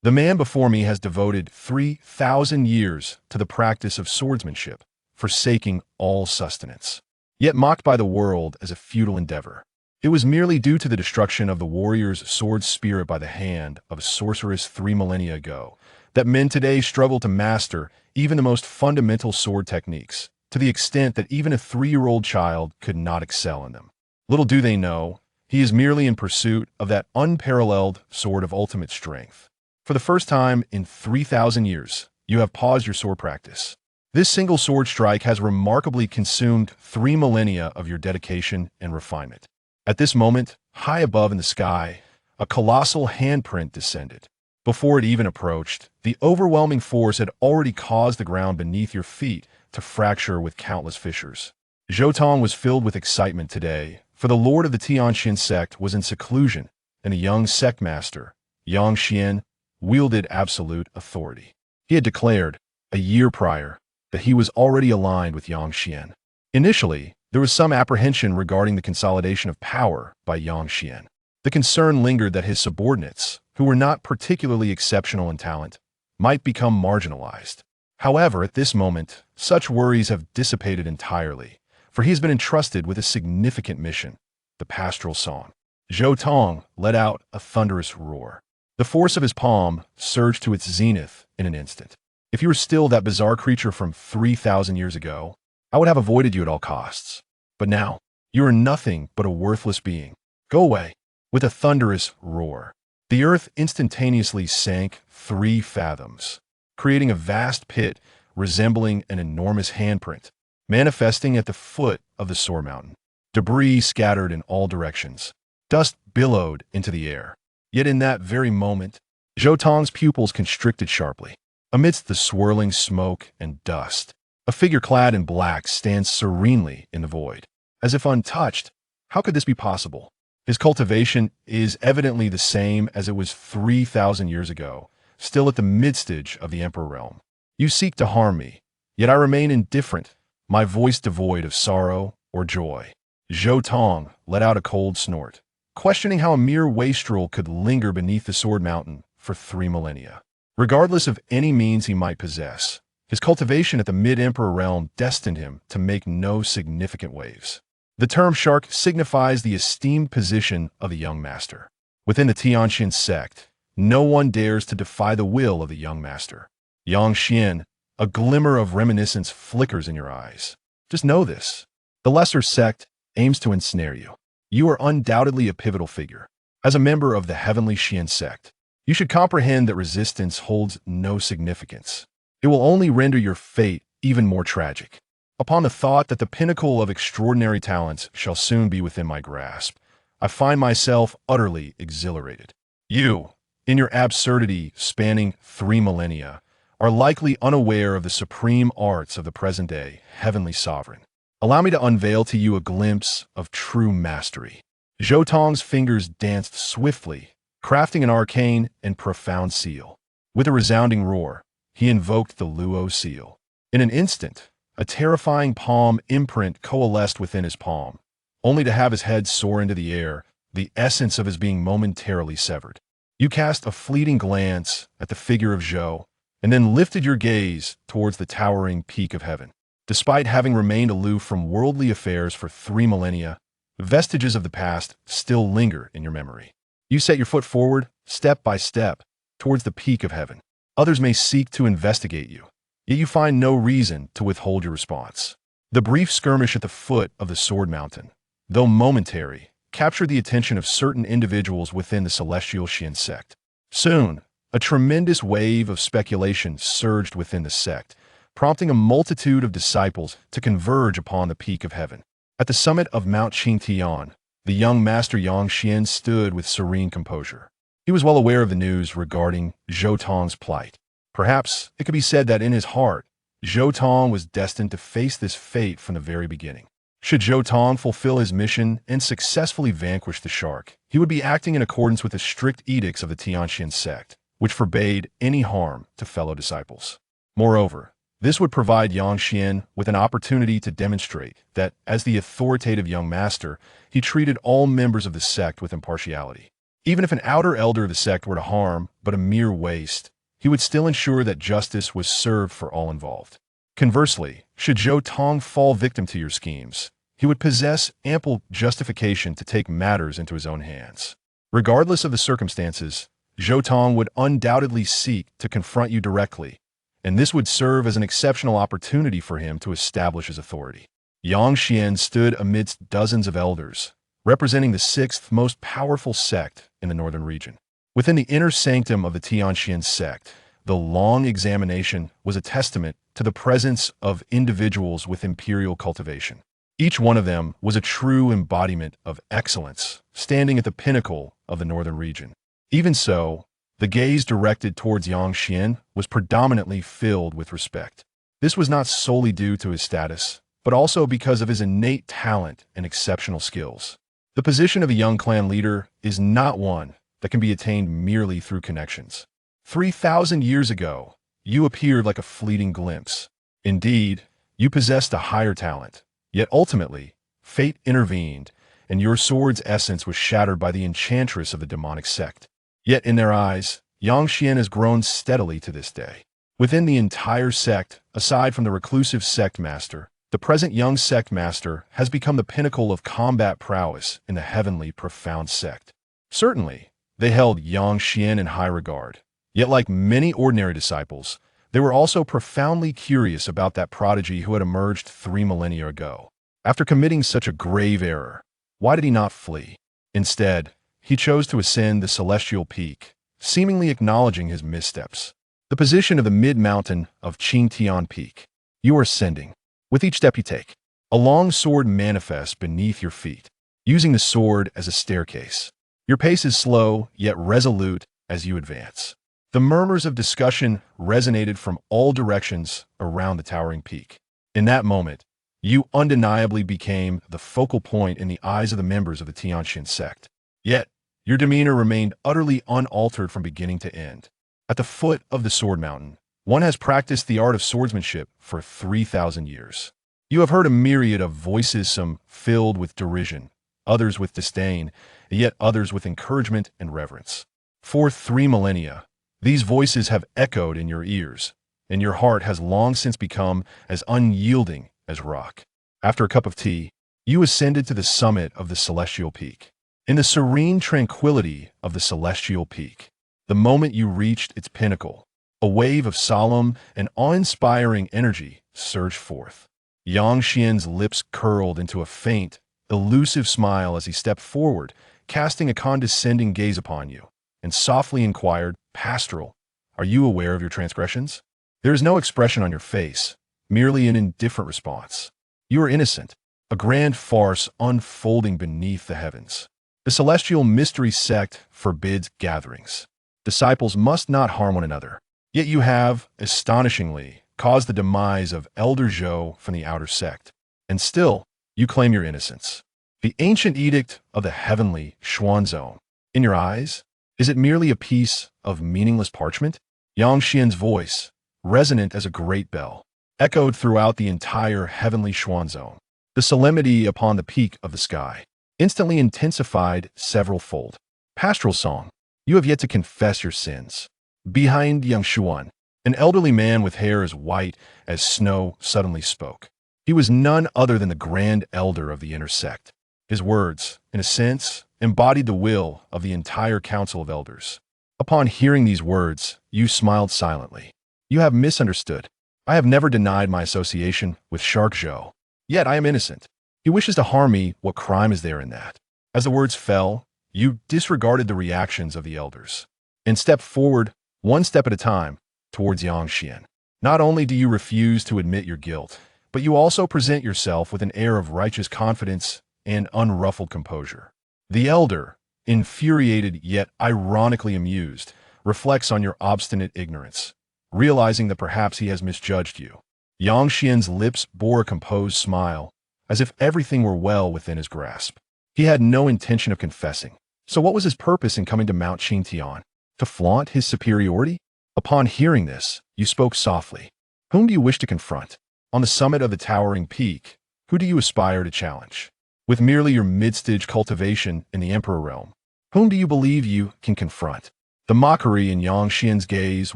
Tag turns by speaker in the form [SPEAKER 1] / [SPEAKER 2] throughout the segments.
[SPEAKER 1] The man before me has devoted 3,000 years to the practice of swordsmanship, forsaking all sustenance, yet mocked by the world as a futile endeavor. It was merely due to the destruction of the warrior's sword spirit by the hand of a sorceress 3 millennia ago that men today struggle to master even the most fundamental sword techniques, to the extent that even a 3-year-old child could not excel in them. Little do they know, he is merely in pursuit of that unparalleled sword of ultimate strength. For the first time in 3,000 years, you have paused your sword practice. This single sword strike has remarkably consumed 3 millennia of your dedication and refinement. At this moment, high above in the sky, a colossal handprint descended. Before it even approached, the overwhelming force had already caused the ground beneath your feet to fracture with countless fissures. Zhou Tong was filled with excitement today, for the lord of the Tianxin sect was in seclusion, and the young sect master, Yang Xian, wielded absolute authority. He had declared, a year prior, that he was already aligned with Yang Xian. Initially, there was some apprehension regarding the consolidation of power by Yang Xian. The concern lingered that his subordinates, who were not particularly exceptional in talent, might become marginalized. However, at this moment, such worries have dissipated entirely, for he has been entrusted with a significant mission, the pastoral song. Zhou Tong let out a thunderous roar. The force of his palm surged to its zenith in an instant. If you were still that bizarre creature from 3,000 years ago, I would have avoided you at all costs. But now, you are nothing but a worthless being. Go away. With a thunderous roar, the earth instantaneously sank 3 fathoms, creating a vast pit resembling an enormous handprint, manifesting at the foot of the Sword Mountain. Debris scattered in all directions. Dust billowed into the air. Yet in that very moment, Zhou Tong's pupils constricted sharply. Amidst the swirling smoke and dust, a figure clad in black stands serenely in the void. As if untouched, how could this be possible? His cultivation is evidently the same as it was 3,000 years ago, still at the midstage of the Emperor realm. You seek to harm me, yet I remain indifferent, my voice devoid of sorrow or joy. Zhou Tong let out a cold snort, questioning how a mere wastrel could linger beneath the Sword Mountain for 3 millennia. Regardless of any means he might possess, his cultivation at the mid-emperor realm destined him to make no significant waves. The term shark signifies the esteemed position of the young master. Within the Tianxin sect, no one dares to defy the will of the young master. Yang Xian, a glimmer of reminiscence flickers in your eyes. Just know this. The lesser sect aims to ensnare you. You are undoubtedly a pivotal figure. As a member of the heavenly Xian sect, you should comprehend that resistance holds no significance. It will only render your fate even more tragic. Upon the thought that the pinnacle of extraordinary talents shall soon be within my grasp, I find myself utterly exhilarated. You, in your absurdity spanning 3 millennia, are likely unaware of the supreme arts of the present-day heavenly sovereign. Allow me to unveil to you a glimpse of true mastery. Zhou Tong's fingers danced swiftly, crafting an arcane and profound seal. With a resounding roar, he invoked the Luo seal. In an instant, a terrifying palm imprint coalesced within his palm, only to have his head soar into the air, the essence of his being momentarily severed. You cast a fleeting glance at the figure of Zhou, and then lifted your gaze towards the towering peak of heaven. Despite having remained aloof from worldly affairs for 3 millennia, vestiges of the past still linger in your memory. You set your foot forward, step by step, towards the peak of heaven. Others may seek to investigate you, yet you find no reason to withhold your response. The brief skirmish at the foot of the Sword Mountain, though momentary, captured the attention of certain individuals within the celestial Xian sect. Soon, a tremendous wave of speculation surged within the sect, prompting a multitude of disciples to converge upon the peak of heaven. At the summit of Mount Qingtian, the young master Yang Xian stood with serene composure. He was well aware of the news regarding Zhou Tong's plight. Perhaps it could be said that in his heart, Zhou Tong was destined to face this fate from the very beginning. Should Zhou Tong fulfill his mission and successfully vanquish the shark, he would be acting in accordance with the strict edicts of the Tianxin sect, which forbade any harm to fellow disciples. Moreover, this would provide Yang Xian with an opportunity to demonstrate that, as the authoritative young master, he treated all members of the sect with impartiality. Even if an outer elder of the sect were to harm but a mere waste, he would still ensure that justice was served for all involved. Conversely, should Zhou Tong fall victim to your schemes, he would possess ample justification to take matters into his own hands. Regardless of the circumstances, Zhou Tong would undoubtedly seek to confront you directly, and this would serve as an exceptional opportunity for him to establish his authority. Yang Xian stood amidst dozens of elders, representing the sixth most powerful sect in the northern region. Within the inner sanctum of the Tianxian sect, the long examination was a testament to the presence of individuals with imperial cultivation. Each one of them was a true embodiment of excellence, standing at the pinnacle of the northern region. Even so, the gaze directed towards Yang Xian was predominantly filled with respect. This was not solely due to his status, but also because of his innate talent and exceptional skills. The position of a young clan leader is not one that can be attained merely through connections. 3,000 years ago, you appeared like a fleeting glimpse. Indeed, you possessed a higher talent. Yet ultimately, fate intervened, and your sword's essence was shattered by the enchantress of the demonic sect. Yet in their eyes, Yang Xian has grown steadily to this day. Within the entire sect, aside from the reclusive sect master, the present young sect master has become the pinnacle of combat prowess in the heavenly profound sect. Certainly, they held Yang Xian in high regard. Yet like many ordinary disciples, they were also profoundly curious about that prodigy who had emerged 3 millennia ago. After committing such a grave error, why did he not flee? Instead, he chose to ascend the celestial peak, seemingly acknowledging his missteps. The position of the mid-mountain of Qingtian Peak. You are ascending. With each step you take, a long sword manifests beneath your feet, using the sword as a staircase. Your pace is slow, yet resolute as you advance. The murmurs of discussion resonated from all directions around the towering peak. In that moment, you undeniably became the focal point in the eyes of the members of the Tianxian sect. Yet, your demeanor remained utterly unaltered from beginning to end. At the foot of the Sword Mountain, one has practiced the art of swordsmanship for 3,000 years. You have heard a myriad of voices, some filled with derision, others with disdain, and yet others with encouragement and reverence. For 3 millennia, these voices have echoed in your ears, and your heart has long since become as unyielding as rock. After a cup of tea, you ascended to the summit of the celestial peak. In the serene tranquility of the celestial peak, the moment you reached its pinnacle, a wave of solemn and awe-inspiring energy surged forth. Yang Xian's lips curled into a faint, elusive smile as he stepped forward, casting a condescending gaze upon you, and softly inquired, "Pastoral, are you aware of your transgressions?" There is no expression on your face, merely an indifferent response. You are innocent, a grand farce unfolding beneath the heavens. The celestial mystery sect forbids gatherings. Disciples must not harm one another. Yet you have, astonishingly, caused the demise of Elder Zhou from the outer sect. And still, you claim your innocence. The ancient edict of the heavenly Xuanzong. In your eyes, is it merely a piece of meaningless parchment? Yang Xian's voice, resonant as a great bell, echoed throughout the entire heavenly Xuanzong. The solemnity upon the peak of the sky instantly intensified several-fold. Pastoral song, you have yet to confess your sins. Behind Yang Xuan, an elderly man with hair as white as snow suddenly spoke. He was none other than the grand elder of the inner sect. His words, in a sense, embodied the will of the entire council of elders. Upon hearing these words, you smiled silently. You have misunderstood. I have never denied my association with Shark Zhou. Yet I am innocent. He wishes to harm me. What crime is there in that? As the words fell, you disregarded the reactions of the elders and stepped forward, one step at a time, towards Yang Xian. Not only do you refuse to admit your guilt, but you also present yourself with an air of righteous confidence and unruffled composure. The elder, infuriated yet ironically amused, reflects on your obstinate ignorance, realizing that perhaps he has misjudged you. Yang Xian's lips bore a composed smile, as if everything were well within his grasp. He had no intention of confessing. So what was his purpose in coming to Mount Qingtian? To flaunt his superiority? Upon hearing this, you spoke softly. Whom do you wish to confront? On the summit of the towering peak, who do you aspire to challenge? With merely your mid-stage cultivation in the Emperor realm, Whom do you believe you can confront? The mockery in Yang Xian's gaze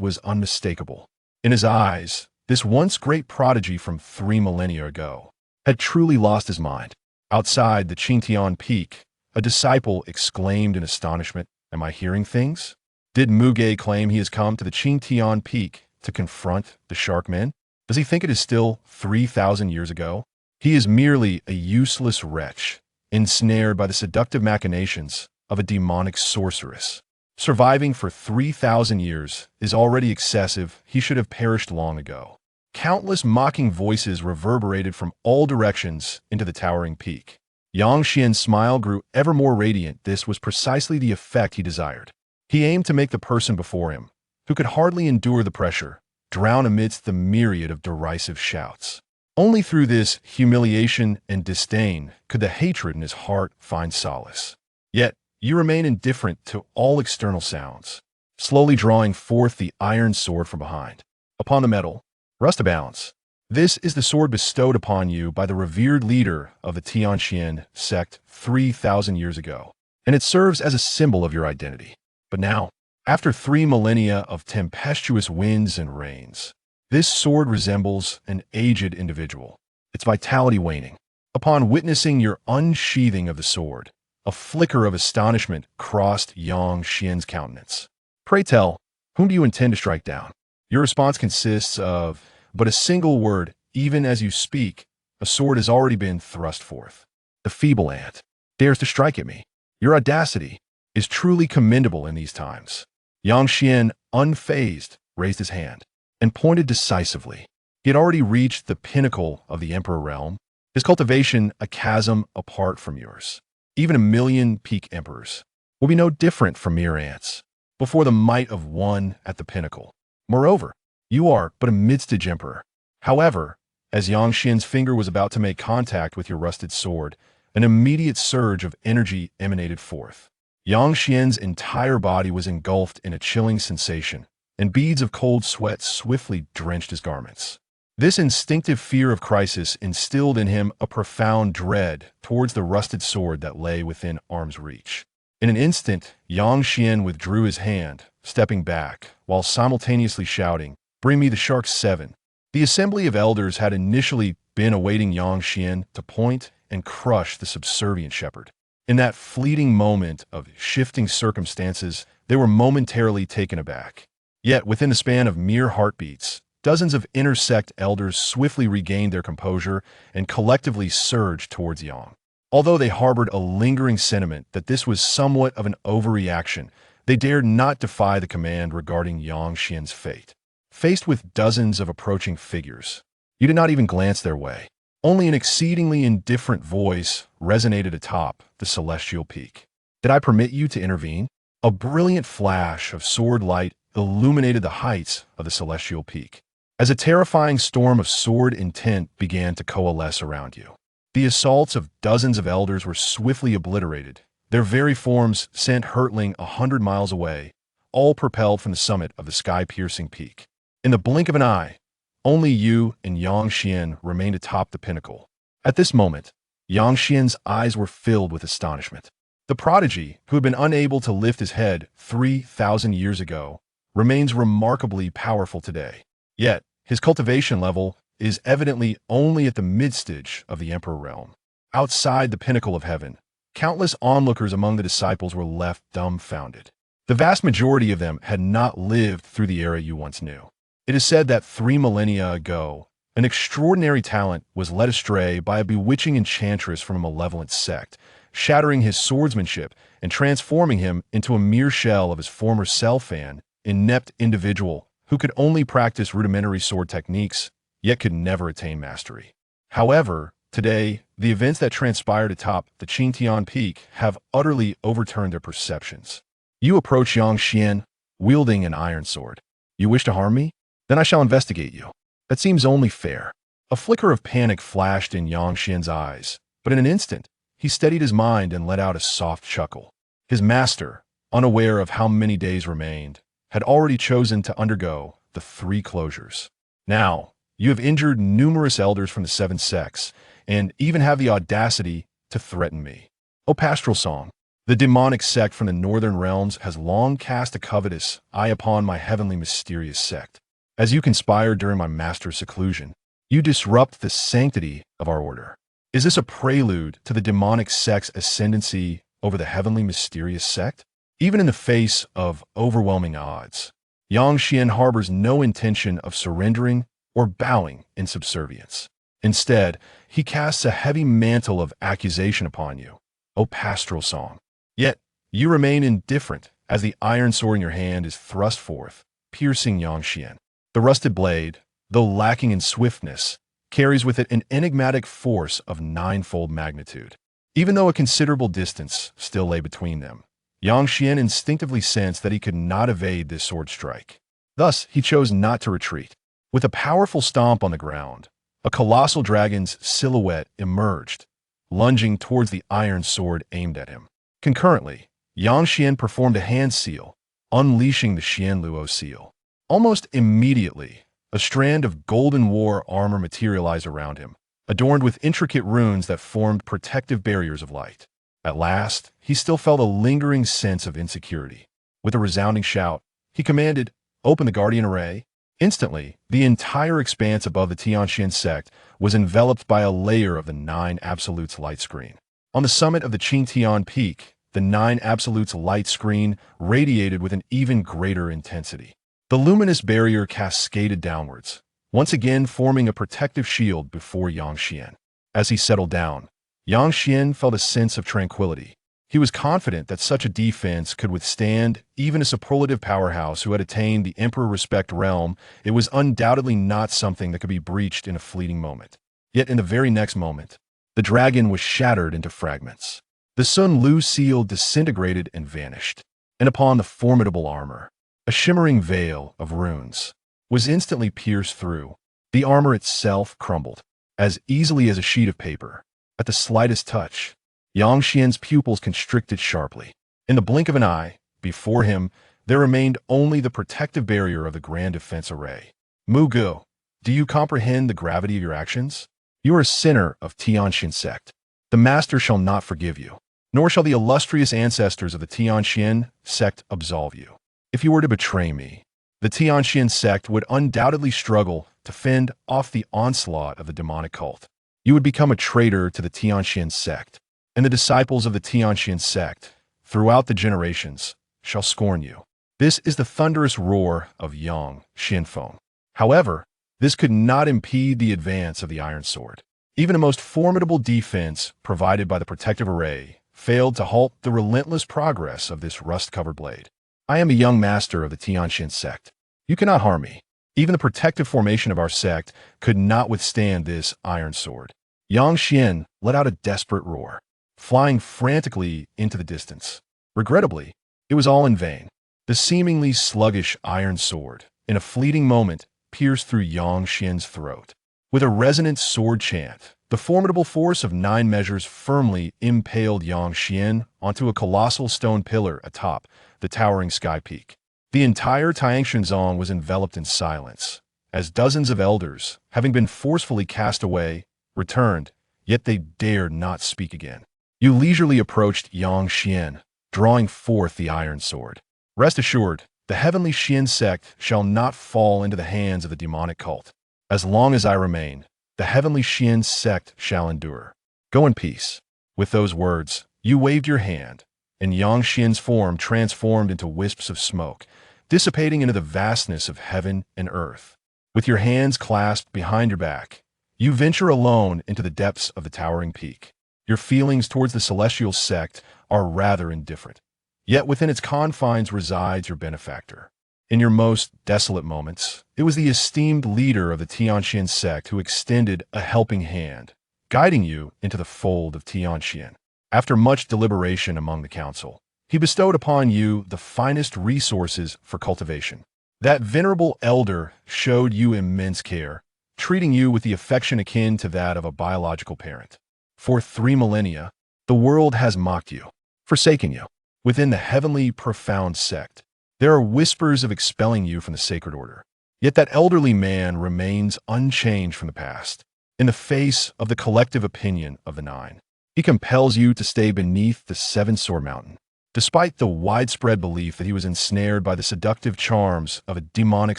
[SPEAKER 1] was unmistakable. In his eyes, this once great prodigy from 3 millennia ago had truly lost his mind. Outside the Qingtian peak, a disciple exclaimed in astonishment, "Am I hearing things? Did Muge claim he has come to the Qingtian peak to confront the shark men? Does he think it is still 3,000 years ago? He is merely a useless wretch, ensnared by the seductive machinations of a demonic sorceress. Surviving for 3,000 years is already excessive. He should have perished long ago." Countless mocking voices reverberated from all directions into the towering peak. Yang Xian's smile grew ever more radiant. This was precisely the effect he desired. He aimed to make the person before him, who could hardly endure the pressure, drown amidst the myriad of derisive shouts. Only through this humiliation and disdain could the hatred in his heart find solace. Yet, you remain indifferent to all external sounds, slowly drawing forth the iron sword from behind. Upon the metal, rust abounds. This is the sword bestowed upon you by the revered leader of the Tianxian sect 3,000 years ago, and it serves as a symbol of your identity. But now, after 3 millennia of tempestuous winds and rains, this sword resembles an aged individual, its vitality waning. Upon witnessing your unsheathing of the sword, a flicker of astonishment crossed Yang Xian's countenance. "Pray tell, whom do you intend to strike down?" Your response consists of but a single word. Even as you speak, a sword has already been thrust forth. "The feeble ant dares to strike at me. Your audacity is truly commendable in these times." Yang Xian, unfazed, raised his hand and pointed decisively. He had already reached the pinnacle of the emperor realm, his cultivation a chasm apart from yours. Even 1 million peak emperors will be no different from mere ants before the might of one at the pinnacle. Moreover, you are but a mid-stage emperor. However, as Yang Xian's finger was about to make contact with your rusted sword, an immediate surge of energy emanated forth. Yang Xian's entire body was engulfed in a chilling sensation, and beads of cold sweat swiftly drenched his garments. This instinctive fear of crisis instilled in him a profound dread towards the rusted sword that lay within arm's reach. In an instant, Yang Xian withdrew his hand, stepping back, while simultaneously shouting, "Bring me the shark 7. The assembly of elders had initially been awaiting Yang Xian to point and crush the subservient shepherd. In that fleeting moment of shifting circumstances, they were momentarily taken aback. Yet, within the span of mere heartbeats, dozens of intersect elders swiftly regained their composure and collectively surged towards Yang. Although they harbored a lingering sentiment that this was somewhat of an overreaction, they dared not defy the command regarding Yang Xian's fate. Faced with dozens of approaching figures, you did not even glance their way. Only an exceedingly indifferent voice resonated atop the celestial peak. "Did I permit you to intervene?" A brilliant flash of sword light illuminated the heights of the celestial peak, as a terrifying storm of sword intent began to coalesce around you. The assaults of dozens of elders were swiftly obliterated, their very forms sent hurtling 100 miles away, all propelled from the summit of the sky-piercing peak. In the blink of an eye, only you and Yang Xian remained atop the pinnacle. At this moment, Yang Xian's eyes were filled with astonishment. The prodigy, who had been unable to lift his head 3,000 years ago, remains remarkably powerful today. Yet, his cultivation level is evidently only at the mid-stage of the emperor realm. Outside the pinnacle of heaven, countless onlookers among the disciples were left dumbfounded. The vast majority of them had not lived through the era you once knew. It is said that 3 millennia ago, an extraordinary talent was led astray by a bewitching enchantress from a malevolent sect, shattering his swordsmanship and transforming him into a mere shell of his former self, an inept individual who could only practice rudimentary sword techniques, yet could never attain mastery. However, today, the events that transpired atop the Qingtian peak have utterly overturned their perceptions. You approach Yang Xian, wielding an iron sword. "You wish to harm me? Then I shall investigate you. That seems only fair." A flicker of panic flashed in Yang Xian's eyes, but in an instant, he steadied his mind and let out a soft chuckle. His master, unaware of how many days remained, had already chosen to undergo the 3 closures. "Now, you have injured numerous elders from the 7 sects, and even have the audacity to threaten me. O pastoral song, The demonic sect from the northern realms has long cast a covetous eye upon my heavenly mysterious sect. As you conspire during my master's seclusion, you disrupt the sanctity of our order. Is this a prelude to the demonic sect's ascendancy over the heavenly mysterious sect? Even in the face of overwhelming odds, Yang Xian harbors no intention of surrendering or bowing in subservience. Instead, he casts a heavy mantle of accusation upon you, O pastoral song. Yet, you remain indifferent as the iron sword in your hand is thrust forth, piercing Yang Xian. The rusted blade, though lacking in swiftness, carries with it an enigmatic force of ninefold magnitude. Even though a considerable distance still lay between them, Yang Xian instinctively sensed that he could not evade this sword strike. Thus, he chose not to retreat. With a powerful stomp on the ground, a colossal dragon's silhouette emerged, lunging towards the iron sword aimed at him. Concurrently, Yang Xian performed a hand seal, unleashing the Xianluo seal. Almost immediately, a strand of golden war armor materialized around him, adorned with intricate runes that formed protective barriers of light. At last, he still felt a lingering sense of insecurity. With a resounding shout, he commanded, "Open the Guardian Array." Instantly, the entire expanse above the Tianxian sect was enveloped by a layer of the Nine Absolutes light screen. On the summit of the Qingtian Peak, the Nine Absolutes light screen radiated with an even greater intensity. The luminous barrier cascaded downwards, once again forming a protective shield before Yang Xian. As he settled down, Yang Xian felt a sense of tranquility. He was confident that such a defense could withstand even a superlative powerhouse who had attained the Emperor Respect realm. It was undoubtedly not something that could be breached in a fleeting moment. Yet in the very next moment, the dragon was shattered into fragments. The Sun Lu seal disintegrated and vanished, and upon the formidable armor, a shimmering veil of runes was instantly pierced through. The armor itself crumbled, as easily as a sheet of paper. At the slightest touch, Yang Xian's pupils constricted sharply. In the blink of an eye, before him, there remained only the protective barrier of the Grand Defense Array. Mu Gu, do you comprehend the gravity of your actions? You are a sinner of Tianxian sect. The Master shall not forgive you, nor shall the illustrious ancestors of the Tianxian sect absolve you. If you were to betray me, the Tianxian sect would undoubtedly struggle to fend off the onslaught of the demonic cult. You would become a traitor to the Tianxian sect, and the disciples of the Tianxian sect, throughout the generations, shall scorn you. This is the thunderous roar of Yang Xianfeng. However, this could not impede the advance of the Iron Sword. Even a most formidable defense provided by the protective array failed to halt the relentless progress of this rust-covered blade. I am a young master of the Tianxian sect. You cannot harm me. Even the protective formation of our sect could not withstand this iron sword. Yang Xian let out a desperate roar, flying frantically into the distance. Regrettably, it was all in vain. The seemingly sluggish iron sword, in a fleeting moment, pierced through Yang Xian's throat. With a resonant sword chant, the formidable force of 9 measures firmly impaled Yang Xian onto a colossal stone pillar atop the towering sky peak. The entire Tianxianzong was enveloped in silence, as dozens of elders, having been forcefully cast away, returned, yet they dared not speak again. You leisurely approached Yang Xian, drawing forth the iron sword. Rest assured, the heavenly Xian sect shall not fall into the hands of the demonic cult. As long as I remain, the heavenly Xian sect shall endure. Go in peace. With those words, you waved your hand, and Yang Xian's form transformed into wisps of smoke, dissipating into the vastness of heaven and earth. With your hands clasped behind your back, you venture alone into the depths of the towering peak. Your feelings towards the celestial sect are rather indifferent. Yet within its confines resides your benefactor. In your most desolate moments, it was the esteemed leader of the Tianxian sect who extended a helping hand, guiding you into the fold of Tianxian. After much deliberation among the council, he bestowed upon you the finest resources for cultivation. That venerable elder showed you immense care, treating you with the affection akin to that of a biological parent. For 3 millennia, the world has mocked you, forsaken you. Within the heavenly profound sect, there are whispers of expelling you from the sacred order. Yet that elderly man remains unchanged from the past, in the face of the collective opinion of the 9. He compels you to stay beneath the seven-sword mountain, despite the widespread belief that he was ensnared by the seductive charms of a demonic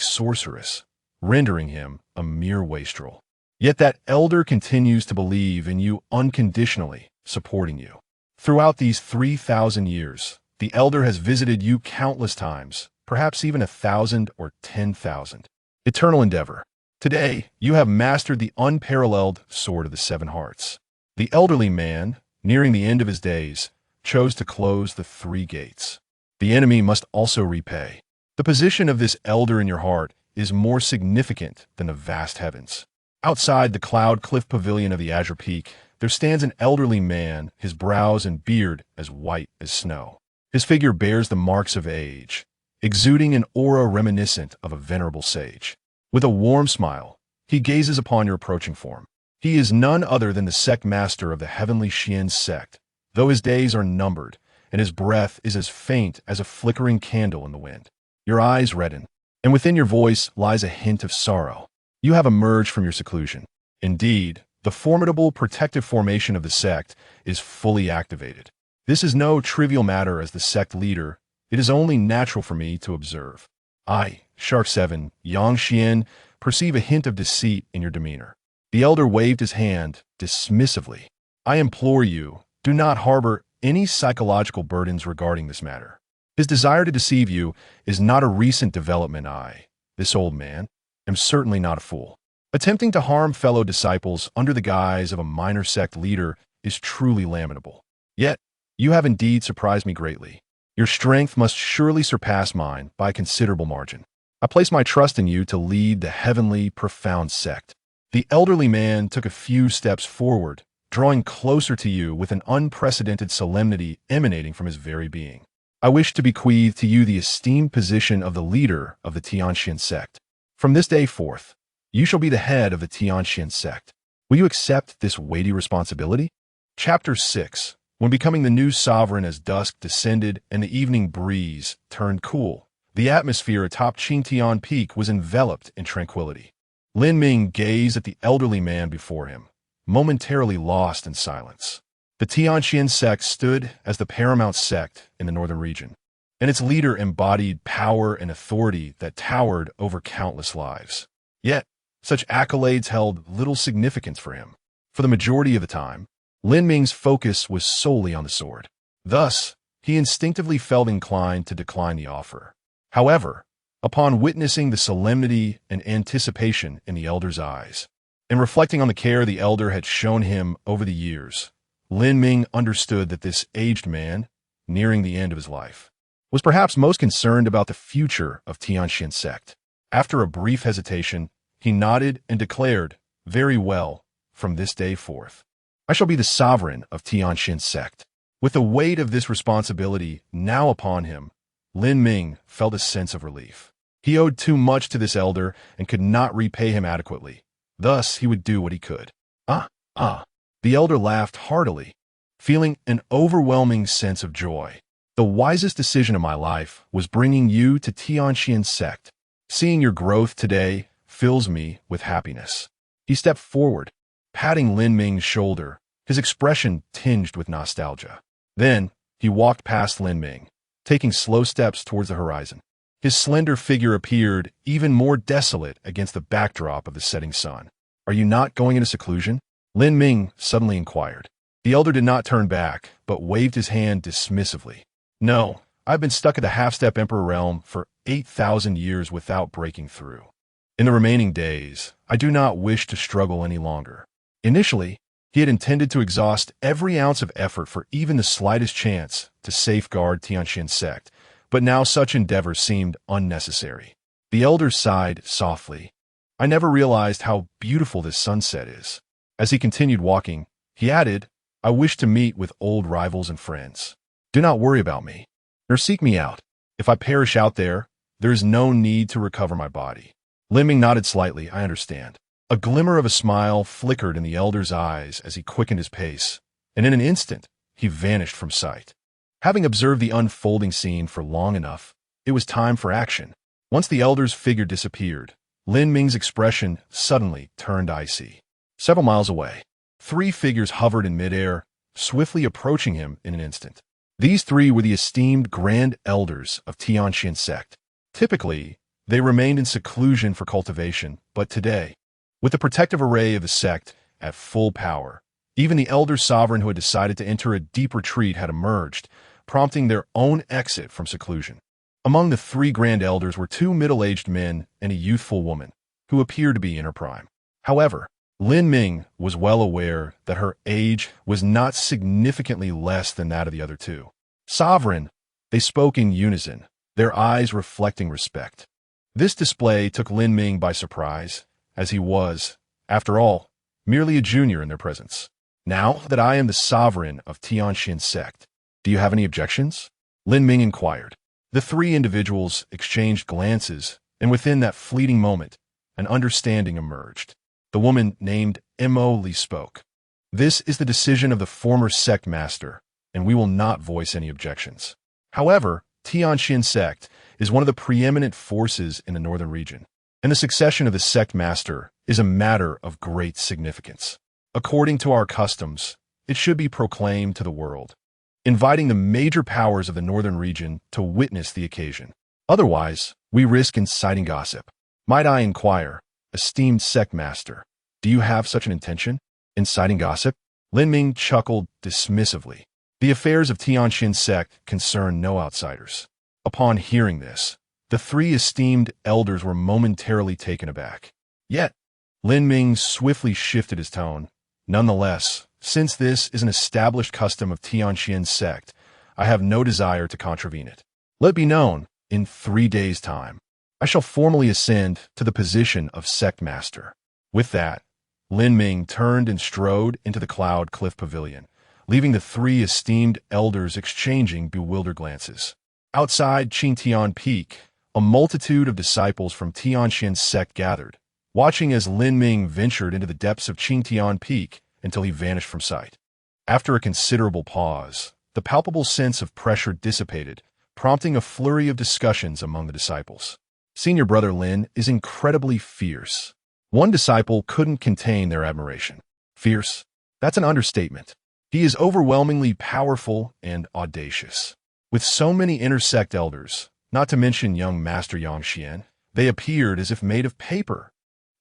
[SPEAKER 1] sorceress, rendering him a mere wastrel. Yet that elder continues to believe in you unconditionally, supporting you. Throughout these 3,000 years, the elder has visited you countless times, perhaps even 1,000 or 10,000. Eternal endeavor. Today, you have mastered the unparalleled sword of the seven hearts. The elderly man, nearing the end of his days, chose to close the three gates. The enemy must also repay. The position of this elder in your heart is more significant than the vast heavens. Outside the cloud cliff pavilion of the Azure Peak, there stands an elderly man, his brows and beard as white as snow. His figure bears the marks of age, exuding an aura reminiscent of a venerable sage. With a warm smile, he gazes upon your approaching form. He is none other than the sect master of the heavenly Xian sect, though his days are numbered, and his breath is as faint as a flickering candle in the wind. Your eyes redden, and within your voice lies a hint of sorrow. You have emerged from your seclusion. Indeed, the formidable protective formation of the sect is fully activated. This is no trivial matter as the sect leader. It is only natural for me to observe. I, Shark 7, Yang Xian, perceive a hint of deceit in your demeanor. The elder waved his hand dismissively. I implore you, do not harbor any psychological burdens regarding this matter. His desire to deceive you is not a recent development. This old man, am certainly not a fool. Attempting to harm fellow disciples under the guise of a minor sect leader is truly lamentable. Yet, you have indeed surprised me greatly. Your strength must surely surpass mine by a considerable margin. I place my trust in you to lead the heavenly, profound sect. The elderly man took a few steps forward, drawing closer to you with an unprecedented solemnity emanating from his very being. I wish to bequeath to you the esteemed position of the leader of the Tianxian sect. From this day forth, you shall be the head of the Tianxian sect. Will you accept this weighty responsibility? Chapter 6. When becoming the new sovereign as dusk descended and the evening breeze turned cool, the atmosphere atop Qingtian Peak was enveloped in tranquility. Lin Ming gazed at the elderly man before him, momentarily lost in silence. The Tianxian sect stood as the paramount sect in the northern region, and its leader embodied power and authority that towered over countless lives. Yet, such accolades held little significance for him. For the majority of the time, Lin Ming's focus was solely on the sword. Thus, he instinctively felt inclined to decline the offer. However, upon witnessing the solemnity and anticipation in the elder's eyes, and reflecting on the care the elder had shown him over the years, Lin Ming understood that this aged man, nearing the end of his life, was perhaps most concerned about the future of Tianxian sect. After a brief hesitation, he nodded and declared, "Very well, from this day forth, I shall be the sovereign of Tianxian sect." With the weight of this responsibility now upon him, Lin Ming felt a sense of relief. He owed too much to this elder and could not repay him adequately. Thus, he would do what he could. The elder laughed heartily, feeling an overwhelming sense of joy. The wisest decision of my life was bringing you to Tianxian sect. Seeing your growth today fills me with happiness. He stepped forward, patting Lin Ming's shoulder, his expression tinged with nostalgia. Then, he walked past Lin Ming, taking slow steps towards the horizon. His slender figure appeared even more desolate against the backdrop of the setting sun. "Are you not going into seclusion?" Lin Ming suddenly inquired. The elder did not turn back, but waved his hand dismissively. "No, I've been stuck at the half-step emperor realm for 8,000 years without breaking through. In the remaining days, I do not wish to struggle any longer." Initially, he had intended to exhaust every ounce of effort for even the slightest chance to safeguard Tianxian sect, but now such endeavors seemed unnecessary. The elder sighed softly. "I never realized how beautiful this sunset is." As he continued walking, he added, "I wish to meet with old rivals and friends. Do not worry about me, nor seek me out. If I perish out there, there is no need to recover my body." Lin Ming nodded slightly. "I understand." A glimmer of a smile flickered in the elder's eyes as he quickened his pace, and in an instant, he vanished from sight. Having observed the unfolding scene for long enough, it was time for action. Once the elder's figure disappeared, Lin Ming's expression suddenly turned icy. Several miles away, three figures hovered in midair, swiftly approaching him in an instant. These three were the esteemed Grand Elders of Tianqian sect. Typically, they remained in seclusion for cultivation, but today, with the protective array of the sect at full power, even the elder sovereign who had decided to enter a deep retreat had emerged, prompting their own exit from seclusion. Among the three Grand Elders were two middle-aged men and a youthful woman, who appeared to be in her prime. However, Lin Ming was well aware that her age was not significantly less than that of the other two. Sovereign, they spoke in unison, their eyes reflecting respect. This display took Lin Ming by surprise, as he was, after all, merely a junior in their presence. Now that I am the sovereign of Tianqian sect, do you have any objections? Lin Ming inquired. The three individuals exchanged glances, and within that fleeting moment, an understanding emerged. The woman named Mo Li spoke. This is the decision of the former sect master, and we will not voice any objections. However, Tianqian sect is one of the preeminent forces in the northern region, and the succession of the sect master is a matter of great significance. According to our customs, it should be proclaimed to the world, inviting the major powers of the northern region to witness the occasion. Otherwise, we risk inciting gossip. Might I inquire, esteemed sect master, do you have such an intention? Inciting gossip? Lin Ming chuckled dismissively. The affairs of Tianqian sect concern no outsiders. Upon hearing this, the three esteemed elders were momentarily taken aback. Yet, Lin Ming swiftly shifted his tone. Nonetheless, since this is an established custom of Tianqian sect, I have no desire to contravene it. Let it be known, in 3 days' time, I shall formally ascend to the position of sect master. With that, Lin Ming turned and strode into the Cloud Cliff Pavilion, leaving the three esteemed elders exchanging bewildered glances. Outside Qingtian Peak, a multitude of disciples from Tianqian sect gathered, watching as Lin Ming ventured into the depths of Qingtian Peak until he vanished from sight. After a considerable pause, the palpable sense of pressure dissipated, prompting a flurry of discussions among the disciples. Senior brother Lin is incredibly fierce. One disciple couldn't contain their admiration. Fierce? That's an understatement. He is overwhelmingly powerful and audacious. With so many intersect elders, not to mention young Master Yang Xian, they appeared as if made of paper.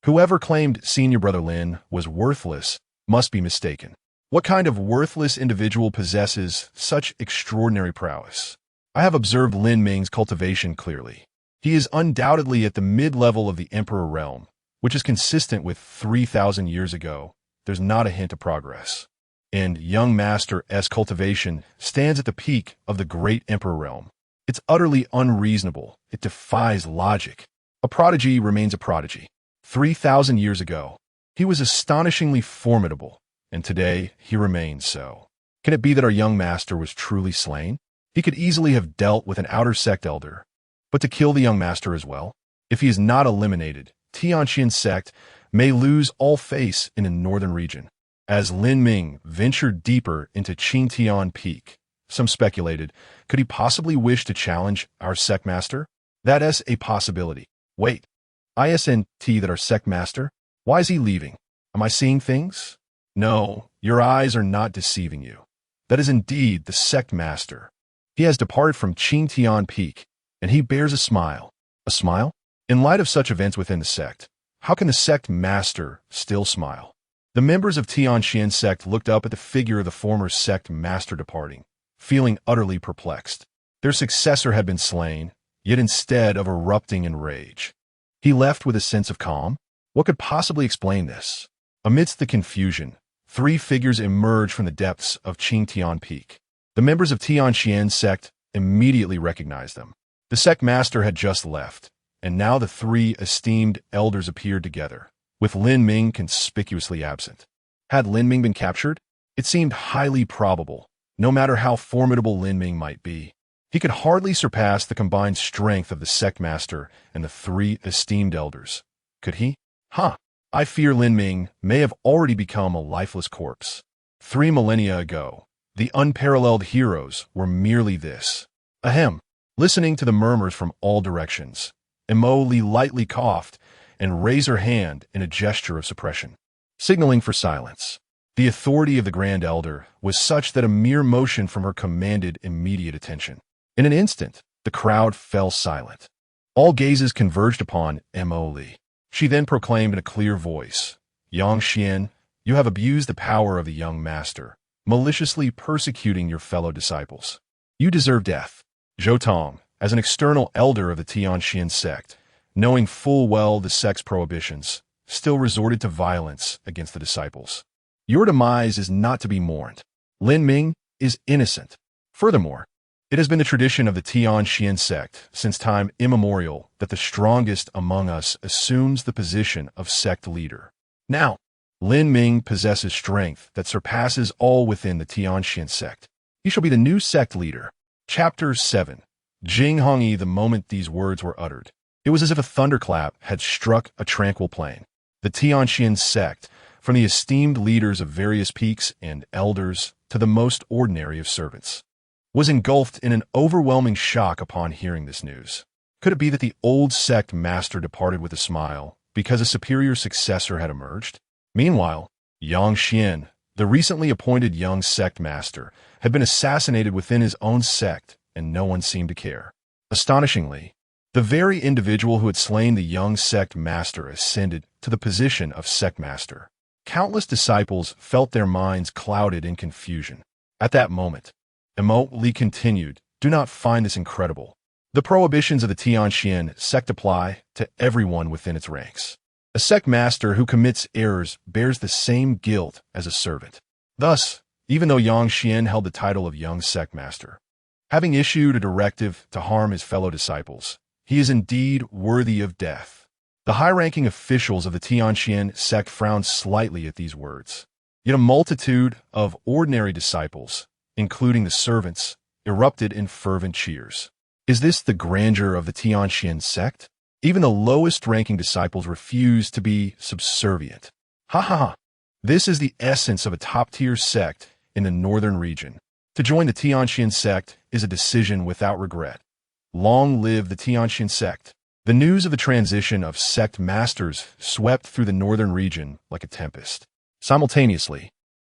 [SPEAKER 1] Whoever claimed senior brother Lin was worthless must be mistaken. What kind of worthless individual possesses such extraordinary prowess? I have observed Lin Ming's cultivation clearly. He is undoubtedly at the mid-level of the Emperor realm, which is consistent with 3,000 years ago. There's not a hint of progress. And young Master S cultivation stands at the peak of the great Emperor realm. It's utterly unreasonable. It defies logic. A prodigy remains a prodigy. 3,000 years ago, he was astonishingly formidable, and today he remains so. Can it be that our young master was truly slain? He could easily have dealt with an outer sect elder, but to kill the young master as well? If he is not eliminated, Tianqian sect may lose all face in the northern region. As Lin Ming ventured deeper into Qingtian Peak, some speculated, could he possibly wish to challenge our sect master? That is a possibility. Wait. ISNT that our sect master? Why is he leaving? Am I seeing things? No, your eyes are not deceiving you. That is indeed the sect master. He has departed from Qingtian Peak, and he bears a smile. A smile? In light of such events within the sect, how can the sect master still smile? The members of Tianqian sect looked up at the figure of the former sect master departing, feeling utterly perplexed. Their successor had been slain, yet instead of erupting in rage, he left with a sense of calm. What could possibly explain this? Amidst the confusion, three figures emerged from the depths of Qingtian Peak. The members of Tianqian sect immediately recognized them. The sect master had just left, and now the three esteemed elders appeared together, with Lin Ming conspicuously absent. Had Lin Ming been captured? It seemed highly probable, no matter how formidable Lin Ming might be. He could hardly surpass the combined strength of the sect master and the three esteemed elders. Could he? I fear Lin Ming may have already become a lifeless corpse. 3 millennia ago, the unparalleled heroes were merely this. Ahem. Listening to the murmurs from all directions, Mo Li lightly coughed and raised her hand in a gesture of suppression, signaling for silence. The authority of the Grand Elder was such that a mere motion from her commanded immediate attention. In an instant, the crowd fell silent. All gazes converged upon Mo Li. She then proclaimed in a clear voice, "Yang Xian, you have abused the power of the young master, maliciously persecuting your fellow disciples. You deserve death." Zhou Tong, as an external elder of the Tianxian sect, knowing full well the sect's prohibitions, still resorted to violence against the disciples. "Your demise is not to be mourned. Lin Ming is innocent. Furthermore, it has been the tradition of the Tianxian sect since time immemorial that the strongest among us assumes the position of sect leader. Now, Lin Ming possesses strength that surpasses all within the Tianxian sect. He shall be the new sect leader." Chapter 7. Jing Hongyi. The moment these words were uttered, it was as if a thunderclap had struck a tranquil plain. The Tianxian sect, from the esteemed leaders of various peaks and elders to the most ordinary of servants, was engulfed in an overwhelming shock upon hearing this news. Could it be that the old sect master departed with a smile because a superior successor had emerged? Meanwhile, Yang Xian, the recently appointed young sect master, had been assassinated within his own sect, and no one seemed to care. Astonishingly, the very individual who had slain the young sect master ascended to the position of sect master. Countless disciples felt their minds clouded in confusion. At that moment, Mo Li continued, "Do not find this incredible. The prohibitions of the Tianxian sect apply to everyone within its ranks. A sect master who commits errors bears the same guilt as a servant. Thus, even though Yang Xian held the title of young sect master, having issued a directive to harm his fellow disciples, he is indeed worthy of death." The high-ranking officials of the Tianxian sect frowned slightly at these words. Yet a multitude of ordinary disciples, including the servants, erupted in fervent cheers. Is this the grandeur of the Tianxian sect? Even the lowest-ranking disciples refused to be subservient. Ha ha ha! This is the essence of a top-tier sect in the northern region. To join the Tianxian sect is a decision without regret. Long live the Tianxian sect! The news of the transition of sect masters swept through the northern region like a tempest. Simultaneously,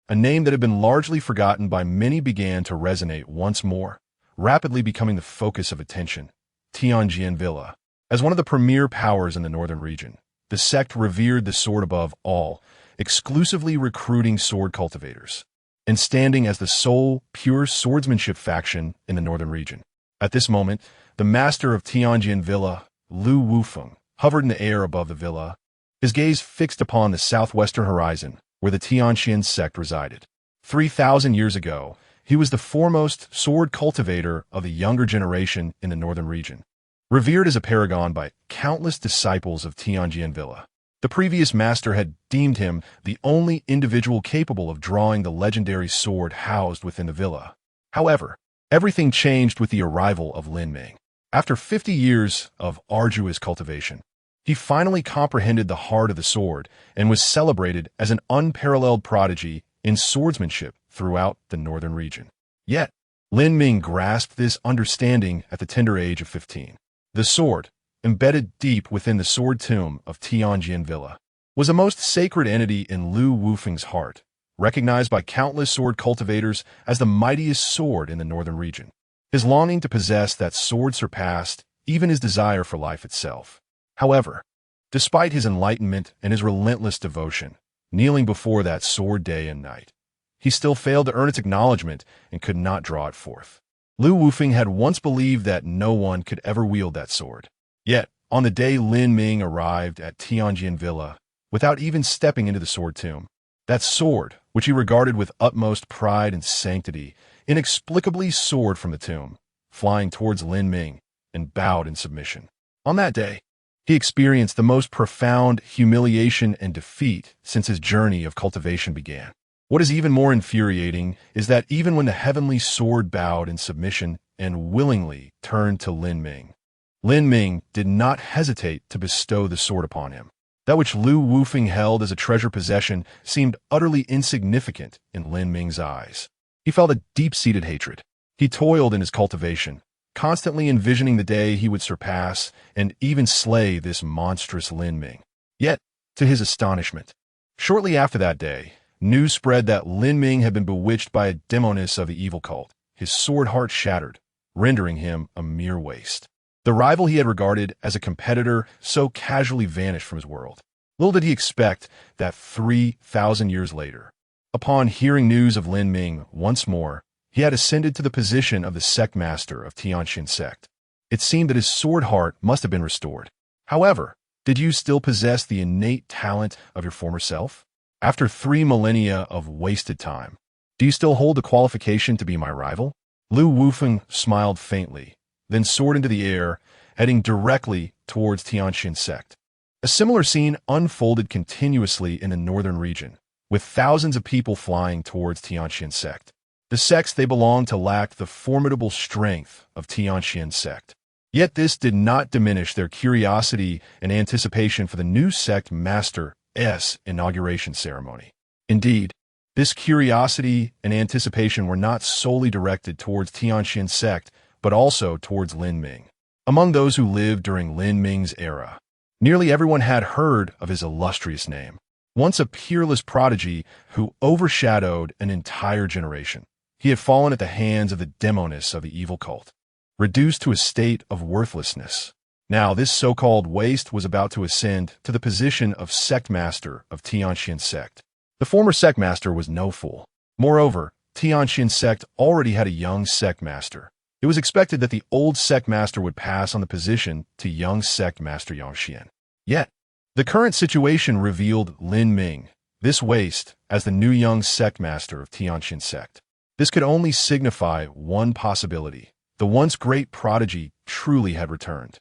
[SPEAKER 1] a name that had been largely forgotten by many began to resonate once more, rapidly becoming the focus of attention: Tianjin Villa. As one of the premier powers in the northern region, the sect revered the sword above all, exclusively recruiting sword cultivators, and standing as the sole pure swordsmanship faction in the northern region. At this moment, the master of Tianjin Villa, Lu Wufeng, hovered in the air above the villa, his gaze fixed upon the southwestern horizon where the Tianxian sect resided. 3,000 years ago, he was the foremost sword cultivator of the younger generation in the northern region, revered as a paragon by countless disciples of Tianjin Villa. The previous master had deemed him the only individual capable of drawing the legendary sword housed within the villa. However, everything changed with the arrival of Lin Ming. After 50 years of arduous cultivation, he finally comprehended the heart of the sword and was celebrated as an unparalleled prodigy in swordsmanship throughout the northern region. Yet, Lin Ming grasped this understanding at the tender age of 15. The sword, embedded deep within the sword tomb of Tianjin Villa, was a most sacred entity in Lu Wufeng's heart, recognized by countless sword cultivators as the mightiest sword in the northern region. His longing to possess that sword surpassed even his desire for life itself. However, despite his enlightenment and his relentless devotion, kneeling before that sword day and night, he still failed to earn its acknowledgement and could not draw it forth. Lu Wufeng had once believed that no one could ever wield that sword. Yet, on the day Lin Ming arrived at Tianjin Villa, without even stepping into the sword tomb, that sword, which he regarded with utmost pride and sanctity, inexplicably soared from the tomb, flying towards Lin Ming, and bowed in submission. On that day, he experienced the most profound humiliation and defeat since his journey of cultivation began. What is even more infuriating is that even when the heavenly sword bowed in submission and willingly turned to Lin Ming did not hesitate to bestow the sword upon him. That which Lu Wufeng held as a treasure possession seemed utterly insignificant in Lin Ming's eyes. He felt a deep-seated hatred. He toiled in his cultivation, constantly envisioning the day he would surpass and even slay this monstrous Lin Ming. Yet, to his astonishment, shortly after that day, news spread that Lin Ming had been bewitched by a demoness of the evil cult. His sword heart shattered, rendering him a mere waste. The rival he had regarded as a competitor so casually vanished from his world. Little did he expect that 3,000 years later, upon hearing news of Lin Ming once more, he had ascended to the position of the sect master of Tianxin sect. It seemed that his sword heart must have been restored. However, did you still possess the innate talent of your former self? After 3 millennia of wasted time, do you still hold the qualification to be my rival? Lu Wufeng smiled faintly, then soared into the air, heading directly towards Tianxin sect. A similar scene unfolded continuously in the northern region, with thousands of people flying towards Tianxin sect. The sects they belonged to lacked the formidable strength of Tianxin sect. Yet this did not diminish their curiosity and anticipation for the new sect master's inauguration ceremony. Indeed, this curiosity and anticipation were not solely directed towards Tianxin sect, but also towards Lin Ming. Among those who lived during Lin Ming's era, nearly everyone had heard of his illustrious name. Once a peerless prodigy who overshadowed an entire generation, he had fallen at the hands of the demoness of the evil cult, reduced to a state of worthlessness. Now this so-called waste was about to ascend to the position of sect master of Tianxin sect. The former sect master was no fool. Moreover, Tianxin sect already had a young sect master. It was expected that the old sect master would pass on the position to young sect master Yangxian. Yet, the current situation revealed Lin Ming, this waste, as the new young sect master of Tianxin sect. This could only signify one possibility. The once great prodigy truly had returned.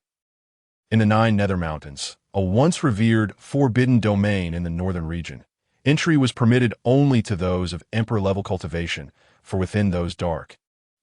[SPEAKER 1] In the 9 Nether Mountains, a once revered forbidden domain in the northern region, entry was permitted only to those of emperor-level cultivation, for within those dark,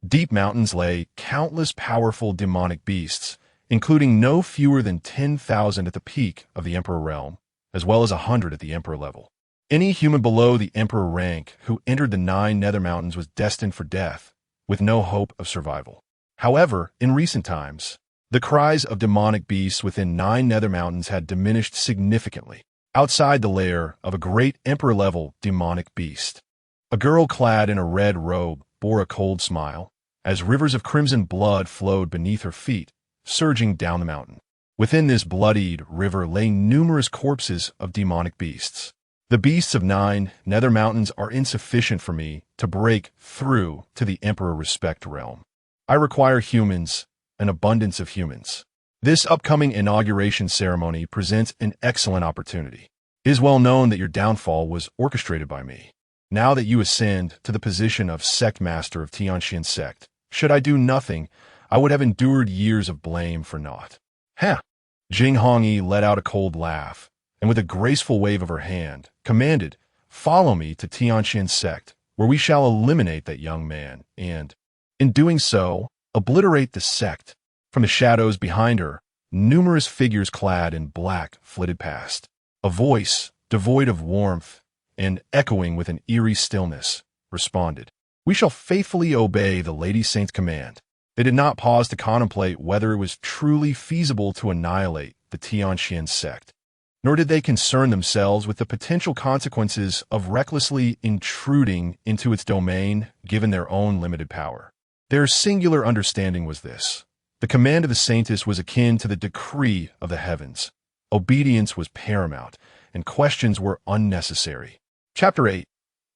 [SPEAKER 1] deep mountains lay countless powerful demonic beasts, including no fewer than 10,000 at the peak of the emperor realm, as well as 100 at the emperor level. Any human below the emperor rank who entered the 9 Nether Mountains was destined for death, with no hope of survival. However, in recent times, the cries of demonic beasts within 9 Nether Mountains had diminished significantly. Outside the lair of a great emperor-level demonic beast, a girl clad in a red robe bore a cold smile, as rivers of crimson blood flowed beneath her feet, surging down the mountain. Within this bloodied river lay numerous corpses of demonic beasts. The beasts of 9 Nether Mountains are insufficient for me to break through to the Emperor Respect realm. I require humans, an abundance of humans. This upcoming inauguration ceremony presents an excellent opportunity. It is well known that your downfall was orchestrated by me. Now that you ascend to the position of sect master of Tianxin sect, should I do nothing, I would have endured years of blame for naught. Ha! Jing Hongyi let out a cold laugh, and with a graceful wave of her hand, commanded, "Follow me to Tianxin sect, where we shall eliminate that young man, and, in doing so, obliterate the sect." From the shadows behind her, numerous figures clad in black flitted past. A voice, devoid of warmth and echoing with an eerie stillness, responded, "We shall faithfully obey the Lady Saint's command." They did not pause to contemplate whether it was truly feasible to annihilate the Tianxin sect, nor did they concern themselves with the potential consequences of recklessly intruding into its domain given their own limited power. Their singular understanding was this: the command of the Saintess was akin to the decree of the heavens. Obedience was paramount, and questions were unnecessary. Chapter 8.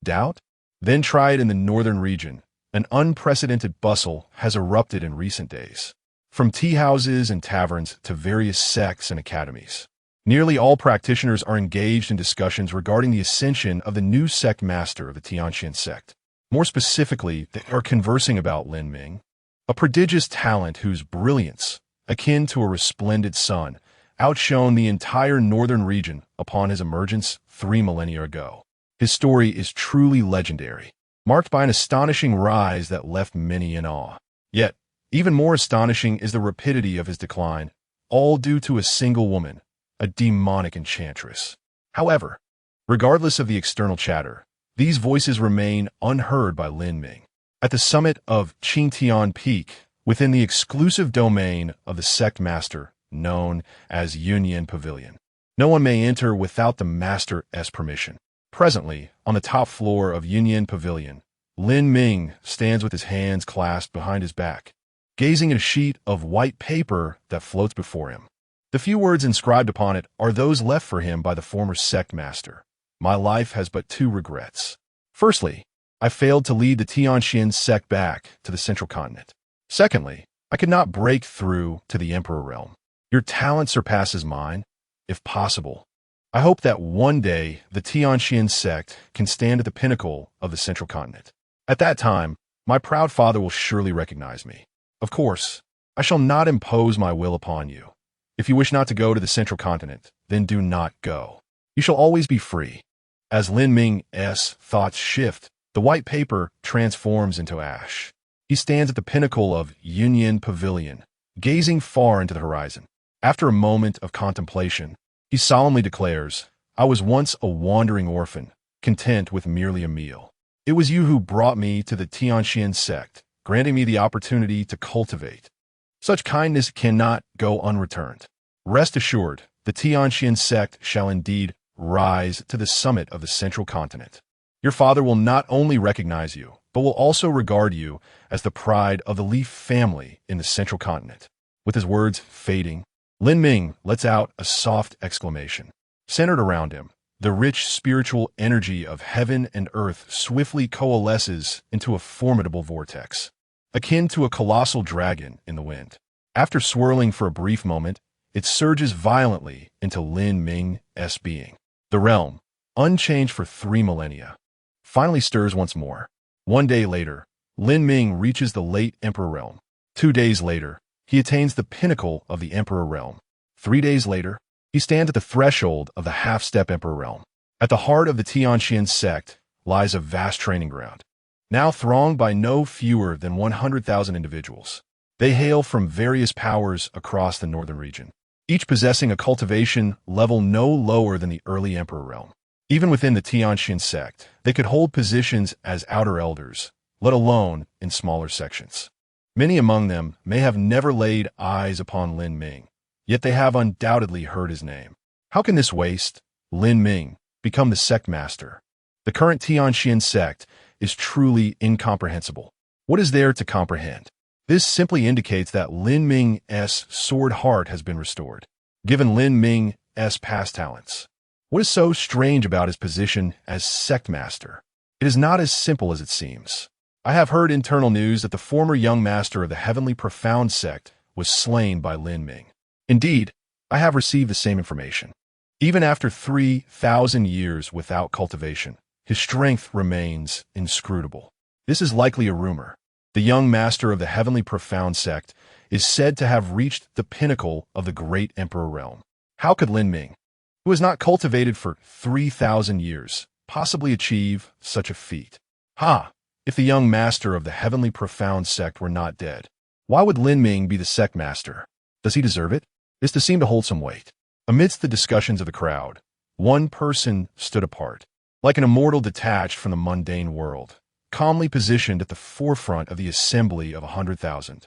[SPEAKER 1] Doubt? Then try it in the northern region. An unprecedented bustle has erupted in recent days. From tea-houses and taverns to various sects and academies, nearly all practitioners are engaged in discussions regarding the ascension of the new sect master of the Tianxin sect. More specifically, they are conversing about Lin Ming, a prodigious talent whose brilliance, akin to a resplendent sun, outshone the entire northern region upon his emergence 3 millennia ago. His story is truly legendary, marked by an astonishing rise that left many in awe. Yet, even more astonishing is the rapidity of his decline, all due to a single woman, a demonic enchantress. However, regardless of the external chatter, these voices remain unheard by Lin Ming. At the summit of Qingtian Peak, within the exclusive domain of the sect master known as Union Pavilion, no one may enter without the master's permission. Presently, on the top floor of Yunyan Pavilion, Lin Ming stands with his hands clasped behind his back, gazing at a sheet of white paper that floats before him. The few words inscribed upon it are those left for him by the former sect master. My life has but two regrets. Firstly, I failed to lead the Tianxian sect back to the central continent. Secondly, I could not break through to the Emperor realm. Your talent surpasses mine. If possible, I hope that one day the Tianxian sect can stand at the pinnacle of the central continent. At that time, my proud father will surely recognize me. Of course, I shall not impose my will upon you. If you wish not to go to the central continent, then do not go. You shall always be free. As Lin Ming's thoughts shift, the white paper transforms into ash. He stands at the pinnacle of Yunyan Pavilion, gazing far into the horizon. After a moment of contemplation, he solemnly declares, I was once a wandering orphan, content with merely a meal. It was you who brought me to the Tianxian sect, granting me the opportunity to cultivate. Such kindness cannot go unreturned. Rest assured, the Tianxian sect shall indeed rise to the summit of the central continent. Your father will not only recognize you, but will also regard you as the pride of the Leaf family in the central continent. With his words fading, Lin Ming lets out a soft exclamation. Centered around him, the rich spiritual energy of heaven and earth swiftly coalesces into a formidable vortex, akin to a colossal dragon in the wind. After swirling for a brief moment, it surges violently into Lin Ming's being. The realm, unchanged for 3 millennia, finally stirs once more. 1 day later, Lin Ming reaches the late Emperor realm. 2 days later, he attains the pinnacle of the Emperor realm. 3 days later, he stands at the threshold of the half-step Emperor realm. At the heart of the Tianxian sect lies a vast training ground, now thronged by no fewer than 100,000 individuals. They hail from various powers across the northern region, each possessing a cultivation level no lower than the early Emperor realm. Even within the Tianxian sect, they could hold positions as outer elders, let alone in smaller sections. Many among them may have never laid eyes upon Lin Ming, yet they have undoubtedly heard his name. How can this waste, Lin Ming, become the sect master? The current Tianxian sect is truly incomprehensible. What is there to comprehend? This simply indicates that Lin Ming's sword heart has been restored, given Lin Ming's past talents. What is so strange about his position as sect master? It is not as simple as it seems. I have heard internal news that the former young master of the Heavenly Profound sect was slain by Lin Ming. Indeed, I have received the same information. Even after 3,000 years without cultivation, his strength remains inscrutable. This is likely a rumor. The young master of the Heavenly Profound sect is said to have reached the pinnacle of the great Emperor realm. How could Lin Ming, who has not cultivated for 3,000 years, possibly achieve such a feat? If the young master of the Heavenly Profound sect were not dead, why would Lin Ming be the sect master? Does he deserve it? This to seem to hold some weight. Amidst the discussions of the crowd, one person stood apart, like an immortal detached from the mundane world, calmly positioned at the forefront of the assembly of 100,000.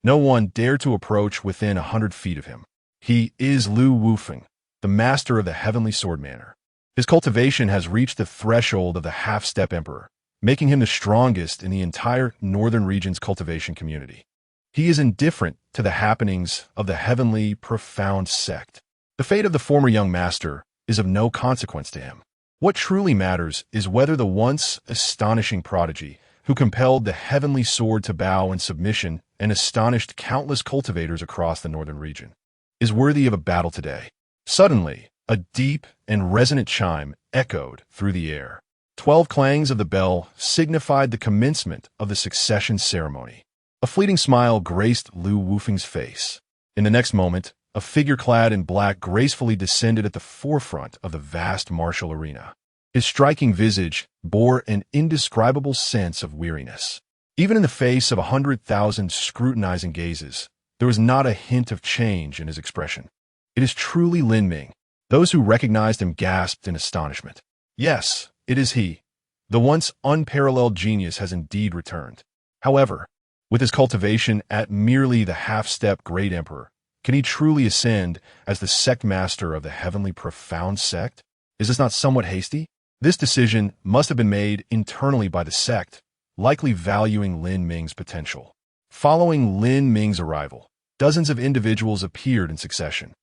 [SPEAKER 1] No one dared to approach within 100 feet of him. He is Lu Wufeng, the master of the Heavenly Sword Manor. His cultivation has reached the threshold of the half-step emperor, making him the strongest in the entire northern region's cultivation community. He is indifferent to the happenings of the Heavenly Profound sect. The fate of the former young master is of no consequence to him. What truly matters is whether the once astonishing prodigy, who compelled the heavenly sword to bow in submission and astonished countless cultivators across the northern region, is worthy of a battle today. Suddenly, a deep and resonant chime echoed through the air. 12 clangs of the bell signified the commencement of the succession ceremony. A fleeting smile graced Lu Wufeng's face. In the next moment, a figure clad in black gracefully descended at the forefront of the vast martial arena. His striking visage bore an indescribable sense of weariness. Even in the face of 100,000 scrutinizing gazes, there was not a hint of change in his expression. It is truly Lin Ming. Those who recognized him gasped in astonishment. Yes, it is he. The once unparalleled genius has indeed returned. However, with his cultivation at merely the half-step great emperor, can he truly ascend as the sect master of the Heavenly Profound sect? Is this not somewhat hasty? This decision must have been made internally by the sect, likely valuing Lin Ming's potential. Following Lin Ming's arrival, dozens of individuals appeared in succession.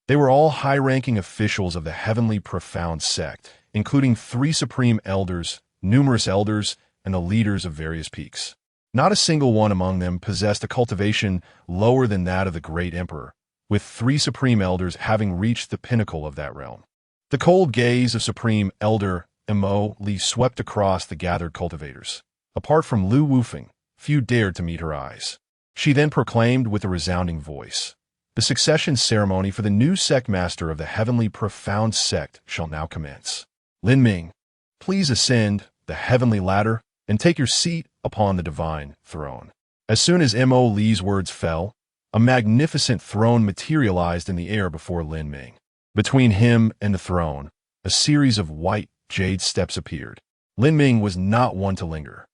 [SPEAKER 1] They were all high-ranking officials of the heavenly profound sect, including 3 supreme elders, numerous elders, and the leaders of various peaks. Not a single one among them possessed a cultivation lower than that of the great emperor, with 3 supreme elders having reached the pinnacle of that realm. The cold gaze of Supreme Elder Mo Li swept across the gathered cultivators. Apart from Lu Wufeng, few dared to meet her eyes. She then proclaimed with a resounding voice, "The succession ceremony for the new sect master of the heavenly profound sect shall now commence. Lin Ming, please ascend the heavenly ladder and take your seat upon the divine throne." As soon as Mo Li's words fell, a magnificent throne materialized in the air before Lin Ming. Between him and the throne, a series of white jade steps appeared. Lin Ming was not one to linger.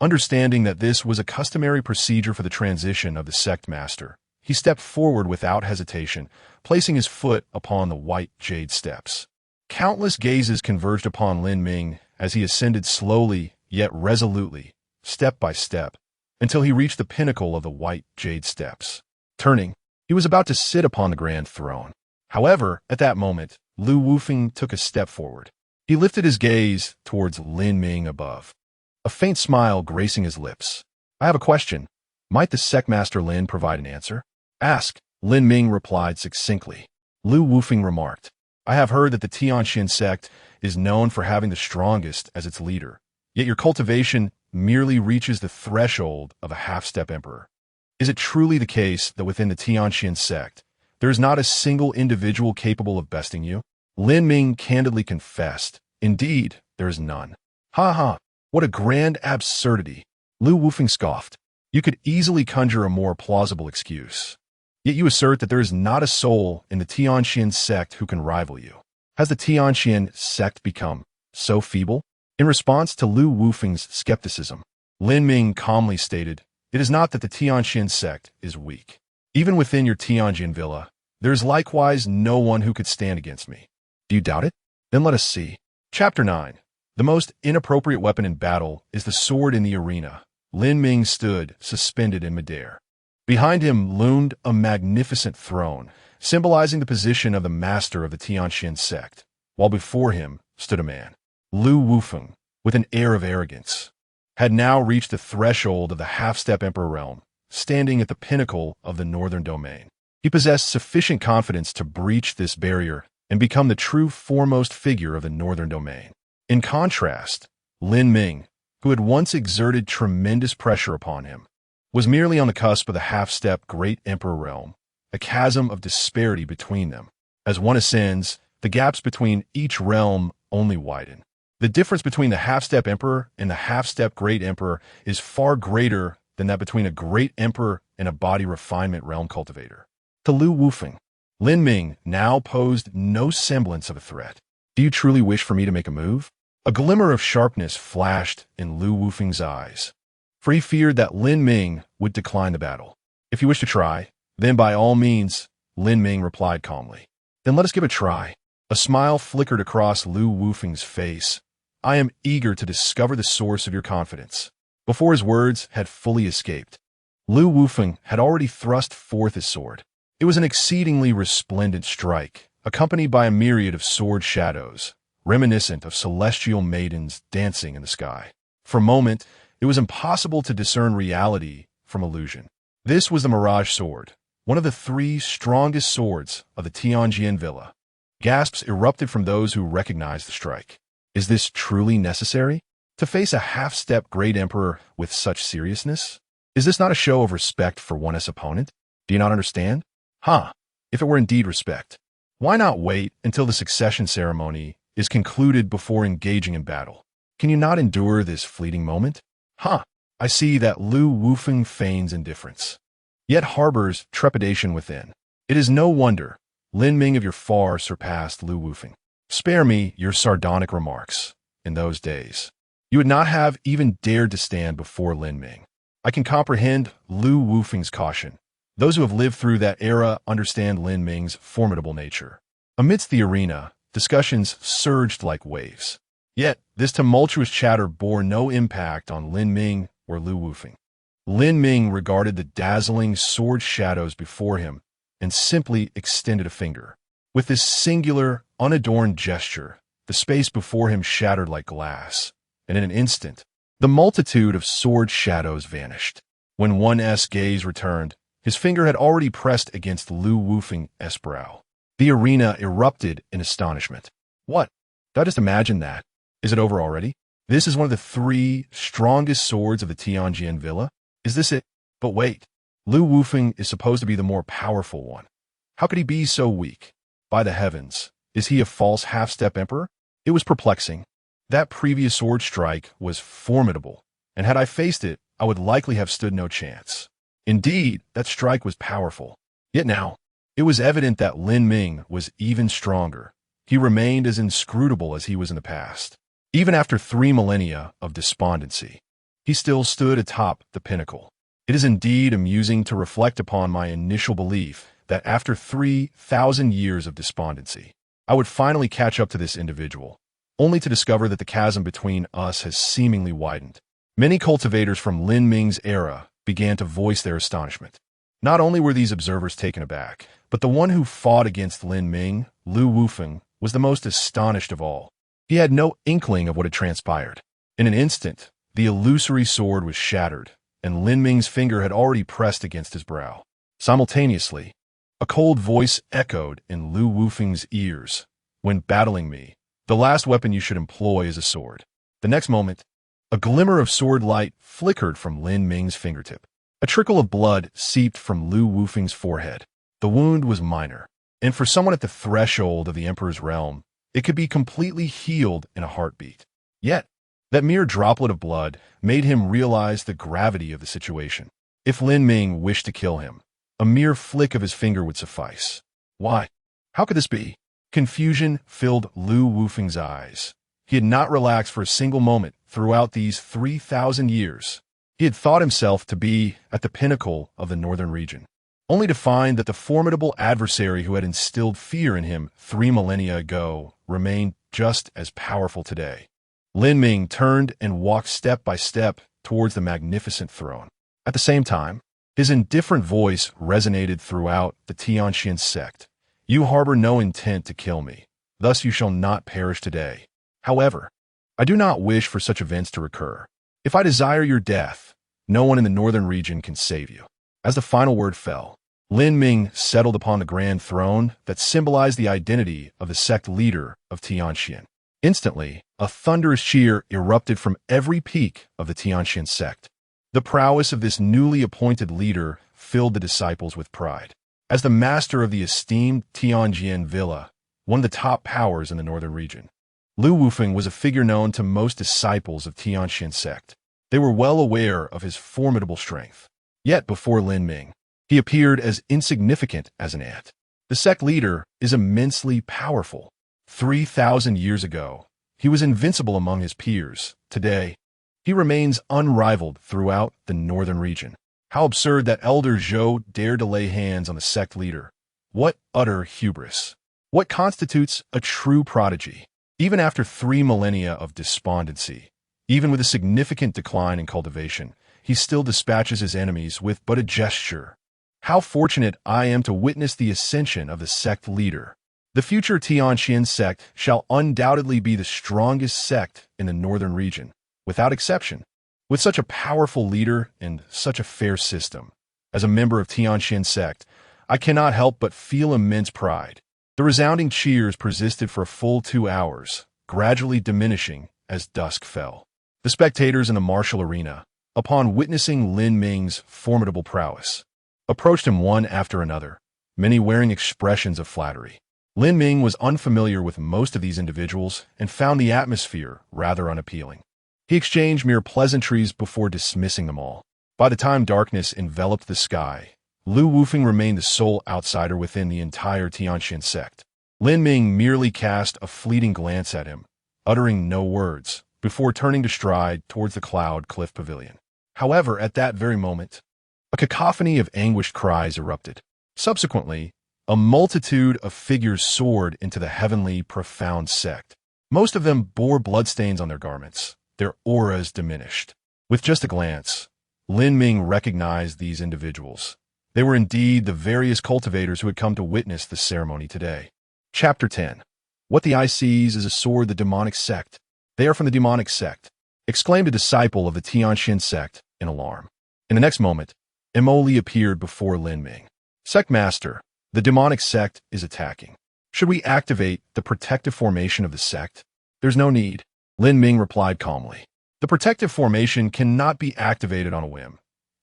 [SPEAKER 1] Understanding that this was a customary procedure for the transition of the sect master, he stepped forward without hesitation, placing his foot upon the white jade steps. Countless gazes converged upon Lin Ming as he ascended slowly yet resolutely, step by step, until he reached the pinnacle of the white jade steps. Turning, he was about to sit upon the grand throne. However, at that moment, Lu Wufeng took a step forward. He lifted his gaze towards Lin Ming above, a faint smile gracing his lips. "I have a question. Might the sect master Lin provide an answer?" "Ask," Lin Ming replied succinctly. Lu Wufeng remarked, "I have heard that the Tianxin sect is known for having the strongest as its leader, yet your cultivation merely reaches the threshold of a half-step emperor. Is it truly the case that within the Tianxin sect, there is not a single individual capable of besting you?" Lin Ming candidly confessed, "Indeed, there is none." "Ha ha, what a grand absurdity," Lu Wufeng scoffed. "You could easily conjure a more plausible excuse. Yet you assert that there is not a soul in the Tianxin sect who can rival you. Has the Tianxin sect become so feeble?" In response to Lu Wufeng's skepticism, Lin Ming calmly stated, "It is not that the Tianxin sect is weak. Even within your Tianjin villa, there is likewise no one who could stand against me. Do you doubt it? Then let us see." Chapter 9. The most inappropriate weapon in battle is the sword in the arena. Lin Ming stood, suspended in midair. Behind him loomed a magnificent throne, symbolizing the position of the master of the Tianxin sect, while before him stood a man. Lu Wufeng, with an air of arrogance, had now reached the threshold of the half-step emperor realm, standing at the pinnacle of the northern domain. He possessed sufficient confidence to breach this barrier and become the true foremost figure of the northern domain. In contrast, Lin Ming, who had once exerted tremendous pressure upon him, was merely on the cusp of the half-step great emperor realm, a chasm of disparity between them. As one ascends, the gaps between each realm only widen. The difference between the half-step emperor and the half-step great emperor is far greater than that between a great emperor and a body refinement realm cultivator. To Lu Wufeng, Lin Ming now posed no semblance of a threat. "Do you truly wish for me to make a move?" A glimmer of sharpness flashed in Lu Wufeng's eyes, for he feared that Lin Ming would decline the battle. "If you wish to try, then by all means," Lin Ming replied calmly. "Then let us give it a try." A smile flickered across Lu Wufeng's face. "I am eager to discover the source of your confidence." Before his words had fully escaped, Lu Wufeng had already thrust forth his sword. It was an exceedingly resplendent strike, accompanied by a myriad of sword shadows, reminiscent of celestial maidens dancing in the sky. For a moment, it was impossible to discern reality from illusion. This was the Mirage Sword, one of the 3 strongest swords of the Tianjin Villa. Gasps erupted from those who recognized the strike. Is this truly necessary? To face a half-step great emperor with such seriousness? Is this not a show of respect for one's opponent? Do you not understand? If it were indeed respect, why not wait until the succession ceremony is concluded before engaging in battle? Can you not endure this fleeting moment? I see that Lu Wufeng feigns indifference, yet harbors trepidation within. It is no wonder Lin Ming of your far surpassed Lu Wufeng. Spare me your sardonic remarks. In those days, you would not have even dared to stand before Lin Ming. I can comprehend Lu Wufeng's caution. Those who have lived through that era understand Lin Ming's formidable nature. Amidst the arena, discussions surged like waves. Yet, this tumultuous chatter bore no impact on Lin Ming or Lu Wufeng. Lin Ming regarded the dazzling sword shadows before him and simply extended a finger. With this singular, unadorned gesture, the space before him shattered like glass, and in an instant, the multitude of sword shadows vanished. When one's gaze returned, his finger had already pressed against Lu Wufeng's brow. The arena erupted in astonishment. What? Did I just imagine that? Is it over already? This is one of the 3 strongest swords of the Tianjin Villa? Is this it? But wait, Lu Wufeng is supposed to be the more powerful one. How could he be so weak? By the heavens, is he a false half-step emperor? It was perplexing. That previous sword strike was formidable, and had I faced it, I would likely have stood no chance. Indeed, that strike was powerful. Yet now, it was evident that Lin Ming was even stronger. He remained as inscrutable as he was in the past. Even after 3 millennia of despondency, he still stood atop the pinnacle. It is indeed amusing to reflect upon my initial belief that after 3,000 years of despondency, I would finally catch up to this individual, only to discover that the chasm between us has seemingly widened. Many cultivators from Lin Ming's era began to voice their astonishment. Not only were these observers taken aback, but the one who fought against Lin Ming, Lu Wufeng, was the most astonished of all. He had no inkling of what had transpired. In an instant, the illusory sword was shattered, and Lin Ming's finger had already pressed against his brow. Simultaneously, a cold voice echoed in Lu Wufeng's ears. When battling me, the last weapon you should employ is a sword. The next moment, a glimmer of sword light flickered from Lin Ming's fingertip. A trickle of blood seeped from Lu Wufeng's forehead. The wound was minor, and for someone at the threshold of the Emperor's realm, it could be completely healed in a heartbeat. Yet, that mere droplet of blood made him realize the gravity of the situation. If Lin Ming wished to kill him, a mere flick of his finger would suffice. Why? How could this be? Confusion filled Lu Wufeng's eyes. He had not relaxed for a single moment throughout these 3,000 years. He had thought himself to be at the pinnacle of the northern region, only to find that the formidable adversary who had instilled fear in him 3 millennia ago remained just as powerful today. Lin Ming turned and walked step by step towards the magnificent throne. At the same time, his indifferent voice resonated throughout the Tianjin sect. You harbor no intent to kill me, thus you shall not perish today. However, I do not wish for such events to recur. If I desire your death, no one in the northern region can save you. As the final word fell, Lin Ming settled upon the grand throne that symbolized the identity of the sect leader of Tianjin. Instantly, a thunderous cheer erupted from every peak of the Tianjin sect. The prowess of this newly appointed leader filled the disciples with pride. As the master of the esteemed Tianjin Villa, one of the top powers in the northern region, Lu Wufeng was a figure known to most disciples of Tianjin sect. They were well aware of his formidable strength. Yet before Lin Ming, he appeared as insignificant as an ant. The sect leader is immensely powerful. 3,000 years ago, he was invincible among his peers. Today, he remains unrivaled throughout the northern region. How absurd that Elder Zhou dared to lay hands on the sect leader. What utter hubris. What constitutes a true prodigy? Even after 3 millennia of despondency, even with a significant decline in cultivation, he still dispatches his enemies with but a gesture. How fortunate I am to witness the ascension of the sect leader. The future Tianjin sect shall undoubtedly be the strongest sect in the northern region, without exception. With such a powerful leader and such a fair system, as a member of Tianjin sect, I cannot help but feel immense pride. The resounding cheers persisted for a full 2 hours, gradually diminishing as dusk fell. The spectators in the martial arena, upon witnessing Lin Ming's formidable prowess, approached him one after another, many wearing expressions of flattery. Lin Ming was unfamiliar with most of these individuals and found the atmosphere rather unappealing. He exchanged mere pleasantries before dismissing them all. By the time darkness enveloped the sky, Lu Wufeng remained the sole outsider within the entire Tianjin sect. Lin Ming merely cast a fleeting glance at him, uttering no words, before turning to stride towards the Cloud Cliff Pavilion. However, at that very moment, a cacophony of anguished cries erupted. Subsequently, a multitude of figures soared into the heavenly profound sect. Most of them bore bloodstains on their garments, their auras diminished. With just a glance, Lin Ming recognized these individuals. They were indeed the various cultivators who had come to witness the ceremony today. Chapter 10. What the eye sees is a sword, the demonic sect. They are from the demonic sect, exclaimed a disciple of the Tianxian sect in alarm. In the next moment, Emoli appeared before Lin Ming. Sect Master, the demonic sect is attacking. Should we activate the protective formation of the sect? There's no need, Lin Ming replied calmly. The protective formation cannot be activated on a whim.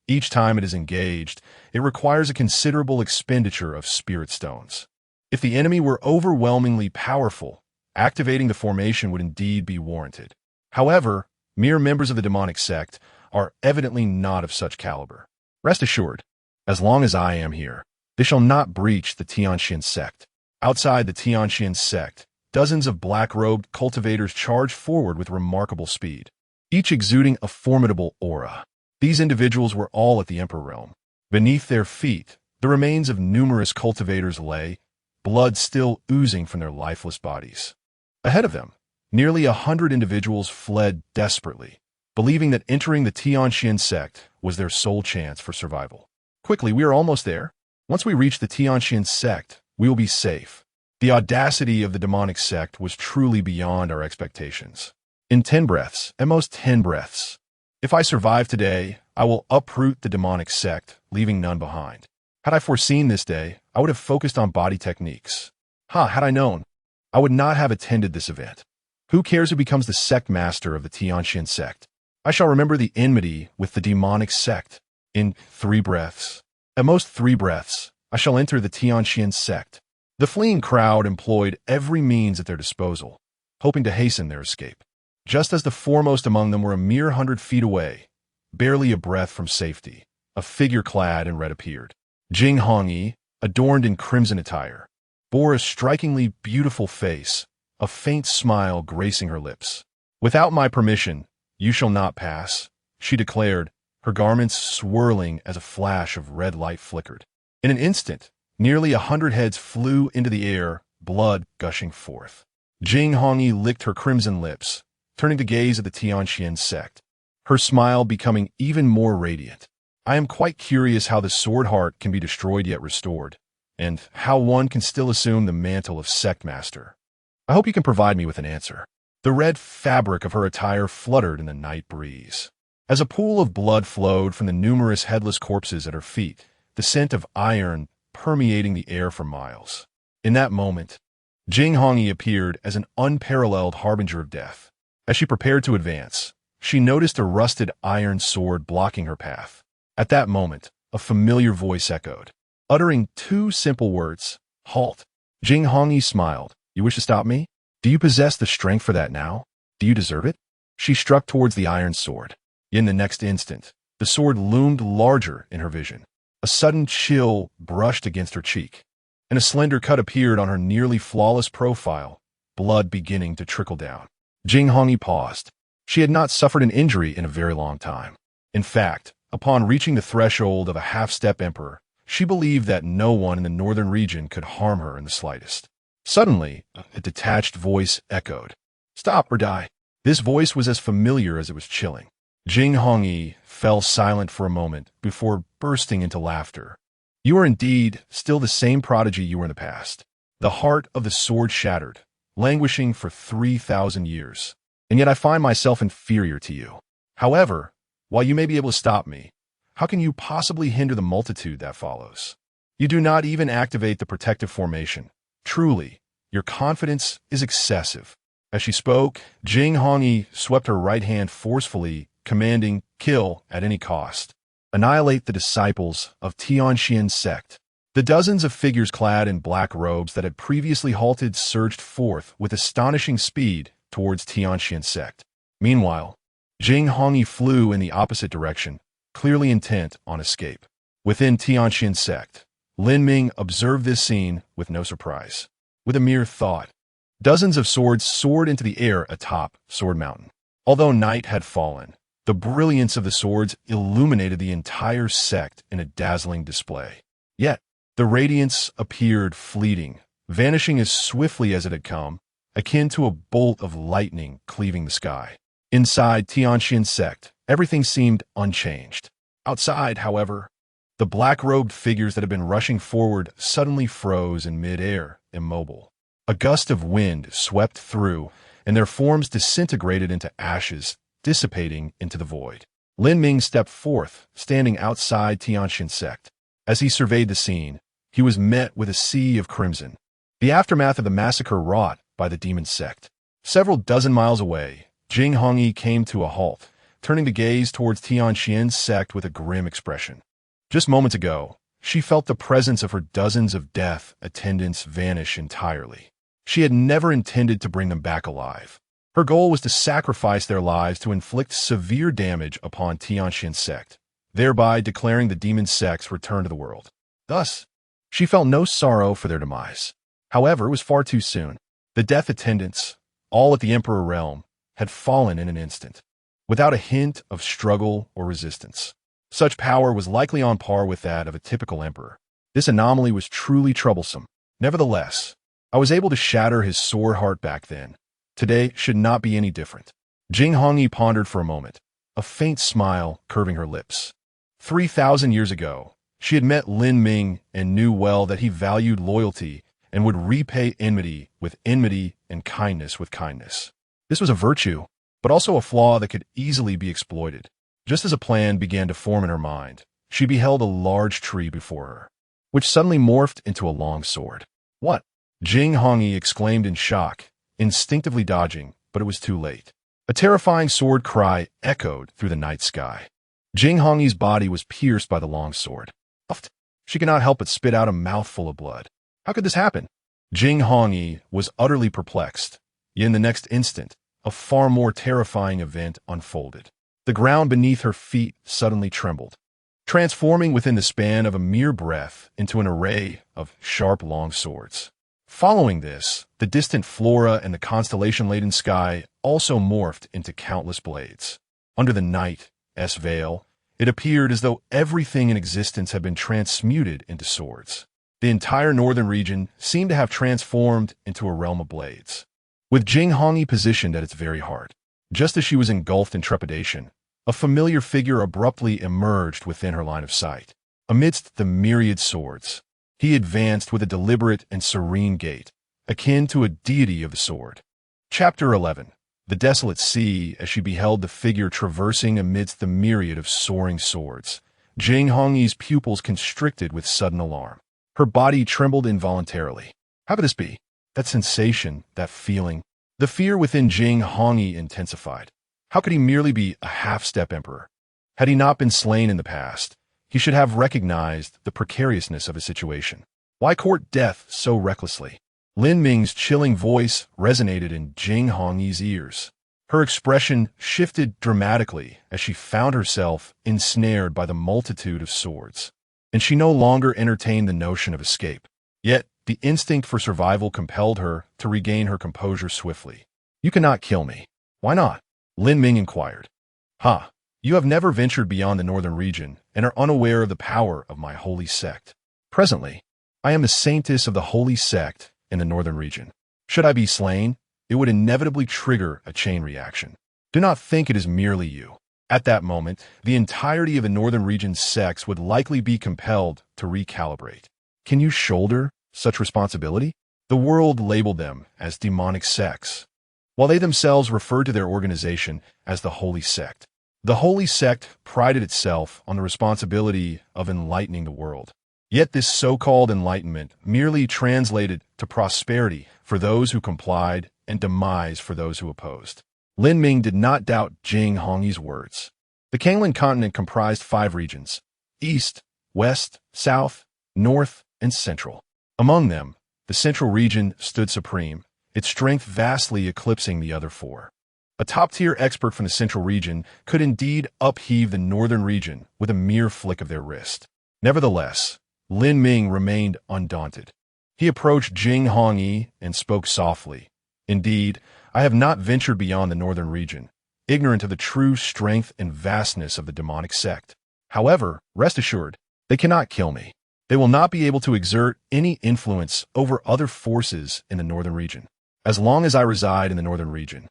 [SPEAKER 1] Each time it is engaged, it requires a considerable expenditure of spirit stones. If the enemy were overwhelmingly powerful, activating the formation would indeed be warranted. However, mere members of the demonic sect are evidently not of such caliber. Rest assured, as long as I am here, they shall not breach the Tianxian sect. Outside the Tianxian sect, dozens of black-robed cultivators charge forward with remarkable speed, each exuding a formidable aura. These individuals were all at the Emperor realm. Beneath their feet, the remains of numerous cultivators lay, blood still oozing from their lifeless bodies. Ahead of them, nearly 100 individuals fled desperately, believing that entering the Tianxian sect was their sole chance for survival. Quickly, we are almost there. Once we reach the Tianxian sect, we will be safe. The audacity of the demonic sect was truly beyond our expectations. In 10 breaths, at most 10 breaths. If I survive today, I will uproot the demonic sect, leaving none behind. Had I foreseen this day, I would have focused on body techniques. Had I known, I would not have attended this event. Who cares who becomes the sect master of the Tianxian sect? I shall remember the enmity with the demonic sect. In 3 breaths, at most 3 breaths, I shall enter the Tianxian sect. The fleeing crowd employed every means at their disposal, hoping to hasten their escape. Just as the foremost among them were a mere 100 feet away, barely a breath from safety, a figure clad in red appeared. Jing Hongyi, adorned in crimson attire, bore a strikingly beautiful face, a faint smile gracing her lips. Without my permission, you shall not pass, she declared, her garments swirling as a flash of red light flickered. In an instant, nearly 100 heads flew into the air, blood gushing forth. Jing Hongyi licked her crimson lips, turning to gaze at the Tianxian sect, her smile becoming even more radiant. I am quite curious how the sword heart can be destroyed yet restored, and how one can still assume the mantle of sect master. I hope you can provide me with an answer. The red fabric of her attire fluttered in the night breeze. As a pool of blood flowed from the numerous headless corpses at her feet, the scent of iron permeating the air for miles. In that moment, Jing Hongyi appeared as an unparalleled harbinger of death. As she prepared to advance, she noticed a rusted iron sword blocking her path. At that moment, a familiar voice echoed, uttering 2 simple words, "Halt." Jing Hongyi smiled. You wish to stop me? Do you possess the strength for that now? Do you deserve it? She struck towards the iron sword. In the next instant, the sword loomed larger in her vision. A sudden chill brushed against her cheek, and a slender cut appeared on her nearly flawless profile, blood beginning to trickle down. Jing Hongyi paused. She had not suffered an injury in a very long time. In fact, upon reaching the threshold of a half-step emperor, she believed that no one in the northern region could harm her in the slightest. Suddenly, a detached voice echoed, "Stop or die." This voice was as familiar as it was chilling. Jing Hongyi fell silent for a moment before bursting into laughter. You are indeed still the same prodigy you were in the past. The heart of the sword shattered, languishing for 3,000 years, and yet I find myself inferior to you. However, while you may be able to stop me, how can you possibly hinder the multitude that follows? You do not even activate the protective formation. Truly, your confidence is excessive. As she spoke, Jing Hongyi swept her right hand forcefully, commanding, "Kill at any cost. Annihilate the disciples of Tianxian sect." The dozens of figures clad in black robes that had previously halted surged forth with astonishing speed towards Tianxian sect. Meanwhile, Jing Hongyi flew in the opposite direction, clearly intent on escape. Within Tianxian sect, Lin Ming observed this scene with no surprise. With a mere thought, dozens of swords soared into the air atop Sword Mountain. Although night had fallen, the brilliance of the swords illuminated the entire sect in a dazzling display. Yet, the radiance appeared fleeting, vanishing as swiftly as it had come, akin to a bolt of lightning cleaving the sky. Inside Tianxian's sect, everything seemed unchanged. Outside, however, the black-robed figures that had been rushing forward suddenly froze in mid-air, immobile. A gust of wind swept through, and their forms disintegrated into ashes, dissipating into the void. Lin Ming stepped forth, standing outside Tianxian's sect. As he surveyed the scene, he was met with a sea of crimson, the aftermath of the massacre wrought by the demon sect. Several dozen miles away, Jing Hongyi came to a halt, turning to gaze towards Tianxian's sect with a grim expression. Just moments ago, she felt the presence of her dozens of death attendants vanish entirely. She had never intended to bring them back alive. Her goal was to sacrifice their lives to inflict severe damage upon Tianxian's sect, thereby declaring the demon sect's return to the world. Thus, she felt no sorrow for their demise. However, it was far too soon. The death attendants, all at the Emperor realm, had fallen in an instant, without a hint of struggle or resistance. Such power was likely on par with that of a typical emperor. This anomaly was truly troublesome. Nevertheless, I was able to shatter his sore heart back then. Today should not be any different. Jing Hongyi pondered for a moment, a faint smile curving her lips. 3,000 years ago, she had met Lin Ming and knew well that he valued loyalty and would repay enmity with enmity and kindness with kindness. This was a virtue, but also a flaw that could easily be exploited. Just as a plan began to form in her mind, she beheld a large tree before her, which suddenly morphed into a long sword. What? Jing Hongyi exclaimed in shock, instinctively dodging, but it was too late. A terrifying sword cry echoed through the night sky. Jing Hongyi's body was pierced by the long sword. She could not help but spit out a mouthful of blood. How could this happen? Jing Hongyi was utterly perplexed, yet in the next instant, a far more terrifying event unfolded. The ground beneath her feet suddenly trembled, transforming within the span of a mere breath into an array of sharp long swords. Following this, the distant flora and the constellation-laden sky also morphed into countless blades. Under the night's veil, it appeared as though everything in existence had been transmuted into swords. The entire northern region seemed to have transformed into a realm of blades, with Jing Hongyi positioned at its very heart. Just as she was engulfed in trepidation, a familiar figure abruptly emerged within her line of sight. Amidst the myriad swords, he advanced with a deliberate and serene gait, akin to a deity of the sword. Chapter 11. The Desolate Sea. As she beheld the figure traversing amidst the myriad of soaring swords, Jing Hongyi's pupils constricted with sudden alarm. Her body trembled involuntarily. How could this be? That sensation, that feeling. The fear within Jing Hongyi intensified. How could he merely be a half-step emperor? Had he not been slain in the past, he should have recognized the precariousness of his situation. Why court death so recklessly? Lin Ming's chilling voice resonated in Jing Hongyi's ears. Her expression shifted dramatically as she found herself ensnared by the multitude of swords, and she no longer entertained the notion of escape. Yet, the instinct for survival compelled her to regain her composure swiftly. You cannot kill me. Why not? Lin Ming inquired. You have never ventured beyond the northern region and are unaware of the power of my holy sect. Presently, I am the saintess of the holy sect in the northern region. Should I be slain, it would inevitably trigger a chain reaction. Do not think it is merely you. At that moment, the entirety of the northern region's sects would likely be compelled to recalibrate. Can you shoulder such responsibility? The world labeled them as demonic sects, while they themselves referred to their organization as the Holy Sect. The Holy Sect prided itself on the responsibility of enlightening the world. Yet this so-called enlightenment merely translated to prosperity for those who complied and demise for those who opposed. Lin Ming did not doubt Jing Hongyi's words. The Kanglan continent comprised 5 regions: East, West, South, North, and Central. Among them, the Central region stood supreme, its strength vastly eclipsing the other 4. A top-tier expert from the Central region could indeed upheave the Northern region with a mere flick of their wrist. Nevertheless, Lin Ming remained undaunted. He approached Jing Hongyi and spoke softly. Indeed, I have not ventured beyond the Northern region, ignorant of the true strength and vastness of the demonic sect. However, rest assured, they cannot kill me. They will not be able to exert any influence over other forces in the Northern region. As long as I reside in the northern region,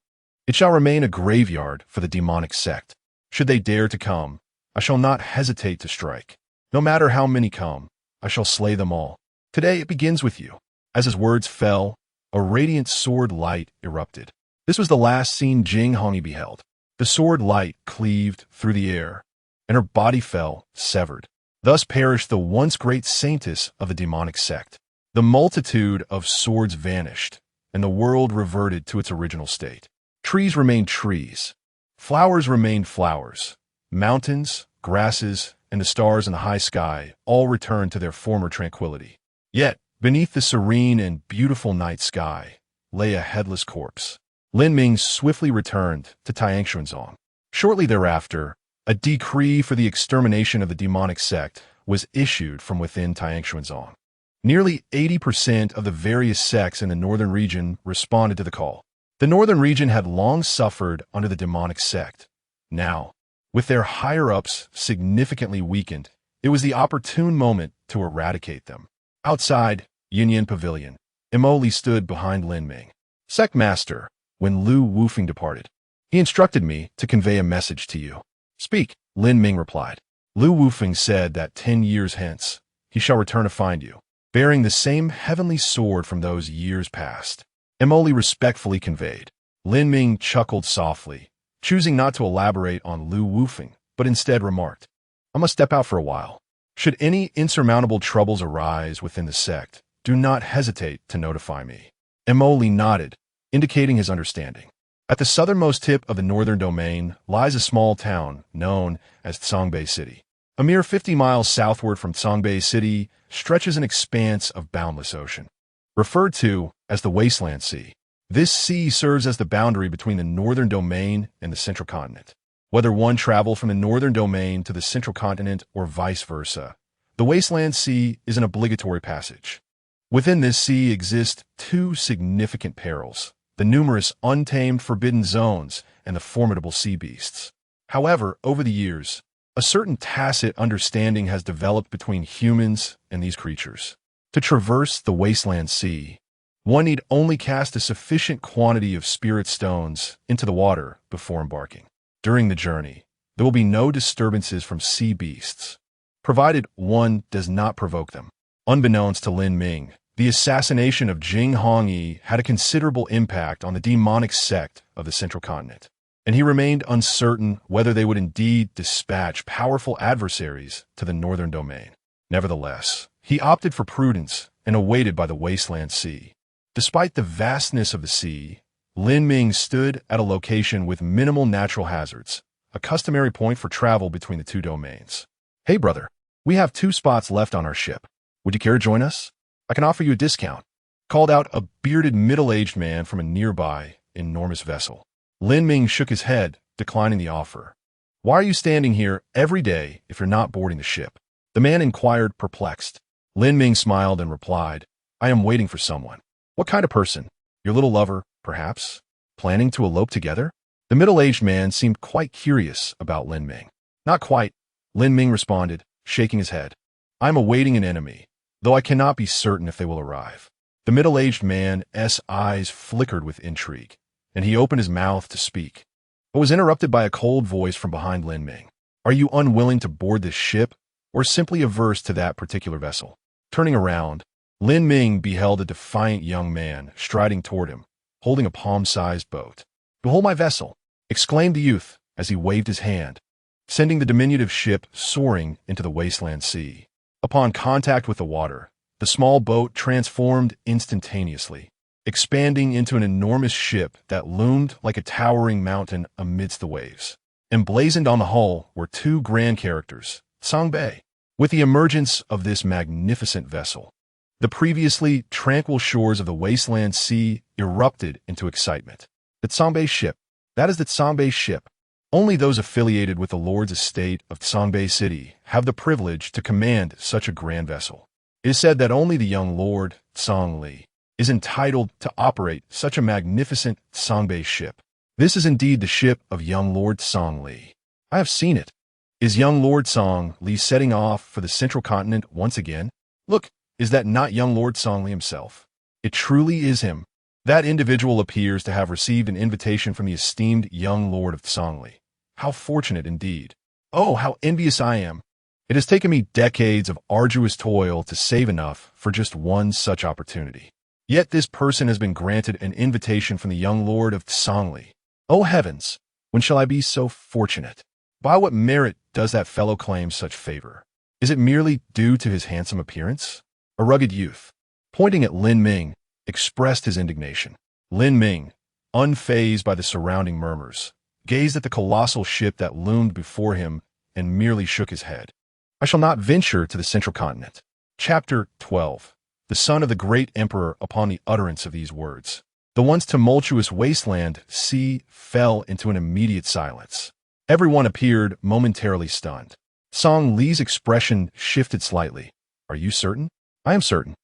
[SPEAKER 1] it shall remain a graveyard for the demonic sect. Should they dare to come, I shall not hesitate to strike. No matter how many come, I shall slay them all. Today it begins with you." As his words fell, a radiant sword light erupted. This was the last scene Jing Hongi beheld. The sword light cleaved through the air, and her body fell, severed. Thus perished the once great saintess of the demonic sect. The multitude of swords vanished, and the world reverted to its original state. Trees remained trees. Flowers remained flowers. Mountains, grasses, and the stars in the high sky all returned to their former tranquility. Yet, beneath the serene and beautiful night sky lay a headless corpse. Lin Ming swiftly returned to Tianshuanzong. Shortly thereafter, a decree for the extermination of the demonic sect was issued from within Tianshuanzong. Nearly 80% of the various sects in the northern region responded to the call. The northern region had long suffered under the demonic sect. Now, with their higher-ups significantly weakened, it was the opportune moment to eradicate them. Outside Yin Pavilion, Imoli stood behind Lin Ming. "Sect Master," when Lu Wufeng departed, "he instructed me to convey a message to you." "Speak," Lin Ming replied. "Lu Wufeng said that 10 years hence, he shall return to find you, bearing the same heavenly sword from those years past." Imoli respectfully conveyed. Lin Ming chuckled softly, choosing not to elaborate on Lu Wufeng, but instead remarked, "I must step out for a while. Should any insurmountable troubles arise within the sect, do not hesitate to notify me." Imoli nodded, indicating his understanding. At the southernmost tip of the northern domain lies a small town known as Songbei City. A mere 50 miles southward from Songbei City stretches an expanse of boundless ocean, referred to as the Wasteland Sea. This sea serves as the boundary between the northern domain and the central continent. Whether one travel from the northern domain to the central continent or vice versa, the Wasteland Sea is an obligatory passage. Within this sea exist two significant perils: the numerous untamed forbidden zones and the formidable sea beasts. However, over the years, a certain tacit understanding has developed between humans and these creatures. To traverse the Wasteland Sea, one need only cast a sufficient quantity of spirit stones into the water before embarking. During the journey, there will be no disturbances from sea beasts, provided one does not provoke them. Unbeknownst to Lin Ming, the assassination of Jing Hongi had a considerable impact on the demonic sect of the central continent, and he remained uncertain whether they would indeed dispatch powerful adversaries to the northern domain. Nevertheless, he opted for prudence and awaited by the Wasteland Sea. Despite the vastness of the sea, Lin Ming stood at a location with minimal natural hazards, a customary point for travel between the two domains. "Hey brother, we have 2 spots left on our ship. Would you care to join us? I can offer you a discount," called out a bearded middle-aged man from a nearby, enormous vessel. Lin Ming shook his head, declining the offer. "Why are you standing here every day if you're not boarding the ship?" the man inquired, perplexed. Lin Ming smiled and replied, "I am waiting for someone." "What kind of person? Your little lover, perhaps? Planning to elope together?" The middle-aged man seemed quite curious about Lin Ming. "Not quite," Lin Ming responded, shaking his head. "I am awaiting an enemy, though I cannot be certain if they will arrive." The middle-aged man's eyes flickered with intrigue, and he opened his mouth to speak, but was interrupted by a cold voice from behind Lin Ming. "Are you unwilling to board this ship, or simply averse to that particular vessel?" Turning around, Lin Ming beheld a defiant young man striding toward him, holding a palm-sized boat. "Behold my vessel!" exclaimed the youth as he waved his hand, sending the diminutive ship soaring into the Wasteland Sea. Upon contact with the water, the small boat transformed instantaneously, expanding into an enormous ship that loomed like a towering mountain amidst the waves. Emblazoned on the hull were 2 grand characters, Songbei. With the emergence of this magnificent vessel, the previously tranquil shores of the Wasteland Sea erupted into excitement. "The Songbei ship. That is the Songbei ship. Only those affiliated with the Lord's estate of Songbei City have the privilege to command such a grand vessel. It is said that only the young Lord, Song Li, is entitled to operate such a magnificent Songbei ship. This is indeed the ship of young Lord Song Li. I have seen it. Is young Lord Song Li setting off for the central continent once again? Look, is that not young Lord Song Li himself? It truly is him." That individual appears to have received an invitation from the esteemed young lord of Songli. How fortunate indeed. Oh, how envious I am. It has taken me decades of arduous toil to save enough for just one such opportunity. Yet this person has been granted an invitation from the young lord of Songli. Oh heavens, when shall I be so fortunate? By what merit does that fellow claim such favor? Is it merely due to his handsome appearance? A rugged youth, pointing at Lin Ming, expressed his indignation. Lin Ming, unfazed by the surrounding murmurs, gazed at the colossal ship that loomed before him and merely shook his head. I shall not venture to the central continent. Chapter 12. The son of the great emperor upon the utterance of these words. The once tumultuous wasteland sea fell into an immediate silence. Everyone appeared momentarily stunned. Song Li's expression shifted slightly. Are you certain? I am certain.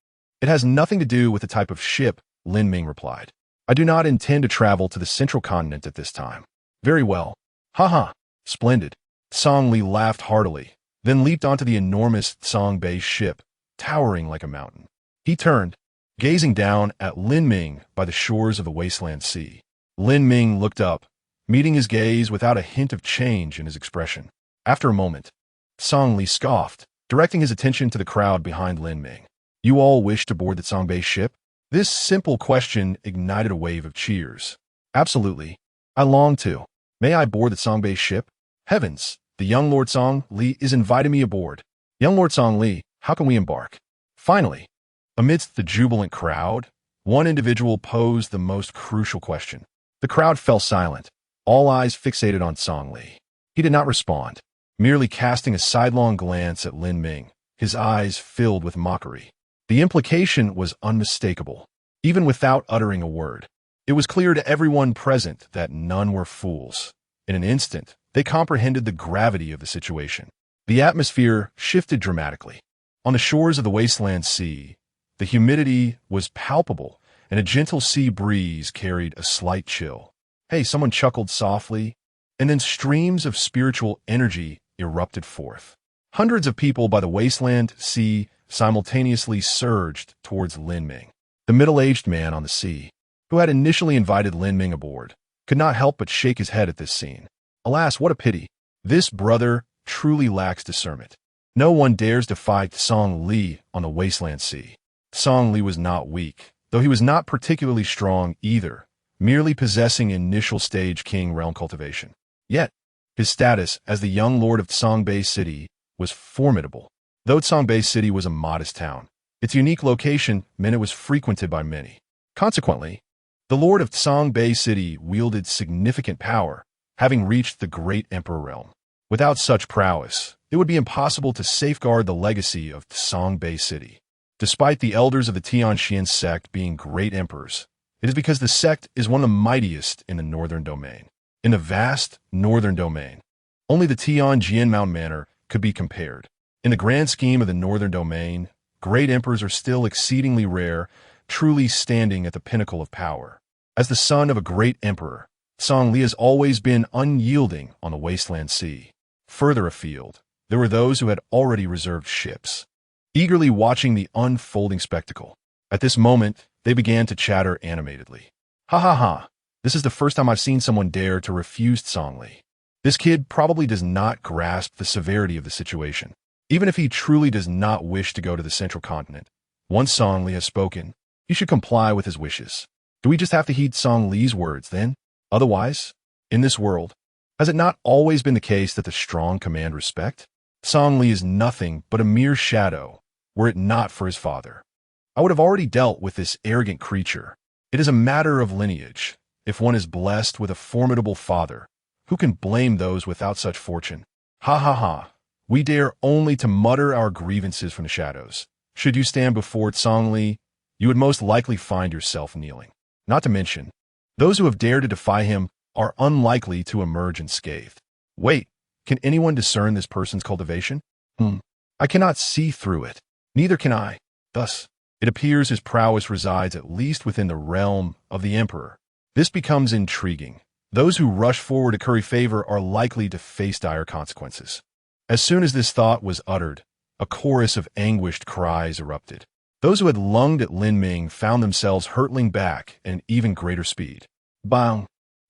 [SPEAKER 1] It has nothing to do with the type of ship, Lin Ming replied. I do not intend to travel to the central continent at this time. Very well. Ha. Splendid. Song Li laughed heartily, then leaped onto the enormous Song-Bei ship, towering like a mountain. He turned, gazing down at Lin Ming by the shores of the wasteland sea. Lin Ming looked up, meeting his gaze without a hint of change in his expression. After a moment, Song Li scoffed, directing his attention to the crowd behind Lin Ming. You all wish to board the Song-Bei ship? This simple question ignited a wave of cheers. Absolutely. I long to. May I board the Song-Bei ship? Heavens, the young Lord Song Li is inviting me aboard. Young Lord Song Li, how can we embark? Finally, amidst the jubilant crowd, one individual posed the most crucial question. The crowd fell silent, all eyes fixated on Song Li. He did not respond, merely casting a sidelong glance at Lin Ming, his eyes filled with mockery. The implication was unmistakable, even without uttering a word. It was clear to everyone present that none were fools. In an instant, they comprehended the gravity of the situation. The atmosphere shifted dramatically. On the shores of the wasteland sea, the humidity was palpable, and a gentle sea breeze carried a slight chill. Hey, someone chuckled softly, and then streams of spiritual energy erupted forth. Hundreds of people by the wasteland sea simultaneously surged towards Lin Ming. The middle-aged man on the sea, who had initially invited Lin Ming aboard, could not help but shake his head at this scene. Alas, what a pity. This brother truly lacks discernment. No one dares defy Song Li on the wasteland sea. Song Li was not weak, though he was not particularly strong either, merely possessing initial stage king realm cultivation. Yet, his status as the young lord of Song-Bei City was formidable. Though Song-Bei City was a modest town, its unique location meant it was frequented by many. Consequently, the lord of Song-Bei City wielded significant power, having reached the great emperor realm. Without such prowess, it would be impossible to safeguard the legacy of Song-Bei City. Despite the elders of the Tianxian sect being great emperors, it is because the sect is one of the mightiest in the northern domain. In the vast northern domain, only the Jian Mountain manor could be compared. In the grand scheme of the northern domain, great emperors are still exceedingly rare, truly standing at the pinnacle of power. As the son of a great emperor, Song Li has always been unyielding on the wasteland sea. Further afield, there were those who had already reserved ships, eagerly watching the unfolding spectacle. At this moment, they began to chatter animatedly. Ha. This is the first time I've seen someone dare to refuse Song Li. This kid probably does not grasp the severity of the situation. Even if he truly does not wish to go to the central continent, once Song Li has spoken, he should comply with his wishes. Do we just have to heed Song Li's words, then? Otherwise, in this world, has it not always been the case that the strong command respect? Song Li is nothing but a mere shadow, were it not for his father. I would have already dealt with this arrogant creature. It is a matter of lineage. If one is blessed with a formidable father, who can blame those without such fortune? Ha. We dare only to mutter our grievances from the shadows. Should you stand before Song Li, you would most likely find yourself kneeling. Not to mention, those who have dared to defy him are unlikely to emerge unscathed. Wait, can anyone discern this person's cultivation? I cannot see through it. Neither can I. Thus, it appears his prowess resides at least within the realm of the emperor. This becomes intriguing. Those who rush forward to curry favor are likely to face dire consequences. As soon as this thought was uttered, a chorus of anguished cries erupted. Those who had lunged at Lin Ming found themselves hurtling back at an even greater speed. Bang!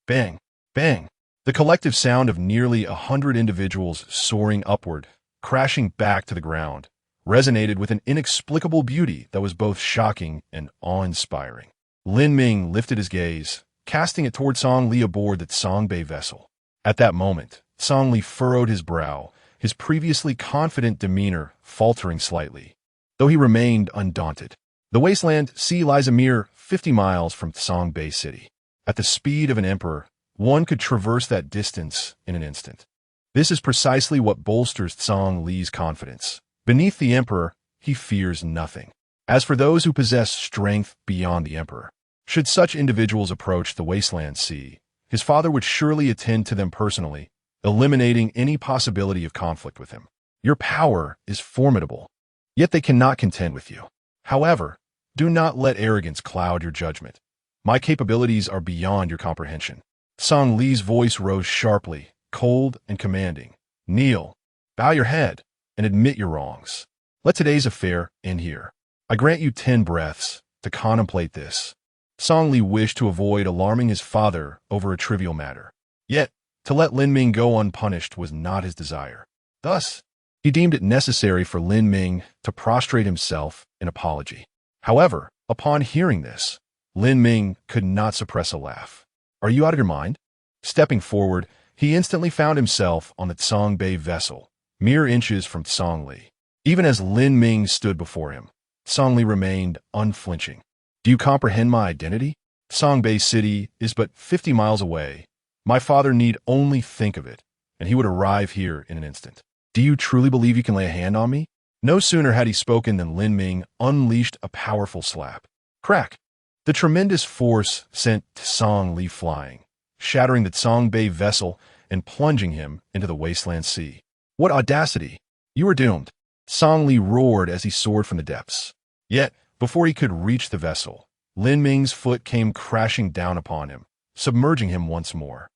[SPEAKER 1] Bang! Bang! The collective sound of nearly 100 individuals soaring upward, crashing back to the ground, resonated with an inexplicable beauty that was both shocking and awe-inspiring. Lin Ming lifted his gaze, casting it toward Song Li aboard the Tsang Bei vessel. At that moment, Song Li furrowed his brow, his previously confident demeanor faltering slightly, though he remained undaunted. The wasteland sea lies a mere 50 miles from Tsang Bei City. At the speed of an emperor, one could traverse that distance in an instant. This is precisely what bolsters Song Li's confidence. Beneath the emperor, he fears nothing. As for those who possess strength beyond the emperor, should such individuals approach the wasteland sea, his father would surely attend to them personally, eliminating any possibility of conflict with him. Your power is formidable, yet they cannot contend with you. However, do not let arrogance cloud your judgment. My capabilities are beyond your comprehension. Song Li's voice rose sharply, cold and commanding. Kneel, bow your head, and admit your wrongs. Let today's affair end here. I grant you 10 breaths to contemplate this. Song Li wished to avoid alarming his father over a trivial matter. Yet, to let Lin Ming go unpunished was not his desire. Thus, he deemed it necessary for Lin Ming to prostrate himself in apology. However, upon hearing this, Lin Ming could not suppress a laugh. Are you out of your mind? Stepping forward, he instantly found himself on the Tsang Bei vessel, mere inches from Song Li. Even as Lin Ming stood before him, Song Li remained unflinching. Do you comprehend my identity? Tsang Bei City is but 50 miles away. My father need only think of it, and he would arrive here in an instant. Do you truly believe you can lay a hand on me? No sooner had he spoken than Lin Ming unleashed a powerful slap. Crack! The tremendous force sent Song Li flying, shattering the Tsang Bei vessel and plunging him into the wasteland sea. What audacity! You are doomed! Song Li roared as he soared from the depths. Yet, before he could reach the vessel, Lin Ming's foot came crashing down upon him, submerging him once more.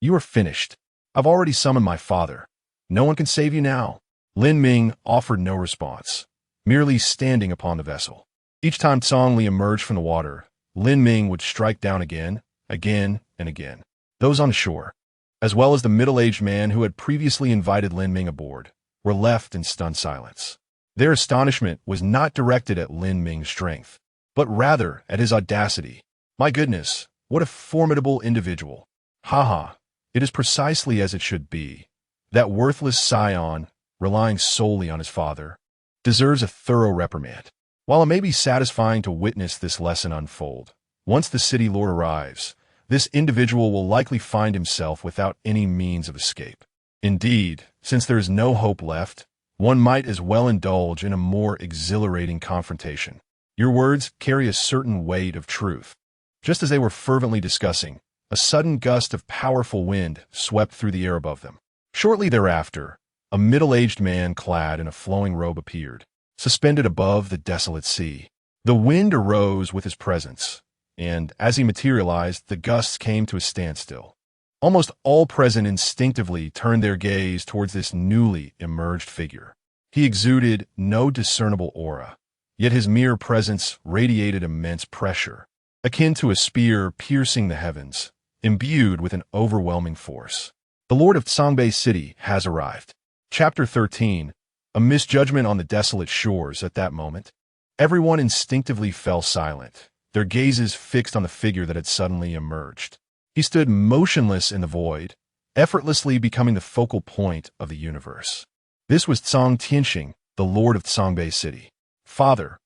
[SPEAKER 1] You are finished. I've already summoned my father. No one can save you now. Lin Ming offered no response, merely standing upon the vessel. Each time Song Li emerged from the water, Lin Ming would strike down again, again, and again. Those on the shore, as well as the middle-aged man who had previously invited Lin Ming aboard, were left in stunned silence. Their astonishment was not directed at Lin Ming's strength, but rather at his audacity. My goodness, what a formidable individual. Ha! It is precisely as it should be. That worthless scion, relying solely on his father, deserves a thorough reprimand. While it may be satisfying to witness this lesson unfold, once the city lord arrives, this individual will likely find himself without any means of escape. Indeed, since there is no hope left, one might as well indulge in a more exhilarating confrontation. Your words carry a certain weight of truth. Just as they were fervently discussing, a sudden gust of powerful wind swept through the air above them. Shortly thereafter, a middle-aged man clad in a flowing robe appeared, suspended above the desolate sea. The wind arose with his presence, and as he materialized, the gusts came to a standstill. Almost all present instinctively turned their gaze towards this newly emerged figure. He exuded no discernible aura, yet his mere presence radiated immense pressure, akin to a spear piercing the heavens, imbued with an overwhelming force. The Lord of Tsang Bei City has arrived. Chapter 13. A misjudgment on the desolate shores. At that moment, everyone instinctively fell silent, their gazes fixed on the figure that had suddenly emerged. He stood motionless in the void, effortlessly becoming the focal point of the universe. This was Tsang Tianxing, the Lord of Tsang Bei City. Father,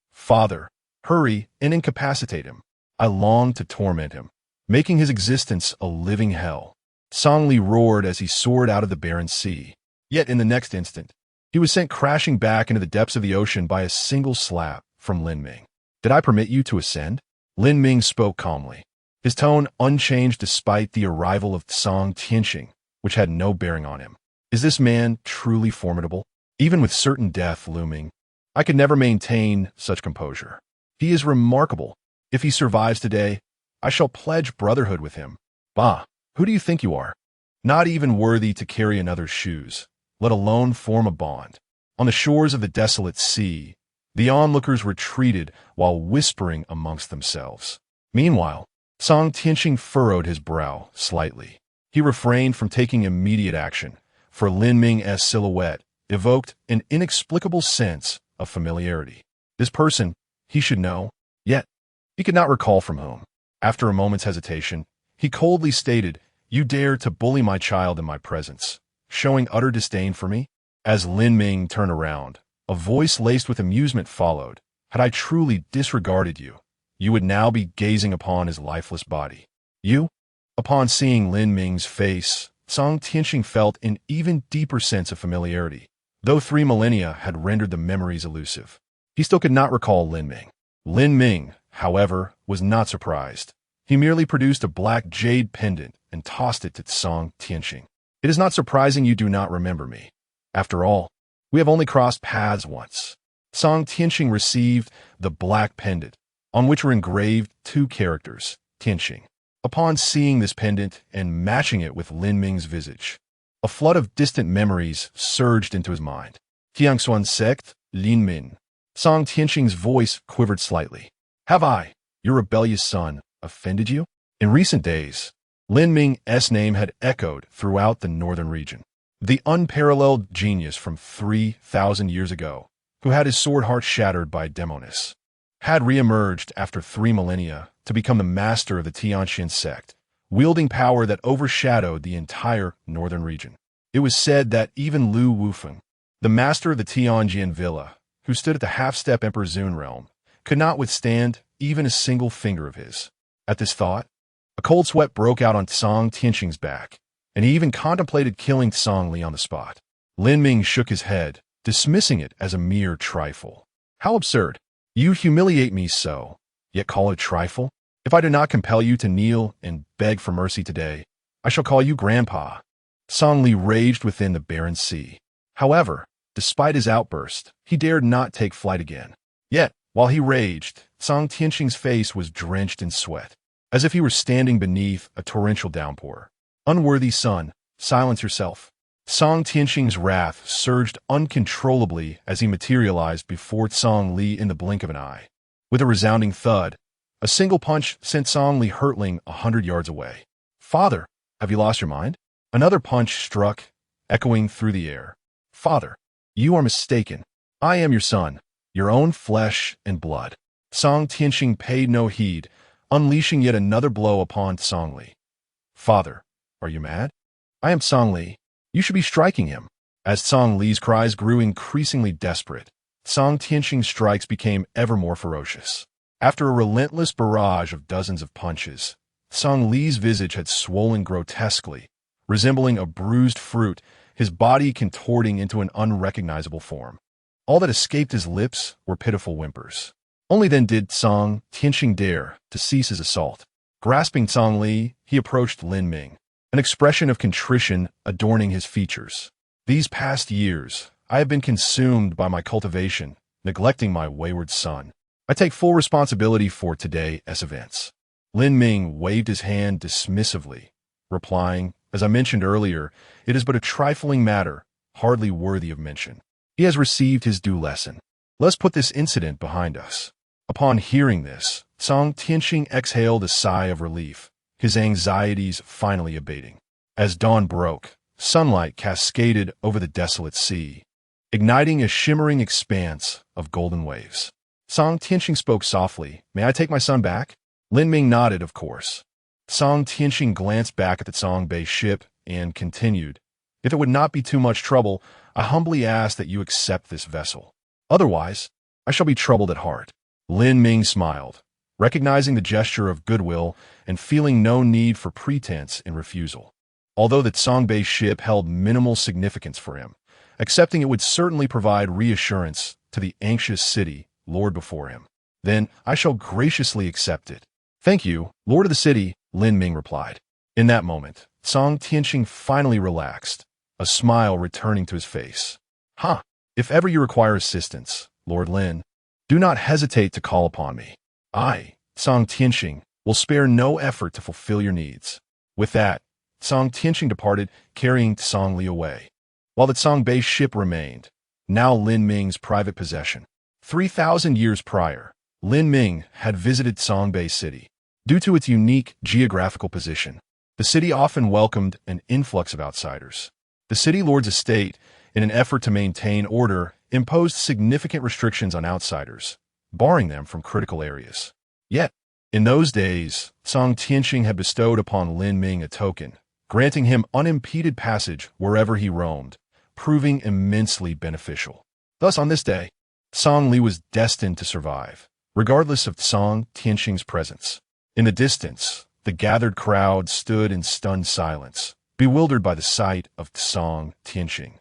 [SPEAKER 1] hurry and incapacitate him. I long to torment him, making his existence a living hell. Song Li roared as he soared out of the barren sea. Yet in the next instant, he was sent crashing back into the depths of the ocean by a single slap from Lin Ming. Did I permit you to ascend? Lin Ming spoke calmly, his tone unchanged despite the arrival of Tsang Tianxing, which had no bearing on him. Is this man truly formidable? Even with certain death looming, I could never maintain such composure. He is remarkable. If he survives today, I shall pledge brotherhood with him. Bah, who do you think you are? Not even worthy to carry another's shoes, let alone form a bond. On the shores of the desolate sea, The onlookers retreated while whispering amongst themselves. Meanwhile, Song Tianqing furrowed his brow slightly. He refrained from taking immediate action, for Lin Ming's silhouette evoked an inexplicable sense of familiarity. This person, he should know, yet he could not recall from whom. After a moment's hesitation, he coldly stated, "You dare to bully my child in my presence, showing utter disdain for me?" As Lin Ming turned around, a voice laced with amusement followed. "Had I truly disregarded you, you would now be gazing upon his lifeless body." You? Upon seeing Lin Ming's face, Song Tianqing felt an even deeper sense of familiarity. Though 3 millennia had rendered the memories elusive, he still could not recall Lin Ming. Lin Ming, however, was not surprised. He merely produced a black jade pendant and tossed it to Song Tianqing. "It is not surprising you do not remember me. After all, we have only crossed paths once." Song Tianqing received the black pendant, on which were engraved 2 characters, Tianqing. Upon seeing this pendant and matching it with Lin Ming's visage, a flood of distant memories surged into his mind. Tiangxuan sect, Lin Ming. Song Tianqing's voice quivered slightly. "Have I, your rebellious son, offended you?" In recent days, Lin Ming's name had echoed throughout the northern region. The unparalleled genius from 3,000 years ago, who had his sword heart shattered by Demonis, had re-emerged after 3 millennia to become the master of the Tianxian sect, wielding power that overshadowed the entire northern region. It was said that even Lu Wufeng, the master of the Tianjian villa, who stood at the half-step Emperor Zun realm, could not withstand even a single finger of his. At this thought, a cold sweat broke out on Song Tianqing's back, and he even contemplated killing Song Li on the spot. Lin Ming shook his head, dismissing it as a mere trifle. "How absurd! You humiliate me so, yet call it a trifle? If I do not compel you to kneel and beg for mercy today, I shall call you Grandpa." Song Li raged within the barren sea. However, despite his outburst, he dared not take flight again. Yet, while he raged, Song Tianqing's face was drenched in sweat, as if he were standing beneath a torrential downpour. "Unworthy son, silence yourself." Song Tianqing's wrath surged uncontrollably as he materialized before Song Li in the blink of an eye. With a resounding thud, a single punch sent Song Li hurtling 100 yards away. "Father, have you lost your mind?" Another punch struck, echoing through the air. "Father, you are mistaken. I am your son, your own flesh and blood." Song Tianqing paid no heed, unleashing yet another blow upon Song Li. "Father, are you mad? I am Song Li. You should be striking him." As Song Li's cries grew increasingly desperate, Song Tianqing's strikes became ever more ferocious. After a relentless barrage of dozens of punches, Song Li's visage had swollen grotesquely, resembling a bruised fruit, his body contorting into an unrecognizable form. All that escaped his lips were pitiful whimpers. Only then did Song Tianqing dare to cease his assault. Grasping Song Li, he approached Lin Ming, an expression of contrition adorning his features. "These past years, I have been consumed by my cultivation, neglecting my wayward son. I take full responsibility for today's events." Lin Ming waved his hand dismissively, replying, "As I mentioned earlier, it is but a trifling matter, hardly worthy of mention. He has received his due lesson. Let's put this incident behind us." Upon hearing this, Song Tianqing exhaled a sigh of relief, his anxieties finally abating. As dawn broke, sunlight cascaded over the desolate sea, igniting a shimmering expanse of golden waves. Song Tianqing spoke softly, "May I take my son back?" Lin Ming nodded, of course. Song Tianqing glanced back at the Songbei ship and continued, "If it would not be too much trouble, I humbly ask that you accept this vessel. Otherwise, I shall be troubled at heart." Lin Ming smiled, recognizing the gesture of goodwill and feeling no need for pretense in refusal. Although the Songbei ship held minimal significance for him, accepting it would certainly provide reassurance to the anxious city lord before him. "Then I shall graciously accept it." "Thank you, Lord of the City," Lin Ming replied. In that moment, Song Tianqing finally relaxed, a smile returning to his face. "Ha! If ever you require assistance, Lord Lin, do not hesitate to call upon me. I, Song Tianqing, will spare no effort to fulfill your needs." With that, Song Tianqing departed, carrying Song Li away, while the Songbei ship remained, now Lin Ming's private possession. 3,000 years prior, Lin Ming had visited Songbei City. Due to its unique geographical position, the city often welcomed an influx of outsiders. The city lord's estate, in an effort to maintain order, imposed significant restrictions on outsiders, barring them from critical areas. Yet, in those days, Song Tianxing had bestowed upon Lin Ming a token, granting him unimpeded passage wherever he roamed, proving immensely beneficial. Thus, on this day, Song Li was destined to survive, regardless of Song Tianxing's presence. In the distance, the gathered crowd stood in stunned silence, bewildered by the sight of Song Tianxing,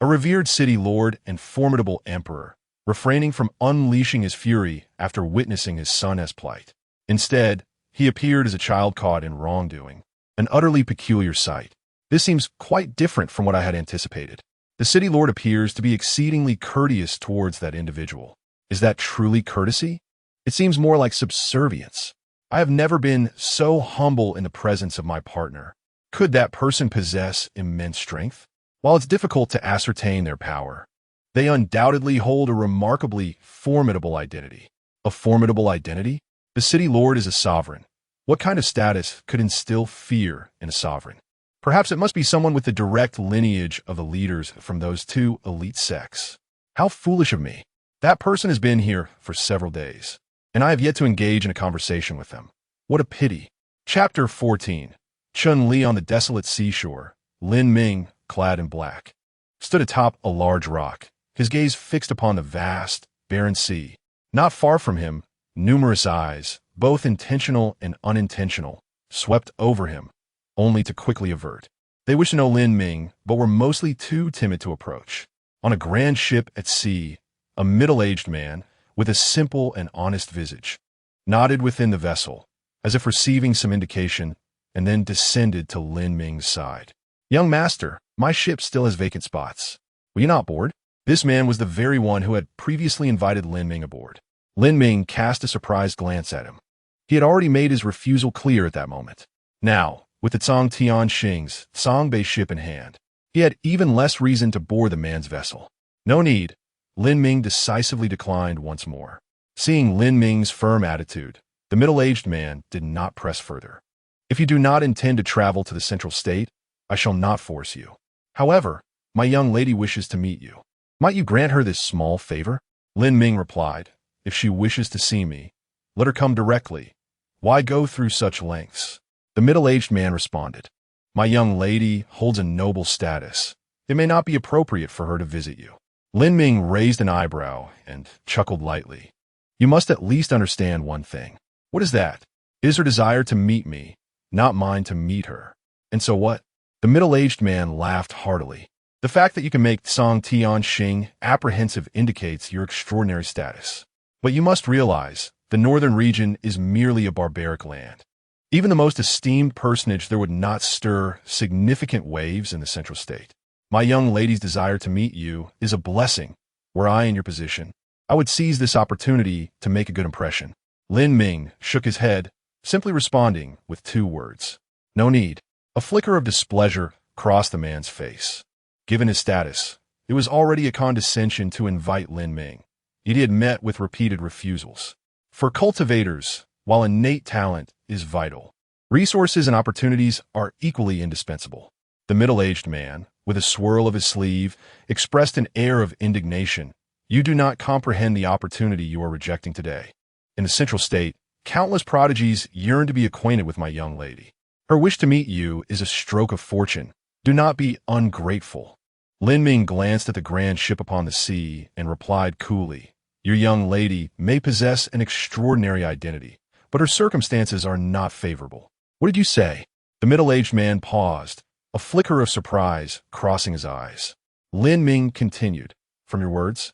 [SPEAKER 1] a revered city lord and formidable emperor, refraining from unleashing his fury after witnessing his son's plight. Instead, he appeared as a child caught in wrongdoing, an utterly peculiar sight. This seems quite different from what I had anticipated. The city lord appears to be exceedingly courteous towards that individual. Is that truly courtesy? It seems more like subservience. I have never been so humble in the presence of my partner. Could that person possess immense strength? While it's difficult to ascertain their power, they undoubtedly hold a remarkably formidable identity. A formidable identity? The city lord is a sovereign. What kind of status could instill fear in a sovereign? Perhaps it must be someone with the direct lineage of the leaders from those two elite sects. How foolish of me. That person has been here for several days, and I have yet to engage in a conversation with them. What a pity. Chapter 14. Chun-Li on the desolate seashore. Lin Ming, clad in black, stood atop a large rock, his gaze fixed upon the vast, barren sea. Not far from him, numerous eyes, both intentional and unintentional, swept over him, only to quickly avert. They wished to know Lin Ming, but were mostly too timid to approach. On a grand ship at sea, a middle-aged man, with a simple and honest visage, nodded within the vessel, as if receiving some indication, and then descended to Lin Ming's side. "Young master, my ship still has vacant spots. Will you not board?" This man was the very one who had previously invited Lin Ming aboard. Lin Ming cast a surprised glance at him. He had already made his refusal clear at that moment. Now, with the Song Tianxing's Songbei ship in hand, he had even less reason to board the man's vessel. No need. Lin Ming decisively declined once more. Seeing Lin Ming's firm attitude, the middle-aged man did not press further. "If you do not intend to travel to the central state, I shall not force you. However, my young lady wishes to meet you. Might you grant her this small favor?" Lin Ming replied, "If she wishes to see me, let her come directly. Why go through such lengths?" The middle-aged man responded, "My young lady holds a noble status. It may not be appropriate for her to visit you." Lin Ming raised an eyebrow and chuckled lightly. "You must at least understand one thing." "What is that?" "It is her desire to meet me, not mine to meet her." "And so what?" The middle-aged man laughed heartily. "The fact that you can make Song Tianxing apprehensive indicates your extraordinary status. But you must realize, the northern region is merely a barbaric land. Even the most esteemed personage there would not stir significant waves in the central state. My young lady's desire to meet you is a blessing. Were I in your position, I would seize this opportunity to make a good impression." Lin Ming shook his head, simply responding with two words. "No need." A flicker of displeasure crossed the man's face. Given his status, it was already a condescension to invite Lin Ming. Yet he had met with repeated refusals. For cultivators, while innate talent is vital, resources and opportunities are equally indispensable. The middle-aged man, with a swirl of his sleeve, expressed an air of indignation. "You do not comprehend the opportunity you are rejecting today. In the central state, countless prodigies yearn to be acquainted with my young lady. Her wish to meet you is a stroke of fortune. Do not be ungrateful." Lin Ming glanced at the grand ship upon the sea and replied coolly, "Your young lady may possess an extraordinary identity, but her circumstances are not favorable." "What did you say?" The middle-aged man paused, a flicker of surprise crossing his eyes. Lin Ming continued, "From your words,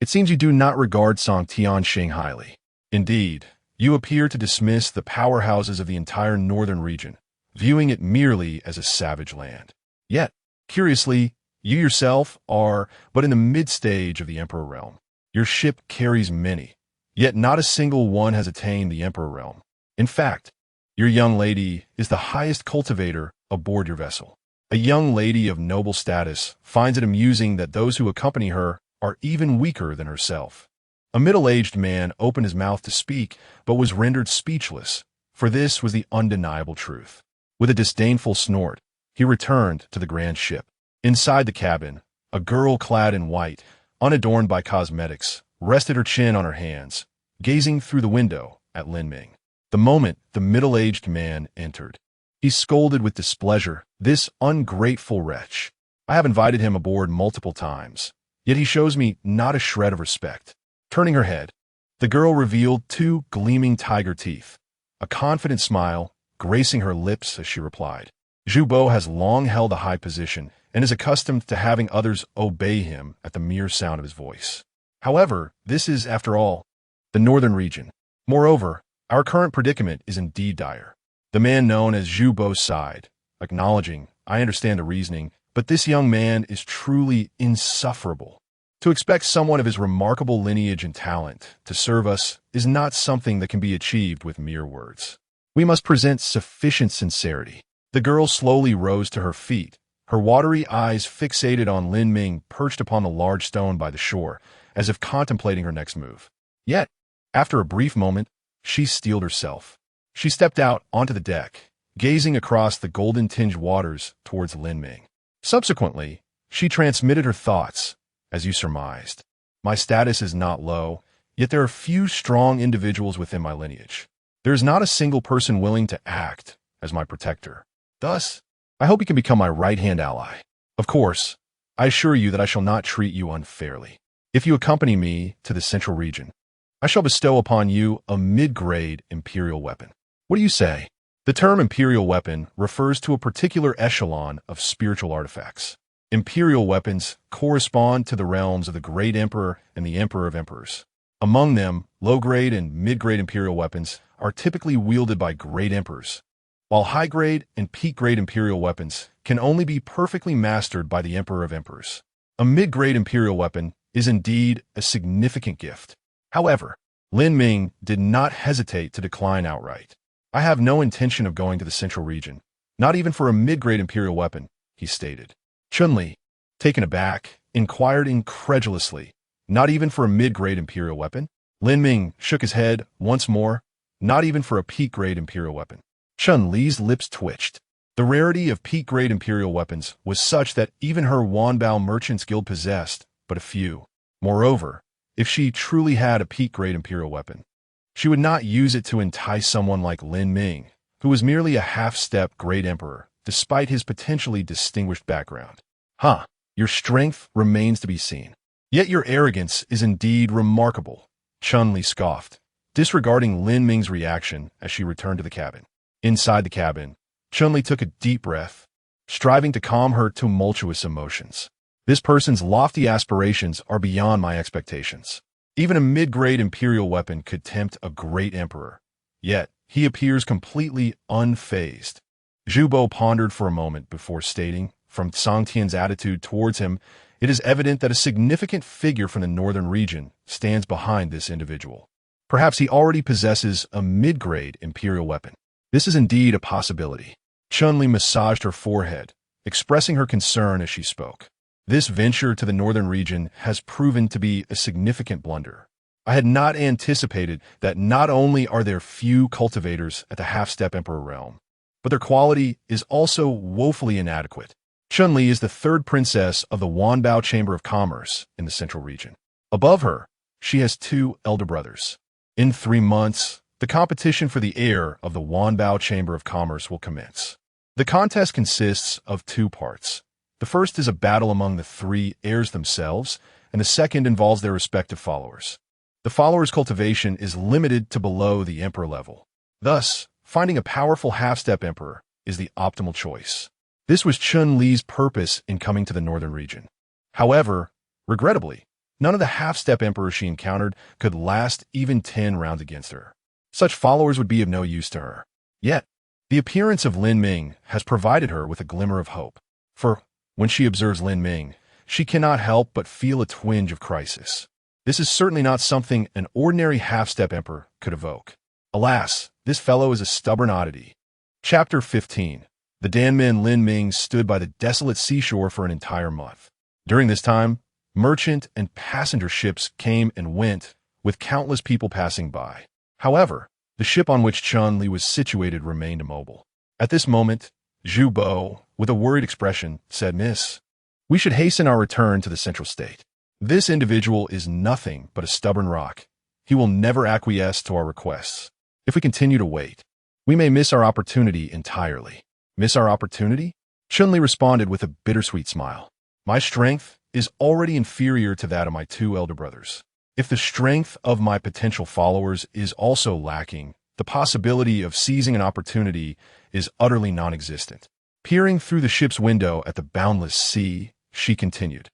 [SPEAKER 1] it seems you do not regard Song Tianxing highly. Indeed, you appear to dismiss the powerhouses of the entire northern region, viewing it merely as a savage land. Yet, curiously, you yourself are but in the mid-stage of the Emperor realm. Your ship carries many, yet not a single one has attained the Emperor realm. In fact, your young lady is the highest cultivator aboard your vessel. A young lady of noble status finds it amusing that those who accompany her are even weaker than herself. A middle-aged man opened his mouth to speak, but was rendered speechless, for this was the undeniable truth. With a disdainful snort, he returned to the grand ship. Inside the cabin, a girl clad in white, unadorned by cosmetics, rested her chin on her hands, gazing through the window at Lin Ming. The moment the middle-aged man entered, he scolded with displeasure, "This ungrateful wretch. I have invited him aboard multiple times, yet he shows me not a shred of respect." Turning her head, the girl revealed two gleaming tiger teeth, a confident smile gracing her lips as she replied. Zhu Bo has long held a high position and is accustomed to having others obey him at the mere sound of his voice. However, this is, after all, the northern region. Moreover, our current predicament is indeed dire. The man known as Zhu Bo sighed, acknowledging, "I understand the reasoning, but this young man is truly insufferable. To expect someone of his remarkable lineage and talent to serve us is not something that can be achieved with mere words. We must present sufficient sincerity." The girl slowly rose to her feet, her watery eyes fixated on Lin Ming perched upon the large stone by the shore, as if contemplating her next move. Yet, after a brief moment, she steeled herself. She stepped out onto the deck, gazing across the golden-tinged waters towards Lin Ming. Subsequently, she transmitted her thoughts, "As you surmised, my status is not low, yet there are few strong individuals within my lineage. There is not a single person willing to act as my protector. Thus, I hope you can become my right-hand ally. Of course, I assure you that I shall not treat you unfairly. If you accompany me to the central region, I shall bestow upon you a mid-grade imperial weapon. What do you say?" The term imperial weapon refers to a particular echelon of spiritual artifacts. Imperial weapons correspond to the realms of the Great Emperor and the Emperor of Emperors. Among them, low-grade and mid-grade imperial weapons are typically wielded by great emperors, while high-grade and peak-grade imperial weapons can only be perfectly mastered by the Emperor of Emperors. A mid-grade imperial weapon is indeed a significant gift. However, Lin Ming did not hesitate to decline outright. "I have no intention of going to the central region, not even for a mid-grade imperial weapon," he stated. Chun-Li, taken aback, inquired incredulously, "Not even for a mid-grade imperial weapon?" Lin Ming shook his head once more, "Not even for a peak-grade imperial weapon." Chun-Li's lips twitched. The rarity of peak-grade imperial weapons was such that even her Wanbao Merchants Guild possessed but a few. Moreover, if she truly had a peak-grade imperial weapon, she would not use it to entice someone like Lin Ming, who was merely a half-step great emperor, despite his potentially distinguished background. Your strength remains to be seen. Yet your arrogance is indeed remarkable," Chun-Li scoffed, disregarding Lin Ming's reaction as she returned to the cabin. Inside the cabin, Chun-Li took a deep breath, striving to calm her tumultuous emotions. "This person's lofty aspirations are beyond my expectations. Even a mid-grade imperial weapon could tempt a great emperor, yet he appears completely unfazed." Zhu Bo pondered for a moment before stating, from Song Tian's attitude towards him, it is evident that a significant figure from the northern region stands behind this individual. Perhaps he already possesses a mid-grade imperial weapon. This is indeed a possibility. Chun-Li massaged her forehead, expressing her concern as she spoke. This venture to the northern region has proven to be a significant blunder. I had not anticipated that not only are there few cultivators at the half-step emperor realm, but their quality is also woefully inadequate. Chun-Li is the third princess of the Wanbao Chamber of Commerce in the central region. Above her, she has two elder brothers. In 3 months, the competition for the heir of the Wanbao Chamber of Commerce will commence. The contest consists of 2 parts. The first is a battle among the 3 heirs themselves, and the second involves their respective followers. The followers' cultivation is limited to below the emperor level. Thus, finding a powerful half-step emperor is the optimal choice. This was Chun-Li's purpose in coming to the northern region. However, regrettably, none of the half-step emperors she encountered could last even 10 rounds against her. Such followers would be of no use to her. Yet, the appearance of Lin Ming has provided her with a glimmer of hope. For, when she observes Lin Ming, she cannot help but feel a twinge of crisis. This is certainly not something an ordinary half-step emperor could evoke. Alas, this fellow is a stubborn oddity. Chapter 15. The Danmen Lin Ming stood by the desolate seashore for an entire month. During this time, merchant and passenger ships came and went, with countless people passing by. However, the ship on which Chun-Li was situated remained immobile. At this moment, Zhu Bo, with a worried expression, said, "Miss, we should hasten our return to the central state. This individual is nothing but a stubborn rock. He will never acquiesce to our requests. If we continue to wait, we may miss our opportunity entirely." "Miss our opportunity?" Chun-Li responded with a bittersweet smile. "My strength is already inferior to that of my two elder brothers. If the strength of my potential followers is also lacking, the possibility of seizing an opportunity is utterly non-existent." Peering through the ship's window at the boundless sea, she continued,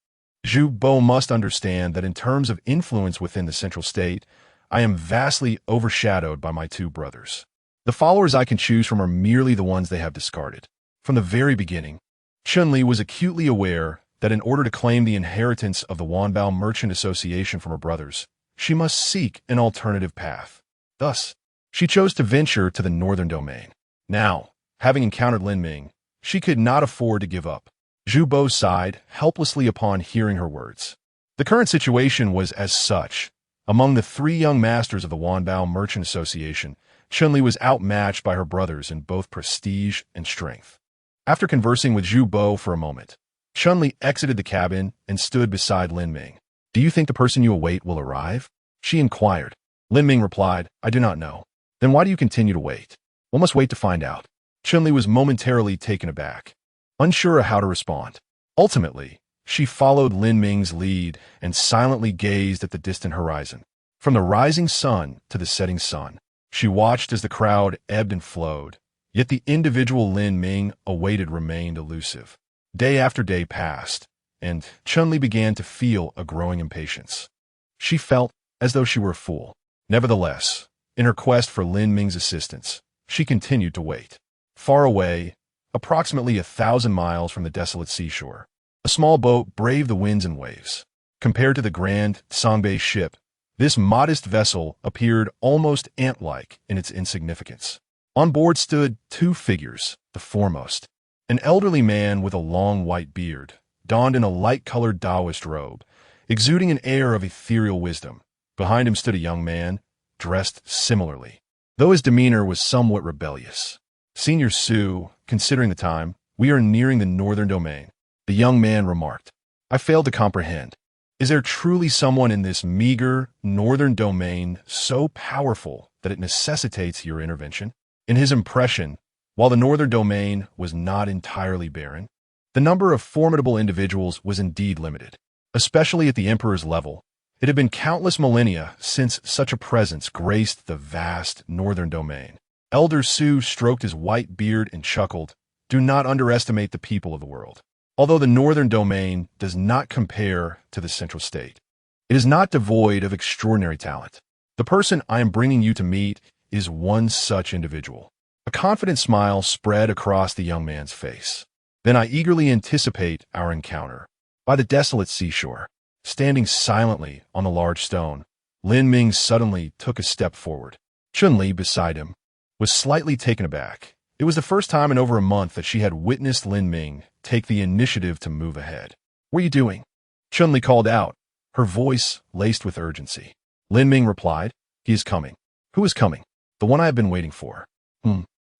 [SPEAKER 1] "Zhu Bo must understand that in terms of influence within the central state, I am vastly overshadowed by my two brothers. The followers I can choose from are merely the ones they have discarded." From the very beginning, Chun-Li was acutely aware that in order to claim the inheritance of the Wanbao Merchant Association from her brothers, she must seek an alternative path. Thus, she chose to venture to the northern domain. Now, having encountered Lin Ming, she could not afford to give up. Zhu Bo sighed helplessly upon hearing her words. The current situation was as such. Among the three young masters of the Wanbao Merchant Association, Chun-Li was outmatched by her brothers in both prestige and strength. After conversing with Zhu Bo for a moment, Chun-Li exited the cabin and stood beside Lin Ming. "Do you think the person you await will arrive?" she inquired. Lin Ming replied, "I do not know." "Then why do you continue to wait?" "One must wait to find out." Chun-Li was momentarily taken aback, unsure of how to respond. Ultimately, she followed Lin Ming's lead and silently gazed at the distant horizon. From the rising sun to the setting sun, she watched as the crowd ebbed and flowed, yet the individual Lin Ming awaited remained elusive. Day after day passed, and Chun-Li began to feel a growing impatience. She felt as though she were a fool. Nevertheless, in her quest for Lin Ming's assistance, she continued to wait. Far away, approximately 1,000 miles from the desolate seashore, a small boat braved the winds and waves. Compared to the grand Songbei ship, this modest vessel appeared almost ant-like in its insignificance. On board stood two figures, the foremost, an elderly man with a long white beard, donned in a light-colored Taoist robe, exuding an air of ethereal wisdom. Behind him stood a young man, dressed similarly, though his demeanor was somewhat rebellious. "Senior Su, considering the time, we are nearing the northern domain," the young man remarked. "I failed to comprehend. Is there truly someone in this meager northern domain so powerful that it necessitates your intervention?" In his impression, while the northern domain was not entirely barren, the number of formidable individuals was indeed limited. Especially at the emperor's level, it had been countless millennia since such a presence graced the vast northern domain. Elder Su stroked his white beard and chuckled, "Do not underestimate the people of the world. Although the northern domain does not compare to the central state, it is not devoid of extraordinary talent. The person I am bringing you to meet is one such individual." A confident smile spread across the young man's face. "Then I eagerly anticipate our encounter." By the desolate seashore, standing silently on the large stone, Lin Ming suddenly took a step forward. Chun-Li, beside him, was slightly taken aback. It was the first time in over a month that she had witnessed Lin Ming take the initiative to move ahead. "What are you doing?" Chun-Li called out, her voice laced with urgency. Lin Ming replied, "He is coming." "Who is coming?" "The one I have been waiting for."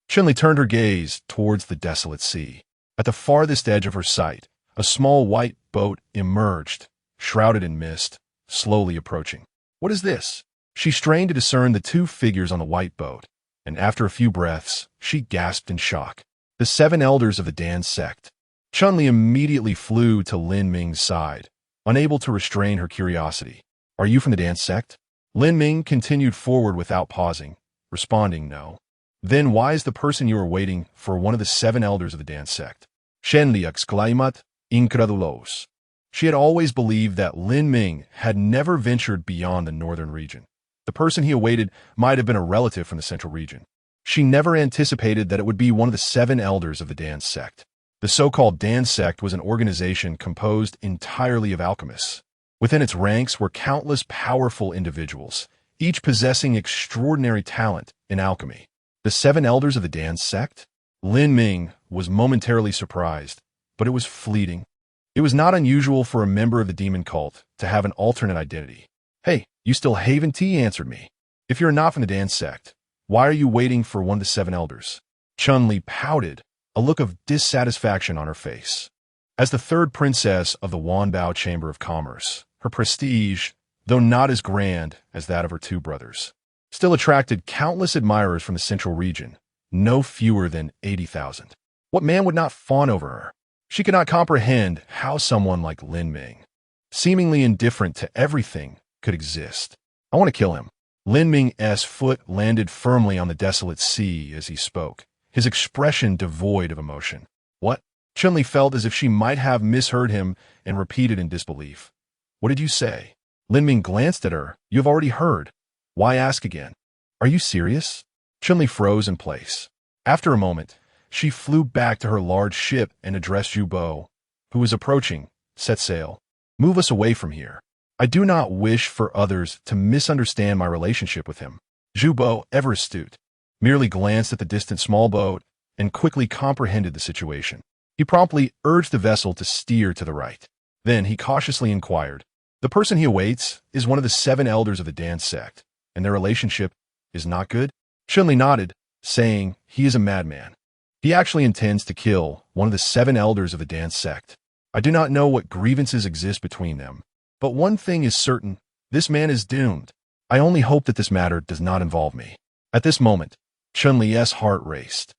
[SPEAKER 1] Chun-Li turned her gaze towards the desolate sea. At the farthest edge of her sight, a small white boat emerged, shrouded in mist, slowly approaching. "What is this?" She strained to discern the two figures on the white boat, and after a few breaths, she gasped in shock. The 7 elders of the Dan sect. Chun-Li immediately flew to Lin Ming's side, unable to restrain her curiosity. "Are you from the Dan sect?" Lin Ming continued forward without pausing, responding, "No." "Then why is the person you are waiting for one of the 7 elders of the Dan sect?" Chun-Li exclaimed, incredulos. She had always believed that Lin Ming had never ventured beyond the northern region. The person he awaited might have been a relative from the central region. She never anticipated that it would be one of the 7 elders of the Dan sect. The so-called Dan sect was an organization composed entirely of alchemists. Within its ranks were countless powerful individuals, each possessing extraordinary talent in alchemy. The 7 elders of the Dan sect? Lin Ming was momentarily surprised, but it was fleeting. It was not unusual for a member of the demon cult to have an alternate identity. Hey, you still haven't answered me. If you're not from the Dan sect, why are you waiting for one of the seven elders? Chun-Li pouted, a look of dissatisfaction on her face. As the third princess of the Wanbao Chamber of Commerce, her prestige, though not as grand as that of her two brothers, still attracted countless admirers from the central region, no fewer than 80,000. What man would not fawn over her? She could not comprehend how someone like Lin Ming, seemingly indifferent to everything, could exist. I want to kill him. Lin Ming's foot landed firmly on the desolate sea as he spoke, his expression devoid of emotion. What? Chun-Li felt as if she might have misheard him and repeated in disbelief. What did you say? Lin Ming glanced at her. You have already heard. Why ask again? Are you serious? Chun-Li froze in place. After a moment, she flew back to her large ship and addressed Zhu Bo, who was approaching. Set sail. Move us away from here. I do not wish for others to misunderstand my relationship with him. Zhu Bo, ever astute, merely glanced at the distant small boat and quickly comprehended the situation. He promptly urged the vessel to steer to the right. Then he cautiously inquired. The person he awaits is one of the seven elders of the Dan sect, and their relationship is not good? Chun-Li nodded, saying he is a madman. He actually intends to kill one of the seven elders of the Dan sect. I do not know what grievances exist between them, but one thing is certain, this man is doomed. I only hope that this matter does not involve me. At this moment, Chun-Li's heart raced.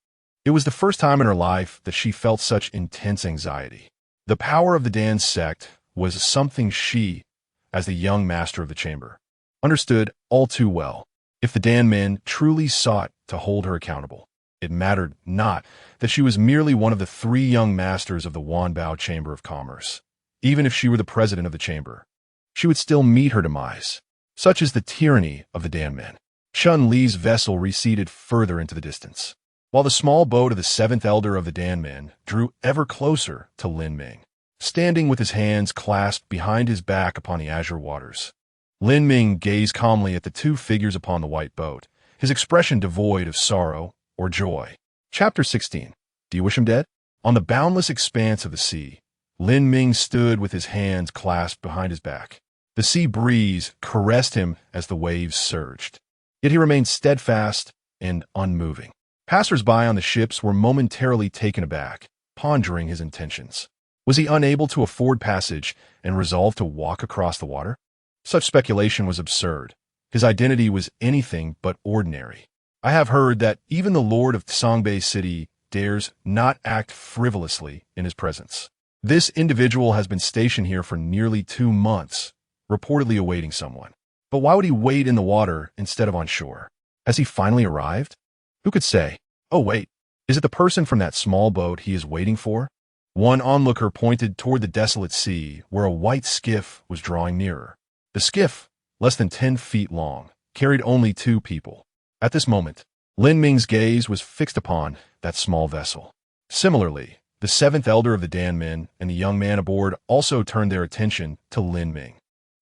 [SPEAKER 1] It was the first time in her life that she felt such intense anxiety. The power of the Dan sect was something she, as the young master of the chamber, understood all too well. If the Dan men truly sought to hold her accountable, it mattered not that she was merely one of the three young masters of the Wanbao Chamber of Commerce. Even if she were the president of the chamber, she would still meet her demise. Such is the tyranny of the Dan men. Chun-Li's vessel receded further into the distance, while the small boat of the seventh elder of the Dan men drew ever closer to Lin Ming, standing with his hands clasped behind his back upon the azure waters. Lin Ming gazed calmly at the two figures upon the white boat, his expression devoid of sorrow or joy. Chapter 16. Do you wish him dead? On the boundless expanse of the sea, Lin Ming stood with his hands clasped behind his back. The sea breeze caressed him as the waves surged, yet he remained steadfast and unmoving. Passers-by on the ships were momentarily taken aback, pondering his intentions. Was he unable to afford passage and resolved to walk across the water? Such speculation was absurd. His identity was anything but ordinary. I have heard that even the lord of Songbei City dares not act frivolously in his presence. This individual has been stationed here for nearly 2 months, reportedly awaiting someone. But why would he wait in the water instead of on shore? Has he finally arrived? Who could say? Oh wait, is it the person from that small boat he is waiting for? One onlooker pointed toward the desolate sea where a white skiff was drawing nearer. The skiff, less than 10 feet long, carried only 2 people. At this moment, Lin Ming's gaze was fixed upon that small vessel. Similarly, the seventh elder of the Dan men and the young man aboard also turned their attention to Lin Ming.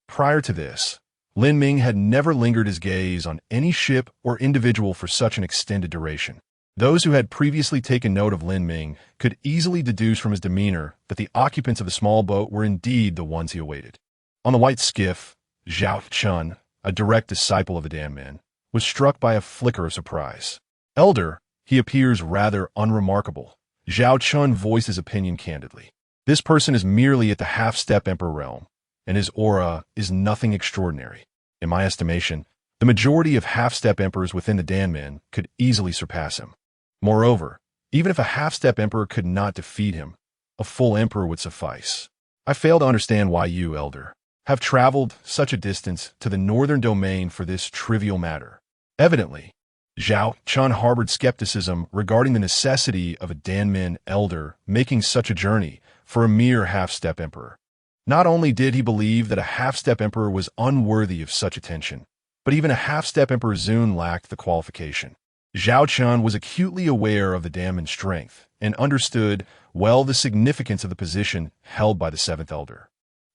[SPEAKER 1] Prior to this, Lin Ming had never lingered his gaze on any ship or individual for such an extended duration. Those who had previously taken note of Lin Ming could easily deduce from his demeanor that the occupants of the small boat were indeed the ones he awaited. On the white skiff, Zhao Chun, a direct disciple of the Dan men, was struck by a flicker of surprise. Elder, he appears rather unremarkable. Zhao Chun voiced his opinion candidly. This person is merely at the half-step emperor realm, and his aura is nothing extraordinary. In my estimation, the majority of half-step emperors within the Dan men could easily surpass him. Moreover, even if a half-step emperor could not defeat him, a full emperor would suffice. I fail to understand why you, Elder, have traveled such a distance to the northern domain for this trivial matter. Evidently, Zhao Chun harbored skepticism regarding the necessity of a Dan men elder making such a journey for a mere half-step emperor. Not only did he believe that a half-step emperor was unworthy of such attention, but even a half-step emperor Zun lacked the qualification. Zhao Chun was acutely aware of the Dan men's strength and understood well the significance of the position held by the seventh elder.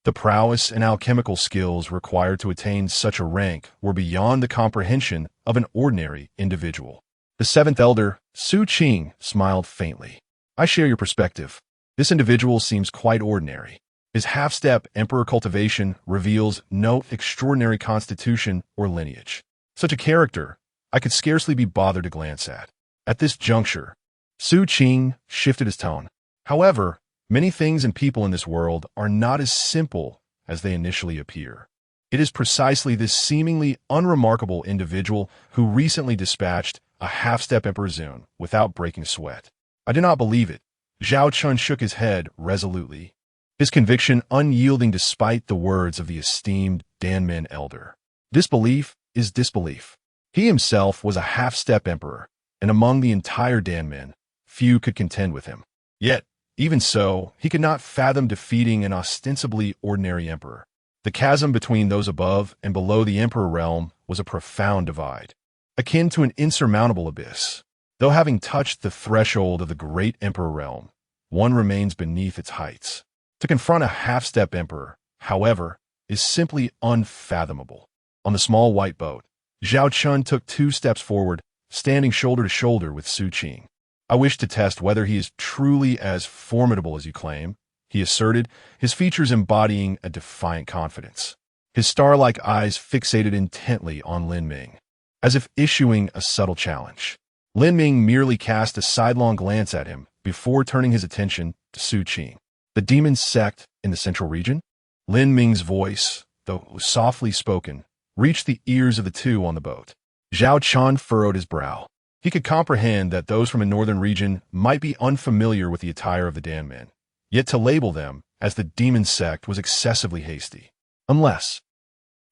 [SPEAKER 1] The prowess and alchemical skills required to attain such a rank were beyond the comprehension of an ordinary individual. The seventh elder, Su Qing, smiled faintly. I share your perspective. This individual seems quite ordinary. His half-step emperor cultivation reveals no extraordinary constitution or lineage. Such a character, I could scarcely be bothered to glance at. At this juncture, Su Qing shifted his tone. However, many things and people in this world are not as simple as they initially appear. It is precisely this seemingly unremarkable individual who recently dispatched a half-step Emperor Zun without breaking a sweat. I do not believe it. Zhao Chun shook his head resolutely, his conviction unyielding despite the words of the esteemed Danmen elder. Disbelief is disbelief. He himself was a half-step emperor, and among the entire Danmen, few could contend with him. Yet, even so, he could not fathom defeating an ostensibly ordinary emperor. The chasm between those above and below the emperor realm was a profound divide, akin to an insurmountable abyss. Though having touched the threshold of the great emperor realm, one remains beneath its heights. To confront a half-step emperor, however, is simply unfathomable. On the small white boat, Zhao Chun took 2 steps forward, standing shoulder to shoulder with Su Qing. I wish to test whether he is truly as formidable as you claim, he asserted, his features embodying a defiant confidence. His star-like eyes fixated intently on Lin Ming, as if issuing a subtle challenge. Lin Ming merely cast a sidelong glance at him before turning his attention to Su Qing. The demon sect in the central region? Lin Ming's voice, though it was softly spoken, reached the ears of the two on the boat. Zhao Chun furrowed his brow. He could comprehend that those from a northern region might be unfamiliar with the attire of the Danmen, yet to label them as the demon sect was excessively hasty. Unless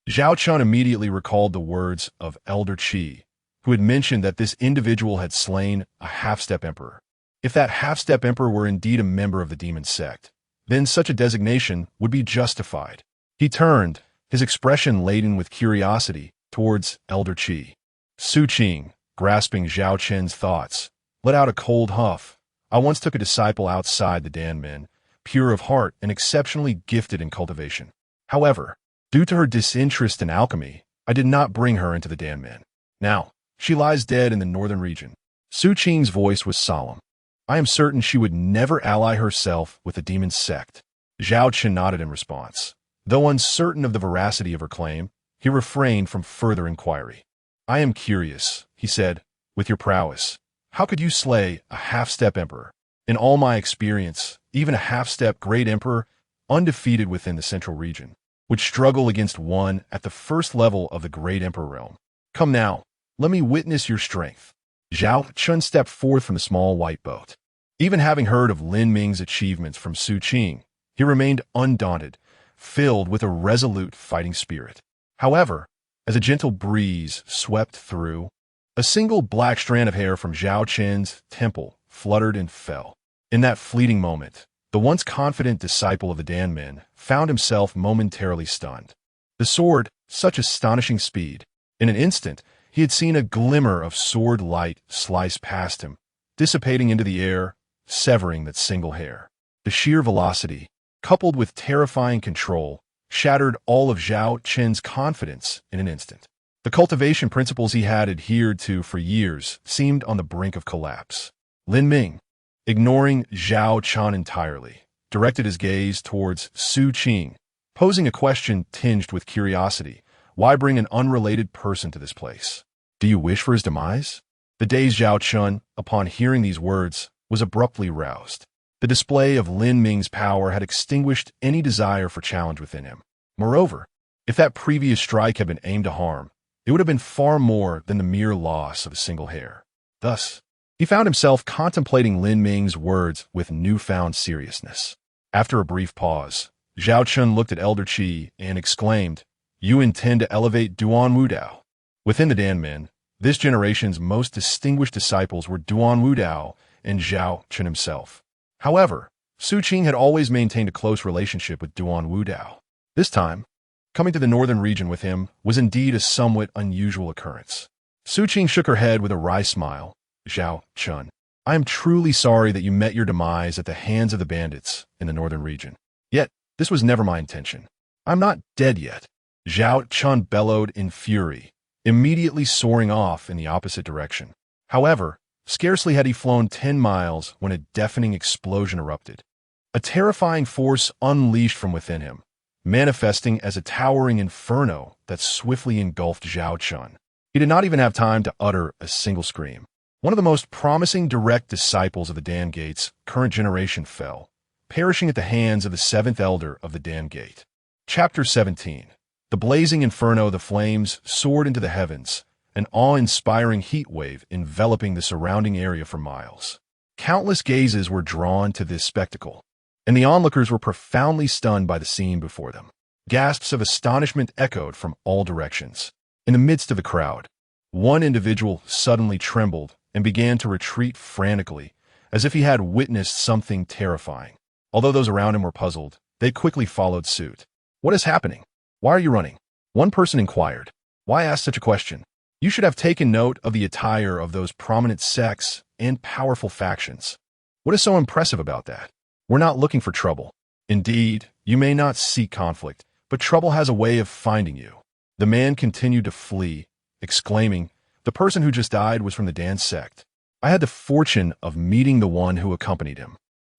[SPEAKER 1] Zhao Chun immediately recalled the words of Elder Qi, who had mentioned that this individual had slain a half-step emperor. If that half-step emperor were indeed a member of the demon sect, then such a designation would be justified. He turned, his expression laden with curiosity, towards Elder Qi. Su Qing, grasping Zhao Chen's thoughts, let out a cold huff. I once took a disciple outside the Danmen, pure of heart and exceptionally gifted in cultivation. However, due to her disinterest in alchemy, I did not bring her into the Danmen. Now, she lies dead in the northern region. Su Qing's voice was solemn. I am certain she would never ally herself with the demon sect. Zhao Chen nodded in response. Though uncertain of the veracity of her claim, he refrained from further inquiry. I am curious, he said, with your prowess. How could you slay a half-step emperor? In all my experience, even a half-step great emperor, undefeated within the central region, would struggle against one at the first level of the great emperor realm. Come now, let me witness your strength. Zhao Chun stepped forth from the small white boat. Even having heard of Lin Ming's achievements from Su Qing, he remained undaunted, filled with a resolute fighting spirit. However, as a gentle breeze swept through, a single black strand of hair from Zhao Chen's temple fluttered and fell. In that fleeting moment, the once confident disciple of the Danmen found himself momentarily stunned. The sword, such astonishing speed. In an instant, he had seen a glimmer of sword light slice past him, dissipating into the air, severing that single hair. The sheer velocity, coupled with terrifying control, shattered all of Zhao Chen's confidence in an instant. The cultivation principles he had adhered to for years seemed on the brink of collapse. Lin Ming, ignoring Zhao Chen entirely, directed his gaze towards Su Qing, posing a question tinged with curiosity. Why bring an unrelated person to this place? Do you wish for his demise? The dazed Zhao Chun, upon hearing these words, was abruptly roused. The display of Lin Ming's power had extinguished any desire for challenge within him. Moreover, if that previous strike had been aimed to harm, it would have been far more than the mere loss of a single hair. Thus, he found himself contemplating Lin Ming's words with newfound seriousness. After a brief pause, Zhao Chun looked at Elder Qi and exclaimed, You intend to elevate Duan Wudao? Within the Danmen, this generation's most distinguished disciples were Duan Wudao and Zhao Chun himself. However, Su Qing had always maintained a close relationship with Duan Wudao. This time, coming to the northern region with him was indeed a somewhat unusual occurrence. Su Qing shook her head with a wry smile. Zhao Chun, I am truly sorry that you met your demise at the hands of the bandits in the northern region. Yet, this was never my intention. I'm not dead yet. Zhao Chun bellowed in fury, immediately soaring off in the opposite direction. However, scarcely had he flown 10 miles when a deafening explosion erupted. a terrifying force unleashed from within him, manifesting as a towering inferno that swiftly engulfed Zhao Chun. He did not even have time to utter a single scream. One of the most promising direct disciples of the Dan Gate's current generation fell, perishing at the hands of the seventh elder of the Dan Gate. Chapter 17. The blazing inferno, the flames soared into the heavens, an awe-inspiring heat wave enveloping the surrounding area for miles. Countless gazes were drawn to this spectacle, and the onlookers were profoundly stunned by the scene before them. Gasps of astonishment echoed from all directions. In the midst of the crowd, one individual suddenly trembled and began to retreat frantically, as if he had witnessed something terrifying. Although those around him were puzzled, they quickly followed suit. "What is happening? Why are you running?" One person inquired. "Why ask such a question? You should have taken note of the attire of those prominent sects and powerful factions. What is so impressive about that? We're not looking for trouble. Indeed, you may not seek conflict, but trouble has a way of finding you." The man continued to flee, exclaiming, "The person who just died was from the Dan sect. I had the fortune of meeting the one who accompanied him.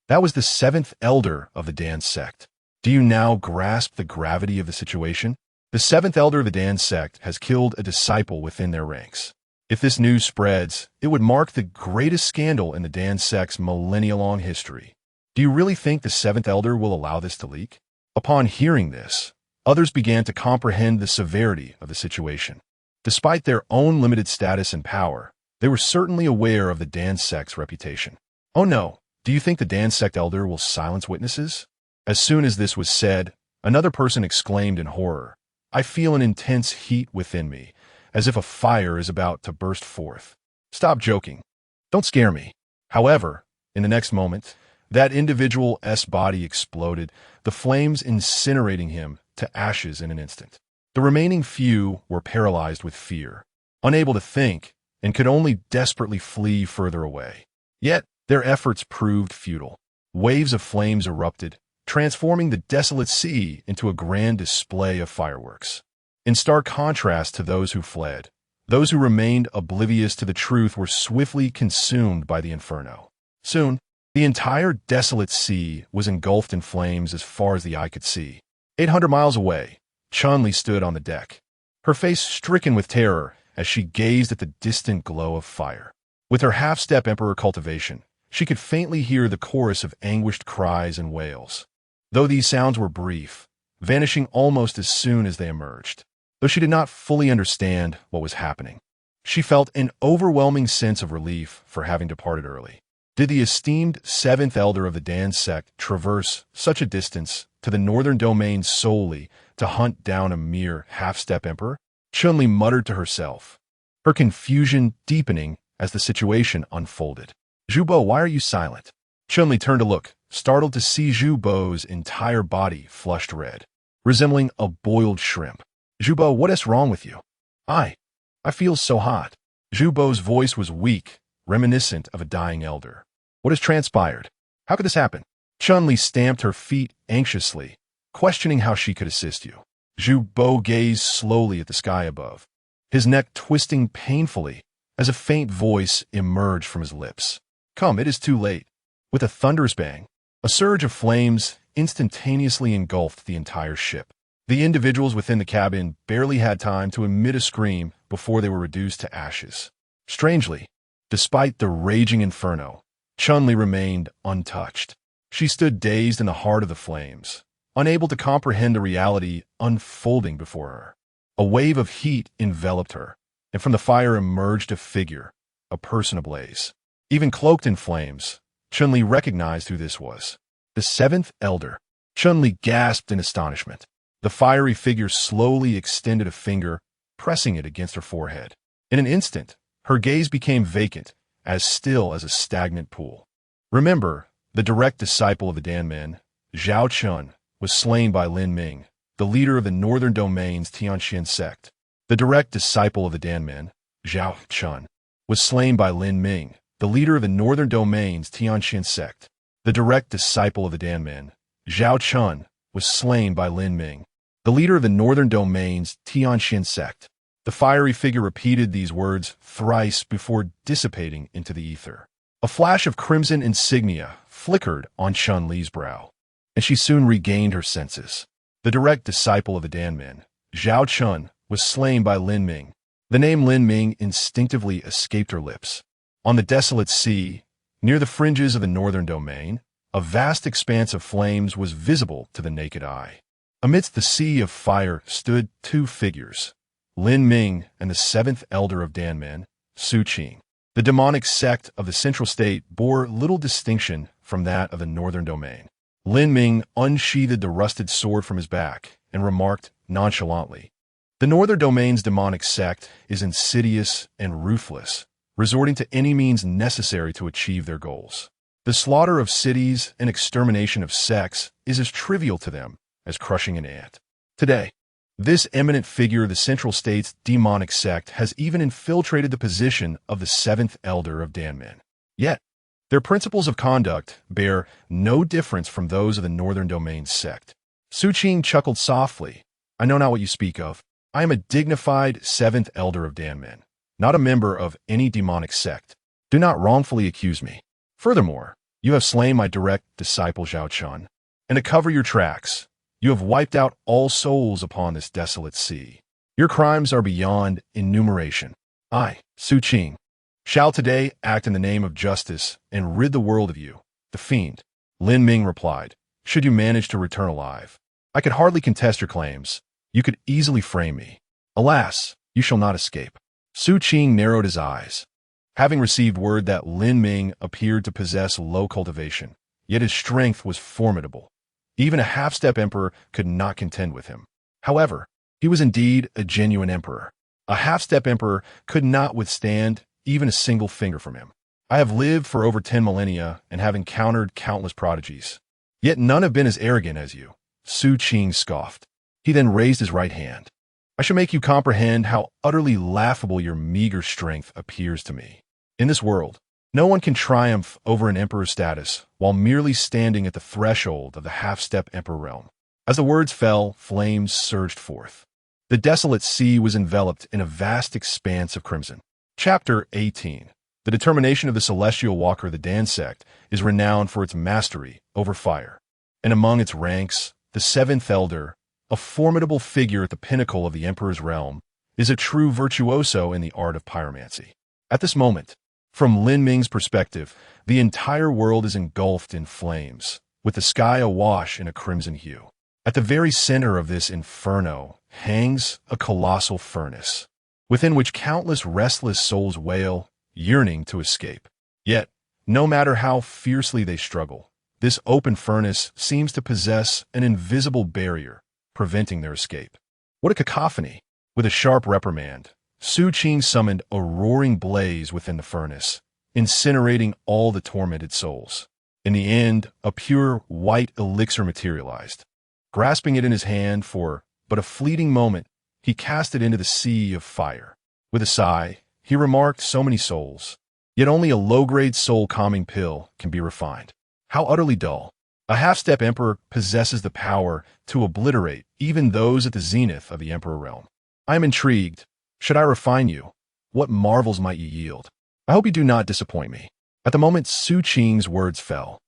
[SPEAKER 1] That was the seventh elder of the Dan sect. Do you now grasp the gravity of the situation? The seventh elder of the Dan sect has killed a disciple within their ranks. If this news spreads, it would mark the greatest scandal in the Dan sect's millennia-long history. Do you really think the seventh elder will allow this to leak?" Upon hearing this, others began to comprehend the severity of the situation. Despite their own limited status and power, they were certainly aware of the Dan sect's reputation. "Oh no, do you think the Dan sect elder will silence witnesses?" As soon as this was said, another person exclaimed in horror, "I feel an intense heat within me, as if a fire is about to burst forth. Stop joking. Don't scare me." However, in the next moment, that individual's body exploded, the flames incinerating him to ashes in an instant. The remaining few were paralyzed with fear, unable to think, and could only desperately flee further away. Yet, their efforts proved futile. Waves of flames erupted, transforming the desolate sea into a grand display of fireworks. In stark contrast to those who fled, those who remained oblivious to the truth were swiftly consumed by the inferno. Soon, the entire desolate sea was engulfed in flames as far as the eye could see. 800 miles away, Chun-Li stood on the deck, her face stricken with terror as she gazed at the distant glow of fire. With her half-step emperor cultivation, she could faintly hear the chorus of anguished cries and wails, though these sounds were brief, vanishing almost as soon as they emerged. Though she did not fully understand what was happening, she felt an overwhelming sense of relief for having departed early. Did the esteemed seventh elder of the Dan sect traverse such a distance to the northern domain solely to hunt down a mere half-step emperor? Chun-Li muttered to herself, her confusion deepening as the situation unfolded. "Zhu Bo, why are you silent?" Chun-Li turned to look, startled to see Zhu Bo's entire body flushed red, resembling a boiled shrimp. "Zhu Bo, what is wrong with you?" I feel so hot." Zhu Bo's voice was weak, reminiscent of a dying elder. "What has transpired? How could this happen?" Chun-Li stamped her feet anxiously, questioning how she could assist you. Zhu Bo gazed slowly at the sky above, his neck twisting painfully as a faint voice emerged from his lips. "Come, it is too late." With a thunderous bang, a surge of flames instantaneously engulfed the entire ship. The individuals within the cabin barely had time to emit a scream before they were reduced to ashes. Strangely, despite the raging inferno, Chun-Li remained untouched. She stood dazed in the heart of the flames, unable to comprehend the reality unfolding before her. A wave of heat enveloped her, and from the fire emerged a figure, a person ablaze. Even cloaked in flames, Chun-Li recognized who this was. The seventh elder. Chun-Li gasped in astonishment. The fiery figure slowly extended a finger, pressing it against her forehead. In an instant, her gaze became vacant, as still as a stagnant pool. Remember, the direct disciple of the Dan men, Zhao Chun, was slain by Lin Ming, the leader of the northern domain's Tianxian sect. The direct disciple of the Dan men, Zhao Chun, was slain by Lin Ming, the leader of the northern domain's Tianxian sect. The direct disciple of the Dan men, Zhao Chun, was slain by Lin Ming, the leader of the northern domain's Tianxian sect. The fiery figure repeated these words thrice before dissipating into the ether. A flash of crimson insignia flickered on Chun Li's brow, and she soon regained her senses. The direct disciple of the Danmen, Zhao Chun, was slain by Lin Ming. The name Lin Ming instinctively escaped her lips. On the desolate sea, near the fringes of the northern domain, a vast expanse of flames was visible to the naked eye. Amidst the sea of fire stood two figures, Lin Ming and the seventh elder of Danmen, Su Qing. The demonic sect of the Central State bore little distinction from that of the northern domain. Lin Ming unsheathed the rusted sword from his back and remarked nonchalantly, "The northern domain's demonic sect is insidious and ruthless, resorting to any means necessary to achieve their goals. The slaughter of cities and extermination of sects is as trivial to them as crushing an ant. Today, this eminent figure of the Central State's demonic sect has even infiltrated the position of the seventh elder of Danmen. Yet, their principles of conduct bear no difference from those of the Northern Domain's sect." Su Qing chuckled softly. "I know not what you speak of. I am a dignified seventh elder of Danmen, not a member of any demonic sect. Do not wrongfully accuse me. Furthermore, you have slain my direct disciple Zhao Chun, and to cover your tracks, you have wiped out all souls upon this desolate sea. Your crimes are beyond enumeration. I, Su Qing, shall today act in the name of justice and rid the world of you, the fiend." Lin Ming replied, "Should you manage to return alive, I could hardly contest your claims. You could easily frame me. Alas, you shall not escape." Su Qing narrowed his eyes. Having received word that Lin Ming appeared to possess low cultivation, yet his strength was formidable. Even a half-step emperor could not contend with him. However, he was indeed a genuine emperor. A half-step emperor could not withstand even a single finger from him. "I have lived for over 10 millennia and have encountered countless prodigies. Yet none have been as arrogant as you," Su Qing scoffed. He then raised his right hand. "I shall make you comprehend how utterly laughable your meager strength appears to me. In this world, no one can triumph over an emperor's status while merely standing at the threshold of the half-step emperor realm." As the words fell, flames surged forth. The desolate sea was enveloped in a vast expanse of crimson. Chapter 18. The determination of the celestial walker of the Dan sect is renowned for its mastery over fire. And among its ranks, the seventh elder, a formidable figure at the pinnacle of the emperor's realm, is a true virtuoso in the art of pyromancy. At this moment, from Lin Ming's perspective, the entire world is engulfed in flames, with the sky awash in a crimson hue. At the very center of this inferno hangs a colossal furnace, within which countless restless souls wail, yearning to escape. Yet, no matter how fiercely they struggle, this open furnace seems to possess an invisible barrier, preventing their escape. What a cacophony! With a sharp reprimand, Su Qing summoned a roaring blaze within the furnace, incinerating all the tormented souls. In the end, a pure white elixir materialized. Grasping it in his hand for but a fleeting moment, he cast it into the sea of fire. With a sigh, he remarked, "So many souls. Yet only a low-grade soul-calming pill can be refined. How utterly dull. A half-step emperor possesses the power to obliterate even those at the zenith of the emperor realm. I am intrigued. Should I refine you? What marvels might you yield? I hope you do not disappoint me." At the moment Su Qing's words fell,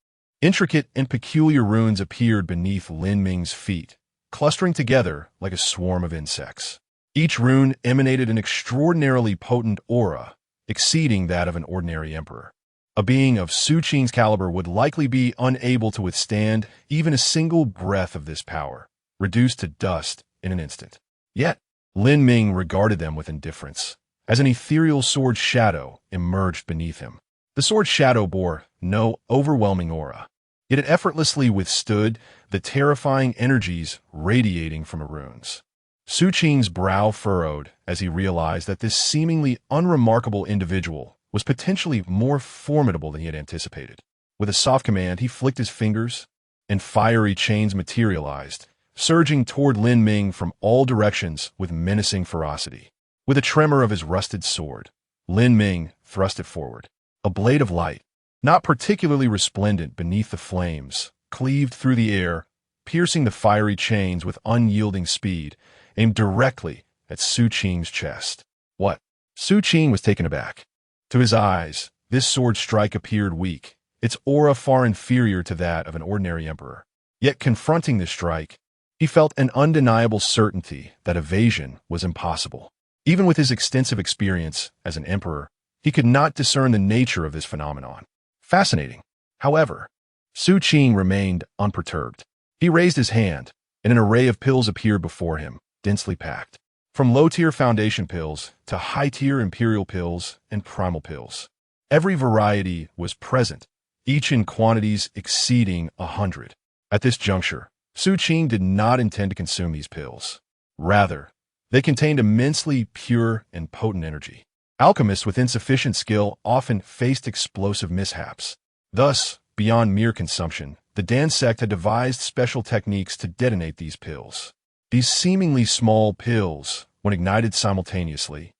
[SPEAKER 1] intricate and peculiar runes appeared beneath Lin Ming's feet, clustering together like a swarm of insects. Each rune emanated an extraordinarily potent aura, exceeding that of an ordinary emperor. A being of Su Qing's caliber would likely be unable to withstand even a single breath of this power, reduced to dust in an instant. Yet, Lin Ming regarded them with indifference, as an ethereal sword shadow emerged beneath him. The sword shadow bore no overwhelming aura, yet it effortlessly withstood the terrifying energies radiating from the runes. Su Qing's brow furrowed as he realized that this seemingly unremarkable individual was potentially more formidable than he had anticipated. With a soft command, he flicked his fingers, and fiery chains materialized, surging toward Lin Ming from all directions with menacing ferocity. With a tremor of his rusted sword, Lin Ming thrust it forward. A blade of light, not particularly resplendent beneath the flames, cleaved through the air, piercing the fiery chains with unyielding speed, aimed directly at Su Qing's chest. What? Su Qing was taken aback. To his eyes, this sword strike appeared weak, its aura far inferior to that of an ordinary emperor. Yet confronting this strike, he felt an undeniable certainty that evasion was impossible. Even with his extensive experience as an emperor, he could not discern the nature of this phenomenon. Fascinating. However, Su Qing remained unperturbed. He raised his hand, and an array of pills appeared before him, densely packed. From low-tier foundation pills to high-tier imperial pills and primal pills. Every variety was present, each in quantities exceeding 100. At this juncture, Su Qing did not intend to consume these pills. Rather, they contained immensely pure and potent energy. Alchemists with insufficient skill often faced explosive mishaps. Thus, beyond mere consumption, the Dan sect had devised special techniques to detonate these pills. These seemingly small pills, when ignited simultaneously,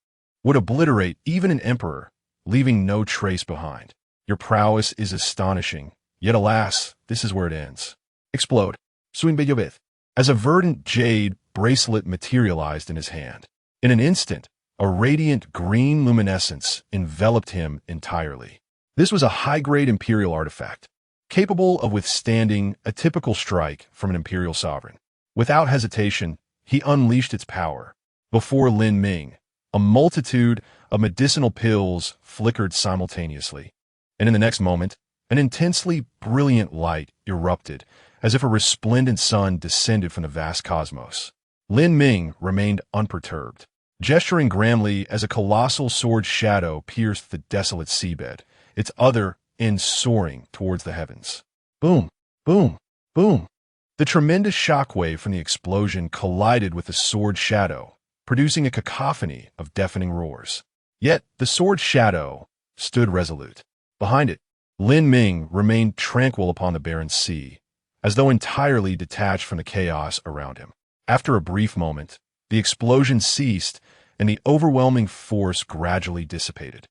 [SPEAKER 1] would obliterate even an emperor, leaving no trace behind. Your prowess is astonishing, yet alas, this is where it ends. Explode. Swing Beyovith. As a verdant jade bracelet materialized in his hand. In an instant, a radiant green luminescence enveloped him entirely. This was a high-grade imperial artifact, capable of withstanding a typical strike from an imperial sovereign. Without hesitation, he unleashed its power. Before Lin Ming, a multitude of medicinal pills flickered simultaneously, and in the next moment, an intensely brilliant light erupted, as if a resplendent sun descended from the vast cosmos. Lin Ming remained unperturbed, gesturing grandly as a colossal sword shadow pierced the desolate seabed, its other end soaring towards the heavens. Boom, boom, boom. The tremendous shockwave from the explosion collided with the sword shadow, producing a cacophony of deafening roars. Yet the sword shadow stood resolute. Behind it, Lin Ming remained tranquil upon the barren sea, as though entirely detached from the chaos around him. After a brief moment, the explosion ceased and the overwhelming force gradually dissipated.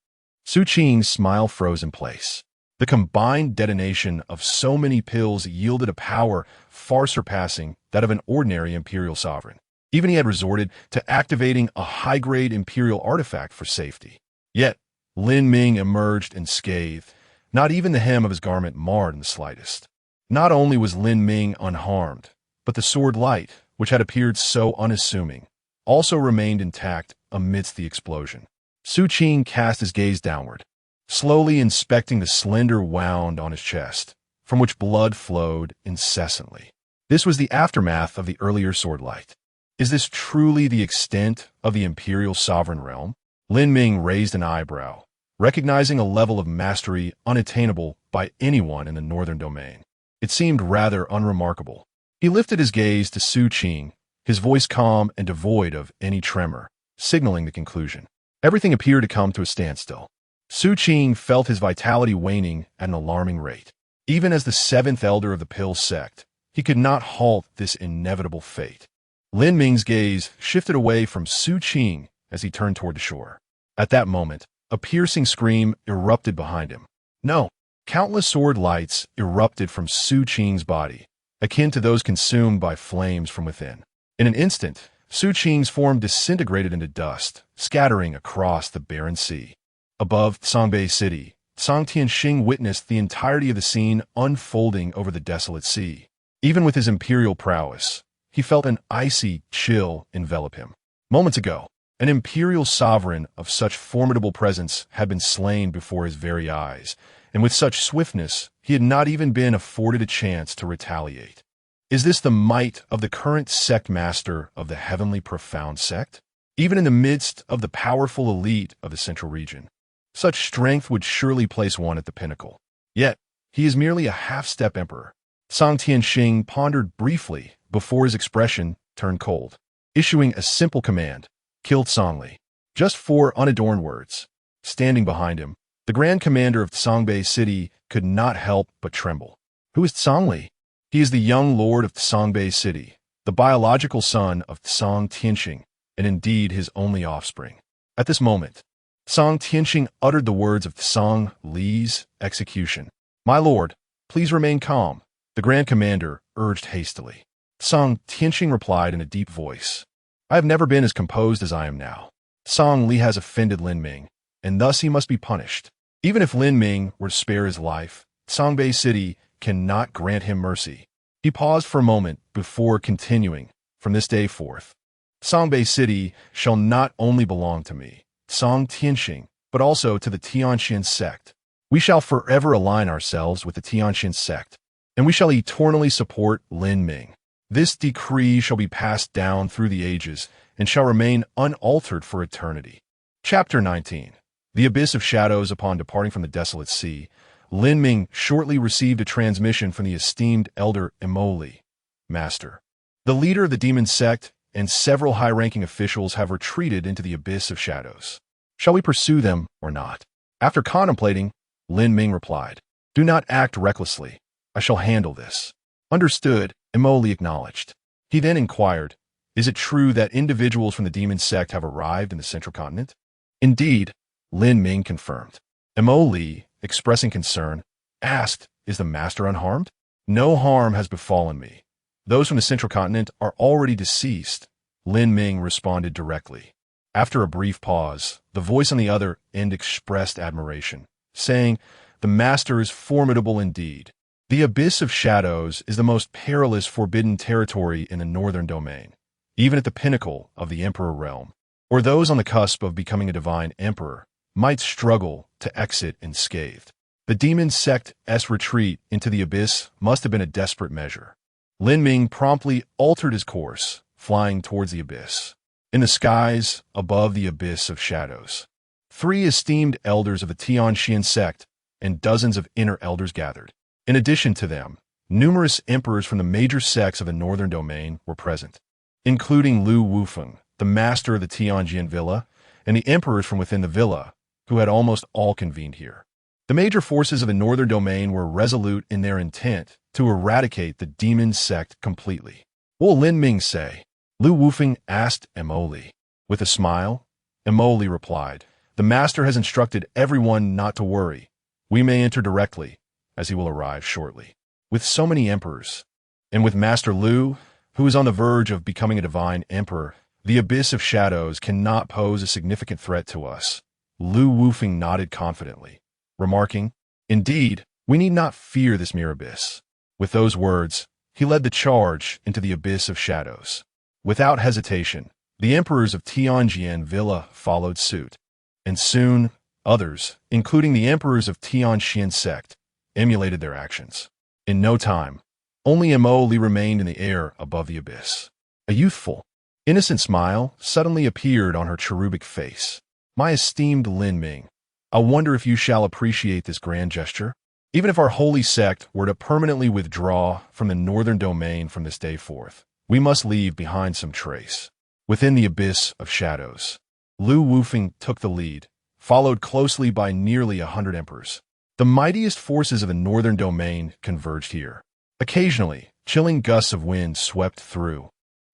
[SPEAKER 1] Su Qing's smile froze in place. The combined detonation of so many pills yielded a power far surpassing that of an ordinary imperial sovereign. Even he had resorted to activating a high-grade imperial artifact for safety. Yet, Lin Ming emerged unscathed, not even the hem of his garment marred in the slightest. Not only was Lin Ming unharmed, but the sword light, which had appeared so unassuming, also remained intact amidst the explosion. Su Qing cast his gaze downward, slowly inspecting the slender wound on his chest, from which blood flowed incessantly. This was the aftermath of the earlier sword light. Is this truly the extent of the imperial sovereign realm? Lin Ming raised an eyebrow, recognizing a level of mastery unattainable by anyone in the northern domain. It seemed rather unremarkable. He lifted his gaze to Su Qing, his voice calm and devoid of any tremor, signaling the conclusion. Everything appeared to come to a standstill. Su Qing felt his vitality waning at an alarming rate. Even as the seventh elder of the Pill sect, he could not halt this inevitable fate. Lin Ming's gaze shifted away from Su Qing as he turned toward the shore. At that moment, a piercing scream erupted behind him. No, countless sword lights erupted from Su Qing's body, akin to those consumed by flames from within. In an instant, Su Qing's form disintegrated into dust, scattering across the barren sea. Above Songbei City, Song Tianxing witnessed the entirety of the scene unfolding over the desolate sea. Even with his imperial prowess, he felt an icy chill envelop him. Moments ago, an imperial sovereign of such formidable presence had been slain before his very eyes, and with such swiftness, he had not even been afforded a chance to retaliate. Is this the might of the current sect master of the heavenly profound sect? Even in the midst of the powerful elite of the central region, such strength would surely place one at the pinnacle. Yet, he is merely a half-step emperor. Song Tianxing pondered briefly before his expression turned cold, issuing a simple command, "Kill Songli." Just 4 unadorned words. Standing behind him, the Grand Commander of Songbei City could not help but tremble. Who is Songli? He is the young lord of Songbei City, the biological son of Song Tianxing, and indeed his only offspring. At this moment, Song Tianxing uttered the words of Song Li's execution. "My lord, please remain calm," the Grand Commander urged hastily. Song Tianxing replied in a deep voice, "I have never been as composed as I am now. Song Li has offended Lin Ming, and thus he must be punished." Even if Lin Ming were to spare his life, Songbei City cannot grant him mercy. He paused for a moment before continuing, from this day forth, Songbei City shall not only belong to me, Song Tianxing, but also to the Tianxian sect. We shall forever align ourselves with the Tianxian sect, and we shall eternally support Lin Ming. This decree shall be passed down through the ages and shall remain unaltered for eternity. Chapter 19. The Abyss of Shadows. Upon departing from the desolate sea, Lin Ming shortly received a transmission from the esteemed elder Emoli, Master. The leader of the demon sect and several high-ranking officials have retreated into the Abyss of Shadows. Shall we pursue them or not? After contemplating, Lin Ming replied, Do not act recklessly. I shall handle this. Understood, Emoli acknowledged. He then inquired, Is it true that individuals from the demon sect have arrived in the central continent? Indeed, Lin Ming confirmed. Emoli, expressing concern, asked, Is the master unharmed? No harm has befallen me. Those from the central continent are already deceased, Lin Ming responded directly. After a brief pause, the voice on the other end expressed admiration, saying, The master is formidable indeed. The Abyss of Shadows is the most perilous forbidden territory in the northern domain, even at the pinnacle of the emperor realm, or those on the cusp of becoming a divine emperor might struggle to exit unscathed. The demon sect's retreat into the abyss must have been a desperate measure. Lin Ming promptly altered his course, flying towards the abyss. In the skies above the Abyss of Shadows, 3 esteemed elders of the Tianxian sect and dozens of inner elders gathered. In addition to them, numerous emperors from the major sects of the northern domain were present, including Lu Wufeng, the master of the Tianjian villa, and the emperors from within the villa, who had almost all convened here. The major forces of the northern domain were resolute in their intent to eradicate the demon sect completely. What will Lin Ming say? Lu Wufeng asked Emoli. With a smile, Emoli replied, The master has instructed everyone not to worry. We may enter directly, as he will arrive shortly. With so many emperors, and with Master Lu, who is on the verge of becoming a divine emperor, the Abyss of Shadows cannot pose a significant threat to us. Lu Wufeng nodded confidently, remarking, Indeed, we need not fear this mere abyss. With those words, he led the charge into the Abyss of Shadows. Without hesitation, the emperors of Tianjian Villa followed suit, and soon others, including the emperors of Tianxian sect, emulated their actions. In no time, only Emoli remained in the air above the abyss. A youthful, innocent smile suddenly appeared on her cherubic face. My esteemed Lin Ming, I wonder if you shall appreciate this grand gesture? Even if our holy sect were to permanently withdraw from the northern domain from this day forth, we must leave behind some trace. Within the Abyss of Shadows, Lu Wufeng took the lead, followed closely by nearly 100 emperors. The mightiest forces of the northern domain converged here. Occasionally, chilling gusts of wind swept through,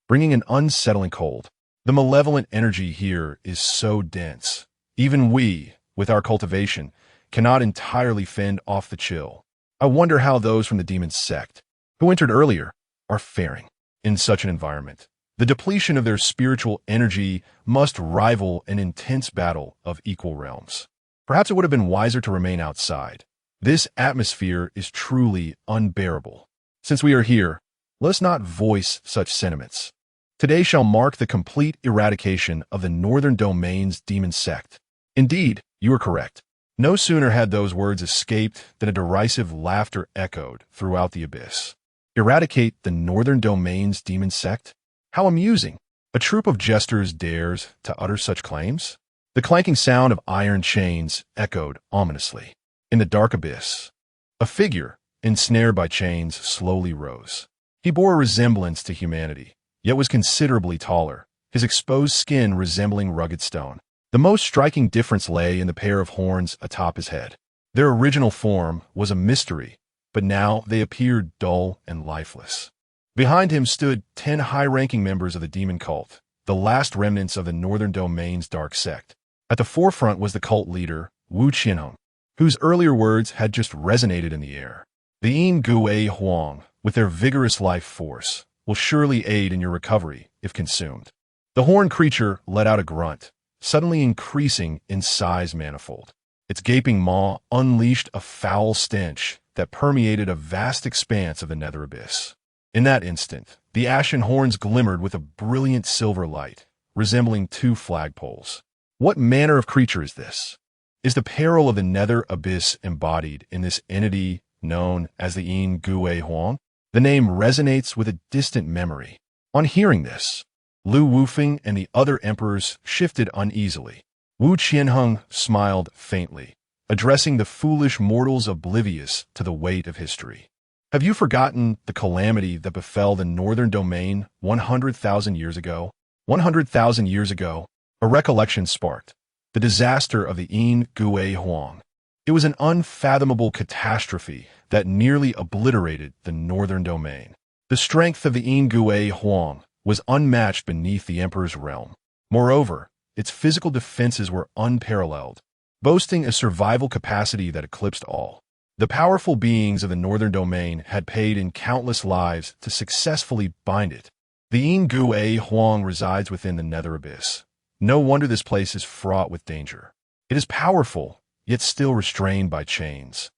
[SPEAKER 1] bringing an unsettling cold. The malevolent energy here is so dense. Even we, with our cultivation, cannot entirely fend off the chill. I wonder how those from the demon sect, who entered earlier, are faring in such an environment. The depletion of their spiritual energy must rival an intense battle of equal realms. Perhaps it would have been wiser to remain outside. This atmosphere is truly unbearable. Since we are here, let us not voice such sentiments. Today shall mark the complete eradication of the northern domain's demon sect. Indeed, you are correct. No sooner had those words escaped than a derisive laughter echoed throughout the abyss. Eradicate the northern domain's demon sect? How amusing! A troop of jesters dares to utter such claims? The clanking sound of iron chains echoed ominously. In the dark abyss, a figure, ensnared by chains, slowly rose. He bore a resemblance to humanity, yet was considerably taller, his exposed skin resembling rugged stone. The most striking difference lay in the pair of horns atop his head. Their original form was a mystery, but now they appeared dull and lifeless. Behind him stood 10 high-ranking members of the demon cult, the last remnants of the northern domain's dark sect. At the forefront was the cult leader, Wu Qianhong, whose earlier words had just resonated in the air. The Yin Gui Huang, with their vigorous life force, will surely aid in your recovery if consumed. The horned creature let out a grunt, suddenly increasing in size manifold. Its gaping maw unleashed a foul stench that permeated a vast expanse of the nether abyss. In that instant, the ashen horns glimmered with a brilliant silver light, resembling two flagpoles. What manner of creature is this? Is the peril of the nether abyss embodied in this entity known as the Yin Gui Huang? The name resonates with a distant memory. On hearing this, Lu Wufeng and the other emperors shifted uneasily. Wu Qianheng smiled faintly, addressing the foolish mortals oblivious to the weight of history. Have you forgotten the calamity that befell the northern domain 100,000 years ago? 100,000 years ago, a recollection sparked. The disaster of the Yin Gui Huang. It was an unfathomable catastrophe that nearly obliterated the northern domain. The strength of the Yin Gui Huang was unmatched beneath the emperor's realm. Moreover, its physical defenses were unparalleled, boasting a survival capacity that eclipsed all. The powerful beings of the northern domain had paid in countless lives to successfully bind it. The Yin Gui Huang resides within the nether abyss. No wonder this place is fraught with danger. It is powerful, yet still restrained by chains.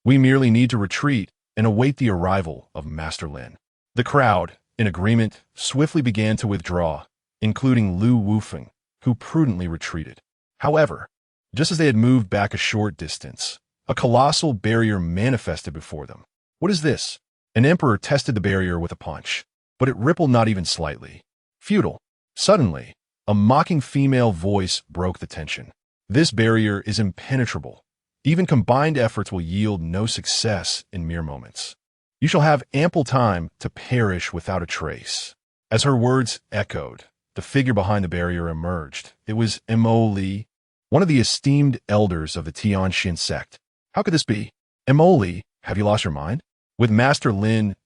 [SPEAKER 1] We merely need to retreat and await the arrival of Master Lin. The crowd, in agreement, swiftly began to withdraw, including Lu Wufeng, who prudently retreated. However, just as they had moved back a short distance, a colossal barrier manifested before them. What is this? An emperor tested the barrier with a punch, but it rippled not even slightly. Futile. Suddenly, a mocking female voice broke the tension. This barrier is impenetrable. Even combined efforts will yield no success in mere moments. You shall have ample time to perish without a trace. As her words echoed, the figure behind the barrier emerged. It was Mo Li, one of the esteemed elders of the Tianxian sect. How could this be? Mo Li, have you lost your mind? With Master Lin's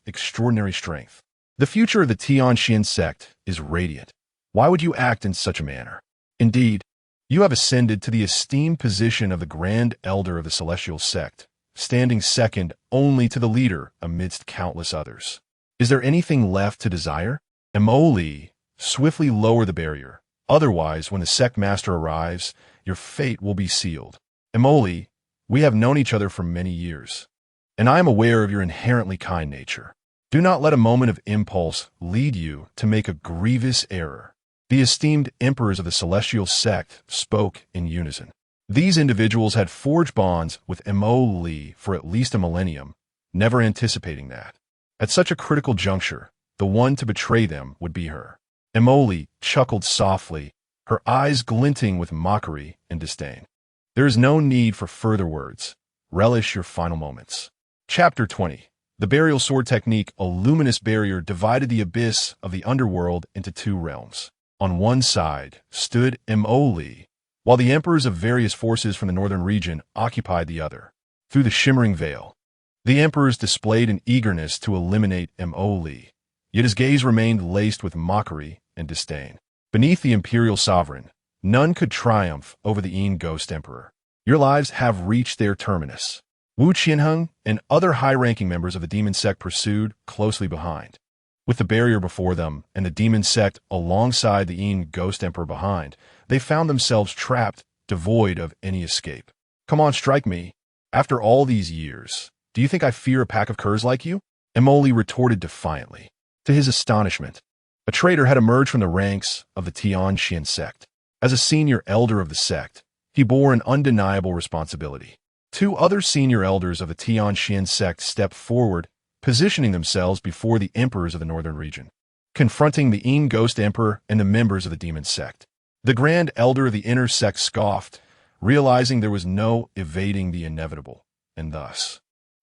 [SPEAKER 1] extraordinary strength, the future of the Tianxian sect is radiant. Why would you act in such a manner? Indeed, you have ascended to the esteemed position of the Grand Elder of the Celestial Sect, standing second only to the leader amidst countless others. Is there anything left to desire? Mo Li, swiftly lower the barrier. Otherwise, when the sect master arrives, your fate will be sealed. Mo Li, we have known each other for many years, and I am aware of your inherently kind nature. Do not let a moment of impulse lead you to make a grievous error. The esteemed emperors of the celestial sect spoke in unison. These individuals had forged bonds with Mo Li for at least a millennium, never anticipating that. At such a critical juncture, the one to betray them would be her. Mo Li chuckled softly, her eyes glinting with mockery and disdain. There is no need for further words. Relish your final moments. Chapter 20. The burial sword technique. A luminous barrier divided the abyss of the underworld into two realms. On one side stood Mo Li, while the emperors of various forces from the northern region occupied the other. Through the shimmering veil, the emperors displayed an eagerness to eliminate Mo Li, yet his gaze remained laced with mockery and disdain. Beneath the imperial sovereign, none could triumph over the Yin Ghost Emperor. Your lives have reached their terminus. Wu Qianheng and other high-ranking members of the demon sect pursued closely behind. With the barrier before them and the demon sect alongside the Yin Ghost Emperor behind, they found themselves trapped, devoid of any escape. Come on, strike me. After all these years, do you think I fear a pack of curs like you? Mo Li retorted defiantly. To his astonishment, a traitor had emerged from the ranks of the Tianxian sect. As a senior elder of the sect, he bore an undeniable responsibility. Two other senior elders of the Tianxian sect stepped forward, positioning themselves before the emperors of the northern region, confronting the Yin Ghost Emperor and the members of the demon sect. The Grand Elder of the inner sect scoffed, realizing there was no evading the inevitable, and thus,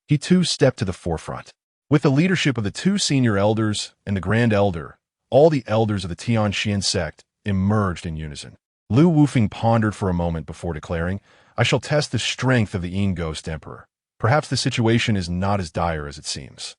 [SPEAKER 1] he too stepped to the forefront. With the leadership of the two senior elders and the Grand Elder, all the elders of the Tianxian sect emerged in unison. Lu Wufeng pondered for a moment before declaring, I shall test the strength of the Yin Ghost Emperor. Perhaps the situation is not as dire as it seems.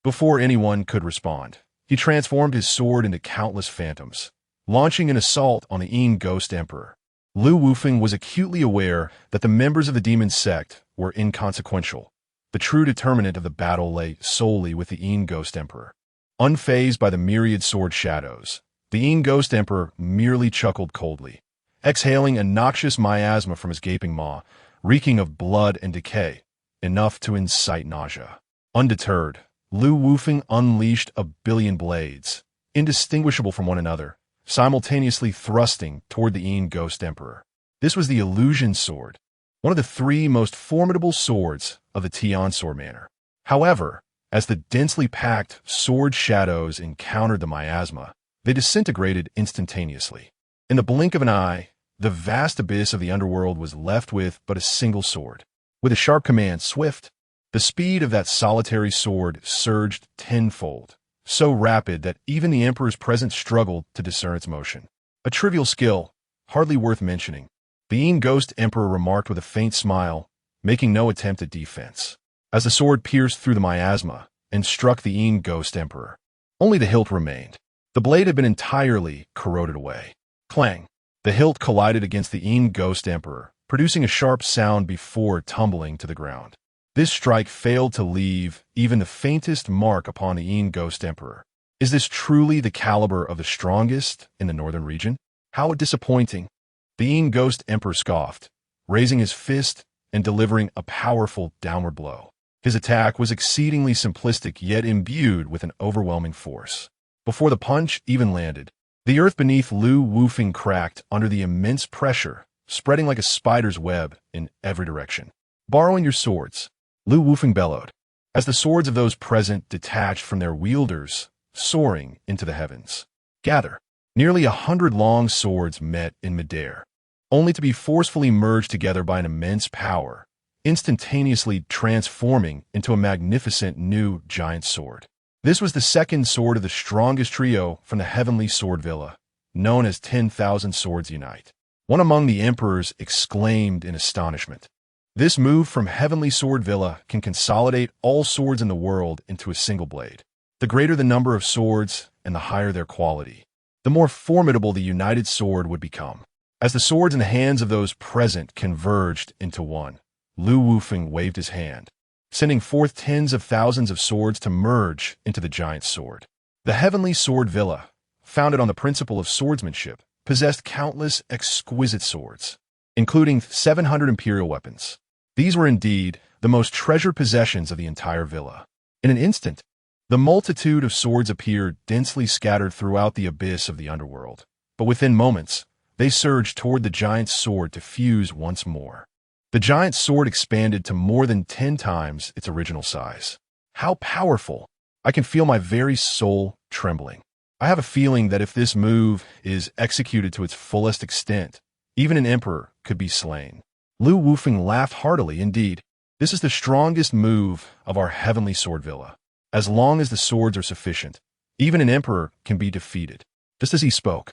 [SPEAKER 1] Before anyone could respond, he transformed his sword into countless phantoms, launching an assault on the Yin Ghost Emperor. Lu Wufeng was acutely aware that the members of the demon sect were inconsequential. The true determinant of the battle lay solely with the Yin Ghost Emperor. Unfazed by the myriad sword shadows, the Yin Ghost Emperor merely chuckled coldly, exhaling a noxious miasma from his gaping maw, reeking of blood and decay. enough to incite nausea. Undeterred, Lu Wufeng unleashed a billion blades, indistinguishable from one another, simultaneously thrusting toward the Yin Ghost Emperor. This was the Illusion Sword, one of the three most formidable swords of the Tian sword manner. However, as the densely packed sword shadows encountered the miasma, they disintegrated instantaneously. In the blink of an eye, the vast abyss of the underworld was left with but a single sword. With a sharp command, swift, the speed of that solitary sword surged tenfold, so rapid that even the Emperor's presence struggled to discern its motion. A trivial skill, hardly worth mentioning. The Yin Ghost Emperor remarked with a faint smile, making no attempt at defense. As the sword pierced through the miasma and struck the Yin Ghost Emperor, only the hilt remained. The blade had been entirely corroded away. Clang! The hilt collided against the Yin Ghost Emperor, producing a sharp sound before tumbling to the ground. This strike failed to leave even the faintest mark upon the Yin Ghost Emperor. Is this truly the caliber of the strongest in the northern region? How disappointing! The Yin Ghost Emperor scoffed, raising his fist and delivering a powerful downward blow. His attack was exceedingly simplistic yet imbued with an overwhelming force. Before the punch even landed, the earth beneath Lu Wufeng cracked under the immense pressure, spreading like a spider's web in every direction. Borrowing your swords, Lu Wufeng bellowed, as the swords of those present detached from their wielders, soaring into the heavens. Gather. Nearly 100 long swords met in midair, only to be forcefully merged together by an immense power, instantaneously transforming into a magnificent new giant sword. This was the second sword of the strongest trio from the Heavenly Sword Villa, known as 10,000 Swords Unite. One among the emperors exclaimed in astonishment. This move from Heavenly Sword Villa can consolidate all swords in the world into a single blade. The greater the number of swords and the higher their quality, the more formidable the united sword would become. As the swords in the hands of those present converged into one, Lu Wufeng waved his hand, sending forth tens of thousands of swords to merge into the giant sword. The Heavenly Sword Villa, founded on the principle of swordsmanship, possessed countless exquisite swords, including 700 imperial weapons. These were indeed the most treasured possessions of the entire villa. In an instant, the multitude of swords appeared densely scattered throughout the abyss of the underworld, but within moments, they surged toward the giant sword to fuse once more. The giant sword expanded to more than 10 times its original size. How powerful! I can feel my very soul trembling. I have a feeling that if this move is executed to its fullest extent, even an emperor could be slain. Lu Wufeng laughed heartily. Indeed, this is the strongest move of our Heavenly Sword Villa. As long as the swords are sufficient, even an emperor can be defeated. Just as he spoke,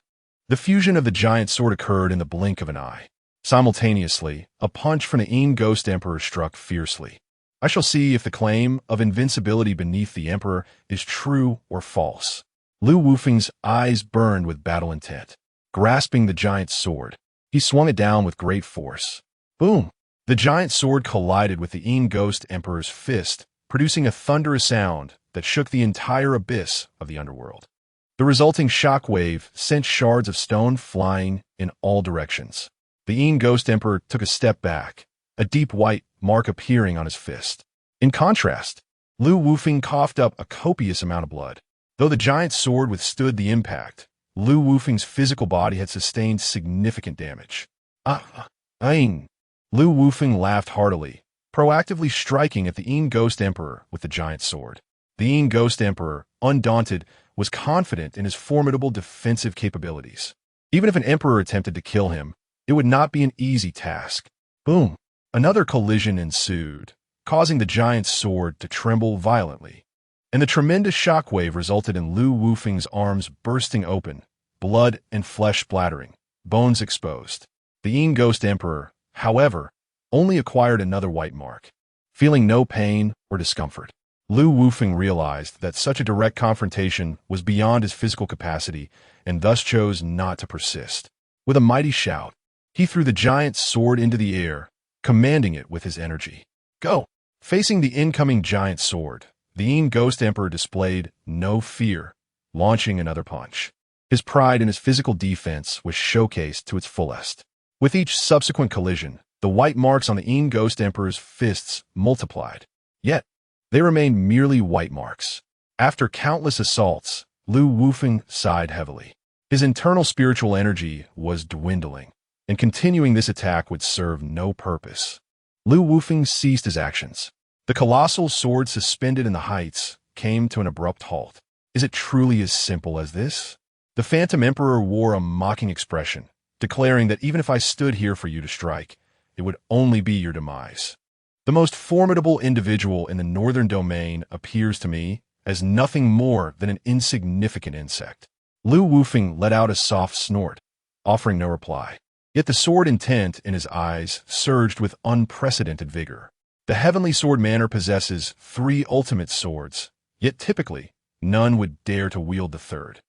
[SPEAKER 1] the fusion of the giant sword occurred in the blink of an eye. Simultaneously, a punch from the Yin Ghost Emperor struck fiercely. I shall see if the claim of invincibility beneath the emperor is true or false. Lu Wufeng's eyes burned with battle intent. Grasping the giant sword, he swung it down with great force. Boom! The giant sword collided with the Yin Ghost Emperor's fist, producing a thunderous sound that shook the entire abyss of the underworld. The resulting shockwave sent shards of stone flying in all directions. The Yin Ghost Emperor took a step back, a deep white mark appearing on his fist. In contrast, Lu Wufeng coughed up a copious amount of blood. Though the giant sword withstood the impact, Lu Wufeng's physical body had sustained significant damage. Lu Wufeng laughed heartily, proactively striking at the Yin Ghost Emperor with the giant sword. The Yin Ghost Emperor, undaunted, was confident in his formidable defensive capabilities. Even if an emperor attempted to kill him, it would not be an easy task. Boom! Another collision ensued, causing the giant sword to tremble violently. And the tremendous shockwave resulted in Lu Wufeng's arms bursting open, blood and flesh splattering, bones exposed. The Yin Ghost Emperor, however, only acquired another white mark. Feeling no pain or discomfort, Lu Wufeng realized that such a direct confrontation was beyond his physical capacity and thus chose not to persist. With a mighty shout, he threw the giant sword into the air, commanding it with his energy. Go! Facing the incoming giant sword, the Yin Ghost Emperor displayed no fear, launching another punch. His pride in his physical defense was showcased to its fullest. With each subsequent collision, The white marks on the Yin Ghost Emperor's fists multiplied. Yet, they remained merely white marks. After countless assaults, Lu Wufeng sighed heavily. His internal spiritual energy was dwindling, and continuing this attack would serve no purpose. Lu Wufeng ceased his actions. The colossal sword suspended in the heights came to an abrupt halt. Is it truly as simple as this? The Phantom Emperor wore a mocking expression, declaring that even if I stood here for you to strike, it would only be your demise. The most formidable individual in the northern domain appears to me as nothing more than an insignificant insect. Lu Wufeng let out a soft snort, offering no reply. Yet the sword intent in his eyes surged with unprecedented vigor. The Heavenly Sword Manor possesses 3 ultimate swords, yet typically, none would dare to wield the third.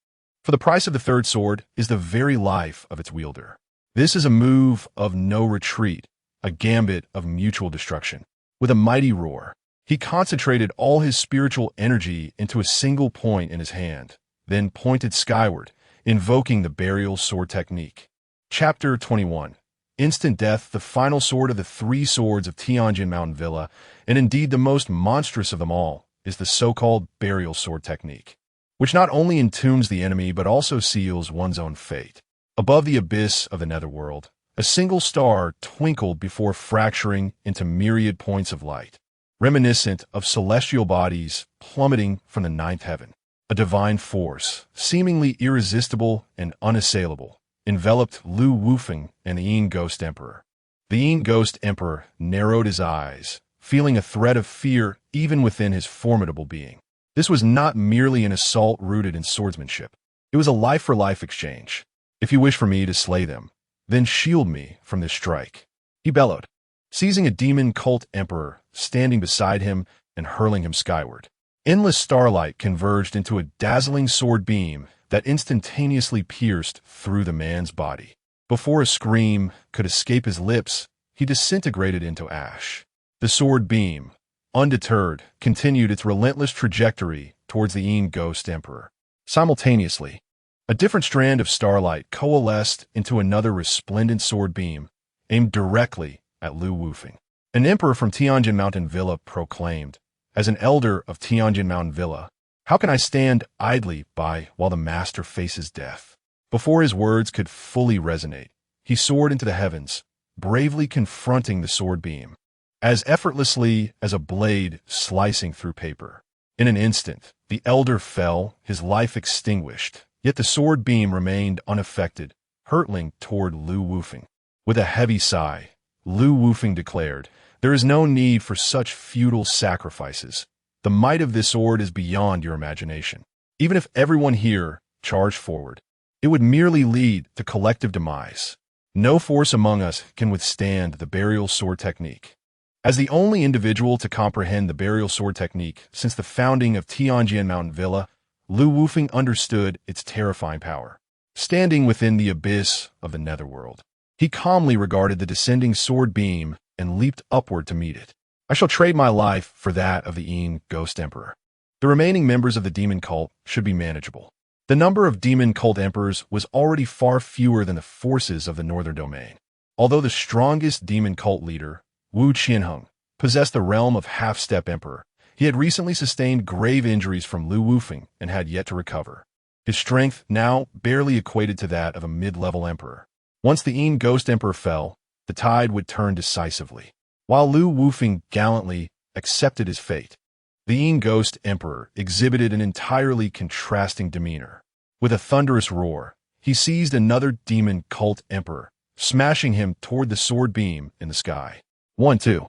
[SPEAKER 1] For the price of the third sword is the very life of its wielder. This is a move of no retreat, a gambit of mutual destruction. With a mighty roar, he concentrated all his spiritual energy into a single point in his hand, then pointed skyward, invoking the burial sword technique. Chapter 21. Instant Death, the final sword of the 3 swords of Jian Mountain Villa, and indeed the most monstrous of them all, is the so-called burial sword technique, which not only entombs the enemy but also seals one's own fate. Above the abyss of the netherworld, a single star twinkled before fracturing into myriad points of light, reminiscent of celestial bodies plummeting from the 9th heaven. A divine force, seemingly irresistible and unassailable, enveloped Lu Wufeng and the Yin Ghost Emperor. The Yin Ghost Emperor narrowed his eyes, feeling a threat of fear even within his formidable being. This was not merely an assault rooted in swordsmanship. It was a life-for-life exchange. If you wish for me to slay them, then shield me from this strike, he bellowed, seizing a demon cult emperor standing beside him and hurling him skyward. Endless starlight converged into a dazzling sword beam that instantaneously pierced through the man's body. Before a scream could escape his lips, he disintegrated into ash. The sword beam, undeterred, continued its relentless trajectory towards the Yin Ghost Emperor. Simultaneously, a different strand of starlight coalesced into another resplendent sword beam, aimed directly at Lu Wufeng. An emperor from Jian Mountain Villa proclaimed, "As an elder of Jian Mountain Villa, how can I stand idly by while the master faces death?" Before his words could fully resonate, he soared into the heavens, bravely confronting the sword beam, as effortlessly as a blade slicing through paper. In an instant, the elder fell, his life extinguished, yet the sword beam remained unaffected, hurtling toward Lu Wufeng. With a heavy sigh, Lu Wufeng declared, "There is no need for such futile sacrifices. The might of this sword is beyond your imagination. Even if everyone here charged forward, it would merely lead to collective demise. No force among us can withstand the burial sword technique." As the only individual to comprehend the burial sword technique since the founding of Jian Mountain Villa, Lu Wufeng understood its terrifying power. Standing within the abyss of the netherworld, he calmly regarded the descending sword beam and leaped upward to meet it. "I shall trade my life for that of the Yin Ghost Emperor. The remaining members of the demon cult should be manageable." The number of demon cult emperors was already far fewer than the forces of the northern domain. Although the strongest demon cult leader, Wu Qianheng, possessed the realm of half-step emperor, he had recently sustained grave injuries from Lu Wufeng and had yet to recover. His strength now barely equated to that of a mid-level emperor. Once the Yin Ghost Emperor fell, the tide would turn decisively. While Lu Wufeng gallantly accepted his fate, the Yin Ghost Emperor exhibited an entirely contrasting demeanor. With a thunderous roar, he seized another demon cult emperor, smashing him toward the sword beam in the sky. 1-2.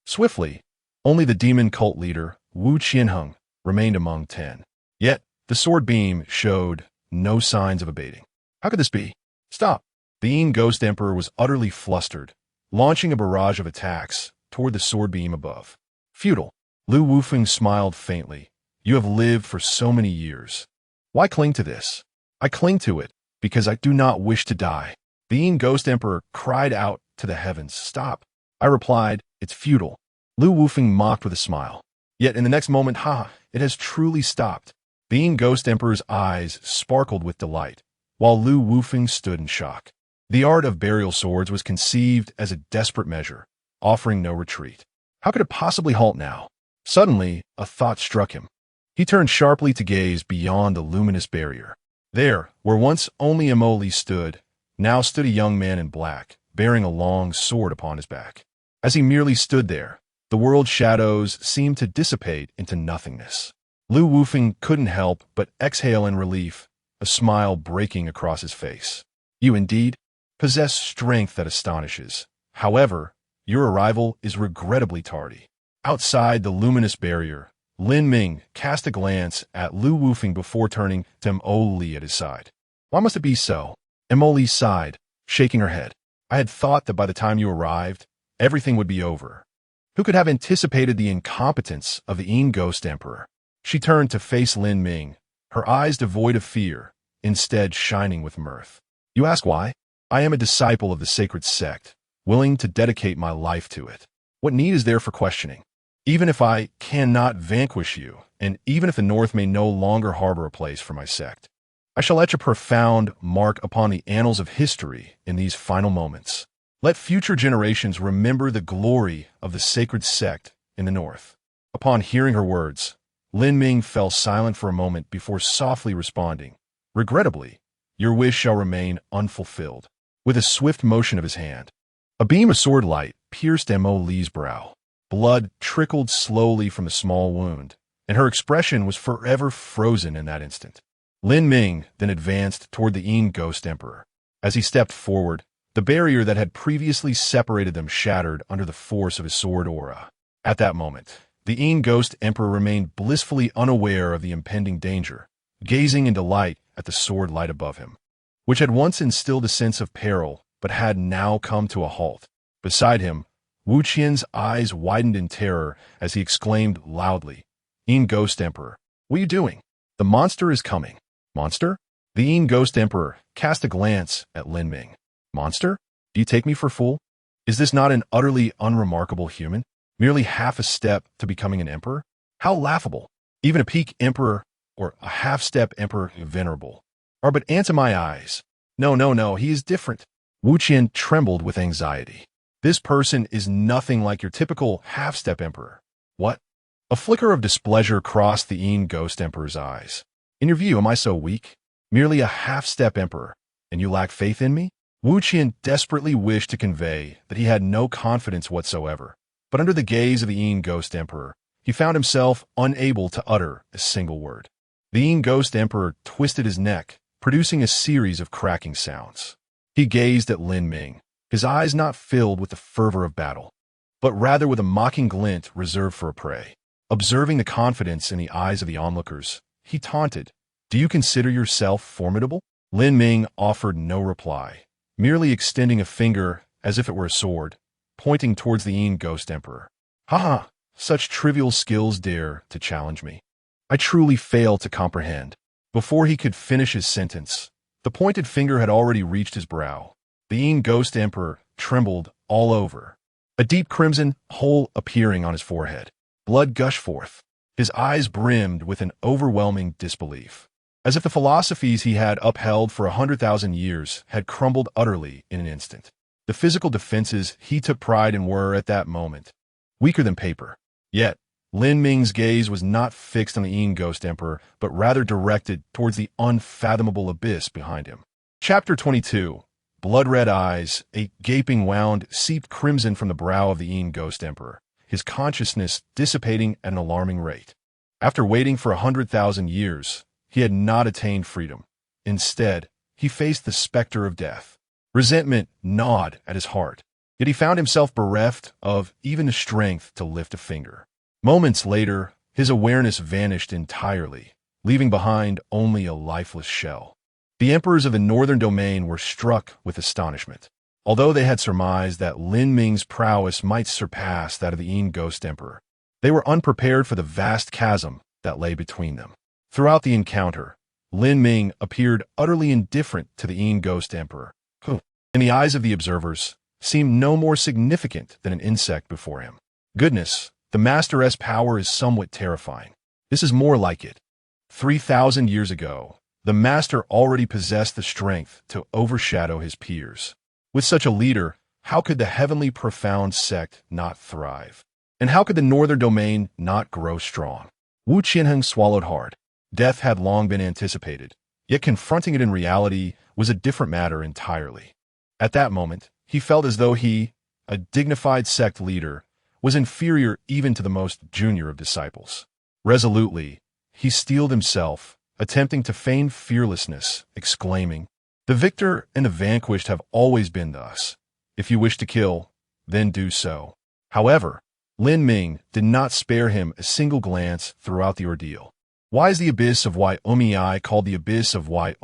[SPEAKER 1] Swiftly, only the demon cult leader, Wu Qianheng, remained among 10. Yet, the sword beam showed no signs of abating. How could this be? Stop! The Yin Ghost Emperor was utterly flustered, launching a barrage of attacks toward the sword beam above. Futile. Lu Wufeng smiled faintly. "You have lived for so many years. Why cling to this?" "I cling to it because I do not wish to die." The Yin Ghost Emperor cried out to the heavens, "Stop." I replied, "It's futile." Lu Wufeng mocked with a smile. Yet in the next moment, it has truly stopped. The Yin Ghost Emperor's eyes sparkled with delight, while Lu Wufeng stood in shock. The art of burial swords was conceived as a desperate measure, offering no retreat. How could it possibly halt now? Suddenly, a thought struck him. He turned sharply to gaze beyond the luminous barrier. There, where once only Emoli stood, now stood a young man in black, bearing a long sword upon his back. As he merely stood there, the world's shadows seemed to dissipate into nothingness. Lu Wufeng couldn't help but exhale in relief, a smile breaking across his face. You indeed possess strength that astonishes. However, your arrival is regrettably tardy. Outside the luminous barrier, Lin Ming cast a glance at Lu Wufeng before turning to Emoli at his side. Why must it be so? Emoli sighed, shaking her head. I had thought that by the time you arrived, everything would be over. Who could have anticipated the incompetence of the Yin Ghost Emperor? She turned to face Lin Ming, her eyes devoid of fear, instead shining with mirth. You ask why? I am a disciple of the sacred sect, willing to dedicate my life to it. What need is there for questioning? Even if I cannot vanquish you, and even if the North may no longer harbor a place for my sect, I shall etch a profound mark upon the annals of history in these final moments. Let future generations remember the glory of the sacred sect in the North. Upon hearing her words, Lin Ming fell silent for a moment before softly responding. Regrettably, your wish shall remain unfulfilled. With a swift motion of his hand, a beam of sword light pierced Emoli's brow. Blood trickled slowly from the small wound, and her expression was forever frozen in that instant. Lin Ming then advanced toward the Yin Ghost Emperor. As he stepped forward, the barrier that had previously separated them shattered under the force of his sword aura. At that moment, the Yin Ghost Emperor remained blissfully unaware of the impending danger, gazing in delight at the sword light above him, which had once instilled a sense of peril, but had now come to a halt. Beside him, Wu Qian's eyes widened in terror as he exclaimed loudly, Yin Ghost Emperor, what are you doing? The monster is coming. Monster? The Yin Ghost Emperor cast a glance at Lin Ming. Monster? Do you take me for a fool? Is this not an utterly unremarkable human? Merely half a step to becoming an emperor? How laughable! Even a peak emperor or a half-step emperor venerable are but ants in my eyes. No, he is different. Wu Qian trembled with anxiety. This person is nothing like your typical half-step emperor. What? A flicker of displeasure crossed the Yin Ghost Emperor's eyes. In your view, am I so weak? Merely a half-step emperor, and you lack faith in me? Wu Qian desperately wished to convey that he had no confidence whatsoever, but under the gaze of the Yin Ghost Emperor, he found himself unable to utter a single word. The Yin Ghost Emperor twisted his neck, producing a series of cracking sounds. He gazed at Lin Ming, his eyes not filled with the fervor of battle, but rather with a mocking glint reserved for a prey. Observing the confidence in the eyes of the onlookers, he taunted, Do you consider yourself formidable? Lin Ming offered no reply, merely extending a finger as if it were a sword, pointing towards the Yin Ghost Emperor. Ha! Such trivial skills dare to challenge me. I truly fail to comprehend. Before he could finish his sentence, the pointed finger had already reached his brow. The Yin Ghost Emperor trembled all over, a deep crimson hole appearing on his forehead. Blood gushed forth. His eyes brimmed with an overwhelming disbelief, as if the philosophies he had upheld for 100,000 years had crumbled utterly in an instant. The physical defenses he took pride in were, at that moment, weaker than paper. Yet, Lin Ming's gaze was not fixed on the Yin Ghost Emperor, but rather directed towards the unfathomable abyss behind him. Chapter 22. Blood-red eyes, a gaping wound seeped crimson from the brow of the Yin Ghost Emperor, his consciousness dissipating at an alarming rate. After waiting for 100,000 years, he had not attained freedom. Instead, he faced the specter of death. Resentment gnawed at his heart, yet he found himself bereft of even the strength to lift a finger. Moments later, his awareness vanished entirely, leaving behind only a lifeless shell. The emperors of the northern domain were struck with astonishment. Although they had surmised that Lin Ming's prowess might surpass that of the Yin Ghost Emperor, they were unprepared for the vast chasm that lay between them. Throughout the encounter, Lin Ming appeared utterly indifferent to the Yin Ghost Emperor, who, in the eyes of the observers, seemed no more significant than an insect before him. Goodness, the Master's power is somewhat terrifying. This is more like it. 3,000 years ago, the Master already possessed the strength to overshadow his peers. With such a leader, how could the heavenly profound sect not thrive? And how could the northern domain not grow strong? Wu Qianheng swallowed hard. Death had long been anticipated, yet confronting it in reality was a different matter entirely. At that moment, he felt as though he, a dignified sect leader, was inferior even to the most junior of disciples. Resolutely, he steeled himself, attempting to feign fearlessness, exclaiming, "The victor and the vanquished have always been thus. If you wish to kill, then do so." However, Lin Ming did not spare him a single glance throughout the ordeal. "Why is the abyss of Wai called the abyss of Wai?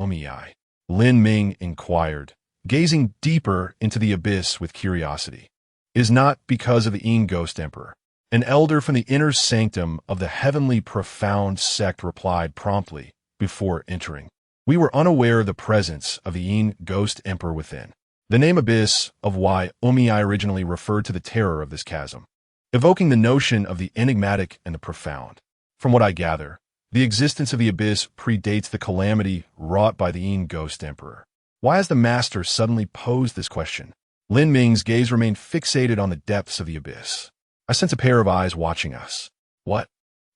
[SPEAKER 1] Lin Ming inquired, gazing deeper into the abyss with curiosity. "It is not because of the Yin Ghost Emperor." An elder from the inner sanctum of the heavenly profound sect replied promptly before entering. "We were unaware of the presence of the Yin Ghost Emperor within." The name Abyss of Wai originally referred to the terror of this chasm, evoking the notion of the enigmatic and the profound. From what I gather, the existence of the abyss predates the calamity wrought by the Yin Ghost Emperor. Why has the master suddenly posed this question? Lin Ming's gaze remained fixated on the depths of the abyss. "I sense a pair of eyes watching us." "What?"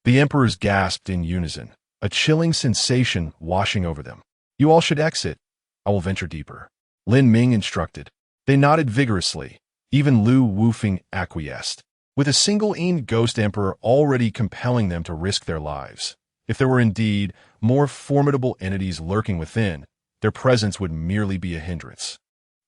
[SPEAKER 1] The emperors gasped in unison, a chilling sensation washing over them. "You all should exit. I will venture deeper," Lin Ming instructed. They nodded vigorously. Even Lu Wufeng acquiesced. With a single Yin Ghost Emperor already compelling them to risk their lives, if there were indeed more formidable entities lurking within, their presence would merely be a hindrance.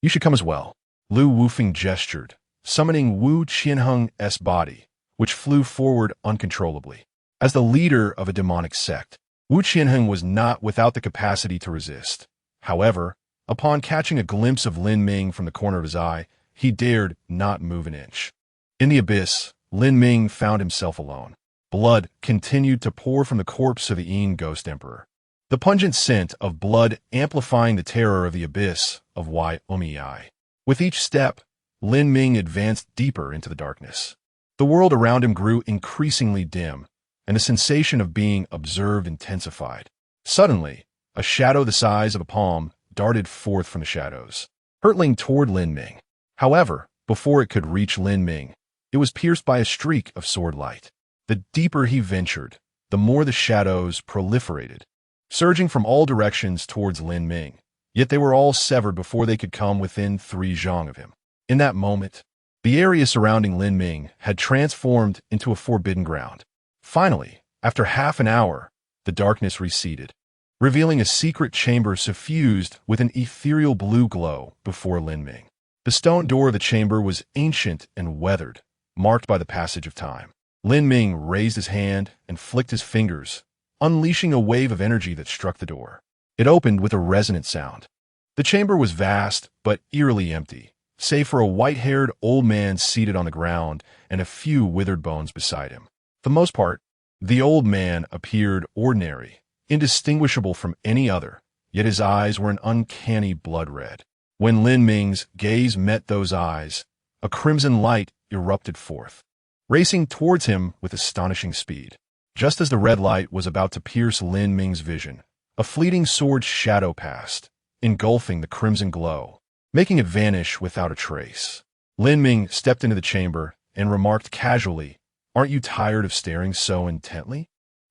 [SPEAKER 1] "You should come as well." Lu Wufeng gestured, summoning Wu Qianheng's body, which flew forward uncontrollably. As the leader of a demonic sect, Wu Qianheng was not without the capacity to resist. However, upon catching a glimpse of Lin Ming from the corner of his eye, he dared not move an inch. In the abyss, Lin Ming found himself alone. Blood continued to pour from the corpse of the Yin Ghost Emperor, the pungent scent of blood amplifying the terror of the abyss of Wai. With each step, Lin Ming advanced deeper into the darkness. The world around him grew increasingly dim, and the sensation of being observed intensified. Suddenly, a shadow the size of a palm darted forth from the shadows, hurtling toward Lin Ming. However, before it could reach Lin Ming, it was pierced by a streak of sword light. The deeper he ventured, the more the shadows proliferated, surging from all directions towards Lin Ming. Yet they were all severed before they could come within 3 zhang of him. In that moment, the area surrounding Lin Ming had transformed into a forbidden ground. Finally, after half an hour, the darkness receded, revealing a secret chamber suffused with an ethereal blue glow before Lin Ming. The stone door of the chamber was ancient and weathered, marked by the passage of time. Lin Ming raised his hand and flicked his fingers, unleashing a wave of energy that struck the door. It opened with a resonant sound. The chamber was vast but eerily empty, save for a white-haired old man seated on the ground and a few withered bones beside him. For the most part, the old man appeared ordinary, indistinguishable from any other, yet his eyes were an uncanny blood red. When Lin Ming's gaze met those eyes, a crimson light erupted forth, racing towards him with astonishing speed. Just as the red light was about to pierce Lin Ming's vision, a fleeting sword shadow passed, engulfing the crimson glow, making it vanish without a trace. Lin Ming stepped into the chamber and remarked casually, "Aren't you tired of staring so intently?"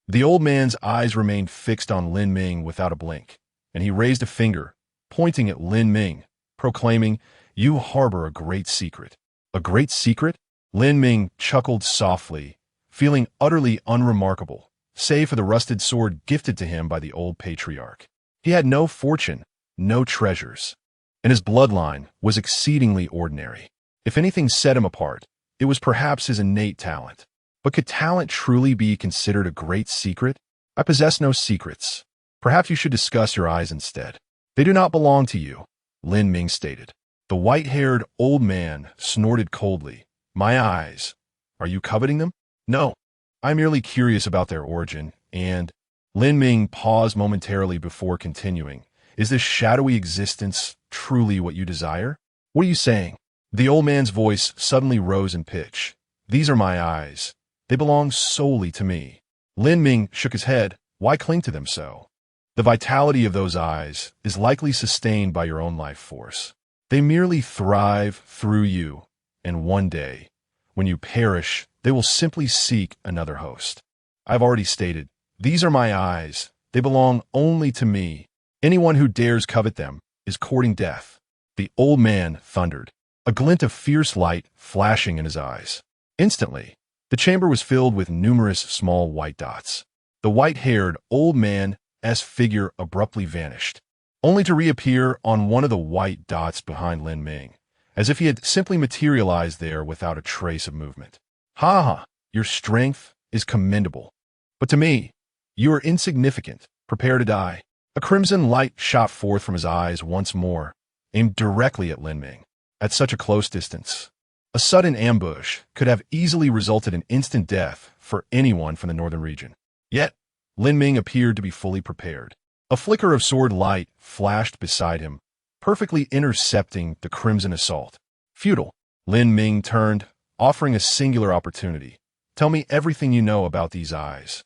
[SPEAKER 1] The old man's eyes remained fixed on Lin Ming without a blink, and he raised a finger, pointing at Lin Ming, proclaiming, "You harbor a great secret." "A great secret?" Lin Ming chuckled softly, feeling utterly unremarkable, save for the rusted sword gifted to him by the old patriarch. He had no fortune, no treasures, and his bloodline was exceedingly ordinary. If anything set him apart, it was perhaps his innate talent. But could talent truly be considered a great secret? "I possess no secrets. Perhaps you should discuss your eyes instead." "They do not belong to you," Lin Ming stated. The white-haired old man snorted coldly. "My eyes. Are you coveting them?" "No. I'm merely curious about their origin, and—" Lin Ming paused momentarily before continuing. "Is this shadowy existence truly what you desire?" "What are you saying?" The old man's voice suddenly rose in pitch. "These are my eyes. They belong solely to me." Lin Ming shook his head. "Why cling to them so? The vitality of those eyes is likely sustained by your own life force. They merely thrive through you, and one day, when you perish, they will simply seek another host. I've already stated, these are my eyes. They belong only to me. Anyone who dares covet them is courting death. The old man thundered, a glint of fierce light flashing in his eyes. Instantly, the chamber was filled with numerous small white dots. The white-haired old man's figure abruptly vanished, only to reappear on one of the white dots behind Lin Ming, as if he had simply materialized there without a trace of movement. Ha ha, your strength is commendable. But to me, you are insignificant. Prepare to die. A crimson light shot forth from his eyes once more, aimed directly at Lin Ming. At such a close distance, a sudden ambush could have easily resulted in instant death for anyone from the northern region. Yet, Lin Ming appeared to be fully prepared. A flicker of sword light flashed beside him, perfectly intercepting the crimson assault. Futile. Lin Ming turned, offering a singular opportunity. Tell me everything you know about these eyes.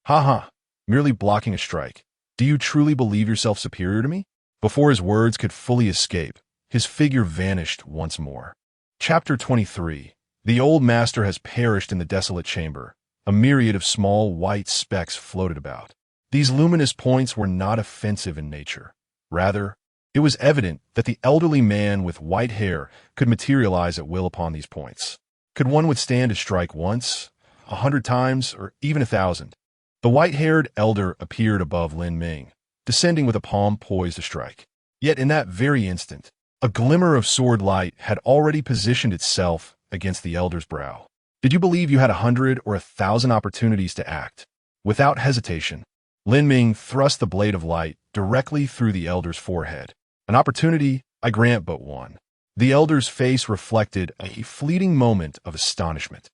[SPEAKER 1] Ha ha, merely blocking a strike. Do you truly believe yourself superior to me? Before his words could fully escape, his figure vanished once more. Chapter 23. The old master has perished in the desolate chamber. A myriad of small white specks floated about. These luminous points were not offensive in nature. Rather, it was evident that the elderly man with white hair could materialize at will upon these points. Could one withstand a strike once, 100 times, or even 1,000? The white-haired elder appeared above Lin Ming, descending with a palm poised to strike. Yet in that very instant, a glimmer of sword light had already positioned itself against the elder's brow. Did you believe you had 100 or 1,000 opportunities to act? Without hesitation, Lin Ming thrust the blade of light directly through the elder's forehead. An opportunity, I grant, but one. The elder's face reflected a fleeting moment of astonishment,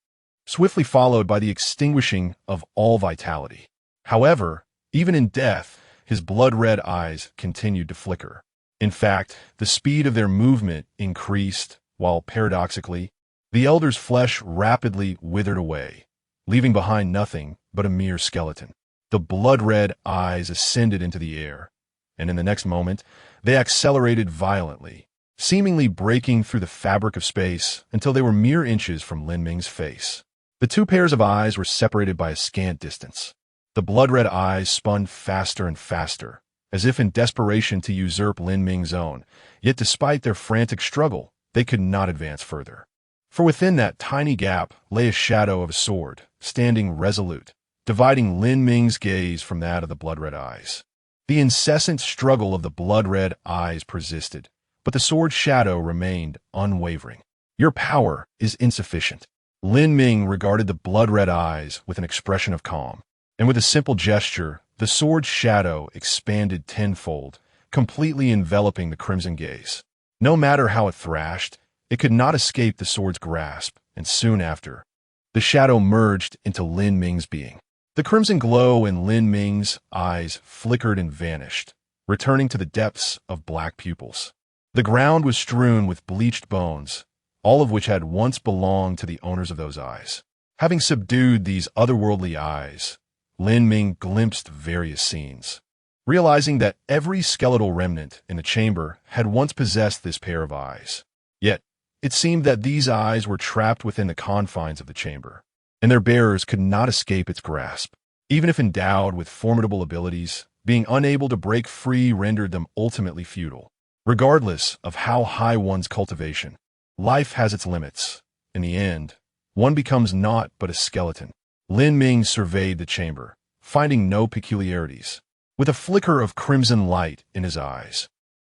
[SPEAKER 1] swiftly followed by the extinguishing of all vitality. However, even in death, his blood-red eyes continued to flicker. In fact, the speed of their movement increased, while paradoxically, the elder's flesh rapidly withered away, leaving behind nothing but a mere skeleton. The blood-red eyes ascended into the air, and in the next moment, they accelerated violently, seemingly breaking through the fabric of space until they were mere inches from Lin Ming's face. The two pairs of eyes were separated by a scant distance. The blood-red eyes spun faster and faster, as if in desperation to usurp Lin Ming's own, yet despite their frantic struggle, they could not advance further. For within that tiny gap lay a shadow of a sword, standing resolute, dividing Lin Ming's gaze from that of the blood-red eyes. The incessant struggle of the blood-red eyes persisted, but the sword shadow remained unwavering. Your power is insufficient. Lin Ming regarded the blood-red eyes with an expression of calm, and with a simple gesture, the sword shadow expanded tenfold, completely enveloping the crimson gaze. No matter how it thrashed, it could not escape the sword's grasp, and soon after, the shadow merged into Lin Ming's being. The crimson glow in Lin Ming's eyes flickered and vanished, returning to the depths of black pupils. The ground was strewn with bleached bones, all of which had once belonged to the owners of those eyes. Having subdued these otherworldly eyes, Lin Ming glimpsed various scenes, realizing that every skeletal remnant in the chamber had once possessed this pair of eyes. Yet, it seemed that these eyes were trapped within the confines of the chamber, and their bearers could not escape its grasp. Even if endowed with formidable abilities, being unable to break free rendered them ultimately futile. Regardless of how high one's cultivation, life has its limits. In the end, one becomes naught but a skeleton. Lin Ming surveyed the chamber, finding no peculiarities. With a flicker of crimson light in his eyes,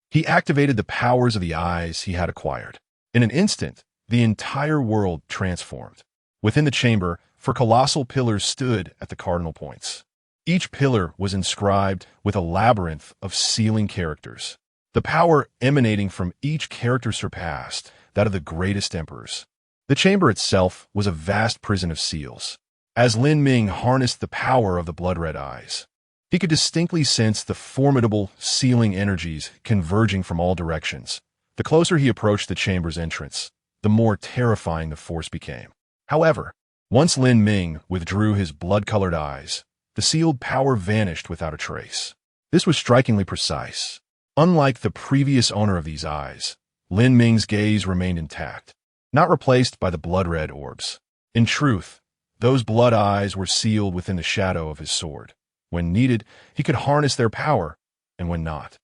[SPEAKER 1] he activated the powers of the eyes he had acquired. In an instant, the entire world transformed. Within the chamber, four colossal pillars stood at the cardinal points. Each pillar was inscribed with a labyrinth of sealing characters. The power emanating from each character surpassed that of the greatest emperors. The chamber itself was a vast prison of seals. As Lin Ming harnessed the power of the blood-red eyes, he could distinctly sense the formidable sealing energies converging from all directions. The closer he approached the chamber's entrance, the more terrifying the force became. However, once Lin Ming withdrew his blood-colored eyes, the sealed power vanished without a trace. This was strikingly precise. Unlike the previous owner of these eyes, Lin Ming's gaze remained intact, not replaced by the blood-red orbs. In truth, those blood eyes were sealed within the shadow of his sword. When needed, he could harness their power, and when not,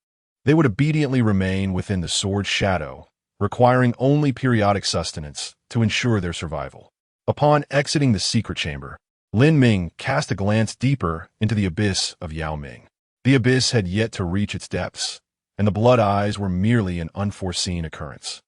[SPEAKER 1] they would obediently remain within the sword's shadow, requiring only periodic sustenance to ensure their survival. Upon exiting the secret chamber, Lin Ming cast a glance deeper into the abyss of Yao Ming. The abyss had yet to reach its depths, and the blood eyes were merely an unforeseen occurrence.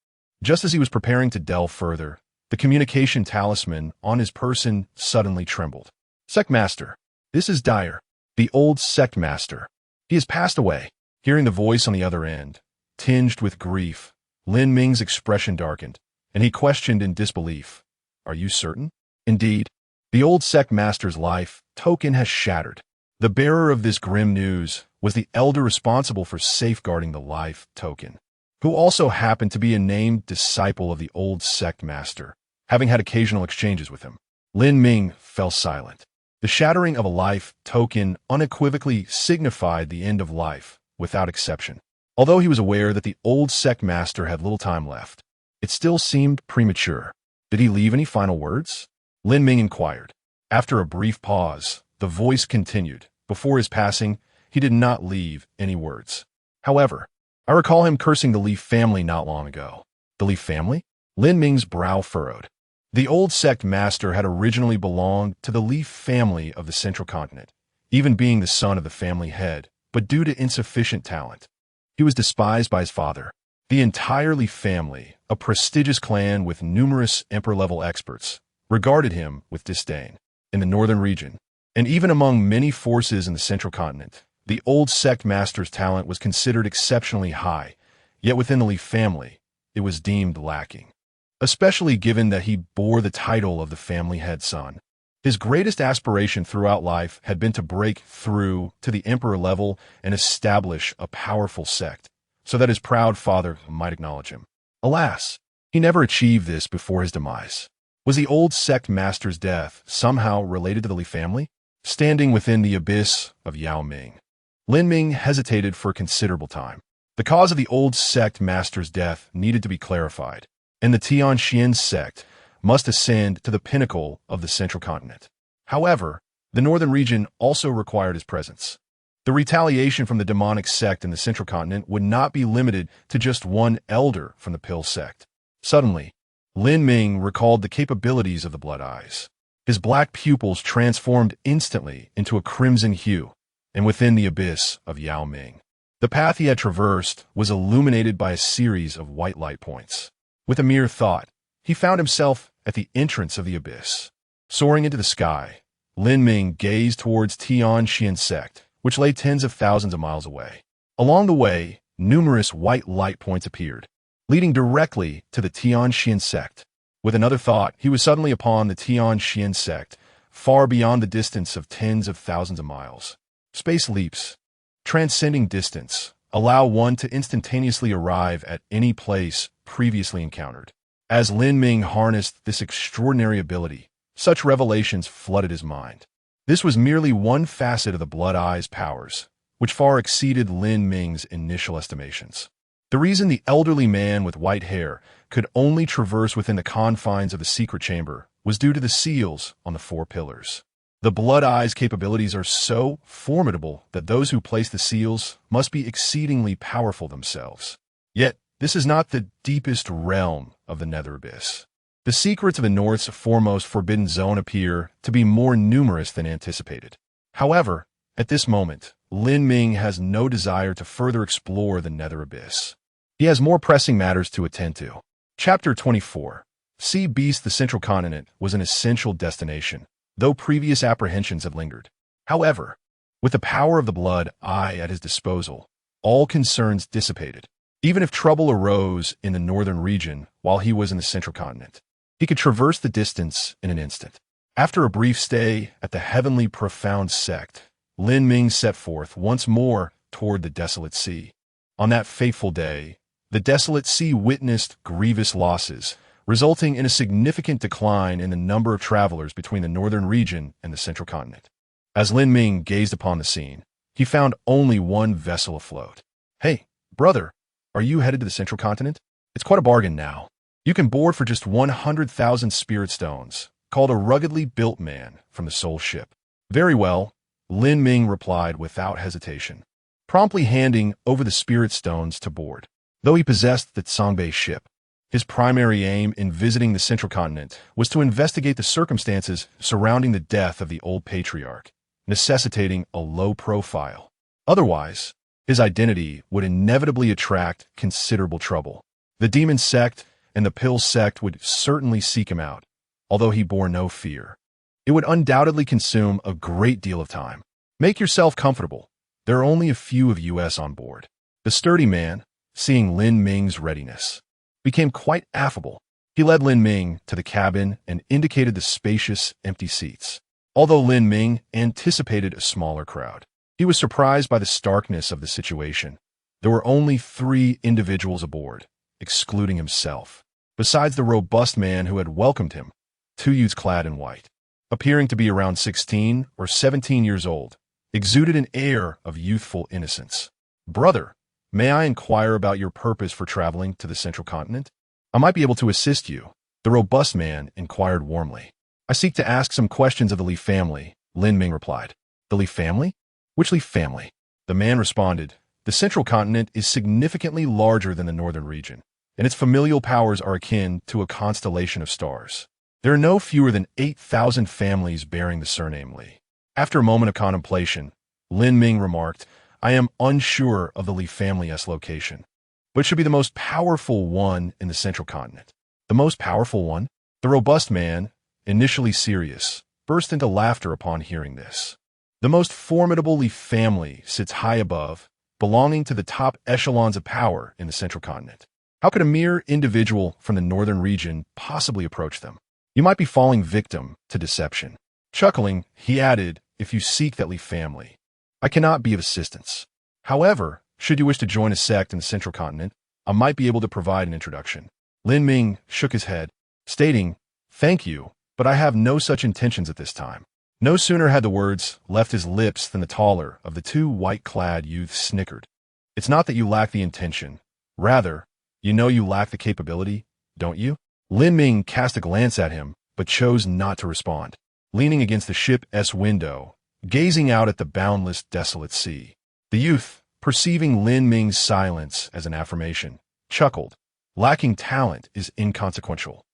[SPEAKER 1] Just as he was preparing to delve further, the communication talisman on his person suddenly trembled. "Sect Master, this is Dyer, the old Sect Master. He has passed away." Hearing the voice on the other end, tinged with grief, Lin Ming's expression darkened, and he questioned in disbelief, "Are you certain?" "Indeed, the old Sect Master's life token has shattered." The bearer of this grim news was the elder responsible for safeguarding the life token, who also happened to be a named disciple of the old Sect Master, having had occasional exchanges with him. Lin Ming fell silent. The shattering of a life token unequivocally signified the end of life, without exception. Although he was aware that the old Sect Master had little time left, it still seemed premature. Did he leave any final words? Lin Ming inquired. After a brief pause, the voice continued. Before his passing, he did not leave any words. However, I recall him cursing the Li family not long ago. The Li family? Lin Ming's brow furrowed. The old Sect Master had originally belonged to the Li family of the Central Continent, even being the son of the family head, but due to insufficient talent, he was despised by his father. The entire Li family, a prestigious clan with numerous emperor-level experts, regarded him with disdain. In the northern region, and even among many forces in the Central Continent, the old Sect Master's talent was considered exceptionally high, yet within the Li family, it was deemed lacking, especially given that he bore the title of the family head son. His greatest aspiration throughout life had been to break through to the emperor level and establish a powerful sect, so that his proud father might acknowledge him. Alas, he never achieved this before his demise. Was the old Sect Master's death somehow related to the Li family? Standing within the abyss of Yao Ming, Lin Ming hesitated for a considerable time. The cause of the old Sect Master's death needed to be clarified, and the Tianxian sect must ascend to the pinnacle of the Central Continent. However, the northern region also required his presence. The retaliation from the demonic sect in the Central Continent would not be limited to just one elder from the Pill sect. Suddenly, Lin Ming recalled the capabilities of the Blood Eyes. His black pupils transformed instantly into a crimson hue, and within the abyss of Yao Ming, the path he had traversed was illuminated by a series of white light points. With a mere thought, he found himself at the entrance of the abyss. Soaring into the sky, Lin Ming gazed towards Tianxian sect, which lay tens of thousands of miles away. Along the way, numerous white light points appeared, leading directly to the Tianxian sect. With another thought, he was suddenly upon the Tianxian sect, far beyond the distance of tens of thousands of miles. Space leaps, transcending distance, allow one to instantaneously arrive at any place previously encountered. As Lin Ming harnessed this extraordinary ability, such revelations flooded his mind. This was merely one facet of the Blood Eye's powers, which far exceeded Lin Ming's initial estimations. The reason the elderly man with white hair could only traverse within the confines of the secret chamber was due to the seals on the 4 pillars. The Blood Eye's capabilities are so formidable that those who place the seals must be exceedingly powerful themselves. Yet, this is not the deepest realm of the Nether Abyss. The secrets of the North's foremost forbidden zone appear to be more numerous than anticipated. However, at this moment, Lin Ming has no desire to further explore the Nether Abyss. He has more pressing matters to attend to. Chapter 24. Sea Beast. The Central Continent was an essential destination, though previous apprehensions had lingered. However, with the power of the Blood Eye at his disposal, all concerns dissipated. Even if trouble arose in the northern region while he was in the Central Continent, he could traverse the distance in an instant. After a brief stay at the heavenly profound sect, Lin Ming set forth once more toward the desolate sea. On that fateful day, the desolate sea witnessed grievous losses, resulting in a significant decline in the number of travelers between the northern region and the Central Continent. As Lin Ming gazed upon the scene, he found only one vessel afloat. "Hey, brother, are you headed to the Central Continent?" It's quite a bargain now. You can board for just 100,000 spirit stones, called a ruggedly built man from the Soul Ship. Very well, Lin Ming replied without hesitation, promptly handing over the spirit stones to board. Though he possessed the Songbei ship, his primary aim in visiting the Central Continent was to investigate the circumstances surrounding the death of the old patriarch, necessitating a low profile. Otherwise, his identity would inevitably attract considerable trouble. The demon sect and the pill sect would certainly seek him out, although he bore no fear. It would undoubtedly consume a great deal of time. Make yourself comfortable. There are only a few of us on board. The sturdy man, seeing Lin Ming's readiness, became quite affable. He led Lin Ming to the cabin and indicated the spacious, empty seats. Although Lin Ming anticipated a smaller crowd, he was surprised by the starkness of the situation. There were only 3 individuals aboard, excluding himself. Besides the robust man who had welcomed him, 2 youths clad in white, appearing to be around 16 or 17 years old, exuded an air of youthful innocence. "Brother, may I inquire about your purpose for traveling to the Central Continent? I might be able to assist you," the robust man inquired warmly. "I seek to ask some questions of the Li family," Lin Ming replied. "The Li family? Which Li family?" The man responded, "The Central Continent is significantly larger than the northern region, and its familial powers are akin to a constellation of stars. There are no fewer than 8,000 families bearing the surname Li." After a moment of contemplation, Lin Ming remarked, "I am unsure of the Li family's location, but it should be the most powerful one in the Central Continent." "The most powerful one?" The robust man, initially serious, burst into laughter upon hearing this. "The most formidable Li family sits high above, belonging to the top echelons of power in the Central Continent. How could a mere individual from the northern region possibly approach them? You might be falling victim to deception." Chuckling, he added, "If you seek that Li family, I cannot be of assistance. However, should you wish to join a sect in the Central Continent, I might be able to provide an introduction." Lin Ming shook his head, stating, "Thank you, but I have no such intentions at this time." No sooner had the words left his lips than the taller of the 2 white-clad youths snickered. "It's not that you lack the intention. Rather, you know you lack the capability, don't you?" Lin Ming cast a glance at him, but chose not to respond. Leaning against the ship's window, gazing out at the boundless, desolate sea, the youth, perceiving Lin Ming's silence as an affirmation, chuckled. Lacking talent is inconsequential.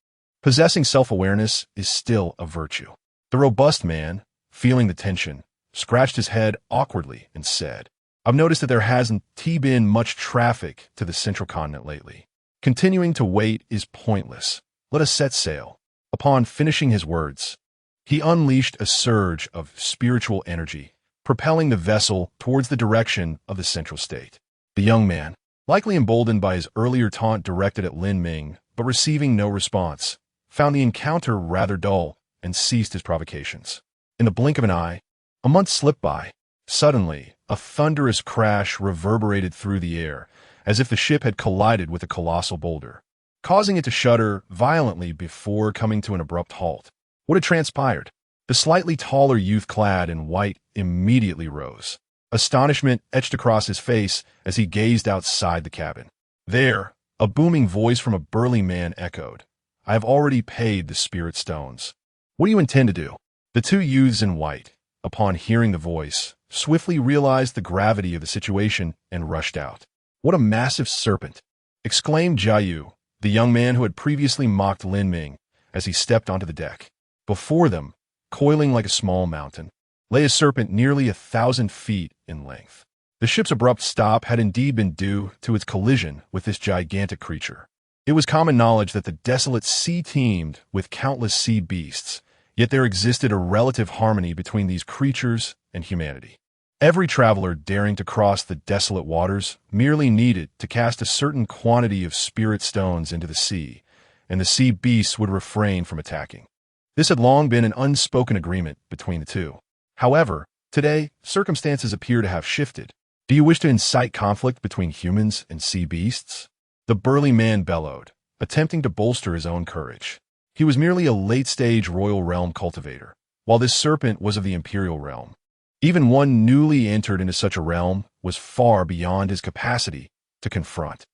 [SPEAKER 1] Possessing self-awareness is still a virtue. The robust man, feeling the tension, scratched his head awkwardly and said, "I've noticed that there hasn't been much traffic to the Central Continent lately. Continuing to wait is pointless. Let us set sail." Upon finishing his words, he unleashed a surge of spiritual energy, propelling the vessel towards the direction of the central state. The young man, likely emboldened by his earlier taunt directed at Lin Ming, but receiving no response, found the encounter rather dull and ceased his provocations. In the blink of an eye, a month slipped by. Suddenly, a thunderous crash reverberated through the air, as if the ship had collided with a colossal boulder, causing it to shudder violently before coming to an abrupt halt. What had transpired? The slightly taller youth clad in white immediately rose. Astonishment etched across his face as he gazed outside the cabin. There, a booming voice from a burly man echoed, "I have already paid the spirit stones. What do you intend to do?" The 2 youths in white, upon hearing the voice, swiftly realized the gravity of the situation and rushed out. "What a massive serpent!" exclaimed Jiayu, the young man who had previously mocked Lin Ming, as he stepped onto the deck. Before them, coiling like a small mountain, lay a serpent nearly 1,000 feet in length. The ship's abrupt stop had indeed been due to its collision with this gigantic creature. It was common knowledge that the desolate sea teemed with countless sea beasts, yet there existed a relative harmony between these creatures and humanity. Every traveler daring to cross the desolate waters merely needed to cast a certain quantity of spirit stones into the sea, and the sea beasts would refrain from attacking. This had long been an unspoken agreement between the 2. However, today, circumstances appear to have shifted. "Do you wish to incite conflict between humans and sea beasts?" The burly man bellowed, attempting to bolster his own courage. He was merely a late-stage royal realm cultivator, while this serpent was of the imperial realm. Even one newly entered into such a realm was far beyond his capacity to confront.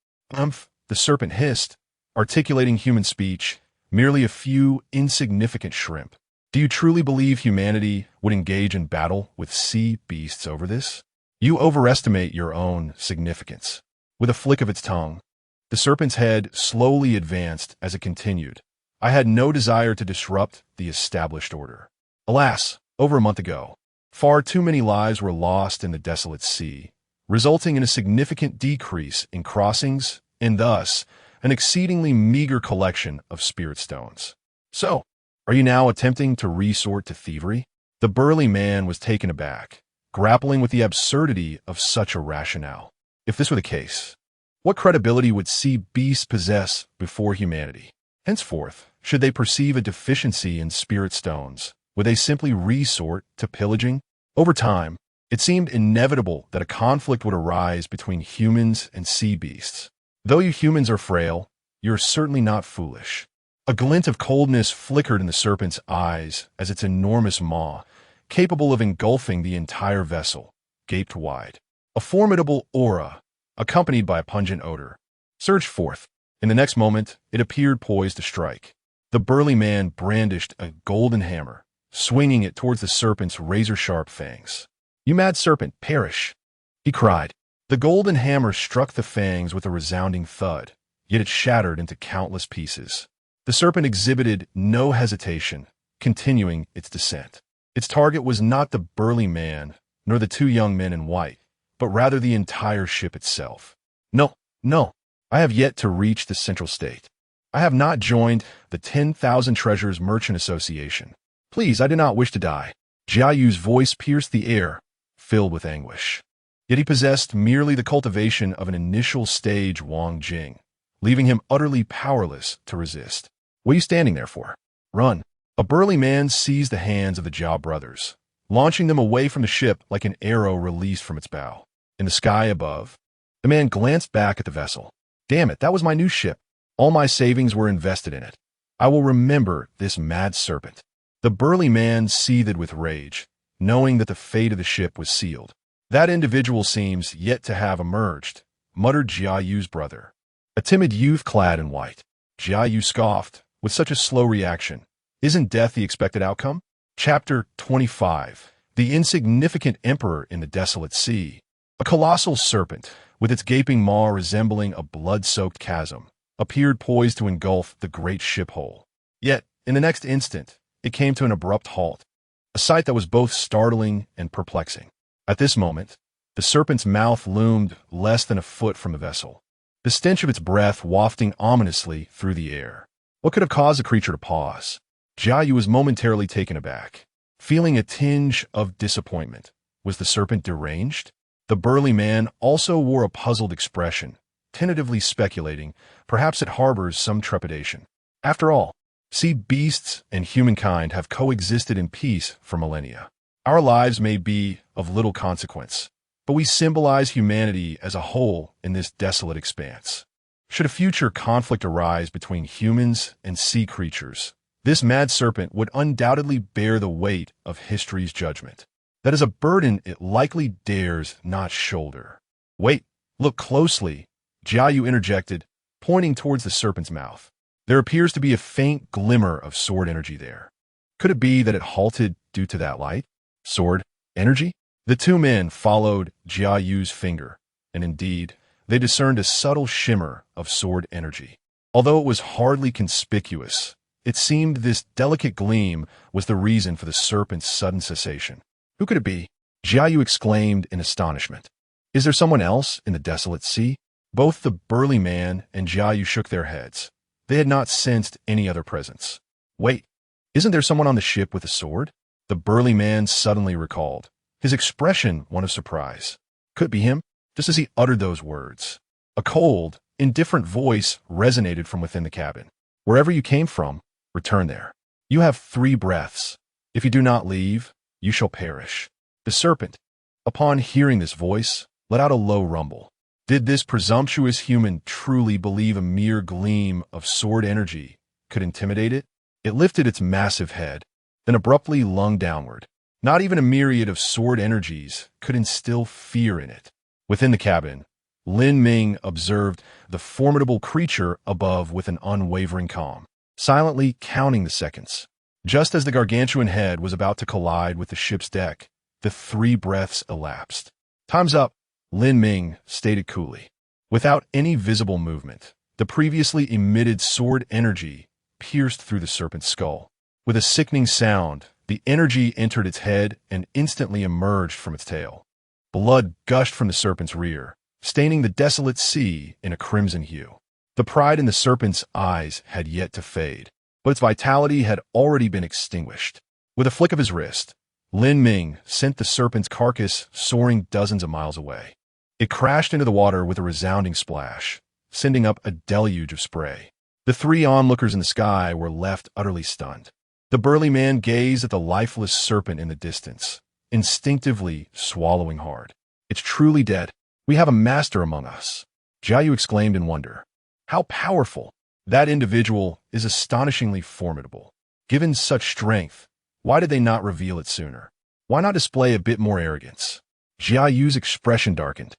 [SPEAKER 1] The serpent hissed, articulating human speech, merely a few insignificant shrimp. Do you truly believe humanity would engage in battle with sea beasts over this? You overestimate your own significance. With a flick of its tongue, the serpent's head slowly advanced as it continued. I had no desire to disrupt the established order. Alas, over a month ago, far too many lives were lost in the desolate sea, resulting in a significant decrease in crossings and thus an exceedingly meager collection of spirit stones. So, are you now attempting to resort to thievery? The burly man was taken aback, grappling with the absurdity of such a rationale. If this were the case, what credibility would sea beasts possess before humanity? Henceforth, should they perceive a deficiency in spirit stones, would they simply resort to pillaging? Over time, it seemed inevitable that a conflict would arise between humans and sea beasts. Though you humans are frail, you're certainly not foolish. A glint of coldness flickered in the serpent's eyes as its enormous maw, capable of engulfing the entire vessel, gaped wide. A formidable aura, accompanied by a pungent odor, surged forth. In the next moment, it appeared poised to strike. The burly man brandished a golden hammer, swinging it towards the serpent's razor-sharp fangs. "You mad serpent, perish!" he cried. The golden hammer struck the fangs with a resounding thud, yet it shattered into countless pieces. The serpent exhibited no hesitation, continuing its descent. Its target was not the burly man, nor the two young men in white, but rather the entire ship itself. No, I have yet to reach the Central State. I have not joined the 10,000 Treasures Merchant Association. Please, I do not wish to die. Jiayu's voice pierced the air, filled with anguish. Yet he possessed merely the cultivation of an initial stage Wang Jing, leaving him utterly powerless to resist. What are you standing there for? Run. A burly man seized the hands of the Jia brothers, launching them away from the ship like an arrow released from its bow. In the sky above, the man glanced back at the vessel. Damn it, that was my new ship. All my savings were invested in it. I will remember this mad serpent. The burly man seethed with rage, knowing that the fate of the ship was sealed. That individual seems yet to have emerged, muttered Jiayu's brother, a timid youth clad in white. Jiayu scoffed, with such a slow reaction. Isn't death the expected outcome? Chapter 25. The Insignificant Emperor in the Desolate Sea. A colossal serpent, with its gaping maw resembling a blood-soaked chasm, appeared poised to engulf the great ship whole. Yet, in the next instant, it came to an abrupt halt, a sight that was both startling and perplexing. At this moment, the serpent's mouth loomed less than a foot from the vessel, the stench of its breath wafting ominously through the air. What could have caused the creature to pause? Jiayu was momentarily taken aback, feeling a tinge of disappointment. Was the serpent deranged? The burly man also wore a puzzled expression, tentatively speculating, perhaps it harbors some trepidation. After all, sea beasts and humankind have coexisted in peace for millennia. Our lives may be of little consequence, but we symbolize humanity as a whole in this desolate expanse. Should a future conflict arise between humans and sea creatures, this mad serpent would undoubtedly bear the weight of history's judgment. That is a burden it likely dares not shoulder. Wait, look closely, Jiayu interjected, pointing towards the serpent's mouth. There appears to be a faint glimmer of sword energy there. Could it be that it halted due to that light? Sword energy? The two men followed Jiayu's finger, and indeed, they discerned a subtle shimmer of sword energy. Although it was hardly conspicuous, it seemed this delicate gleam was the reason for the serpent's sudden cessation. Who could it be? Jiayu exclaimed in astonishment. Is there someone else in the desolate sea? Both the burly man and Jiayu shook their heads. They had not sensed any other presence. Wait, isn't there someone on the ship with a sword? The burly man suddenly recalled, his expression one of surprise. Could it be him? Just as he uttered those words, a cold, indifferent voice resonated from within the cabin. Wherever you came from, return there. You have 3 breaths. If you do not leave, you shall perish. The serpent, upon hearing this voice, let out a low rumble. Did this presumptuous human truly believe a mere gleam of sword energy could intimidate it? It lifted its massive head, then abruptly lunged downward. Not even a myriad of sword energies could instill fear in it. Within the cabin, Lin Ming observed the formidable creature above with an unwavering calm, silently counting the seconds. Just as the gargantuan head was about to collide with the ship's deck, the 3 breaths elapsed. "Time's up," Lin Ming stated coolly. Without any visible movement, the previously emitted sword energy pierced through the serpent's skull. With a sickening sound, the energy entered its head and instantly emerged from its tail. Blood gushed from the serpent's rear, staining the desolate sea in a crimson hue. The pride in the serpent's eyes had yet to fade, but its vitality had already been extinguished. With a flick of his wrist, Lin Ming sent the serpent's carcass soaring dozens of miles away. It crashed into the water with a resounding splash, sending up a deluge of spray. The 3 onlookers in the sky were left utterly stunned. The burly man gazed at the lifeless serpent in the distance, instinctively swallowing hard. "It's truly dead. We have a master among us," Jiayu exclaimed in wonder. "How powerful! That individual is astonishingly formidable. Given such strength, why did they not reveal it sooner? Why not display a bit more arrogance?" Jiayu's expression darkened,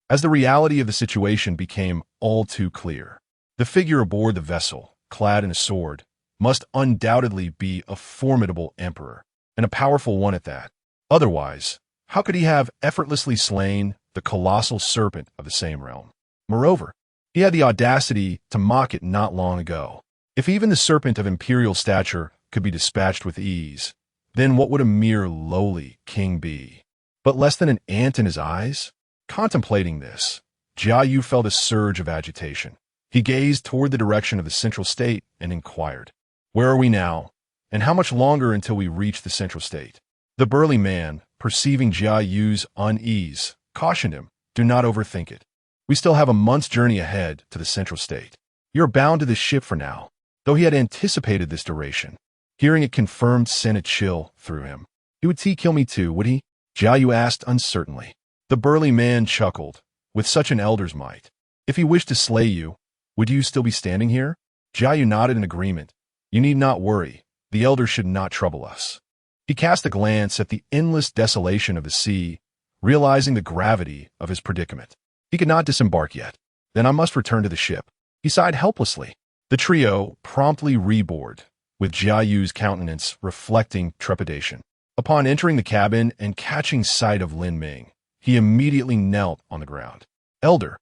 [SPEAKER 1] as the reality of the situation became all too clear. The figure aboard the vessel, clad in a sword, must undoubtedly be a formidable emperor, and a powerful one at that. Otherwise, how could he have effortlessly slain the colossal serpent of the same realm? Moreover, he had the audacity to mock it not long ago. If even the serpent of imperial stature could be dispatched with ease, then what would a mere lowly king be? But less than an ant in his eyes? Contemplating this, Jiayu felt a surge of agitation. He gazed toward the direction of the central state and inquired, "Where are we now, and how much longer until we reach the central state?" The burly man, perceiving Jiayu's unease, cautioned him, "Do not overthink it. We still have a month's journey ahead to the central state. You're bound to this ship for now." Though he had anticipated this duration, hearing it confirmed sent a chill through him. "Would he kill me too, would he?" Jiayu asked uncertainly. The burly man chuckled, "With such an elder's might. If he wished to slay you, would you still be standing here?" Jiayu nodded in agreement. "You need not worry. The elder should not trouble us." He cast a glance at the endless desolation of the sea, realizing the gravity of his predicament. He could not disembark yet. "Then I must return to the ship." He sighed helplessly. The trio promptly reboarded, with Jiayu's countenance reflecting trepidation. Upon entering the cabin and catching sight of Lin Ming, he immediately knelt on the ground. "Elder,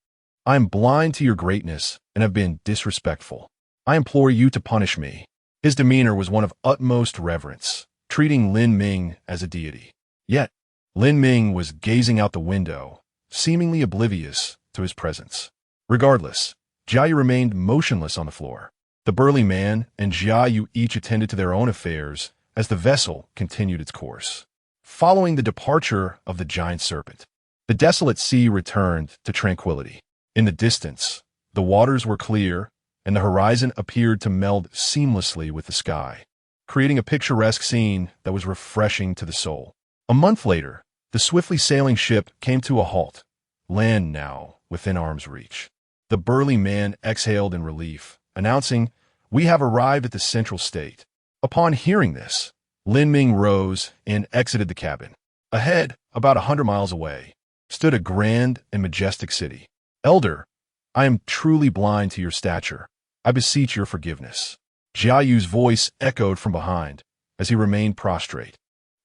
[SPEAKER 1] I am blind to your greatness and have been disrespectful. I implore you to punish me." His demeanor was one of utmost reverence, treating Lin Ming as a deity. Yet, Lin Ming was gazing out the window, seemingly oblivious to his presence. Regardless, Jiayu remained motionless on the floor. The burly man and Jiayu each attended to their own affairs as the vessel continued its course. Following the departure of the giant serpent, the desolate sea returned to tranquility. In the distance, the waters were clear, and the horizon appeared to meld seamlessly with the sky, creating a picturesque scene that was refreshing to the soul. A month later, the swiftly sailing ship came to a halt, land now within arm's reach. The burly man exhaled in relief, announcing, "We have arrived at the central state." Upon hearing this, Lin Ming rose and exited the cabin. Ahead, about 100 miles away, stood a grand and majestic city. "Elder, I am truly blind to your stature. I beseech your forgiveness." Jiayu's voice echoed from behind as he remained prostrate,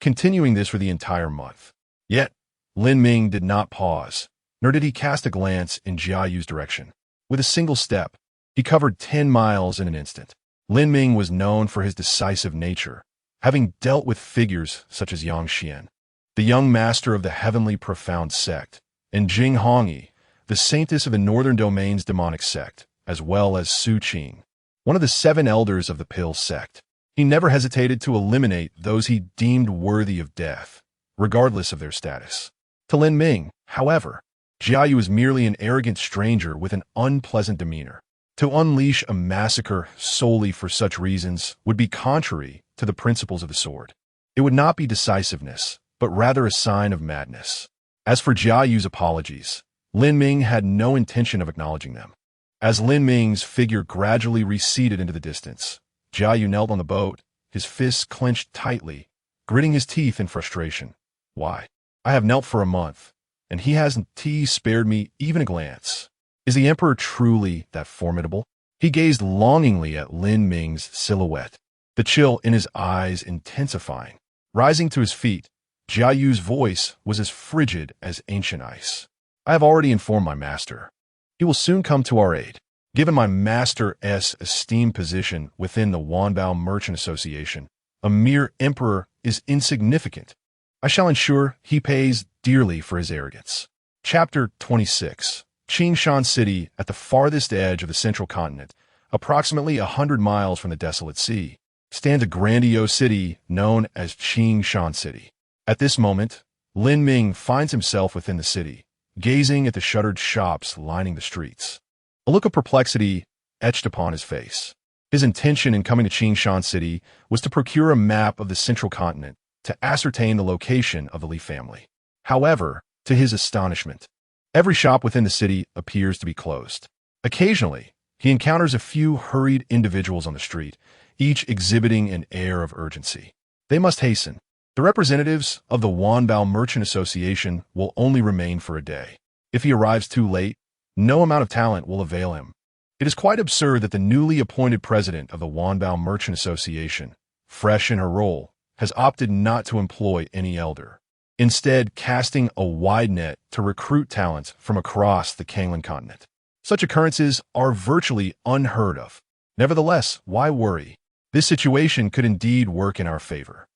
[SPEAKER 1] continuing this for the entire month. Yet, Lin Ming did not pause, nor did he cast a glance in Jiayu's direction. With a single step, he covered 10 miles in an instant. Lin Ming was known for his decisive nature, having dealt with figures such as Yang Xian, the young master of the heavenly profound sect, and Jing Hongyi, the saintess of the northern domain's demonic sect, as well as Su Qing, one of the 7 elders of the Pill sect. He never hesitated to eliminate those he deemed worthy of death, regardless of their status. To Lin Ming, however, Jiayu was merely an arrogant stranger with an unpleasant demeanor. To unleash a massacre solely for such reasons would be contrary to the principles of the sword. It would not be decisiveness, but rather a sign of madness. As for Jiayu's apologies, Lin Ming had no intention of acknowledging them. As Lin Ming's figure gradually receded into the distance, Jiayu knelt on the boat, his fists clenched tightly, gritting his teeth in frustration. "Why? I have knelt for a month, and he hasn't spared me even a glance. Is the emperor truly that formidable? He gazed longingly at Lin Ming's silhouette, the chill in his eyes intensifying. Rising to his feet, Jia Yu's voice was as frigid as ancient ice. I have already informed my master. He will soon come to our aid. Given my master's esteemed position within the Wanbao Merchant Association, a mere emperor is insignificant. I shall ensure he pays dearly for his arrogance. Chapter 26. Qingshan City, at the farthest edge of the central continent, approximately 100 miles from the desolate sea, stands a grandiose city known as Qingshan City. At this moment, Lin Ming finds himself within the city, gazing at the shuttered shops lining the streets. A look of perplexity etched upon his face. His intention in coming to Qingshan City was to procure a map of the central continent to ascertain the location of the Li family. However, to his astonishment, every shop within the city appears to be closed. Occasionally, he encounters a few hurried individuals on the street, each exhibiting an air of urgency. They must hasten. The representatives of the Wanbao Merchant Association will only remain for a day. If he arrives too late, no amount of talent will avail him. It is quite absurd that the newly appointed president of the Wanbao Merchant Association, fresh in her role, has opted not to employ any elder, instead casting a wide net to recruit talent from across the Kanglan continent. Such occurrences are virtually unheard of. Nevertheless, why worry? This situation could indeed work in our favor.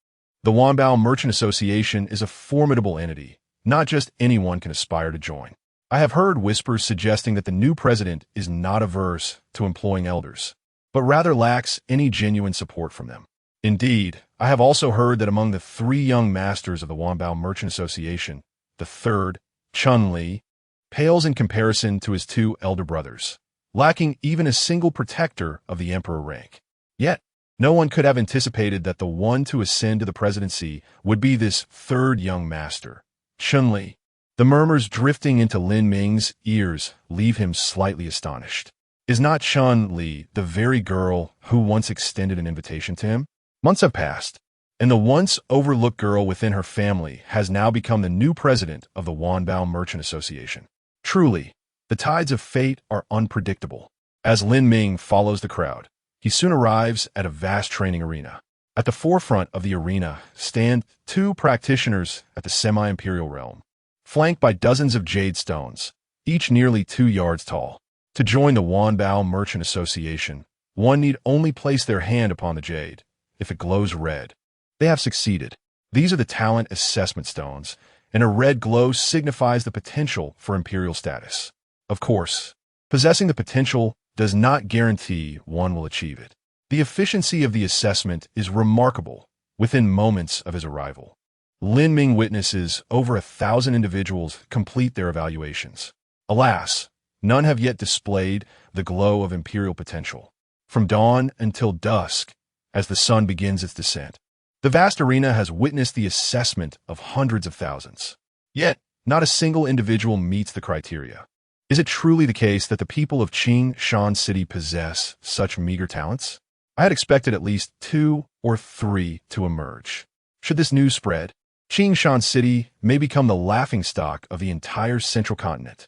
[SPEAKER 1] The Wanbao Merchant Association is a formidable entity. Not just anyone can aspire to join. I have heard whispers suggesting that the new president is not averse to employing elders, but rather lacks any genuine support from them. Indeed, I have also heard that among the 3 young masters of the Wanbao Merchant Association, the third, Chun Li, pales in comparison to his 2 elder brothers, lacking even a single protector of the emperor rank. Yet, no one could have anticipated that the one to ascend to the presidency would be this third young master, Chun Li. The murmurs drifting into Lin Ming's ears leave him slightly astonished. Is not Chun Li the very girl who once extended an invitation to him? Months have passed, and the once overlooked girl within her family has now become the new president of the Wanbao Merchant Association. Truly, the tides of fate are unpredictable. As Lin Ming follows the crowd, he soon arrives at a vast training arena. At the forefront of the arena stand 2 practitioners at the semi-imperial realm, flanked by dozens of jade stones, each nearly 2 yards tall. To join the Wanbao Merchant Association, one need only place their hand upon the jade. If it glows red, they have succeeded. These are the talent assessment stones, and a red glow signifies the potential for imperial status. Of course, possessing the potential does not guarantee one will achieve it. The efficiency of the assessment is remarkable within moments of his arrival. Lin Ming witnesses over 1,000 individuals complete their evaluations. Alas, none have yet displayed the glow of imperial potential. From dawn until dusk, as the sun begins its descent, the vast arena has witnessed the assessment of hundreds of thousands. Yet, not a single individual meets the criteria. Is it truly the case that the people of Qingshan City possess such meager talents? I had expected at least 2 or 3 to emerge. Should this news spread, Qingshan City may become the laughingstock of the entire central continent.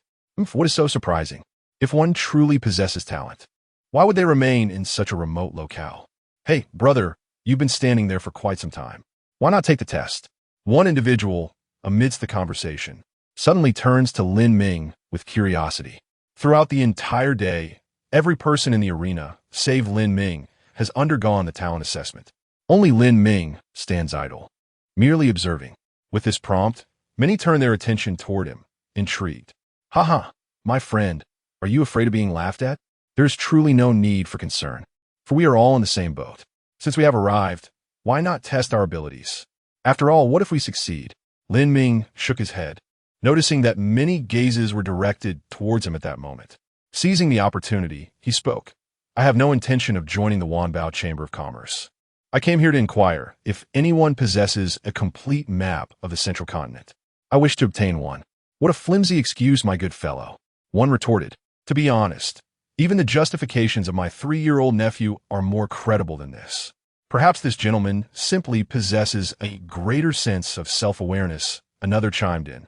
[SPEAKER 1] What is so surprising? If one truly possesses talent, why would they remain in such a remote locale? Hey, brother, you've been standing there for quite some time. Why not take the test? One individual, amidst the conversation, suddenly turns to Lin Ming with curiosity. Throughout the entire day, every person in the arena, save Lin Ming, has undergone the talent assessment. Only Lin Ming stands idle, merely observing. With this prompt, many turn their attention toward him, intrigued. Haha, my friend, are you afraid of being laughed at? There is truly no need for concern, for we are all in the same boat. Since we have arrived, why not test our abilities? After all, what if we succeed? Lin Ming shook his head, noticing that many gazes were directed towards him at that moment. Seizing the opportunity, he spoke. I have no intention of joining the Wanbao Chamber of Commerce. I came here to inquire if anyone possesses a complete map of the central continent. I wish to obtain one. What a flimsy excuse, my good fellow. One retorted. To be honest, even the justifications of my 3-year-old nephew are more credible than this. Perhaps this gentleman simply possesses a greater sense of self-awareness, another chimed in.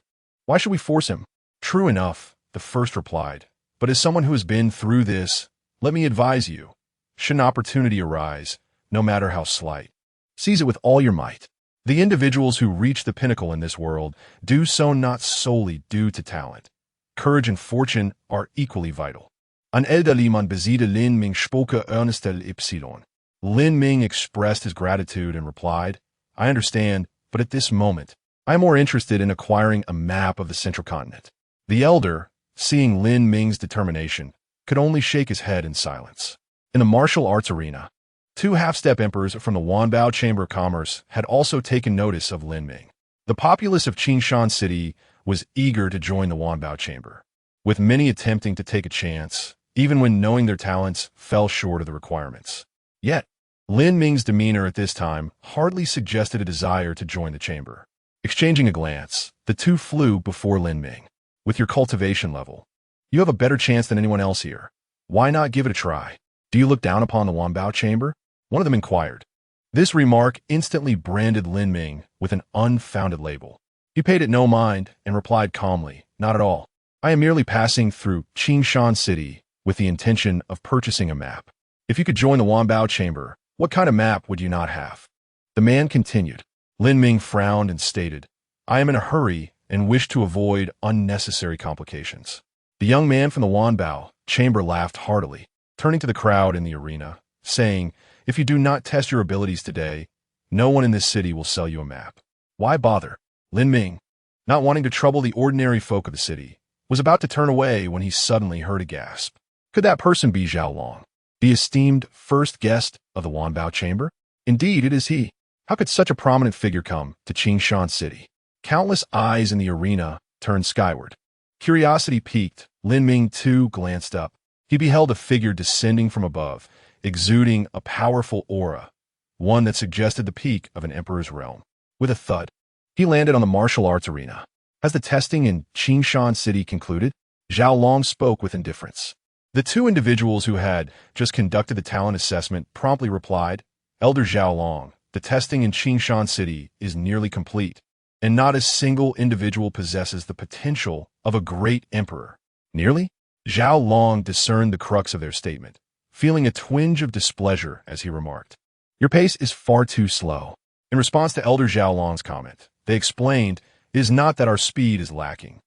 [SPEAKER 1] Why should we force him? True enough, the first replied. But as someone who has been through this, let me advise you. Should an opportunity arise, no matter how slight, seize it with all your might. The individuals who reach the pinnacle in this world do so not solely due to talent. Courage and fortune are equally vital. An elderly man besiegte Lin Ming spoke earnestel y. Lin Ming expressed his gratitude and replied, I understand, but at this moment, I am more interested in acquiring a map of the central continent. The elder, seeing Lin Ming's determination, could only shake his head in silence. In the martial arts arena, two half-step emperors from the Wanbao Chamber of Commerce had also taken notice of Lin Ming. The populace of Qingshan City was eager to join the Wanbao Chamber, with many attempting to take a chance, even when knowing their talents fell short of the requirements. Yet, Lin Ming's demeanor at this time hardly suggested a desire to join the chamber. Exchanging a glance, the two flew before Lin Ming. With your cultivation level, you have a better chance than anyone else here. Why not give it a try? Do you look down upon the Wanbao Chamber? One of them inquired. This remark instantly branded Lin Ming with an unfounded label. He paid it no mind and replied calmly, Not at all. I am merely passing through Qingshan City with the intention of purchasing a map. If you could join the Wanbao Chamber, what kind of map would you not have? The man continued. Lin Ming frowned and stated, I am in a hurry and wish to avoid unnecessary complications. The young man from the Wanbao Chamber laughed heartily, turning to the crowd in the arena, saying, If you do not test your abilities today, no one in this city will sell you a map. Why bother? Lin Ming, not wanting to trouble the ordinary folk of the city, was about to turn away when he suddenly heard a gasp. Could that person be Zhao Long, the esteemed first guest of the Wanbao Chamber? Indeed, it is he. How could such a prominent figure come to Qingshan City? Countless eyes in the arena turned skyward. Curiosity piqued, Lin Ming too glanced up. He beheld a figure descending from above, exuding a powerful aura, one that suggested the peak of an emperor's realm. With a thud, he landed on the martial arts arena. Has the testing in Qingshan City concluded? Zhao Long spoke with indifference. The two individuals who had just conducted the talent assessment promptly replied, Elder Zhao Long, the testing in Qingshan City is nearly complete, and not a single individual possesses the potential of a great emperor. Nearly? Zhao Long discerned the crux of their statement, feeling a twinge of displeasure as he remarked, Your pace is far too slow. In response to Elder Zhao Long's comment, they explained, It is not that our speed is lacking,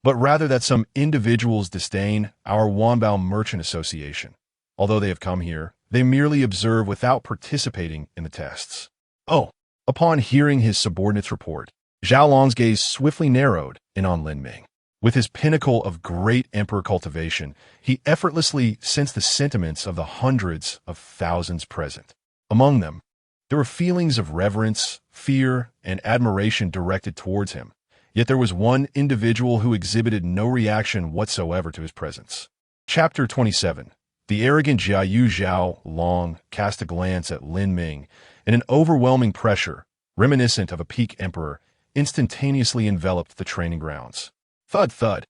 [SPEAKER 1] but rather that some individuals disdain our Wanbao Merchant Association. Although they have come here, they merely observe without participating in the tests. Oh! Upon hearing his subordinate's report, Zhao Long's gaze swiftly narrowed in on Lin Ming. With his pinnacle of great emperor cultivation, he effortlessly sensed the sentiments of the hundreds of thousands present. Among them, there were feelings of reverence, fear, and admiration directed towards him. Yet there was one individual who exhibited no reaction whatsoever to his presence. Chapter 27. The arrogant Jiayu Zhao Long cast a glance at Lin Ming, and an overwhelming pressure, reminiscent of a peak emperor, instantaneously enveloped the training grounds. Thud, thud.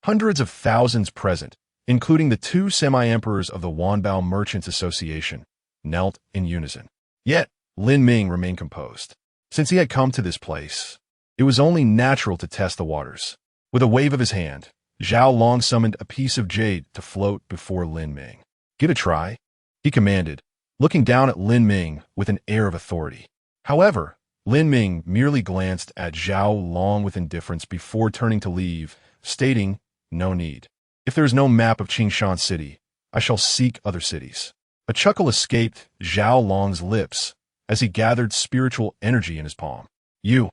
[SPEAKER 1] Hundreds of thousands present, including the two semi-emperors of the Wanbao Merchants Association, knelt in unison. Yet, Lin Ming remained composed. Since he had come to this place, it was only natural to test the waters. With a wave of his hand, Zhao Long summoned a piece of jade to float before Lin Ming. Give it a try, he commanded, looking down at Lin Ming with an air of authority. However, Lin Ming merely glanced at Zhao Long with indifference before turning to leave, stating, No need. If there is no map of Qingshan City, I shall seek other cities. A chuckle escaped Zhao Long's lips as he gathered spiritual energy in his palm. You,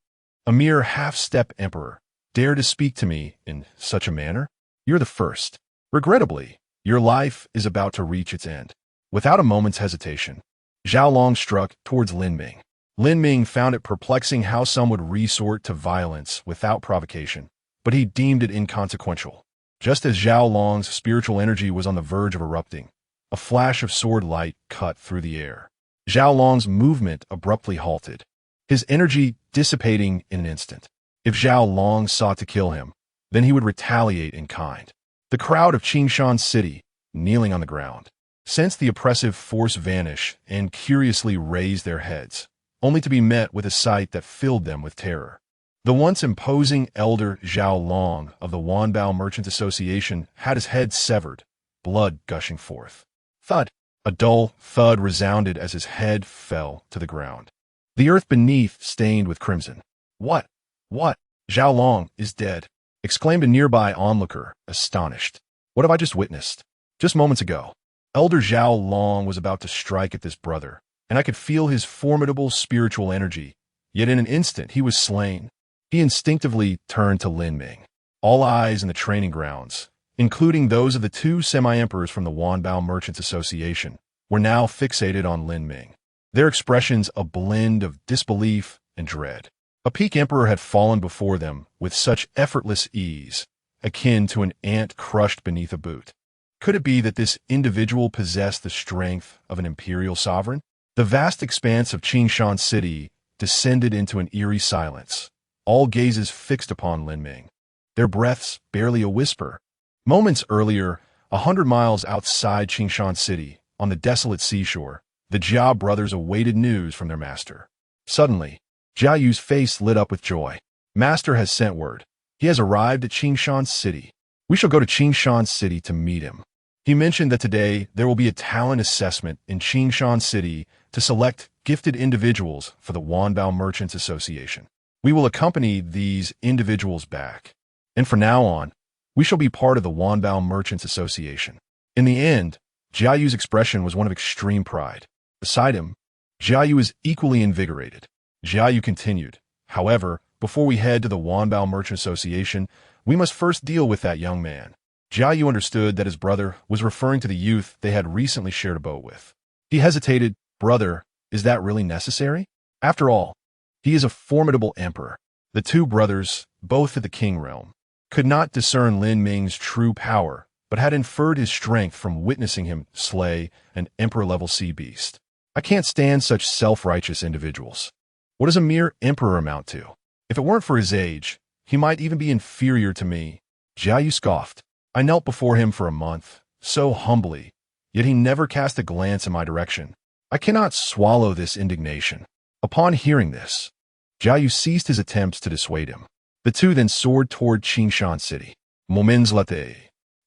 [SPEAKER 1] a mere half-step emperor, dare to speak to me in such a manner? You're the first. Regrettably, your life is about to reach its end. Without a moment's hesitation, Zhao Long struck towards Lin Ming. Lin Ming found it perplexing how some would resort to violence without provocation, but he deemed it inconsequential. Just as Zhao Long's spiritual energy was on the verge of erupting, a flash of sword light cut through the air. Zhao Long's movement abruptly halted, his energy dissipating in an instant. If Zhao Long sought to kill him, then he would retaliate in kind. The crowd of Qingshan City, kneeling on the ground, sensed the oppressive force vanish and curiously raised their heads, only to be met with a sight that filled them with terror. The once imposing elder Zhao Long of the Wanbao Merchant Association had his head severed, blood gushing forth. Thud! A dull thud resounded as his head fell to the ground. The earth beneath stained with crimson. What? What? Zhao Long is dead, exclaimed a nearby onlooker, astonished. What have I just witnessed? Just moments ago, Elder Zhao Long was about to strike at this brother, and I could feel his formidable spiritual energy, yet in an instant he was slain. He instinctively turned to Lin Ming. All eyes in the training grounds, including those of the two semi-emperors from the Wanbao Merchants Association, were now fixated on Lin Ming, their expressions a blend of disbelief and dread. A peak emperor had fallen before them with such effortless ease, akin to an ant crushed beneath a boot. Could it be that this individual possessed the strength of an imperial sovereign? The vast expanse of Qingshan City descended into an eerie silence, all gazes fixed upon Lin Ming, their breaths barely a whisper. Moments earlier, 100 miles outside Qingshan City, on the desolate seashore, the Jia brothers awaited news from their master. Suddenly, Jia Yu's face lit up with joy. Master has sent word. He has arrived at Qingshan City. We shall go to Qingshan City to meet him. He mentioned that today there will be a talent assessment in Qingshan City to select gifted individuals for the Wanbao Merchants Association. We will accompany these individuals back, and from now on, we shall be part of the Wanbao Merchants Association. In the end, Jia Yu's expression was one of extreme pride. Beside him, Jia Yu was equally invigorated. Jia Yu continued, however, before we head to the Wanbao Merchant Association, we must first deal with that young man. Jia Yu understood that his brother was referring to the youth they had recently shared a boat with. He hesitated. Brother, is that really necessary? After all, he is a formidable emperor. The two brothers, both at the king realm, could not discern Lin Ming's true power, but had inferred his strength from witnessing him slay an emperor-level sea beast. I can't stand such self-righteous individuals. What does a mere emperor amount to? If it weren't for his age, he might even be inferior to me. Jia Yu scoffed. I knelt before him for a month, so humbly, yet he never cast a glance in my direction. I cannot swallow this indignation. Upon hearing this, Jia Yu ceased his attempts to dissuade him. The two then soared toward Qingshan City. Moments later,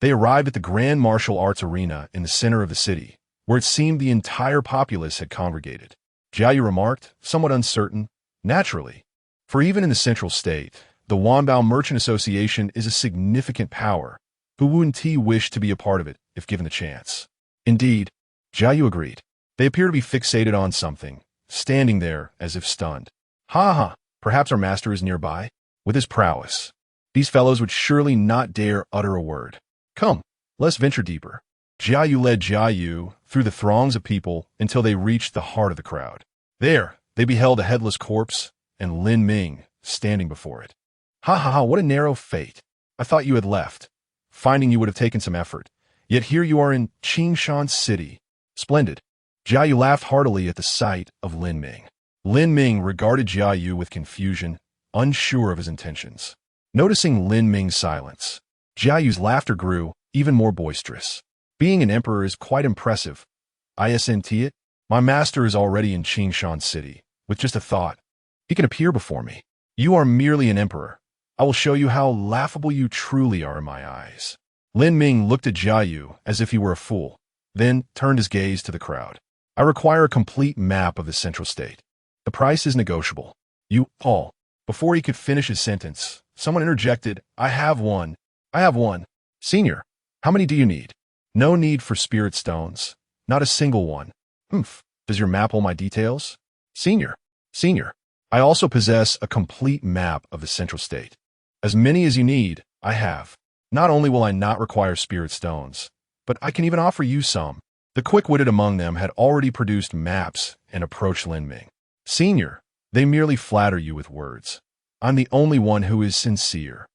[SPEAKER 1] they arrived at the Grand Martial Arts Arena in the center of the city, where it seemed the entire populace had congregated. Jia Yu remarked, somewhat uncertain, naturally, for even in the central state, the Wanbao Merchant Association is a significant power. Who wouldn't he wish to be a part of it if given the chance? Indeed, Jia Yu agreed. They appear to be fixated on something, standing there as if stunned. Ha ha, perhaps our master is nearby? With his prowess, these fellows would surely not dare utter a word. Come, let's venture deeper. Jia Yu led Jia Yu through the throngs of people until they reached the heart of the crowd. There, they beheld a headless corpse and Lin Ming standing before it. Ha ha ha, what a narrow fate. I thought you had left. Finding you would have taken some effort. Yet here you are in Qingshan City. Splendid. Jia Yu laughed heartily at the sight of Lin Ming. Lin Ming regarded Jia Yu with confusion, unsure of his intentions. Noticing Lin Ming's silence, Jia Yu's laughter grew even more boisterous. Being an emperor is quite impressive. Isn't it? My master is already in Qingshan City. With just a thought, he can appear before me. You are merely an emperor. I will show you how laughable you truly are in my eyes. Lin Ming looked at Jia Yu as if he were a fool, then turned his gaze to the crowd. I require a complete map of the central state. The price is negotiable. You all. Before he could finish his sentence, someone interjected, I have one. Senior, how many do you need? No need for spirit stones. Not a single one. Humph. Does your map hold my details? Senior. I also possess a complete map of the central state. As many as you need, I have. Not only will I not require spirit stones, but I can even offer you some. The quick-witted among them had already produced maps and approached Lin Ming. Senior, they merely flatter you with words. I'm the only one who is sincere.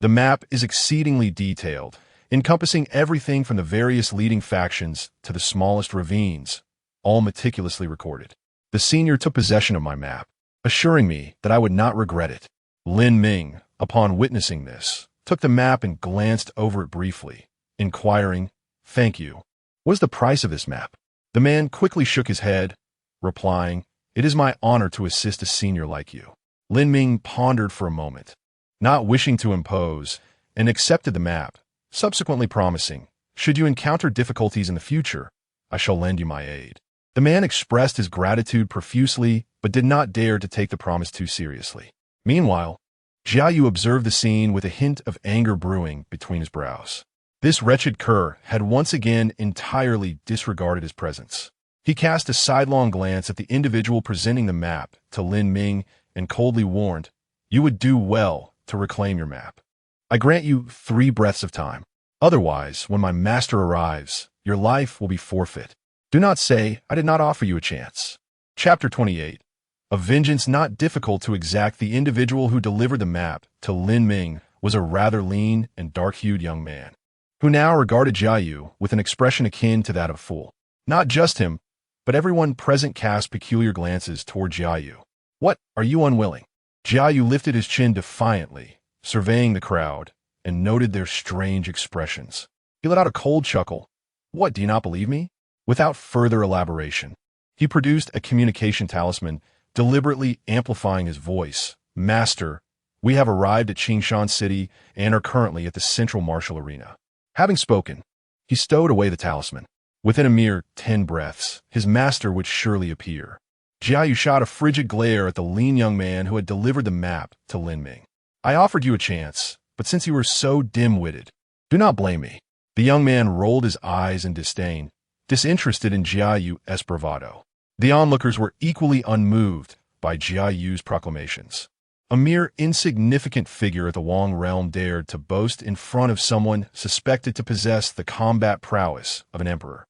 [SPEAKER 1] The map is exceedingly detailed, encompassing everything from the various leading factions to the smallest ravines, all meticulously recorded. The senior took possession of my map, assuring me that I would not regret it. Lin Ming, upon witnessing this, took the map and glanced over it briefly, inquiring, Thank you. What is the price of this map? The man quickly shook his head, replying, It is my honor to assist a senior like you. Lin Ming pondered for a moment, not wishing to impose, and accepted the map, subsequently promising, "Should you encounter difficulties in the future, I shall lend you my aid." The man expressed his gratitude profusely, but did not dare to take the promise too seriously. Meanwhile, Jiayu observed the scene with a hint of anger brewing between his brows. This wretched cur had once again entirely disregarded his presence. He cast a sidelong glance at the individual presenting the map to Lin Ming and coldly warned, "You would do well to reclaim your map. I grant you 3 breaths of time. Otherwise, when my master arrives, your life will be forfeit. Do not say I did not offer you a chance." Chapter 28. A vengeance not difficult to exact. The individual who delivered the map to Lin Ming was a rather lean and dark-hued young man, who now regarded Jiayu with an expression akin to that of a fool. Not just him, but everyone present cast peculiar glances toward Jiayu. "What, are you unwilling?" Jiayu lifted his chin defiantly, surveying the crowd, and noted their strange expressions. He let out a cold chuckle. "What, do you not believe me?" Without further elaboration, he produced a communication talisman, deliberately amplifying his voice. "Master, we have arrived at Qingshan City and are currently at the Central Martial Arena." Having spoken, he stowed away the talisman. Within a mere 10 breaths, his master would surely appear. Jiayu shot a frigid glare at the lean young man who had delivered the map to Lin Ming. "I offered you a chance, but since you were so dim-witted, do not blame me." The young man rolled his eyes in disdain, disinterested in Jiayu's bravado. The onlookers were equally unmoved by Jiayu's proclamations. A mere insignificant figure of the Wang realm dared to boast in front of someone suspected to possess the combat prowess of an emperor.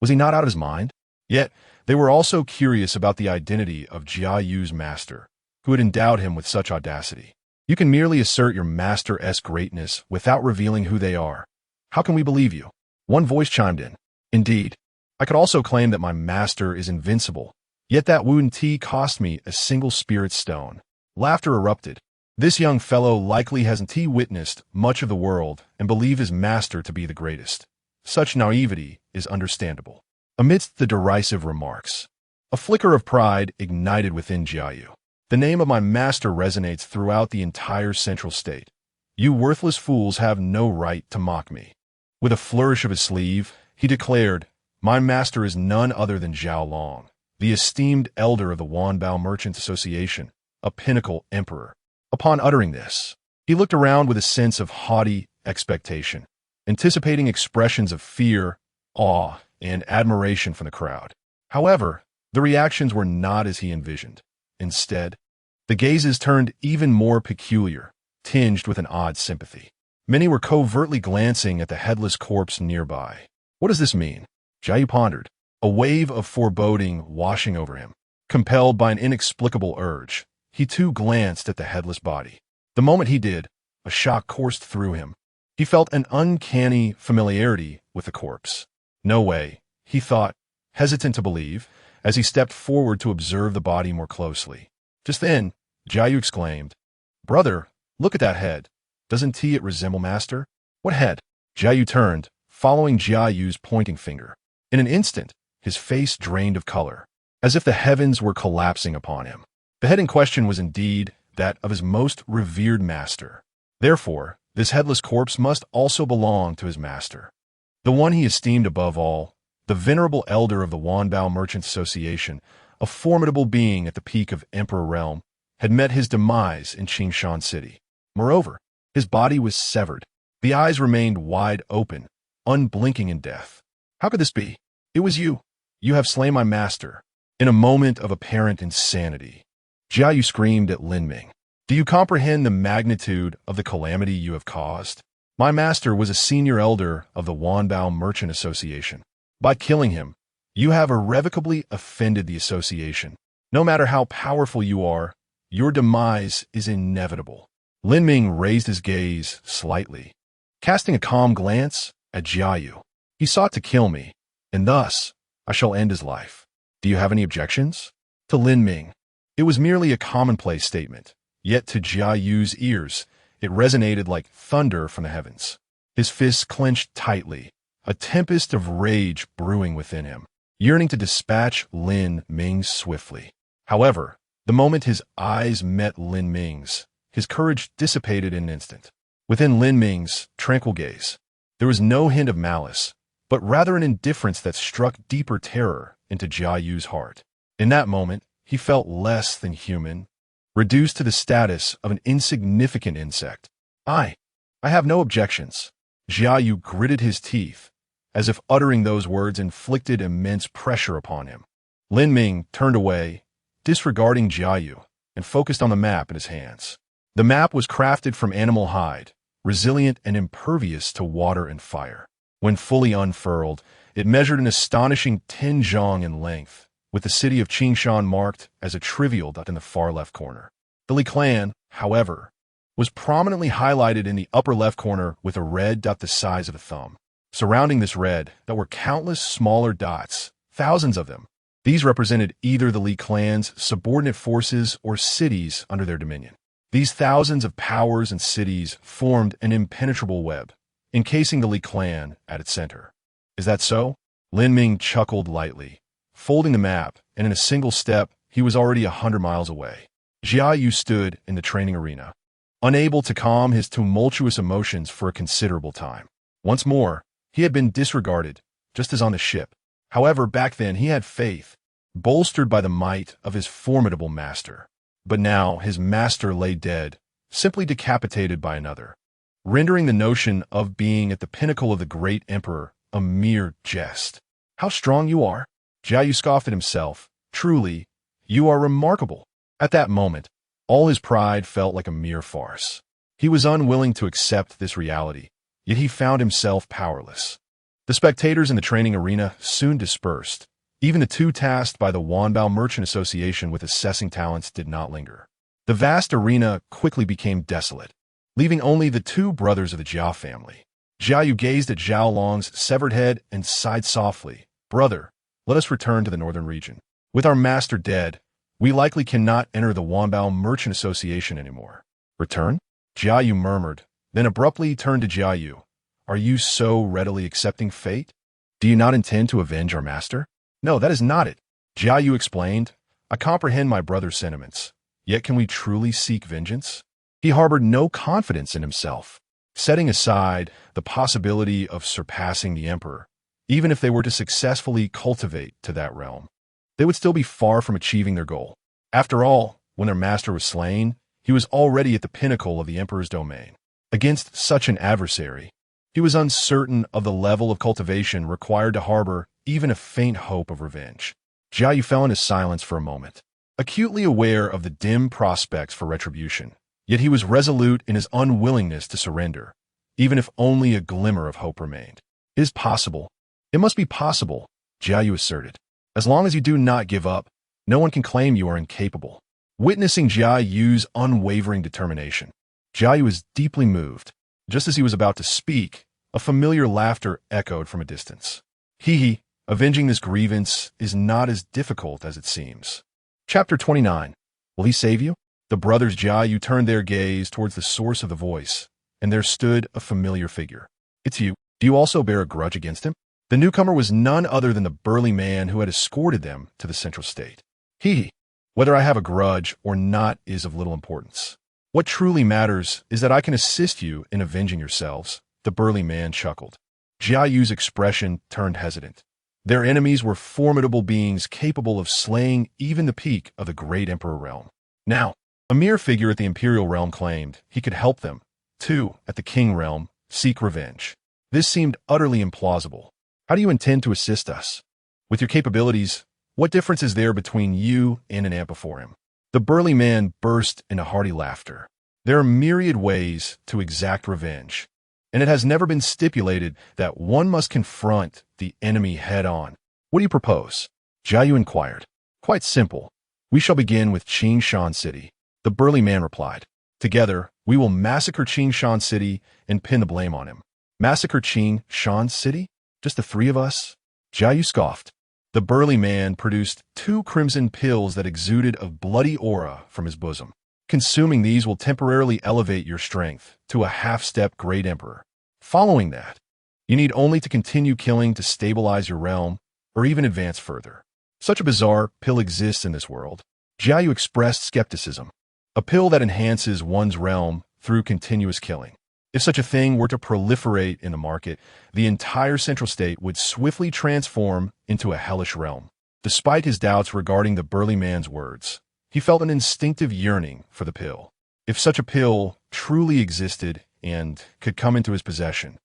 [SPEAKER 1] Was he not out of his mind? Yet, they were also curious about the identity of Jiayu's master, who had endowed him with such audacity. "You can merely assert your master's greatness without revealing who they are. How can we believe you?" One voice chimed in. "Indeed, I could also claim that my master is invincible, yet that wound cost me a single spirit stone." Laughter erupted. This young fellow likely hasn't witnessed much of the world and believed his master to be the greatest. Such naivety is understandable. Amidst the derisive remarks, a flicker of pride ignited within Jiayu. "The name of my master resonates throughout the entire central state. You worthless fools have no right to mock me." With a flourish of his sleeve, he declared, "My master is none other than Zhao Long, the esteemed elder of the Wanbao Merchants Association, a pinnacle emperor." Upon uttering this, he looked around with a sense of haughty expectation, anticipating expressions of fear, awe, and admiration from the crowd. However, the reactions were not as he envisioned. Instead, the gazes turned even more peculiar, tinged with an odd sympathy. Many were covertly glancing at the headless corpse nearby. What does this mean? Jiayu pondered, a wave of foreboding washing over him. Compelled by an inexplicable urge, he too glanced at the headless body. The moment he did, a shock coursed through him. He felt an uncanny familiarity with the corpse. "No way," he thought, hesitant to believe, as he stepped forward to observe the body more closely. Just then, Jiayu exclaimed, "Brother, look at that head. Doesn't it resemble master?" "What head?" Jiayu turned, following Jiayu's pointing finger. In an instant, his face drained of color, as if the heavens were collapsing upon him. The head in question was indeed that of his most revered master. Therefore, this headless corpse must also belong to his master, the one he esteemed above all, the venerable elder of the Wanbao Merchants Association, a formidable being at the peak of Emperor Realm, had met his demise in Qingshan City. Moreover, his body was severed. The eyes remained wide open, unblinking in death. How could this be? "It was you. You have slain my master." In a moment of apparent insanity, Jiayu screamed at Lin Ming, "Do you comprehend the magnitude of the calamity you have caused? My master was a senior elder of the Wanbao Merchant Association. By killing him, you have irrevocably offended the association. No matter how powerful you are, your demise is inevitable." Lin Ming raised his gaze slightly, casting a calm glance at Jiayu. "He sought to kill me, and thus I shall end his life. Do you have any objections?" To Lin Ming, it was merely a commonplace statement, yet to Jiayu's ears, it resonated like thunder from the heavens. His fists clenched tightly, a tempest of rage brewing within him, yearning to dispatch Lin Ming swiftly. However, The moment his eyes met Lin Ming's, his courage dissipated in an instant. Within Lin Ming's tranquil gaze, there was no hint of malice, but rather an indifference that struck deeper terror into Jia Yu's heart. In that moment, he felt less than human, reduced to the status of an insignificant insect. I have no objections. Jia Yu gritted his teeth, as if uttering those words inflicted immense pressure upon him. Lin Ming turned away, disregarding Jia Yu, and focused on the map in his hands. The map was crafted from animal hide, resilient and impervious to water and fire. When fully unfurled, it measured an astonishing 10 zhang in length, with the city of Qingshan marked as a trivial dot in the far left corner. The Li clan, however, was prominently highlighted in the upper left corner with a red dot the size of a thumb. Surrounding this red dot were countless smaller dots, thousands of them. These represented either the Li clan's subordinate forces or cities under their dominion. These thousands of powers and cities formed an impenetrable web, encasing the Li clan at its center. Is that so? Lin Ming chuckled lightly, folding the map, and in a single step, he was already 100 miles away. Jia Yu stood in the training arena, unable to calm his tumultuous emotions for a considerable time. Once more, he had been disregarded, just as on the ship. However, back then he had faith, bolstered by the might of his formidable master. But now his master lay dead, simply decapitated by another, rendering the notion of being at the pinnacle of the great emperor a mere jest. How strong you are! Jia Yu scoffed at himself. Truly, you are remarkable. At that moment, all his pride felt like a mere farce. He was unwilling to accept this reality, yet he found himself powerless. The spectators in the training arena soon dispersed. Even the two tasked by the Wanbao Merchant Association with assessing talents did not linger. The vast arena quickly became desolate, leaving only the two brothers of the Jia family. Jia Yu gazed at Zhao Long's severed head and sighed softly. Brother, let us return to the northern region. With our master dead, we likely cannot enter the Wanbao Merchant Association anymore. Return? Jia Yu murmured, then abruptly turned to Jia Yu. Are you so readily accepting fate? Do you not intend to avenge our master? No, that is not it. Jia Yu explained. I comprehend my brother's sentiments. Yet can we truly seek vengeance? He harbored no confidence in himself. Setting aside the possibility of surpassing the emperor, even if they were to successfully cultivate to that realm, they would still be far from achieving their goal. After all, when their master was slain, he was already at the pinnacle of the emperor's domain. Against such an adversary, he was uncertain of the level of cultivation required to harbor even a faint hope of revenge. Jia Yu fell into silence for a moment, acutely aware of the dim prospects for retribution. Yet he was resolute in his unwillingness to surrender, even if only a glimmer of hope remained. It is possible. It must be possible, Jia Yu asserted. As long as you do not give up, no one can claim you are incapable. Witnessing Jia Yu's unwavering determination, Jia Yu was deeply moved. Just as he was about to speak, a familiar laughter echoed from a distance. Hee, avenging this grievance is not as difficult as it seems. Chapter 29. Will he save you? The brothers Jia Yu turned their gaze towards the source of the voice, and there stood a familiar figure. It's you. Do you also bear a grudge against him? The newcomer was none other than the burly man who had escorted them to the central state. Whether I have a grudge or not is of little importance. What truly matters is that I can assist you in avenging yourselves, the burly man chuckled. Jia Yu's expression turned hesitant. Their enemies were formidable beings capable of slaying even the peak of the great emperor realm. Now, a mere figure at the imperial realm claimed he could help them, too, at the king realm, seek revenge. This seemed utterly implausible. How do you intend to assist us? With your capabilities, what difference is there between you and an ant before him? The burly man burst into hearty laughter. There are myriad ways to exact revenge, and it has never been stipulated that one must confront the enemy head-on. What do you propose? Jia Yu inquired. Quite simple. We shall begin with Qingshan City. The burly man replied. Together, we will massacre Qingshan City and pin the blame on him. Massacre Qingshan City? Just the three of us? Jia Yu scoffed. The burly man produced 2 crimson pills that exuded a bloody aura from his bosom. Consuming these will temporarily elevate your strength to a half-step great emperor. Following that, you need only to continue killing to stabilize your realm or even advance further. Such a bizarre pill exists in this world. Jiayu expressed skepticism. A pill that enhances one's realm through continuous killing. If such a thing were to proliferate in the market, the entire central state would swiftly transform into a hellish realm. Despite his doubts regarding the burly man's words, he felt an instinctive yearning for the pill. If such a pill truly existed and could come into his possession,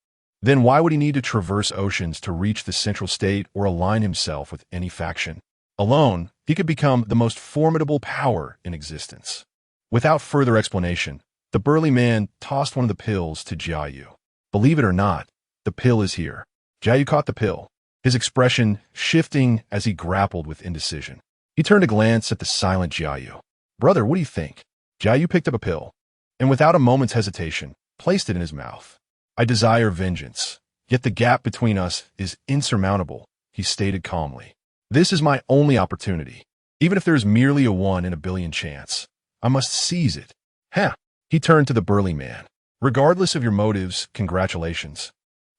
[SPEAKER 1] then why would he need to traverse oceans to reach the central state or align himself with any faction? Alone, he could become the most formidable power in existence. Without further explanation, the burly man tossed one of the pills to Jiayu. Believe it or not, the pill is here. Jiayu caught the pill, his expression shifting as he grappled with indecision. He turned to glance at the silent Jiayu. Brother, what do you think? Jiayu picked up a pill, and without a moment's hesitation, placed it in his mouth. I desire vengeance, yet the gap between us is insurmountable, he stated calmly. This is my only opportunity. Even if there is merely a 1 in a billion chance, I must seize it. Ha! He turned to the burly man. Regardless of your motives, congratulations.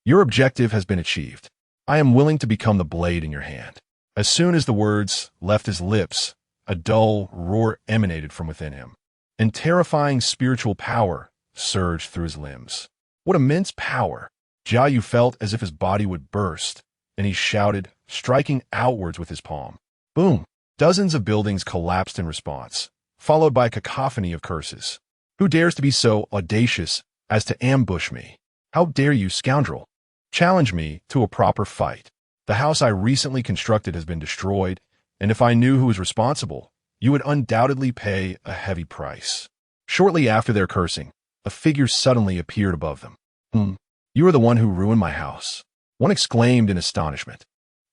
[SPEAKER 1] Your objective has been achieved. I am willing to become the blade in your hand. As soon as the words left his lips, a dull roar emanated from within him, and terrifying spiritual power surged through his limbs. What immense power! Jiayu felt as if his body would burst, and he shouted, striking outwards with his palm. Boom! Dozens of buildings collapsed in response, followed by a cacophony of curses. Who dares to be so audacious as to ambush me? How dare you, scoundrel? Challenge me to a proper fight. The house I recently constructed has been destroyed, and if I knew who was responsible, you would undoubtedly pay a heavy price. Shortly after their cursing, a figure suddenly appeared above them. You are the one who ruined my house. One exclaimed in astonishment.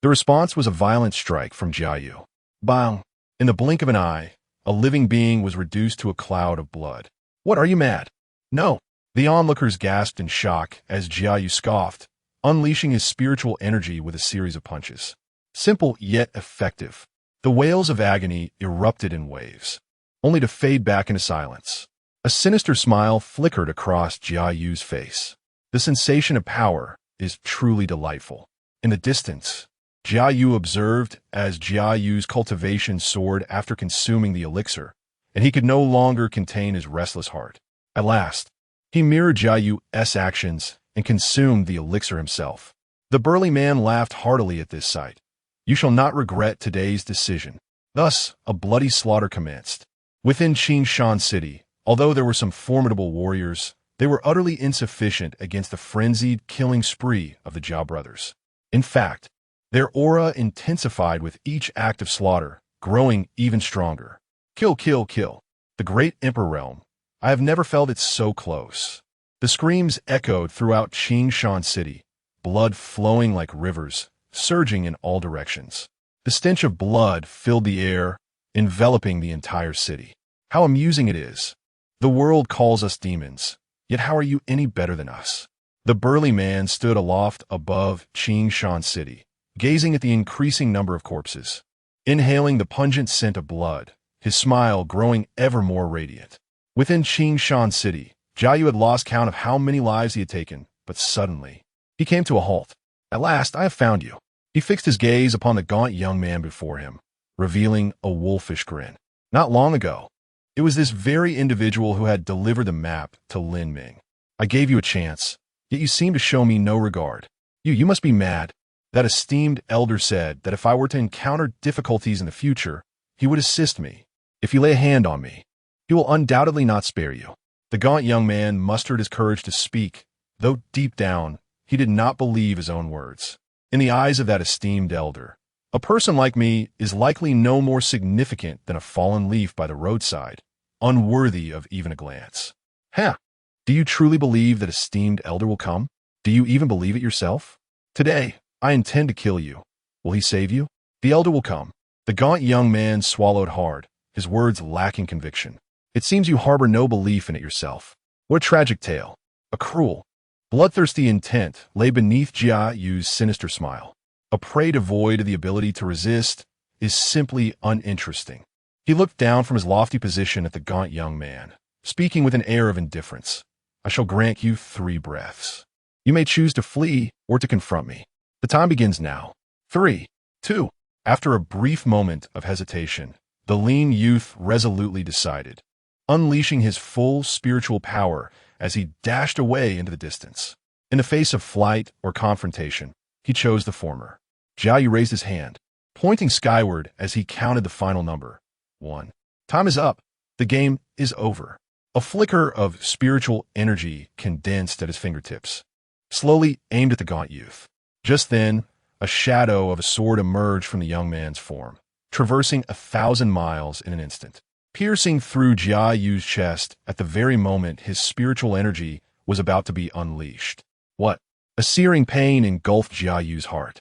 [SPEAKER 1] The response was a violent strike from Jiayu. Bang! In the blink of an eye, a living being was reduced to a cloud of blood. What, are you mad? No. The onlookers gasped in shock as Jiayu scoffed, unleashing his spiritual energy with a series of punches. Simple yet effective. The wails of agony erupted in waves, only to fade back into silence. A sinister smile flickered across Jiayu's face. The sensation of power is truly delightful. In the distance, Jiayu observed as Jiayu's cultivation soared after consuming the elixir, and he could no longer contain his restless heart. At last, he mirrored Jiayu's actions and consumed the elixir himself. The burly man laughed heartily at this sight. You shall not regret today's decision. Thus, a bloody slaughter commenced. Within Qingshan City, although there were some formidable warriors, they were utterly insufficient against the frenzied killing spree of the Jia brothers. In fact, their aura intensified with each act of slaughter, growing even stronger. Kill, kill, kill. The great Emperor realm. I have never felt it so close. The screams echoed throughout Qingshan City, blood flowing like rivers, surging in all directions. The stench of blood filled the air, enveloping the entire city. How amusing it is. The world calls us demons, yet how are you any better than us? The burly man stood aloft above Qingshan City, gazing at the increasing number of corpses. Inhaling the pungent scent of blood, his smile growing ever more radiant. Within Qingshan City, Jiayu had lost count of how many lives he had taken, but suddenly, he came to a halt. At last, I have found you. He fixed his gaze upon the gaunt young man before him, revealing a wolfish grin. Not long ago, it was this very individual who had delivered the map to Lin Ming. I gave you a chance, yet you seem to show me no regard. You must be mad. That esteemed elder said that if I were to encounter difficulties in the future, he would assist me. If you lay a hand on me, he will undoubtedly not spare you. The gaunt young man mustered his courage to speak, though deep down, he did not believe his own words. In the eyes of that esteemed elder, a person like me is likely no more significant than a fallen leaf by the roadside, unworthy of even a glance. Ha! Do you truly believe that esteemed elder will come? Do you even believe it yourself? Today, I intend to kill you. Will he save you? The elder will come. The gaunt young man swallowed hard, his words lacking conviction. It seems you harbor no belief in it yourself. What a tragic tale. A cruel, bloodthirsty intent lay beneath Jiayu's sinister smile. A prey devoid of the ability to resist is simply uninteresting. He looked down from his lofty position at the gaunt young man, speaking with an air of indifference. I shall grant you 3 breaths. You may choose to flee or to confront me. The time begins now. 3, 2. After a brief moment of hesitation, the lean youth resolutely decided, unleashing his full spiritual power as he dashed away into the distance. In the face of flight or confrontation, he chose the former. Jiayu raised his hand, pointing skyward as he counted the final number. 1. Time is up. The game is over. A flicker of spiritual energy condensed at his fingertips, slowly aimed at the gaunt youth. Just then, a shadow of a sword emerged from the young man's form, traversing 1,000 miles in an instant, piercing through Jiayu's chest at the very moment his spiritual energy was about to be unleashed. What? A searing pain engulfed Jiayu's heart,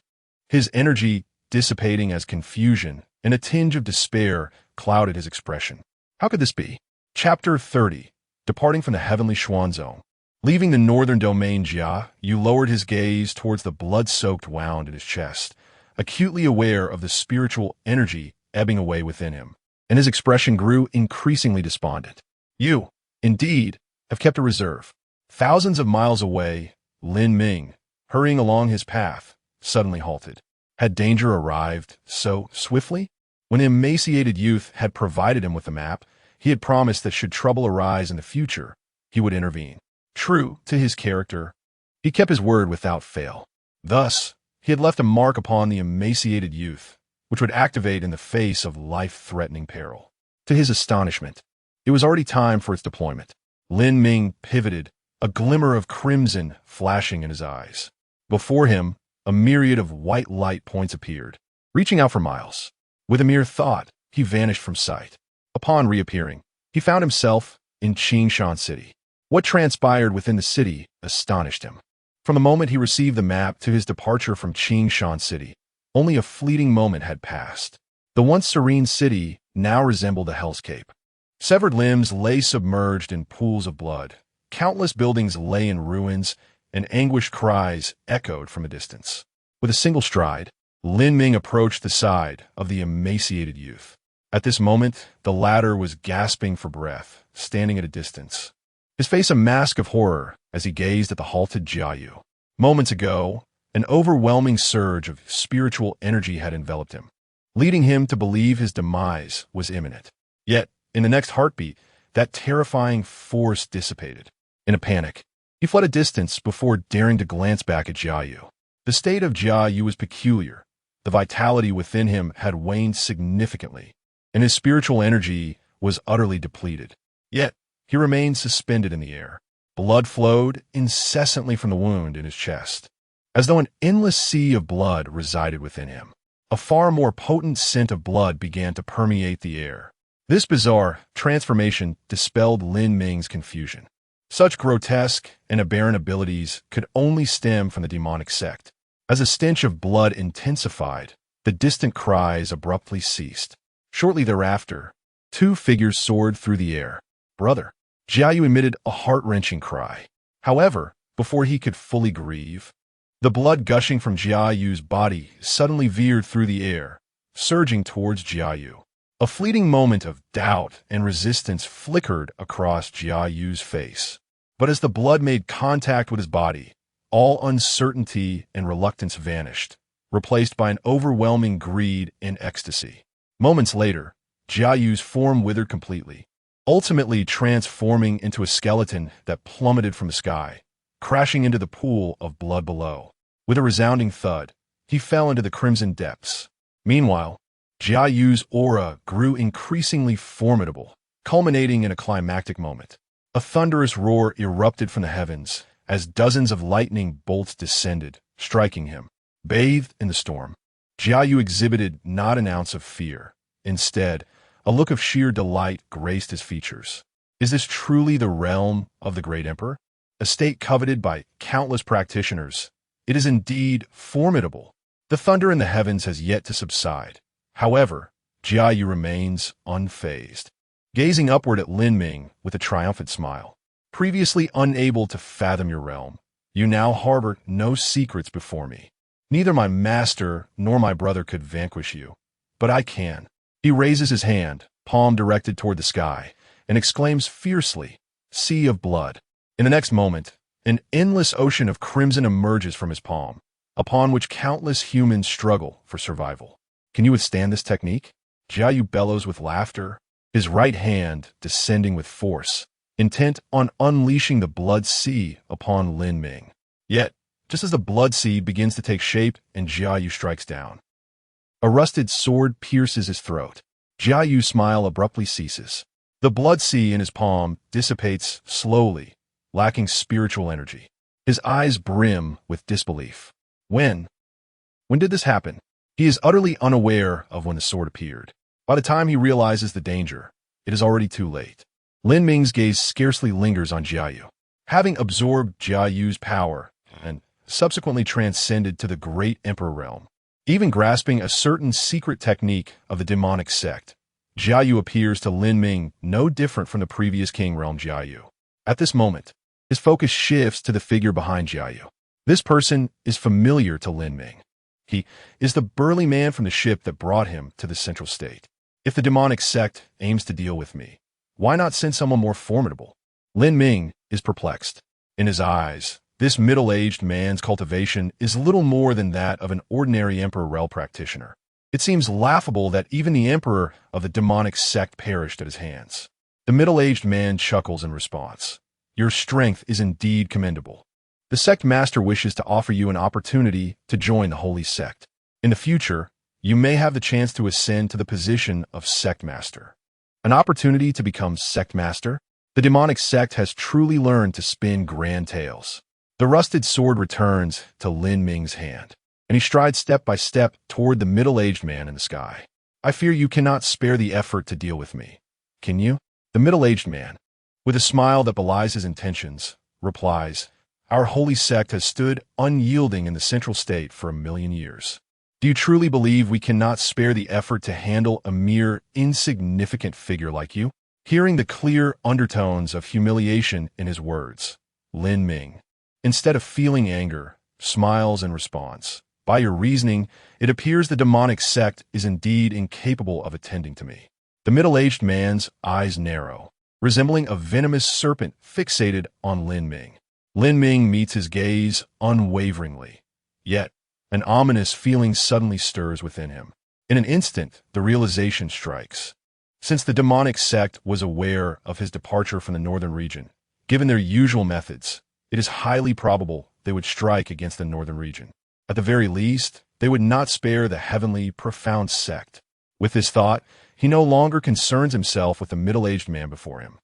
[SPEAKER 1] his energy dissipating as confusion and a tinge of despair clouded his expression. How could this be? Chapter 30. Departing from the heavenly Xuan zone. Leaving the northern domain, Jiayu lowered his gaze towards the blood-soaked wound in his chest, acutely aware of the spiritual energy ebbing away within him, and his expression grew increasingly despondent. You, indeed, have kept a reserve. Thousands of miles away, Lin Ming, hurrying along his path, suddenly halted. Had danger arrived so swiftly? When the emaciated youth had provided him with the map, he had promised that should trouble arise in the future, he would intervene. True to his character, he kept his word without fail. Thus, he had left a mark upon the emaciated youth, which would activate in the face of life-threatening peril. To his astonishment, it was already time for its deployment. Lin Ming pivoted, a glimmer of crimson flashing in his eyes. Before him, a myriad of white light points appeared, reaching out for miles. With a mere thought, he vanished from sight. Upon reappearing, he found himself in Qingshan City. What transpired within the city astonished him. From the moment he received the map to his departure from Qingshan City, only a fleeting moment had passed. The once serene city now resembled a hellscape. Severed limbs lay submerged in pools of blood. Countless buildings lay in ruins, and anguished cries echoed from a distance. With a single stride, Lin Ming approached the side of the emaciated youth. At this moment, the latter was gasping for breath, standing at a distance, his face a mask of horror as he gazed at the halted Jiayu. Moments ago, an overwhelming surge of spiritual energy had enveloped him, leading him to believe his demise was imminent. Yet, in the next heartbeat, that terrifying force dissipated. In a panic, he fled a distance before daring to glance back at Jiayu. The state of Jiayu was peculiar. The vitality within him had waned significantly, and his spiritual energy was utterly depleted. Yet, he remained suspended in the air. Blood flowed incessantly from the wound in his chest, as though an endless sea of blood resided within him. A far more potent scent of blood began to permeate the air. This bizarre transformation dispelled Lin Ming's confusion. Such grotesque and aberrant abilities could only stem from the demonic sect. As the stench of blood intensified, the distant cries abruptly ceased. Shortly thereafter, two figures soared through the air. Brother. Jiayu emitted a heart-wrenching cry. However, before he could fully grieve, the blood gushing from Jiayu's body suddenly veered through the air, surging towards Jiayu. A fleeting moment of doubt and resistance flickered across Jiayu's face. But as the blood made contact with his body, all uncertainty and reluctance vanished, replaced by an overwhelming greed and ecstasy. Moments later, Jiayu's form withered completely, ultimately transforming into a skeleton that plummeted from the sky, crashing into the pool of blood below. With a resounding thud, he fell into the crimson depths. Meanwhile, Jiayu's aura grew increasingly formidable, culminating in a climactic moment. A thunderous roar erupted from the heavens as dozens of lightning bolts descended, striking him. Bathed in the storm, Jiayu exhibited not an ounce of fear. Instead, a look of sheer delight graced his features. Is this truly the realm of the great emperor? A state coveted by countless practitioners. It is indeed formidable. The thunder in the heavens has yet to subside. However, Jiayu remains unfazed, gazing upward at Lin Ming with a triumphant smile. Previously unable to fathom your realm, you now harbor no secrets before me. Neither my master nor my brother could vanquish you, but I can. He raises his hand, palm directed toward the sky, and exclaims fiercely, "Sea of blood." In the next moment, an endless ocean of crimson emerges from his palm, upon which countless humans struggle for survival. Can you withstand this technique? Jiayu bellows with laughter, his right hand descending with force, intent on unleashing the blood sea upon Lin Ming. Yet, just as the blood sea begins to take shape and Jiayu strikes down, a rusted sword pierces his throat. Jiayu's smile abruptly ceases. The blood sea in his palm dissipates slowly, lacking spiritual energy. His eyes brim with disbelief. When did this happen? He is utterly unaware of when the sword appeared. By the time he realizes the danger, it is already too late. Lin Ming's gaze scarcely lingers on Jiayu. Having absorbed Jiayu's power and subsequently transcended to the great emperor realm, even grasping a certain secret technique of the demonic sect, Jiayu appears to Lin Ming no different from the previous king realm Jiayu. At this moment, his focus shifts to the figure behind Jiayu. This person is familiar to Lin Ming. He is the burly man from the ship that brought him to the central state. If the demonic sect aims to deal with me, why not send someone more formidable? Lin Ming is perplexed. In his eyes, this middle-aged man's cultivation is little more than that of an ordinary Emperor Rel practitioner. It seems laughable that even the emperor of the demonic sect perished at his hands. The middle-aged man chuckles in response. Your strength is indeed commendable. The sect master wishes to offer you an opportunity to join the holy sect. In the future, you may have the chance to ascend to the position of sect master. An opportunity to become sect master? The demonic sect has truly learned to spin grand tales. The rusted sword returns to Lin Ming's hand, and he strides step by step toward the middle-aged man in the sky. I fear you cannot spare the effort to deal with me. Can you? The middle-aged man, with a smile that belies his intentions, replies, Our holy sect has stood unyielding in the central state for 1,000,000 years. Do you truly believe we cannot spare the effort to handle a mere insignificant figure like you? Hearing the clear undertones of humiliation in his words, Lin Ming, instead of feeling anger, smiles in response. By your reasoning, it appears the demonic sect is indeed incapable of attending to me. The middle-aged man's eyes narrow, resembling a venomous serpent fixated on Lin Ming. Lin Ming meets his gaze unwaveringly. Yet, an ominous feeling suddenly stirs within him. In an instant, the realization strikes. Since the demonic sect was aware of his departure from the northern region, given their usual methods, it is highly probable they would strike against the northern region. At the very least, they would not spare the heavenly, profound sect. With this thought, he no longer concerns himself with the middle-aged man before him.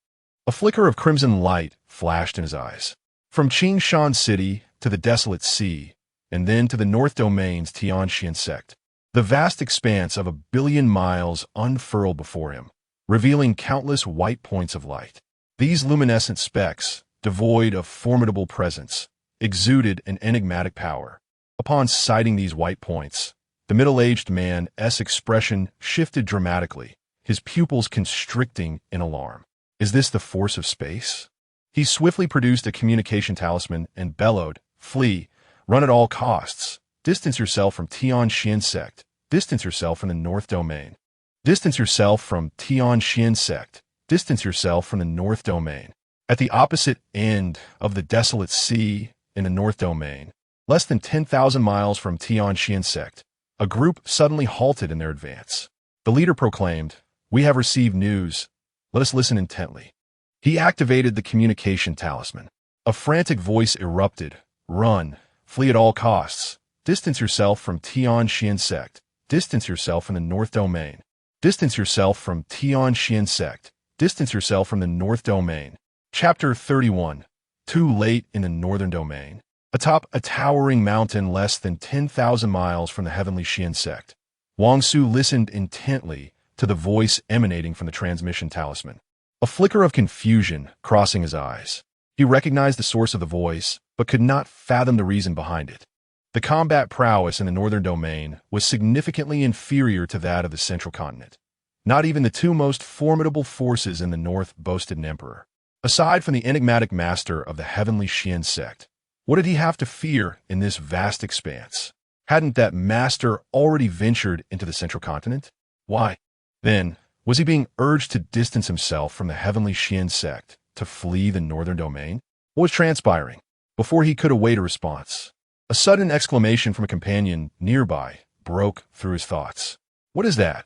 [SPEAKER 1] A flicker of crimson light flashed in his eyes. From Qingshan City to the desolate sea, and then to the North Domain's Tianxian sect, the vast expanse of 1,000,000,000 miles unfurled before him, revealing countless white points of light. These luminescent specks, devoid of formidable presence, exuded an enigmatic power. Upon sighting these white points, the middle-aged man's expression shifted dramatically, his pupils constricting in alarm. Is this the force of space? He swiftly produced a communication talisman and bellowed, Flee, run at all costs, distance yourself from Tianxian sect, distance yourself from the North Domain. Distance yourself from Tianxian sect, distance yourself from the North Domain. At the opposite end of the desolate sea in the North Domain, less than 10,000 miles from Tianxian sect, a group suddenly halted in their advance. The leader proclaimed, We have received news. Let us listen intently. He activated the communication talisman. A frantic voice erupted. Run, flee at all costs. Distance yourself from Tianxian sect. Distance yourself from the North Domain. Distance yourself from Tianxian sect. Distance yourself from the North Domain. Chapter 31. Too late in the Northern Domain. Atop a towering mountain less than 10,000 miles from the heavenly Xian sect, Wang Su listened intently to the voice emanating from the transmission talisman. A flicker of confusion crossing his eyes. He recognized the source of the voice, but could not fathom the reason behind it. The combat prowess in the Northern Domain was significantly inferior to that of the Central Continent. Not even the two most formidable forces in the North boasted an emperor. Aside from the enigmatic master of the heavenly Xian sect, what did he have to fear in this vast expanse? Hadn't that master already ventured into the Central Continent? Why, then, was he being urged to distance himself from the heavenly Xian sect to flee the Northern Domain? What was transpiring? Before he could await a response, a sudden exclamation from a companion nearby broke through his thoughts. What is that?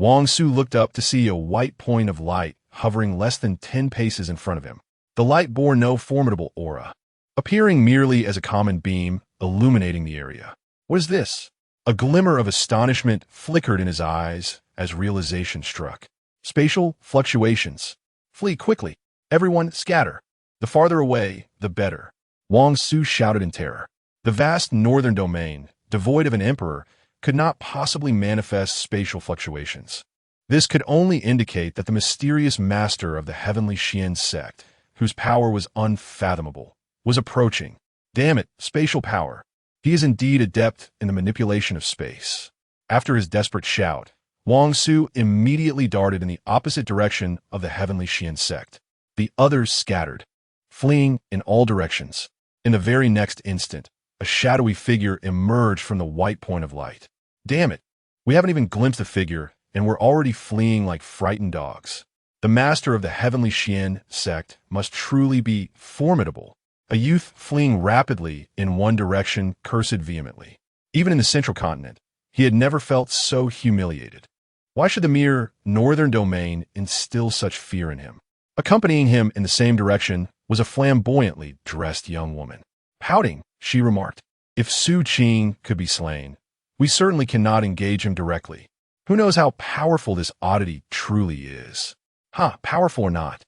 [SPEAKER 1] Wang Su looked up to see a white point of light hovering less than 10 paces in front of him. The light bore no formidable aura, appearing merely as a common beam illuminating the area. What is this? A glimmer of astonishment flickered in his eyes as realization struck. Spatial fluctuations. Flee quickly. Everyone scatter. The farther away, the better. Wang Su shouted in terror. The vast northern domain, devoid of an emperor, could not possibly manifest spatial fluctuations. This could only indicate that the mysterious master of the heavenly Xian sect, whose power was unfathomable, was approaching. Damn it, spatial power. He is indeed adept in the manipulation of space. After his desperate shout, Wang Su immediately darted in the opposite direction of the heavenly Xian sect. The others scattered, fleeing in all directions. In the very next instant, a shadowy figure emerged from the white point of light. Damn it, we haven't even glimpsed the figure, and we're already fleeing like frightened dogs. The master of the heavenly Xian sect must truly be formidable. A youth fleeing rapidly in one direction cursed vehemently. Even in the central continent, he had never felt so humiliated. Why should the mere northern domain instill such fear in him? Accompanying him in the same direction was a flamboyantly dressed young woman. Pouting, she remarked, "If Su Qing could be slain, we certainly cannot engage him directly. Who knows how powerful this oddity truly is? Powerful or not,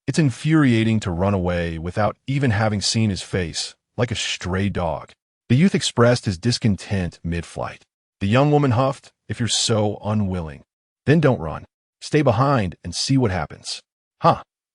[SPEAKER 1] it's infuriating to run away without even having seen his face, like a stray dog." The youth expressed his discontent mid-flight. The young woman huffed, "If you're so unwilling, then don't run. Stay behind and see what happens."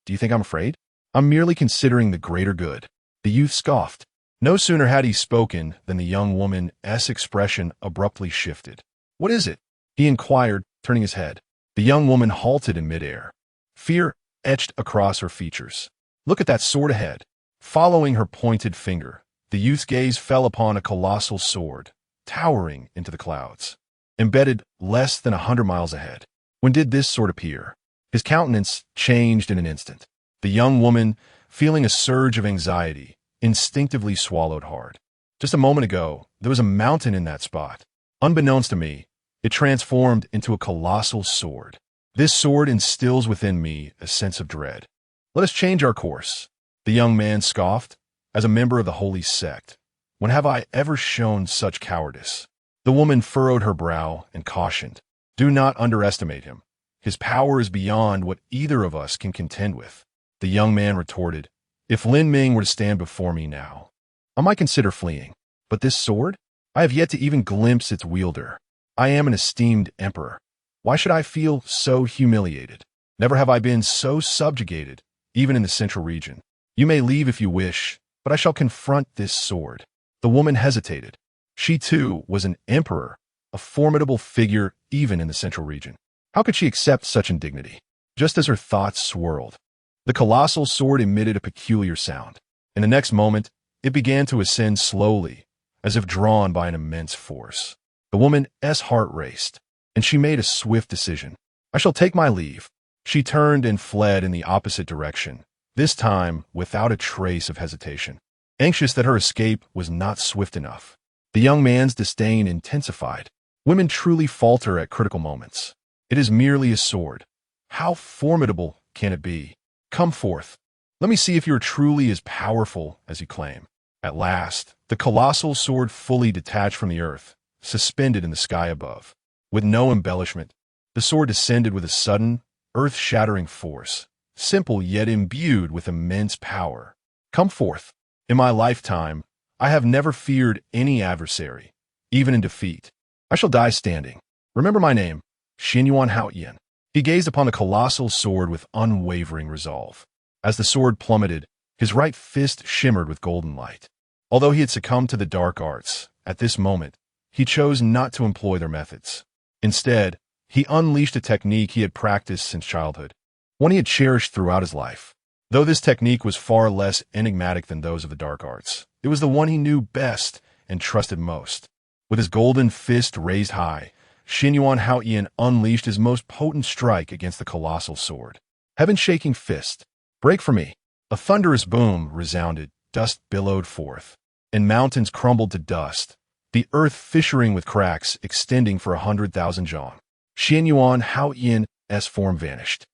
[SPEAKER 1] Do you think I'm afraid? I'm merely considering the greater good." The youth scoffed. No sooner had he spoken than the young woman's expression abruptly shifted. "What is it?" he inquired, turning his head. The young woman halted in midair. Fear etched across her features. "Look at that sword ahead." Following her pointed finger, the youth's gaze fell upon a colossal sword, towering into the clouds, embedded less than 100 miles ahead. When did this sword appear? His countenance changed in an instant. The young woman, feeling a surge of anxiety, instinctively swallowed hard. Just a moment ago, there was a mountain in that spot. Unbeknownst to me, it transformed into a colossal sword. This sword instills within me a sense of dread. Let us change our course. The young man scoffed. As a member of the holy sect, when have I ever shown such cowardice? The woman furrowed her brow and cautioned, "Do not underestimate him. His power is beyond what either of us can contend with." The young man retorted, "If Lin Ming were to stand before me now, I might consider fleeing. But this sword? I have yet to even glimpse its wielder. I am an esteemed emperor. Why should I feel so humiliated? Never have I been so subjugated, even in the central region. You may leave if you wish, but I shall confront this sword." The woman hesitated. She too was an emperor, a formidable figure even in the central region. How could she accept such indignity? Just as her thoughts swirled, the colossal sword emitted a peculiar sound. In the next moment, it began to ascend slowly, as if drawn by an immense force. The woman's heart raced, and she made a swift decision. "I shall take my leave." She turned and fled in the opposite direction, this time without a trace of hesitation, anxious that her escape was not swift enough. The young man's disdain intensified. Women truly falter at critical moments. It is merely a sword. How formidable can it be? Come forth. Let me see if you are truly as powerful as you claim. At last, the colossal sword fully detached from the earth, suspended in the sky above. With no embellishment, the sword descended with a sudden, earth-shattering force, simple yet imbued with immense power. Come forth. In my lifetime, I have never feared any adversary, even in defeat. I shall die standing. Remember my name, Jian Mountain. He gazed upon the colossal sword with unwavering resolve. As the sword plummeted, his right fist shimmered with golden light. Although he had succumbed to the dark arts, at this moment, he chose not to employ their methods. Instead, he unleashed a technique he had practiced since childhood, one he had cherished throughout his life. Though this technique was far less enigmatic than those of the dark arts, it was the one he knew best and trusted most. With his golden fist raised high, Jian Mountain unleashed his most potent strike against the colossal sword. Heaven-shaking fist. Break for me. A thunderous boom resounded, dust billowed forth, and mountains crumbled to dust, the earth fissuring with cracks extending for 100,000 zhang. Xianyuan Haoyan's form vanished,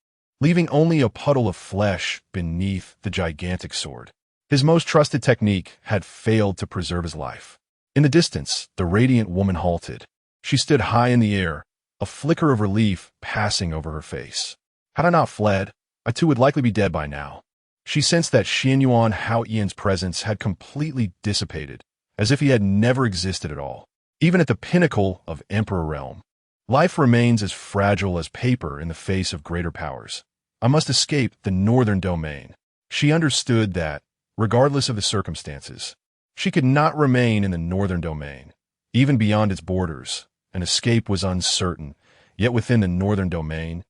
[SPEAKER 1] leaving only a puddle of flesh beneath the gigantic sword. His most trusted technique had failed to preserve his life. In the distance, the radiant woman halted. She stood high in the air, a flicker of relief passing over her face. Had I not fled, I too would likely be dead by now. She sensed that Xianyuan Haoyan's presence had completely dissipated, as if he had never existed at all. Even at the pinnacle of Emperor Realm, life remains as fragile as paper in the face of greater powers. I must escape the northern domain. She understood that, regardless of the circumstances, she could not remain in the northern domain. Even beyond its borders, an escape was uncertain, yet within the northern domain,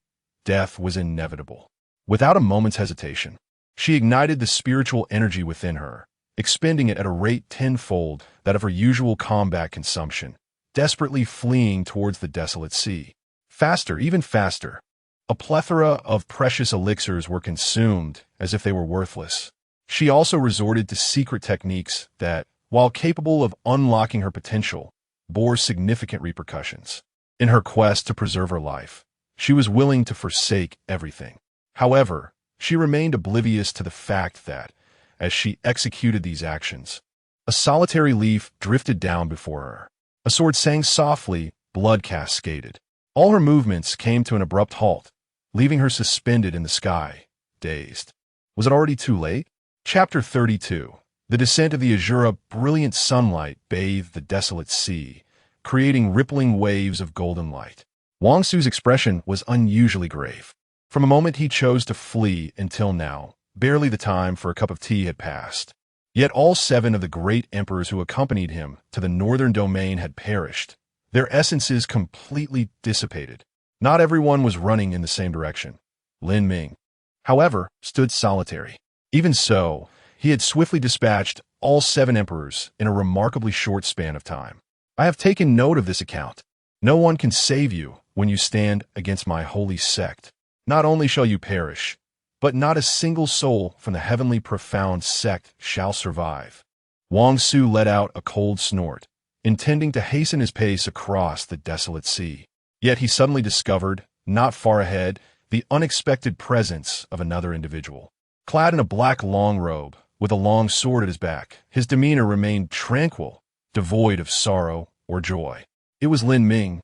[SPEAKER 1] death was inevitable. Without a moment's hesitation, she ignited the spiritual energy within her, expending it at a rate tenfold that of her usual combat consumption, desperately fleeing towards the desolate sea. Faster, even faster. A plethora of precious elixirs were consumed as if they were worthless. She also resorted to secret techniques that, while capable of unlocking her potential, bore significant repercussions. In her quest to preserve her life, she was willing to forsake everything. However, she remained oblivious to the fact that, as she executed these actions, a solitary leaf drifted down before her. A sword sang softly, blood cascaded. All her movements came to an abrupt halt, leaving her suspended in the sky, dazed. Was it already too late? Chapter 32. The descent of the Azura. Brilliant sunlight bathed the desolate sea, creating rippling waves of golden light. Wang Su's expression was unusually grave. From the moment he chose to flee until now, barely the time for a cup of tea had passed. Yet all 7 of the great emperors who accompanied him to the northern domain had perished, their essences completely dissipated. Not everyone was running in the same direction. Lin Ming, however, stood solitary. Even so, he had swiftly dispatched all 7 emperors in a remarkably short span of time. I have taken note of this account. No one can save you when you stand against my holy sect. Not only shall you perish, but not a single soul from the heavenly profound sect shall survive. Wang Su let out a cold snort, intending to hasten his pace across the desolate sea. Yet he suddenly discovered, not far ahead, the unexpected presence of another individual. Clad in a black long robe, with a long sword at his back, his demeanor remained tranquil, devoid of sorrow or joy. It was Lin Ming,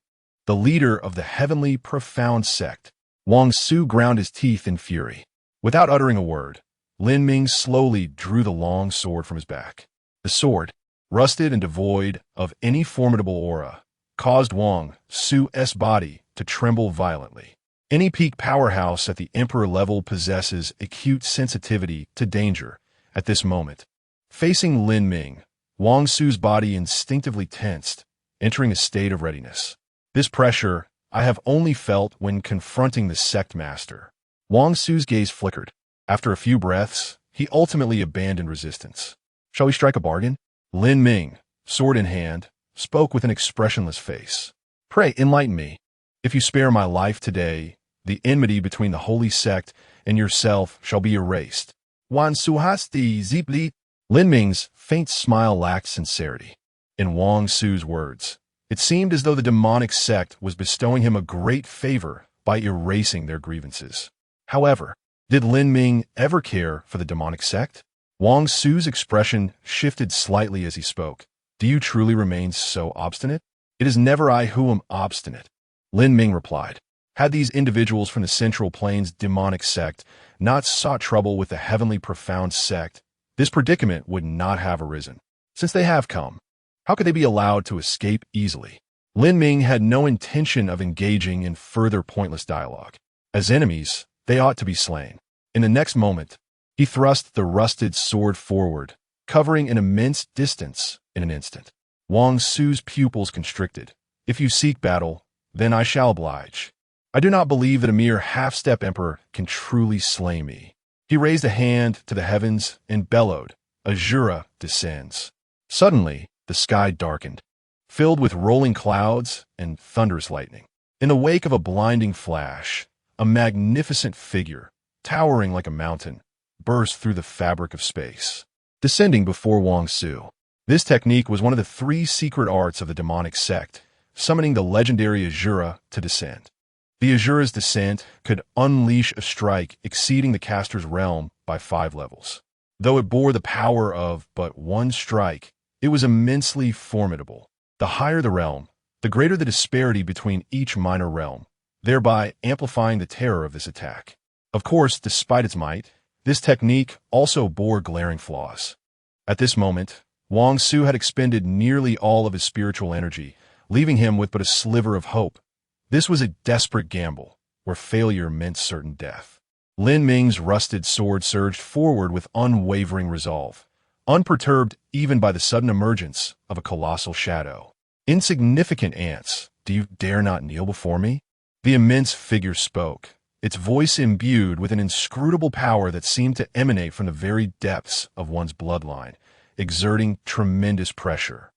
[SPEAKER 1] the leader of the heavenly profound sect. Wang Su ground his teeth in fury. Without uttering a word, Lin Ming slowly drew the long sword from his back. The sword, rusted and devoid of any formidable aura, caused Wang Su's body to tremble violently. Any peak powerhouse at the emperor level possesses acute sensitivity to danger at this moment. Facing Lin Ming, Wang Su's body instinctively tensed, entering a state of readiness. This pressure I have only felt when confronting the sect master. Wang Su's gaze flickered. After a few breaths, he ultimately abandoned resistance. Shall we strike a bargain? Lin Ming, sword in hand, spoke with an expressionless face. Pray enlighten me. If you spare my life today, the enmity between the holy sect and yourself shall be erased. Wan Su has the zipli. Lin Ming's faint smile lacked sincerity. In Wang Su's words, it seemed as though the demonic sect was bestowing him a great favor by erasing their grievances. However, did Lin Ming ever care for the demonic sect? Wang Su's expression shifted slightly as he spoke. Do you truly remain so obstinate? It is never I who am obstinate, Lin Ming replied. Had these individuals from the Central Plains demonic sect not sought trouble with the heavenly profound sect, this predicament would not have arisen. Since they have come, how could they be allowed to escape easily? Lin Ming had no intention of engaging in further pointless dialogue. As enemies, they ought to be slain. In the next moment, he thrust the rusted sword forward, covering an immense distance in an instant. Wang Su's pupils constricted. If you seek battle, then I shall oblige. I do not believe that a mere half-step emperor can truly slay me. He raised a hand to the heavens and bellowed, Azura descends. Suddenly, the sky darkened, filled with rolling clouds and thunderous lightning. In the wake of a blinding flash, a magnificent figure, towering like a mountain, burst through the fabric of space, descending before Wang Su. This technique was one of the 3 secret arts of the demonic sect, summoning the legendary Azura to descend. The Azura's descent could unleash a strike exceeding the caster's realm by 5 levels. Though it bore the power of but one strike, it was immensely formidable. The higher the realm, the greater the disparity between each minor realm, thereby amplifying the terror of this attack. Of course, despite its might, this technique also bore glaring flaws. At this moment, Wang Su had expended nearly all of his spiritual energy, leaving him with but a sliver of hope. This was a desperate gamble, where failure meant certain death. Lin Ming's rusted sword surged forward with unwavering resolve, unperturbed even by the sudden emergence of a colossal shadow. "Insignificant ants, do you dare not kneel before me?" The immense figure spoke, its voice imbued with an inscrutable power that seemed to emanate from the very depths of one's bloodline, exerting tremendous pressure.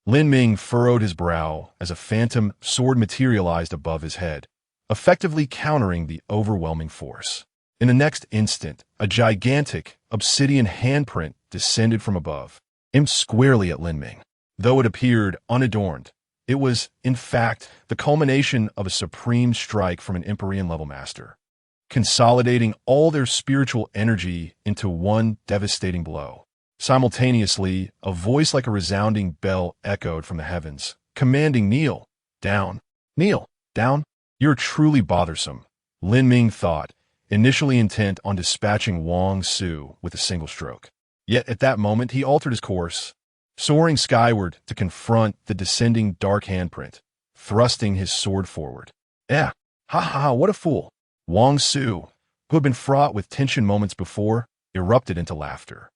[SPEAKER 1] Lin Ming furrowed his brow as a phantom sword materialized above his head, effectively countering the overwhelming force. In the next instant, a gigantic, obsidian handprint descended from above, aimed squarely at Lin Ming. Though it appeared unadorned, it was, in fact, the culmination of a supreme strike from an Empyrean-level master, consolidating all their spiritual energy into one devastating blow. Simultaneously, a voice like a resounding bell echoed from the heavens, commanding, "Kneel down, kneel down." "You're truly bothersome," Lin Ming thought, initially intent on dispatching Wang Su with a single stroke. Yet at that moment he altered his course, soaring skyward to confront the descending dark handprint, thrusting his sword forward. Ha ha, what a fool! Wang Su, who had been fraught with tension moments before, erupted into laughter.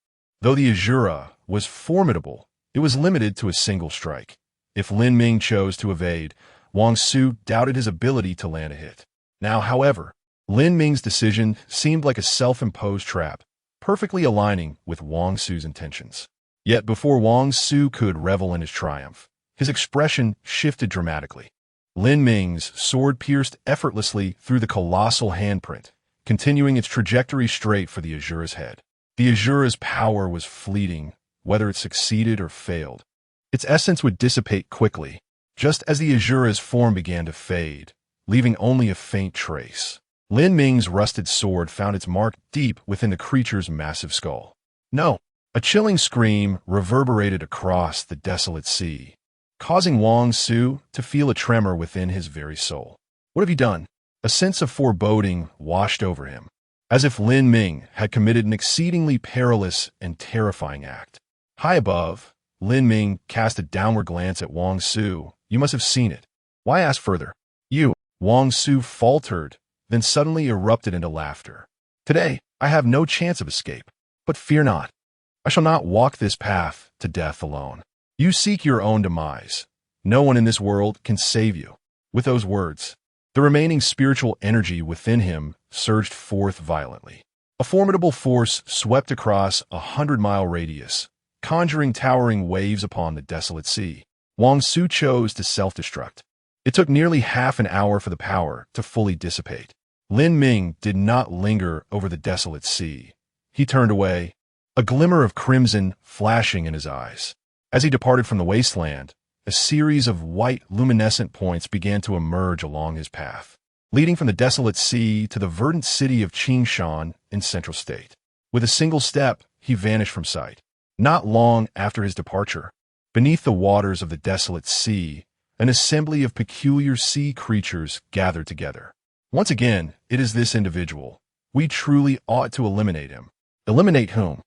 [SPEAKER 1] Though the Azura was formidable, it was limited to a single strike. If Lin Ming chose to evade, Wang Su doubted his ability to land a hit. Now, however, Lin Ming's decision seemed like a self-imposed trap, perfectly aligning with Wang Su's intentions. Yet before Wang Su could revel in his triumph, his expression shifted dramatically. Lin Ming's sword pierced effortlessly through the colossal handprint, continuing its trajectory straight for the Azura's head. The Azura's power was fleeting, whether it succeeded or failed. Its essence would dissipate quickly, just as the Azura's form began to fade, leaving only a faint trace. Lin Ming's rusted sword found its mark deep within the creature's massive skull. "No!" A chilling scream reverberated across the desolate sea, causing Wang Su to feel a tremor within his very soul. "What have you done?" A sense of foreboding washed over him, as if Lin Ming had committed an exceedingly perilous and terrifying act. High above, Lin Ming cast a downward glance at Wang Su. "You must have seen it. Why ask further?" "You." Wang Su faltered, then suddenly erupted into laughter. "Today, I have no chance of escape. But fear not. I shall not walk this path to death alone. You seek your own demise. No one in this world can save you." With those words, the remaining spiritual energy within him surged forth violently. A formidable force swept across a 100-mile radius, conjuring towering waves upon the desolate sea. Wang Su chose to self-destruct. It took nearly half an hour for the power to fully dissipate. Lin Ming did not linger over the desolate sea. He turned away, a glimmer of crimson flashing in his eyes. As he departed from the wasteland, a series of white luminescent points began to emerge along his path, leading from the desolate sea to the verdant city of Qingshan in Central State. With a single step, he vanished from sight. Not long after his departure, beneath the waters of the desolate sea, an assembly of peculiar sea creatures gathered together. Once again, it is this individual. We truly ought to eliminate him. Eliminate whom?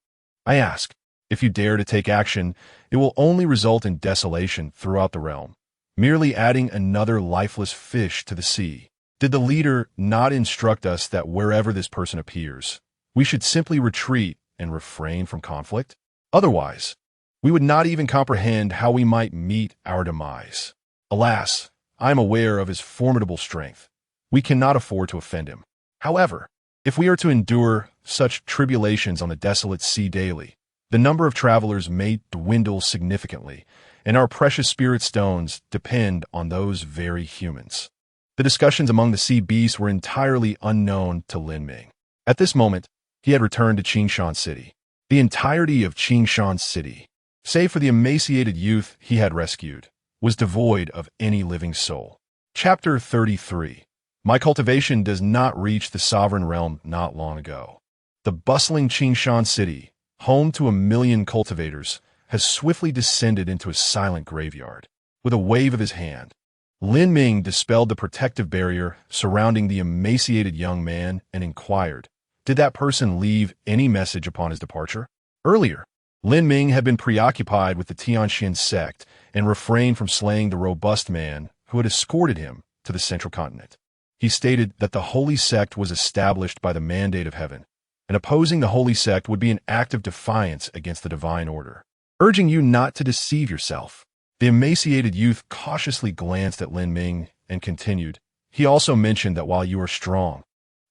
[SPEAKER 1] I ask. If you dare to take action, it will only result in desolation throughout the realm, merely adding another lifeless fish to the sea. Did the leader not instruct us that wherever this person appears, we should simply retreat and refrain from conflict? Otherwise, we would not even comprehend how we might meet our demise. Alas, I am aware of his formidable strength. We cannot afford to offend him. However, if we are to endure such tribulations on the desolate sea daily, the number of travelers may dwindle significantly, and our precious spirit stones depend on those very humans. The discussions among the sea beasts were entirely unknown to Lin Ming. At this moment, he had returned to Qingshan City. The entirety of Qingshan City, save for the emaciated youth he had rescued, was devoid of any living soul. Chapter 33. My cultivation does not reach the sovereign realm not long ago. The bustling Qingshan city, home to 1 million cultivators, has swiftly descended into a silent graveyard. With a wave of his hand, Lin Ming dispelled the protective barrier surrounding the emaciated young man and inquired, "Did that person leave any message upon his departure?" Earlier, Lin Ming had been preoccupied with the Tianxian sect and refrained from slaying the robust man who had escorted him to the central continent. He stated that the holy sect was established by the mandate of heaven, and opposing the holy sect would be an act of defiance against the divine order, urging you not to deceive yourself. The emaciated youth cautiously glanced at Lin Ming and continued, "He also mentioned that while you are strong,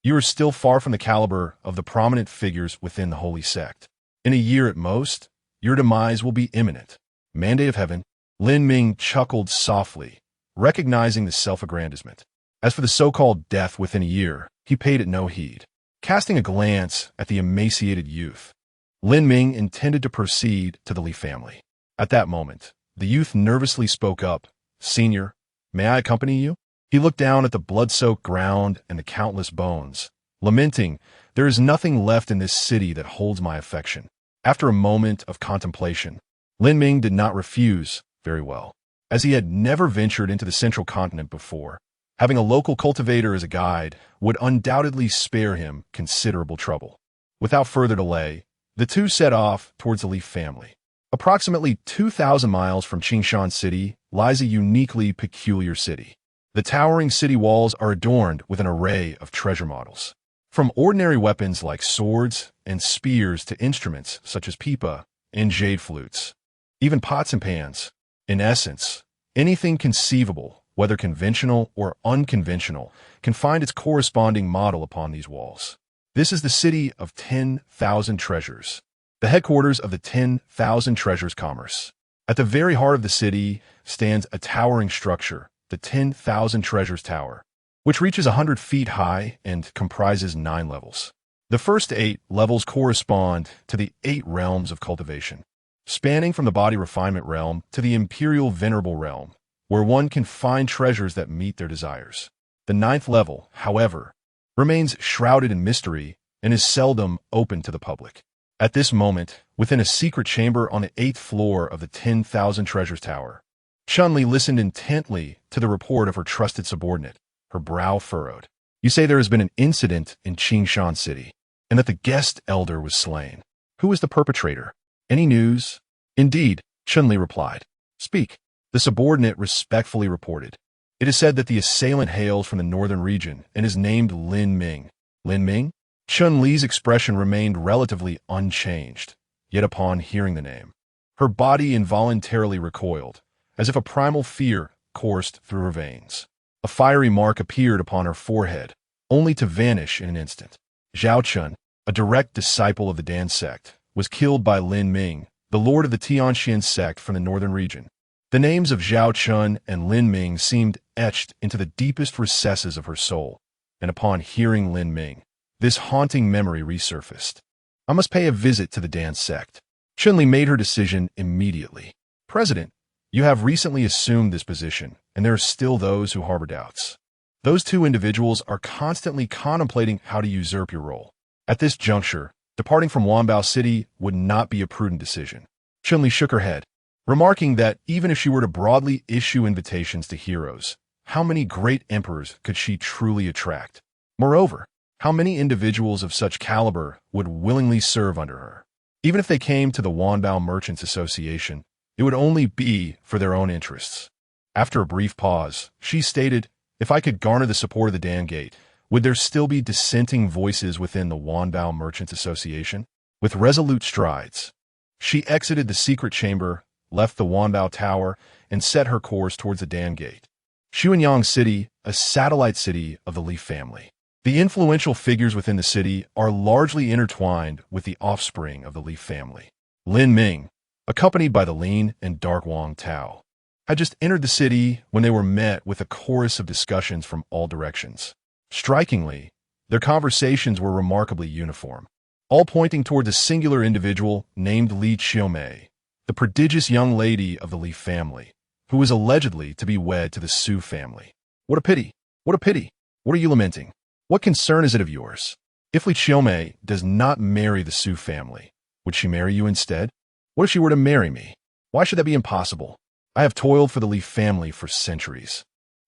[SPEAKER 1] you are still far from the caliber of the prominent figures within the holy sect. In a year at most, your demise will be imminent." Mandate of heaven? Lin Ming chuckled softly, recognizing the self-aggrandizement. As for the so-called death within a year, he paid it no heed. Casting a glance at the emaciated youth, Lin Ming intended to proceed to the Li family. At that moment, the youth nervously spoke up, "Senior, may I accompany you?" He looked down at the blood-soaked ground and the countless bones, lamenting, "There is nothing left in this city that holds my affection." After a moment of contemplation, Lin Ming did not refuse. Very well. As he had never ventured into the central continent before, having a local cultivator as a guide would undoubtedly spare him considerable trouble. Without further delay, the two set off towards the Li family. Approximately 2,000 miles from Qingshan City lies a uniquely peculiar city. The towering city walls are adorned with an array of treasure models. From ordinary weapons like swords and spears to instruments such as pipa and jade flutes, even pots and pans. In essence, anything conceivable, whether conventional or unconventional, can find its corresponding model upon these walls. This is the city of 10,000 treasures, the headquarters of the 10,000 treasures commerce. At the very heart of the city stands a towering structure, the 10,000 treasures tower, which reaches 100 feet high and comprises 9 levels. The first 8 levels correspond to the 8 realms of cultivation, spanning from the body refinement realm to the imperial venerable realm, where one can find treasures that meet their desires. The 9th level, however, remains shrouded in mystery and is seldom open to the public. At this moment, within a secret chamber on the 8th floor of the 10,000 treasures tower, Chun-Li listened intently to the report of her trusted subordinate, her brow furrowed. "You say there has been an incident in Qingshan City, and that the guest elder was slain. Who is the perpetrator? Any news?" "Indeed," Chun-Li replied. "Speak." The subordinate respectfully reported. "It is said that the assailant hails from the northern region and is named Lin Ming." "Lin Ming?" Chun-Li's expression remained relatively unchanged, yet upon hearing the name, her body involuntarily recoiled, as if a primal fear coursed through her veins. A fiery mark appeared upon her forehead, only to vanish in an instant. Zhao Chun, a direct disciple of the Dan sect, was killed by Lin Ming, the lord of the Tianxian sect from the northern region. The names of Zhao Chun and Lin Ming seemed etched into the deepest recesses of her soul, and upon hearing Lin Ming, this haunting memory resurfaced. "I must pay a visit to the Dan sect." Chun-Li made her decision immediately. "President, you have recently assumed this position, and there are still those who harbor doubts. Those 2 individuals are constantly contemplating how to usurp your role. At this juncture, departing from Wanbao City would not be a prudent decision." Chun-Li shook her head, remarking that even if she were to broadly issue invitations to heroes, how many great emperors could she truly attract? Moreover, how many individuals of such caliber would willingly serve under her? Even if they came to the Wanbao Merchants Association, it would only be for their own interests. After a brief pause, she stated, "If I could garner the support of the Dan Gate, would there still be dissenting voices within the Wanbao Merchants Association?" With resolute strides, she exited the secret chamber, left the Wanbao Tower, and set her course towards the Dan Gate. Xuanyang City, a satellite city of the Li family. The influential figures within the city are largely intertwined with the offspring of the Li family. Lin Ming, accompanied by the lean and dark Wang Tao, had just entered the city when they were met with a chorus of discussions from all directions. Strikingly, their conversations were remarkably uniform, all pointing toward a singular individual named Li Qiumei, the prodigious young lady of the Li family, who was allegedly to be wed to the Su family. "What a pity! What a pity!" What are you lamenting? What concern is it of yours? If Li Qiumei does not marry the Su family, would she marry you instead? What if she were to marry me? Why should that be impossible? I have toiled for the Li family for centuries.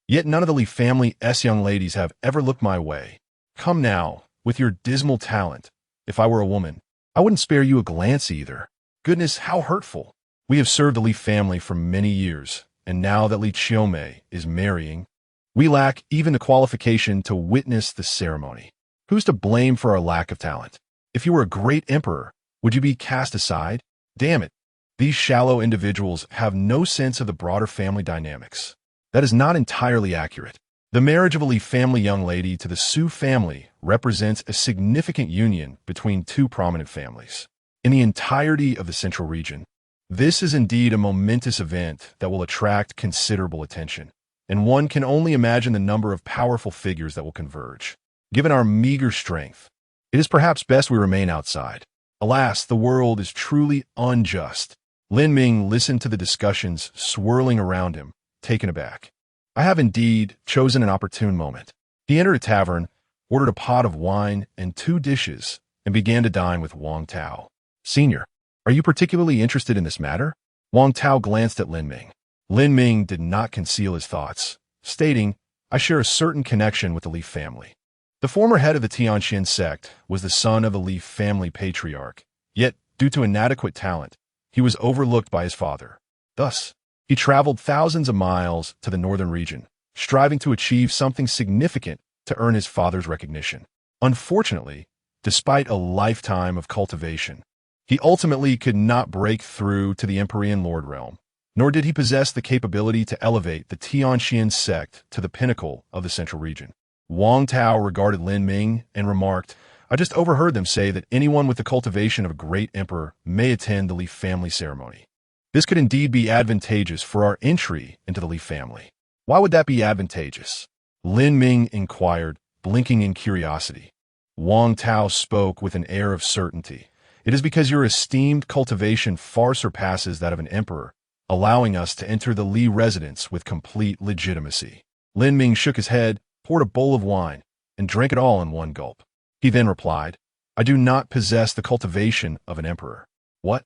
[SPEAKER 1] Yet none of the Li family's young ladies have ever looked my way. Come now, with your dismal talent. If I were a woman, I wouldn't spare you a glance either. Goodness, how hurtful. We have served the Li family for many years, and now that Li Qiumei is marrying, we lack even the qualification to witness the ceremony. Who's to blame for our lack of talent? If you were a great emperor, would you be cast aside? Damn it. These shallow individuals have no sense of the broader family dynamics. That is not entirely accurate. The marriage of a Li family young lady to the Su family represents a significant union between two prominent families. In the entirety of the central region, this is indeed a momentous event that will attract considerable attention, and one can only imagine the number of powerful figures that will converge. Given our meager strength, it is perhaps best we remain outside. Alas, the world is truly unjust. Lin Ming listened to the discussions swirling around him, taken aback. I have indeed chosen an opportune moment. He entered a tavern, ordered a pot of wine and 2 dishes, and began to dine with Wang Tao. Senior, are you particularly interested in this matter? Wang Tao glanced at Lin Ming. Lin Ming did not conceal his thoughts, stating, I share a certain connection with the Li family. The former head of the Tianxian sect was the son of the Li family patriarch, yet, due to inadequate talent, he was overlooked by his father. Thus, he traveled thousands of miles to the northern region, striving to achieve something significant to earn his father's recognition. Unfortunately, despite a lifetime of cultivation, he ultimately could not break through to the Empyrean Lord realm, nor did he possess the capability to elevate the Tianxian sect to the pinnacle of the central region. Wang Tao regarded Lin Ming and remarked, I just overheard them say that anyone with the cultivation of a great emperor may attend the Li family ceremony. This could indeed be advantageous for our entry into the Li family. Why would that be advantageous? Lin Ming inquired, blinking in curiosity. Wang Tao spoke with an air of certainty. It is because your esteemed cultivation far surpasses that of an emperor, allowing us to enter the Li residence with complete legitimacy. Lin Ming shook his head, poured a bowl of wine, and drank it all in one gulp. He then replied, I do not possess the cultivation of an emperor. What?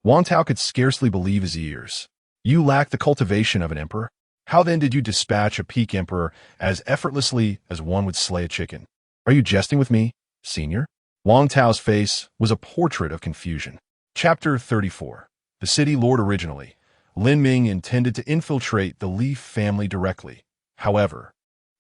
[SPEAKER 1] Wang Tao could scarcely believe his ears. You lack the cultivation of an emperor? How then did you dispatch a peak emperor as effortlessly as one would slay a chicken? Are you jesting with me, senior? Wang Tao's face was a portrait of confusion. Chapter 34. The City Lord. Originally, Lin Ming intended to infiltrate the Li family directly. However,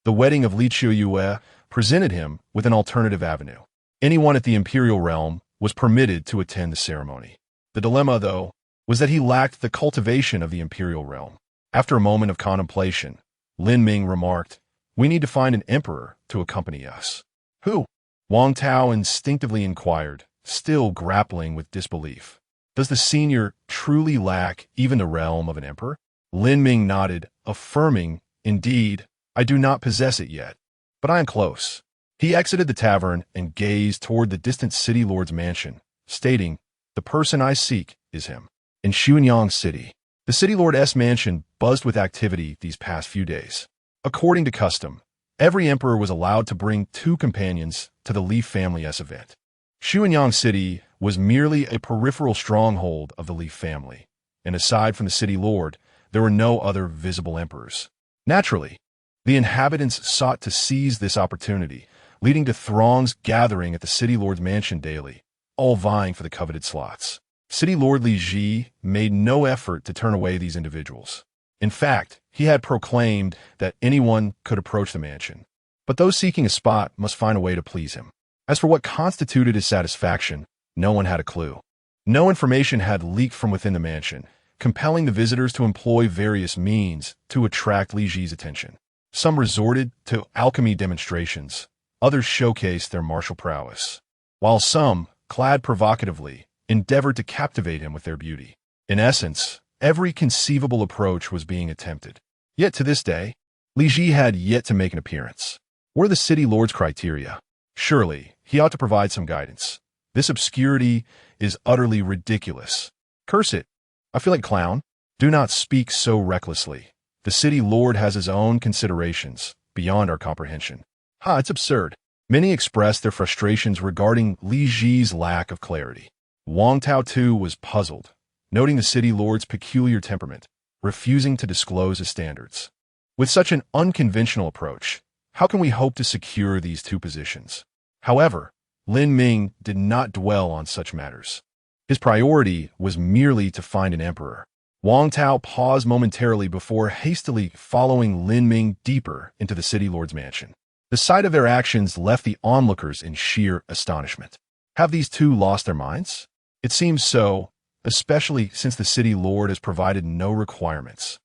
[SPEAKER 1] the wedding of Li Qiumei presented him with an alternative avenue. Anyone at the imperial realm was permitted to attend the ceremony. The dilemma, though, was that he lacked the cultivation of the imperial realm. After a moment of contemplation, Lin Ming remarked, We need to find an emperor to accompany us. Who? Wang Tao instinctively inquired, still grappling with disbelief. Does the senior truly lack even the realm of an emperor? Lin Ming nodded, affirming, Indeed, I do not possess it yet, but I am close. He exited the tavern and gazed toward the distant city lord's mansion, stating, The person I seek is him. In Xuanyang City, the city lord's mansion buzzed with activity these past few days. According to custom, every emperor was allowed to bring 2 companions to the Li family's event. Xuanyang City was merely a peripheral stronghold of the Li family, and aside from the city lord, there were no other visible emperors. Naturally, the inhabitants sought to seize this opportunity, leading to throngs gathering at the city lord's mansion daily, all vying for the coveted slots. City Lord Li Ji made no effort to turn away these individuals. In fact, he had proclaimed that anyone could approach the mansion, but those seeking a spot must find a way to please him. As for what constituted his satisfaction, no one had a clue. No information had leaked from within the mansion, compelling the visitors to employ various means to attract Li Ji's attention. Some resorted to alchemy demonstrations, others showcased their martial prowess, while some, clad provocatively, endeavored to captivate him with their beauty. In essence, every conceivable approach was being attempted. Yet to this day, Li Ji had yet to make an appearance. What are the city lord's criteria? Surely, he ought to provide some guidance. This obscurity is utterly ridiculous. Curse it. I feel like a clown. Do not speak so recklessly. The city lord has his own considerations, beyond our comprehension. It's absurd. Many expressed their frustrations regarding Li Ji's lack of clarity. Wang Tao too was puzzled, noting the city lord's peculiar temperament, refusing to disclose his standards. With such an unconventional approach, how can we hope to secure these two positions? However, Lin Ming did not dwell on such matters. His priority was merely to find an emperor. Wang Tao paused momentarily before hastily following Lin Ming deeper into the city lord's mansion. The sight of their actions left the onlookers in sheer astonishment. Have these two lost their minds? It seems so, especially since the city lord has provided no requirements.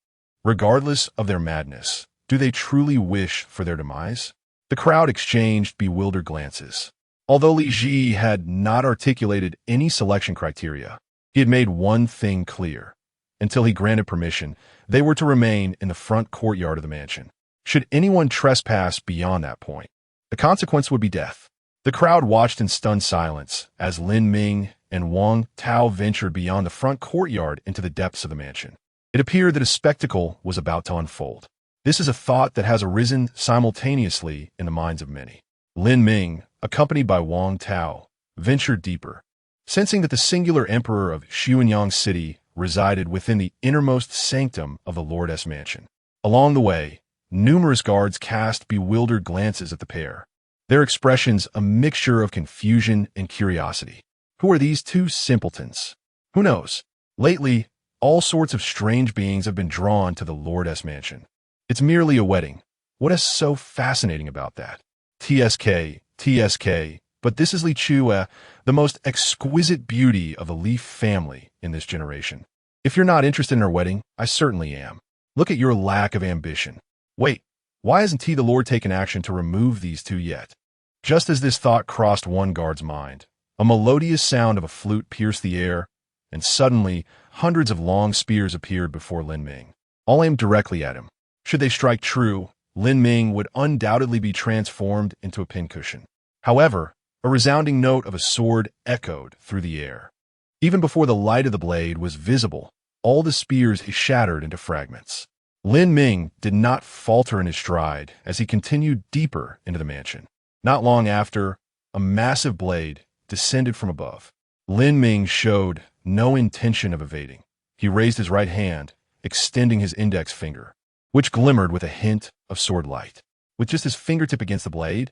[SPEAKER 1] Regardless of their madness, do they truly wish for their demise? The crowd exchanged bewildered glances. Although Li Ji had not articulated any selection criteria, he had made one thing clear. Until he granted permission, they were to remain in the front courtyard of the mansion. Should anyone trespass beyond that point, the consequence would be death. The crowd watched in stunned silence as Lin Ming and Wang Tao ventured beyond the front courtyard into the depths of the mansion. It appeared that a spectacle was about to unfold. This is a thought that has arisen simultaneously in the minds of many. Lin Ming, accompanied by Wang Tao, ventured deeper. Sensing that the singular emperor of Xuanyang City resided within the innermost sanctum of the Lord's mansion. Along the way, numerous guards cast bewildered glances at the pair, their expressions a mixture of confusion and curiosity. Who are these two simpletons? Who knows? Lately, all sorts of strange beings have been drawn to the Lord's mansion. It's merely a wedding. What is so fascinating about that? TSK, but this is Li Chua, the most exquisite beauty of the Li family in this generation. If you're not interested in our wedding, I certainly am. Look at your lack of ambition. Wait, why hasn't the Lord taken action to remove these two yet? Just as this thought crossed one guard's mind, a melodious sound of a flute pierced the air, and suddenly hundreds of long spears appeared before Lin Ming, all aimed directly at him. Should they strike true, Lin Ming would undoubtedly be transformed into a pincushion. However, a resounding note of a sword echoed through the air. Even before the light of the blade was visible, all the spears shattered into fragments. Lin Ming did not falter in his stride as he continued deeper into the mansion. Not long after, a massive blade descended from above. Lin Ming showed no intention of evading. He raised his right hand, extending his index finger, which glimmered with a hint of sword light. With just his fingertip against the blade,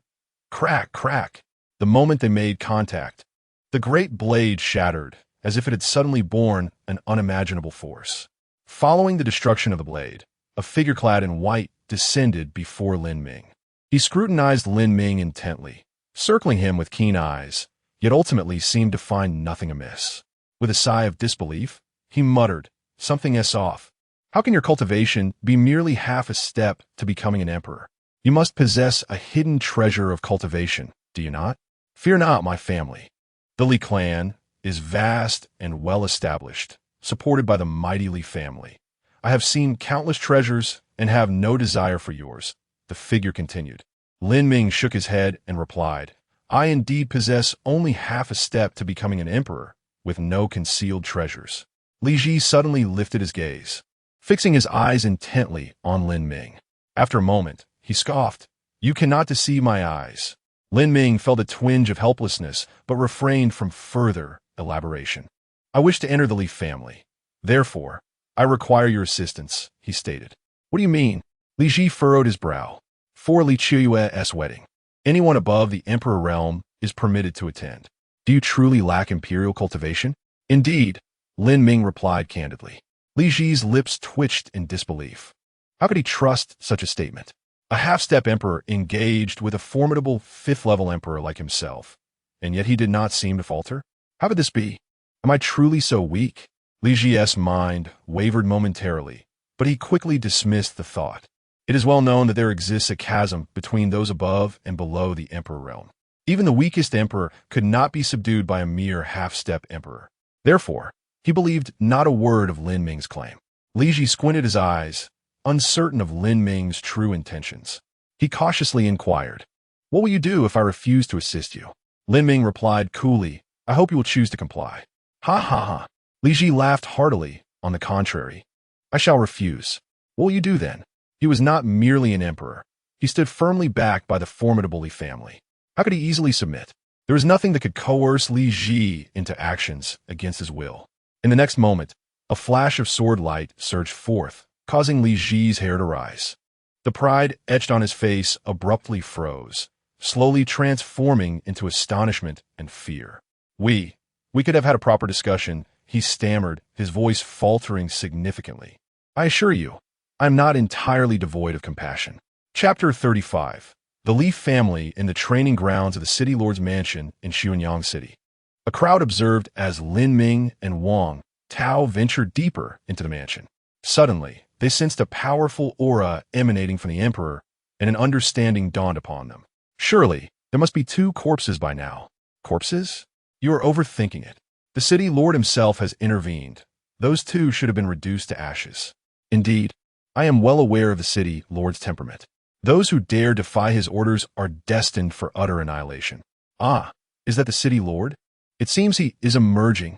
[SPEAKER 1] crack, crack. The moment they made contact, the great blade shattered as if it had suddenly borne an unimaginable force. Following the destruction of the blade, a figure clad in white descended before Lin Ming. He scrutinized Lin Ming intently, circling him with keen eyes, yet ultimately seemed to find nothing amiss. With a sigh of disbelief, he muttered, "Something is off. How can your cultivation be merely half a step to becoming an emperor? You must possess a hidden treasure of cultivation, do you not? Fear not, my family. The Li clan is vast and well established, supported by the mighty Li family. I have seen countless treasures and have no desire for yours," the figure continued. Lin Ming shook his head and replied, "I indeed possess only half a step to becoming an emperor, with no concealed treasures." Li Ji suddenly lifted his gaze, fixing his eyes intently on Lin Ming. After a moment, he scoffed, "You cannot deceive my eyes." Lin Ming felt a twinge of helplessness, but refrained from further elaboration. "I wish to enter the Li family. Therefore, I require your assistance," he stated. "What do you mean?" Li Ji furrowed his brow. "For Li Chua's wedding, anyone above the emperor realm is permitted to attend. Do you truly lack imperial cultivation?" "Indeed," Lin Ming replied candidly. Li Ji's lips twitched in disbelief. How could he trust such a statement? A half-step emperor engaged with a formidable fifth-level emperor like himself, and yet he did not seem to falter? How could this be? Am I truly so weak? Li Ji's mind wavered momentarily, but he quickly dismissed the thought. It is well known that there exists a chasm between those above and below the emperor realm. Even the weakest emperor could not be subdued by a mere half-step emperor. Therefore, he believed not a word of Lin Ming's claim. Li Ji squinted his eyes, uncertain of Lin Ming's true intentions. He cautiously inquired, "What will you do if I refuse to assist you?" Lin Ming replied coolly, "I hope you will choose to comply." "Ha ha ha." Li Ji laughed heartily. "On the contrary, I shall refuse." "What will you do then?" He was not merely an emperor. He stood firmly backed by the formidable Li family. How could he easily submit? There was nothing that could coerce Li Ji into actions against his will. In the next moment, a flash of sword light surged forth, causing Li Ji's hair to rise. The pride etched on his face abruptly froze, slowly transforming into astonishment and fear. We could have had a proper discussion, he stammered, his voice faltering significantly. I assure you, I am not entirely devoid of compassion. Chapter 35. The Li family in the training grounds of the City Lord's mansion in Xianyang City. A crowd observed as Lin Ming and Wang Tao ventured deeper into the mansion. Suddenly, they sensed a powerful aura emanating from the emperor, and an understanding dawned upon them. Surely, there must be 2 corpses by now. Corpses? You are overthinking it. The city lord himself has intervened. Those 2 should have been reduced to ashes. Indeed, I am well aware of the city lord's temperament. Those who dare defy his orders are destined for utter annihilation. Ah, is that the city lord? It seems he is emerging.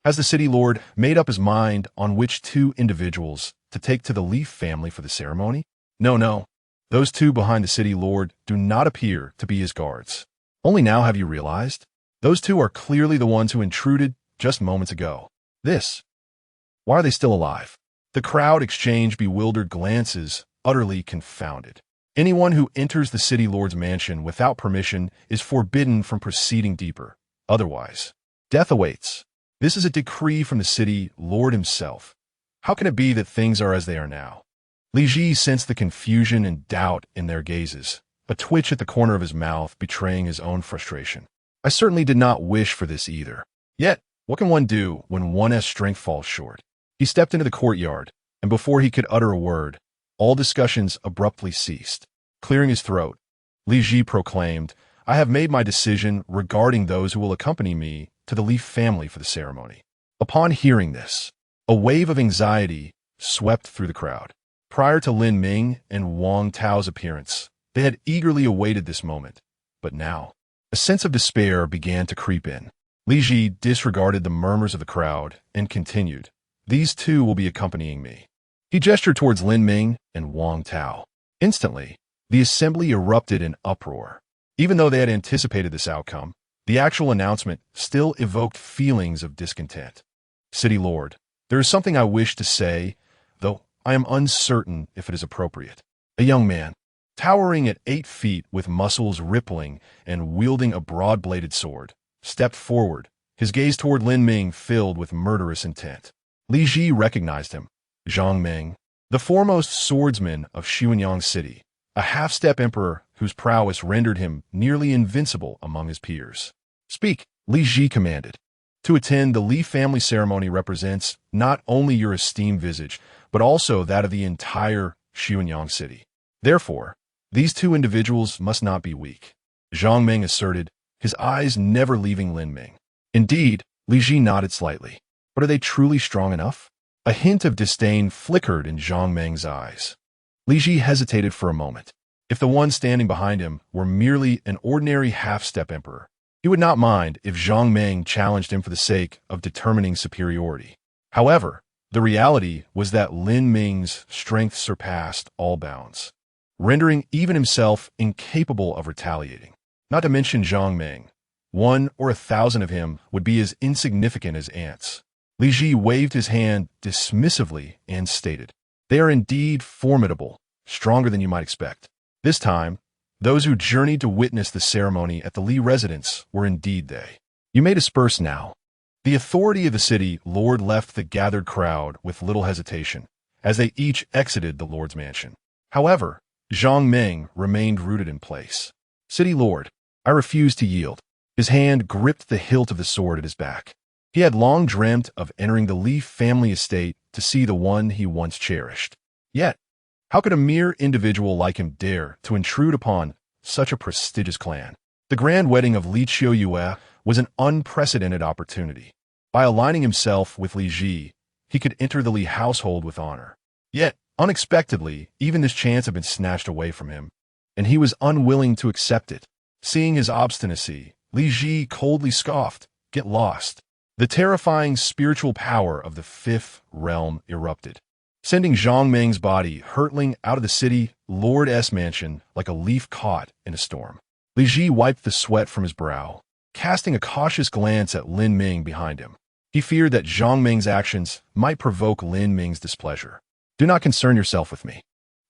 [SPEAKER 1] Has the city lord made up his mind on which 2 individuals to take to the Li family for the ceremony? No. Those 2 behind the city lord do not appear to be his guards. Only now have you realized? Those 2 are clearly the ones who intruded just moments ago. Why are they still alive? The crowd exchanged bewildered glances, utterly confounded. Anyone who enters the city lord's mansion without permission is forbidden from proceeding deeper. Otherwise, death awaits. This is a decree from the city lord himself. How can it be that things are as they are now? Li Ji sensed the confusion and doubt in their gazes, a twitch at the corner of his mouth betraying his own frustration. I certainly did not wish for this either. Yet, what can one do when one's strength falls short? He stepped into the courtyard, and before he could utter a word, all discussions abruptly ceased. Clearing his throat, Li Ji proclaimed, I have made my decision regarding those who will accompany me to the Li family for the ceremony. Upon hearing this, a wave of anxiety swept through the crowd. Prior to Lin Ming and Wang Tao's appearance, they had eagerly awaited this moment. But now, a sense of despair began to creep in. Li Ji disregarded the murmurs of the crowd and continued, These 2 will be accompanying me. He gestured towards Lin Ming and Wang Tao. Instantly, the assembly erupted in uproar. Even though they had anticipated this outcome, the actual announcement still evoked feelings of discontent. City Lord, there is something I wish to say, though I am uncertain if it is appropriate. A young man, towering at 8 feet with muscles rippling and wielding a broad-bladed sword, stepped forward, his gaze toward Lin Ming filled with murderous intent. Li Ji recognized him. Jian Ming, the foremost swordsman of Xianyang City, a half-step emperor whose prowess rendered him nearly invincible among his peers. Speak, Li Ji commanded. To attend the Li family ceremony represents not only your esteemed visage, but also that of the entire Xianyang City. Therefore, these 2 individuals must not be weak. Jiang Ming asserted, his eyes never leaving Lin Ming. Indeed, Li Ji nodded slightly. But are they truly strong enough? A hint of disdain flickered in Jiang Ming's eyes. Li Ji hesitated for a moment. If the one standing behind him were merely an ordinary half-step emperor, he would not mind if Jiang Ming challenged him for the sake of determining superiority. However, the reality was that Lin Ming's strength surpassed all bounds, rendering even himself incapable of retaliating. Not to mention Jiang Ming. 1 or 1,000 of him would be as insignificant as ants. Li Ji waved his hand dismissively and stated, They are indeed formidable, stronger than you might expect. This time, those who journeyed to witness the ceremony at the Li residence were indeed they. You may disperse now. The authority of the city lord left the gathered crowd with little hesitation, as they each exited the lord's mansion. However, Jiang Ming remained rooted in place. City lord, I refuse to yield. His hand gripped the hilt of the sword at his back. He had long dreamt of entering the Li family estate to see the one he once cherished. Yet, how could a mere individual like him dare to intrude upon such a prestigious clan? The grand wedding of Li Qiuyue was an unprecedented opportunity. By aligning himself with Li Ji, he could enter the Li household with honor. Yet, unexpectedly, even this chance had been snatched away from him, and he was unwilling to accept it. Seeing his obstinacy, Li Ji coldly scoffed, "Get lost." The terrifying spiritual power of the fifth realm erupted. sending Zhang Meng's body hurtling out of the city Lord's mansion like a leaf caught in a storm. Li Ji wiped the sweat from his brow, casting a cautious glance at Lin Ming behind him. He feared that Zhang Meng's actions might provoke Lin Ming's displeasure. "Do not concern yourself with me.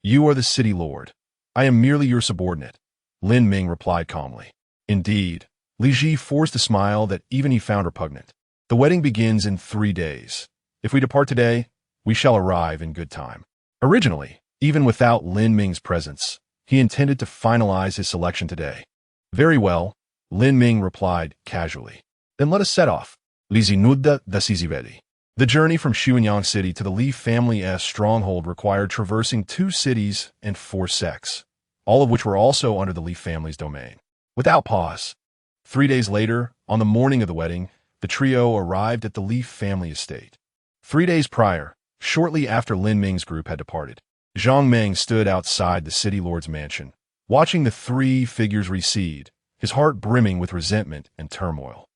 [SPEAKER 1] You are the city lord. I am merely your subordinate," Lin Ming replied calmly. Indeed, Li Ji forced a smile that even he found repugnant. "The wedding begins in 3 days. If we depart today, we shall arrive in good time." Originally, even without Lin Ming's presence, he intended to finalize his selection today. "Very well," Lin Ming replied casually. "Then let us set off." Lizinuda Dasizivedi. The journey from Xuanyang City to the Li family's stronghold required traversing 2 cities and 4 sects, all of which were also under the Li family's domain. Without pause, 3 days later, on the morning of the wedding, the trio arrived at the Li family estate. 3 days prior, shortly after Lin Ming's group had departed, Zhang Meng stood outside the city lord's mansion, watching the 3 figures recede, his heart brimming with resentment and turmoil.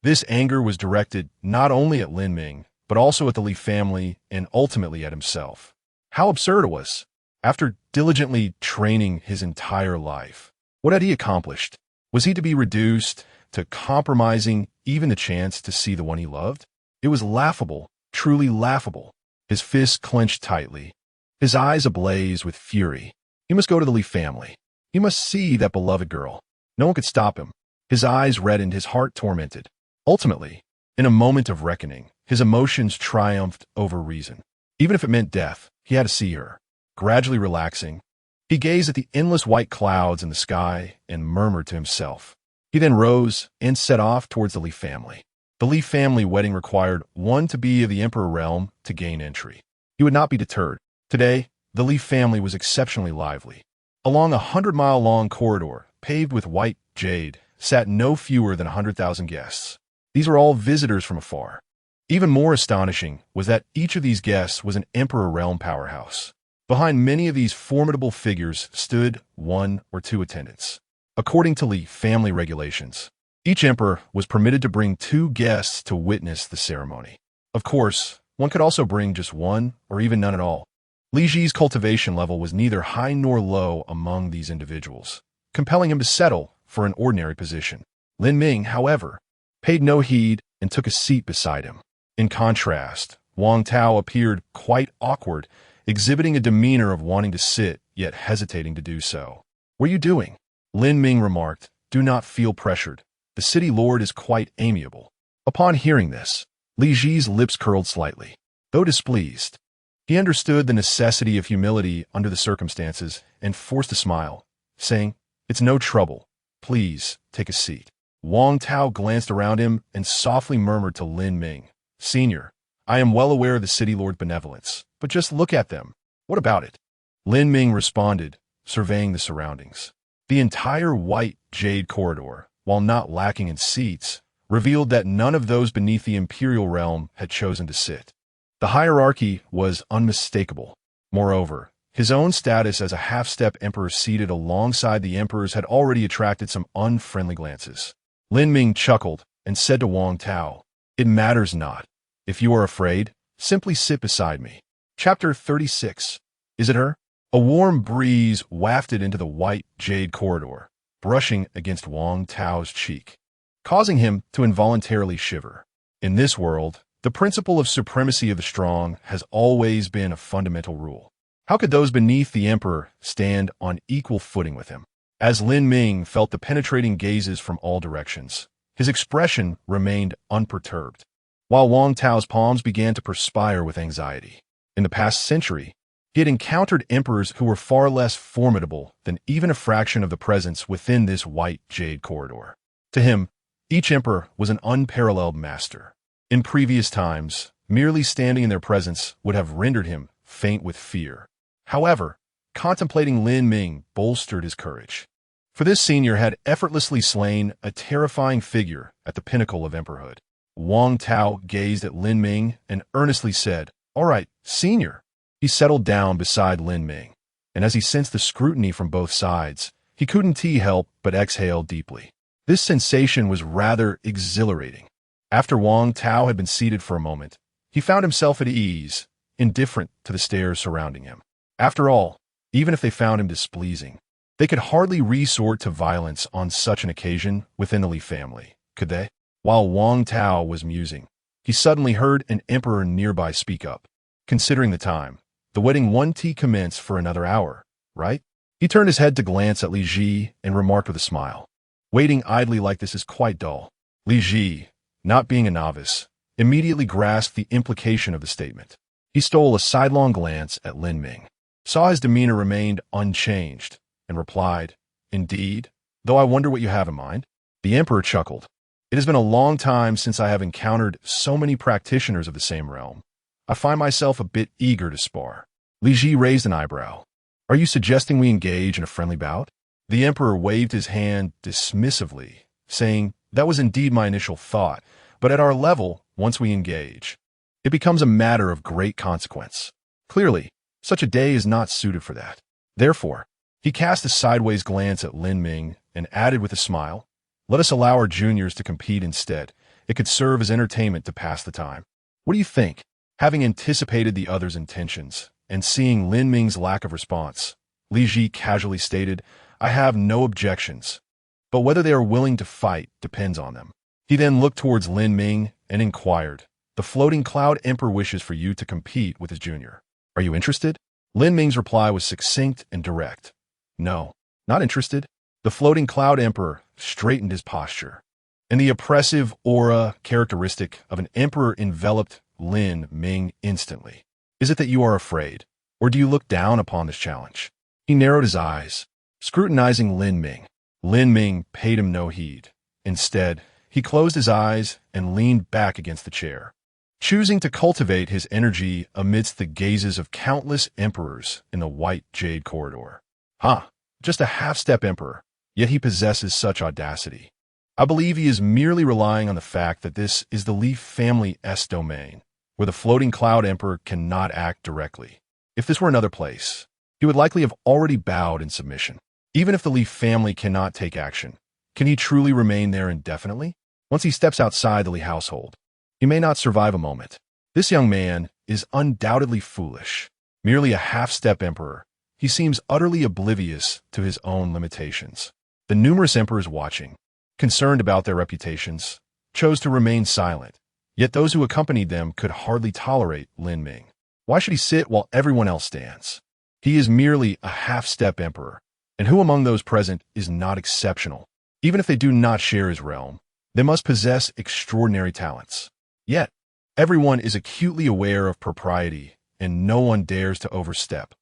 [SPEAKER 1] This anger was directed not only at Lin Ming, but also at the Li family and ultimately at himself. How absurd it was! After diligently training his entire life, what had he accomplished? Was he to be reduced to compromising even the chance to see the one he loved? It was laughable, truly laughable. His fists clenched tightly, his eyes ablaze with fury. He must go to the Li family. He must see that beloved girl. No one could stop him. His eyes reddened, his heart tormented. Ultimately, in a moment of reckoning, his emotions triumphed over reason. Even if it meant death, he had to see her. Gradually relaxing, he gazed at the endless white clouds in the sky and murmured to himself. He then rose and set off towards the Li family. The Li family wedding required one to be of the Emperor realm to gain entry. He would not be deterred. Today, the Li family was exceptionally lively. Along a 100-mile-long corridor, paved with white jade, sat no fewer than 100,000 guests. These were all visitors from afar. Even more astonishing was that each of these guests was an Emperor realm powerhouse. Behind many of these formidable figures stood 1 or 2 attendants. According to Li family regulations, each emperor was permitted to bring 2 guests to witness the ceremony. Of course, one could also bring just 1 or even none at all. Li Ji's cultivation level was neither high nor low among these individuals, compelling him to settle for an ordinary position. Lin Ming, however, paid no heed and took a seat beside him. In contrast, Wang Tao appeared quite awkward, exhibiting a demeanor of wanting to sit, yet hesitating to do so. "What are you doing?" Lin Ming remarked. "Do not feel pressured. The city lord is quite amiable." Upon hearing this, Li Ji's lips curled slightly. Though displeased, he understood the necessity of humility under the circumstances and forced a smile, saying, "It's no trouble. Please, take a seat." Wang Tao glanced around him and softly murmured to Lin Ming, "Senior, I am well aware of the city lord's benevolence, but just look at them. What about it?" Lin Ming responded, surveying the surroundings. The entire white jade corridor, while not lacking in seats, revealed that none of those beneath the imperial realm had chosen to sit. The hierarchy was unmistakable. Moreover, his own status as a half-step emperor seated alongside the emperors had already attracted some unfriendly glances. Lin Ming chuckled and said to Wang Tao, "It matters not. If you are afraid, simply sit beside me." Chapter 36. Is it her? A warm breeze wafted into the white jade corridor, brushing against Wang Tao's cheek, causing him to involuntarily shiver. In this world, the principle of supremacy of the strong has always been a fundamental rule. How could those beneath the emperor stand on equal footing with him? As Lin Ming felt the penetrating gazes from all directions, his expression remained unperturbed, while Wang Tao's palms began to perspire with anxiety. In the past century, he had encountered emperors who were far less formidable than even a fraction of the presence within this white jade corridor. To him, each emperor was an unparalleled master. In previous times, merely standing in their presence would have rendered him faint with fear. However, contemplating Lin Ming bolstered his courage. For this senior had effortlessly slain a terrifying figure at the pinnacle of emperorhood. Wang Tao gazed at Lin Ming and earnestly said, "All right, senior." He settled down beside Lin Ming, and as he sensed the scrutiny from both sides, he couldn't help but exhale deeply. This sensation was rather exhilarating. After Wang Tao had been seated for a moment, he found himself at ease, indifferent to the stares surrounding him. After all, even if they found him displeasing, they could hardly resort to violence on such an occasion within the Li family, could they? While Wang Tao was musing, he suddenly heard an emperor nearby speak up. Considering the time, the wedding won't commence for another hour, right? He turned his head to glance at Li Ji and remarked with a smile. Waiting idly like this is quite dull. Li Ji, not being a novice, immediately grasped the implication of the statement. He stole a sidelong glance at Lin Ming, saw his demeanor remained unchanged, and replied, "Indeed, though I wonder what you have in mind." The emperor chuckled. "It has been a long time since I have encountered so many practitioners of the same realm. I find myself a bit eager to spar." Li Ji raised an eyebrow. "Are you suggesting we engage in a friendly bout?" The emperor waved his hand dismissively, saying, "That was indeed my initial thought, but at our level, once we engage, it becomes a matter of great consequence. Clearly, such a day is not suited for that. Therefore," he cast a sideways glance at Lin Ming and added with a smile, "Let us allow our juniors to compete instead. It could serve as entertainment to pass the time. What do you think?" Having anticipated the other's intentions and seeing Lin Ming's lack of response, Li Ji casually stated, "I have no objections, but whether they are willing to fight depends on them." He then looked towards Lin Ming and inquired, "The floating cloud emperor wishes for you to compete with his junior. Are you interested?" Lin Ming's reply was succinct and direct. "No, not interested." The floating cloud emperor straightened his posture, and the oppressive aura characteristic of an emperor enveloped Lin Ming instantly. "Is it that you are afraid, or do you look down upon this challenge?" He narrowed his eyes, scrutinizing Lin Ming. Lin Ming paid him no heed. Instead, he closed his eyes and leaned back against the chair, choosing to cultivate his energy amidst the gazes of countless emperors in the white jade corridor. Just a half-step emperor, yet he possesses such audacity. I believe he is merely relying on the fact that this is the Li family's domain, where the floating cloud emperor cannot act directly. If this were another place, he would likely have already bowed in submission. Even if the Li family cannot take action, can he truly remain there indefinitely? Once he steps outside the Li household, he may not survive a moment. This young man is undoubtedly foolish. Merely a half-step emperor, he seems utterly oblivious to his own limitations. The numerous emperors watching, concerned about their reputations, chose to remain silent, yet those who accompanied them could hardly tolerate Lin Ming. Why should he sit while everyone else stands? He is merely a half-step emperor, and who among those present is not exceptional? Even if they do not share his realm, they must possess extraordinary talents. Yet, everyone is acutely aware of propriety, and no one dares to overstep.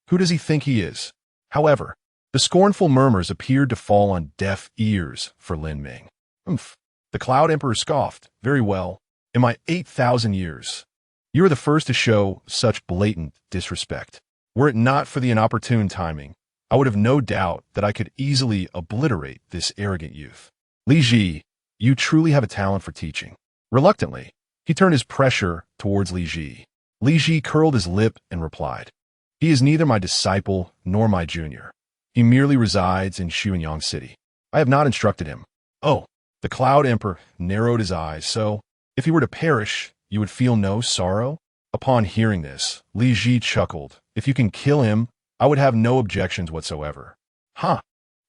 [SPEAKER 1] Who does he think he is? However, the scornful murmurs appeared to fall on deaf ears for Lin Ming. "Umph." The Cloud Emperor scoffed. "Very well. In my 8,000 years, you are the first to show such blatant disrespect. Were it not for the inopportune timing, I would have no doubt that I could easily obliterate this arrogant youth." Li Ji, you truly have a talent for teaching. Reluctantly, he turned his pressure towards Li Ji. Li Ji curled his lip and replied, "He is neither my disciple nor my junior. He merely resides in Xuanyang City. I have not instructed him." "Oh," the Cloud Emperor narrowed his eyes. "So, if he were to perish, you would feel no sorrow?" Upon hearing this, Li Ji chuckled. "If you can kill him, I would have no objections whatsoever."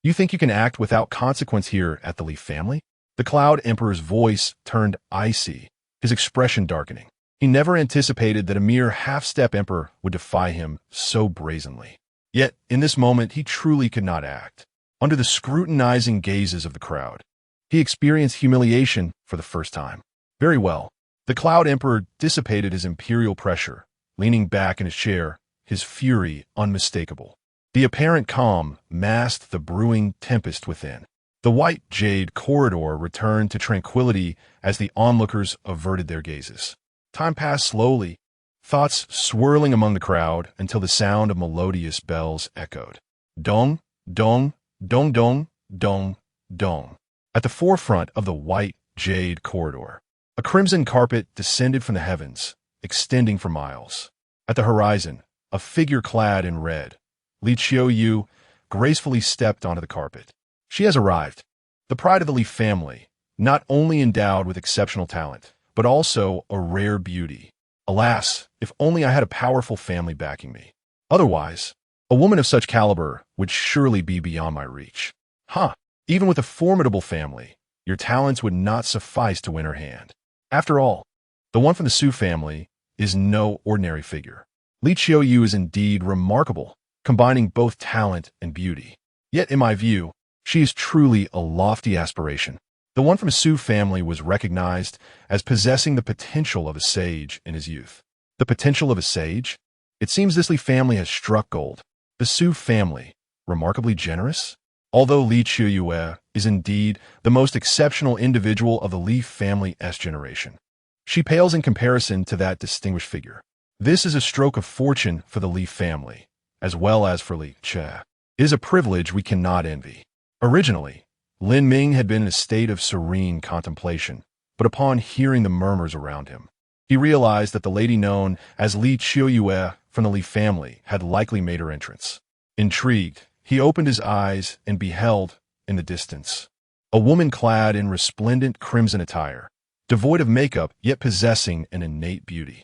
[SPEAKER 1] You think you can act without consequence here at the Li family?" The Cloud Emperor's voice turned icy, his expression darkening. He never anticipated that a mere half-step emperor would defy him so brazenly. Yet, in this moment, he truly could not act. Under the scrutinizing gazes of the crowd, he experienced humiliation for the first time. Very well. The Cloud Emperor dissipated his imperial pressure, leaning back in his chair, his fury unmistakable. The apparent calm masked the brewing tempest within. The white jade corridor returned to tranquility as the onlookers averted their gazes. Time passed slowly, thoughts swirling among the crowd until the sound of melodious bells echoed. Dong, dong, dong, dong, dong, dong. At the forefront of the white jade corridor, a crimson carpet descended from the heavens, extending for miles. At the horizon, a figure clad in red, Li Qiuyu, gracefully stepped onto the carpet. She has arrived, the pride of the Li family, not only endowed with exceptional talent, but also a rare beauty. Alas, if only I had a powerful family backing me. Otherwise, a woman of such caliber would surely be beyond my reach. Huh, even with a formidable family, your talents would not suffice to win her hand. After all, the one from the Su family is no ordinary figure. Li Qiuyu is indeed remarkable, combining both talent and beauty. Yet, in my view, she is truly a lofty aspiration. The one from the Su family was recognized as possessing the potential of a sage in his youth. The potential of a sage? It seems this Li family has struck gold. The Su family, remarkably generous? Although Li Qiuyu is indeed the most exceptional individual of the Li family's generation, she pales in comparison to that distinguished figure. This is a stroke of fortune for the Li family, as well as for Li Che. It is a privilege we cannot envy. Originally, Lin Ming had been in a state of serene contemplation, but upon hearing the murmurs around him, he realized that the lady known as Li Qiuyu from the Li family had likely made her entrance. Intrigued, he opened his eyes and beheld, in the distance, a woman clad in resplendent crimson attire, devoid of makeup yet possessing an innate beauty.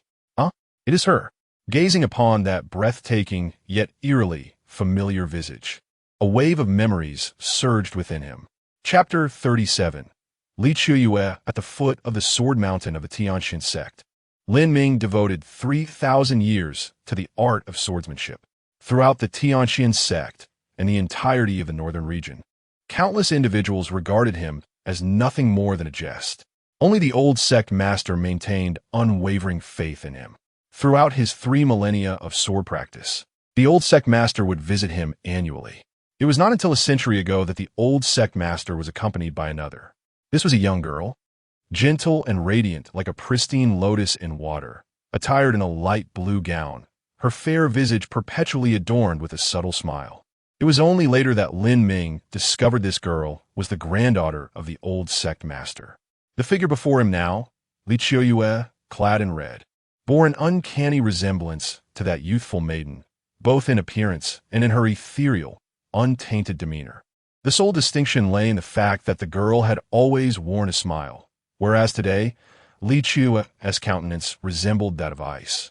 [SPEAKER 1] It is her. Gazing upon that breathtaking yet eerily familiar visage, a wave of memories surged within him. Chapter 37. Li Qiuyu at the foot of the Sword Mountain of the Tianxian sect. Lin Ming devoted 3,000 years to the art of swordsmanship. Throughout the Tianxian sect and the entirety of the northern region, countless individuals regarded him as nothing more than a jest. Only the old sect master maintained unwavering faith in him. Throughout his 3 millennia of sword practice, the old sect master would visit him annually. It was not until a century ago that the old sect master was accompanied by another. This was a young girl, gentle and radiant like a pristine lotus in water, attired in a light blue gown, her fair visage perpetually adorned with a subtle smile. It was only later that Lin Ming discovered this girl was the granddaughter of the old sect master. The figure before him now, Li Qiuyu, clad in red, bore an uncanny resemblance to that youthful maiden, both in appearance and in her ethereal, untainted demeanor. The sole distinction lay in the fact that the girl had always worn a smile, whereas today, Li Qiu유's countenance resembled that of ice,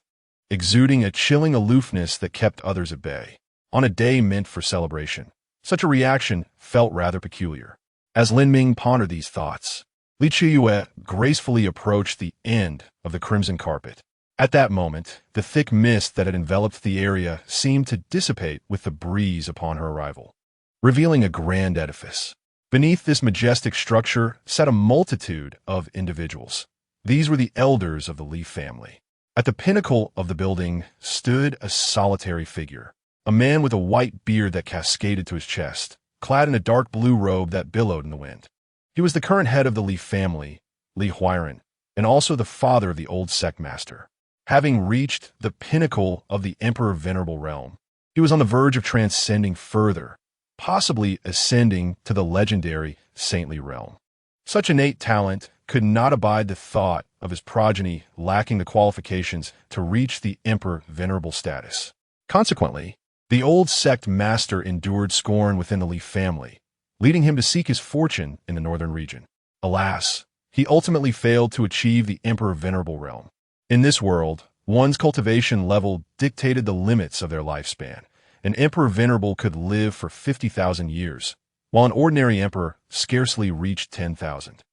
[SPEAKER 1] exuding a chilling aloofness that kept others at bay. On a day meant for celebration, such a reaction felt rather peculiar. As Lin Ming pondered these thoughts, Li Qiuyu gracefully approached the end of the crimson carpet. At that moment, the thick mist that had enveloped the area seemed to dissipate with the breeze upon her arrival, revealing a grand edifice. Beneath this majestic structure sat a multitude of individuals. These were the elders of the Li family. At the pinnacle of the building stood a solitary figure, a man with a white beard that cascaded to his chest, clad in a dark blue robe that billowed in the wind. He was the current head of the Li family, Li Huairen, and also the father of the old sect master. Having reached the pinnacle of the Emperor Venerable realm, he was on the verge of transcending further, possibly ascending to the legendary saintly realm. Such innate talent could not abide the thought of his progeny lacking the qualifications to reach the Emperor Venerable status. Consequently, the old sect master endured scorn within the Li family, leading him to seek his fortune in the northern region. Alas, he ultimately failed to achieve the Emperor Venerable realm. In this world, one's cultivation level dictated the limits of their lifespan. An Emperor Venerable could live for 50,000 years, while an ordinary emperor scarcely reached 10,000.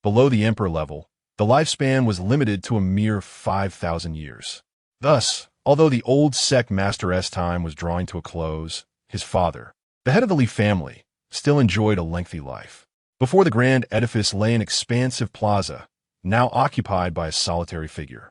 [SPEAKER 1] Below the emperor level, the lifespan was limited to a mere 5,000 years. Thus, although the old sect master's time was drawing to a close, his father, the head of the Li family, still enjoyed a lengthy life. Before the grand edifice lay an expansive plaza, now occupied by a solitary figure.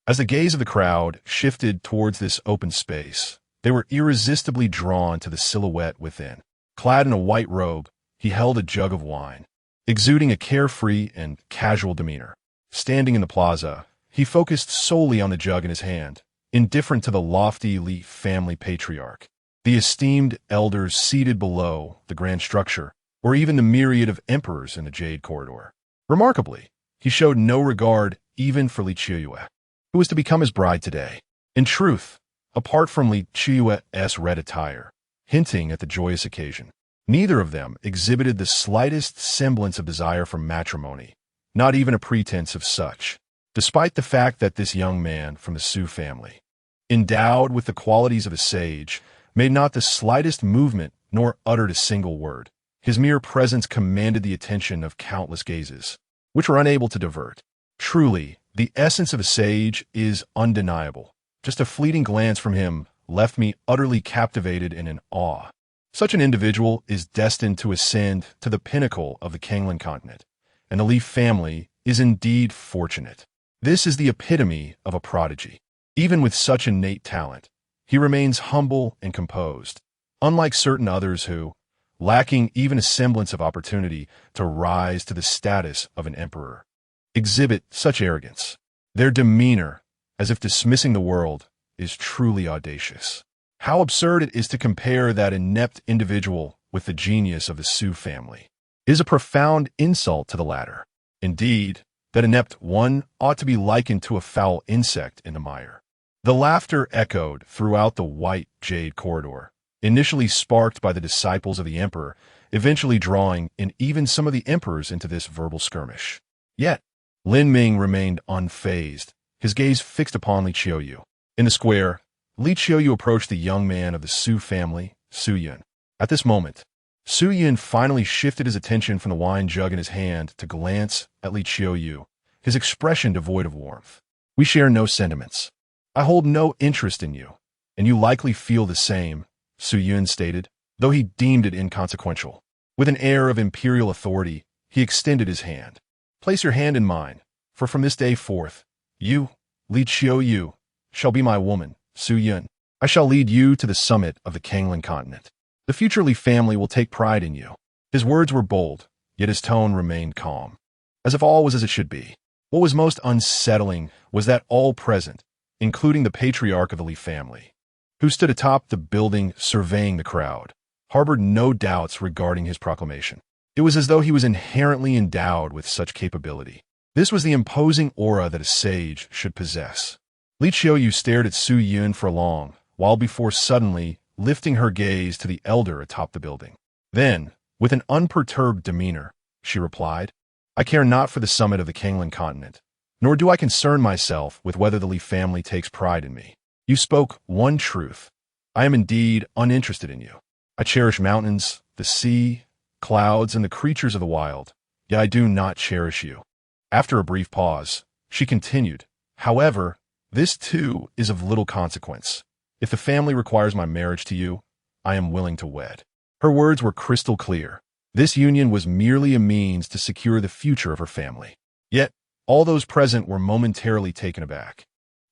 [SPEAKER 1] As the gaze of the crowd shifted towards this open space, they were irresistibly drawn to the silhouette within. Clad in a white robe, he held a jug of wine, exuding a carefree and casual demeanor. Standing in the plaza, he focused solely on the jug in his hand, indifferent to the lofty Li family patriarch, the esteemed elders seated below the grand structure, or even the myriad of emperors in the Jade Corridor. Remarkably, he showed no regard even for Li Qiuyu, who was to become his bride today. In truth, apart from Li Qiu유's red attire, hinting at the joyous occasion, neither of them exhibited the slightest semblance of desire for matrimony, not even a pretense of such. despite the fact that this young man from the Su family, endowed with the qualities of a sage, made not the slightest movement nor uttered a single word. His mere presence commanded the attention of countless gazes, which were unable to divert. Truly, the essence of a sage is undeniable. Just a fleeting glance from him left me utterly captivated and in awe. Such an individual is destined to ascend to the pinnacle of the Kanglan continent, and the Li family is indeed fortunate. This is the epitome of a prodigy. Even with such innate talent, he remains humble and composed, unlike certain others who, lacking even a semblance of opportunity to rise to the status of an emperor, exhibit such arrogance. Their demeanor, as if dismissing the world, is truly audacious. How absurd it is to compare that inept individual with the genius of the Su family. It is a profound insult to the latter. Indeed, that inept one ought to be likened to a foul insect in the mire. The laughter echoed throughout the white jade corridor, initially sparked by the disciples of the emperor, eventually drawing in even some of the emperors into this verbal skirmish. Yet, Lin Ming remained unfazed, his gaze fixed upon Li Qiuyu. In the square, Li Qiuyu approached the young man of the Su family, Su Yun. At this moment, Su Yun finally shifted his attention from the wine jug in his hand to glance at Li Qiuyu, his expression devoid of warmth. "We share no sentiments. I hold no interest in you, and you likely feel the same," Su Yun stated, though he deemed it inconsequential. With an air of imperial authority, he extended his hand. "Place your hand in mine, for from this day forth, you, Li Qiuyu, shall be my woman, Su Yun. I shall lead you to the summit of the Kanglan continent. The future Li family will take pride in you." His words were bold, yet his tone remained calm, as if all was as it should be. What was most unsettling was that all present, including the patriarch of the Li family, who stood atop the building surveying the crowd, harbored no doubts regarding his proclamation. It was as though he was inherently endowed with such capability. This was the imposing aura that a sage should possess. Li Qiuyu stared at Su Yun for long, while before suddenly lifting her gaze to the elder atop the building. Then, with an unperturbed demeanor, she replied, "I care not for the summit of the Kanglan continent, nor do I concern myself with whether the Li family takes pride in me. You spoke one truth. I am indeed uninterested in you. I cherish mountains, the sea, clouds, and the creatures of the wild, yet I do not cherish you." After a brief pause, she continued, "However, this too is of little consequence. If the family requires my marriage to you, I am willing to wed." Her words were crystal clear. This union was merely a means to secure the future of her family. Yet, all those present were momentarily taken aback,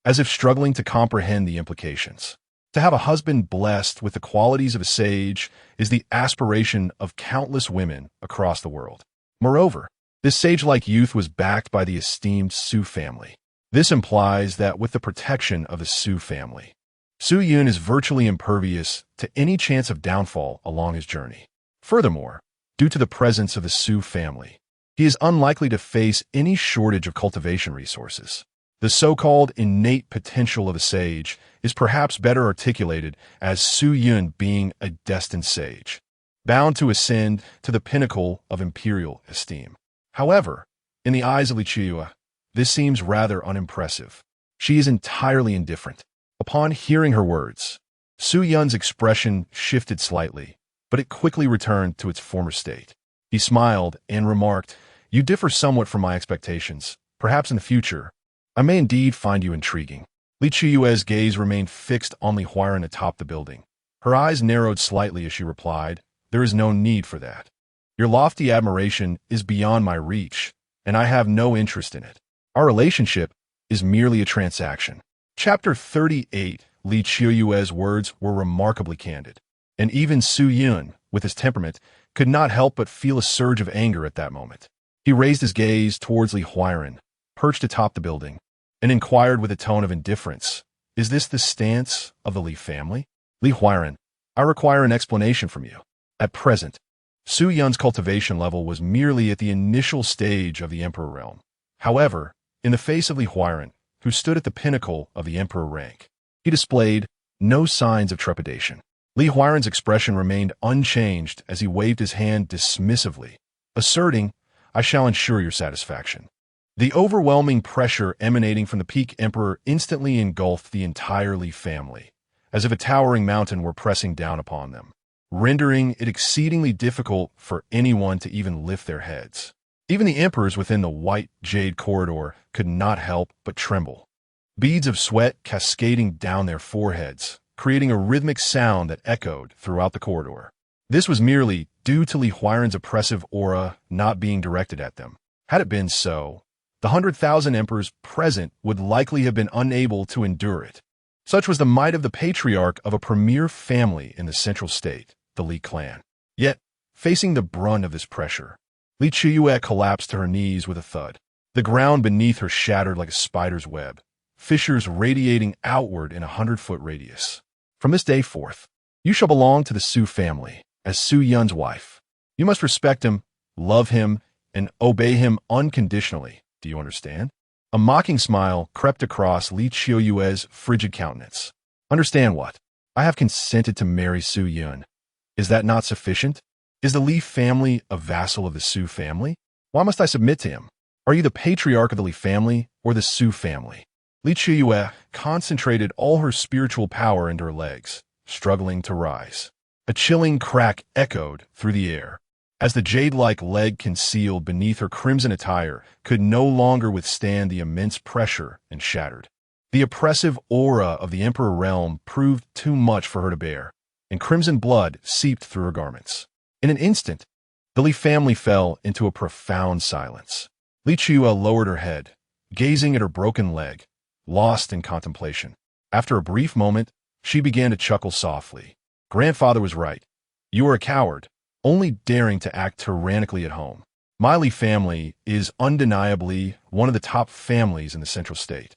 [SPEAKER 1] as if struggling to comprehend the implications. To have a husband blessed with the qualities of a sage is the aspiration of countless women across the world. Moreover, this sage-like youth was backed by the esteemed Su family. This implies that with the protection of the Su family, Su Yun is virtually impervious to any chance of downfall along his journey. Furthermore, due to the presence of the Su family, he is unlikely to face any shortage of cultivation resources. The so-called innate potential of a sage is perhaps better articulated as Su Yun being a destined sage, bound to ascend to the pinnacle of imperial esteem. However, in the eyes of Li Qiuyu, this seems rather unimpressive. She is entirely indifferent. Upon hearing her words, Su Yun's expression shifted slightly, but it quickly returned to its former state. He smiled and remarked, "You differ somewhat from my expectations. Perhaps in the future, I may indeed find you intriguing." Li Qiuyu's gaze remained fixed on Li Huiren atop the building. Her eyes narrowed slightly as she replied, "There is no need for that. Your lofty admiration is beyond my reach, and I have no interest in it. Our relationship is merely a transaction." Chapter 38. Li Qiuyu's words were remarkably candid, and even Su Yun, with his temperament, could not help but feel a surge of anger at that moment. He raised his gaze towards Li Huiren, perched atop the building, and inquired with a tone of indifference, "Is this the stance of the Li family?" "Li Huiren, I require an explanation from you. At present, Su Yun's cultivation level was merely at the initial stage of the emperor realm. However, in the face of Li Huiren, who stood at the pinnacle of the emperor rank, he displayed no signs of trepidation. Li Huiren's expression remained unchanged as he waved his hand dismissively, asserting, "I shall ensure your satisfaction." The overwhelming pressure emanating from the peak emperor instantly engulfed the entire Li family, as if a towering mountain were pressing down upon them, rendering it exceedingly difficult for anyone to even lift their heads. Even the emperors within the white jade corridor could not help but tremble, beads of sweat cascading down their foreheads, creating a rhythmic sound that echoed throughout the corridor. This was merely due to Li Huairan's oppressive aura not being directed at them. Had it been so, the 100,000 emperors present would likely have been unable to endure it. Such was the might of the patriarch of a premier family in the central state, the Li clan. Yet, facing the brunt of this pressure, Li Qiuyue collapsed to her knees with a thud. The ground beneath her shattered like a spider's web, fissures radiating outward in a 100-foot radius. From this day forth, you shall belong to the Su family, as Su Yun's wife. You must respect him, love him, and obey him unconditionally. Do you understand? A mocking smile crept across Li Qiuyue's frigid countenance. Understand what? I have consented to marry Su Yun. Is that not sufficient? Is the Li family a vassal of the Su family? Why must I submit to him? Are you the patriarch of the Li family or the Su family? Li Qiuyue concentrated all her spiritual power into her legs, struggling to rise. A chilling crack echoed through the air, as the jade-like leg concealed beneath her crimson attire could no longer withstand the immense pressure and shattered. The oppressive aura of the Emperor realm proved too much for her to bear, and crimson blood seeped through her garments. In an instant, the Li family fell into a profound silence. Li Qiuyue lowered her head, gazing at her broken leg, lost in contemplation. After a brief moment, she began to chuckle softly. Grandfather was right. You are a coward, only daring to act tyrannically at home. My Li family is undeniably one of the top families in the central state.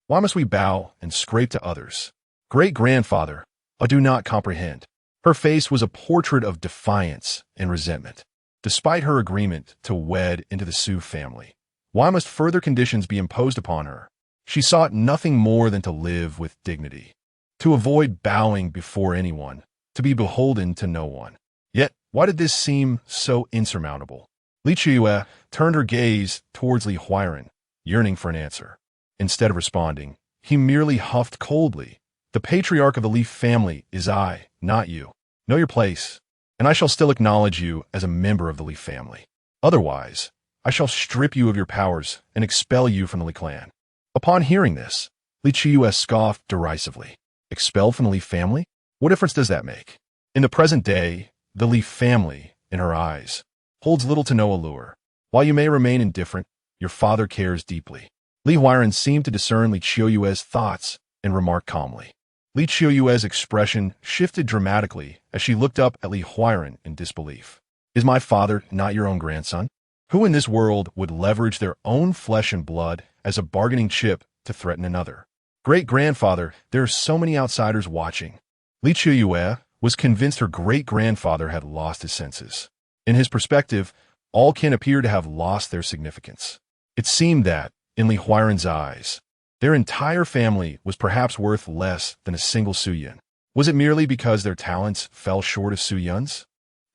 [SPEAKER 1] Why must we bow and scrape to others? Great-grandfather, I do not comprehend. Her face was a portrait of defiance and resentment. Despite her agreement to wed into the Su family, why must further conditions be imposed upon her? She sought nothing more than to live with dignity, to avoid bowing before anyone, to be beholden to no one. Yet, why did this seem so insurmountable? Li Qiuyue turned her gaze towards Li Huairan, yearning for an answer. Instead of responding, he merely huffed coldly. The patriarch of the Li family is I, not you. Know your place, and I shall still acknowledge you as a member of the Li family. Otherwise, I shall strip you of your powers and expel you from the Li clan. Upon hearing this, Li Qiuyue scoffed derisively. Expelled from the Li family? What difference does that make? In the present day, the Li family, in her eyes, holds little to no allure. While you may remain indifferent, your father cares deeply. Li Huairan seemed to discern Li Qiuyue's thoughts and remarked calmly. Li Qiuyue's expression shifted dramatically as she looked up at Li Huairan in disbelief. Is my father not your own grandson? Who in this world would leverage their own flesh and blood as a bargaining chip to threaten another? Great-grandfather, there are so many outsiders watching. Li Qiuyue was convinced her great-grandfather had lost his senses. In his perspective, all kin appeared to have lost their significance. It seemed that, in Li Huairan's eyes, their entire family was perhaps worth less than a single Su Yun. Was it merely because their talents fell short of Su Yun's?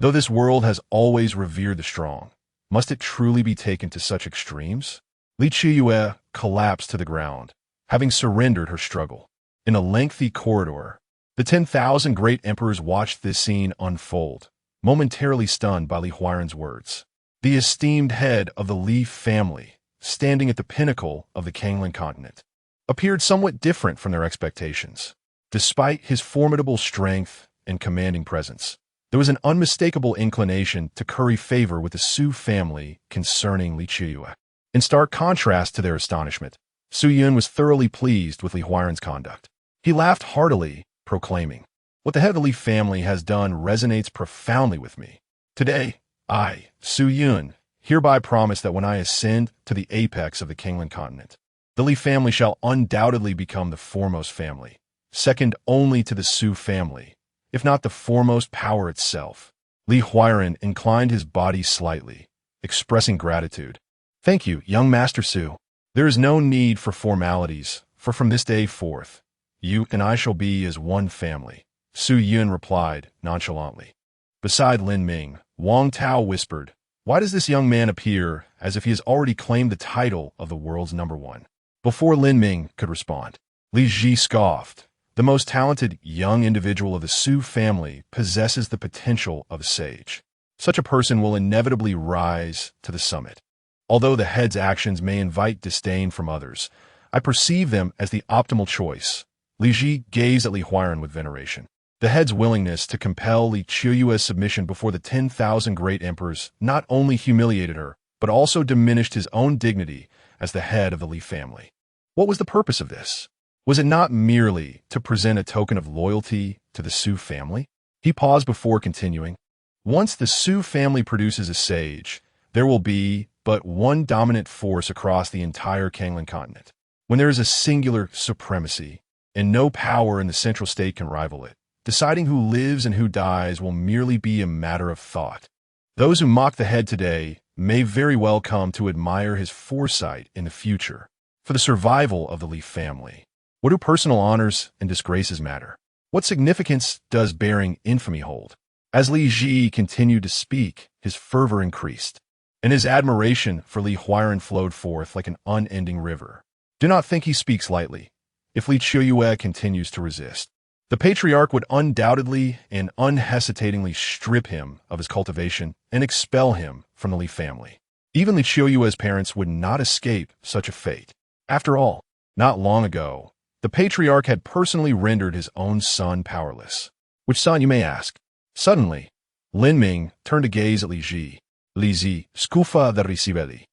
[SPEAKER 1] Though this world has always revered the strong, must it truly be taken to such extremes? Li Qiuyue collapsed to the ground, having surrendered her struggle. In a lengthy corridor, the 10,000 great emperors watched this scene unfold, momentarily stunned by Li Huairan's words. The esteemed head of the Li family, standing at the pinnacle of the Kanglan continent, appeared somewhat different from their expectations. Despite his formidable strength and commanding presence, there was an unmistakable inclination to curry favor with the Su family concerning Li Qiuyue. In stark contrast to their astonishment, Su Yun was thoroughly pleased with Li Huairan's conduct. He laughed heartily, proclaiming, "What the head of the Li family has done resonates profoundly with me. Today, I, Su Yun, hereby promise that when I ascend to the apex of the Kanglan continent, the Li family shall undoubtedly become the foremost family, second only to the Su family, if not the foremost power itself." Li Huairan inclined his body slightly, expressing gratitude. "Thank you, young Master Su. There is no need for formalities, for from this day forth, you and I shall be as one family," Su Yun replied nonchalantly. Beside Lin Ming, Wang Tao whispered, Why does this young man appear as if he has already claimed the title of the world's number one? Before Lin Ming could respond, Li Ji scoffed. The most talented young individual of the Su family possesses the potential of a sage. Such a person will inevitably rise to the summit. Although the head's actions may invite disdain from others, I perceive them as the optimal choice. Li Ji gazed at Li Huairan with veneration. The head's willingness to compel Li Qiuyue's submission before the 10,000 great emperors not only humiliated her, but also diminished his own dignity as the head of the Li family. What was the purpose of this? Was it not merely to present a token of loyalty to the Su family? He paused before continuing. Once the Su family produces a sage, there will be but one dominant force across the entire Kanglan continent. When there is a singular supremacy, and no power in the central state can rival it, deciding who lives and who dies will merely be a matter of thought. Those who mock the head today may very well come to admire his foresight in the future. For the survival of the Li family, what do personal honors and disgraces matter? What significance does bearing infamy hold? As Li Ji continued to speak, his fervor increased, and his admiration for Li Huairan flowed forth like an unending river. Do not think he speaks lightly. If Li Qiuyue continues to resist, the patriarch would undoubtedly and unhesitatingly strip him of his cultivation and expel him from the Li family. Even Li Qiuyue's parents would not escape such a fate. After all, not long ago, the patriarch had personally rendered his own son powerless. Which son, you may ask? Suddenly, Lin Ming turned to gaze at Li Ji. Li Ji, scufa de ricibelli.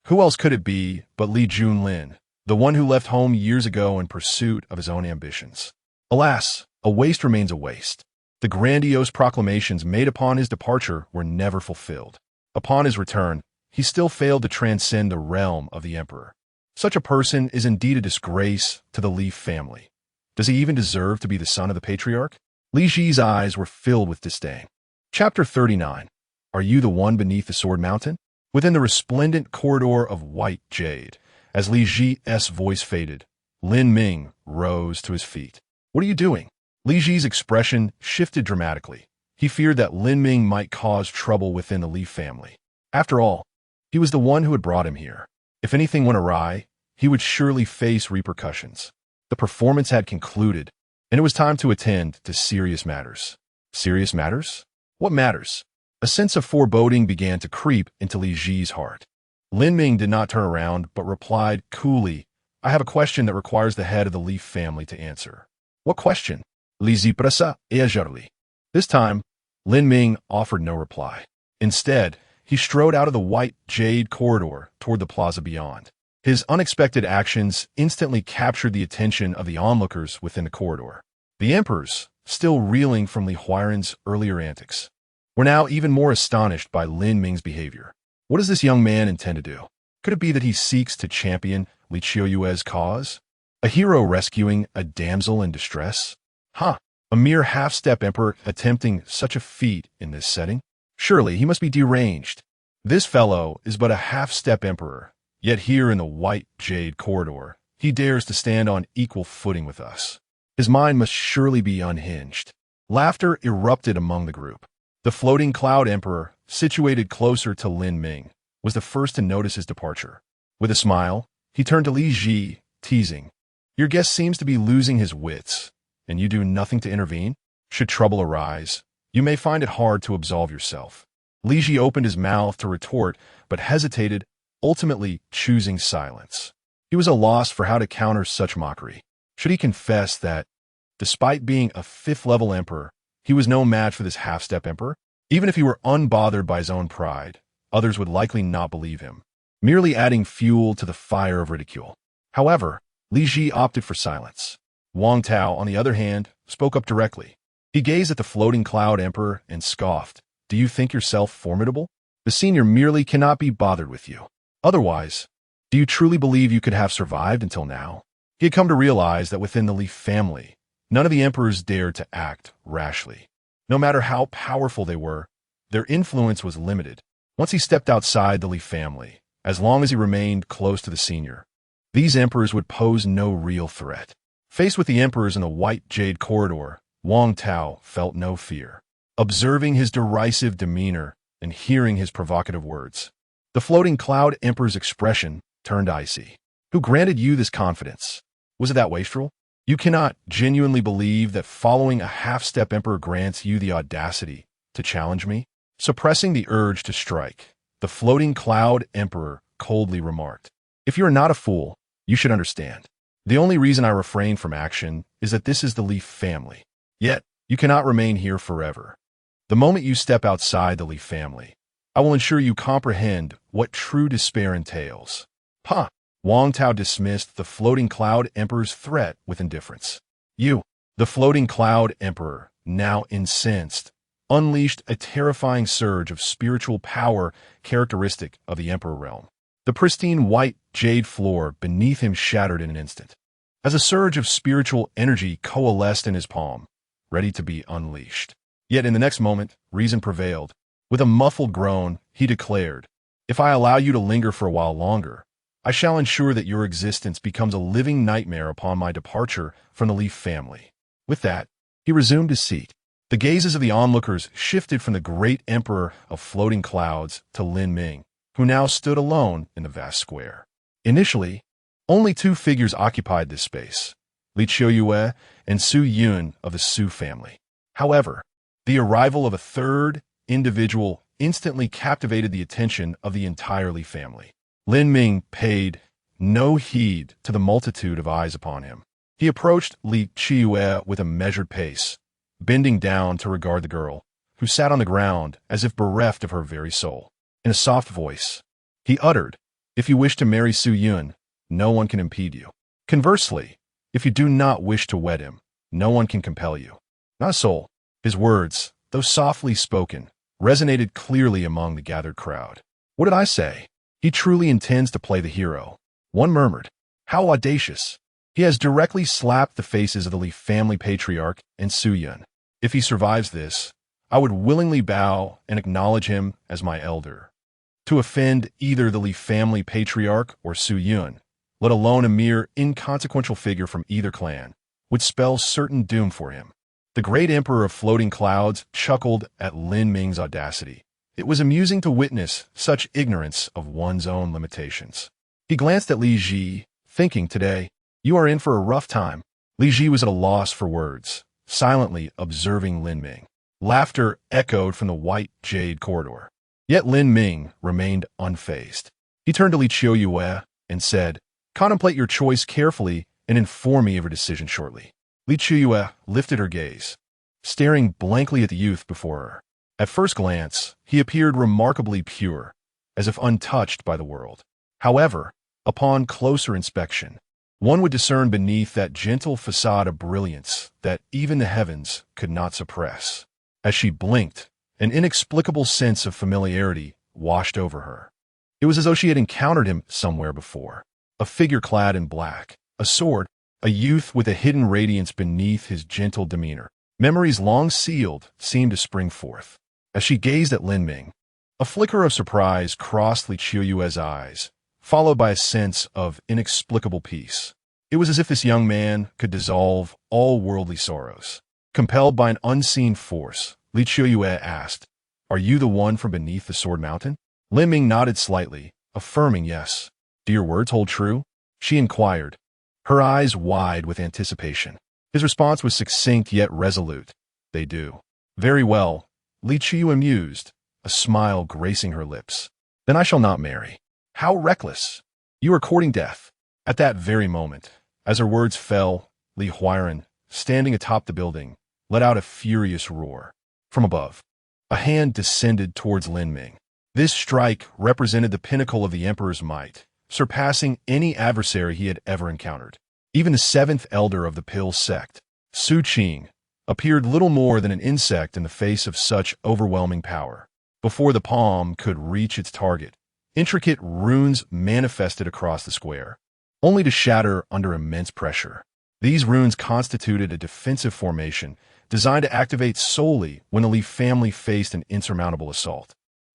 [SPEAKER 1] Who else could it be but Li Junlin, the one who left home years ago in pursuit of his own ambitions? Alas, a waste remains a waste. The grandiose proclamations made upon his departure were never fulfilled. Upon his return, he still failed to transcend the realm of the emperor. Such a person is indeed a disgrace to the Li family. Does he even deserve to be the son of the patriarch? Li Ji's eyes were filled with disdain. Chapter 39. Are you the one beneath the Sword Mountain? Within the resplendent corridor of white jade, as Li Ji's voice faded, Lin Ming rose to his feet. What are you doing? Li Ji's expression shifted dramatically. He feared that Lin Ming might cause trouble within the Li family. After all, he was the one who had brought him here. If anything went awry, he would surely face repercussions. The performance had concluded, and it was time to attend to serious matters. Serious matters? What matters? A sense of foreboding began to creep into Li Ji's heart. Lin Ming did not turn around, but replied coolly, I have a question that requires the head of the Li family to answer. What question? Li Ji pressa eagerly. This time, Lin Ming offered no reply. Instead, he strode out of the white jade corridor toward the plaza beyond. His unexpected actions instantly captured the attention of the onlookers within the corridor. The emperors, still reeling from Li Huairan's earlier antics, were now even more astonished by Lin Ming's behavior. What does this young man intend to do? Could it be that he seeks to champion Li Qiuyue's cause? A hero rescuing a damsel in distress? A mere half-step emperor attempting such a feat in this setting? Surely he must be deranged. This fellow is but a half-step emperor, yet here in the white jade corridor, he dares to stand on equal footing with us. His mind must surely be unhinged. Laughter erupted among the group. The floating cloud emperor, situated closer to Lin Ming, was the first to notice his departure. With a smile, he turned to Li Ji, teasing, Your guest seems to be losing his wits, and you do nothing to intervene? Should trouble arise, you may find it hard to absolve yourself. Li Ji opened his mouth to retort, but hesitated, ultimately choosing silence. He was at a loss for how to counter such mockery. Should he confess that, despite being a fifth-level emperor, he was no match for this half-step emperor? Even if he were unbothered by his own pride, others would likely not believe him, merely adding fuel to the fire of ridicule. However, Li Ji opted for silence. Wang Tao, on the other hand, spoke up directly. He gazed at the floating cloud emperor and scoffed. Do you think yourself formidable? The senior merely cannot be bothered with you. Otherwise, do you truly believe you could have survived until now? He had come to realize that within the Li family, none of the emperors dared to act rashly. No matter how powerful they were, their influence was limited. Once he stepped outside the Li family, as long as he remained close to the senior, these emperors would pose no real threat. Faced with the emperors in the white jade corridor, Wang Tao felt no fear. Observing his derisive demeanor and hearing his provocative words. The floating cloud emperor's expression turned icy. Who granted you this confidence? Was it that wastrel? You cannot genuinely believe that following a half-step emperor grants you the audacity to challenge me? Suppressing the urge to strike, the floating cloud emperor coldly remarked, "If you are not a fool, you should understand. The only reason I refrain from action is that this is the Leaf family. Yet, you cannot remain here forever. The moment you step outside the Leaf family, I will ensure you comprehend what true despair entails." "Huh!" Wang Tao dismissed the floating cloud emperor's threat with indifference. The floating cloud emperor, now incensed, unleashed a terrifying surge of spiritual power characteristic of the emperor realm. The pristine white jade floor beneath him shattered in an instant, as a surge of spiritual energy coalesced in his palm, ready to be unleashed. Yet in the next moment, reason prevailed. With a muffled groan, he declared, "If I allow you to linger for a while longer, I shall ensure that your existence becomes a living nightmare upon my departure from the Leaf family." With that, he resumed his seat. The gazes of the onlookers shifted from the great emperor of floating clouds to Lin Ming, who now stood alone in the vast square. Initially, only two figures occupied this space, Li Qiuyue and Su Yun of the Su family. However, the arrival of a third individual instantly captivated the attention of the entire Li family. Lin Ming paid no heed to the multitude of eyes upon him. He approached Li Qiuyue with a measured pace, bending down to regard the girl, who sat on the ground as if bereft of her very soul. In a soft voice, he uttered, "If you wish to marry Su Yun, no one can impede you. Conversely, if you do not wish to wed him, no one can compel you. Not a soul." His words, though softly spoken, resonated clearly among the gathered crowd. "What did I say? He truly intends to play the hero." One murmured, "How audacious! He has directly slapped the faces of the Li family patriarch and Su Yun. If he survives this, I would willingly bow and acknowledge him as my elder. To offend either the Li family patriarch or Su Yun, let alone a mere inconsequential figure from either clan, would spell certain doom for him." The great emperor of floating clouds chuckled at Lin Ming's audacity. It was amusing to witness such ignorance of one's own limitations. He glanced at Li Ji, thinking, "Today, you are in for a rough time." Li Ji was at a loss for words, silently observing Lin Ming. Laughter echoed from the white jade corridor. Yet Lin Ming remained unfazed. He turned to Li Qiuyue and said, "Contemplate your choice carefully and inform me of your decision shortly." Li Qiuyue lifted her gaze, staring blankly at the youth before her. At first glance, he appeared remarkably pure, as if untouched by the world. However, upon closer inspection, one would discern beneath that gentle facade a brilliance that even the heavens could not suppress. As she blinked, an inexplicable sense of familiarity washed over her. It was as though she had encountered him somewhere before. A figure clad in black, a sword, a youth with a hidden radiance beneath his gentle demeanor. Memories long sealed seemed to spring forth. As she gazed at Lin Ming, a flicker of surprise crossed Li Qiuyue's eyes, followed by a sense of inexplicable peace. It was as if this young man could dissolve all worldly sorrows. Compelled by an unseen force, Li Qiuyue asked, "Are you the one from beneath the Sword Mountain?" Lin Ming nodded slightly, affirming yes. "Do your words hold true?" she inquired, her eyes wide with anticipation. His response was succinct yet resolute. "They do." "Very well," Li Qiuyue mused, a smile gracing her lips. "Then I shall not marry." "How reckless! You are courting death." At that very moment, as her words fell, Li Huairan, standing atop the building, let out a furious roar. From above, a hand descended towards Lin Ming. This strike represented the pinnacle of the emperor's might, surpassing any adversary he had ever encountered. Even the seventh elder of the Pill sect, Su Qing, appeared little more than an insect in the face of such overwhelming power. Before the palm could reach its target, intricate runes manifested across the square, only to shatter under immense pressure. These runes constituted a defensive formation designed to activate solely when the Li family faced an insurmountable assault.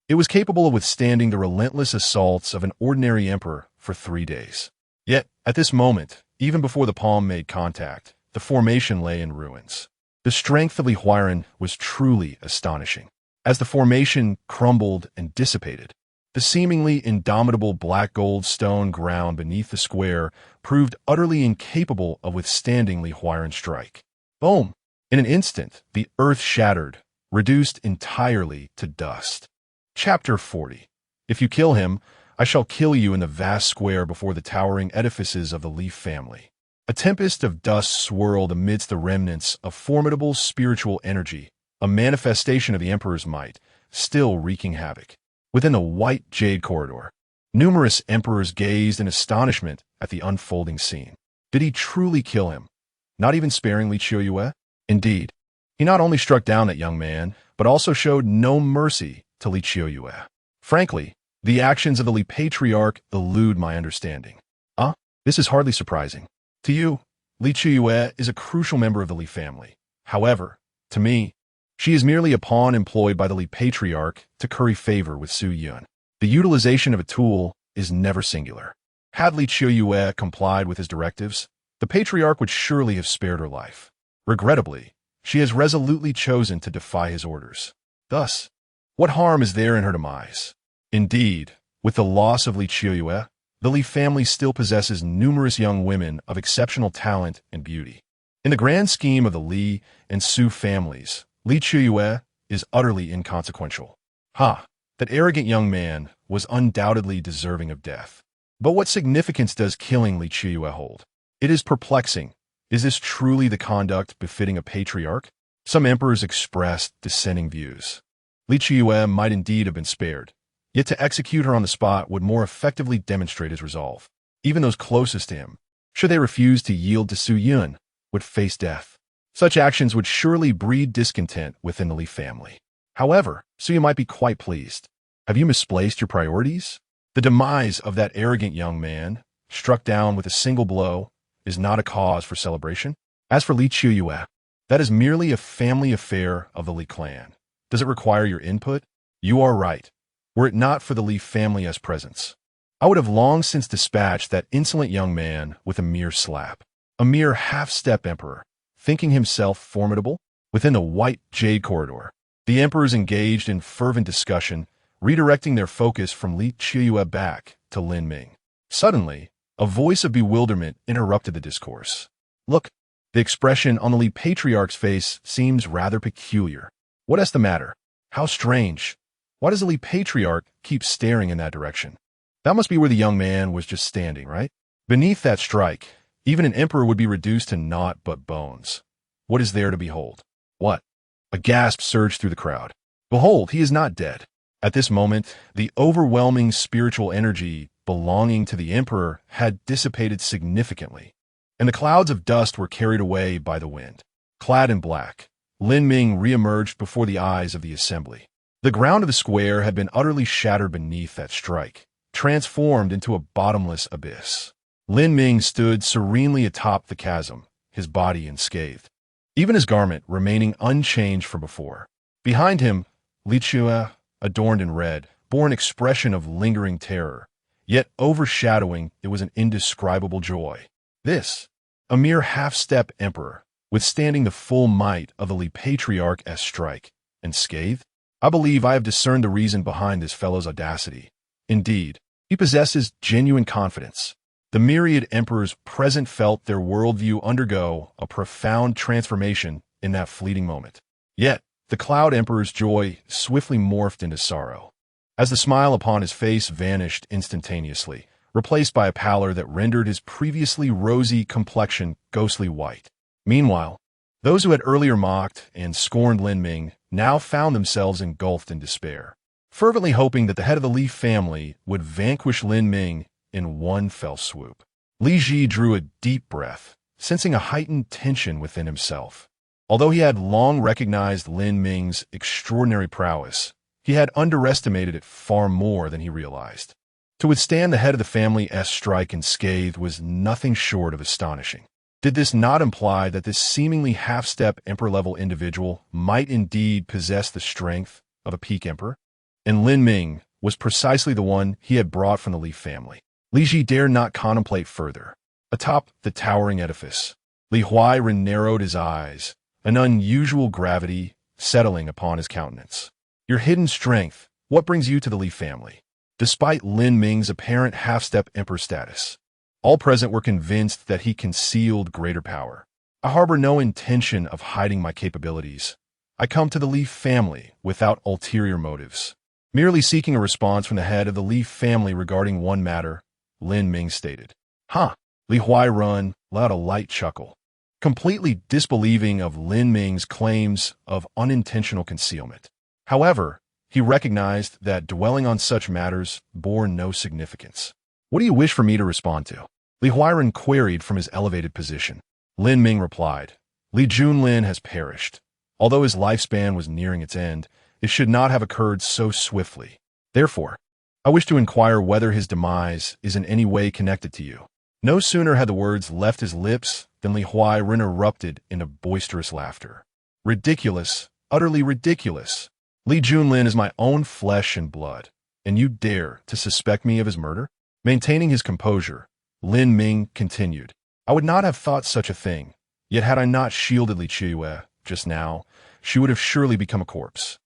[SPEAKER 1] It was capable of withstanding the relentless assaults of an ordinary emperor for 3 days. Yet, at this moment, even before the palm made contact, the formation lay in ruins. The strength of Li Huairan was truly astonishing. As the formation crumbled and dissipated, the seemingly indomitable black gold stone ground beneath the square proved utterly incapable of withstanding Li Huairan's strike. Boom! In an instant, the earth shattered, reduced entirely to dust. Chapter 40. If you kill him, I shall kill you in the vast square before the towering edifices of the Leaf family. A tempest of dust swirled amidst the remnants of formidable spiritual energy, a manifestation of the Emperor's might, still wreaking havoc. Within the white jade corridor, numerous emperors gazed in astonishment at the unfolding scene. Did he truly kill him? Not even sparing Li Qiuyue? Indeed, he not only struck down that young man, but also showed no mercy to Li Qiuyue. Frankly, the actions of the Li Patriarch elude my understanding. This is hardly surprising. To you, Li Qiuyue is a crucial member of the Li family. However, to me, she is merely a pawn employed by the Li Patriarch to curry favor with Su Yun. The utilization of a tool is never singular. Had Li Qiuyue complied with his directives, the Patriarch would surely have spared her life. Regrettably, she has resolutely chosen to defy his orders. Thus, what harm is there in her demise? Indeed, with the loss of Li Qiuyue, the Li family still possesses numerous young women of exceptional talent and beauty. In the grand scheme of the Li and Su families, Li Qiuyue is utterly inconsequential. That arrogant young man was undoubtedly deserving of death. But what significance does killing Li Qiuyue hold? It is perplexing. Is this truly the conduct befitting a patriarch? Some emperors expressed dissenting views. Li Qiuyue might indeed have been spared, yet to execute her on the spot would more effectively demonstrate his resolve. Even those closest to him, should they refuse to yield to Su Yun, would face death. Such actions would surely breed discontent within the Li family. However, Su Yun might be quite pleased. Have you misplaced your priorities? The demise of that arrogant young man, struck down with a single blow, is not a cause for celebration. As for Li Qiuyue, that is merely a family affair of the Li clan. Does it require your input? You are right. Were it not for the Li family as presence, I would have long since dispatched that insolent young man with a mere slap. A mere half-step emperor, thinking himself formidable? Within the white jade corridor, the emperors engaged in fervent discussion, redirecting their focus from Li Qiuyue back to Lin Ming. Suddenly, a voice of bewilderment interrupted the discourse. Look, the expression on the Li Patriarch's face seems rather peculiar. What is the matter? How strange. Why does the Li Patriarch keep staring in that direction? That must be where the young man was just standing, right? Beneath that strike, even an emperor would be reduced to naught but bones. What is there to behold? What? A gasp surged through the crowd. Behold, he is not dead. At this moment, the overwhelming spiritual energy belonging to the emperor had dissipated significantly, and the clouds of dust were carried away by the wind. Clad in black, Lin Ming reemerged before the eyes of the assembly. The ground of the square had been utterly shattered beneath that strike, transformed into a bottomless abyss. Lin Ming stood serenely atop the chasm, his body unscathed, even his garment remaining unchanged from before. Behind him, Li Qiuyue, adorned in red, bore an expression of lingering terror, yet overshadowing it was an indescribable joy. This, a mere half-step emperor, withstanding the full might of the Li Patriarch as strike, and scathed? I believe I have discerned the reason behind this fellow's audacity. Indeed, he possesses genuine confidence. The myriad emperors present felt their worldview undergo a profound transformation in that fleeting moment. Yet, the Cloud Emperor's joy swiftly morphed into sorrow, as the smile upon his face vanished instantaneously, replaced by a pallor that rendered his previously rosy complexion ghostly white. Meanwhile, those who had earlier mocked and scorned Lin Ming now found themselves engulfed in despair, fervently hoping that the head of the Li family would vanquish Lin Ming in one fell swoop. Li Ji drew a deep breath, sensing a heightened tension within himself. Although he had long recognized Lin Ming's extraordinary prowess, he had underestimated it far more than he realized. To withstand the head of the family's strike unscathed was nothing short of astonishing. Did this not imply that this seemingly half-step emperor-level individual might indeed possess the strength of a peak emperor? And Lin Ming was precisely the one he had brought from the Li family. Li Ji dared not contemplate further. Atop the towering edifice, Li Huairan narrowed his eyes, an unusual gravity settling upon his countenance. Your hidden strength, what brings you to the Li family? Despite Lin Ming's apparent half-step emperor status, all present were convinced that he concealed greater power. I harbor no intention of hiding my capabilities. I come to the Li family without ulterior motives, merely seeking a response from the head of the Li family regarding one matter, Lin Ming stated. Huh. Li Huairun let out a light chuckle, completely disbelieving of Lin Ming's claims of unintentional concealment. However, he recognized that dwelling on such matters bore no significance. What do you wish for me to respond to? Li Huairun queried from his elevated position. Lin Ming replied, Li Junlin has perished. Although his lifespan was nearing its end, it should not have occurred so swiftly. Therefore, I wish to inquire whether his demise is in any way connected to you. No sooner had the words left his lips than Li Huairun erupted into boisterous laughter. Ridiculous, utterly ridiculous. Li Junlin is my own flesh and blood, and you dare to suspect me of his murder? Maintaining his composure, Lin Ming continued, I would not have thought such a thing, yet had I not shielded Li Qiuyue just now, she would have surely become a corpse.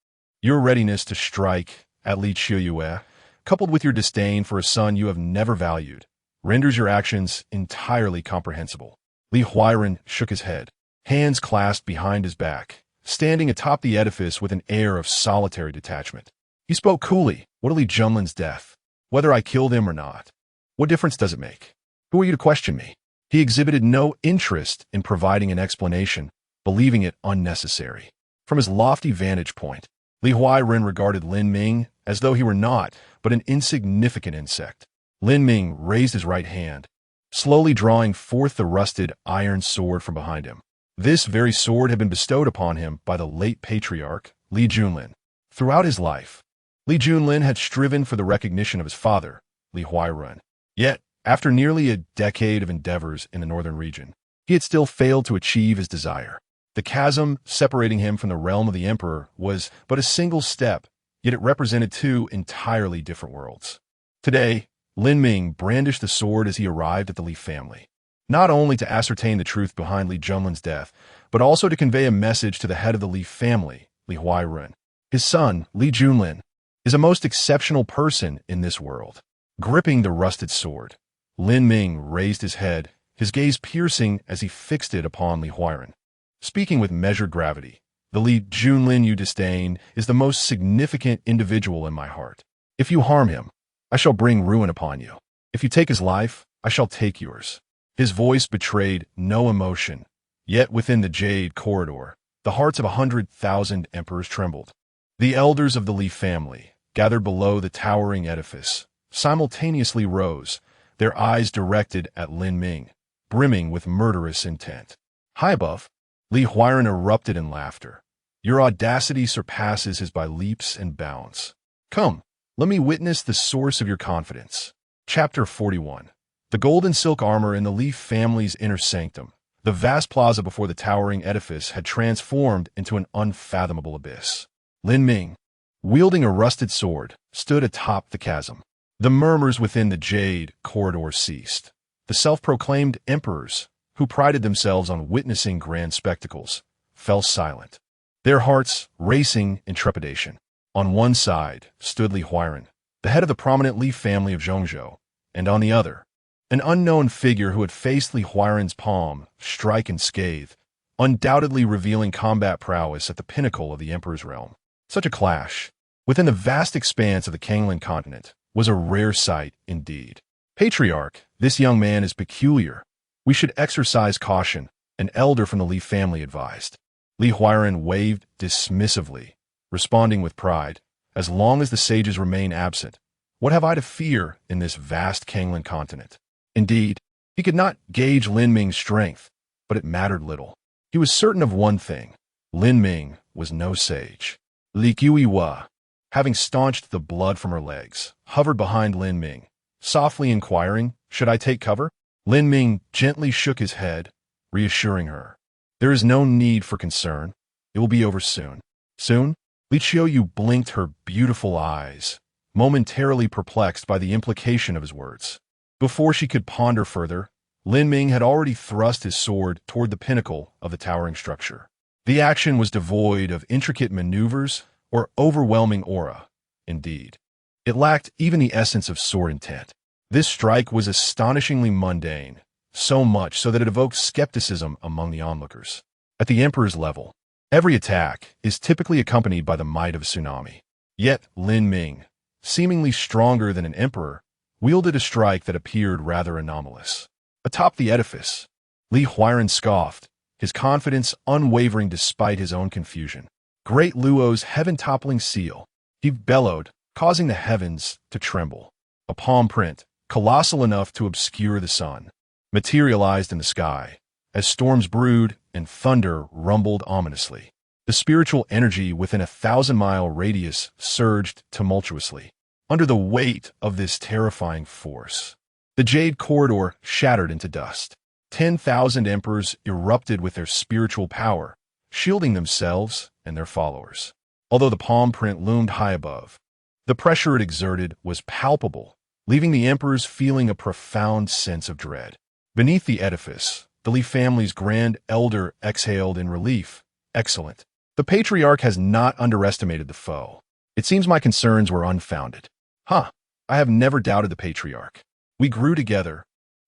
[SPEAKER 1] Your readiness to strike at Li Qiuyue, coupled with your disdain for a son you have never valued, renders your actions entirely comprehensible. Li Huairun shook his head, hands clasped behind his back, standing atop the edifice with an air of solitary detachment. He spoke coolly. What of Li Junlin's death? Whether I killed him or not, what difference does it make? Who are you to question me? He exhibited no interest in providing an explanation, believing it unnecessary. From his lofty vantage point, Li Huairun regarded Lin Ming as though he were not but an insignificant insect. Lin Ming raised his right hand, slowly drawing forth the rusted iron sword from behind him. This very sword had been bestowed upon him by the late patriarch, Li Junlin. Throughout his life, Li Junlin had striven for the recognition of his father, Li Huairun. Yet, after nearly a decade of endeavors in the northern region, he had still failed to achieve his desire. The chasm separating him from the realm of the emperor was but a single step, yet it represented two entirely different worlds. Today, Lin Ming brandished the sword as he arrived at the Li family, not only to ascertain the truth behind Li Junlin's death, but also to convey a message to the head of the Li family, Li Huairun. His son, Li Junlin, is a most exceptional person in this world. Gripping the rusted sword, Lin Ming raised his head, his gaze piercing as he fixed it upon Li Huairun. Speaking with measured gravity, the Li Junlin you disdain is the most significant individual in my heart. If you harm him, I shall bring ruin upon you. If you take his life, I shall take yours. His voice betrayed no emotion, yet within the jade corridor, the hearts of 100,000 emperors trembled. The elders of the Li family, gathered below the towering edifice, simultaneously rose, their eyes directed at Lin Ming, brimming with murderous intent. High above, Li Huairun erupted in laughter. Your audacity surpasses his by leaps and bounds. Come, let me witness the source of your confidence. Chapter 41. The gold and silk armor in the Li family's inner sanctum, the vast plaza before the towering edifice had transformed into an unfathomable abyss. Lin Ming, wielding a rusted sword, stood atop the chasm. The murmurs within the jade corridor ceased. The self-proclaimed emperors, who prided themselves on witnessing grand spectacles, fell silent, their hearts racing in trepidation. On one side stood Li Huairun, the head of the prominent Li family of Zhongzhou, and on the other, an unknown figure who had faced Li Huairun's palm strike and scathe, undoubtedly revealing combat prowess at the pinnacle of the emperor's realm. Such a clash, within the vast expanse of the Kanglan continent, was a rare sight indeed. Patriarch, this young man is peculiar. We should exercise caution, an elder from the Li family advised. Li Huairun waved dismissively, responding with pride, as long as the sages remain absent, what have I to fear in this vast Kanglan continent? Indeed, he could not gauge Lin Ming's strength, but it mattered little. He was certain of one thing: Lin Ming was no sage. Li Qiuyue, having staunched the blood from her legs, hovered behind Lin Ming, softly inquiring, should I take cover? Lin Ming gently shook his head, reassuring her. There is no need for concern. It will be over soon. Soon? Li Qiuyue blinked her beautiful eyes, momentarily perplexed by the implication of his words. Before she could ponder further, Lin Ming had already thrust his sword toward the pinnacle of the towering structure. The action was devoid of intricate maneuvers or overwhelming aura, indeed. It lacked even the essence of sword intent. This strike was astonishingly mundane, so much so that it evoked skepticism among the onlookers. At the Emperor's level, every attack is typically accompanied by the might of a tsunami. Yet Lin Ming, seemingly stronger than an emperor, wielded a strike that appeared rather anomalous. Atop the edifice, Li Huairan scoffed, his confidence unwavering despite his own confusion. Great Luo's heaven-toppling seal, he bellowed, causing the heavens to tremble. A palm print, colossal enough to obscure the sun, materialized in the sky, as storms brewed and thunder rumbled ominously. The spiritual energy within a 1,000-mile radius surged tumultuously. Under the weight of this terrifying force, the jade corridor shattered into dust. 10,000 emperors erupted with their spiritual power, shielding themselves and their followers. Although the palm print loomed high above, the pressure it exerted was palpable, leaving the emperors feeling a profound sense of dread. Beneath the edifice, the Li family's grand elder exhaled in relief. Excellent. The patriarch has not underestimated the foe. It seems my concerns were unfounded. I have never doubted the patriarch. We grew together,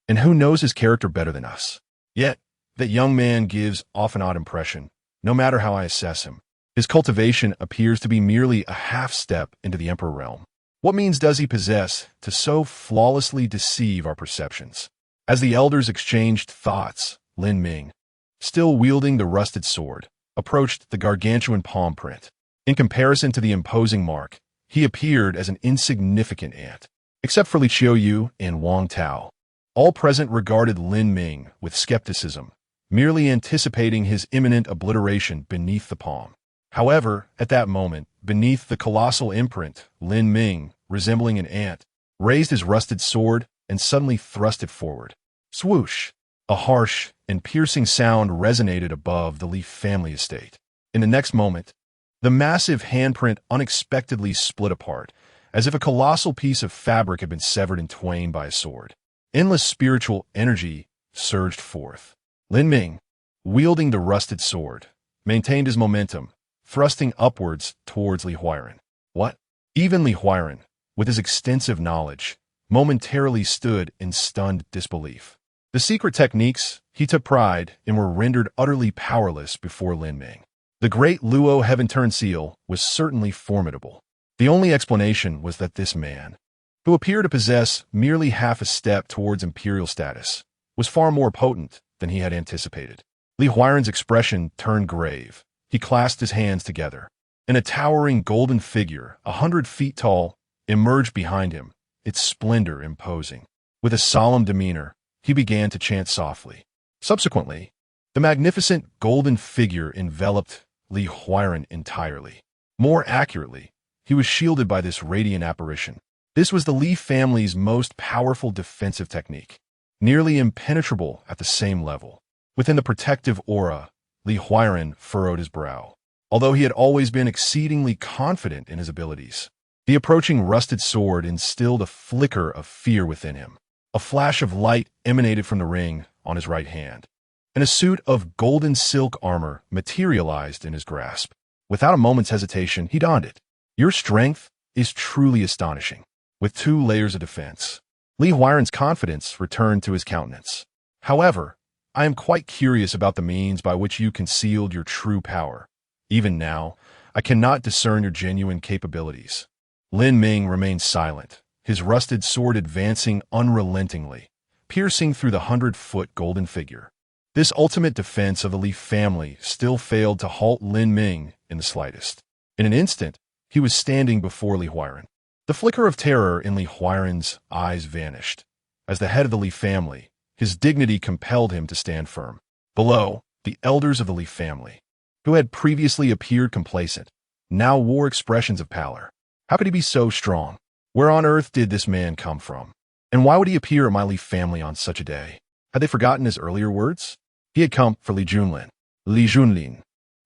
[SPEAKER 1] and who knows his character better than us? Yet, that young man gives off an odd impression, no matter how I assess him. His cultivation appears to be merely a half-step into the emperor realm. What means does he possess to so flawlessly deceive our perceptions? As the elders exchanged thoughts, Lin Ming, still wielding the rusted sword, approached the gargantuan palm print. In comparison to the imposing mark, he appeared as an insignificant ant. Except for Li Qiuyu and Wang Tao, all present regarded Lin Ming with skepticism, merely anticipating his imminent obliteration beneath the palm. However, at that moment, beneath the colossal imprint, Lin Ming, resembling an ant, raised his rusted sword and suddenly thrust it forward. Swoosh! A harsh and piercing sound resonated above the Li family estate. In the next moment, the massive handprint unexpectedly split apart, as if a colossal piece of fabric had been severed in twain by a sword. Endless spiritual energy surged forth. Lin Ming, wielding the rusted sword, maintained his momentum, thrusting upwards towards Li Huairan. What? Even Li Huairan, with his extensive knowledge, momentarily stood in stunned disbelief. The secret techniques he took pride in were rendered utterly powerless before Lin Ming. The great Luo heaven-turned seal was certainly formidable. The only explanation was that this man, who appeared to possess merely half a step towards imperial status, was far more potent than he had anticipated. Li Huairan's expression turned grave. He clasped his hands together, and a towering golden figure, 100 feet tall, emerged behind him, its splendor imposing. With a solemn demeanor, he began to chant softly. Subsequently, the magnificent golden figure enveloped Li Huairan entirely. More accurately, he was shielded by this radiant apparition. This was the Li family's most powerful defensive technique, nearly impenetrable at the same level. Within the protective aura, Li Huairan furrowed his brow. Although he had always been exceedingly confident in his abilities, the approaching rusted sword instilled a flicker of fear within him. A flash of light emanated from the ring on his right hand, and a suit of golden silk armor materialized in his grasp. Without a moment's hesitation, he donned it. Your strength is truly astonishing. With 2 layers of defense, Li Huairan's confidence returned to his countenance. However, I am quite curious about the means by which you concealed your true power. Even now, I cannot discern your genuine capabilities. Lin Ming remained silent, his rusted sword advancing unrelentingly, piercing through the 100-foot golden figure. This ultimate defense of the Li family still failed to halt Lin Ming in the slightest. In an instant, he was standing before Li Huairan. The flicker of terror in Li Huairan's eyes vanished. As the head of the Li family, his dignity compelled him to stand firm. Below, the elders of the Li family, who had previously appeared complacent, now wore expressions of pallor. How could he be so strong? Where on earth did this man come from? And why would he appear at my Li family on such a day? Had they forgotten his earlier words? He had come for Li Junlin. Li Junlin,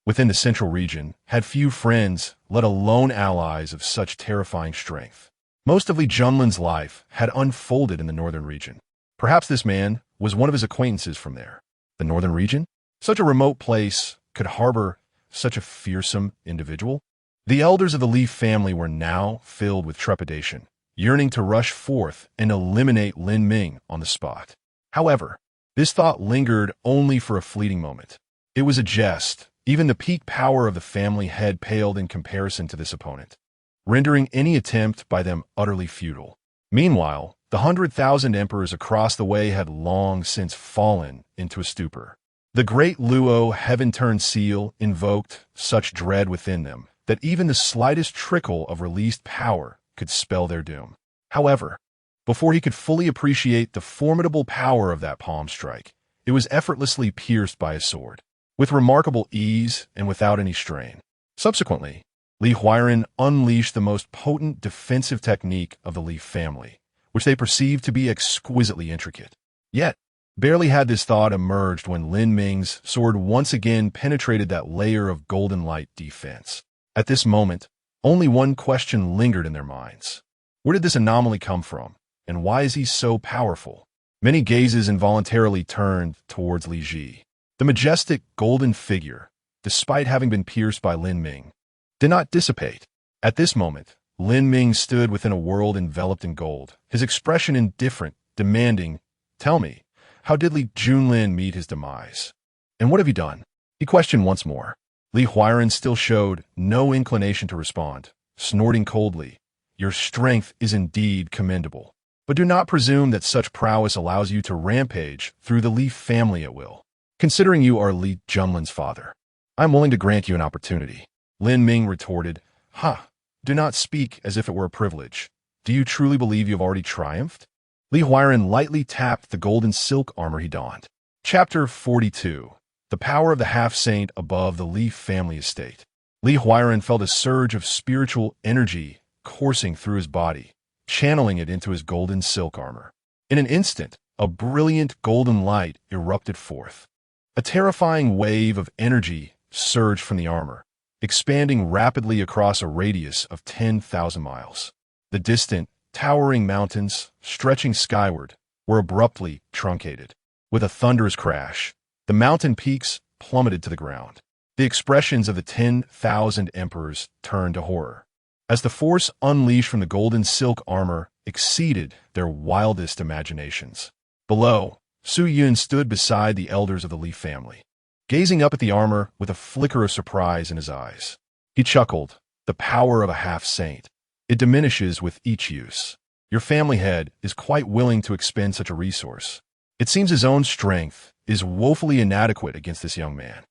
[SPEAKER 1] within the central region, had few friends, let alone allies of such terrifying strength. Most of Li Junlin's life had unfolded in the northern region. Perhaps this man was one of his acquaintances from there. The northern region? Such a remote place could harbor such a fearsome individual? The elders of the Li family were now filled with trepidation, yearning to rush forth and eliminate Lin Ming on the spot. However, this thought lingered only for a fleeting moment. It was a jest. Even the peak power of the family had paled in comparison to this opponent, rendering any attempt by them utterly futile. Meanwhile, the 100,000 emperors across the way had long since fallen into a stupor. The great Luo heaven-turned seal invoked such dread within them that even the slightest trickle of released power could spell their doom. However, before he could fully appreciate the formidable power of that palm strike, it was effortlessly pierced by his sword, with remarkable ease and without any strain. Subsequently, Li Huairan unleashed the most potent defensive technique of the Li family, which they perceived to be exquisitely intricate. Yet, barely had this thought emerged when Lin Ming's sword once again penetrated that layer of golden light defense. At this moment, only one question lingered in their minds. Where did this anomaly come from, and why is he so powerful? Many gazes involuntarily turned towards Li Ji. The majestic golden figure, despite having been pierced by Lin Ming, did not dissipate. At this moment, Lin Ming stood within a world enveloped in gold, his expression indifferent, demanding, "Tell me, how did Li Junlin meet his demise? And what have you done?" He questioned once more. Li Huairan still showed no inclination to respond, snorting coldly, "Your strength is indeed commendable, but do not presume that such prowess allows you to rampage through the Li family at will. Considering you are Li Junlin's father, I am willing to grant you an opportunity." Lin Ming retorted, "Ha, do not speak as if it were a privilege. Do you truly believe you have already triumphed?" Li Huairan lightly tapped the golden silk armor he donned. Chapter 42. The power of the half-saint above the Li family estate. Li Huairan felt a surge of spiritual energy coursing through his body, channeling it into his golden silk armor. In an instant, a brilliant golden light erupted forth. A terrifying wave of energy surged from the armor, expanding rapidly across a radius of 10,000 miles. The distant, towering mountains, stretching skyward, were abruptly truncated. With a thunderous crash, the mountain peaks plummeted to the ground. The expressions of the 10,000 emperors turned to horror, as the force unleashed from the golden silk armor exceeded their wildest imaginations. Below, Su Yun stood beside the elders of the Li family, gazing up at the armor with a flicker of surprise in his eyes. He chuckled, "The power of a half-saint. It diminishes with each use. Your family head is quite willing to expend such a resource. It seems his own strength is woefully inadequate against this young man."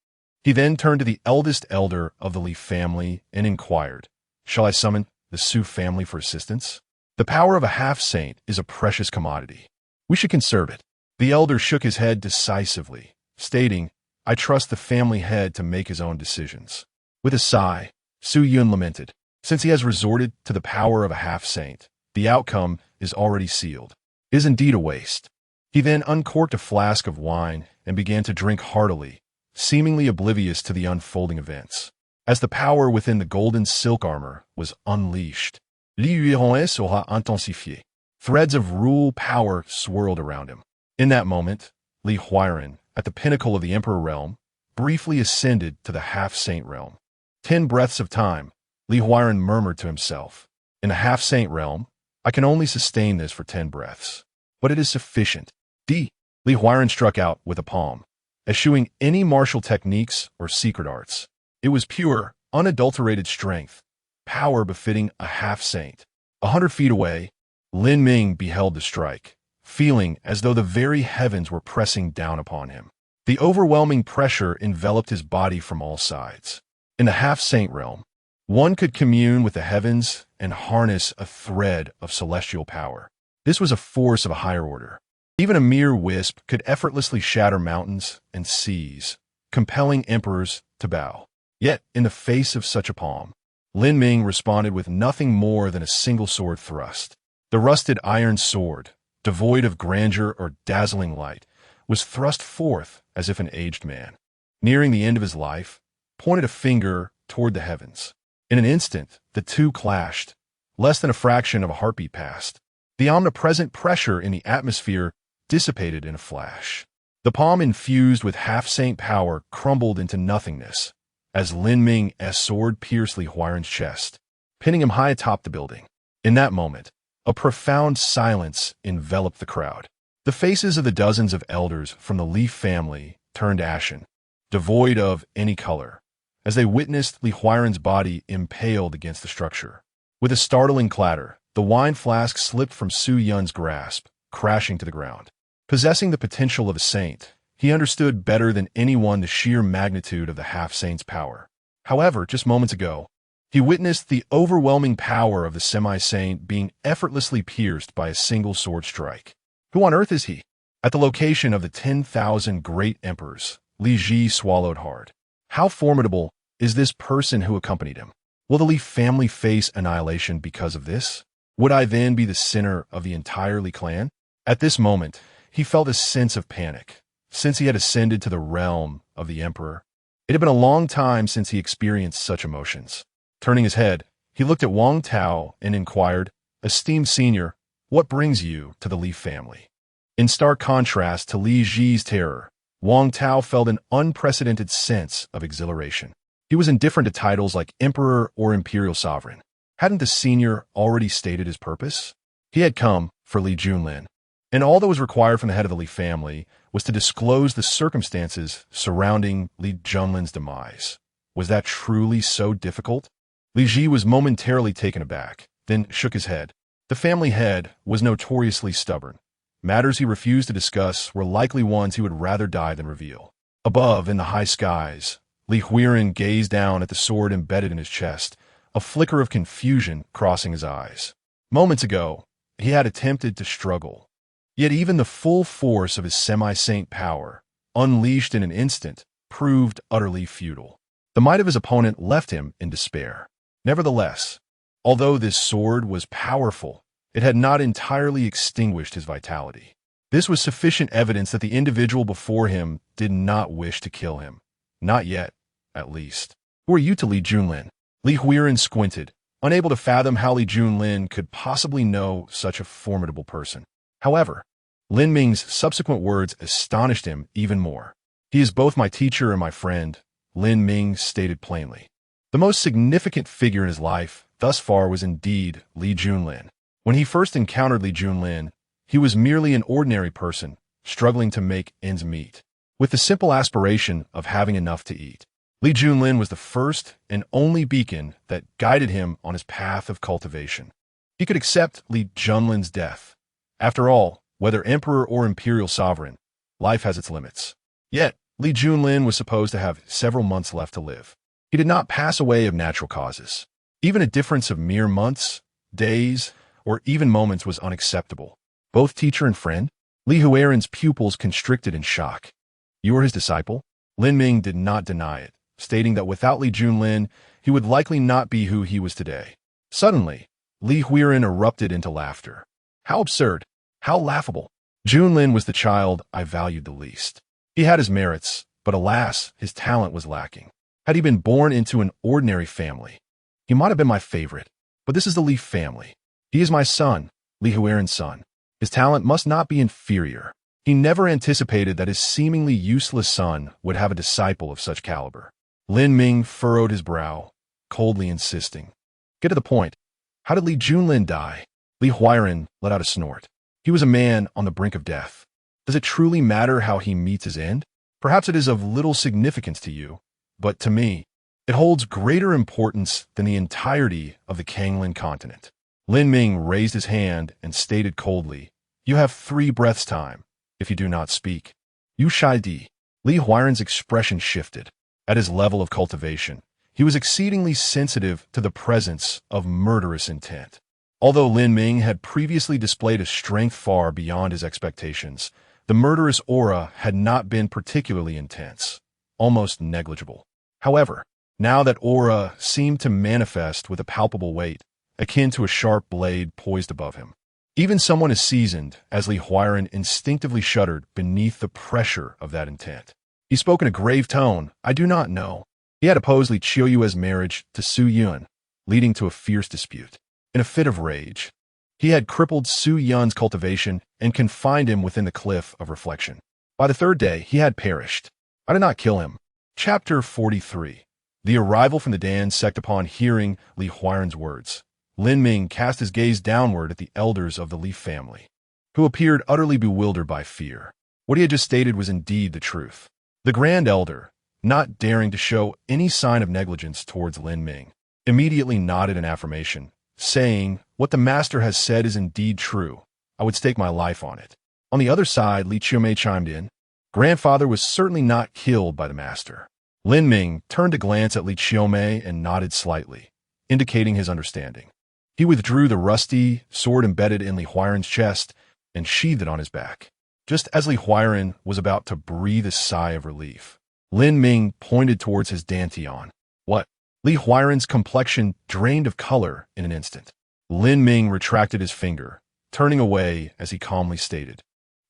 [SPEAKER 1] He then turned to the eldest elder of the Li family and inquired, "Shall I summon the Su family for assistance? The power of a half-saint is a precious commodity. We should conserve it." The elder shook his head decisively, stating, "I trust the family head to make his own decisions." With a sigh, Su Yun lamented, "Since he has resorted to the power of a half-saint, the outcome is already sealed. It is indeed a waste." He then uncorked a flask of wine and began to drink heartily, seemingly oblivious to the unfolding events. As the power within the golden silk armor was unleashed, l'irrance aura intensifié. Threads of rule power swirled around him. In that moment, Li Huairan, at the pinnacle of the emperor realm, briefly ascended to the half-saint realm. 10 breaths of time, Li Huairan murmured to himself. In the half-saint realm, I can only sustain this for 10 breaths. But it is sufficient. Li Huairan struck out with a palm, eschewing any martial techniques or secret arts. It was pure, unadulterated strength, power befitting a half-saint. 100 feet away, Lin Ming beheld the strike, feeling as though the very heavens were pressing down upon him. The overwhelming pressure enveloped his body from all sides. In the half-saint realm, one could commune with the heavens and harness a thread of celestial power. This was a force of a higher order. Even a mere wisp could effortlessly shatter mountains and seas, compelling emperors to bow. Yet, in the face of such a palm, Lin Ming responded with nothing more than a single sword thrust. The rusted iron sword, devoid of grandeur or dazzling light, was thrust forth as if an aged man, nearing the end of his life, pointed a finger toward the heavens. In an instant, the two clashed. Less than a fraction of a heartbeat passed. The omnipresent pressure in the atmosphere dissipated in a flash. The palm infused with half-saint power crumbled into nothingness, as Lin Ming's sword pierced Li Huairen's chest, pinning him high atop the building. In that moment, a profound silence enveloped the crowd. The faces of the dozens of elders from the Li family turned ashen, devoid of any color, as they witnessed Li Huairen's body impaled against the structure. With a startling clatter, the wine flask slipped from Su Yun's grasp, crashing to the ground. Possessing the potential of a saint, he understood better than anyone the sheer magnitude of the half-saint's power. However, just moments ago, he witnessed the overwhelming power of the semi-saint being effortlessly pierced by a single sword strike. Who on earth is he? At the location of the 10,000 great emperors, Li Ji swallowed hard. How formidable is this person who accompanied him? Will the Li family face annihilation because of this? Would I then be the sinner of the entire Li clan? At this moment, he felt a sense of panic. Since he had ascended to the realm of the emperor, it had been a long time since he experienced such emotions. Turning his head, he looked at Wang Tao and inquired, "Esteemed senior, what brings you to the Li family?" In stark contrast to Li Ji's terror, Wang Tao felt an unprecedented sense of exhilaration. He was indifferent to titles like emperor or imperial sovereign. Hadn't the senior already stated his purpose? He had come for Li Junlin, and all that was required from the head of the Li family was to disclose the circumstances surrounding Li Junlin's demise. Was that truly so difficult? Li Ji was momentarily taken aback, then shook his head. The family head was notoriously stubborn. Matters he refused to discuss were likely ones he would rather die than reveal. Above, in the high skies, Li Huiren gazed down at the sword embedded in his chest, a flicker of confusion crossing his eyes. Moments ago, he had attempted to struggle. Yet even the full force of his semi-saint power, unleashed in an instant, proved utterly futile. The might of his opponent left him in despair. Nevertheless, although this sword was powerful, it had not entirely extinguished his vitality. This was sufficient evidence that the individual before him did not wish to kill him. Not yet, at least. Who are you to Li Junlin? Li Huiren squinted, unable to fathom how Li Junlin could possibly know such a formidable person. However, Lin Ming's subsequent words astonished him even more. "He is both my teacher and my friend," Lin Ming stated plainly. The most significant figure in his life thus far was indeed Li Junlin. When he first encountered Li Junlin, he was merely an ordinary person, struggling to make ends meet, with the simple aspiration of having enough to eat. Li Junlin was the first and only beacon that guided him on his path of cultivation. He could accept Li Junlin's death. After all, whether emperor or imperial sovereign, life has its limits. Yet, Li Junlin was supposed to have several months left to live. He did not pass away of natural causes. Even a difference of mere months, days, or even moments was unacceptable. Both teacher and friend? Li Huiren's pupils constricted in shock. "You are his disciple?" Lin Ming did not deny it, stating that without Li Junlin, he would likely not be who he was today. Suddenly, Li Huiren erupted into laughter. How absurd! How laughable! Junlin was the child I valued the least. He had his merits, but alas, his talent was lacking. Had he been born into an ordinary family, he might have been my favorite. But this is the Li family. He is my son, Li Huiren's son. His talent must not be inferior. He never anticipated that his seemingly useless son would have a disciple of such caliber. Lin Ming furrowed his brow, coldly insisting, "Get to the point. How did Li Junlin die?" Li Huiren let out a snort. He was a man on the brink of death. Does it truly matter how he meets his end? Perhaps it is of little significance to you, but to me, it holds greater importance than the entirety of the Kanglin continent. Lin Ming raised his hand and stated coldly, "You have 3 breaths time, if you do not speak." "You Shai Di." Li Huiren's expression shifted. At his level of cultivation, he was exceedingly sensitive to the presence of murderous intent. Although Lin Ming had previously displayed a strength far beyond his expectations, the murderous aura had not been particularly intense, almost negligible. However, now that aura seemed to manifest with a palpable weight, akin to a sharp blade poised above him. Even someone as seasoned as Li Huiren instinctively shuddered beneath the pressure of that intent. He spoke in a grave tone. "I do not know." He had opposed Li Qiuyue's marriage to Su Yun, leading to a fierce dispute. In a fit of rage, he had crippled Su Yun's cultivation and confined him within the cliff of reflection. By the 3rd day, he had perished. I did not kill him. Chapter 43. The arrival from the Dan sect. Upon hearing Li Huairan's words, Lin Ming cast his gaze downward at the elders of the Li family, who appeared utterly bewildered by fear. What he had just stated was indeed the truth. The Grand Elder, not daring to show any sign of negligence towards Lin Ming, immediately nodded in affirmation, saying, "What the master has said is indeed true. I would stake my life on it." On the other side, Li Qiumei chimed in, "Grandfather was certainly not killed by the master." Lin Ming turned to glance at Li Qiumei and nodded slightly, indicating his understanding. He withdrew the rusty sword embedded in Li Huairan's chest and sheathed it on his back. Just as Li Huairan was about to breathe a sigh of relief, Lin Ming pointed towards his dantian. "What?" Li Huairan's complexion drained of color in an instant. Lin Ming retracted his finger, turning away as he calmly stated,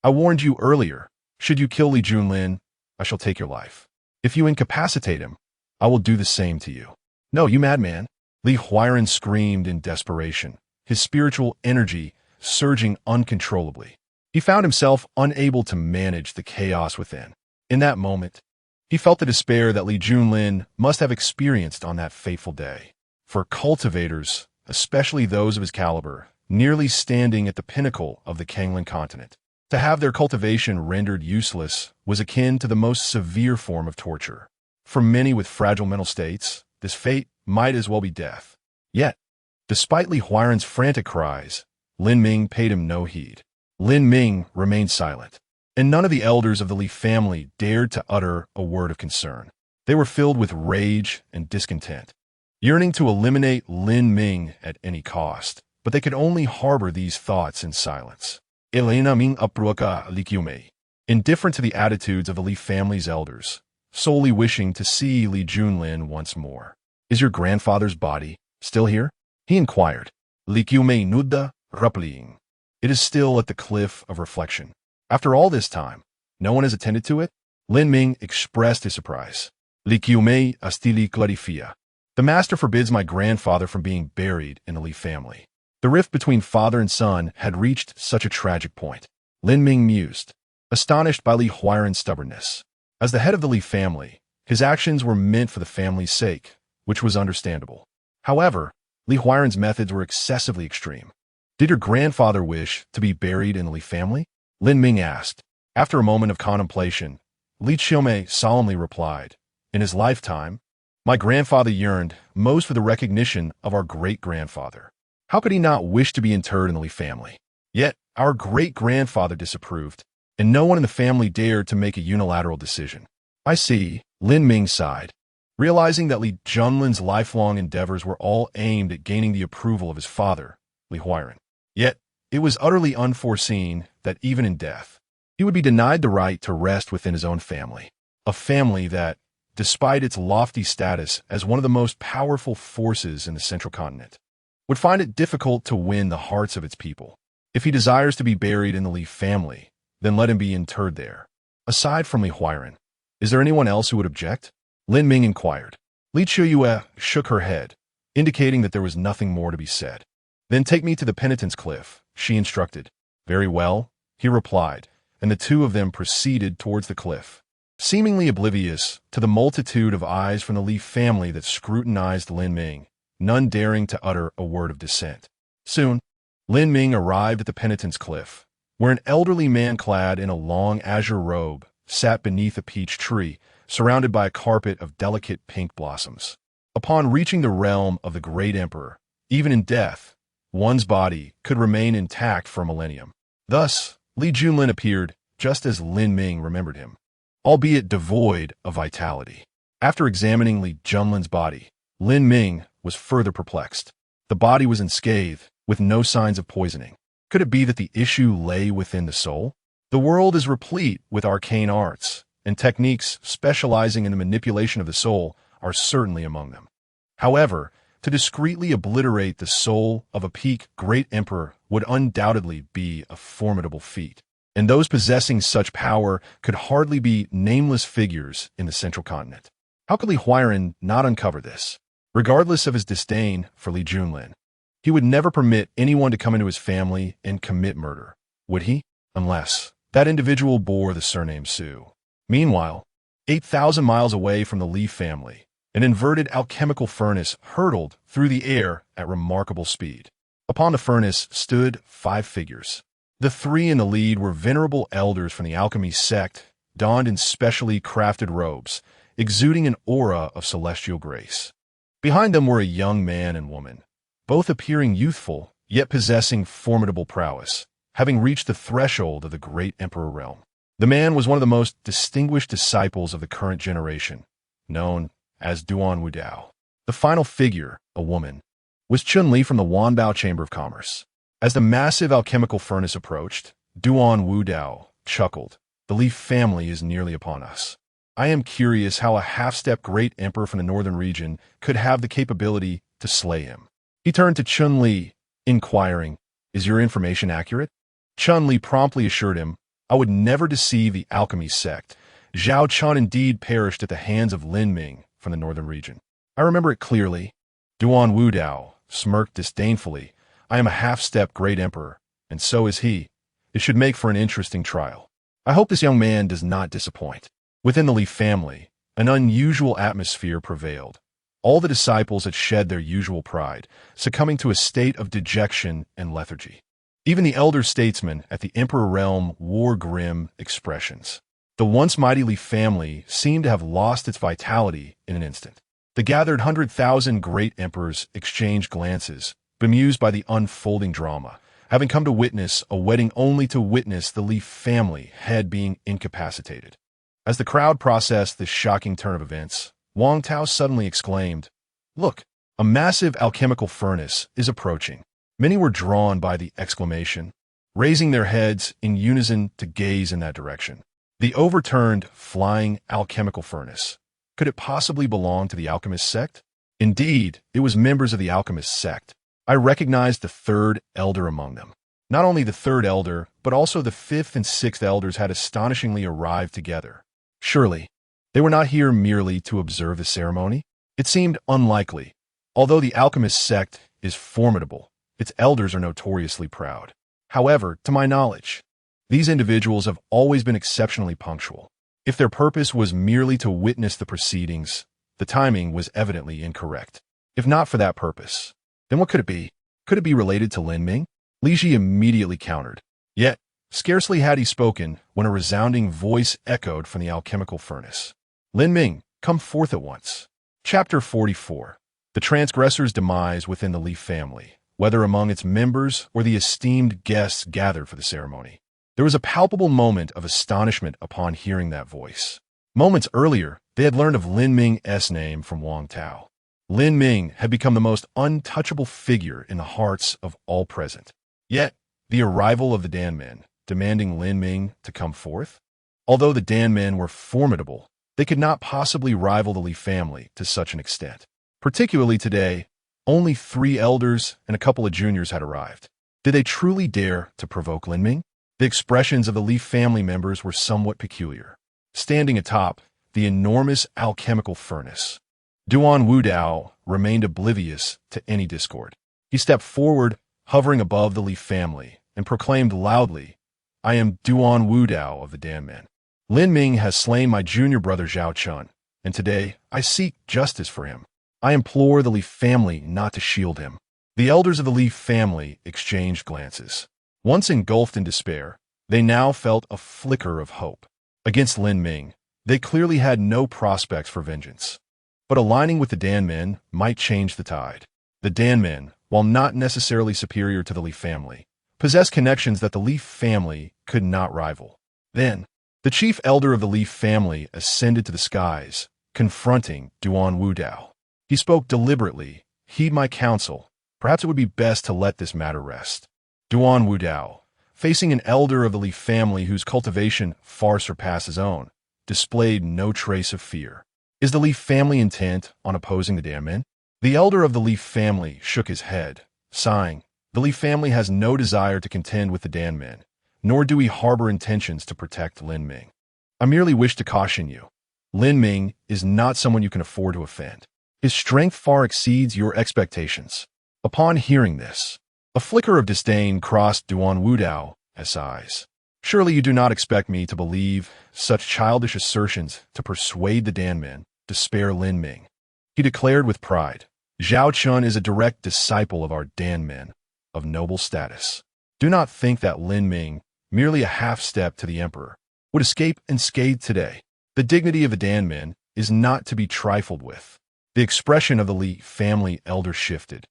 [SPEAKER 1] "I warned you earlier. Should you kill Li Junlin, I shall take your life. If you incapacitate him, I will do the same to you." "No, you madman!" Li Huairan screamed in desperation, his spiritual energy surging uncontrollably. He found himself unable to manage the chaos within. In that moment, he felt the despair that Li Junlin must have experienced on that fateful day. For cultivators, especially those of his caliber, nearly standing at the pinnacle of the Kanglin continent, to have their cultivation rendered useless was akin to the most severe form of torture. For many with fragile mental states, this fate might as well be death. Yet, despite Li Huairan's frantic cries, Lin Ming paid him no heed. Lin Ming remained silent, and none of the elders of the Li family dared to utter a word of concern. They were filled with rage and discontent, yearning to eliminate Lin Ming at any cost, but they could only harbor these thoughts in silence. Elena Ming Upruka Li Qiumei, indifferent to the attitudes of the Li family's elders, solely wishing to see Li Junlin once more. "Is your grandfather's body still here?" he inquired. Li Qiumei nudda, replying, "It is still at the cliff of reflection. After all this time, no one has attended to it?" Lin Ming expressed his surprise. Li Qiumei astili clarifia. "The master forbids my grandfather from being buried in the Li family." The rift between father and son had reached such a tragic point. Lin Ming mused, astonished by Li Huairan's stubbornness. As the head of the Li family, his actions were meant for the family's sake, which was understandable. However, Li Huairan's methods were excessively extreme. "Did your grandfather wish to be buried in the Li family?" Lin Ming asked. After a moment of contemplation, Li Qiumei solemnly replied, "In his lifetime, my grandfather yearned most for the recognition of our great-grandfather. How could he not wish to be interred in the Li family? Yet, our great-grandfather disapproved, and no one in the family dared to make a unilateral decision." "I see," Lin Ming sighed, realizing that Li Junlin's lifelong endeavors were all aimed at gaining the approval of his father, Li Huairan. Yet, it was utterly unforeseen that even in death, he would be denied the right to rest within his own family. A family that, despite its lofty status as one of the most powerful forces in the central continent, would find it difficult to win the hearts of its people. If he desires to be buried in the Li family, then let him be interred there. Aside from Li Huairan, is there anyone else who would object? Lin Ming inquired. Li Qiuyue shook her head, indicating that there was nothing more to be said. "Then take me to the penitence cliff," she instructed. "Very well," he replied, and the two of them proceeded towards the cliff, seemingly oblivious to the multitude of eyes from the Li family that scrutinized Lin Ming, none daring to utter a word of dissent. Soon, Lin Ming arrived at the penitence cliff, where an elderly man clad in a long azure robe sat beneath a peach tree, surrounded by a carpet of delicate pink blossoms. Upon reaching the realm of the great emperor, even in death, one's body could remain intact for a millennium. Thus, Li Junlin appeared just as Lin Ming remembered him, albeit devoid of vitality. After examining Li Junlin's body, Lin Ming was further perplexed. The body was unscathed, with no signs of poisoning. Could it be that the issue lay within the soul? The world is replete with arcane arts, and techniques specializing in the manipulation of the soul are certainly among them. However, to discreetly obliterate the soul of a peak great emperor would undoubtedly be a formidable feat, and those possessing such power could hardly be nameless figures in the central continent. How could Li Huairan not uncover this? Regardless of his disdain for Li Junlin, he would never permit anyone to come into his family and commit murder, would he? Unless that individual bore the surname Su. Meanwhile, 8,000 miles away from the Li family, An inverted alchemical furnace hurtled through the air at remarkable speed. Upon the furnace stood 5 figures. The 3 in the lead were venerable elders from the alchemy sect, donned in specially crafted robes, exuding an aura of celestial grace. Behind them were a young man and woman, both appearing youthful, yet possessing formidable prowess, having reached the threshold of the great emperor realm. The man was one of the most distinguished disciples of the current generation, known as Duan Wudao. The final figure, a woman, was Chun-Li from the Wanbao Chamber of Commerce. As the massive alchemical furnace approached, Duan Wudao chuckled. The Li family is nearly upon us. I am curious how a half-step great emperor from the northern region could have the capability to slay him. He turned to Chun-Li, inquiring, "Is your information accurate?" Chun-Li promptly assured him, "I would never deceive the alchemy sect. Zhao Chun indeed perished at the hands of Lin Ming from the northern region. I remember it clearly." Duan Wudao smirked disdainfully. "I am a half-step great emperor, and so is he. It should make for an interesting trial. I hope this young man does not disappoint." Within the Li family, an unusual atmosphere prevailed. All the disciples had shed their usual pride, succumbing to a state of dejection and lethargy. Even the elder statesmen at the emperor realm wore grim expressions. The once mighty Li family seemed to have lost its vitality in an instant. The gathered 100,000 great emperors exchanged glances, bemused by the unfolding drama, having come to witness a wedding only to witness the Li family head being incapacitated. As the crowd processed this shocking turn of events, Wang Tao suddenly exclaimed, "Look, a massive alchemical furnace is approaching." Many were drawn by the exclamation, raising their heads in unison to gaze in that direction. The overturned, flying alchemical furnace. Could it possibly belong to the alchemist sect? Indeed, it was members of the alchemist sect. I recognized the 3rd elder among them. Not only the 3rd elder, but also the 5th and 6th elders had astonishingly arrived together. Surely, they were not here merely to observe the ceremony? It seemed unlikely. Although the alchemist sect is formidable, its elders are notoriously proud. However, to my knowledge, these individuals have always been exceptionally punctual. If their purpose was merely to witness the proceedings, the timing was evidently incorrect. If not for that purpose, then what could it be? Could it be related to Lin Ming? Li Ji immediately countered. Yet, scarcely had he spoken when a resounding voice echoed from the alchemical furnace. "Lin Ming, come forth at once." Chapter 44. The transgressor's demise within the Li family, whether among its members or the esteemed guests gathered for the ceremony. There was a palpable moment of astonishment upon hearing that voice. Moments earlier, they had learned of Lin Ming's name from Wang Tao. Lin Ming had become the most untouchable figure in the hearts of all present. Yet, the arrival of the Dan men, demanding Lin Ming to come forth? Although the Dan men were formidable, they could not possibly rival the Li family to such an extent. Particularly today, only 3 elders and a couple of juniors had arrived. Did they truly dare to provoke Lin Ming? The expressions of the Li family members were somewhat peculiar. Standing atop the enormous alchemical furnace, Duan Wudao remained oblivious to any discord. He stepped forward, hovering above the Li family, and proclaimed loudly, "I am Duan Wudao of the Dan men. Lin Ming has slain my junior brother Zhao Chun, and today I seek justice for him. I implore the Li family not to shield him." The elders of the Li family exchanged glances. Once engulfed in despair, they now felt a flicker of hope. Against Lin Ming, they clearly had no prospects for vengeance. But aligning with the Dan men might change the tide. The Dan men, while not necessarily superior to the Li family, possessed connections that the Li family could not rival. Then, the chief elder of the Li family ascended to the skies, confronting Duan Wudao. He spoke deliberately, "Heed my counsel. Perhaps it would be best to let this matter rest." Duan Wudao, facing an elder of the Li family whose cultivation far surpassed his own, displayed no trace of fear. Is the Li family intent on opposing the Dan men? The elder of the Li family shook his head, sighing. The Li family has no desire to contend with the Dan men, nor do we harbor intentions to protect Lin Ming. I merely wish to caution you. Lin Ming is not someone you can afford to offend. His strength far exceeds your expectations. Upon hearing this, a flicker of disdain crossed Duan Wudao's eyes. Surely you do not expect me to believe such childish assertions to persuade the Dan men to spare Lin Ming. He declared with pride, "Zhao Chun is a direct disciple of our Dan men, of noble status. Do not think that Lin Ming, merely a half-step to the emperor, would escape unscathed today. The dignity of the Dan men is not to be trifled with." The expression of the Li family elder shifted,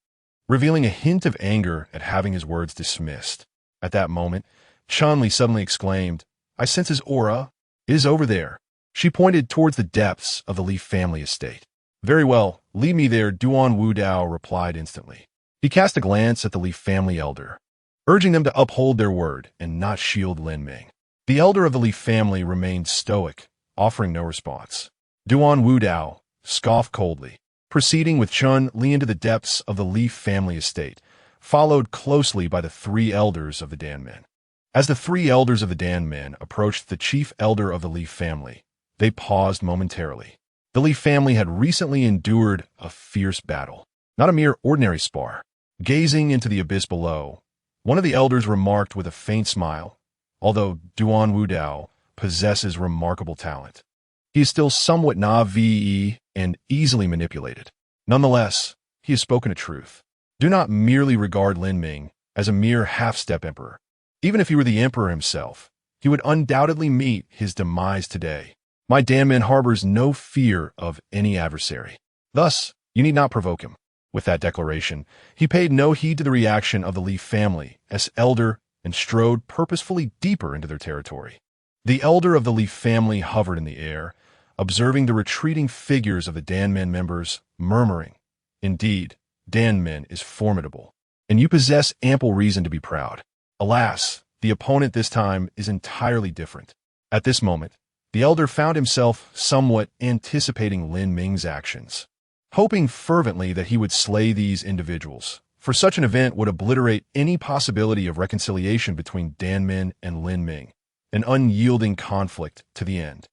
[SPEAKER 1] revealing a hint of anger at having his words dismissed. At that moment, Chun Li suddenly exclaimed, "I sense his aura. It is over there." She pointed towards the depths of the Li family estate. "Very well, lead me there," Duan Wudao replied instantly. He cast a glance at the Li family elder, urging them to uphold their word and not shield Lin Ming. The elder of the Li family remained stoic, offering no response. Duan Wudao scoffed coldly, proceeding with Chun Li into the depths of the Li family estate, followed closely by the three elders of the Dan men. As the three elders of the Dan men approached the chief elder of the Li family, they paused momentarily. The Li family had recently endured a fierce battle, not a mere ordinary spar. Gazing into the abyss below, one of the elders remarked with a faint smile, "Although Duan Wudao possesses remarkable talent, he is still somewhat naive and easily manipulated. Nonetheless, he has spoken a truth. Do not merely regard Lin Ming as a mere half-step emperor. Even if he were the emperor himself, he would undoubtedly meet his demise today. My Dan man harbors no fear of any adversary. Thus, you need not provoke him." With that declaration, he paid no heed to the reaction of the Li family as elder and strode purposefully deeper into their territory. The elder of the Li family hovered in the air, observing the retreating figures of the Dan men members, murmuring, "Indeed, Dan men is formidable, and you possess ample reason to be proud. Alas, the opponent this time is entirely different." At this moment, the elder found himself somewhat anticipating Lin Ming's actions, hoping fervently that he would slay these individuals, for such an event would obliterate any possibility of reconciliation between Dan men and Lin Ming, an unyielding conflict to the end.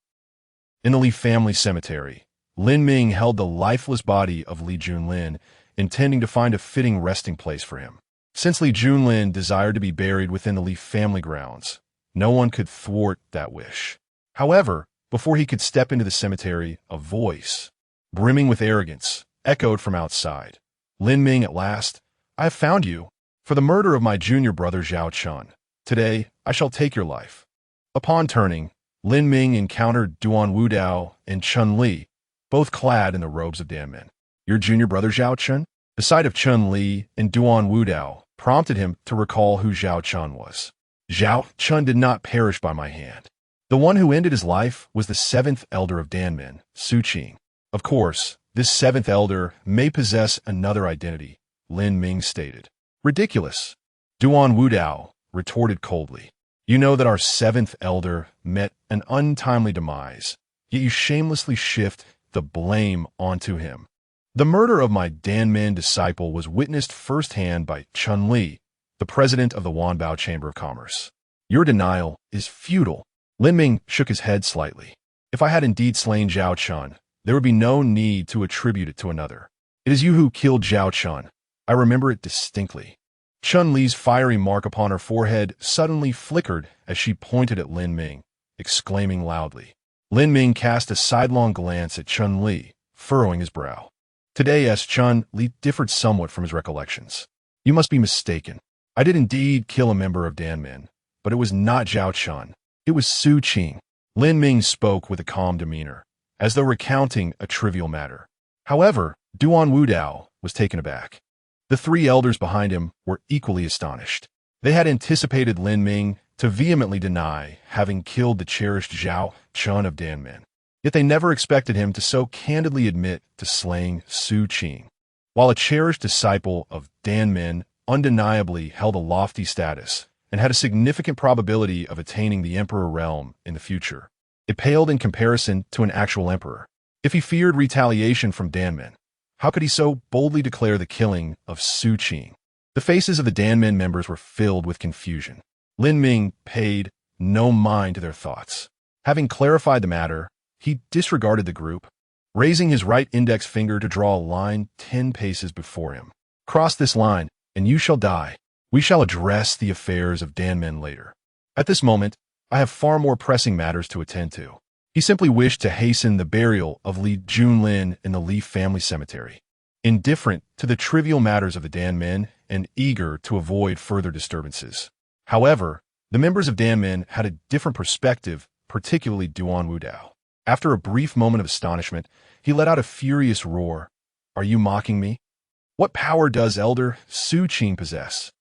[SPEAKER 1] In the Li family cemetery, Lin Ming held the lifeless body of Li Junlin, intending to find a fitting resting place for him. Since Li Junlin desired to be buried within the Li family grounds, no one could thwart that wish. However, before he could step into the cemetery, a voice, brimming with arrogance, echoed from outside. "Lin Ming, at last, I have found you. For the murder of my junior brother Zhao Chun, today I shall take your life." Upon turning, Lin Ming encountered Duan Wudao and Chun Li, both clad in the robes of Dan men. "Your junior brother Zhao Chun?" The sight of Chun Li and Duan Wudao prompted him to recall who Zhao Chun was. "Zhao Chun did not perish by my hand. The one who ended his life was the seventh elder of Dan men, Su Qing. Of course, this seventh elder may possess another identity," Lin Ming stated. "Ridiculous," Duan Wudao retorted coldly. "You know that our seventh elder met an untimely demise, yet you shamelessly shift the blame onto him. The murder of my Dan men disciple was witnessed firsthand by Chun Li, the president of the Wanbao Chamber of Commerce. Your denial is futile." Lin Ming shook his head slightly. "If I had indeed slain Zhao Chun, there would be no need to attribute it to another. It is you who killed Zhao Chun. I remember it distinctly." Chun Li's fiery mark upon her forehead suddenly flickered as she pointed at Lin Ming, exclaiming loudly. Lin Ming cast a sidelong glance at Chun Li, furrowing his brow. Today, Chun Li differed somewhat from his recollections. "You must be mistaken. I did indeed kill a member of Dan men, but it was not Zhao Chun. It was Su Qing." Lin Ming spoke with a calm demeanor, as though recounting a trivial matter. However, Duan Wudao was taken aback. The three elders behind him were equally astonished. They had anticipated Lin Ming to vehemently deny having killed the cherished Zhao Chun of Dan men, yet they never expected him to so candidly admit to slaying Su Qing. While a cherished disciple of Dan men undeniably held a lofty status and had a significant probability of attaining the emperor realm in the future, it paled in comparison to an actual emperor. If he feared retaliation from Dan men, how could he so boldly declare the killing of Su Qing? The faces of the Dan men members were filled with confusion. Lin Ming paid no mind to their thoughts. Having clarified the matter, he disregarded the group, raising his right index finger to draw a line 10 paces before him. "Cross this line, and you shall die. We shall address the affairs of Dan men later. At this moment, I have far more pressing matters to attend to." He simply wished to hasten the burial of Li Junlin in the Li family cemetery. Indifferent to the trivial matters of the Danmen and eager to avoid further disturbances. However, the members of Danmen had a different perspective, particularly Duan Wudao. After a brief moment of astonishment, he let out a furious roar. "Are you mocking me? What power does Elder Su Qing possess?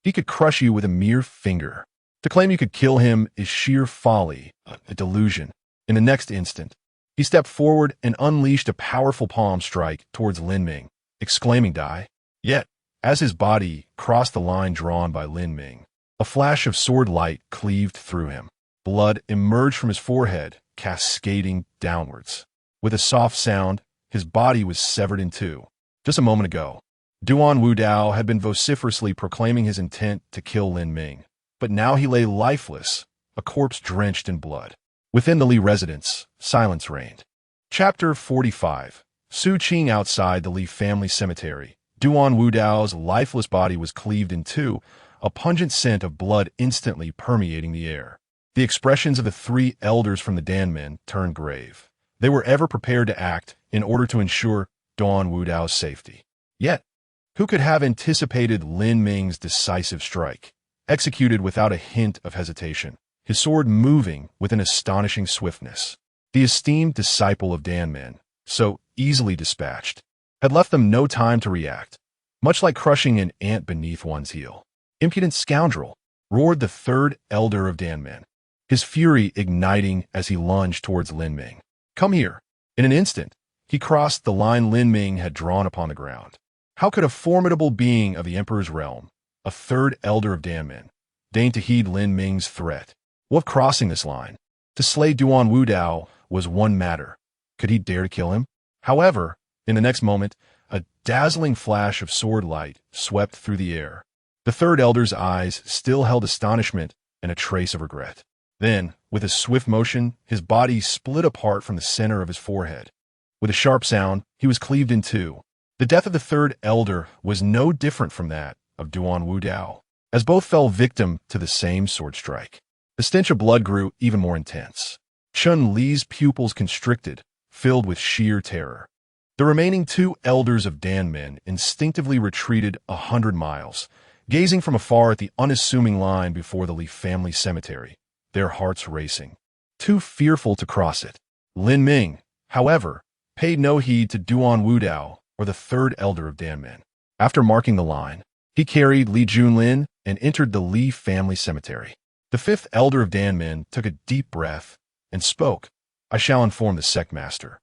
[SPEAKER 1] He could crush you with a mere finger. To claim you could kill him is sheer folly, a delusion." In the next instant, he stepped forward and unleashed a powerful palm strike towards Lin Ming, exclaiming, "Die!" Yet, as his body crossed the line drawn by Lin Ming, a flash of sword light cleaved through him. Blood emerged from his forehead, cascading downwards. With a soft sound, his body was severed in two. Just a moment ago, Duan Wudao had been vociferously proclaiming his intent to kill Lin Ming, but now he lay lifeless, a corpse drenched in blood. Within the Li residence, silence reigned. Chapter 45. Su Qing outside the Li family cemetery. Duan Wudao's lifeless body was cleaved in two, a pungent scent of blood instantly permeating the air. The expressions of the three elders from the Danmen turned grave. They were ever prepared to act in order to ensure Duan Wudao's safety. Yet, who could have anticipated Lin Ming's decisive strike, executed without a hint of hesitation, his sword moving with an astonishing swiftness? The esteemed disciple of Danmen, so easily dispatched, had left them no time to react, much like crushing an ant beneath one's heel. "Impudent scoundrel!" roared the third elder of Danmen, his fury igniting as he lunged towards Lin Ming. "Come here!" In an instant, he crossed the line Lin Ming had drawn upon the ground. How could a formidable being of the Emperor's realm, a third elder of Danmen, deign to heed Lin Ming's threat? Well, of crossing this line, to slay Duan Wudao was one matter. Could he dare to kill him? However, in the next moment, a dazzling flash of sword light swept through the air. The third elder's eyes still held astonishment and a trace of regret. Then, with a swift motion, his body split apart from the center of his forehead. With a sharp sound, he was cleaved in two. The death of the third elder was no different from that of Duan Wudao, as both fell victim to the same sword strike. The stench of blood grew even more intense. Chun Li's pupils constricted, filled with sheer terror. The remaining two elders of Danmen instinctively retreated 100 miles, gazing from afar at the unassuming line before the Li family cemetery, their hearts racing, too fearful to cross it. Lin Ming, however, paid no heed to Duan Wudao or the third elder of Danmen. After marking the line, he carried Li Junlin and entered the Li family cemetery. The fifth elder of Danmen took a deep breath and spoke. "I shall inform the sect master.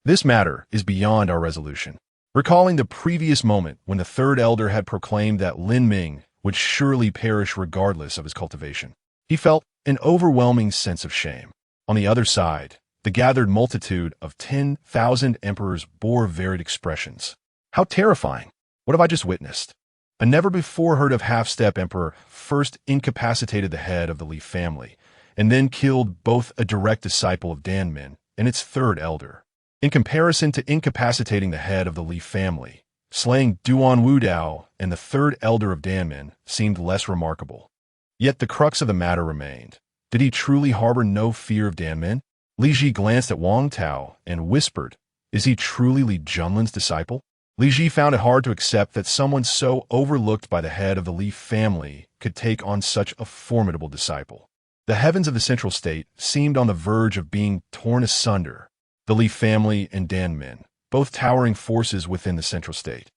[SPEAKER 1] This matter is beyond our resolution." Recalling the previous moment when the third elder had proclaimed that Lin Ming would surely perish regardless of his cultivation, he felt an overwhelming sense of shame. On the other side, the gathered multitude of 10,000 emperors bore varied expressions. How terrifying! What have I just witnessed? A never-before-heard-of half-step emperor first incapacitated the head of the Li family, and then killed both a direct disciple of Danmen and its third elder. In comparison to incapacitating the head of the Li family, slaying Duan Wudao and the third elder of Danmen seemed less remarkable. Yet the crux of the matter remained. Did he truly harbor no fear of Danmen? Li Ji glanced at Wang Tao and whispered, "Is he truly Li Junlin's disciple?" Li Ji found it hard to accept that someone so overlooked by the head of the Li family could take on such a formidable disciple. The heavens of the central state seemed on the verge of being torn asunder. The Li family and Danmen, both towering forces within the central state,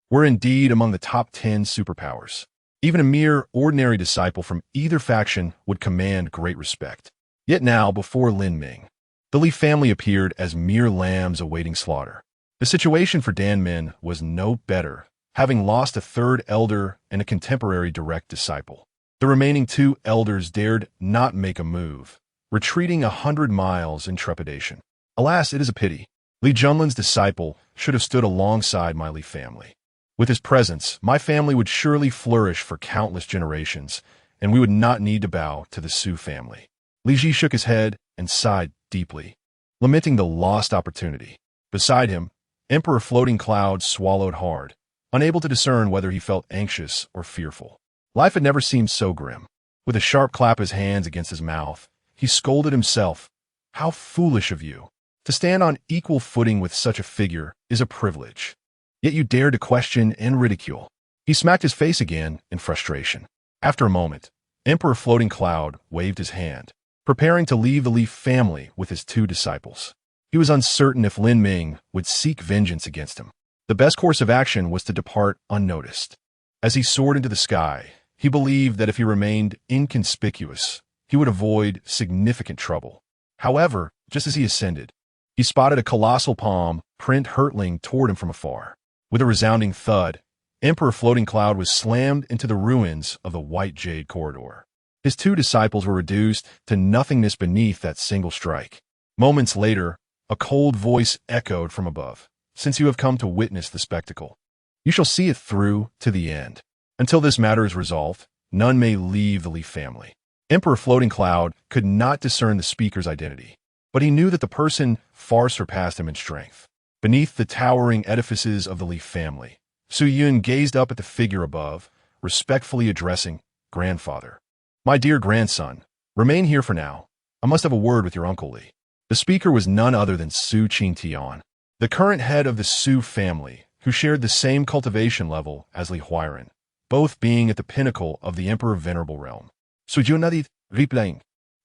[SPEAKER 1] were indeed among the top 10 superpowers. Even a mere ordinary disciple from either faction would command great respect. Yet now, before Lin Ming, the Li family appeared as mere lambs awaiting slaughter. The situation for Danmen was no better, having lost a third elder and a contemporary direct disciple. The remaining two elders dared not make a move, retreating 100 miles in trepidation. Alas, it is a pity. Li Junlin's disciple should have stood alongside my Li family. With his presence, my family would surely flourish for countless generations, and we would not need to bow to the Su family. Li Ji shook his head and sighed deeply, lamenting the lost opportunity. Beside him, Emperor Floating Cloud swallowed hard, unable to discern whether he felt anxious or fearful. Life had never seemed so grim. With a sharp clap of his hands against his mouth, he scolded himself. How foolish of you. To stand on equal footing with such a figure is a privilege. Yet you dare to question and ridicule. He smacked his face again in frustration. After a moment, Emperor Floating Cloud waved his hand, preparing to leave the Leaf family with his 2 disciples. He was uncertain if Lin Ming would seek vengeance against him. The best course of action was to depart unnoticed. As he soared into the sky, he believed that if he remained inconspicuous, he would avoid significant trouble. However, just as he ascended, he spotted a colossal palm print hurtling toward him from afar. With a resounding thud, Emperor Floating Cloud was slammed into the ruins of the White Jade Corridor. His 2 disciples were reduced to nothingness beneath that single strike. Moments later, a cold voice echoed from above. Since you have come to witness the spectacle, you shall see it through to the end. Until this matter is resolved, none may leave the Leaf family. Emperor Floating Cloud could not discern the speaker's identity, but he knew that the person far surpassed him in strength. Beneath the towering edifices of the Leaf family, Su Yun gazed up at the figure above, respectfully addressing Grandfather. My dear grandson, remain here for now. I must have a word with your Uncle Li. The speaker was none other than Su Qingtian, the current head of the Su family, who shared the same cultivation level as Li Huairen, both being at the pinnacle of the Emperor Venerable realm. Su Junadit replaying.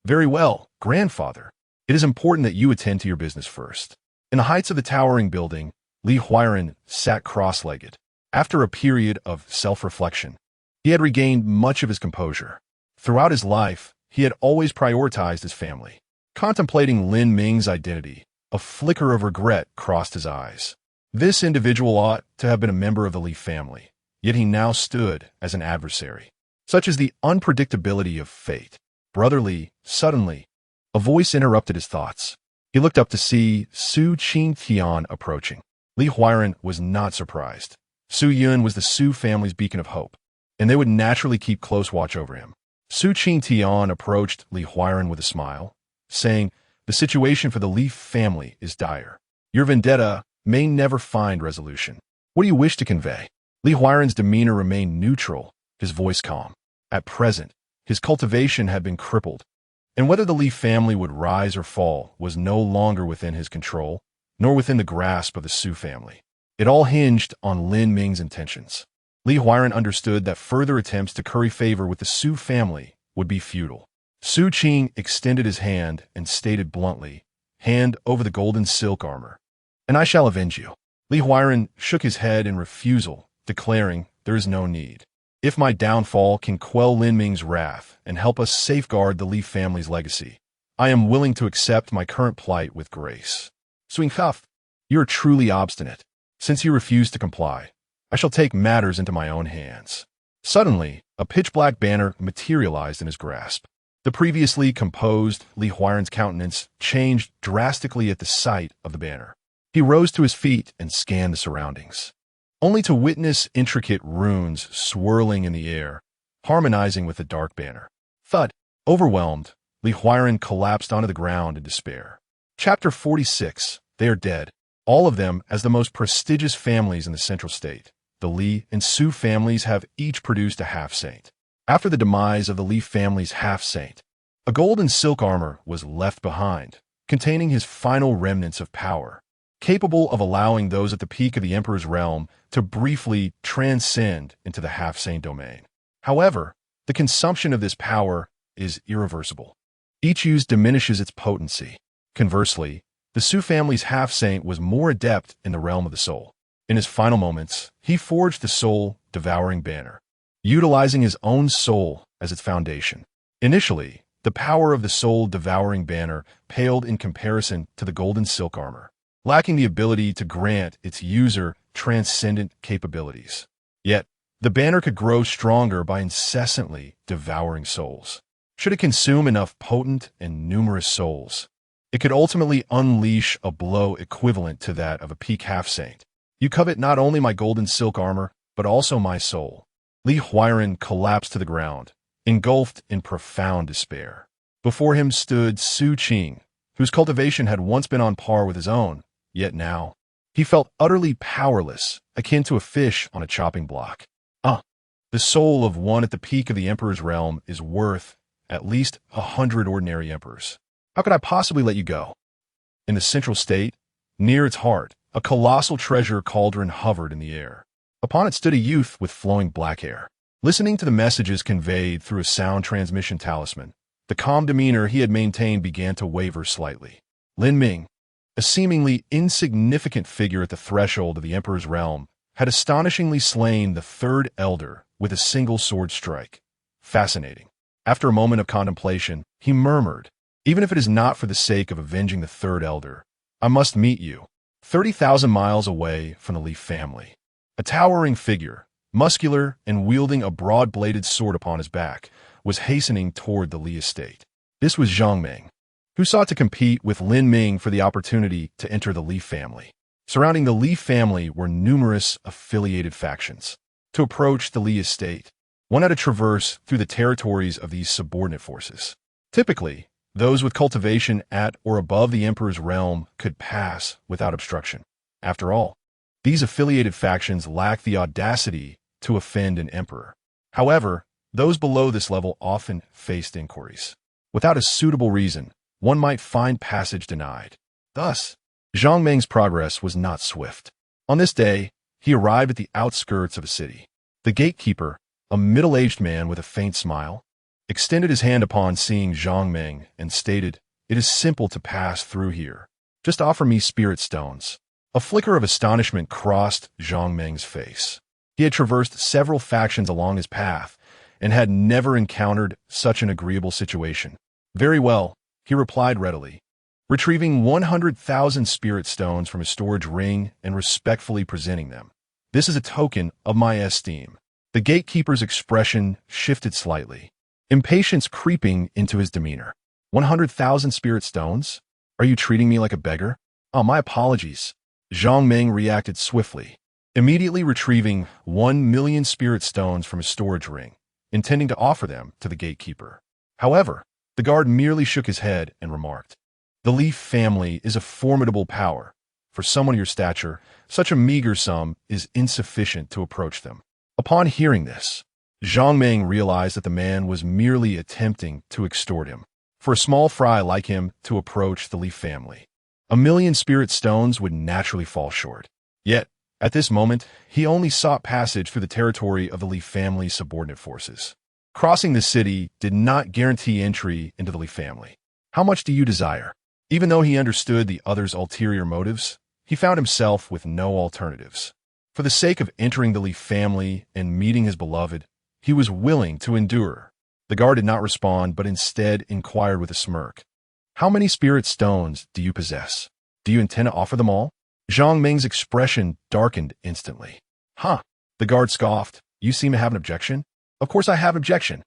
[SPEAKER 1] Very well, Grandfather. It is important that you attend to your business first. In the heights of the towering building, Li Huairen sat cross-legged. After a period of self-reflection, he had regained much of his composure. Throughout his life, he had always prioritized his family. Contemplating Lin Ming's identity, a flicker of regret crossed his eyes. This individual ought to have been a member of the Li family, yet he now stood as an adversary. Such is the unpredictability of fate. Brother Li, suddenly, a voice interrupted his thoughts. He looked up to see Su Qingtian approaching. Li Huairen was not surprised. Su Yun was the Su family's beacon of hope, and they would naturally keep close watch over him. Su Qingtian approached Li Huairen with a smile, saying, the situation for the Leaf family is dire. Your vendetta may never find resolution. What do you wish to convey? Li Huairen's demeanor remained neutral, his voice calm. At present, his cultivation had been crippled, and whether the Leaf family would rise or fall was no longer within his control, nor within the grasp of the Su family. It all hinged on Lin Ming's intentions. Li Huairen understood that further attempts to curry favor with the Su family would be futile. Su Qing extended his hand and stated bluntly, hand over the golden silk armor, and I shall avenge you. Li Huairen shook his head in refusal, declaring, there is no need. If my downfall can quell Lin Ming's wrath and help us safeguard the Leaf family's legacy, I am willing to accept my current plight with grace. Swing Huff, you are truly obstinate. Since you refuse to comply, I shall take matters into my own hands. Suddenly, a pitch-black banner materialized in his grasp. The previously composed Li Huairen's countenance changed drastically at the sight of the banner. He rose to his feet and scanned the surroundings, only to witness intricate runes swirling in the air, harmonizing with the dark banner. Thud. Overwhelmed, Li Huairen collapsed onto the ground in despair. Chapter 46. They are dead. All of them as the most prestigious families in the Central State. The Li and Su families have each produced a half-saint. After the demise of the Li family's half-saint, a golden silk armor was left behind, containing his final remnants of power, capable of allowing those at the peak of the Emperor's realm to briefly transcend into the half-saint domain. However, the consumption of this power is irreversible. Each use diminishes its potency. Conversely, the Su family's half-saint was more adept in the realm of the soul. In his final moments, he forged the soul-devouring banner, utilizing his own soul as its foundation. Initially, the power of the soul-devouring banner paled in comparison to the golden silk armor, lacking the ability to grant its user transcendent capabilities. Yet, the banner could grow stronger by incessantly devouring souls. Should it consume enough potent and numerous souls, it could ultimately unleash a blow equivalent to that of a peak half-saint. You covet not only my golden silk armor, but also my soul. Li Huairen collapsed to the ground, engulfed in profound despair. Before him stood Su Qing, whose cultivation had once been on par with his own, yet now he felt utterly powerless, akin to a fish on a chopping block. The soul of one at the peak of the Emperor's realm is worth at least 100 ordinary emperors. How could I possibly let you go? In the central state, near its heart, a colossal treasure cauldron hovered in the air. Upon it stood a youth with flowing black hair. Listening to the messages conveyed through a sound transmission talisman, the calm demeanor he had maintained began to waver slightly. Lin Ming, a seemingly insignificant figure at the threshold of the emperor's realm, had astonishingly slain the third elder with a single sword strike. Fascinating. After a moment of contemplation, he murmured, "Even if it is not for the sake of avenging the third elder, I must meet you." 30,000 miles away from the Li family, a towering figure, muscular and wielding a broad-bladed sword upon his back, was hastening toward the Li estate. This was Jiang Ming, who sought to compete with Lin Ming for the opportunity to enter the Li family. Surrounding the Li family were numerous affiliated factions. To approach the Li estate, one had to traverse through the territories of these subordinate forces. Typically, those with cultivation at or above the emperor's realm could pass without obstruction. After all, these affiliated factions lack the audacity to offend an emperor. However, those below this level often faced inquiries. Without a suitable reason, one might find passage denied. Thus, Jiang Ming's progress was not swift. On this day, he arrived at the outskirts of a city. The gatekeeper, a middle-aged man with a faint smile, extended his hand upon seeing Jiang Ming and stated, "It is simple to pass through here. Just offer me spirit stones." A flicker of astonishment crossed Jiang Ming's face. He had traversed several factions along his path and had never encountered such an agreeable situation. "Very well," he replied readily, retrieving 100,000 spirit stones from his storage ring and respectfully presenting them. "This is a token of my esteem." The gatekeeper's expression shifted slightly, impatience creeping into his demeanor. 100,000 spirit stones? Are you treating me like a beggar? Oh, my apologies. Jiang Ming reacted swiftly, immediately retrieving 1,000,000 spirit stones from his storage ring, intending to offer them to the gatekeeper. However, the guard merely shook his head and remarked, "The Li family is a formidable power. For someone of your stature, such a meager sum is insufficient to approach them." Upon hearing this, Jiang Ming realized that the man was merely attempting to extort him. For a small fry like him to approach the Li family, 1,000,000 spirit stones would naturally fall short. Yet, at this moment, he only sought passage through the territory of the Li family's subordinate forces. Crossing the city did not guarantee entry into the Li family. "How much do you desire?" Even though he understood the other's ulterior motives, he found himself with no alternatives. For the sake of entering the Li family and meeting his beloved, he was willing to endure. The guard did not respond, but instead inquired with a smirk, "How many spirit stones do you possess? Do you intend to offer them all?" Jiang Ming's expression darkened instantly. "Huh," the guard scoffed. "You seem to have an objection?" "Of course I have an objection."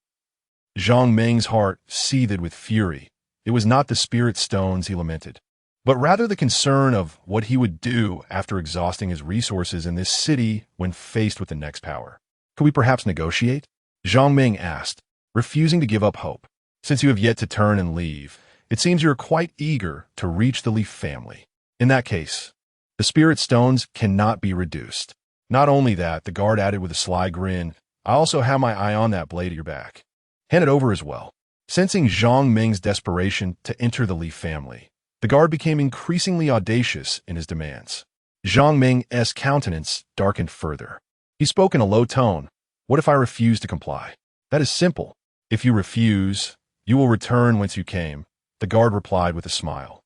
[SPEAKER 1] Jiang Ming's heart seethed with fury. It was not the spirit stones he lamented, but rather the concern of what he would do after exhausting his resources in this city when faced with the next power. "Could we perhaps negotiate?" Jiang Ming asked, refusing to give up hope. "Since you have yet to turn and leave, it seems you are quite eager to reach the Li family. In that case, the spirit stones cannot be reduced." Not only that, the guard added with a sly grin, "I also have my eye on that blade at your back. Hand it over as well." Sensing Jiang Ming's desperation to enter the Li family, the guard became increasingly audacious in his demands. Jiang Ming's countenance darkened further. He spoke in a low tone. "What if I refuse to comply?" "That is simple. If you refuse, you will return whence you came," the guard replied with a smile.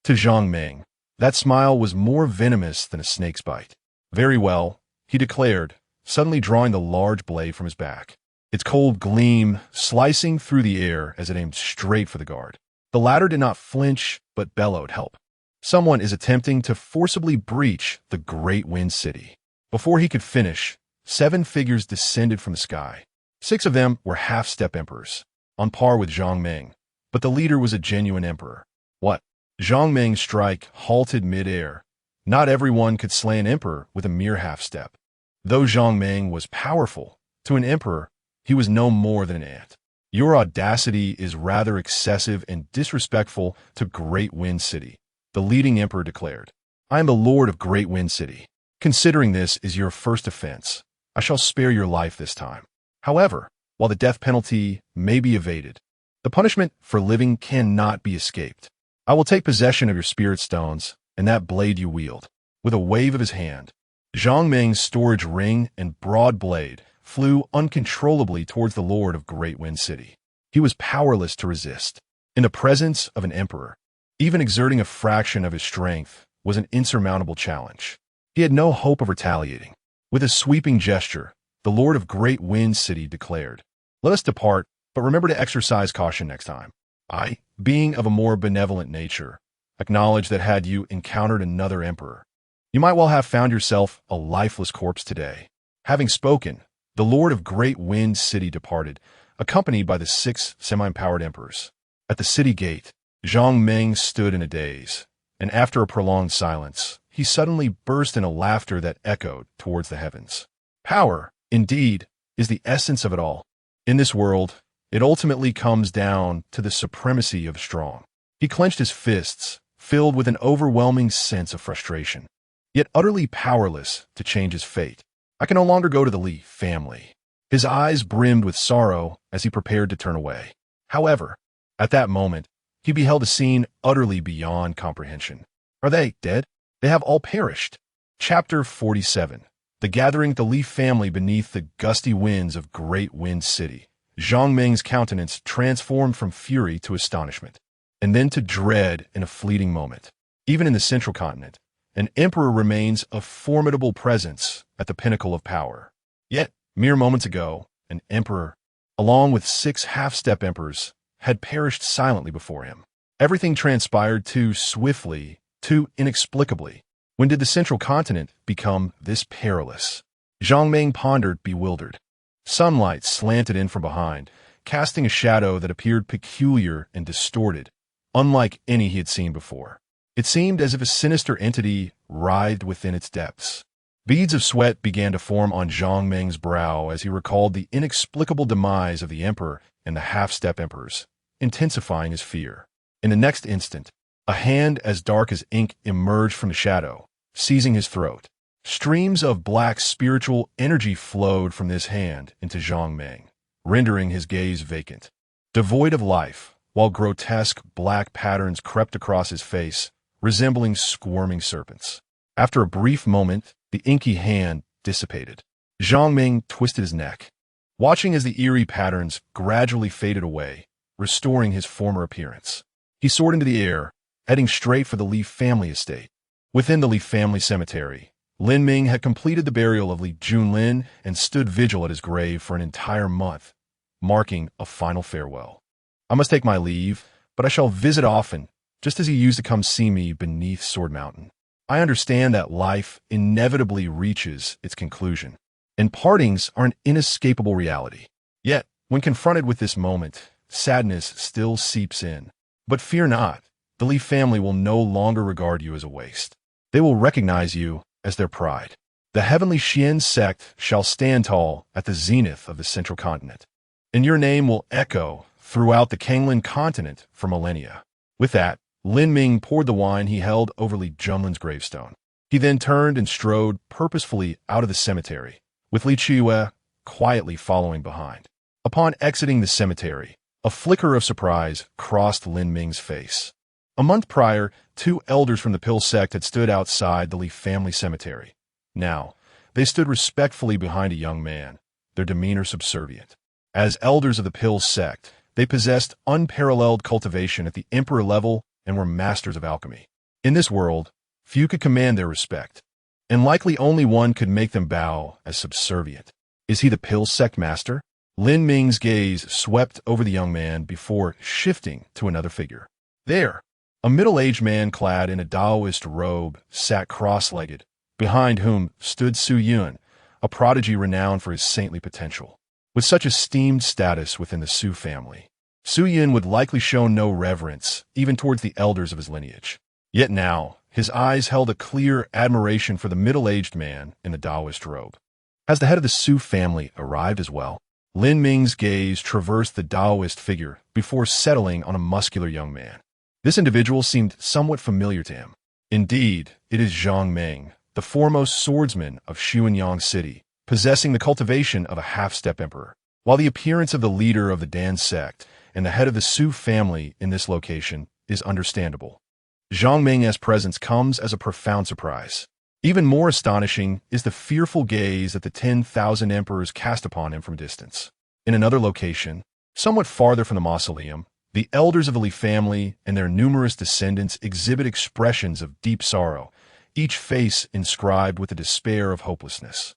[SPEAKER 1] To Jiang Ming, that smile was more venomous than a snake's bite. "Very well," he declared, suddenly drawing the large blade from his back, its cold gleam slicing through the air as it aimed straight for the guard. The latter did not flinch, but bellowed, "Help! Someone is attempting to forcibly breach the Great Wind City." Before he could finish, 7 figures descended from the sky. 6 of them were half-step emperors, on par with Jiang Ming, but the leader was a genuine emperor. What? Jiang Ming's strike halted mid-air. Not everyone could slay an emperor with a mere half-step. Though Jiang Ming was powerful, to an emperor, he was no more than an ant. "Your audacity is rather excessive and disrespectful to Great Wind City," the leading emperor declared. "I am the lord of Great Wind City. Considering this is your first offense, I shall spare your life this time. However, while the death penalty may be evaded, The punishment for living cannot be escaped. I will take possession of your spirit stones and that blade you wield. With a wave of his hand, Zhang Ming's storage ring and broad blade flew uncontrollably towards the Lord of Great Wind City. He was powerless to resist. In the presence of an emperor, even exerting a fraction of his strength was an insurmountable challenge. He had no hope of retaliating. With a sweeping gesture, the Lord of Great Wind City declared, "Let us depart, but remember to exercise caution next time. I, being of a more benevolent nature, acknowledge that had you encountered another emperor, you might well have found yourself a lifeless corpse today." Having spoken, the Lord of Great Wind City departed, accompanied by the 6 semi-empowered emperors. At the city gate, Zhang Ming stood in a daze, and after a prolonged silence, he suddenly burst in a laughter that echoed towards the heavens. Power, indeed, is the essence of it all. In this world, it ultimately comes down to the supremacy of the strong. He clenched his fists, filled with an overwhelming sense of frustration, yet utterly powerless to change his fate. I can no longer go to the Li family. His eyes brimmed with sorrow as he prepared to turn away. However, at that moment, he beheld a scene utterly beyond comprehension. Are they dead? They have all perished. Chapter 47. The gathering the Li family beneath the gusty winds of Great Wind City. Zhang Ming's countenance transformed from fury to astonishment, and then to dread in a fleeting moment. Even in the central continent, an emperor remains a formidable presence at the pinnacle of power. Yet, mere moments ago, an emperor, along with 6 half-step emperors, had perished silently before him. Everything transpired too swiftly, too inexplicably. When did the central continent become this perilous? Zhang Ming pondered, bewildered. Sunlight slanted in from behind, casting a shadow that appeared peculiar and distorted, unlike any he had seen before. It seemed as if a sinister entity writhed within its depths. Beads of sweat began to form on Zhang Ming's brow as he recalled the inexplicable demise of the emperor and the half-step emperors, intensifying his fear. In the next instant, a hand as dark as ink emerged from the shadow, seizing his throat. Streams of black spiritual energy flowed from this hand into Zhang Ming, rendering his gaze vacant. Devoid of life, while grotesque black patterns crept across his face, resembling squirming serpents. After a brief moment, the inky hand dissipated. Zhang Ming twisted his neck, watching as the eerie patterns gradually faded away, restoring his former appearance. He soared into the air, heading straight for the Li family estate. Within the Li family cemetery, Lin Ming had completed the burial of Li Junlin and stood vigil at his grave for an entire month, marking a final farewell. I must take my leave, but I shall visit often, just as he used to come see me beneath Sword Mountain. I understand that life inevitably reaches its conclusion, and partings are an inescapable reality. Yet, when confronted with this moment, sadness still seeps in. But fear not, the Li family will no longer regard you as a waste. They will recognize you as their pride. The heavenly Xian sect shall stand tall at the zenith of the central continent, and your name will echo throughout the Kanglin continent for millennia. With that, Lin Ming poured the wine he held over Li Junlin's gravestone. He then turned and strode purposefully out of the cemetery, with Li Qiyue quietly following behind. Upon exiting the cemetery, a flicker of surprise crossed Lin Ming's face. A month prior, 2 elders from the Pill sect had stood outside the Li family cemetery. Now, they stood respectfully behind a young man, their demeanor subservient. As elders of the Pill sect, they possessed unparalleled cultivation at the emperor level and were masters of alchemy. In this world, few could command their respect, and likely only one could make them bow as subservient. Is he the Pill sect master? Lin Ming's gaze swept over the young man before shifting to another figure. There, a middle-aged man clad in a Taoist robe sat cross-legged, behind whom stood Su Yun, a prodigy renowned for his saintly potential. With such esteemed status within the Su family, Su Yun would likely show no reverence even towards the elders of his lineage. Yet now, his eyes held a clear admiration for the middle-aged man in the Taoist robe. Has the head of the Su family arrived as well? Lin Ming's gaze traversed the Taoist figure before settling on a muscular young man. This individual seemed somewhat familiar to him. Indeed, it is Zhang Ming, the foremost swordsman of Xuanyang City, possessing the cultivation of a half-step emperor. While the appearance of the leader of the Dan sect and the head of the Su family in this location is understandable. Zhang Ming's presence comes as a profound surprise. Even more astonishing is the fearful gaze that the 10,000 emperors cast upon him from a distance. In another location, somewhat farther from the mausoleum, the elders of the Li family and their numerous descendants exhibit expressions of deep sorrow, each face inscribed with the despair of hopelessness.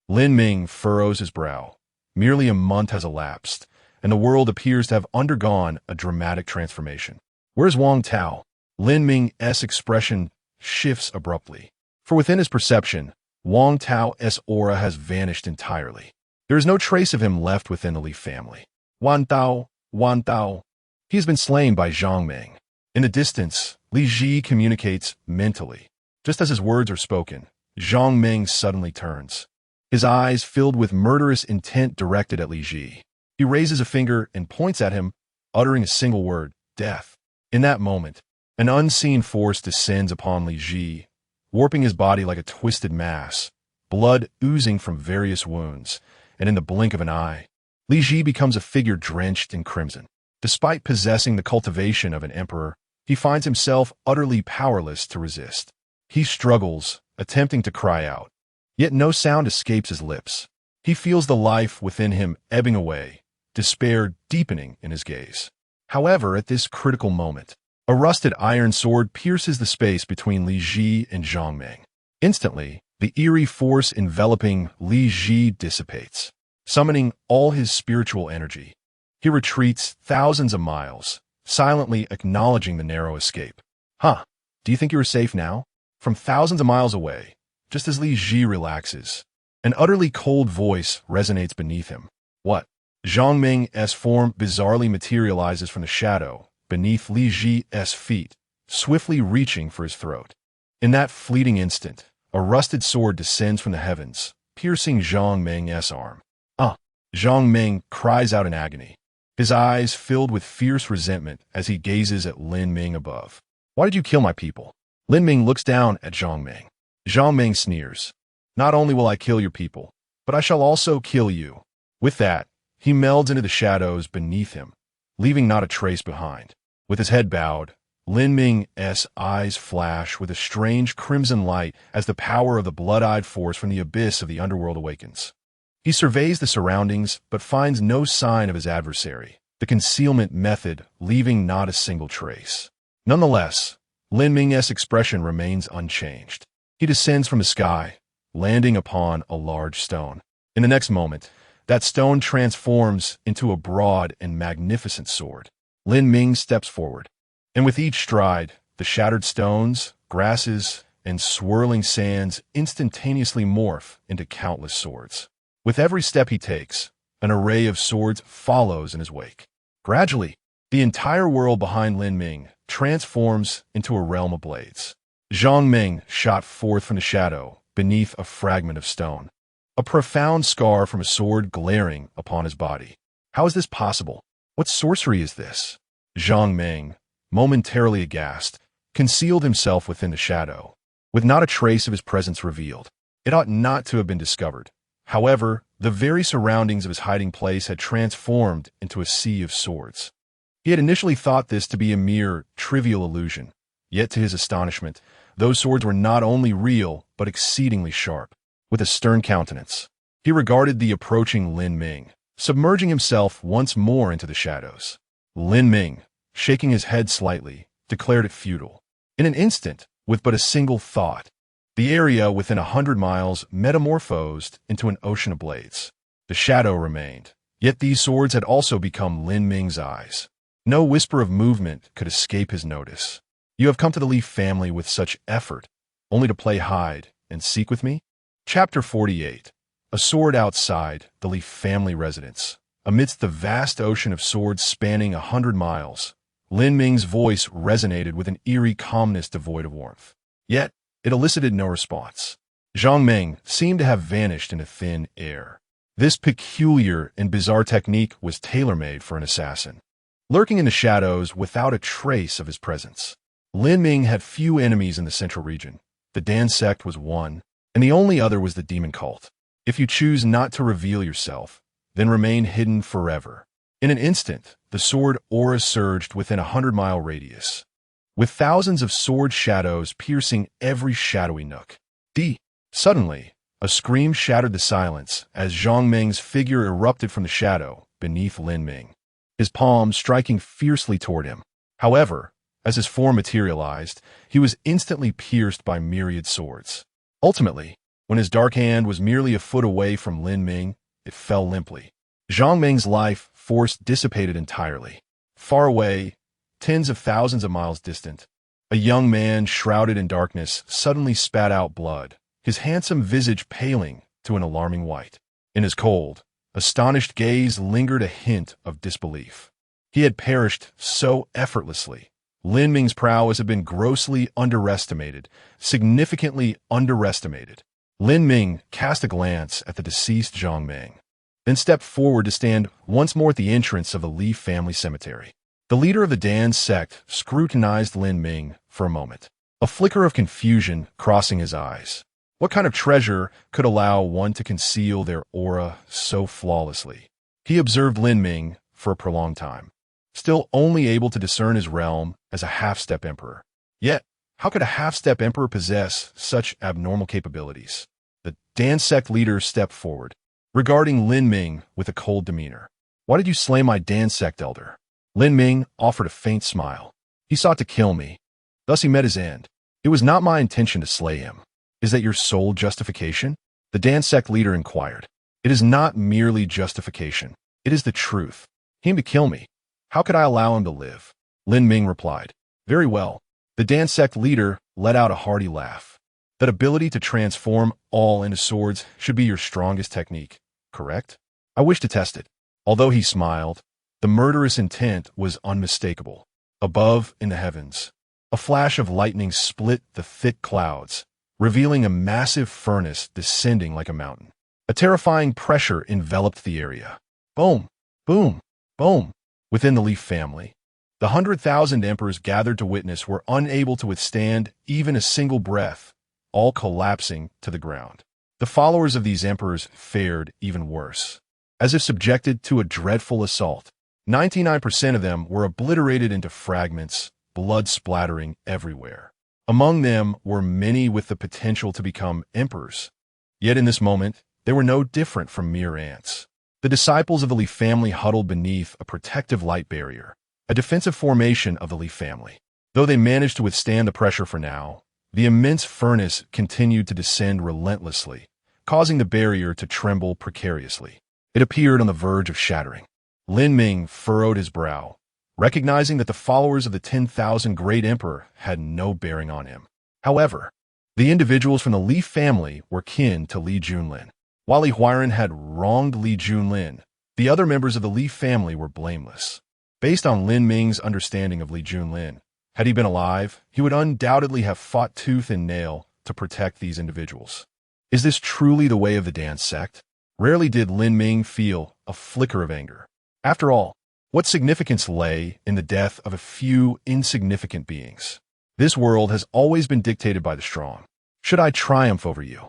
[SPEAKER 1] Lin Ming furrows his brow. Merely a month has elapsed, and the world appears to have undergone a dramatic transformation. Where's Wang Tao? Lin Ming's expression shifts abruptly. For within his perception, Wang Tao's aura has vanished entirely. There is no trace of him left within the Li family. Wan Tao, Wan Tao. He has been slain by Zhang Ming. In the distance, Li Ji communicates mentally. Just as his words are spoken, Zhang Ming suddenly turns. His eyes filled with murderous intent directed at Li Ji. He raises a finger and points at him, uttering a single word, death. In that moment, an unseen force descends upon Li Ji, warping his body like a twisted mass, blood oozing from various wounds, and in the blink of an eye, Li Ji becomes a figure drenched in crimson. Despite possessing the cultivation of an emperor, he finds himself utterly powerless to resist. He struggles, attempting to cry out, yet no sound escapes his lips. He feels the life within him ebbing away, despair deepening in his gaze. However, at this critical moment, a rusted iron sword pierces the space between Li Ji and Zhang Ming. Instantly, the eerie force enveloping Li Ji dissipates, summoning all his spiritual energy. He retreats thousands of miles, silently acknowledging the narrow escape. Huh, do you think you are safe now? From thousands of miles away, just as Li Ji relaxes, an utterly cold voice resonates beneath him. What? Zhang Ming's form bizarrely materializes from the shadow, beneath Li Ji's feet, swiftly reaching for his throat. In that fleeting instant, a rusted sword descends from the heavens, piercing Zhang Ming's arm. Zhang Ming cries out in agony, his eyes filled with fierce resentment as he gazes at Lin Ming above. Why did you kill my people? Lin Ming looks down at Zhang Ming. Zhang Ming sneers. Not only will I kill your people, but I shall also kill you. With that, he melds into the shadows beneath him, leaving not a trace behind. With his head bowed, Lin Ming's eyes flash with a strange crimson light as the power of the blood-eyed force from the abyss of the underworld awakens. He surveys the surroundings, but finds no sign of his adversary, the concealment method leaving not a single trace. Nonetheless, Lin Ming's expression remains unchanged. He descends from the sky, landing upon a large stone. In the next moment, that stone transforms into a broad and magnificent sword. Lin Ming steps forward, and with each stride, the shattered stones, grasses, and swirling sands instantaneously morph into countless swords. With every step he takes, an array of swords follows in his wake. Gradually, the entire world behind Lin Ming transforms into a realm of blades. Zhang Ming shot forth from the shadow beneath a fragment of stone, a profound scar from a sword glaring upon his body. How is this possible? What sorcery is this? Zhang Ming, momentarily aghast, concealed himself within the shadow, with not a trace of his presence revealed. It ought not to have been discovered. However, the very surroundings of his hiding place had transformed into a sea of swords. He had initially thought this to be a mere trivial illusion, yet to his astonishment, those swords were not only real, but exceedingly sharp. With a stern countenance, he regarded the approaching Lin Ming, submerging himself once more into the shadows. Lin Ming, shaking his head slightly, declared it futile. In an instant, with but a single thought, the area within 100 miles metamorphosed into an ocean of blades. The shadow remained, yet these swords had also become Lin Ming's eyes. No whisper of movement could escape his notice. You have come to the Li family with such effort, only to play hide and seek with me? Chapter 48. A sword outside the Li family residence. Amidst the vast ocean of swords spanning 100 miles, Lin Ming's voice resonated with an eerie calmness devoid of warmth. Yet, it elicited no response. Zhang Ming seemed to have vanished into thin air. This peculiar and bizarre technique was tailor-made for an assassin, lurking in the shadows without a trace of his presence. Lin Ming had few enemies in the central region. The Dan sect was one, and the only other was the demon cult. If you choose not to reveal yourself, then remain hidden forever. In an instant, the sword aura surged within a 100-mile radius, with thousands of sword shadows piercing every shadowy nook. Suddenly, a scream shattered the silence as Zhang Ming's figure erupted from the shadow beneath Lin Ming, his palms striking fiercely toward him. However, as his form materialized, he was instantly pierced by myriad swords. Ultimately, when his dark hand was merely a foot away from Lin Ming, it fell limply. Zhang Ming's life force dissipated entirely. Far away, tens of thousands of miles distant, a young man shrouded in darkness suddenly spat out blood, his handsome visage paling to an alarming white. In his cold, astonished gaze lingered a hint of disbelief. He had perished so effortlessly. Lin Ming's prowess had been grossly underestimated, significantly underestimated. Lin Ming cast a glance at the deceased Zhang Ming, then stepped forward to stand once more at the entrance of the Li family cemetery. The leader of the Dan sect scrutinized Lin Ming for a moment, a flicker of confusion crossing his eyes. What kind of treasure could allow one to conceal their aura so flawlessly? He observed Lin Ming for a prolonged time, still only able to discern his realm as a half-step emperor. Yet, how could a half-step emperor possess such abnormal capabilities? The Dan sect leader stepped forward, regarding Lin Ming with a cold demeanor. "Why did you slay my Dan sect elder?" Lin Ming offered a faint smile. "He sought to kill me. Thus he met his end. It was not my intention to slay him." "Is that your sole justification?" the Dan sect leader inquired. "It is not merely justification. It is the truth. He aimed to kill me. How could I allow him to live?" Lin Ming replied. "Very well." The Dan sect leader let out a hearty laugh. "That ability to transform all into swords should be your strongest technique, correct? I wish to test it." Although he smiled, the murderous intent was unmistakable. Above, in the heavens, a flash of lightning split the thick clouds, revealing a massive furnace descending like a mountain. A terrifying pressure enveloped the area. Boom, boom, boom. Within the Li family, the 100,000 emperors gathered to witness were unable to withstand even a single breath, all collapsing to the ground. The followers of these emperors fared even worse. As if subjected to a dreadful assault, 99% of them were obliterated into fragments, blood splattering everywhere. Among them were many with the potential to become emperors. Yet in this moment, they were no different from mere ants. The disciples of the Li family huddled beneath a protective light barrier, a defensive formation of the Li family. Though they managed to withstand the pressure for now, the immense furnace continued to descend relentlessly, causing the barrier to tremble precariously. It appeared on the verge of shattering. Lin Ming furrowed his brow, recognizing that the followers of the 10,000 Great Emperor had no bearing on him. However, the individuals from the Li family were kin to Li Junlin. While Li Huairan had wronged Li Junlin, the other members of the Li family were blameless. Based on Lin Ming's understanding of Li Junlin, had he been alive, he would undoubtedly have fought tooth and nail to protect these individuals. Is this truly the way of the Dan sect? Rarely did Lin Ming feel a flicker of anger. After all, what significance lay in the death of a few insignificant beings? This world has always been dictated by the strong. Should I triumph over you,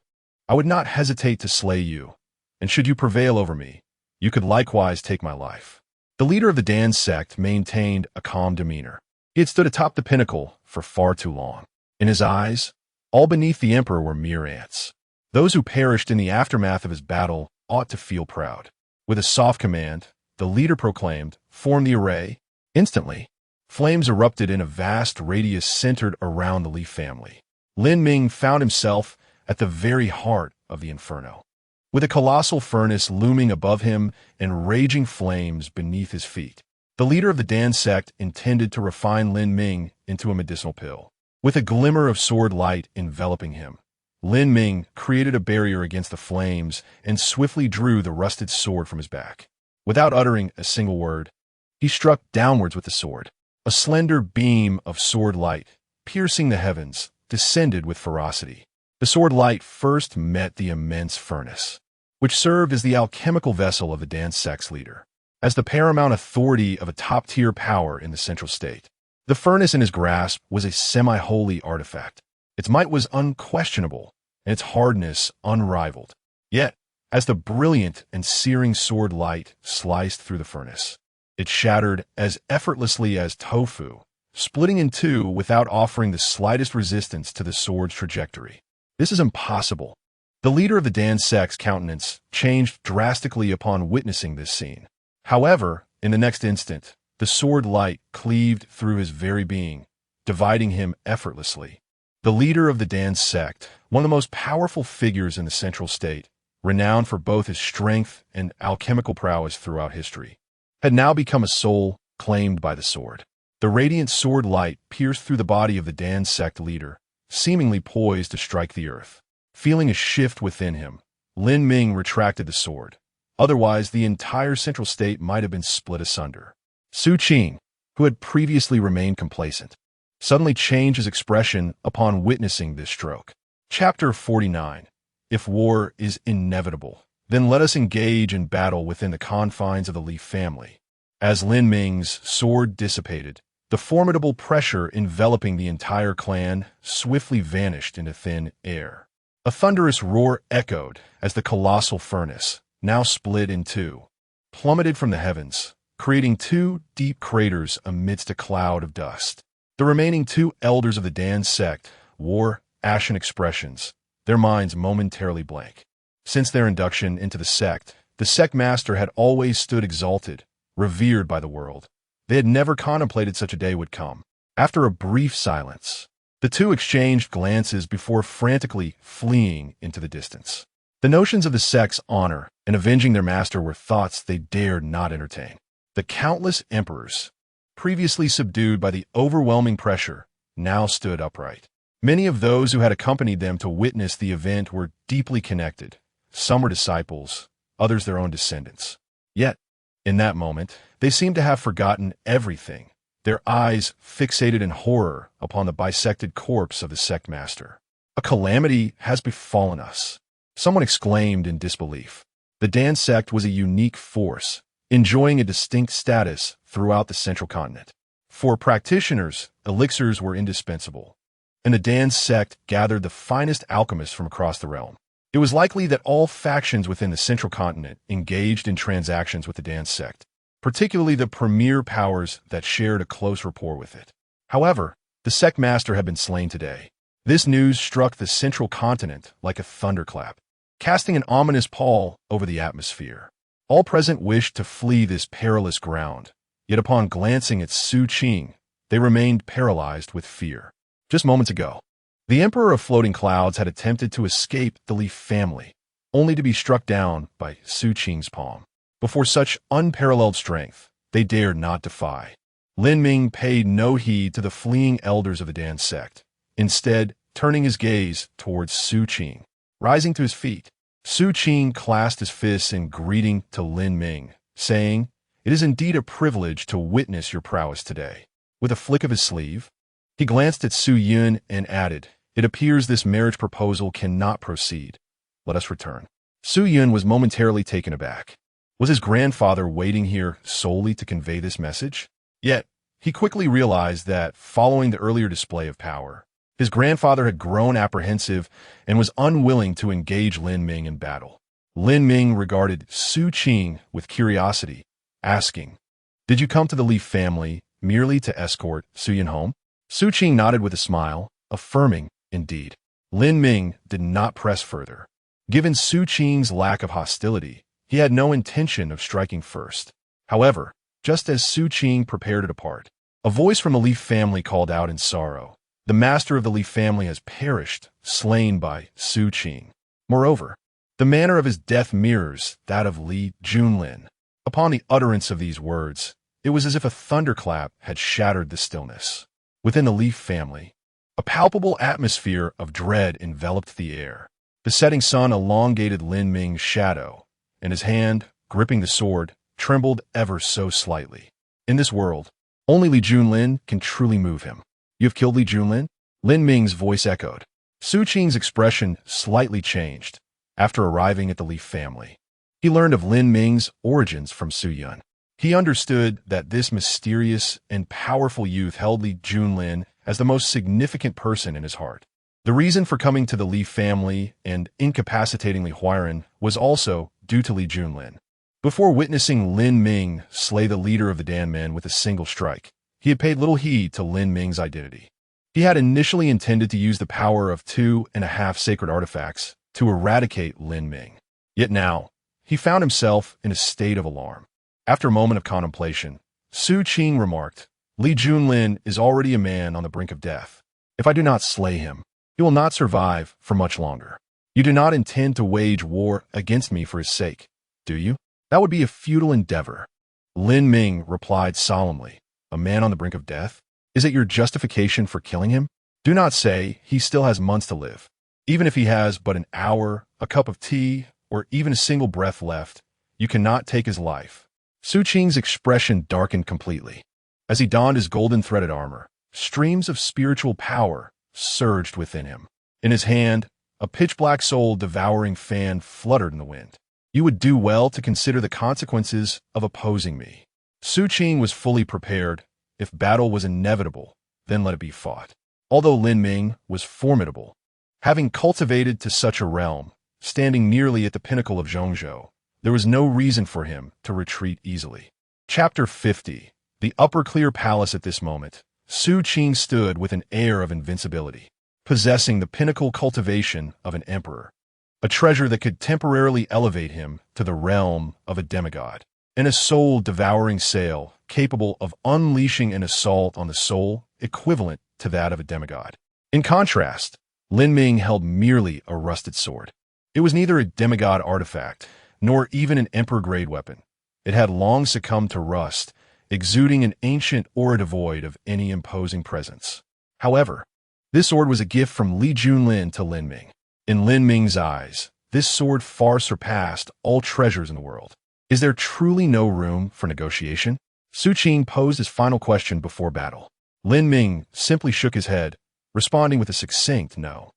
[SPEAKER 1] I would not hesitate to slay you, and should you prevail over me, you could likewise take my life. The leader of the Dan sect maintained a calm demeanor. He had stood atop the pinnacle for far too long. In his eyes, all beneath the emperor were mere ants. Those who perished in the aftermath of his battle ought to feel proud. With a soft command, the leader proclaimed, "Form the array." Instantly, flames erupted in a vast radius centered around the Li family. Lin Ming found himself at the very heart of the inferno, with a colossal furnace looming above him and raging flames beneath his feet. The leader of the Dan sect intended to refine Lin Ming into a medicinal pill. With a glimmer of sword light enveloping him, Lin Ming created a barrier against the flames and swiftly drew the rusted sword from his back. Without uttering a single word, he struck downwards with the sword. A slender beam of sword light, piercing the heavens, descended with ferocity. The sword light first met the immense furnace, which served as the alchemical vessel of the Dan sect's leader, as the paramount authority of a top-tier power in the central state. The furnace in his grasp was a semi-holy artifact. Its might was unquestionable, and its hardness unrivaled. Yet, as the brilliant and searing sword light sliced through the furnace, It shattered as effortlessly as tofu, splitting in two without offering the slightest resistance to the sword's trajectory. This is impossible. The leader of the Dan sect's countenance changed drastically upon witnessing this scene. However, in the next instant, the sword light cleaved through his very being, dividing him effortlessly. The leader of the Dan sect, one of the most powerful figures in the Central State, renowned for both his strength and alchemical prowess throughout history, had now become a soul claimed by the sword. The radiant sword light pierced through the body of the Dan sect leader, seemingly poised to strike the earth. Feeling a shift within him, Lin Ming retracted the sword. Otherwise, the entire Central State might have been split asunder. Su Qing, who had previously remained complacent, suddenly changed his expression upon witnessing this stroke. Chapter 49. If war is inevitable, then let us engage in battle within the confines of the Li family. As Lin Ming's sword dissipated, the formidable pressure enveloping the entire clan swiftly vanished into thin air. A thunderous roar echoed as the colossal furnace, now split in two, plummeted from the heavens, creating two deep craters amidst a cloud of dust. The remaining two elders of the Dan sect wore ashen expressions, their minds momentarily blank. Since their induction into the sect master had always stood exalted, revered by the world. They had never contemplated such a day would come. After a brief silence, the two exchanged glances before frantically fleeing into the distance. The notions of the sect's honor and avenging their master were thoughts they dared not entertain. The countless emperors, previously subdued by the overwhelming pressure, now stood upright. Many of those who had accompanied them to witness the event were deeply connected. Some were disciples, others their own descendants. Yet, in that moment, they seemed to have forgotten everything, their eyes fixated in horror upon the bisected corpse of the sect master. A calamity has befallen us, someone exclaimed in disbelief. The Dan sect was a unique force, enjoying a distinct status throughout the central continent. For practitioners, elixirs were indispensable, and the Dan sect gathered the finest alchemists from across the realm. It was likely that all factions within the central continent engaged in transactions with the Dan sect, particularly the premier powers that shared a close rapport with it. However, the sect master had been slain today. This news struck the central continent like a thunderclap, casting an ominous pall over the atmosphere. All present wished to flee this perilous ground, yet upon glancing at Su Qing, they remained paralyzed with fear. Just moments ago, the Emperor of Floating Clouds had attempted to escape the Li family, only to be struck down by Su Qing's palm. Before such unparalleled strength, they dared not defy. Lin Ming paid no heed to the fleeing elders of the Dan sect, instead turning his gaze towards Su Qing. Rising to his feet, Su Qing clasped his fists in greeting to Lin Ming, saying, "It is indeed a privilege to witness your prowess today." With a flick of his sleeve, he glanced at Su Yun and added, "It appears this marriage proposal cannot proceed. Let us return." Su Yun was momentarily taken aback. Was his grandfather waiting here solely to convey this message? Yet, he quickly realized that, following the earlier display of power, his grandfather had grown apprehensive and was unwilling to engage Lin Ming in battle. Lin Ming regarded Su Qing with curiosity, asking, "Did you come to the Li family merely to escort Su Yun home?" Su Qing nodded with a smile, affirming, "Indeed." Lin Ming did not press further. Given Su Qing's lack of hostility, he had no intention of striking first. However, just as Su Qing prepared to depart, a voice from the Li family called out in sorrow, "The master of the Li family has perished, slain by Su Qing." Moreover, the manner of his death mirrors that of Li Junlin. Upon the utterance of these words, it was as if a thunderclap had shattered the stillness. Within the Li family, a palpable atmosphere of dread enveloped the air. The setting sun elongated Lin Ming's shadow, and his hand, gripping the sword, trembled ever so slightly. In this world, only Li Junlin can truly move him. "You have killed Li Junlin?" Lin Ming's voice echoed. Su Qing's expression slightly changed. After arriving at the Li family, he learned of Lin Ming's origins from Su Yun. He understood that this mysterious and powerful youth held Li Junlin as the most significant person in his heart. The reason for coming to the Li family and incapacitating Li Huairan was also due to Li Junlin. Before witnessing Lin Ming slay the leader of the Dan men with a single strike, he had paid little heed to Lin Ming's identity. He had initially intended to use the power of 2.5 sacred artifacts to eradicate Lin Ming. Yet now, he found himself in a state of alarm. After a moment of contemplation, Su Qing remarked, "Li Junlin is already a man on the brink of death. If I do not slay him, he will not survive for much longer. You do not intend to wage war against me for his sake, do you? That would be a futile endeavor." Lin Ming replied solemnly, "A man on the brink of death? Is it your justification for killing him? Do not say he still has months to live. Even if he has but an hour, a cup of tea, or even a single breath left, you cannot take his life." Su Qing's expression darkened completely. As he donned his golden-threaded armor, streams of spiritual power surged within him. In his hand, a pitch-black soul-devouring fan fluttered in the wind. "You would do well to consider the consequences of opposing me." Su Qing was fully prepared. If battle was inevitable, then let it be fought. Although Lin Ming was formidable, having cultivated to such a realm, standing nearly at the pinnacle of Zhongzhou, there was no reason for him to retreat easily. Chapter 50. The Upper Clear Palace. At this moment, Su Qing stood with an air of invincibility, possessing the pinnacle cultivation of an emperor, a treasure that could temporarily elevate him to the realm of a demigod, and a soul-devouring sail capable of unleashing an assault on the soul equivalent to that of a demigod. In contrast, Lin Ming held merely a rusted sword. It was neither a demigod artifact, nor even an emperor-grade weapon. It had long succumbed to rust, exuding an ancient aura devoid of any imposing presence. However, this sword was a gift from Li Junlin to Lin Ming. In Lin Ming's eyes, this sword far surpassed all treasures in the world. Is there truly no room for negotiation? Su Qing posed his final question before battle. Lin Ming simply shook his head, responding with a succinct no.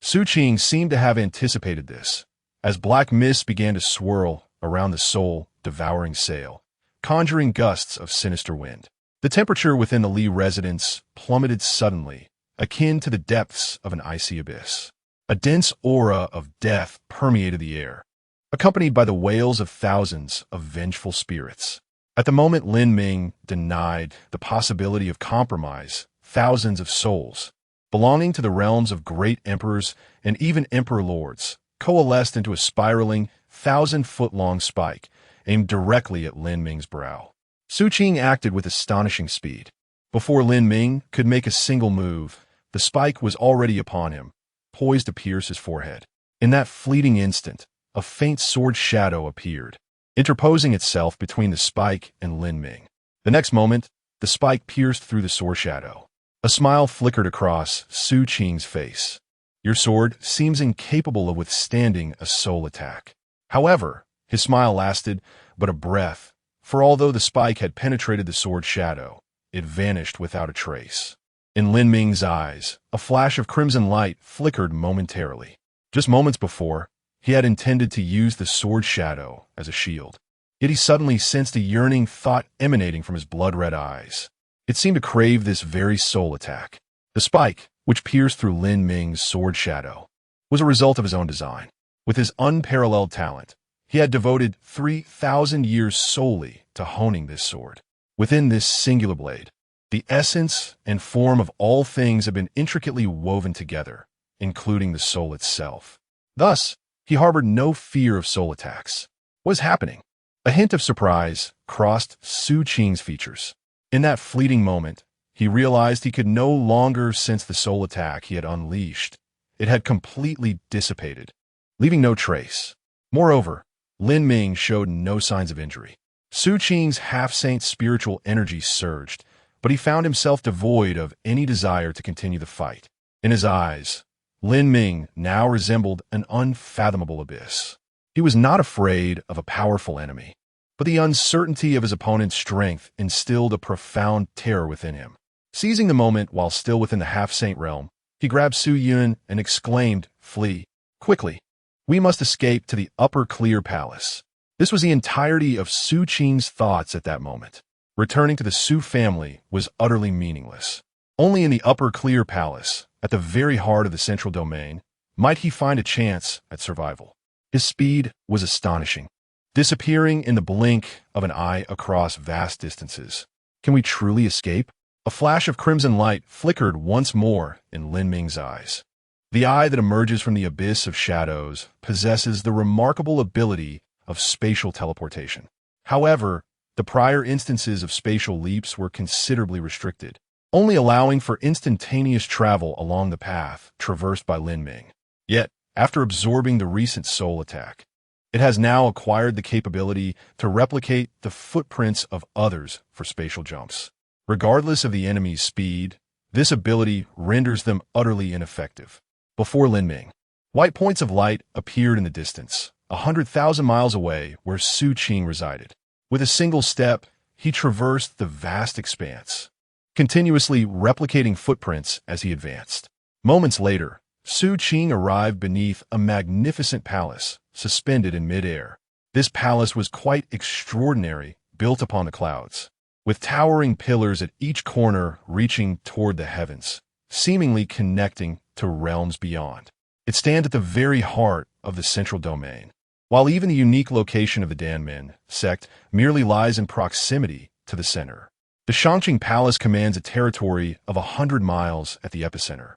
[SPEAKER 1] Su Qing seemed to have anticipated this, as black mist began to swirl around the soul-devouring sail, conjuring gusts of sinister wind. The temperature within the Li residence plummeted suddenly, akin to the depths of an icy abyss. A dense aura of death permeated the air, accompanied by the wails of thousands of vengeful spirits. At the moment Lin Ming denied the possibility of compromise, thousands of souls, belonging to the realms of great emperors and even emperor lords, coalesced into a spiraling, 1,000-foot-long spike aimed directly at Lin Ming's brow. Su Qing acted with astonishing speed. Before Lin Ming could make a single move, the spike was already upon him, poised to pierce his forehead. In that fleeting instant, a faint sword shadow appeared, interposing itself between the spike and Lin Ming. The next moment, the spike pierced through the sword shadow. A smile flickered across Su Qing's face. "Your sword seems incapable of withstanding a soul attack." However, his smile lasted but a breath, for although the spike had penetrated the sword shadow, it vanished without a trace. In Lin Ming's eyes, a flash of crimson light flickered momentarily. Just moments before, he had intended to use the sword shadow as a shield. Yet he suddenly sensed a yearning thought emanating from his blood-red eyes. It seemed to crave this very soul attack. The spike, which pierced through Lin Ming's sword shadow, was a result of his own design. With his unparalleled talent, he had devoted 3,000 years solely to honing this sword. Within this singular blade, the essence and form of all things have been intricately woven together, including the soul itself. Thus, he harbored no fear of soul attacks. What was happening? A hint of surprise crossed Su Qing's features. In that fleeting moment, he realized he could no longer sense the soul attack he had unleashed. It had completely dissipated, leaving no trace. Moreover, Lin Ming showed no signs of injury. Su Qing's half-saint spiritual energy surged, but he found himself devoid of any desire to continue the fight. In his eyes, Lin Ming now resembled an unfathomable abyss. He was not afraid of a powerful enemy, but the uncertainty of his opponent's strength instilled a profound terror within him. Seizing the moment while still within the half-saint realm, he grabbed Su Yun and exclaimed, "Flee, quickly. We must escape to the Upper Clear Palace." This was the entirety of Su Qing's thoughts at that moment. Returning to the Su family was utterly meaningless. Only in the Upper Clear Palace, at the very heart of the central domain, might he find a chance at survival. His speed was astonishing. disappearing in the blink of an eye across vast distances. Can we truly escape? A flash of crimson light flickered once more in Lin Ming's eyes. The eye that emerges from the abyss of shadows possesses the remarkable ability of spatial teleportation. However, the prior instances of spatial leaps were considerably restricted, only allowing for instantaneous travel along the path traversed by Lin Ming. Yet, after absorbing the recent soul attack, it has now acquired the capability to replicate the footprints of others for spatial jumps. Regardless of the enemy's speed, this ability renders them utterly ineffective. Before Lin Ming, white points of light appeared in the distance, 100,000 miles away where Su Qing resided. With a single step, he traversed the vast expanse, continuously replicating footprints as he advanced. Moments later, Su Qing arrived beneath a magnificent palace, suspended in midair. This palace was quite extraordinary, built upon the clouds, with towering pillars at each corner reaching toward the heavens, seemingly connecting to realms beyond. It stands at the very heart of the central domain, while even the unique location of the Danmen sect merely lies in proximity to the center. The Shangqing Palace commands a territory of 100 miles at the epicenter,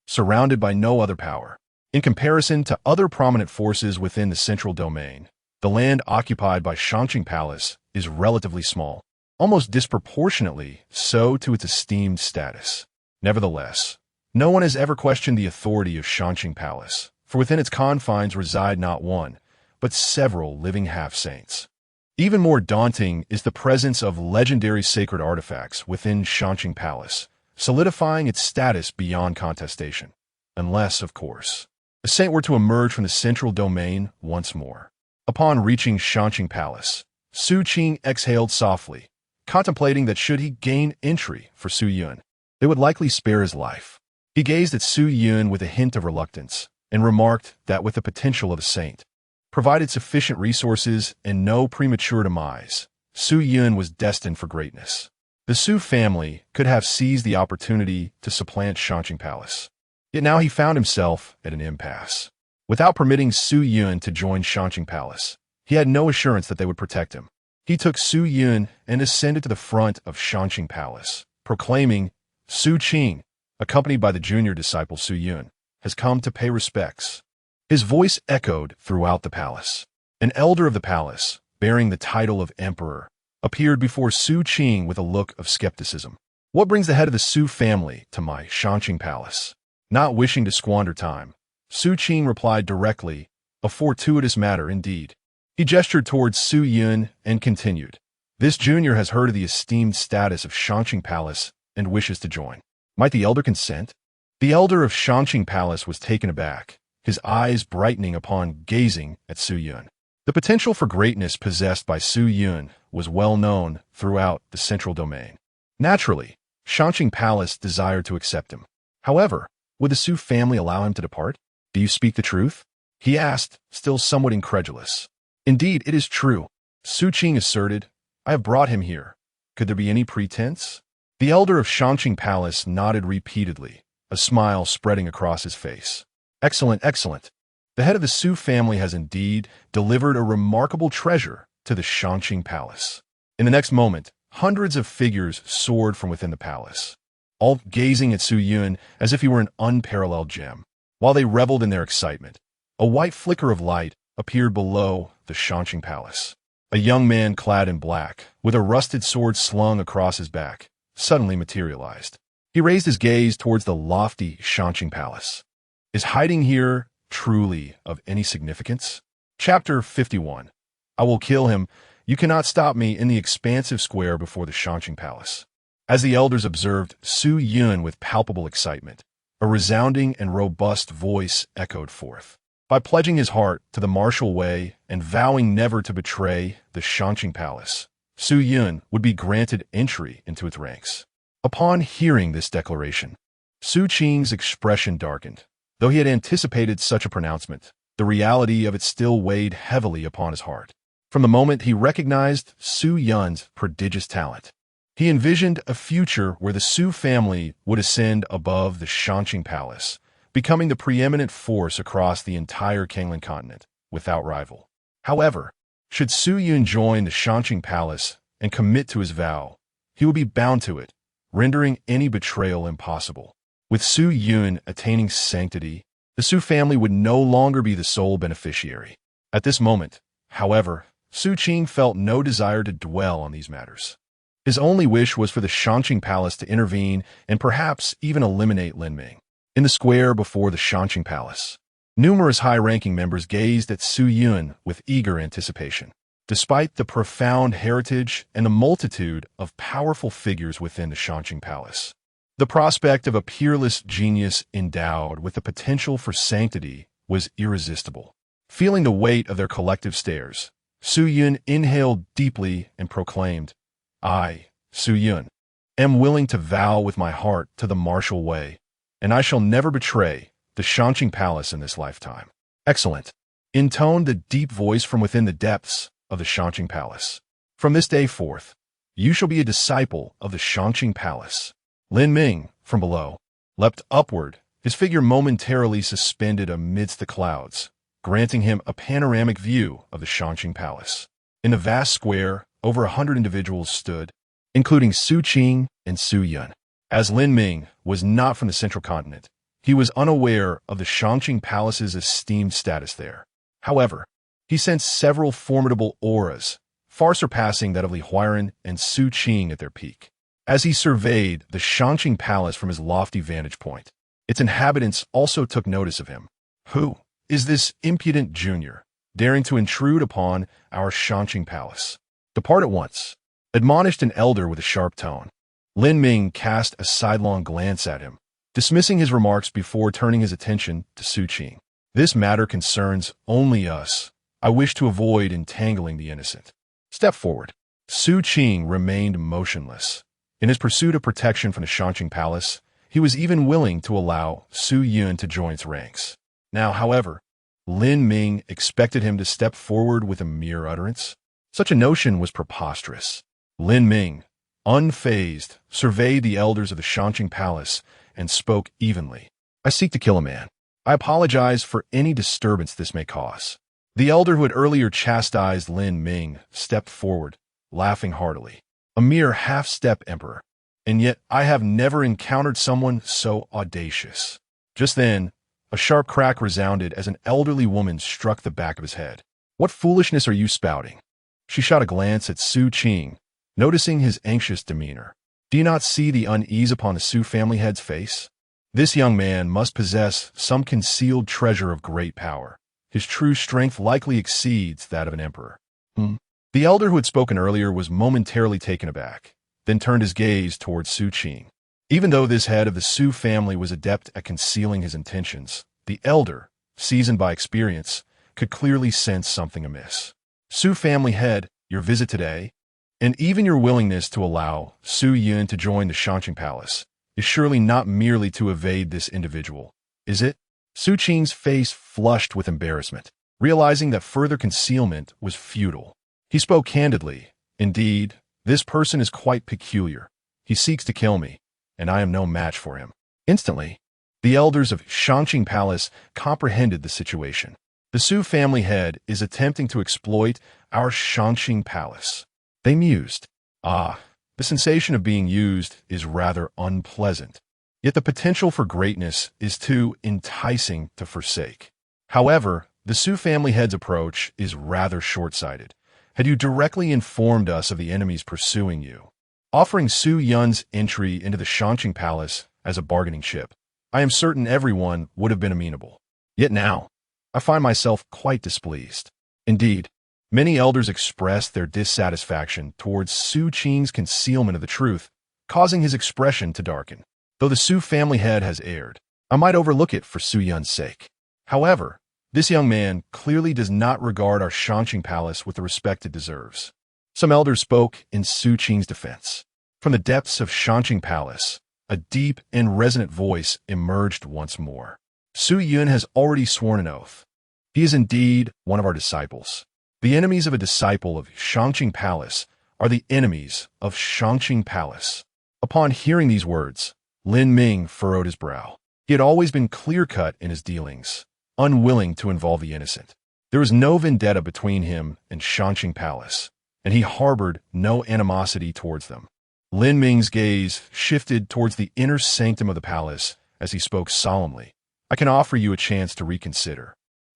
[SPEAKER 1] surrounded by no other power. In comparison to other prominent forces within the central domain, the land occupied by Shangqing Palace is relatively small, almost disproportionately so to its esteemed status. Nevertheless, no one has ever questioned the authority of Shangqing Palace, for within its confines reside not one, but several living half-saints. Even more daunting is the presence of legendary sacred artifacts within Shangqing Palace, solidifying its status beyond contestation. Unless, of course, a saint were to emerge from the central domain once more. Upon reaching Shangqing Palace, Su Qing exhaled softly, contemplating that should he gain entry for Su Yun, they would likely spare his life. He gazed at Su Yun with a hint of reluctance and remarked that with the potential of a saint, provided sufficient resources and no premature demise, Su Yun was destined for greatness. The Su family could have seized the opportunity to supplant Shangqing Palace. Yet now he found himself at an impasse. Without permitting Su Yun to join Shangqing Palace, he had no assurance that they would protect him. He took Su Yun and ascended to the front of Shangqing Palace, proclaiming, "Su Qing, accompanied by the junior disciple Su Yun, has come to pay respects." His voice echoed throughout the palace. An elder of the palace, bearing the title of emperor, appeared before Su Qing with a look of skepticism. "What brings the head of the Su family to my Shangqing Palace?" Not wishing to squander time, Su Qing replied directly, "A fortuitous matter indeed." He gestured towards Su Yun and continued, "This junior has heard of the esteemed status of Shangqing Palace and wishes to join. Might the elder consent?" The elder of Shangqing Palace was taken aback, his eyes brightening upon gazing at Su Yun. The potential for greatness possessed by Su Yun was well known throughout the central domain. Naturally, Shangqing Palace desired to accept him. However, would the Su family allow him to depart? "Do you speak the truth?" he asked, still somewhat incredulous. "Indeed, it is true," Su Qing asserted. "I have brought him here. Could there be any pretense?" The elder of Shangqing Palace nodded repeatedly, a smile spreading across his face. "Excellent, excellent. The head of the Su family has indeed delivered a remarkable treasure to the Shangqing Palace." In the next moment, hundreds of figures soared from within the palace, all gazing at Su Yun as if he were an unparalleled gem. While they reveled in their excitement, a white flicker of light appeared below the Shangqing Palace. A young man clad in black, with a rusted sword slung across his back, suddenly materialized. He raised his gaze towards the lofty Shangqing Palace. Is hiding here truly of any significance? Chapter 51. I will kill him. You cannot stop me in the expansive square before the Shangqing Palace. As the elders observed Su Yun with palpable excitement, a resounding and robust voice echoed forth. By pledging his heart to the martial way and vowing never to betray the Shangqing Palace, Su Yun would be granted entry into its ranks. Upon hearing this declaration, Su Qing's expression darkened. Though he had anticipated such a pronouncement, the reality of it still weighed heavily upon his heart. From the moment he recognized Su Yun's prodigious talent, he envisioned a future where the Su family would ascend above the Shangqing Palace, becoming the preeminent force across the entire Kanglan continent, without rival. However, Should Su Yun join the Shanqing Palace and commit to his vow, he would be bound to it, rendering any betrayal impossible. With Su Yun attaining sanctity, the Su family would no longer be the sole beneficiary. At this moment, however, Su Qing felt no desire to dwell on these matters. His only wish was for the Shanqing Palace to intervene and perhaps even eliminate Lin Ming. In the square before the Shanqing Palace, numerous high-ranking members gazed at Su Yun with eager anticipation. Despite the profound heritage and the multitude of powerful figures within the Shanqing Palace, the prospect of a peerless genius endowed with the potential for sanctity was irresistible. Feeling the weight of their collective stares, Su Yun inhaled deeply and proclaimed, "I, Su Yun, am willing to vow with my heart to the martial way, and I shall never betray the Shanqing Palace in this lifetime." Excellent, intoned the deep voice from within the depths of the Shanqing Palace. "From this day forth, you shall be a disciple of the Shanqing Palace." Lin Ming, from below, leapt upward, his figure momentarily suspended amidst the clouds, granting him a panoramic view of the Shanqing Palace. In the vast square, over 100 individuals stood, including Su Qing and Su Yun. As Lin Ming was not from the central continent, he was unaware of the Shanqing Palace's esteemed status there. However, he sensed several formidable auras, far surpassing that of Li Huairan and Su Qing at their peak. As he surveyed the Shanqing Palace from his lofty vantage point, its inhabitants also took notice of him. Who is this impudent junior, daring to intrude upon our Shanqing Palace? Depart at once, admonished an elder with a sharp tone. Lin Ming cast a sidelong glance at him, dismissing his remarks before turning his attention to Su Qing. "This matter concerns only us. I wish to avoid entangling the innocent. Step forward." Su Qing remained motionless. In his pursuit of protection from the Shanqing Palace, he was even willing to allow Su Yun to join its ranks. Now, however, Lin Ming expected him to step forward with a mere utterance. Such a notion was preposterous. Lin Ming, unfazed, surveyed the elders of the Shanqing Palace and spoke evenly. "I seek to kill a man. I apologize for any disturbance this may cause." The elder who had earlier chastised Lin Ming stepped forward, laughing heartily. "A mere half-step emperor, and yet I have never encountered someone so audacious." Just then, a sharp crack resounded as an elderly woman struck the back of his head. "What foolishness are you spouting?" She shot a glance at Su Qing, noticing his anxious demeanor. "Do you not see the unease upon the Su family head's face? This young man must possess some concealed treasure of great power. His true strength likely exceeds that of an emperor." The elder who had spoken earlier was momentarily taken aback, then turned his gaze towards Su Qing. Even though this head of the Su family was adept at concealing his intentions, the elder, seasoned by experience, could clearly sense something amiss. "Su family head, your visit today, and even your willingness to allow Su Yun to join the Shanqing Palace, is surely not merely to evade this individual, is it?" Su Qing's face flushed with embarrassment, realizing that further concealment was futile. He spoke candidly. "Indeed, this person is quite peculiar. He seeks to kill me, and I am no match for him." Instantly, the elders of Shanqing Palace comprehended the situation. The Su family head is attempting to exploit our Shanqing Palace. They mused. The sensation of being used is rather unpleasant. Yet the potential for greatness is too enticing to forsake. However, the Su family head's approach is rather short-sighted. Had you directly informed us of the enemies pursuing you, offering Su Yun's entry into the Shanqing Palace as a bargaining chip, I am certain everyone would have been amenable. Yet now, I find myself quite displeased. Indeed, many elders expressed their dissatisfaction towards Su Qing's concealment of the truth, causing his expression to darken. Though the Su family head has erred, I might overlook it for Su Yun's sake. However, this young man clearly does not regard our Shanqing Palace with the respect it deserves. Some elders spoke in Su Qing's defense. From the depths of Shanqing Palace, a deep and resonant voice emerged once more. "Su Yun has already sworn an oath. He is indeed one of our disciples. The enemies of a disciple of Shanqing Palace are the enemies of Shanqing Palace." Upon hearing these words, Lin Ming furrowed his brow. He had always been clear-cut in his dealings, unwilling to involve the innocent. There was no vendetta between him and Shanqing Palace, and he harbored no animosity towards them. Lin Ming's gaze shifted towards the inner sanctum of the palace as he spoke solemnly. I can offer you a chance to reconsider.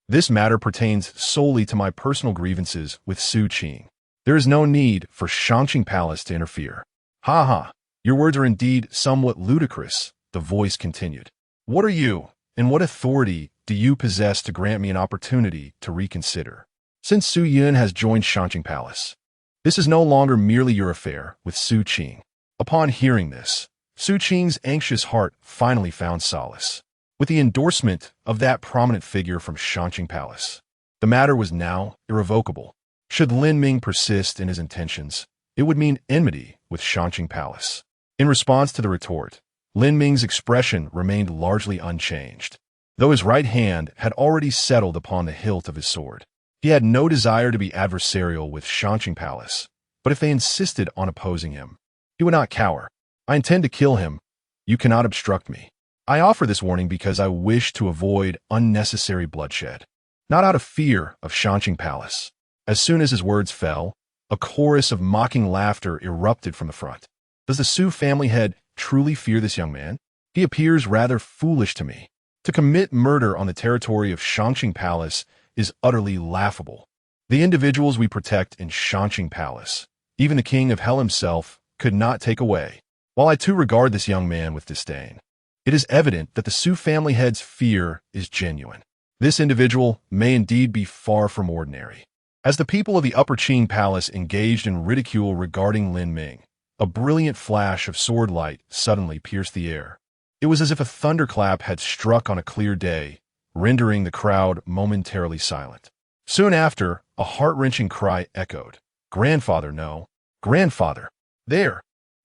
[SPEAKER 1] This matter pertains solely to my personal grievances with Su Qing. There is no need for Shanqing Palace to interfere. Ha ha, your words are indeed somewhat ludicrous, the voice continued. What are you, and what authority do you possess to grant me an opportunity to reconsider? Since Su Yun has joined Shanqing Palace, this is no longer merely your affair with Su Qing. Upon hearing this, Su Qing's anxious heart finally found solace. With the endorsement of that prominent figure from Shanqing Palace, the matter was now irrevocable. Should Lin Ming persist in his intentions, it would mean enmity with Shanqing Palace. In response to the retort, Lin Ming's expression remained largely unchanged, though his right hand had already settled upon the hilt of his sword. He had no desire to be adversarial with Shanqing Palace, but if they insisted on opposing him, he would not cower. I intend to kill him. You cannot obstruct me. I offer this warning because I wish to avoid unnecessary bloodshed, not out of fear of Shanqing Palace. As soon as his words fell, a chorus of mocking laughter erupted from the front. Does the Su family head truly fear this young man? He appears rather foolish to me. To commit murder on the territory of Shanqing Palace is utterly laughable. The individuals we protect in Shanqing Palace, even the king of hell himself, could not take away. While I too regard this young man with disdain, it is evident that the Su family head's fear is genuine. This individual may indeed be far from ordinary. As the people of the Upper Qing Palace engaged in ridicule regarding Lin Ming, a brilliant flash of sword light suddenly pierced the air. It was as if a thunderclap had struck on a clear day, rendering the crowd momentarily silent. Soon after, a heart-wrenching cry echoed. Grandfather, no. Grandfather. There.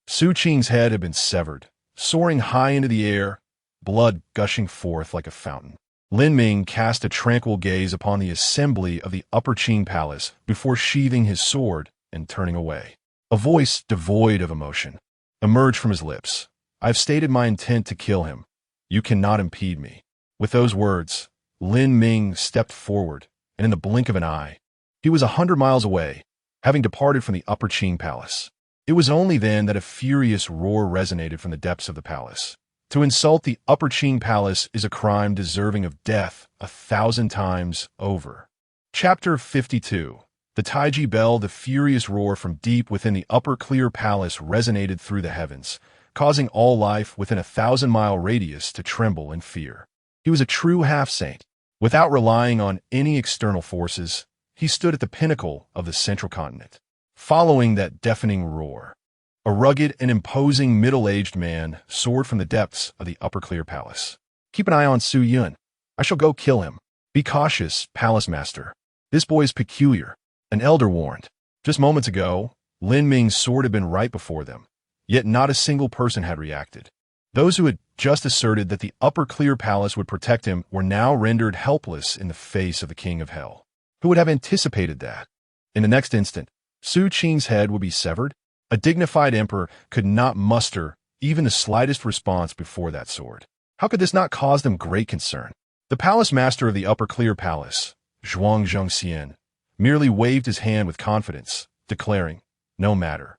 [SPEAKER 1] Su Qing's head had been severed, soaring high into the air, blood gushing forth like a fountain. Lin Ming cast a tranquil gaze upon the assembly of the Upper Qing Palace before sheathing his sword and turning away. A voice devoid of emotion emerged from his lips. I have stated my intent to kill him. You cannot impede me. With those words, Lin Ming stepped forward, and in the blink of an eye, he was 100 miles away, having departed from the Upper Qing Palace. It was only then that a furious roar resonated from the depths of the palace. To insult the Upper Qing Palace is a crime deserving of death 1,000 times over. Chapter 52. The Taiji Bell. The furious roar from deep within the Upper Clear Palace resonated through the heavens, causing all life within a 1,000-mile radius to tremble in fear. He was a true half-saint. Without relying on any external forces, he stood at the pinnacle of the central continent. Following that deafening roar, a rugged and imposing middle-aged man soared from the depths of the Upper Clear Palace. Keep an eye on Su Yun. I shall go kill him. Be cautious, Palace Master. This boy is peculiar. An elder warned. Just moments ago, Lin Ming's sword had been right before them, yet not a single person had reacted. Those who had just asserted that the Upper Clear Palace would protect him were now rendered helpless in the face of the King of Hell. Who would have anticipated that? In the next instant, Su Qing's head would be severed. A dignified emperor could not muster even the slightest response before that sword. How could this not cause them great concern? The palace master of the Upper Clear Palace, Zhuang Zhengxian, merely waved his hand with confidence, declaring, "No matter.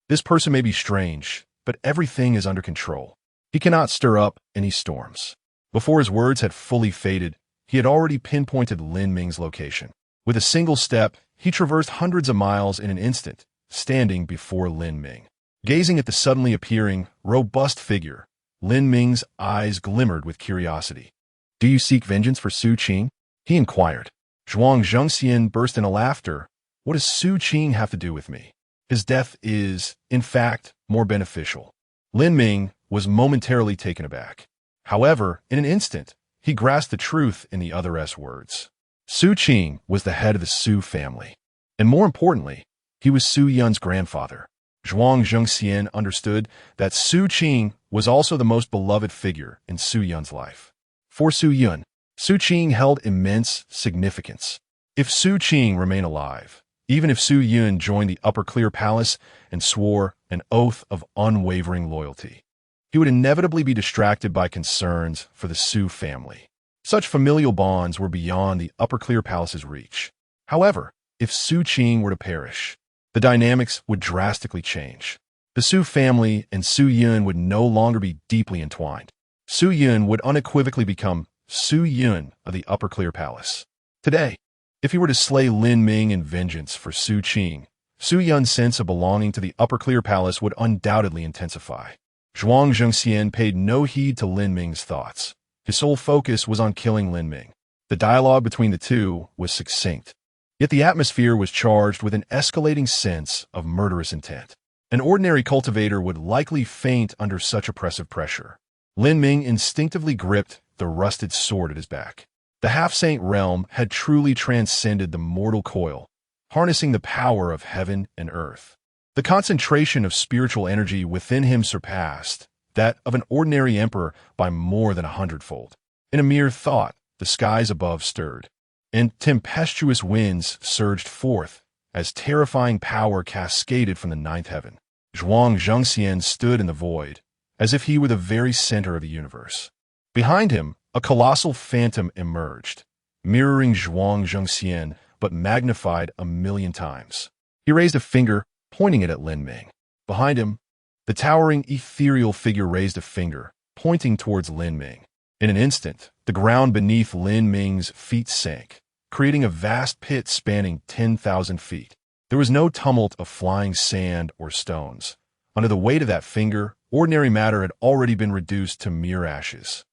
[SPEAKER 1] This person may be strange, but everything is under control. He cannot stir up any storms." Before his words had fully faded, he had already pinpointed Lin Ming's location. With a single step, he traversed hundreds of miles in an instant, standing before Lin Ming. Gazing at the suddenly appearing, robust figure, Lin Ming's eyes glimmered with curiosity. "Do you seek vengeance for Su Qing?" he inquired. Zhuang Zhengxian burst into laughter. "What does Su Qing have to do with me? His death is, in fact, more beneficial." Lin Ming was momentarily taken aback. However, in an instant, he grasped the truth in the other's words. Su Qing was the head of the Su family, and more importantly, he was Su Yun's grandfather. Zhuang Zhengxian understood that Su Qing was also the most beloved figure in Su Yun's life. For Su Yun, Su Qing held immense significance. If Su Qing remained alive, even if Su Yun joined the Upper Clear Palace and swore an oath of unwavering loyalty, he would inevitably be distracted by concerns for the Su family. Such familial bonds were beyond the Upper Clear Palace's reach. However, if Su Qing were to perish, the dynamics would drastically change. The Su family and Su Yun would no longer be deeply entwined. Su Yun would unequivocally become Su Yun of the Upper Clear Palace. Today, if he were to slay Lin Ming in vengeance for Su Qing, Su Yun's sense of belonging to the Upper Clear Palace would undoubtedly intensify. Zhuang Zhengxian paid no heed to Lin Ming's thoughts. His sole focus was on killing Lin Ming. The dialogue between the two was succinct, yet the atmosphere was charged with an escalating sense of murderous intent. An ordinary cultivator would likely faint under such oppressive pressure. Lin Ming instinctively gripped the rusted sword at his back. The half-saint realm had truly transcended the mortal coil, harnessing the power of heaven and earth. The concentration of spiritual energy within him surpassed that of an ordinary emperor by more than 100-fold. In a mere thought, the skies above stirred, and tempestuous winds surged forth as terrifying power cascaded from the ninth heaven. Zhuang Zhengxian stood in the void, as if he were the very center of the universe. Behind him, a colossal phantom emerged, mirroring Zhuang Zhengxian, but magnified 1,000,000 times. He raised a finger, pointing it at Lin Ming. Behind him, the towering ethereal figure raised a finger, pointing towards Lin Ming. In an instant, the ground beneath Lin Ming's feet sank, creating a vast pit spanning 10,000 feet. There was no tumult of flying sand or stones. Under the weight of that finger, ordinary matter had already been reduced to mere ashes.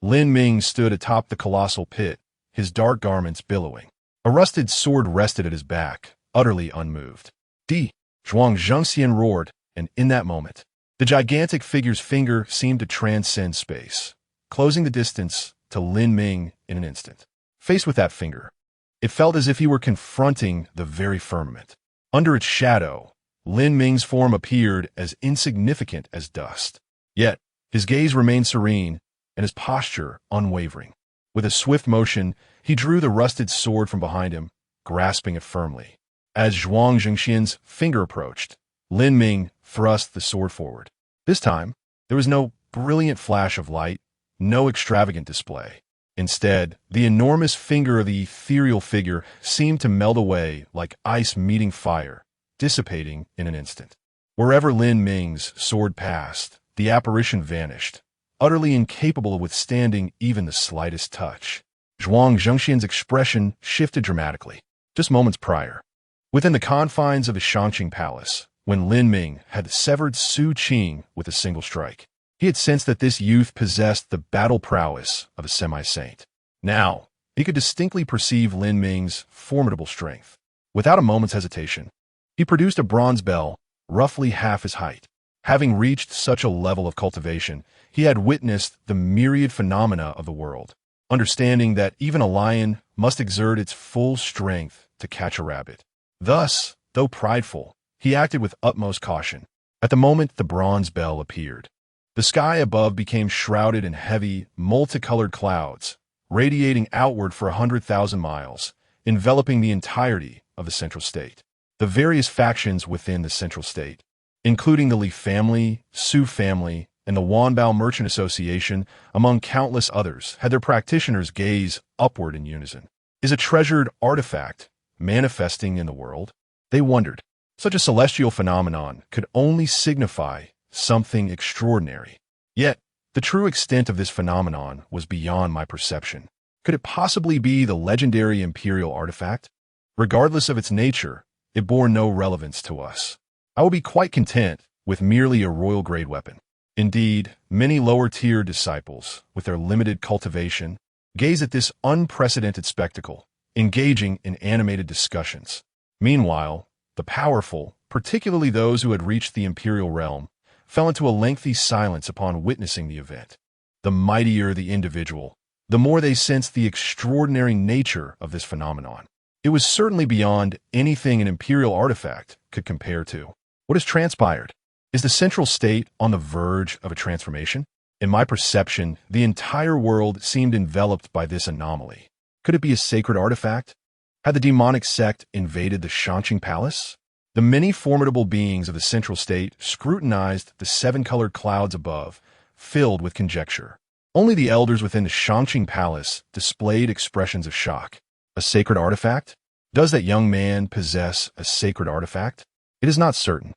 [SPEAKER 1] Lin Ming stood atop the colossal pit, his dark garments billowing. A rusted sword rested at his back, utterly unmoved. Zhuang Zhengxian roared, and in that moment, the gigantic figure's finger seemed to transcend space, closing the distance to Lin Ming in an instant. Faced with that finger, it felt as if he were confronting the very firmament. Under its shadow, Lin Ming's form appeared as insignificant as dust. Yet, his gaze remained serene, and his posture unwavering. With a swift motion, he drew the rusted sword from behind him, grasping it firmly. As Zhuang Zhengxian's finger approached, Lin Ming thrust the sword forward. This time, there was no brilliant flash of light, no extravagant display. Instead, the enormous finger of the ethereal figure seemed to melt away like ice meeting fire, dissipating in an instant. Wherever Lin Ming's sword passed, the apparition vanished, utterly incapable of withstanding even the slightest touch. Zhuang Zhengxian's expression shifted dramatically. Just moments prior, within the confines of the Shangqing Palace, when Lin Ming had severed Su Qing with a single strike, he had sensed that this youth possessed the battle prowess of a semi-saint. Now, he could distinctly perceive Lin Ming's formidable strength. Without a moment's hesitation, he produced a bronze bell, roughly half his height. Having reached such a level of cultivation, he had witnessed the myriad phenomena of the world, understanding that even a lion must exert its full strength to catch a rabbit. Thus, though prideful, he acted with utmost caution. At the moment the bronze bell appeared, the sky above became shrouded in heavy, multicolored clouds, radiating outward for 100,000 miles, enveloping the entirety of the Central State. The various factions within the Central State, including the Li family, Su family, and the Wanbao Merchant Association, among countless others, had their practitioners gaze upward in unison. Is a treasured artifact manifesting in the world? They wondered. Such a celestial phenomenon could only signify something extraordinary. Yet, the true extent of this phenomenon was beyond my perception. Could it possibly be the legendary imperial artifact? Regardless of its nature, it bore no relevance to us. I will be quite content with merely a royal-grade weapon. Indeed, many lower-tier disciples, with their limited cultivation, gaze at this unprecedented spectacle, engaging in animated discussions. Meanwhile, the powerful, particularly those who had reached the imperial realm, fell into a lengthy silence upon witnessing the event. The mightier the individual, the more they sensed the extraordinary nature of this phenomenon. It was certainly beyond anything an imperial artifact could compare to. What has transpired? Is the Central State on the verge of a transformation? In my perception, the entire world seemed enveloped by this anomaly. Could it be a sacred artifact? Had the demonic sect invaded the Shangqing Palace? The many formidable beings of the Central State scrutinized the seven-colored clouds above, filled with conjecture. Only the elders within the Shangqing Palace displayed expressions of shock. A sacred artifact? Does that young man possess a sacred artifact? It is not certain.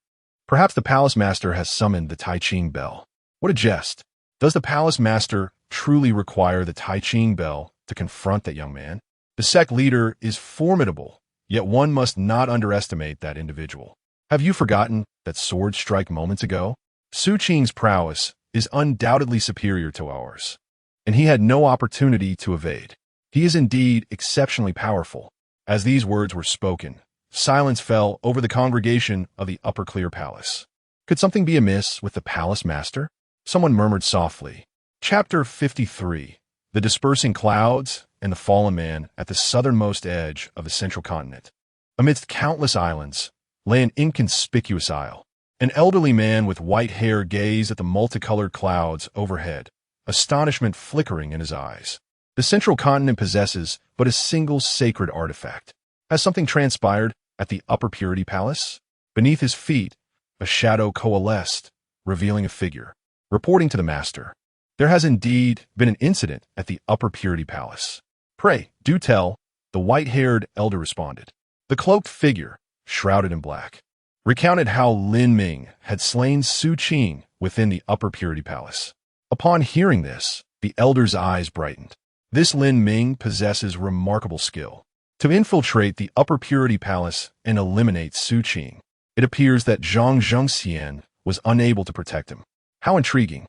[SPEAKER 1] Perhaps the palace master has summoned the Tai Ching bell. What a jest! Does the palace master truly require the Tai Ching bell to confront that young man? The sect leader is formidable, yet one must not underestimate that individual. Have you forgotten that sword strike moments ago? Su Qing's prowess is undoubtedly superior to ours, and he had no opportunity to evade. He is indeed exceptionally powerful. As these words were spoken, silence fell over the congregation of the Upper Clear Palace. Could something be amiss with the palace master? Someone murmured softly. Chapter 53. The Dispersing Clouds and the Fallen Man at the southernmost edge of the central continent. Amidst countless islands lay an inconspicuous isle. An elderly man with white hair gazed at the multicolored clouds overhead, astonishment flickering in his eyes. The central continent possesses but a single sacred artifact. Has something transpired at the Upper Purity Palace? Beneath his feet, a shadow coalesced, revealing a figure. Reporting to the master, there has indeed been an incident at the Upper Purity Palace. Pray, do tell, the white-haired elder responded. The cloaked figure, shrouded in black, recounted how Lin Ming had slain Su Qing within the Upper Purity Palace. Upon hearing this, the elder's eyes brightened. This Lin Ming possesses remarkable skill. To infiltrate the Upper Purity Palace and eliminate Su Qing, it appears that Zhang Zhengxian was unable to protect him. How intriguing.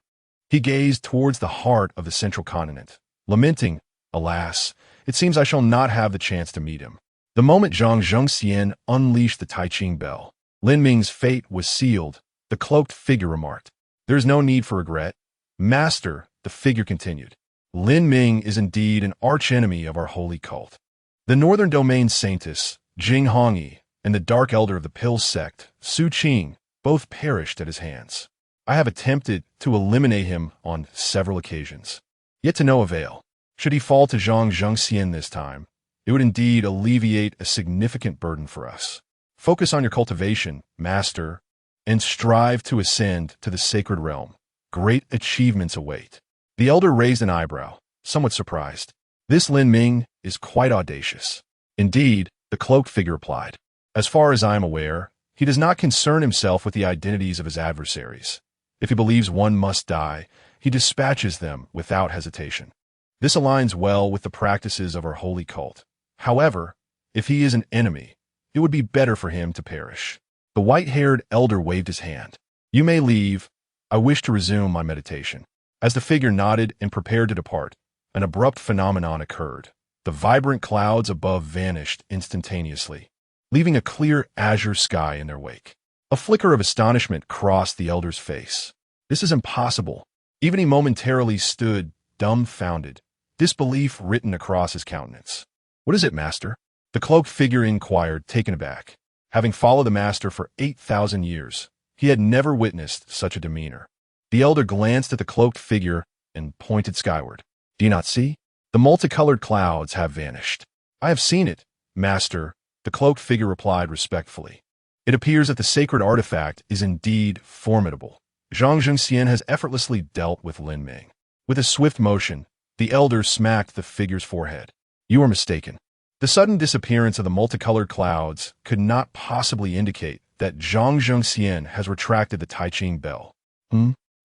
[SPEAKER 1] He gazed towards the heart of the central continent, lamenting, alas, it seems I shall not have the chance to meet him. The moment Zhang Zhengxian unleashed the Tai Ching bell, Lin Ming's fate was sealed. The cloaked figure remarked. There is no need for regret. Master, the figure continued. Lin Ming is indeed an archenemy of our holy cult. The Northern Domain Saintess, Jing Hongyi, and the Dark Elder of the Pill Sect, Su Qing, both perished at his hands. I have attempted to eliminate him on several occasions, yet to no avail. Should he fall to Zhang Zhengxian this time, it would indeed alleviate a significant burden for us. Focus on your cultivation, Master, and strive to ascend to the sacred realm. Great achievements await. The elder raised an eyebrow, somewhat surprised. This Lin Ming is quite audacious. Indeed, the cloaked figure replied. As far as I am aware, he does not concern himself with the identities of his adversaries. If he believes one must die, he dispatches them without hesitation. This aligns well with the practices of our holy cult. However, if he is an enemy, it would be better for him to perish. The white-haired elder waved his hand. You may leave. I wish to resume my meditation. As the figure nodded and prepared to depart, an abrupt phenomenon occurred. The vibrant clouds above vanished instantaneously, leaving a clear azure sky in their wake. A flicker of astonishment crossed the elder's face. This is impossible. Even he momentarily stood, dumbfounded, disbelief written across his countenance. What is it, Master? The cloaked figure inquired, taken aback. Having followed the Master for 8,000 years, he had never witnessed such a demeanor. The elder glanced at the cloaked figure and pointed skyward. Do you not see? The multicolored clouds have vanished. I have seen it, Master, the cloaked figure replied respectfully. It appears that the sacred artifact is indeed formidable. Zhang Zhengxian has effortlessly dealt with Lin Ming. With a swift motion, the elder smacked the figure's forehead. You are mistaken. The sudden disappearance of the multicolored clouds could not possibly indicate that Zhang Zhengxian has retracted the Tai Ching bell.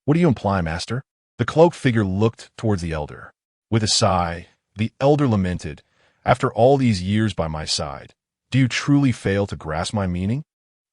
[SPEAKER 1] What do you imply, Master? The cloaked figure looked towards the elder. With a sigh, the elder lamented, After all these years by my side, do you truly fail to grasp my meaning?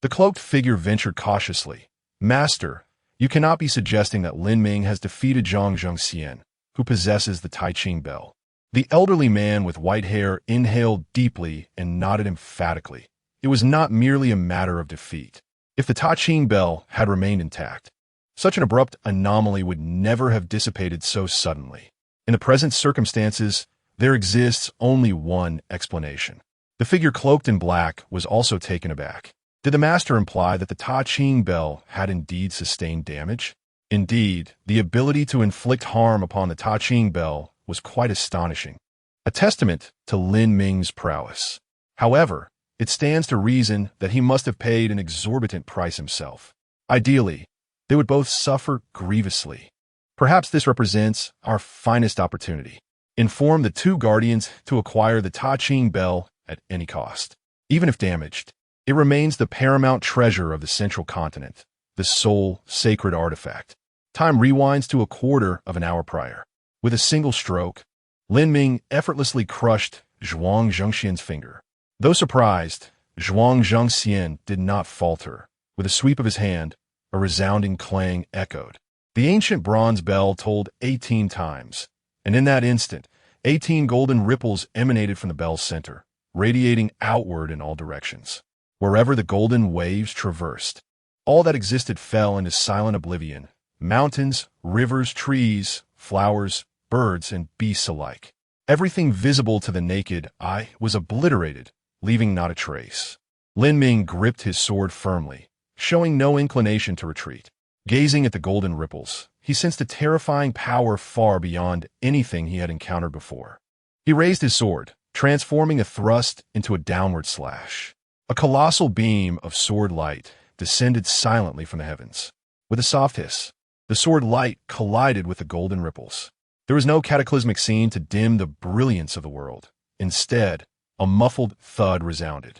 [SPEAKER 1] The cloaked figure ventured cautiously. Master, you cannot be suggesting that Lin Ming has defeated Zhang Zhengxian, who possesses the Tai Ching bell. The elderly man with white hair inhaled deeply and nodded emphatically. It was not merely a matter of defeat. If the Tai Ching bell had remained intact, such an abrupt anomaly would never have dissipated so suddenly. In the present circumstances, there exists only one explanation. The figure cloaked in black was also taken aback. Did the master imply that the Tai Ching bell had indeed sustained damage? Indeed, the ability to inflict harm upon the Tai Ching bell was quite astonishing, a testament to Lin Ming's prowess. However, it stands to reason that he must have paid an exorbitant price himself. Ideally, they would both suffer grievously. Perhaps this represents our finest opportunity. Inform the two guardians to acquire the Ta Ching bell at any cost. Even if damaged, it remains the paramount treasure of the central continent, the sole sacred artifact. Time rewinds to a quarter of an hour prior. With a single stroke, Lin Ming effortlessly crushed Zhuang Zhengxian's finger. Though surprised, Zhuang Zhengxian did not falter. With a sweep of his hand, a resounding clang echoed. The ancient bronze bell tolled 18 times, and in that instant, 18 golden ripples emanated from the bell's center, radiating outward in all directions. Wherever the golden waves traversed, all that existed fell into silent oblivion. Mountains, rivers, trees, flowers, birds, and beasts alike. Everything visible to the naked eye was obliterated, leaving not a trace. Lin Ming gripped his sword firmly, showing no inclination to retreat. Gazing at the golden ripples, he sensed a terrifying power far beyond anything he had encountered before. He raised his sword, transforming a thrust into a downward slash. A colossal beam of sword light descended silently from the heavens. With a soft hiss, the sword light collided with the golden ripples. There was no cataclysmic scene to dim the brilliance of the world. Instead, a muffled thud resounded.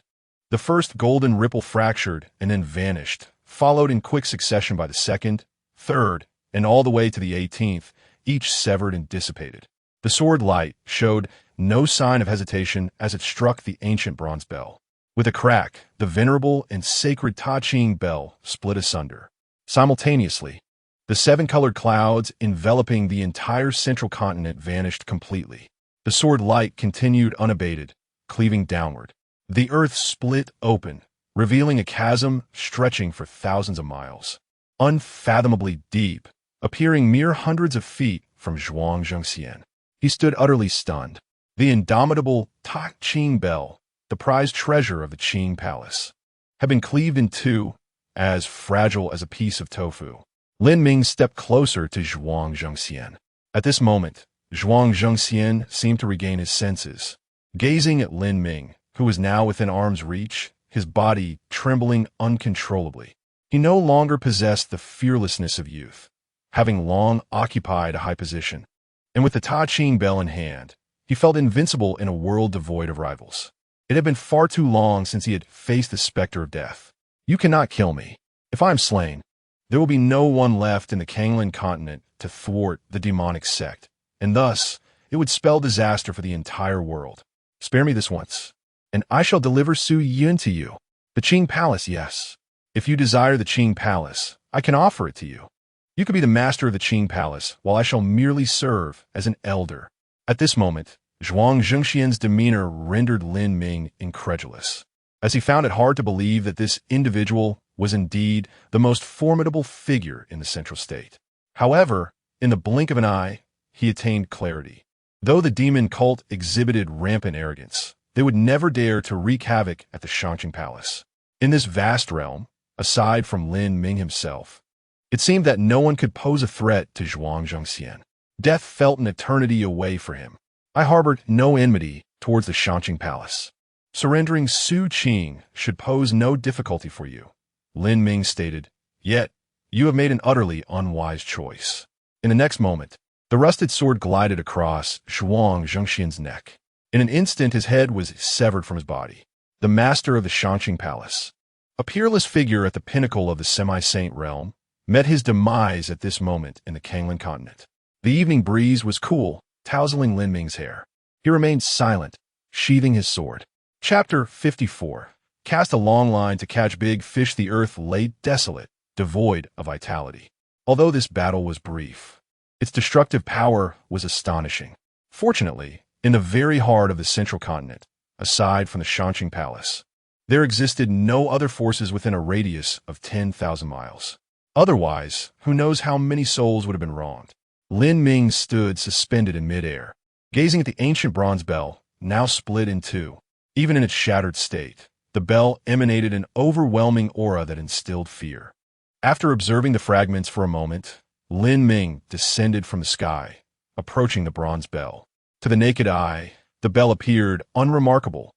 [SPEAKER 1] The first golden ripple fractured and then vanished, followed in quick succession by the second, third, and all the way to the 18th, each severed and dissipated. The sword light showed no sign of hesitation as it struck the ancient bronze bell. With a crack, the venerable and sacred Ta Ching bell split asunder. Simultaneously, the seven-colored clouds enveloping the entire central continent vanished completely. The sword light continued unabated, cleaving downward. The earth split open, revealing a chasm stretching for thousands of miles, unfathomably deep, appearing mere hundreds of feet from Zhuang Zhengxian. He stood utterly stunned. The indomitable Ta Ching bell, the prized treasure of the Qing palace, had been cleaved in two, as fragile as a piece of tofu. Lin Ming stepped closer to Zhuang Zhengxian. At this moment, Zhuang Zhengxian seemed to regain his senses. Gazing at Lin Ming, who was now within arm's reach, his body trembling uncontrollably. He no longer possessed the fearlessness of youth, having long occupied a high position. And with the Ta Ching bell in hand, he felt invincible in a world devoid of rivals. It had been far too long since he had faced the specter of death. You cannot kill me. If I am slain, there will be no one left in the Kanglan continent to thwart the demonic sect, and thus it would spell disaster for the entire world. Spare me this once, and I shall deliver Su Yun to you. The Qing Palace, yes. If you desire the Qing Palace, I can offer it to you. You could be the master of the Qing Palace, while I shall merely serve as an elder. At this moment, Zhuang Zhengxian's demeanor rendered Lin Ming incredulous, as he found it hard to believe that this individual was indeed the most formidable figure in the central state. However, in the blink of an eye, he attained clarity. Though the demon cult exhibited rampant arrogance, they would never dare to wreak havoc at the Shangqing Palace. In this vast realm, aside from Lin Ming himself, it seemed that no one could pose a threat to Zhuang Zhengxian. Death felt an eternity away for him. I harbored no enmity towards the Shangqing Palace. Surrendering Su Qing should pose no difficulty for you, Lin Ming stated. Yet, you have made an utterly unwise choice. In the next moment, the rusted sword glided across Zhuang Zhengxian's neck. In an instant, his head was severed from his body. The master of the Shangqing Palace, a peerless figure at the pinnacle of the semi-saint realm, met his demise at this moment in the Kanglan continent. The evening breeze was cool, tousling Lin Ming's hair. He remained silent, sheathing his sword. Chapter 54. Cast a long line to catch big fish. The earth lay desolate, devoid of vitality. Although this battle was brief, its destructive power was astonishing. Fortunately, in the very heart of the central continent, aside from the Shangqing Palace, there existed no other forces within a radius of 10,000 miles. Otherwise, who knows how many souls would have been wronged. Lin Ming stood suspended in midair, gazing at the ancient bronze bell, now split in two. Even in its shattered state, the bell emanated an overwhelming aura that instilled fear. After observing the fragments for a moment, Lin Ming descended from the sky, approaching the bronze bell. To the naked eye, the bell appeared unremarkable,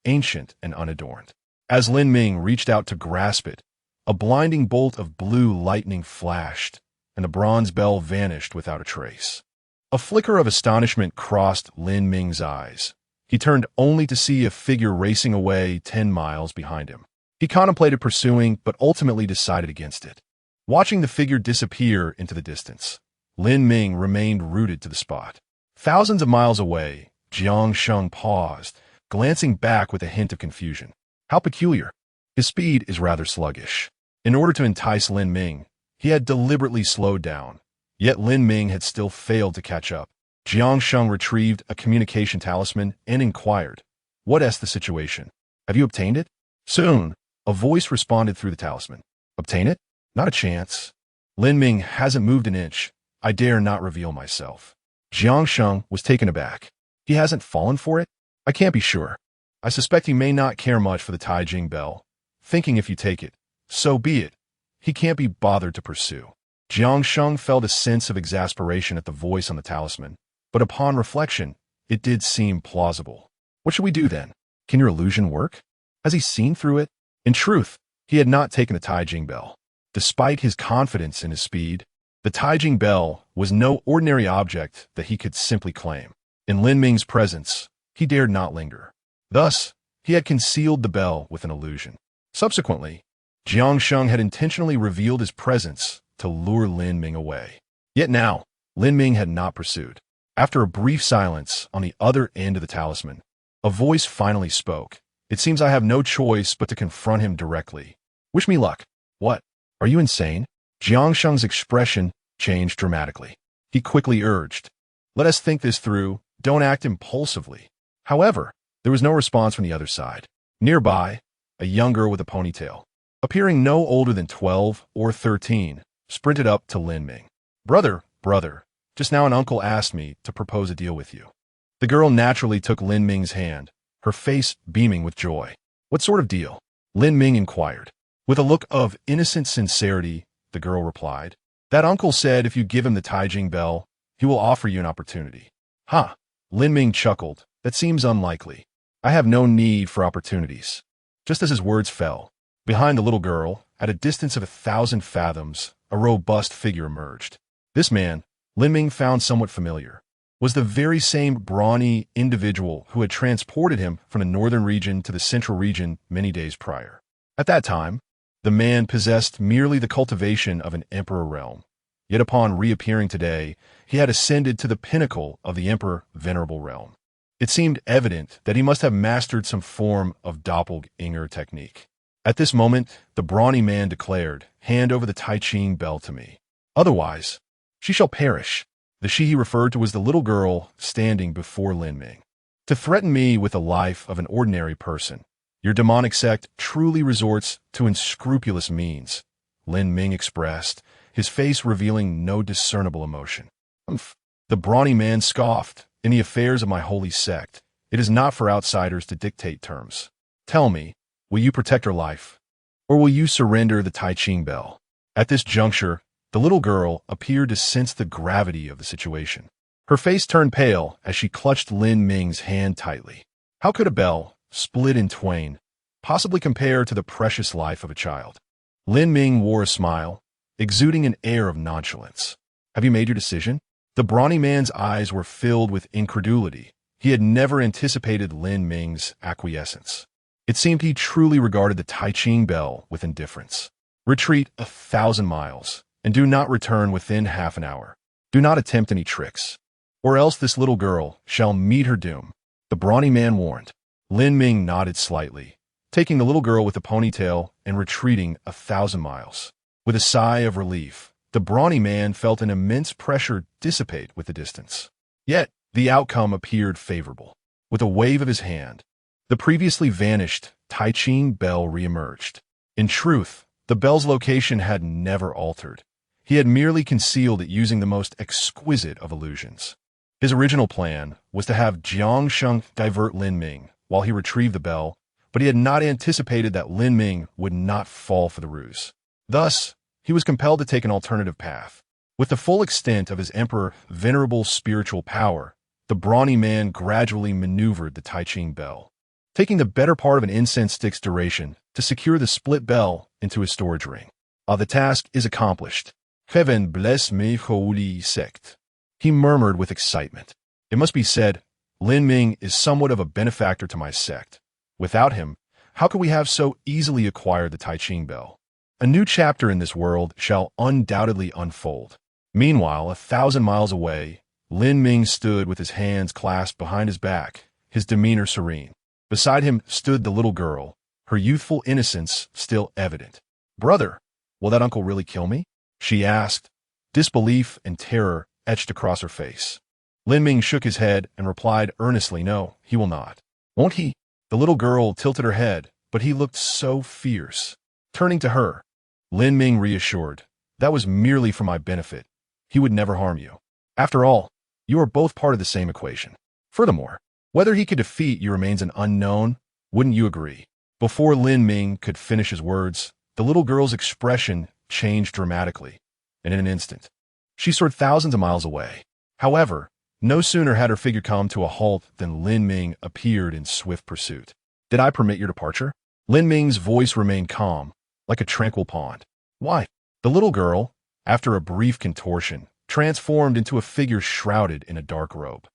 [SPEAKER 1] ancient and unadorned. As Lin Ming reached out to grasp it, a blinding bolt of blue lightning flashed, and and the bronze bell vanished without a trace. A flicker of astonishment crossed Lin Ming's eyes. He turned only to see a figure racing away 10 miles behind him. He contemplated pursuing, but ultimately decided against it. Watching the figure disappear into the distance, Lin Ming remained rooted to the spot. Thousands of miles away, Jiang Sheng paused, glancing back with a hint of confusion. How peculiar. His speed is rather sluggish. In order to entice Lin Ming, he had deliberately slowed down. Yet Lin Ming had still failed to catch up. Jiang Sheng retrieved a communication talisman and inquired, "What is the situation? Have you obtained it?" "Soon," a voice responded through the talisman. "Obtain it? Not a chance. Lin Ming hasn't moved an inch. I dare not reveal myself." Jiang Sheng was taken aback. "He hasn't fallen for it? I can't be sure. I suspect he may not care much for the Taijing bell, thinking if you take it, so be it. He can't be bothered to pursue." Jiang Sheng felt a sense of exasperation at the voice on the talisman, but upon reflection, it did seem plausible. What should we do then? Can your illusion work? Has he seen through it? In truth, he had not taken the Taijing bell. Despite his confidence in his speed, the Taijing bell was no ordinary object that he could simply claim. In Lin Ming's presence, he dared not linger. Thus, he had concealed the bell with an illusion. Subsequently, Jiang Sheng had intentionally revealed his presence to lure Lin Ming away. Yet now, Lin Ming had not pursued. After a brief silence on the other end of the talisman, a voice finally spoke. "It seems I have no choice but to confront him directly. Wish me luck." "What? Are you insane?" Jiang Sheng's expression changed dramatically. He quickly urged, "Let us think this through. Don't act impulsively." However, there was no response from the other side. Nearby, a young girl with a ponytail, appearing no older than 12 or 13, sprinted up to Lin Ming. Brother, just now an uncle asked me to propose a deal with you." The girl naturally took Lin Ming's hand, her face beaming with joy. "What sort of deal?" Lin Ming inquired. With a look of innocent sincerity, the girl replied, "That uncle said if you give him the Taijing bell, he will offer you an opportunity." "Ha!" Lin Ming chuckled. "That seems unlikely. I have no need for opportunities." Just as his words fell, behind the little girl, at a distance of 1,000 fathoms, a robust figure emerged. This man, Lin Ming found somewhat familiar, was the very same brawny individual who had transported him from the northern region to the central region many days prior. At that time, the man possessed merely the cultivation of an emperor realm. Yet upon reappearing today, he had ascended to the pinnacle of the emperor venerable realm. It seemed evident that he must have mastered some form of doppelganger technique. At this moment, the brawny man declared, "Hand over the Taijing bell to me. Otherwise, she shall perish." The she he referred to was the little girl standing before Lin Ming. "To threaten me with the life of an ordinary person, your demonic sect truly resorts to unscrupulous means," Lin Ming expressed, his face revealing no discernible emotion. "Humph." The brawny man scoffed. "In the affairs of my holy sect, it is not for outsiders to dictate terms. Tell me, will you protect her life, or will you surrender the Taijing bell?" At this juncture, the little girl appeared to sense the gravity of the situation. Her face turned pale as she clutched Lin Ming's hand tightly. How could a bell, split in twain, possibly compare to the precious life of a child? Lin Ming wore a smile, exuding an air of nonchalance. "Have you made your decision?" The brawny man's eyes were filled with incredulity. He had never anticipated Lin Ming's acquiescence. It seemed he truly regarded the Taijing bell with indifference. "Retreat 1,000 miles, and do not return within half an hour. Do not attempt any tricks, or else this little girl shall meet her doom," the brawny man warned. Lin Ming nodded slightly, taking the little girl with the ponytail and retreating 1,000 miles. With a sigh of relief, the brawny man felt an immense pressure dissipate with the distance. Yet, the outcome appeared favorable. With a wave of his hand, the previously vanished Taijing bell reemerged. In truth, the bell's location had never altered. He had merely concealed it using the most exquisite of illusions. His original plan was to have Jiang Sheng divert Lin Ming while he retrieved the bell, but he had not anticipated that Lin Ming would not fall for the ruse. Thus, he was compelled to take an alternative path. With the full extent of his emperor venerable spiritual power, the brawny man gradually maneuvered the Taijing bell, taking the better part of an incense stick's duration to secure the split bell into his storage ring. The task is accomplished. Heaven bless me holy sect. He murmured with excitement. It must be said, Lin Ming is somewhat of a benefactor to my sect. Without him, how could we have so easily acquired the Tai Ching bell? A new chapter in this world shall undoubtedly unfold. Meanwhile, 1,000 miles away, Lin Ming stood with his hands clasped behind his back, his demeanor serene. Beside him stood the little girl, her youthful innocence still evident. "Brother, will that uncle really kill me?" she asked. Disbelief and terror etched across her face. Lin Ming shook his head and replied earnestly, "No, he will not." "Won't he?" The little girl tilted her head, but he looked so fierce. Turning to her, Lin Ming reassured, "That was merely for my benefit. He would never harm you. After all, you are both part of the same equation. Furthermore, whether he could defeat you remains an unknown. Wouldn't you agree?" Before Lin Ming could finish his words, the little girl's expression changed dramatically, and in an instant, she soared thousands of miles away. However, no sooner had her figure come to a halt than Lin Ming appeared in swift pursuit. "Did I permit your departure?" Lin Ming's voice remained calm, like a tranquil pond. "Why?" The little girl, after a brief contortion, transformed into a figure shrouded in a dark robe.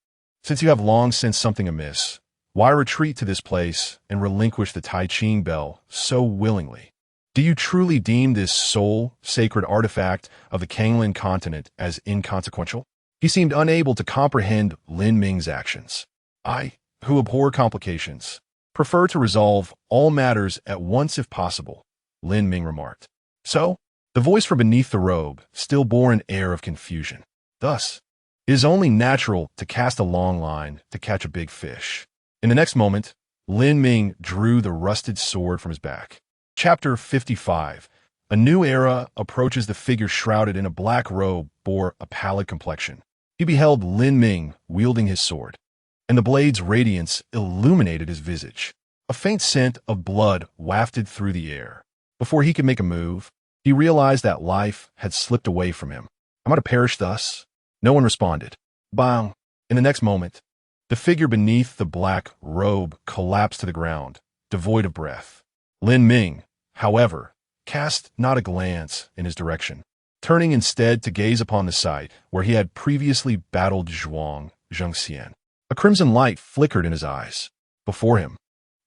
[SPEAKER 1] "Since you have long sensed something amiss, why retreat to this place and relinquish the Tai Ching bell so willingly? Do you truly deem this sole, sacred artifact of the Kanglin continent as inconsequential?" He seemed unable to comprehend Lin Ming's actions. "I, who abhor complications, prefer to resolve all matters at once if possible," Lin Ming remarked. "So?" The voice from beneath the robe still bore an air of confusion. "Thus, it is only natural to cast a long line to catch a big fish." In the next moment, Lin Ming drew the rusted sword from his back. Chapter 55. A new era approaches. The figure shrouded in a black robe bore a pallid complexion. He beheld Lin Ming wielding his sword, and the blade's radiance illuminated his visage. A faint scent of blood wafted through the air. Before he could make a move, he realized that life had slipped away from him. "Am I to perish thus?" No one responded. Bang! In the next moment, the figure beneath the black robe collapsed to the ground, devoid of breath. Lin Ming, however, cast not a glance in his direction, turning instead to gaze upon the site where he had previously battled Zhangxian. A crimson light flickered in his eyes. Before him,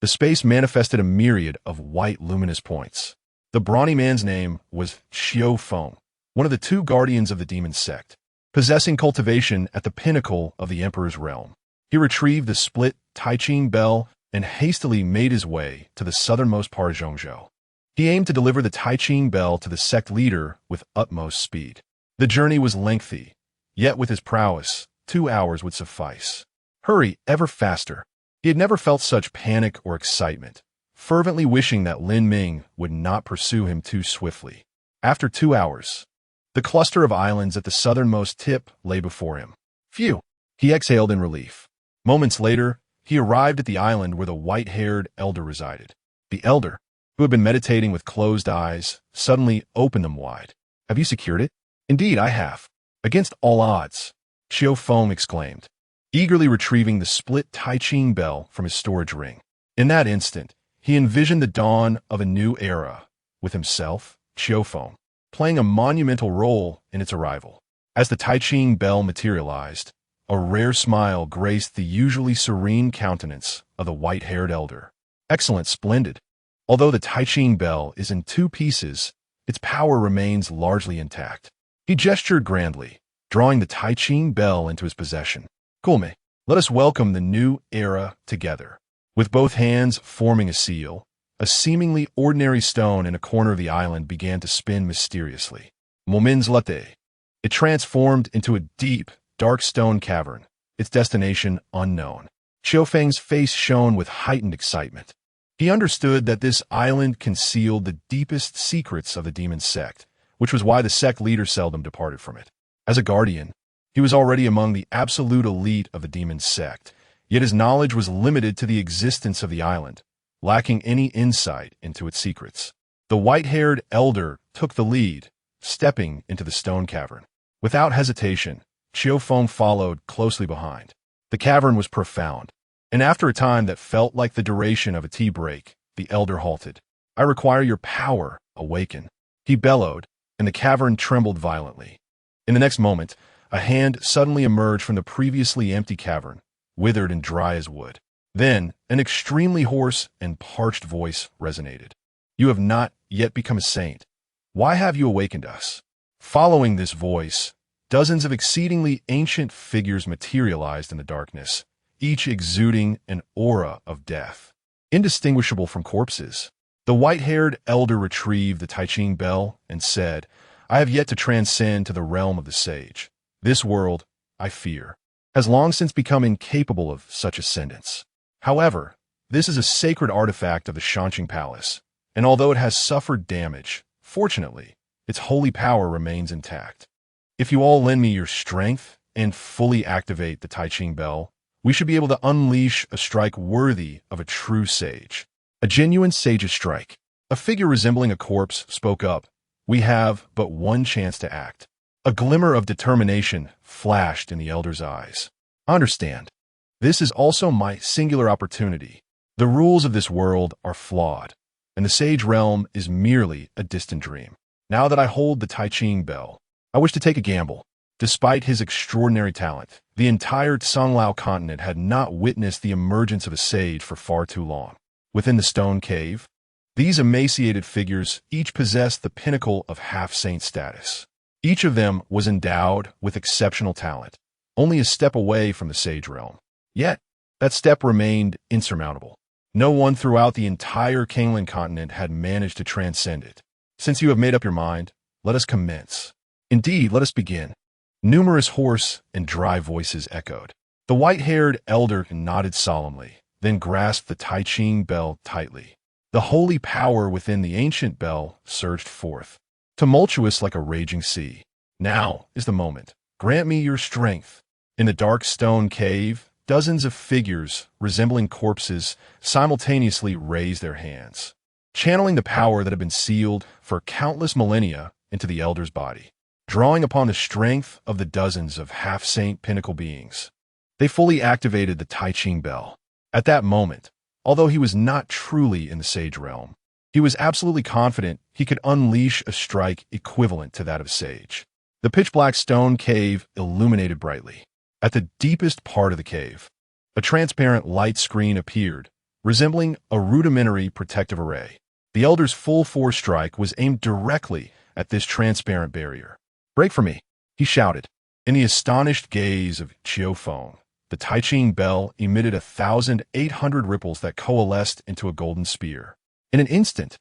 [SPEAKER 1] the space manifested a myriad of white luminous points. The brawny man's name was Xiao Feng, one of the two guardians of the demon sect, possessing cultivation at the pinnacle of the emperor's realm. He retrieved the split Tai Ching bell and hastily made his way to the southernmost part of Zhongzhou. He aimed to deliver the Tai Ching bell to the sect leader with utmost speed. The journey was lengthy, yet with his prowess, 2 hours would suffice. Hurry ever faster. He had never felt such panic or excitement, fervently wishing that Lin Ming would not pursue him too swiftly. After 2 hours, the cluster of islands at the southernmost tip lay before him. Phew! He exhaled in relief. Moments later, he arrived at the island where the white-haired elder resided. The elder, who had been meditating with closed eyes, suddenly opened them wide. "Have you secured it?" "Indeed, I have. Against all odds," Xiao Feng exclaimed, eagerly retrieving the split Tai Ching bell from his storage ring. In that instant, he envisioned the dawn of a new era, with himself, Xiao Feng, playing a monumental role in its arrival. As the Tai Ching bell materialized, a rare smile graced the usually serene countenance of the white-haired elder. "Excellent, splendid. Although the Tai Ching bell is in 2 pieces, its power remains largely intact." He gestured grandly, drawing the Tai Ching bell into his possession. "Kulme, let us welcome the new era together." With both hands forming a seal, a seemingly ordinary stone in a corner of the island began to spin mysteriously. Moments later, it transformed into a deep, dark stone cavern, its destination unknown. Xiao Feng's face shone with heightened excitement. He understood that this island concealed the deepest secrets of the demon sect, which was why the sect leader seldom departed from it. As a guardian, he was already among the absolute elite of the demon sect, yet his knowledge was limited to the existence of the island, lacking any insight into its secrets. The white-haired elder took the lead, stepping into the stone cavern. Without hesitation, Xiao Feng followed closely behind. The cavern was profound, and after a time that felt like the duration of a tea break, the elder halted. "I require your power, awaken," he bellowed, and the cavern trembled violently. In the next moment, a hand suddenly emerged from the previously empty cavern, withered and dry as wood. Then, an extremely hoarse and parched voice resonated. "You have not yet become a saint. Why have you awakened us?" Following this voice, dozens of exceedingly ancient figures materialized in the darkness, each exuding an aura of death, indistinguishable from corpses. The white-haired elder retrieved the Tai Ching bell and said, "I have yet to transcend to the realm of the sage. This world, I fear, has long since become incapable of such ascendance. However, this is a sacred artifact of the Shanqing Palace, and although it has suffered damage, fortunately, its holy power remains intact. If you all lend me your strength and fully activate the Tai Ching bell, we should be able to unleash a strike worthy of a true sage. A genuine sage's strike." A figure resembling a corpse spoke up. "We have but one chance to act." A glimmer of determination flashed in the elder's eyes. "I understand. This is also my singular opportunity. The rules of this world are flawed, and the sage realm is merely a distant dream. Now that I hold the Tai Ching bell, I wish to take a gamble." Despite his extraordinary talent, the entire Tsanglao continent had not witnessed the emergence of a sage for far too long. Within the stone cave, these emaciated figures each possessed the pinnacle of half-saint status. Each of them was endowed with exceptional talent, only a step away from the sage realm. Yet, that step remained insurmountable. No one throughout the entire Kanglan continent had managed to transcend it. "Since you have made up your mind, let us commence." "Indeed, let us begin." Numerous hoarse and dry voices echoed. The white-haired elder nodded solemnly, then grasped the Tai Ching bell tightly. The holy power within the ancient bell surged forth, tumultuous like a raging sea. "Now is the moment. Grant me your strength." In the dark stone cave, dozens of figures, resembling corpses, simultaneously raised their hands, channeling the power that had been sealed for countless millennia into the elder's body. Drawing upon the strength of the dozens of half-saint pinnacle beings, they fully activated the Tai Ching bell. At that moment, although he was not truly in the sage realm, he was absolutely confident he could unleash a strike equivalent to that of sage. The pitch-black stone cave illuminated brightly. At the deepest part of the cave, a transparent light screen appeared, resembling a rudimentary protective array. The elder's full-force strike was aimed directly at this transparent barrier. "Break for me," he shouted. In the astonished gaze of Chiu Feng, the Tai Ching bell emitted 1,800 ripples that coalesced into a golden spear. In an instant,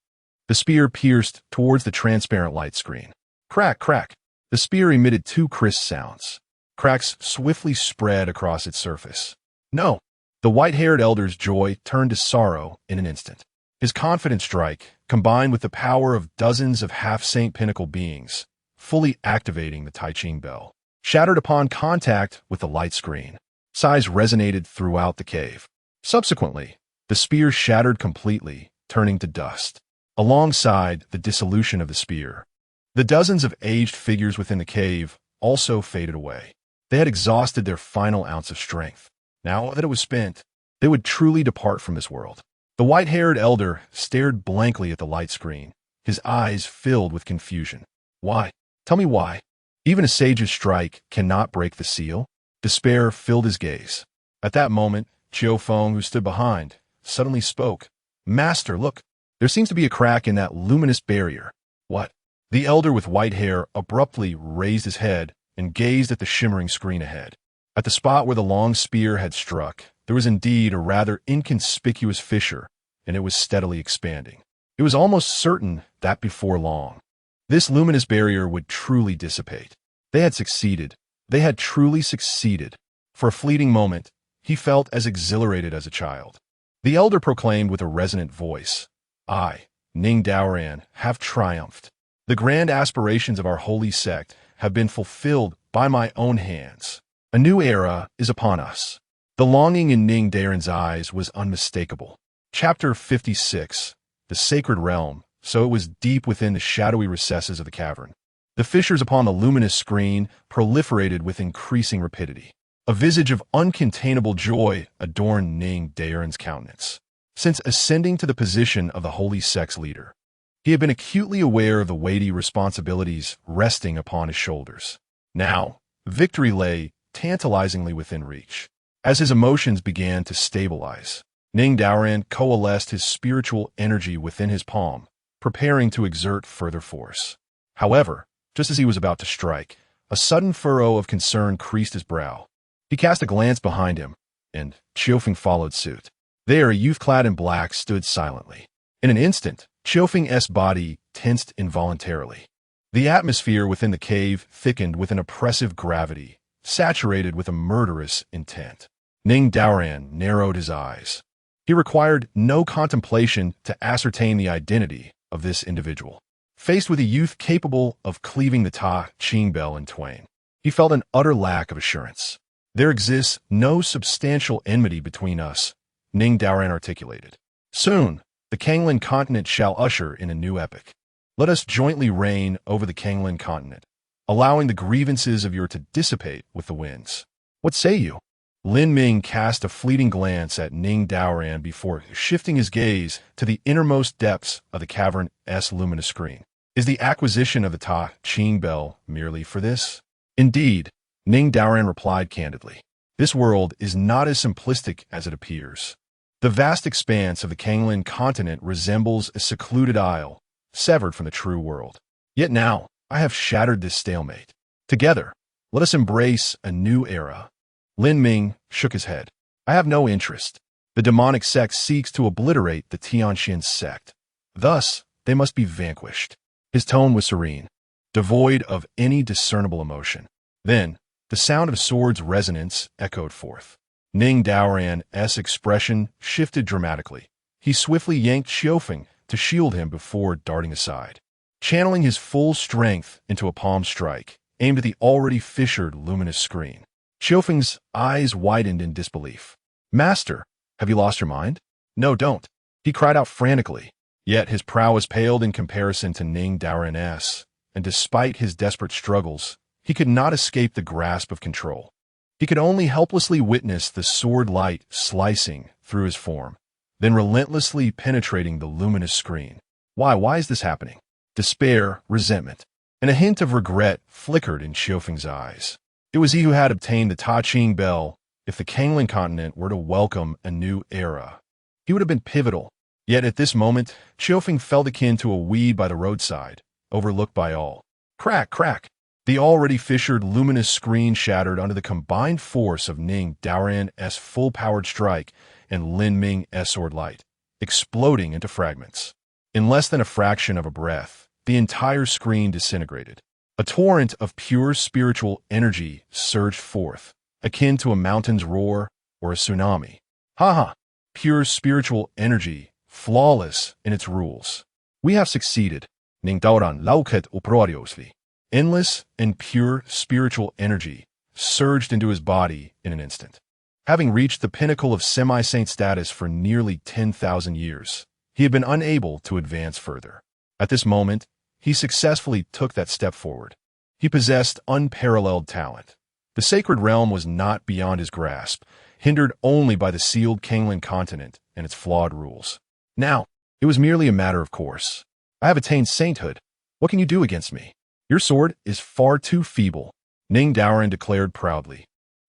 [SPEAKER 1] the spear pierced towards the transparent light screen. Crack, crack. The spear emitted 2 crisp sounds. Cracks swiftly spread across its surface. "No!" The white-haired elder's joy turned to sorrow in an instant. His confident strike, combined with the power of dozens of half-saint pinnacle beings, fully activating the Tai Ching bell, shattered upon contact with the light screen. Sighs resonated throughout the cave. Subsequently, the spear shattered completely, turning to dust. Alongside the dissolution of the spear, the dozens of aged figures within the cave also faded away. They had exhausted their final ounce of strength. Now that it was spent, they would truly depart from this world. The white-haired elder stared blankly at the light screen, his eyes filled with confusion. "Why? Tell me why? Even a sage's strike cannot break the seal?" Despair filled his gaze. At that moment, Chiu Feng, who stood behind, suddenly spoke. "Master, look. There seems to be a crack in that luminous barrier." "What?" The elder with white hair abruptly raised his head and gazed at the shimmering screen ahead. At the spot where the long spear had struck, there was indeed a rather inconspicuous fissure, and it was steadily expanding. It was almost certain that before long, this luminous barrier would truly dissipate. They had succeeded. They had truly succeeded. For a fleeting moment, he felt as exhilarated as a child. The elder proclaimed with a resonant voice, "I, Ning Daoran, have triumphed. The grand aspirations of our holy sect have been fulfilled by my own hands. A new era is upon us." The longing in Ning Daoran's eyes was unmistakable. Chapter 56. The Sacred Realm. So it was deep within the shadowy recesses of the cavern. The fissures upon the luminous screen proliferated with increasing rapidity. A visage of uncontainable joy adorned Ning Daoran's countenance. Since ascending to the position of the holy sect's leader, He had been acutely aware of the weighty responsibilities resting upon his shoulders. Now, victory lay tantalizingly within reach. As his emotions began to stabilize, Ning Daoran coalesced his spiritual energy within his palm, preparing to exert further force. However, just as he was about to strike, a sudden furrow of concern creased his brow. He cast a glance behind him, and Qiufeng followed suit. There, a youth clad in black stood silently. In an instant, Qiufeng's body tensed involuntarily. The atmosphere within the cave thickened with an oppressive gravity, saturated with a murderous intent. Ning Daoran narrowed his eyes. He required no contemplation to ascertain the identity of this individual. Faced with a youth capable of cleaving the Ta Ching Bell in twain, he felt an utter lack of assurance. There exists no substantial enmity between us, Ning Daoran articulated. Soon, the Kanglin continent shall usher in a new epoch. Let us jointly reign over the Kanglin continent, allowing the grievances of yore to dissipate with the winds. What say you? Lin Ming cast a fleeting glance at Ning Daoran before shifting his gaze to the innermost depths of the cavern's luminous screen. Is the acquisition of the Ta Ching Bell merely for this? Indeed, Ning Daoran replied candidly. This world is not as simplistic as it appears. The vast expanse of the Kanglin continent resembles a secluded isle, severed from the true world. Yet now, I have shattered this stalemate. Together, let us embrace a new era. Lin Ming shook his head. I have no interest. The demonic sect seeks to obliterate the Tianxin sect. Thus, they must be vanquished. His tone was serene, devoid of any discernible emotion. Then, the sound of swords' resonance echoed forth. Ning Daoran's expression shifted dramatically. He swiftly yanked Qiufeng to shield him before darting aside. Channeling his full strength into a palm strike, aimed at the already fissured luminous screen. Qiufeng's eyes widened in disbelief. Master, have you lost your mind? No, don't. He cried out frantically. Yet his prowess paled in comparison to Ning Daoran's, and despite his desperate struggles, he could not escape the grasp of control. He could only helplessly witness the sword light slicing through his form, then relentlessly penetrating the luminous screen. Why is this happening? Despair, resentment, and a hint of regret flickered in Qiufeng's eyes. It was he who had obtained the Ta Ching Bell. If the Kanglin continent were to welcome a new era, he would have been pivotal. Yet at this moment, Qiufeng felt akin to a weed by the roadside, overlooked by all. Crack, crack. The already fissured luminous screen shattered under the combined force of Ning Daoran's full-powered strike and Lin Ming's sword light, exploding into fragments. In less than a fraction of a breath, the entire screen disintegrated. A torrent of pure spiritual energy surged forth, akin to a mountain's roar or a tsunami. Pure spiritual energy, flawless in its rules. We have succeeded. Ning Daoran lauket uproariously. Endless and pure spiritual energy surged into his body in an instant. Having reached the pinnacle of semi-saint status for nearly 10,000 years, he had been unable to advance further. At this moment, he successfully took that step forward. He possessed unparalleled talent. The sacred realm was not beyond his grasp, hindered only by the sealed Kanglin continent and its flawed rules. Now, it was merely a matter of course. I have attained sainthood. What can you do against me? Your sword is far too feeble, Ning Daoran declared proudly,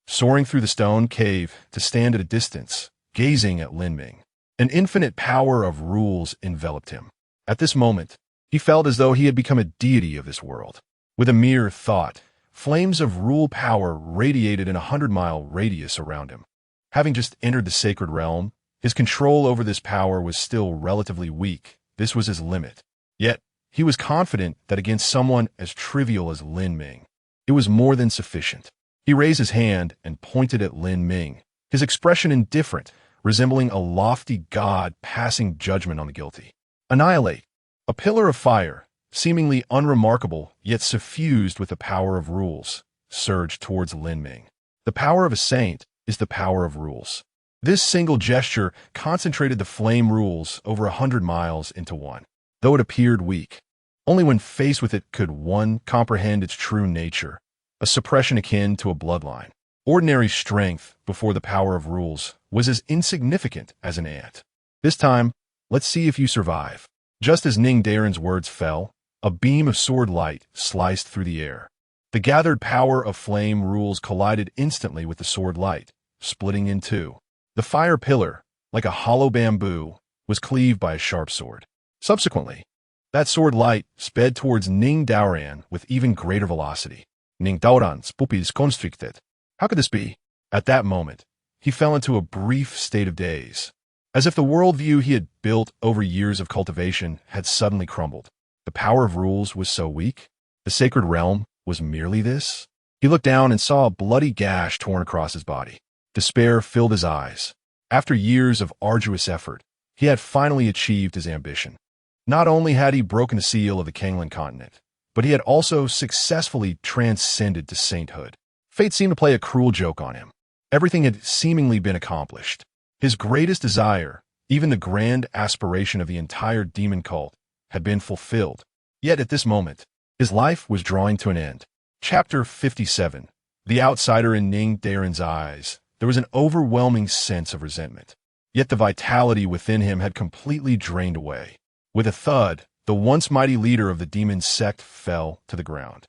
[SPEAKER 1] soaring through the stone cave to stand at a distance, gazing at Lin Ming. An infinite power of rules enveloped him. At this moment, he felt as though he had become a deity of this world. With a mere thought, flames of rule power radiated in a 100-mile radius around him. Having just entered the sacred realm, his control over this power was still relatively weak. This was his limit. Yet, he was confident that against someone as trivial as Lin Ming, it was more than sufficient. He raised his hand and pointed at Lin Ming, his expression indifferent, resembling a lofty god passing judgment on the guilty. Annihilate. A pillar of fire, seemingly unremarkable yet suffused with the power of rules, surged towards Lin Ming. The power of a saint is the power of rules. This single gesture concentrated the flame rules over 100 miles into one. Though it appeared weak, only when faced with it could one comprehend its true nature, a suppression akin to a bloodline. Ordinary strength before the power of rules was as insignificant as an ant. This time, let's see if you survive. Just as Ning Daren's words fell, a beam of sword light sliced through the air. The gathered power of flame rules collided instantly with the sword light, splitting in two. The fire pillar, like a hollow bamboo, was cleaved by a sharp sword. Subsequently, that sword light sped towards Ning Daoran with even greater velocity. Ning Daoran's pupils constricted. How could this be? At that moment, he fell into a brief state of daze, as if the worldview he had built over years of cultivation had suddenly crumbled. The power of rules was so weak. The sacred realm was merely this. He looked down and saw a bloody gash torn across his body. Despair filled his eyes. After years of arduous effort, he had finally achieved his ambition. Not only had he broken the seal of the Kanglan continent, but he had also successfully transcended to sainthood. Fate seemed to play a cruel joke on him. Everything had seemingly been accomplished. His greatest desire, even the grand aspiration of the entire demon cult, had been fulfilled. Yet at this moment, his life was drawing to an end. Chapter 57. The outsider in Ning Daren's eyes. There was an overwhelming sense of resentment. Yet the vitality within him had completely drained away. With a thud, the once mighty leader of the demon sect fell to the ground.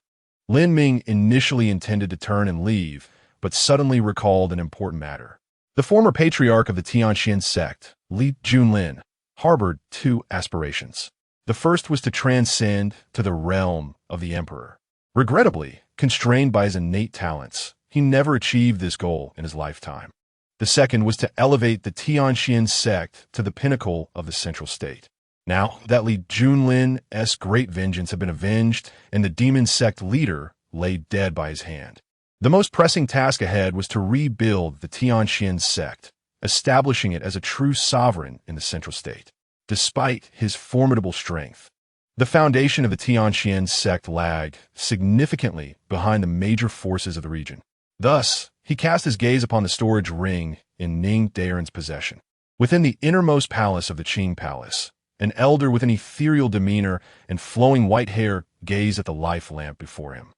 [SPEAKER 1] Lin Ming initially intended to turn and leave, but suddenly recalled an important matter. The former patriarch of the Tianxian sect, Li Junlin, harbored two aspirations. The first was to transcend to the realm of the emperor. Regrettably, constrained by his innate talents, he never achieved this goal in his lifetime. The second was to elevate the Tianxian sect to the pinnacle of the central state. Now that Li Junlin's great vengeance had been avenged and the demon sect leader lay dead by his hand, the most pressing task ahead was to rebuild the Tianxian sect, establishing it as a true sovereign in the central state. Despite his formidable strength, the foundation of the Tianxian sect lagged significantly behind the major forces of the region. Thus, he cast his gaze upon the storage ring in Ning Daren's possession. Within the innermost palace of the Qing Palace, an elder with an ethereal demeanor and flowing white hair gazed at the life lamp before him,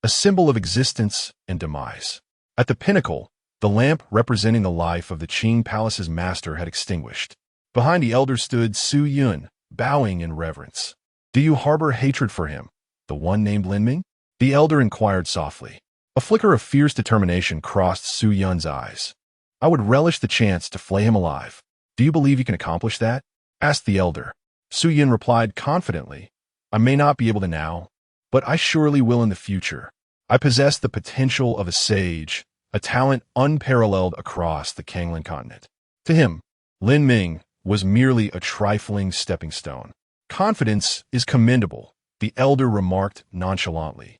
[SPEAKER 1] a symbol of existence and demise. At the pinnacle, the lamp representing the life of the Qing Palace's master had extinguished. Behind the elder stood Su Yun, bowing in reverence. "Do you harbor hatred for him, the one named Lin Ming?" the elder inquired softly. A flicker of fierce determination crossed Su Yun's eyes. "I would relish the chance to flay him alive. Do you believe you can accomplish that?" asked the elder. Su Yun replied confidently, "I may not be able to now, but I surely will in the future. I possess the potential of a sage, a talent unparalleled across the Kanglan continent." To him, Lin Ming was merely a trifling stepping stone. "Confidence is commendable," the elder remarked nonchalantly,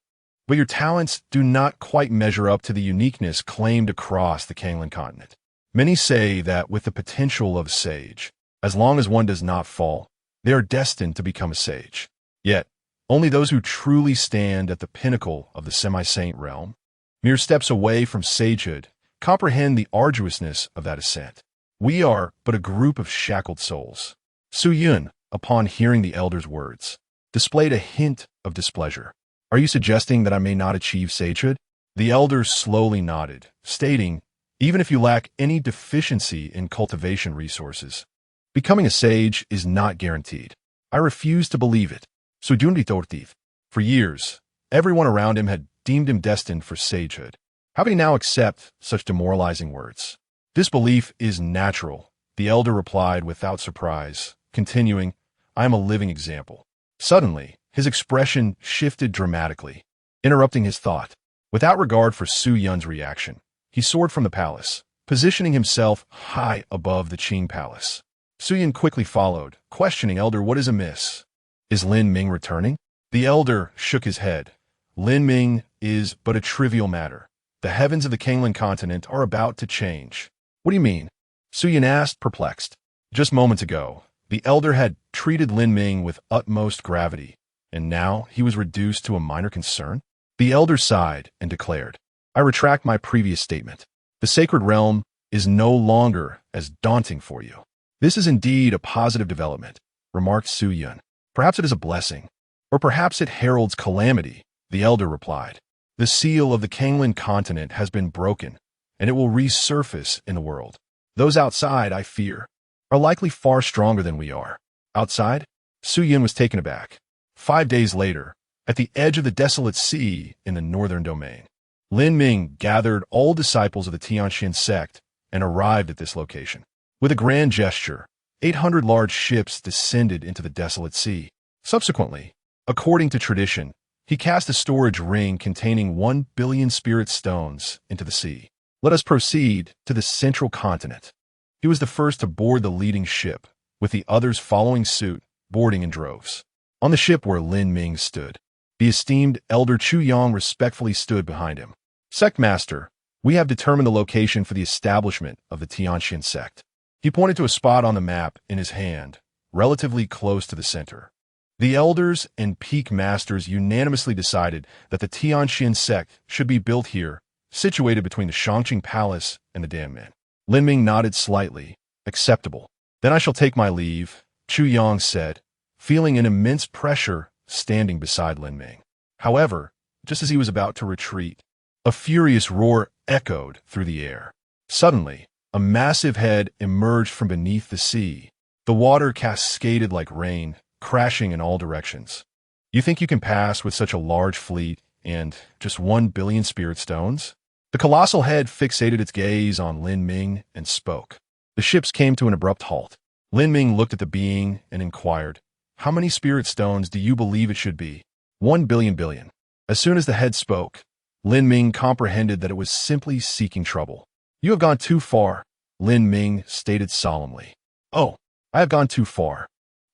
[SPEAKER 1] "but your talents do not quite measure up to the uniqueness claimed across the Kanglan continent. Many say that with the potential of a sage, as long as one does not fall, they are destined to become a sage. Yet, only those who truly stand at the pinnacle of the semi-saint realm, mere steps away from sagehood, comprehend the arduousness of that ascent. We are but a group of shackled souls." Su Yun, upon hearing the elder's words, displayed a hint of displeasure. "Are you suggesting that I may not achieve sagehood?" The elder slowly nodded, stating, "Even if you lack any deficiency in cultivation resources, becoming a sage is not guaranteed." "I refuse to believe it." Sujunri Tortiv. For years, everyone around him had deemed him destined for sagehood. How could he now accept such demoralizing words? "This belief is natural," the elder replied without surprise, continuing, "I am a living example." Suddenly, his expression shifted dramatically, interrupting his thought. Without regard for Su Yun's reaction, he soared from the palace, positioning himself high above the Qing Palace. Su Yun quickly followed, questioning, "Elder, what is amiss? Is Lin Ming returning?" The elder shook his head. "Lin Ming is but a trivial matter. The heavens of the Kanglan continent are about to change." "What do you mean?" Su Yun asked, perplexed. Just moments ago, the elder had treated Lin Ming with utmost gravity, and now he was reduced to a minor concern. The elder sighed and declared, "I retract my previous statement. The sacred realm is no longer as daunting for you." "This is indeed a positive development," remarked Su Yun. "Perhaps it is a blessing, or perhaps it heralds calamity," the elder replied. "The seal of the Kanglan continent has been broken, and it will resurface in the world. Those outside, I fear, are likely far stronger than we are." "Outside?" Su Yin was taken aback. 5 days later, at the edge of the desolate sea in the northern domain, Lin Ming gathered all disciples of the Tianxin sect and arrived at this location. With a grand gesture, 800 large ships descended into the desolate sea. Subsequently, according to tradition, he cast a storage ring containing 1 billion spirit stones into the sea. Let us proceed to the central continent. He was the first to board the leading ship, with the others following suit, boarding in droves. On the ship where Lin Ming stood, the esteemed elder Chu Yang respectfully stood behind him. Sect Master, we have determined the location for the establishment of the Tianxin sect. He pointed to a spot on the map in his hand, relatively close to the center. The elders and peak masters unanimously decided that the Tianxin sect should be built here, situated between the Shangqing Palace and the Danmen. Lin Ming nodded slightly. Acceptable. Then I shall take my leave, Chu Yang said, feeling an immense pressure standing beside Lin Ming. However, just as he was about to retreat, a furious roar echoed through the air. Suddenly, a massive head emerged from beneath the sea. The water cascaded like rain, crashing in all directions. You think you can pass with such a large fleet and just 1 billion spirit stones? The colossal head fixated its gaze on Lin Ming and spoke. The ships came to an abrupt halt. Lin Ming looked at the being and inquired, "How many spirit stones do you believe it should be?" 1 billion. As soon as the head spoke, Lin Ming comprehended that it was simply seeking trouble. You have gone too far, Lin Ming stated solemnly. Oh, I have gone too far.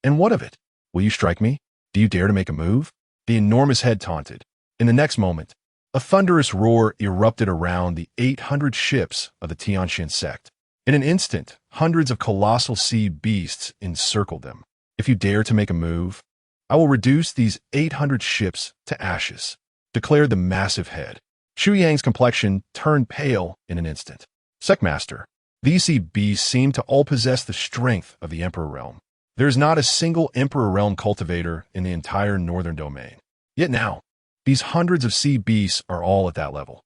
[SPEAKER 1] And what of it? Will you strike me? Do you dare to make a move? The enormous head taunted. In the next moment, a thunderous roar erupted around the 800 ships of the Tianxin sect. In an instant, hundreds of colossal sea beasts encircled them. If you dare to make a move, I will reduce these 800 ships to ashes, declared the massive head. Chu Yang's complexion turned pale in an instant. Sectmaster, these sea beasts seem to all possess the strength of the Emperor Realm. There is not a single Emperor Realm cultivator in the entire northern domain. Yet now, these hundreds of sea beasts are all at that level.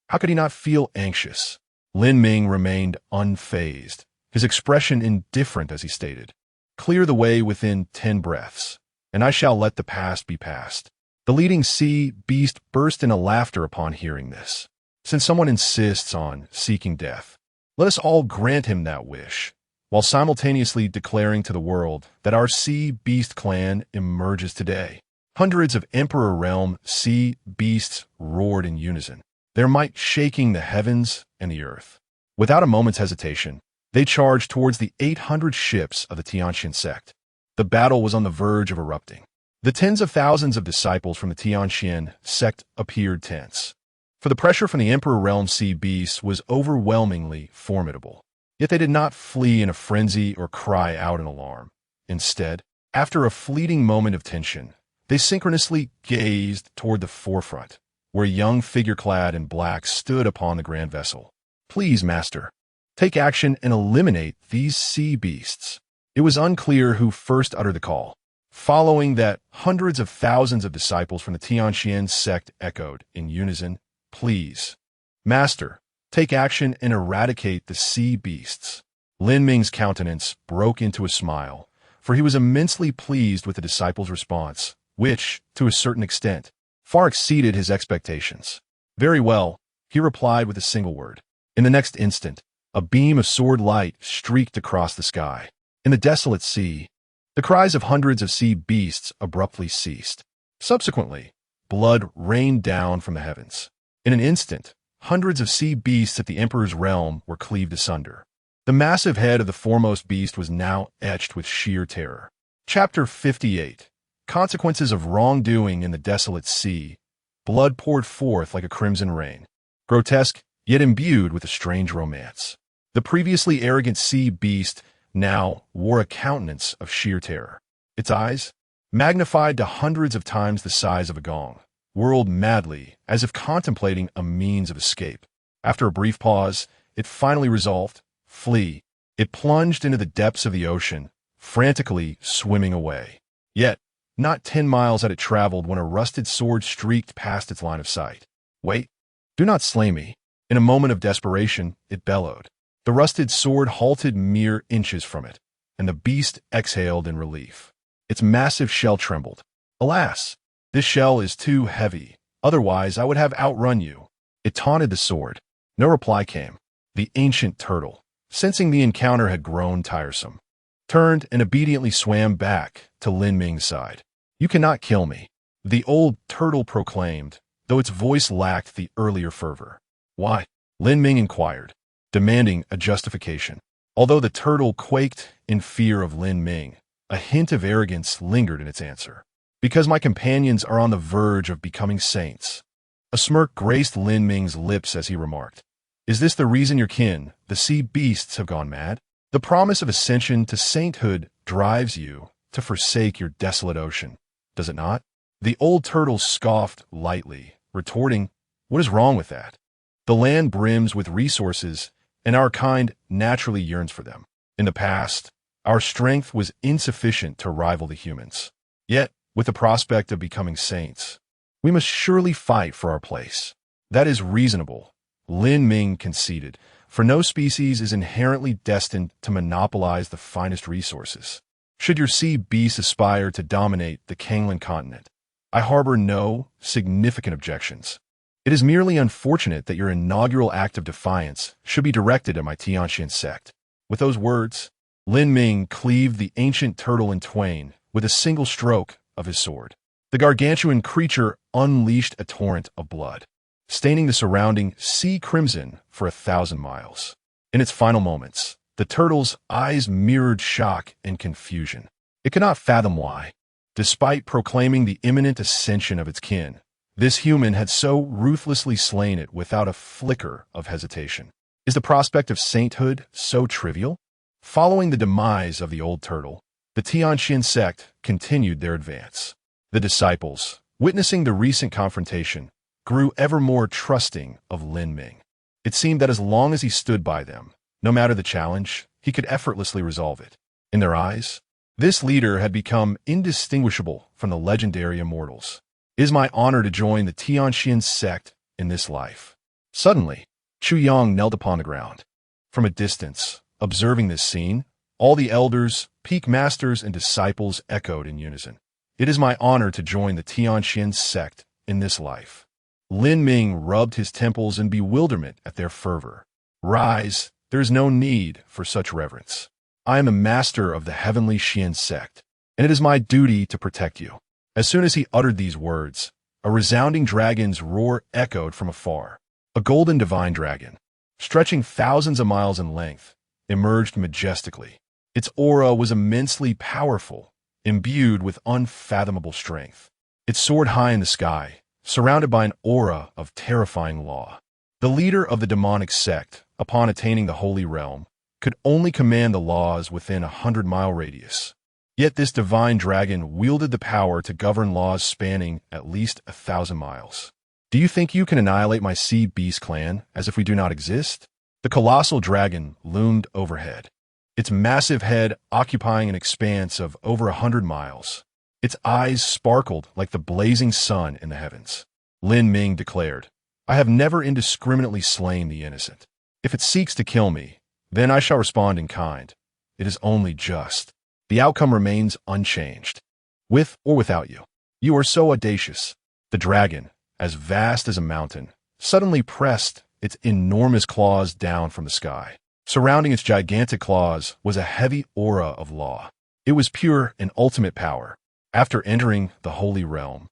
[SPEAKER 1] How could he not feel anxious? Lin Ming remained unfazed, his expression indifferent as he stated, "Clear the way within 10 breaths, and I shall let the past be past." The leading sea beast burst into laughter upon hearing this. Since someone insists on seeking death, let us all grant him that wish, while simultaneously declaring to the world that our sea beast clan emerges today. Hundreds of Emperor Realm sea beasts roared in unison, their might shaking the heavens and the earth. Without a moment's hesitation, they charged towards the 800 ships of the Tianxin sect. The battle was on the verge of erupting. The tens of thousands of disciples from the Tianxin sect appeared tense, for the pressure from the Emperor Realm sea beasts was overwhelmingly formidable. Yet they did not flee in a frenzy or cry out in alarm. Instead, after a fleeting moment of tension, they synchronously gazed toward the forefront, where a young figure clad in black stood upon the grand vessel. "Please, Master, take action and eliminate these sea beasts." It was unclear who first uttered the call. Following that, hundreds of thousands of disciples from the Tianxin sect echoed in unison, "Please, Master, take action and eradicate the sea beasts." Lin Ming's countenance broke into a smile, for he was immensely pleased with the disciples' response, which, to a certain extent, far exceeded his expectations. "Very well," he replied with a single word. In the next instant, a beam of sword light streaked across the sky. In the desolate sea, the cries of hundreds of sea beasts abruptly ceased. Subsequently, blood rained down from the heavens. In an instant, hundreds of sea beasts at the Emperor's realm were cleaved asunder. The massive head of the foremost beast was now etched with sheer terror. Chapter 58. Consequences of wrongdoing in the desolate sea. Blood poured forth like a crimson rain, grotesque yet imbued with a strange romance. The previously arrogant sea beast now wore a countenance of sheer terror. Its eyes, magnified to hundreds of times the size of a gong, whirled madly as if contemplating a means of escape. After a brief pause, it finally resolved, "Flee." It plunged into the depths of the ocean, frantically swimming away. Yet, not 10 miles had it traveled when a rusted sword streaked past its line of sight. "Wait, do not slay me." In a moment of desperation, it bellowed. The rusted sword halted mere inches from it, and the beast exhaled in relief. Its massive shell trembled. Alas, this shell is too heavy. Otherwise, I would have outrun you. It taunted the sword. No reply came. The ancient turtle, sensing the encounter had grown tiresome, turned and obediently swam back to Lin Ming's side. You cannot kill me, the old turtle proclaimed, though its voice lacked the earlier fervor. Why? Lin Ming inquired, demanding a justification. Although the turtle quaked in fear of Lin Ming, a hint of arrogance lingered in its answer. Because my companions are on the verge of becoming saints. A smirk graced Lin Ming's lips as he remarked, Is this the reason your kin, the sea beasts, have gone mad? The promise of ascension to sainthood drives you to forsake your desolate ocean, does it not? The old turtle scoffed lightly, retorting, What is wrong with that? The land brims with resources, and our kind naturally yearns for them. In the past, our strength was insufficient to rival the humans. Yet, with the prospect of becoming saints, we must surely fight for our place. That is reasonable, Lin Ming conceded, for no species is inherently destined to monopolize the finest resources. Should your sea beasts aspire to dominate the Kanglan continent, I harbor no significant objections. It is merely unfortunate that your inaugural act of defiance should be directed at my Tianxian sect. With those words, Lin Ming cleaved the ancient turtle in twain with a single stroke of his sword. The gargantuan creature unleashed a torrent of blood, staining the surrounding sea crimson for 1,000 miles. In its final moments, the turtle's eyes mirrored shock and confusion. It could not fathom why, despite proclaiming the imminent ascension of its kin, this human had so ruthlessly slain it without a flicker of hesitation. Is the prospect of sainthood so trivial? Following the demise of the old turtle, the Tianxian sect continued their advance. The disciples, witnessing the recent confrontation, grew ever more trusting of Lin Ming. It seemed that as long as he stood by them, no matter the challenge, he could effortlessly resolve it. In their eyes, this leader had become indistinguishable from the legendary immortals. It is my honor to join the Tianxian sect in this life. Suddenly, Chu Yang knelt upon the ground. From a distance, observing this scene, all the elders, peak masters, and disciples echoed in unison. It is my honor to join the Tianxian sect in this life. Lin Ming rubbed his temples in bewilderment at their fervor. Rise, there is no need for such reverence. I am a master of the heavenly Xian sect, and it is my duty to protect you. As soon as he uttered these words, a resounding dragon's roar echoed from afar. A golden divine dragon, stretching thousands of miles in length, emerged majestically. Its aura was immensely powerful, imbued with unfathomable strength. It soared high in the sky, surrounded by an aura of terrifying law. The leader of the demonic sect, upon attaining the Holy Realm, could only command the laws within a 100-mile radius. Yet this divine dragon wielded the power to govern laws spanning at least 1,000 miles. Do you think you can annihilate my sea beast clan as if we do not exist? The colossal dragon loomed overhead, its massive head occupying an expanse of over 100 miles. Its eyes sparkled like the blazing sun in the heavens. Lin Ming declared, I have never indiscriminately slain the innocent. If it seeks to kill me, then I shall respond in kind. It is only just. The outcome remains unchanged. With or without you. You are so audacious. The dragon, as vast as a mountain, suddenly pressed its enormous claws down from the sky. Surrounding its gigantic claws was a heavy aura of law. It was pure and ultimate power. After entering the Holy Realm,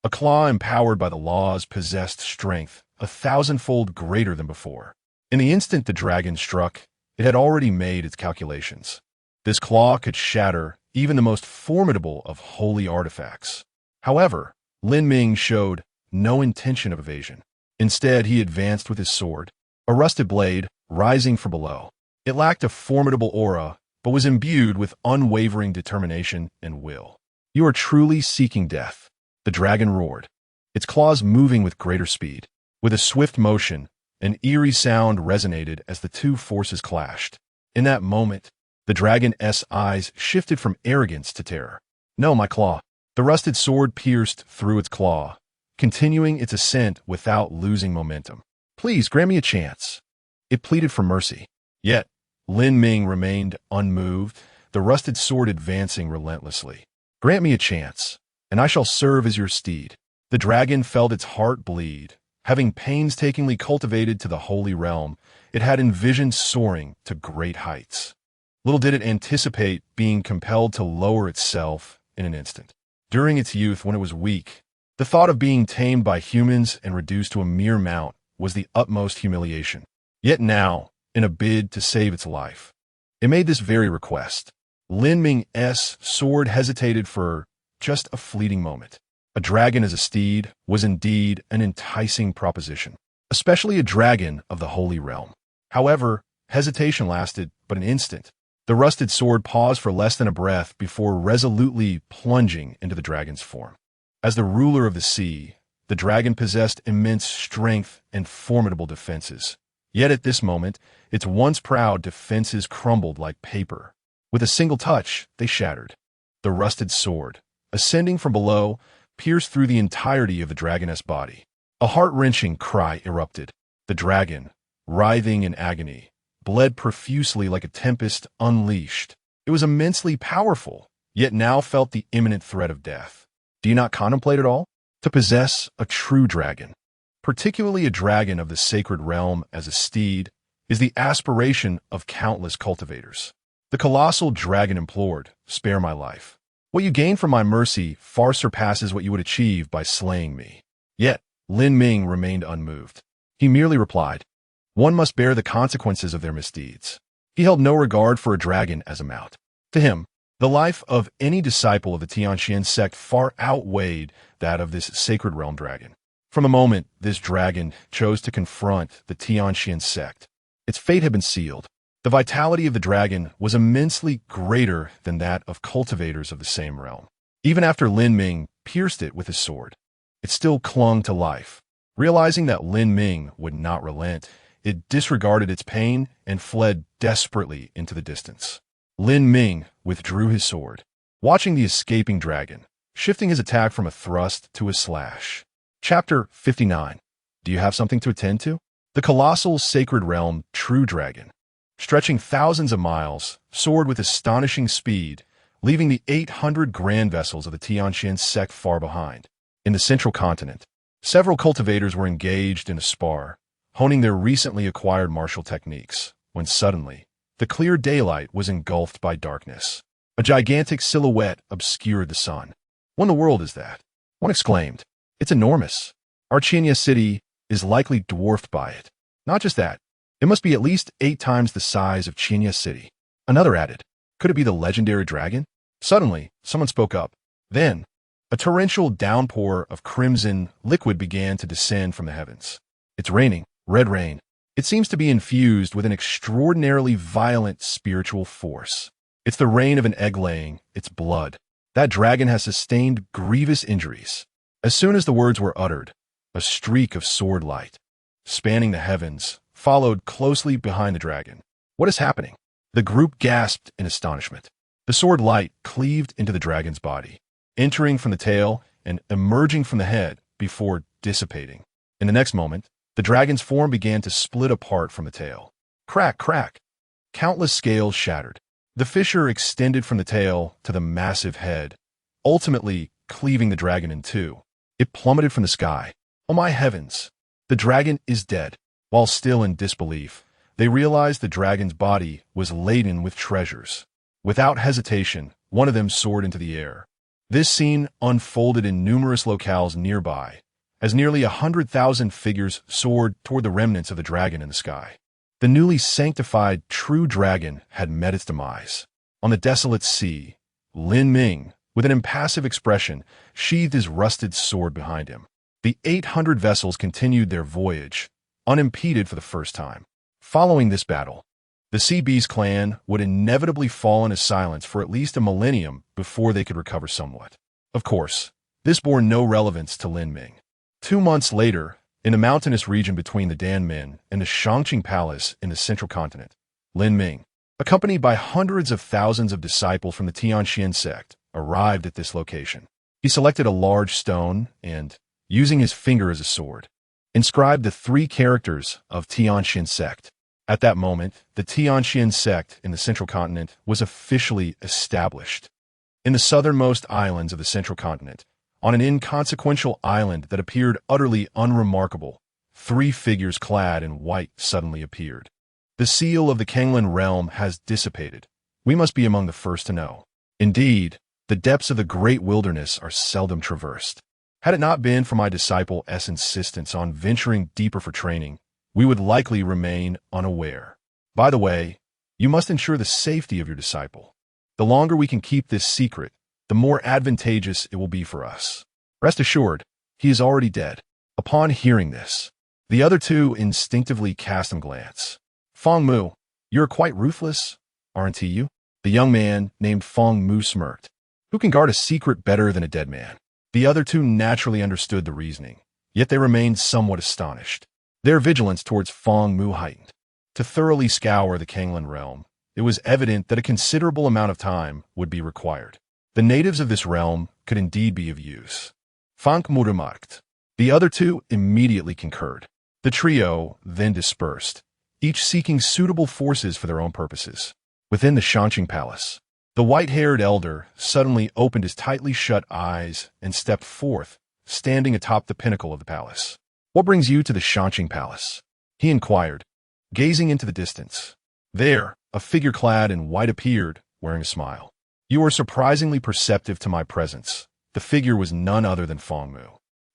[SPEAKER 1] a claw empowered by the laws possessed strength 1,000-fold greater than before. In the instant the dragon struck, it had already made its calculations. This claw could shatter even the most formidable of holy artifacts. However, Lin Ming showed no intention of evasion. Instead, he advanced with his sword, a rusted blade rising from below. It lacked a formidable aura, but was imbued with unwavering determination and will. You are truly seeking death, the dragon roared, its claws moving with greater speed. With a swift motion, an eerie sound resonated as the two forces clashed. In that moment, the dragon's eyes shifted from arrogance to terror. No, my claw. The rusted sword pierced through its claw, continuing its ascent without losing momentum. Please, grant me a chance. It pleaded for mercy. Yet, Lin Ming remained unmoved, the rusted sword advancing relentlessly. Grant me a chance, and I shall serve as your steed." The dragon felt its heart bleed. Having painstakingly cultivated to the holy realm, it had envisioned soaring to great heights. Little did it anticipate being compelled to lower itself in an instant. During its youth, when it was weak, the thought of being tamed by humans and reduced to a mere mount was the utmost humiliation. Yet now, in a bid to save its life, it made this very request. Lin Ming's sword hesitated for just a fleeting moment. A dragon as a steed was indeed an enticing proposition, especially a dragon of the Holy Realm. However, hesitation lasted but an instant. The rusted sword paused for less than a breath before resolutely plunging into the dragon's form. As the ruler of the sea, the dragon possessed immense strength and formidable defenses. Yet at this moment, its once proud defenses crumbled like paper. With a single touch, they shattered. The rusted sword, ascending from below, pierced through the entirety of the dragoness body. A heart-wrenching cry erupted. The dragon, writhing in agony, bled profusely like a tempest unleashed. It was immensely powerful, yet now felt the imminent threat of death. Do you not contemplate it all? To possess a true dragon, particularly a dragon of the sacred realm as a steed, is the aspiration of countless cultivators. The colossal dragon implored, "Spare my life. What you gain from my mercy far surpasses what you would achieve by slaying me." Yet, Lin Ming remained unmoved. He merely replied, "One must bear the consequences of their misdeeds." He held no regard for a dragon as a mount. To him, the life of any disciple of the Tianqian sect far outweighed that of this sacred realm dragon. From the moment this dragon chose to confront the Tianqian sect, its fate had been sealed. The vitality of the dragon was immensely greater than that of cultivators of the same realm. Even after Lin Ming pierced it with his sword, it still clung to life. Realizing that Lin Ming would not relent, it disregarded its pain and fled desperately into the distance. Lin Ming withdrew his sword, watching the escaping dragon, shifting his attack from a thrust to a slash. Chapter 59. Do you have something to attend to? The colossal sacred realm true dragon, stretching thousands of miles, soared with astonishing speed, leaving the 800 grand vessels of the Tianqian sect far behind. In the central continent, several cultivators were engaged in a spar, honing their recently acquired martial techniques, when suddenly, the clear daylight was engulfed by darkness. A gigantic silhouette obscured the sun. "What in the world is that?" one exclaimed. "It's enormous. Our Qinya city is likely dwarfed by it. Not just that, it must be at least 8 times the size of Qinya city." Another added, "Could it be the legendary dragon?" Suddenly, someone spoke up. Then, a torrential downpour of crimson liquid began to descend from the heavens. "It's raining, red rain. It seems to be infused with an extraordinarily violent spiritual force. It's the rain of an egg-laying, it's blood. That dragon has sustained grievous injuries." As soon as the words were uttered, a streak of sword light, spanning the heavens, followed closely behind the dragon. "What is happening?" The group gasped in astonishment. The sword light cleaved into the dragon's body, entering from the tail and emerging from the head before dissipating. In the next moment, the dragon's form began to split apart from the tail. Crack, crack. Countless scales shattered. The fissure extended from the tail to the massive head, ultimately cleaving the dragon in two. It plummeted from the sky. Oh my heavens! The dragon is dead. While still in disbelief, they realized the dragon's body was laden with treasures. Without hesitation, one of them soared into the air. This scene unfolded in numerous locales nearby, as nearly 100,000 figures soared toward the remnants of the dragon in the sky. The newly sanctified true dragon had met its demise. On the desolate sea, Lin Ming, with an impassive expression, sheathed his rusted sword behind him. The 800 vessels continued their voyage, unimpeded for the first time. Following this battle, the Sea Beast clan would inevitably fall into silence for at least a millennium before they could recover somewhat. Of course, this bore no relevance to Lin Ming. 2 months later, in the mountainous region between the Danmen and the Shangqing Palace in the central continent, Lin Ming, accompanied by hundreds of thousands of disciples from the Tianqian sect, arrived at this location. He selected a large stone and, using his finger as a sword, inscribed the 3 characters of Tianqian sect. At that moment, the Tianqian sect in the central continent was officially established. In the southernmost islands of the central continent, on an inconsequential island that appeared utterly unremarkable, 3 figures clad in white suddenly appeared. The seal of the Kanglan realm has dissipated. We must be among the first to know. Indeed, the depths of the great wilderness are seldom traversed. Had it not been for my disciple S. insistence on venturing deeper for training, we would likely remain unaware. By the way, you must ensure the safety of your disciple. The longer we can keep this secret, the more advantageous it will be for us. Rest assured, he is already dead. Upon hearing this, the other 2 instinctively cast a glance. Fong Mu, you're quite ruthless, aren't you? The young man named Fong Mu smirked. Who can guard a secret better than a dead man? The other 2 naturally understood the reasoning, yet they remained somewhat astonished. Their vigilance towards Fong Mu heightened. To thoroughly scour the Kanglan realm, it was evident that a considerable amount of time would be required. The natives of this realm could indeed be of use. Fong Mu remarked. The other 2 immediately concurred. The trio then dispersed, each seeking suitable forces for their own purposes. Within the Shanqing Palace, the white-haired elder suddenly opened his tightly shut eyes and stepped forth, standing atop the pinnacle of the palace. What brings you to the Shanqing Palace? He inquired, gazing into the distance. There, a figure clad in white appeared, wearing a smile. You are surprisingly perceptive to my presence. The figure was none other than Fong Mu.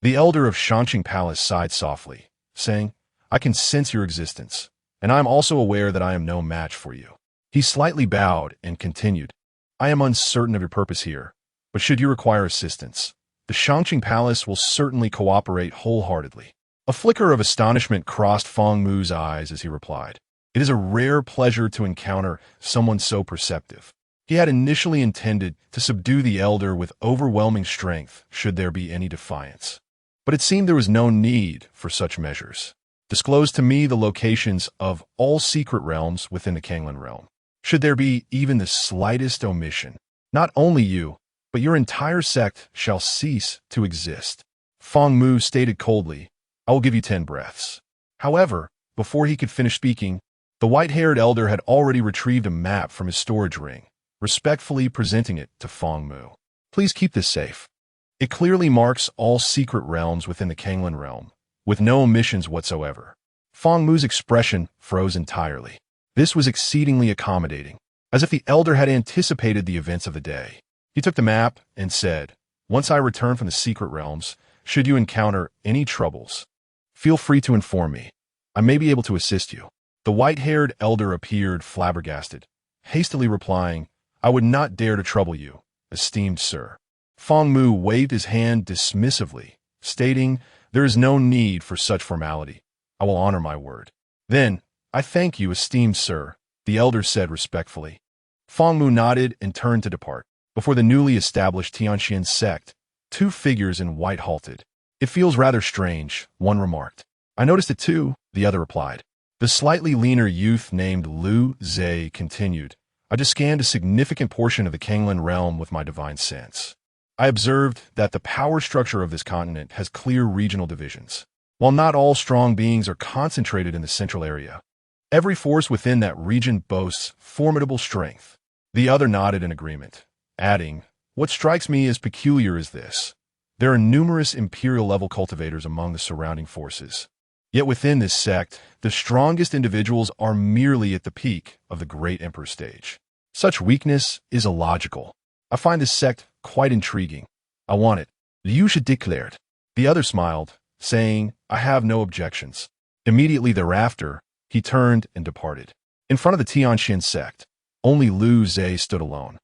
[SPEAKER 1] The elder of Shanqing Palace sighed softly, saying, I can sense your existence, and I am also aware that I am no match for you. He slightly bowed and continued, I am uncertain of your purpose here, but should you require assistance, the Shanqing Palace will certainly cooperate wholeheartedly. A flicker of astonishment crossed Fong Mu's eyes as he replied, It is a rare pleasure to encounter someone so perceptive. He had initially intended to subdue the elder with overwhelming strength should there be any defiance. But it seemed there was no need for such measures. Disclose to me the locations of all secret realms within the Kanglan realm. Should there be even the slightest omission, not only you, but your entire sect shall cease to exist. Fong Mu stated coldly, I will give you 10 breaths. However, before he could finish speaking, the white-haired elder had already retrieved a map from his storage ring, respectfully presenting it to Fong Mu. Please keep this safe. It clearly marks all secret realms within the Kanglan realm, with no omissions whatsoever. Fong Mu's expression froze entirely. This was exceedingly accommodating, as if the elder had anticipated the events of the day. He took the map and said, Once I return from the secret realms, should you encounter any troubles, feel free to inform me. I may be able to assist you. The white-haired elder appeared flabbergasted, hastily replying, I would not dare to trouble you, esteemed sir. Fong Mu waved his hand dismissively, stating, There is no need for such formality. I will honor my word. Then, I thank you, esteemed sir, the elder said respectfully. Fong Mu nodded and turned to depart. Before the newly established Tianxian sect, 2 figures in white halted. It feels rather strange, one remarked. I noticed it too, the other replied. The slightly leaner youth named Lu Zhe continued. I just scanned a significant portion of the Kanglan realm with my divine sense. I observed that the power structure of this continent has clear regional divisions. While not all strong beings are concentrated in the central area, every force within that region boasts formidable strength. The other nodded in agreement, adding, What strikes me as peculiar is this. There are numerous imperial-level cultivators among the surrounding forces. Yet within this sect, the strongest individuals are merely at the peak of the great emperor stage. Such weakness is illogical. I find this sect quite intriguing. I want it. You should declare it. The other smiled, saying, I have no objections. Immediately thereafter, he turned and departed. In front of the Tianxian sect, only Lu Zhe stood alone.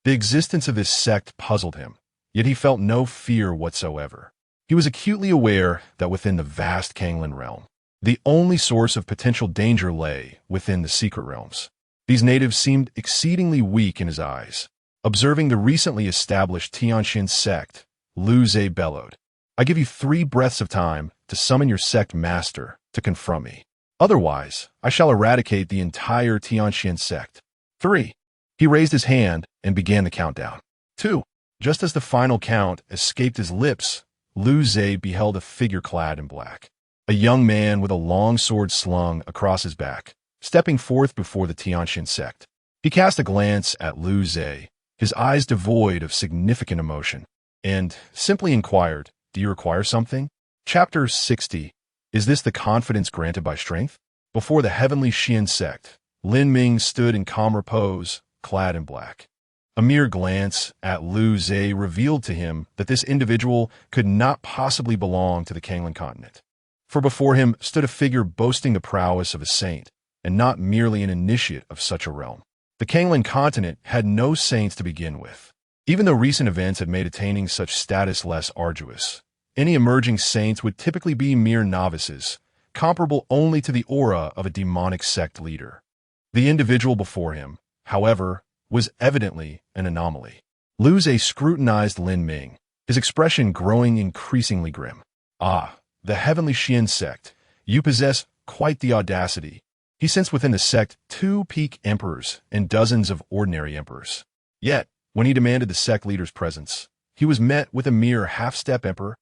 [SPEAKER 1] The existence of this sect puzzled him, yet he felt no fear whatsoever. He was acutely aware that within the vast Kanglan realm, the only source of potential danger lay within the secret realms. These natives seemed exceedingly weak in his eyes. Observing the recently established Tianxian sect, Lu Zhe bellowed, I give you 3 breaths of time to summon your sect master to confront me. Otherwise, I shall eradicate the entire Tianxian sect. 3. He raised his hand and began the countdown. 2. Just as the final count escaped his lips, Lu Zhe beheld a figure clad in black. A young man with a long sword slung across his back, stepping forth before the Tianxian sect. He cast a glance at Lu Zhe, his eyes devoid of significant emotion, and simply inquired, "Do you require something?" Chapter 60. Is this the confidence granted by strength? Before the heavenly Xian sect, Lin Ming stood in calm repose, clad in black. A mere glance at Lu Zhe revealed to him that this individual could not possibly belong to the Kanglan continent. For before him stood a figure boasting the prowess of a saint, and not merely an initiate of such a realm. The Kanglan continent had no saints to begin with. Even though recent events had made attaining such status less arduous, any emerging saints would typically be mere novices, comparable only to the aura of a demonic sect leader. The individual before him, however, was evidently an anomaly. Lu Zhe scrutinized Lin Ming, his expression growing increasingly grim. "Ah, the heavenly Xian sect, you possess quite the audacity." He sensed within the sect 2 peak emperors and dozens of ordinary emperors. Yet, when he demanded the sect leader's presence, he was met with a mere half-step emperor.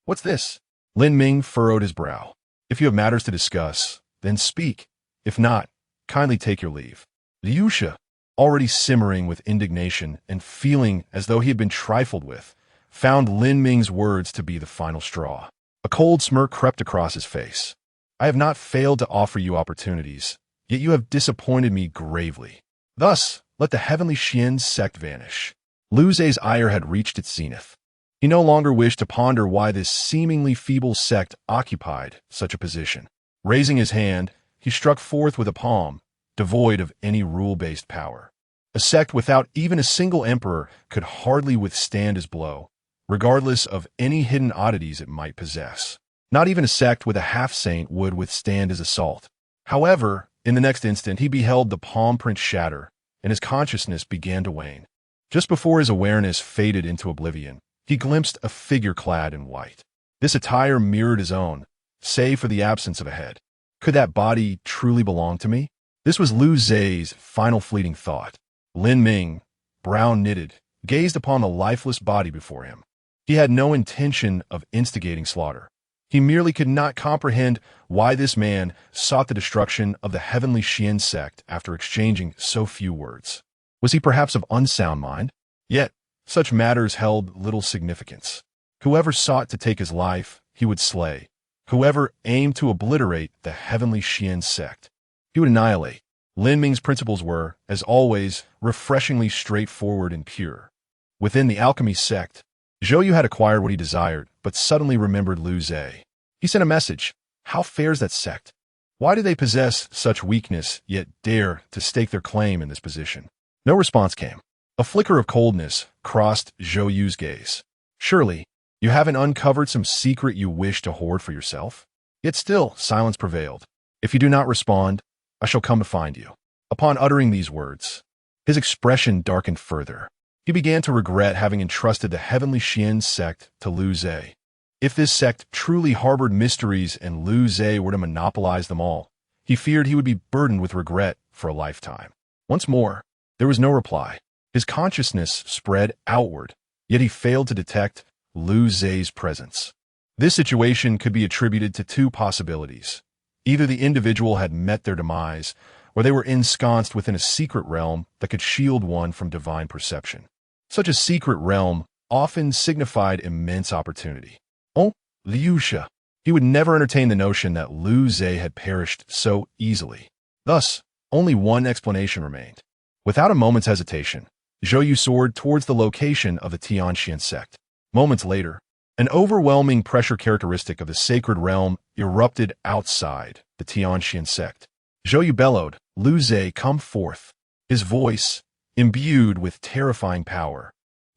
[SPEAKER 1] "What's this?" Lin Ming furrowed his brow. "If you have matters to discuss, then speak. If not, kindly take your leave." Liu Shi, already simmering with indignation and feeling as though he had been trifled with, found Lin Ming's words to be the final straw. A cold smirk crept across his face. "I have not failed to offer you opportunities, yet you have disappointed me gravely. Thus, let the heavenly Xian sect vanish." Lu Zhe's ire had reached its zenith. He no longer wished to ponder why this seemingly feeble sect occupied such a position. Raising his hand, he struck forth with a palm, devoid of any rule-based power. A sect without even a single emperor could hardly withstand his blow, regardless of any hidden oddities it might possess. Not even a sect with a half-saint would withstand his assault. However, in the next instant he beheld the palm print shatter, and his consciousness began to wane. Just before his awareness faded into oblivion, he glimpsed a figure clad in white. This attire mirrored his own, save for the absence of a head. Could that body truly belong to me? This was Lu Zhe's final fleeting thought. Lin Ming, brow-knitted, gazed upon the lifeless body before him. He had no intention of instigating slaughter. He merely could not comprehend why this man sought the destruction of the heavenly Xian sect after exchanging so few words. Was he perhaps of unsound mind? Yet, such matters held little significance. Whoever sought to take his life, he would slay. Whoever aimed to obliterate the heavenly Xian sect, he would annihilate. Lin Ming's principles were, as always, refreshingly straightforward and pure. Within the alchemy sect, Zhou Yu had acquired what he desired, but suddenly remembered Lu Zhe. He sent a message. How fares that sect? Why do they possess such weakness, yet dare to stake their claim in this position? No response came. A flicker of coldness crossed Zhou Yu's gaze. Surely, you haven't uncovered some secret you wish to hoard for yourself? Yet still, silence prevailed. If you do not respond, I shall come to find you. Upon uttering these words, his expression darkened further. He began to regret having entrusted the heavenly Xian sect to Lu Zhe. If this sect truly harbored mysteries and Lu Zhe were to monopolize them all, he feared he would be burdened with regret for a lifetime. Once more, there was no reply. His consciousness spread outward, yet he failed to detect Lu Zhe's presence. This situation could be attributed to 2 possibilities. Either the individual had met their demise, or they were ensconced within a secret realm that could shield one from divine perception. Such a secret realm often signified immense opportunity. Oh, Liu Shi. He would never entertain the notion that Lu Zhe had perished so easily. Thus, only one explanation remained. Without a moment's hesitation, Zhou Yu soared towards the location of the Tianxian sect. Moments later, an overwhelming pressure characteristic of the sacred realm erupted outside the Tianxian sect. Zhou Yu bellowed, "Lu Zhe, come forth." His voice, imbued with terrifying power,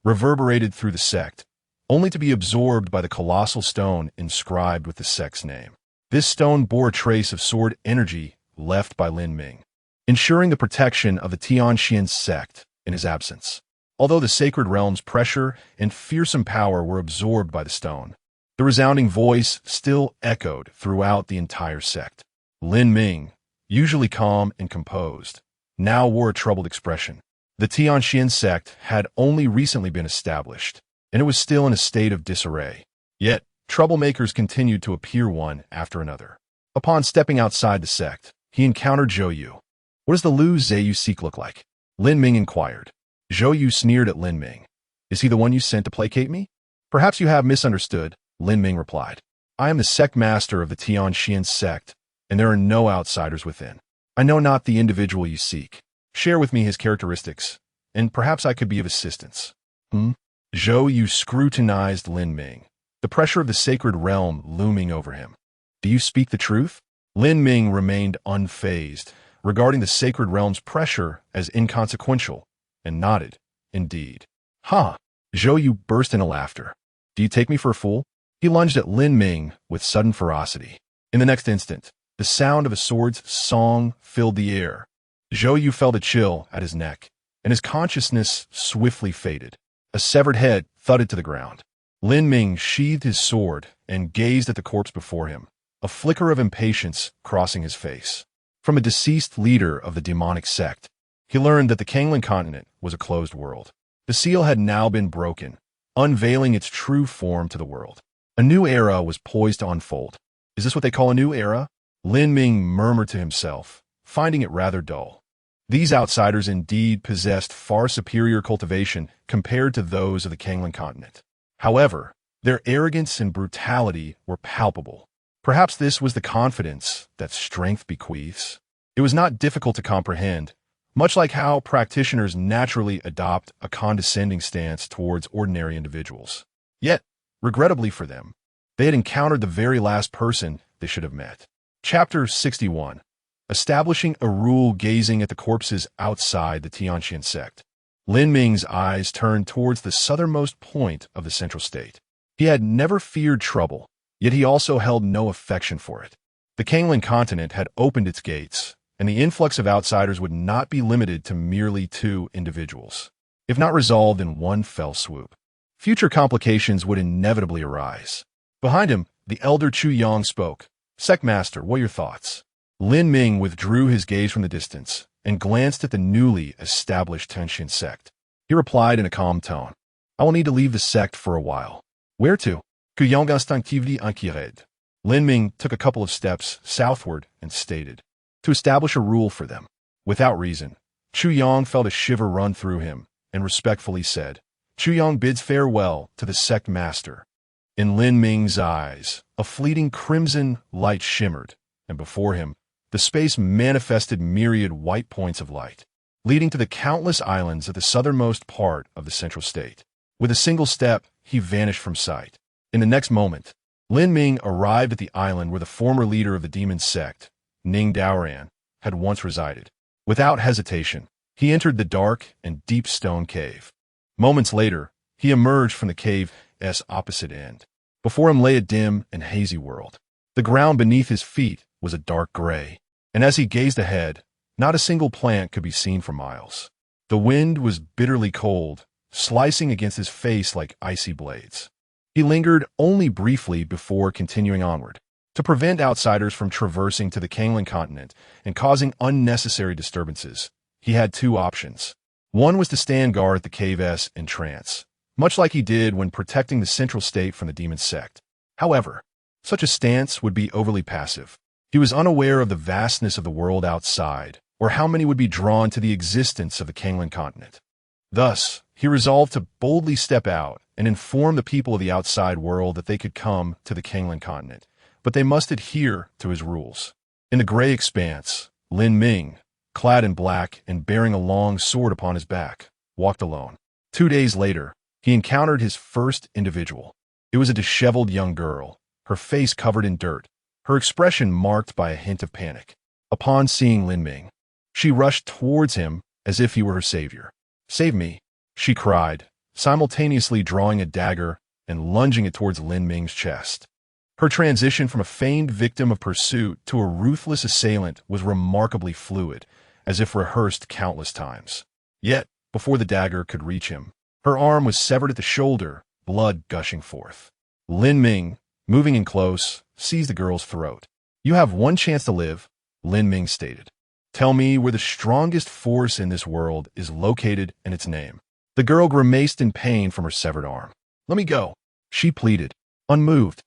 [SPEAKER 1] reverberated through the sect, only to be absorbed by the colossal stone inscribed with the sect's name. This stone bore a trace of sword energy left by Lin Ming, ensuring the protection of the Tianxian sect in his absence. Although the sacred realm's pressure and fearsome power were absorbed by the stone, the resounding voice still echoed throughout the entire sect. Lin Ming, usually calm and composed, now wore a troubled expression. The Tianxian sect had only recently been established, and it was still in a state of disarray. Yet, troublemakers continued to appear one after another. Upon stepping outside the sect, he encountered Zhou Yu. "What does the Lu Zhe you seek look like?" Lin Ming inquired. Zhou Yu sneered at Lin Ming. Is he the one you sent to placate me? Perhaps you have misunderstood, Lin Ming replied. I am the sect master of the Tianxian sect, and there are no outsiders within. I know not the individual you seek. Share with me his characteristics, and perhaps I could be of assistance. Zhou Yu scrutinized Lin Ming, the pressure of the sacred realm looming over him. Do you speak the truth? Lin Ming remained unfazed, regarding the sacred realm's pressure as inconsequential, and nodded, indeed. Ha! Zhou Yu burst into laughter. Do you take me for a fool? He lunged at Lin Ming with sudden ferocity. In the next instant, the sound of a sword's song filled the air. Zhou Yu felt a chill at his neck, and his consciousness swiftly faded. A severed head thudded to the ground. Lin Ming sheathed his sword and gazed at the corpse before him, a flicker of impatience crossing his face. From a deceased leader of the demonic sect, he learned that the Kanglan continent was a closed world. The seal had now been broken, unveiling its true form to the world. A new era was poised to unfold. Is this what they call a new era? Lin Ming murmured to himself, finding it rather dull. These outsiders indeed possessed far superior cultivation compared to those of the Kanglan continent. However, their arrogance and brutality were palpable. Perhaps this was the confidence that strength bequeaths. It was not difficult to comprehend, much like how practitioners naturally adopt a condescending stance towards ordinary individuals. Yet, regrettably for them, they had encountered the very last person they should have met. Chapter 61. Establishing a rule gazing at the corpses outside the Tianxian sect. Lin Ming's eyes turned towards the southernmost point of the central state. He had never feared trouble, yet he also held no affection for it. The Kanglan continent had opened its gates, and the influx of outsiders would not be limited to merely 2 individuals. If not resolved in one fell swoop, future complications would inevitably arise. Behind him, the elder Chu Yang spoke. Sectmaster, what are your thoughts? Lin Ming withdrew his gaze from the distance and glanced at the newly established Tianxian sect. He replied in a calm tone, I will need to leave the sect for a while. Where to? Que Yang instinctively inquired. Lin Ming took a couple of steps southward and stated, to establish a rule for them. Without reason, Chu Yang felt a shiver run through him and respectfully said, Chu Yang bids farewell to the sect master. In Lin Ming's eyes, a fleeting crimson light shimmered, and before him, the space manifested myriad white points of light, leading to the countless islands of the southernmost part of the central state. With a single step, he vanished from sight. In the next moment, Lin Ming arrived at the island where the former leader of the demon sect, Ning Daoran, had once resided. Without hesitation, he entered the dark and deep stone cave. Moments later, he emerged from the cave's opposite end. Before him lay a dim and hazy world. The ground beneath his feet was a dark gray, and as he gazed ahead, not a single plant could be seen for miles. The wind was bitterly cold, slicing against his face like icy blades. He lingered only briefly before continuing onward. To prevent outsiders from traversing to the Kanglan continent and causing unnecessary disturbances, he had 2 options. One was to stand guard at the cave's entrance, much like he did when protecting the central state from the demon sect. However, such a stance would be overly passive. He was unaware of the vastness of the world outside, or how many would be drawn to the existence of the Kanglan continent. Thus, he resolved to boldly step out and inform the people of the outside world that they could come to the Kanglan continent, but they must adhere to his rules. In the gray expanse, Lin Ming, clad in black and bearing a long sword upon his back, walked alone. 2 days later, he encountered his first individual. It was a disheveled young girl, her face covered in dirt, her expression marked by a hint of panic. Upon seeing Lin Ming, she rushed towards him as if he were her savior. Save me, she cried, simultaneously drawing a dagger and lunging it towards Lin Ming's chest. Her transition from a feigned victim of pursuit to a ruthless assailant was remarkably fluid, as if rehearsed countless times. Yet, before the dagger could reach him, her arm was severed at the shoulder, blood gushing forth. Lin Ming, moving in close, seized the girl's throat. You have one chance to live, Lin Ming stated. Tell me where the strongest force in this world is located and its name. The girl grimaced in pain from her severed arm. Let me go, she pleaded, unmoved.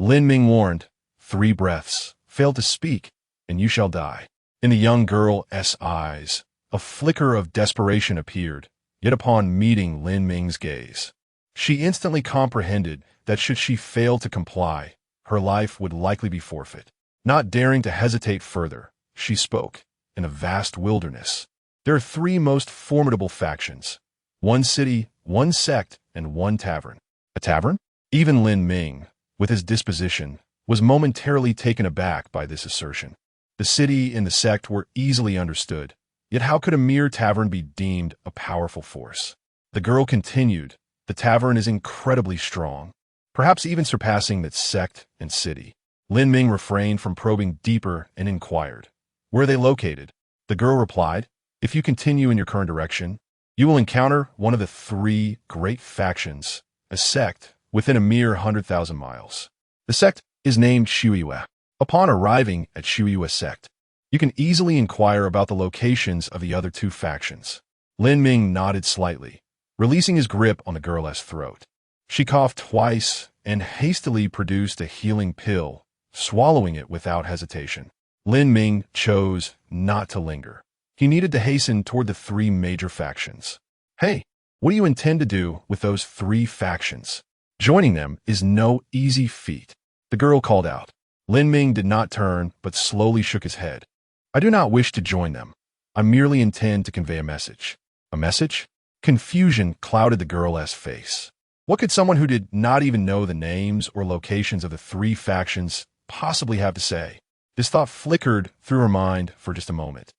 [SPEAKER 1] Lin Ming warned, 3 breaths, fail to speak, and you shall die. In the young girl's eyes, a flicker of desperation appeared, Yet upon meeting Lin Ming's gaze, she instantly comprehended that should she fail to comply, her life would likely be forfeit. Not daring to hesitate further, she spoke. In a vast wilderness, there are three most formidable factions: one city, one sect, and one tavern. A tavern? Even Lin Ming, with his disposition, was momentarily taken aback by this assertion. The city and the sect were easily understood, yet how could a mere tavern be deemed a powerful force? The girl continued, the tavern is incredibly strong, perhaps even surpassing that sect and city. Lin Ming refrained from probing deeper and inquired, where are they located? The girl replied, if you continue in your current direction, you will encounter one of the three great factions, a sect, within a mere 100,000 miles. The sect is named Shuyue. Upon arriving at Shuyue sect, you can easily inquire about the locations of the other two factions. Lin Ming nodded slightly, releasing his grip on the girl's throat. She coughed twice and hastily produced a healing pill, swallowing it without hesitation. Lin Ming chose not to linger. He needed to hasten toward the three major factions. Hey, what do you intend to do with those three factions? Joining them is no easy feat, the girl called out. Lin Ming did not turn, but slowly shook his head. I do not wish to join them. I merely intend to convey a message. A message? Confusion clouded the girl's face. What could someone who did not even know the names or locations of the three factions possibly have to say? This thought flickered through her mind for just a moment.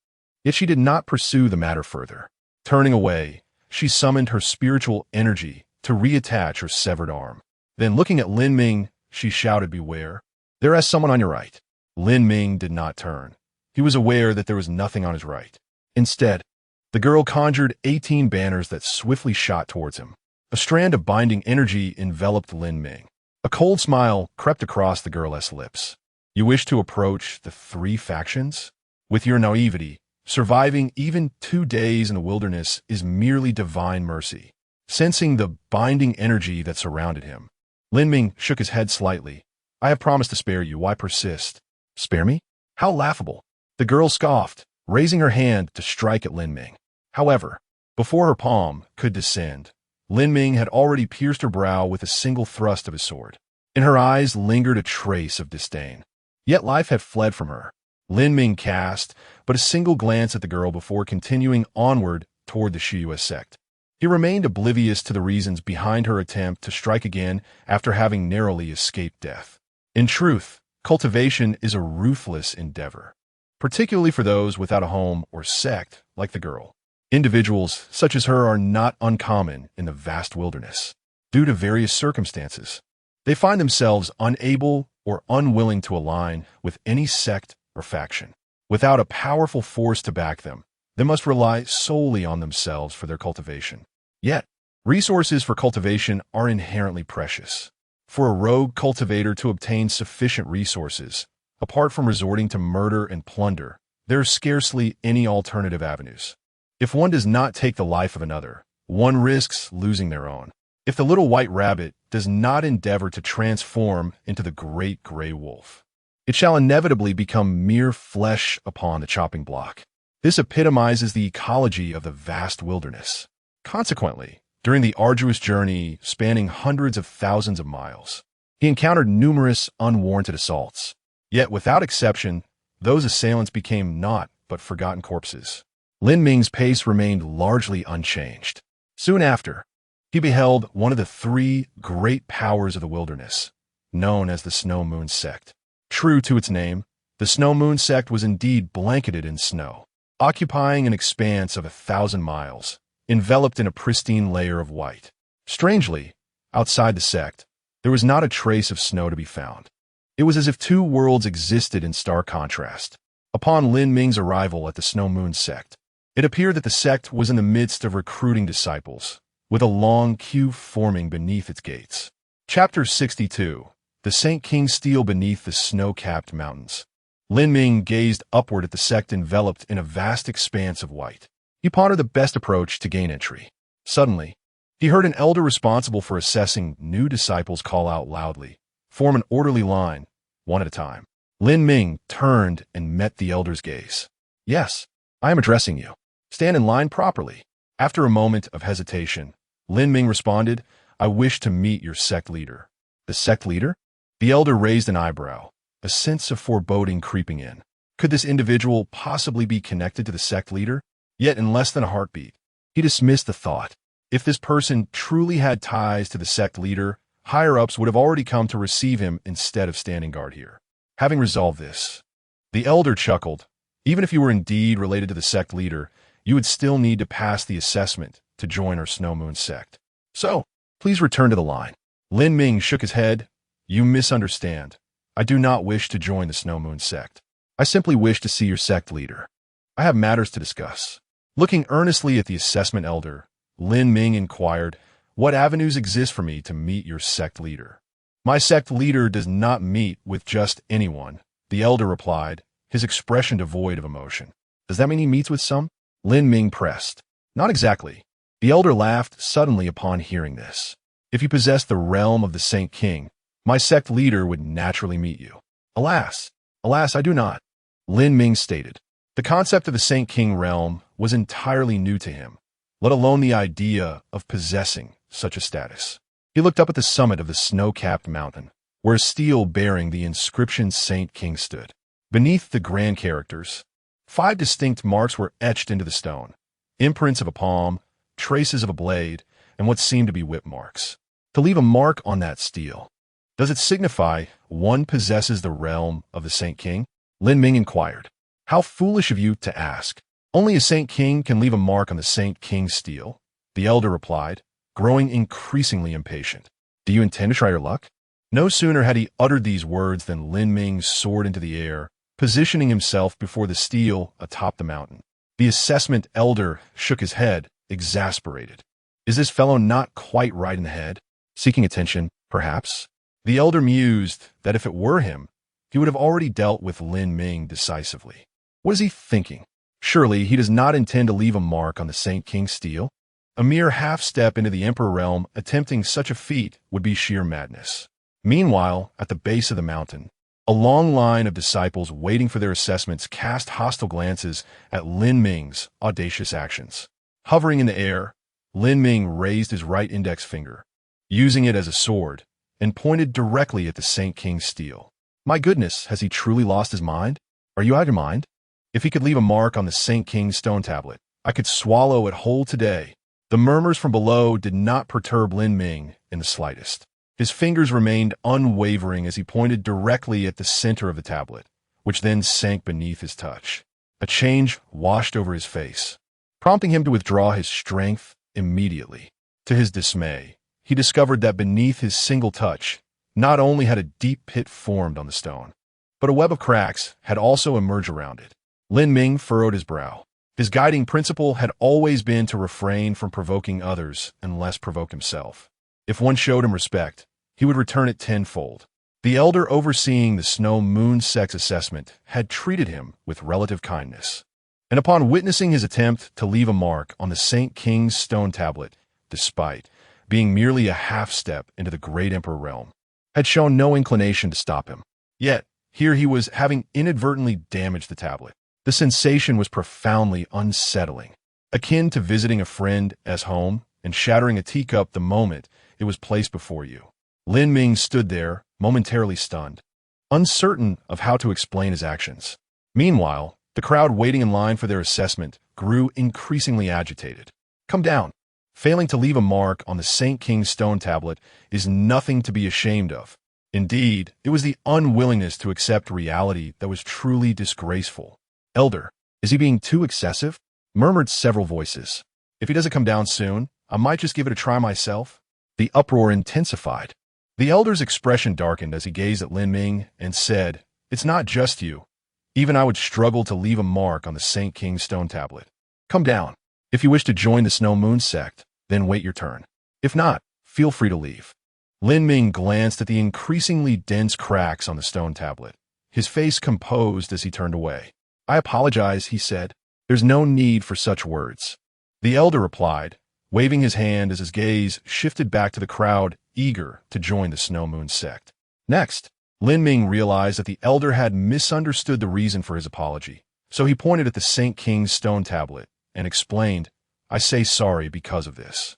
[SPEAKER 1] Yet she did not pursue the matter further. Turning away, she summoned her spiritual energy to reattach her severed arm. Then looking at Lin Ming, she shouted, beware. There is someone on your right. Lin Ming did not turn. He was aware that there was nothing on his right. Instead, the girl conjured 18 banners that swiftly shot towards him. A strand of binding energy enveloped Lin Ming. A cold smile crept across the girl's lips. You wish to approach the three factions? With your naivety, surviving even 2 days in the wilderness is merely divine mercy. Sensing the binding energy that surrounded him, Lin Ming shook his head slightly. I have promised to spare you. Why persist? Spare me? How laughable. The girl scoffed, raising her hand to strike at Lin Ming. However, before her palm could descend, Lin Ming had already pierced her brow with a single thrust of his sword. In her eyes lingered a trace of disdain. Yet life had fled from her. Lin Ming cast but a single glance at the girl before continuing onward toward the Shuyue sect. He remained oblivious to the reasons behind her attempt to strike again after having narrowly escaped death. In truth, cultivation is a ruthless endeavor, particularly for those without a home or sect like the girl. Individuals such as her are not uncommon in the vast wilderness. Due to various circumstances, they find themselves unable or unwilling to align with any sect or faction. Without a powerful force to back them, they must rely solely on themselves for their cultivation. Yet, resources for cultivation are inherently precious. For a rogue cultivator to obtain sufficient resources, apart from resorting to murder and plunder, there are scarcely any alternative avenues. If one does not take the life of another, one risks losing their own. If the little white rabbit does not endeavor to transform into the great gray wolf, it shall inevitably become mere flesh upon the chopping block. This epitomizes the ecology of the vast wilderness. Consequently, during the arduous journey spanning hundreds of thousands of miles, he encountered numerous unwarranted assaults. Yet, without exception, those assailants became naught but forgotten corpses. Lin Ming's pace remained largely unchanged. Soon after, he beheld one of the three great powers of the wilderness, known as the Snow Moon sect. True to its name, the Snow Moon sect was indeed blanketed in snow, occupying an expanse of 1,000 miles, enveloped in a pristine layer of white. Strangely, outside the sect, there was not a trace of snow to be found. It was as if two worlds existed in stark contrast. Upon Lin Ming's arrival at the Snow Moon sect, it appeared that the sect was in the midst of recruiting disciples, with a long queue forming beneath its gates. Chapter 62. The St. King Steel Beneath the Snow-Capped Mountains. Lin Ming gazed upward at the sect enveloped in a vast expanse of white. He pondered the best approach to gain entry. Suddenly, he heard an elder responsible for assessing new disciples call out loudly, form an orderly line, one at a time. Lin Ming turned and met the elder's gaze. Yes, I am addressing you. Stand in line properly. After a moment of hesitation, Lin Ming responded, "I wish to meet your sect leader." "The sect leader?" The elder raised an eyebrow, a sense of foreboding creeping in. Could this individual possibly be connected to the sect leader? Yet in less than a heartbeat, he dismissed the thought. If this person truly had ties to the sect leader, higher-ups would have already come to receive him instead of standing guard here. Having resolved this, the elder chuckled. Even if you were indeed related to the sect leader, you would still need to pass the assessment to join our Snow Moon sect. So, please return to the line. Lin Ming shook his head. You misunderstand. I do not wish to join the Snow Moon sect. I simply wish to see your sect leader. I have matters to discuss. Looking earnestly at the assessment elder, Lin Ming inquired, "What avenues exist for me to meet your sect leader?" "My sect leader does not meet with just anyone," the elder replied, his expression devoid of emotion. "Does that mean he meets with some?" Lin Ming pressed. "Not exactly." The elder laughed suddenly upon hearing this. "If you possess the realm of the Saint King, my sect leader would naturally meet you." Alas, I do not," Lin Ming stated. The concept of the Saint King realm was entirely new to him, let alone the idea of possessing such a status. He looked up at the summit of the snow-capped mountain, where a stele bearing the inscription Saint King stood. Beneath the grand characters, 5 distinct marks were etched into the stone: imprints of a palm, traces of a blade, and what seemed to be whip marks. To leave a mark on that stele, does it signify one possesses the realm of the Saint King? Lin Ming inquired. "How foolish of you to ask. Only a Saint King can leave a mark on the Saint King's stele," the elder replied, growing increasingly impatient. "Do you intend to try your luck?" No sooner had he uttered these words than Lin Ming soared into the air, positioning himself before the stele atop the mountain. The assessment elder shook his head, exasperated. Is this fellow not quite right in the head? Seeking attention, perhaps? The elder mused that if it were him, he would have already dealt with Lin Ming decisively. What is he thinking? Surely he does not intend to leave a mark on the Saint King's stele? A mere half-step into the Emperor realm attempting such a feat would be sheer madness. Meanwhile, at the base of the mountain, a long line of disciples waiting for their assessments cast hostile glances at Lin Ming's audacious actions. Hovering in the air, Lin Ming raised his right index finger, using it as a sword, and pointed directly at the Saint King's stele. My goodness, has he truly lost his mind? Are you out of your mind? If he could leave a mark on the Saint King's stone tablet, I could swallow it whole today. The murmurs from below did not perturb Lin Ming in the slightest. His fingers remained unwavering as he pointed directly at the center of the tablet, which then sank beneath his touch. A change washed over his face, prompting him to withdraw his strength immediately. To his dismay, he discovered that beneath his single touch, not only had a deep pit formed on the stone, but a web of cracks had also emerged around it. Lin Ming furrowed his brow. His guiding principle had always been to refrain from provoking others unless provoke himself. If one showed him respect, he would return it tenfold. The elder overseeing the Snow Moon sect's assessment had treated him with relative kindness, and upon witnessing his attempt to leave a mark on the Saint King's stone tablet, despite being merely a half-step into the great Emperor realm, had shown no inclination to stop him. Yet, here he was having inadvertently damaged the tablet. The sensation was profoundly unsettling, akin to visiting a friend as home and shattering a teacup the moment it was placed before you. Lin Ming stood there, momentarily stunned, uncertain of how to explain his actions. Meanwhile, the crowd waiting in line for their assessment grew increasingly agitated. Come down. Failing to leave a mark on the Saint King's stone tablet is nothing to be ashamed of. Indeed, it was the unwillingness to accept reality that was truly disgraceful. Elder, is he being too excessive? Murmured several voices. If he doesn't come down soon, I might just give it a try myself. The uproar intensified. The elder's expression darkened as he gazed at Lin Ming and said, It's not just you. Even I would struggle to leave a mark on the Saint King's stone tablet. Come down. If you wish to join the Snow Moon sect, then wait your turn. If not, feel free to leave. Lin Ming glanced at the increasingly dense cracks on the stone tablet, his face composed as he turned away. I apologize, he said. There's no need for such words. The elder replied, waving his hand as his gaze shifted back to the crowd eager to join the Snow Moon sect. Next, Lin Ming realized that the elder had misunderstood the reason for his apology, so he pointed at the Saint King's stone tablet and explained, I say sorry because of this."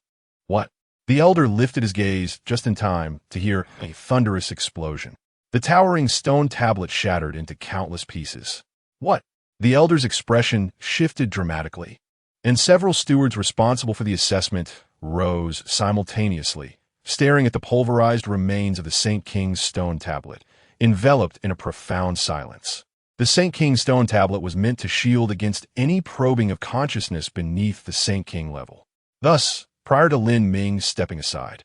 [SPEAKER 1] "What?" The elder lifted his gaze just in time to hear a thunderous explosion. The towering stone tablet shattered into countless pieces. "What?" The elder's expression shifted dramatically, and several stewards responsible for the assessment rose simultaneously, staring at the pulverized remains of the Saint King's stone tablet, enveloped in a profound silence. The Saint King's stone tablet was meant to shield against any probing of consciousness beneath the Saint King level. Thus, prior to Lin Ming stepping aside,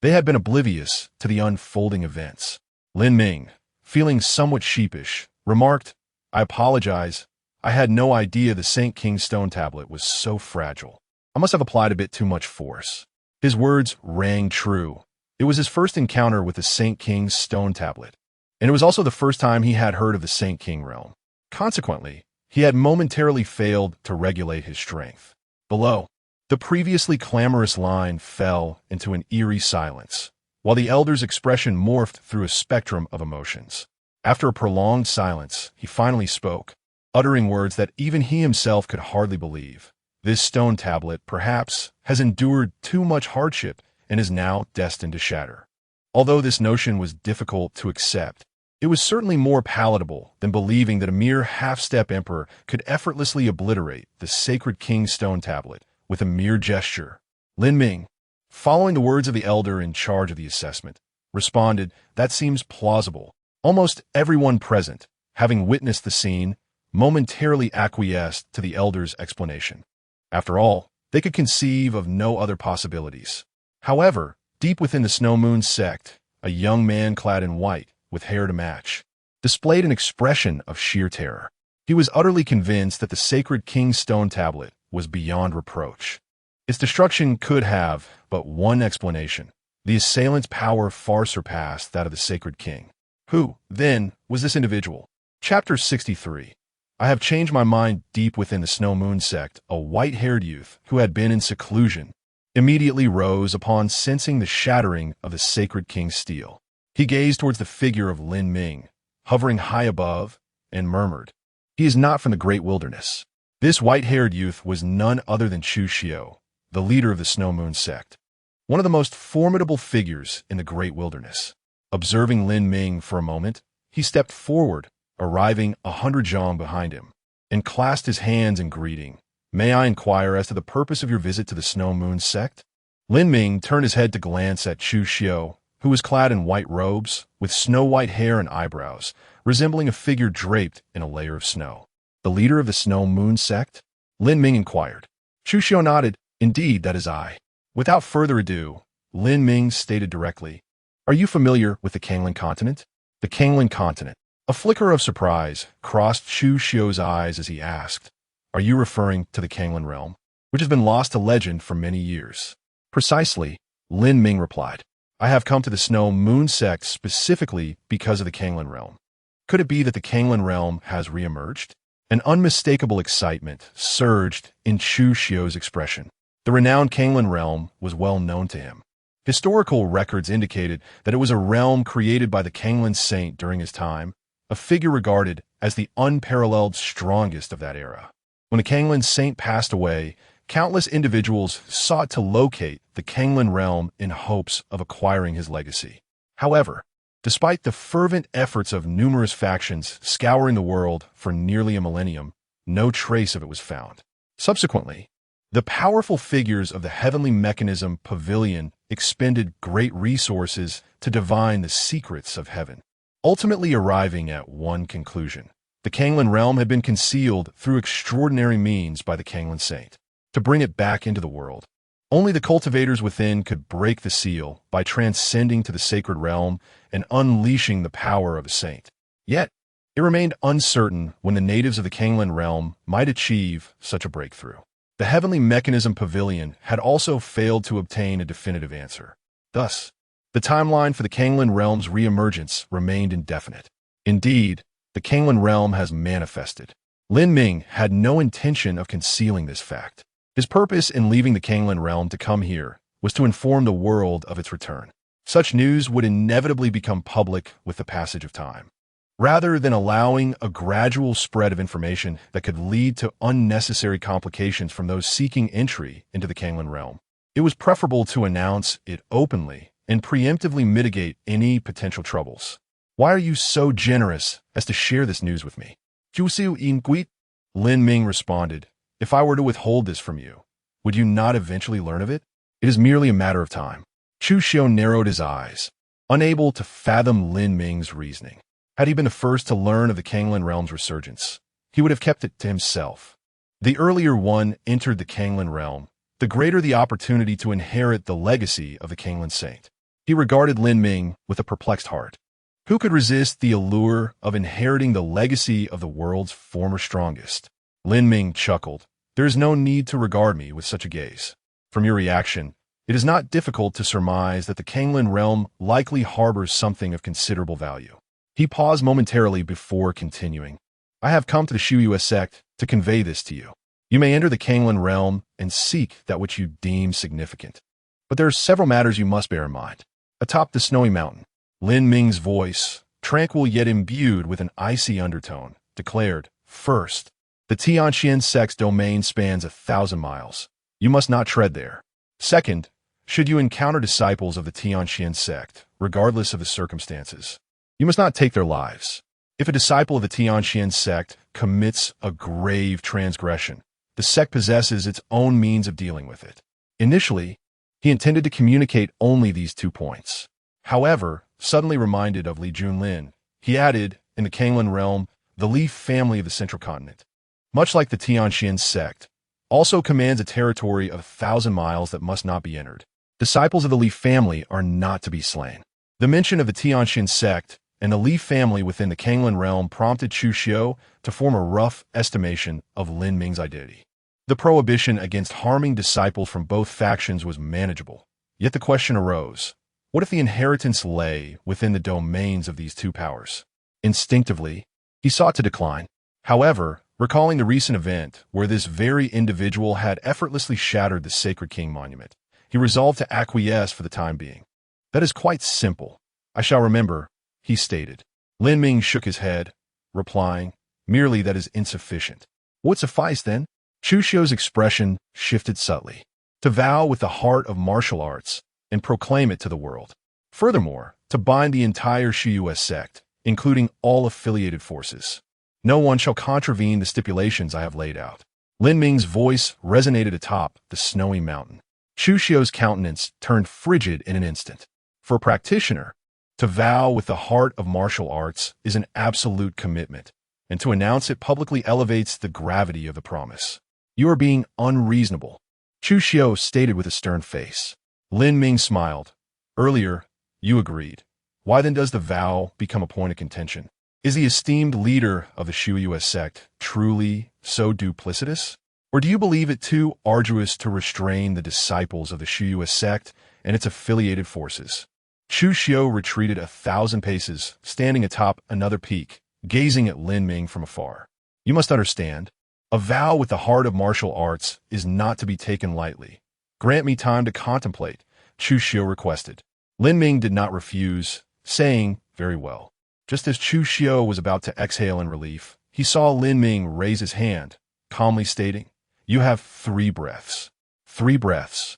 [SPEAKER 1] they had been oblivious to the unfolding events. Lin Ming, feeling somewhat sheepish, remarked, "I apologize. I had no idea the Saint King's stone tablet was so fragile. I must have applied a bit too much force." His words rang true. It was his first encounter with the Saint King's stone tablet, and it was also the first time he had heard of the Saint King realm. Consequently, he had momentarily failed to regulate his strength. Below, the previously clamorous line fell into an eerie silence, while the elder's expression morphed through a spectrum of emotions. After a prolonged silence, he finally spoke, uttering words that even he himself could hardly believe. "This stone tablet, perhaps, has endured too much hardship and is now destined to shatter." Although this notion was difficult to accept, it was certainly more palatable than believing that a mere half-step emperor could effortlessly obliterate the sacred King's stone tablet with a mere gesture. Lin Ming, following the words of the elder in charge of the assessment, responded, "That seems plausible." Almost everyone present, having witnessed the scene, momentarily acquiesced to the elder's explanation. After all, they could conceive of no other possibilities. However, deep within the Snow Moon sect, a young man clad in white, with hair to match, displayed an expression of sheer terror. He was utterly convinced that the sacred King's stone tablet was beyond reproach. Its destruction could have but one explanation. The assailant's power far surpassed that of the sacred king. Who, then, was this individual? Chapter 63. I have changed my mind. Deep within the Snow Moon sect, a white-haired youth who had been in seclusion immediately rose upon sensing the shattering of the sacred king's steel. He gazed towards the figure of Lin Ming, hovering high above, and murmured, "He is not from the great wilderness." This white-haired youth was none other than Chu Xiu, the leader of the Snow Moon sect, one of the most formidable figures in the great wilderness. Observing Lin Ming for a moment, he stepped forward, arriving 100 zhang behind him, and clasped his hands in greeting. "May I inquire as to the purpose of your visit to the Snow Moon sect?" Lin Ming turned his head to glance at Chu Xiu, who was clad in white robes, with snow-white hair and eyebrows, resembling a figure draped in a layer of snow. "The leader of the Snow Moon sect?" Lin Ming inquired. Chu Xiu nodded. "Indeed, that is I." Without further ado, Lin Ming stated directly, "Are you familiar with the Kanglan continent?" The Kanglan continent. A flicker of surprise crossed Chu Xiu's eyes as he asked, "Are you referring to the Kanglan realm, which has been lost to legend for many years?" "Precisely," Lin Ming replied. "I have come to the Snow Moon sect specifically because of the Kanglan realm. Could it be that the Kanglan realm has reemerged?" An unmistakable excitement surged in Chu Xiu's expression. The renowned Kanglan realm was well known to him. Historical records indicated that it was a realm created by the Kanglan saint during his time, a figure regarded as the unparalleled strongest of that era. When the Kanglan saint passed away, countless individuals sought to locate the Kanglan realm in hopes of acquiring his legacy. However, despite the fervent efforts of numerous factions scouring the world for nearly a millennium, no trace of it was found. Subsequently, the powerful figures of the Heavenly Mechanism Pavilion expended great resources to divine the secrets of heaven, ultimately arriving at one conclusion. The Kanglan realm had been concealed through extraordinary means by the Kanglan saint. To bring it back into the world, only the cultivators within could break the seal by transcending to the sacred realm and unleashing the power of a saint. Yet, it remained uncertain when the natives of the Kanglan realm might achieve such a breakthrough. The Heavenly Mechanism Pavilion had also failed to obtain a definitive answer. Thus, the timeline for the Kanglan realm's reemergence remained indefinite. Indeed, the Kanglan realm has manifested. Lin Ming had no intention of concealing this fact. His purpose in leaving the Kanglan realm to come here was to inform the world of its return. Such news would inevitably become public with the passage of time. rather than allowing a gradual spread of information that could lead to unnecessary complications from those seeking entry into the Kanglen realm. It was preferable to announce it openly and preemptively mitigate any potential troubles. Why are you so generous as to share this news with me? Jusiu Inquit, Lin Ming responded. If I were to withhold this from you, would you not eventually learn of it? It is merely a matter of time. Chu Xiu narrowed his eyes, unable to fathom Lin Ming's reasoning. Had he been the first to learn of the Kanglen realm's resurgence, he would have kept it to himself. The earlier one entered the Kanglen realm, the greater the opportunity to inherit the legacy of the Kanglen saint. He regarded Lin Ming with a perplexed heart. Who could resist the allure of inheriting the legacy of the world's former strongest? Lin Ming chuckled. There is no need to regard me with such a gaze. From your reaction, it is not difficult to surmise that the Kanglen realm likely harbors something of considerable value. He paused momentarily before continuing. I have come to the Shu sect to convey this to you. You may enter the Kanglen realm and seek that which you deem significant. But there are several matters you must bear in mind. Atop the snowy mountain, Lin Ming's voice, tranquil yet imbued with an icy undertone, declared, First, the Tianxian sect's domain spans 1,000 miles. You must not tread there. Second, should you encounter disciples of the Tianxian sect, regardless of the circumstances, you must not take their lives. If a disciple of the Tianxian sect commits a grave transgression, the sect possesses its own means of dealing with it. Initially, he intended to communicate only these 2 points. However, suddenly reminded of Li Junlin, he added, in the Kanglen realm, the Li family of the central continent, much like the Tianxian sect, also commands a territory of 1,000 miles that must not be entered. Disciples of the Li family are not to be slain. The mention of the Tianxian sect and the Li family within the Kanglen realm prompted Chu Xiu to form a rough estimation of Lin Ming's identity. The prohibition against harming disciples from both factions was manageable. Yet the question arose, what if the inheritance lay within the domains of these 2 powers? Instinctively, he sought to decline. However, recalling the recent event where this very individual had effortlessly shattered the Sacred King monument, he resolved to acquiesce for the time being. That is quite simple. I shall remember, he stated. Lin Ming shook his head, replying, merely that is insufficient. What suffice then? Chu Xiu's expression shifted subtly. To vow with the heart of martial arts and proclaim it to the world. Furthermore, to bind the entire Shu sect, including all affiliated forces. No one shall contravene the stipulations I have laid out. Lin Ming's voice resonated atop the snowy mountain. Chu Xiu's countenance turned frigid in an instant. For a practitioner, to vow with the heart of martial arts is an absolute commitment, and to announce it publicly elevates the gravity of the promise. You are being unreasonable, Chu Xiu stated with a stern face. Lin Ming smiled. Earlier, you agreed. Why then does the vow become a point of contention? Is the esteemed leader of the Shu sect truly so duplicitous? Or do you believe it too arduous to restrain the disciples of the Shu sect and its affiliated forces? Chu Xiu retreated 1,000 paces, standing atop another peak, gazing at Lin Ming from afar. You must understand, a vow with the heart of martial arts is not to be taken lightly. Grant me time to contemplate, Chu Xiu requested. Lin Ming did not refuse, saying, very well. Just as Chu Xiu was about to exhale in relief, he saw Lin Ming raise his hand, calmly stating, You have 3 breaths. 3 breaths.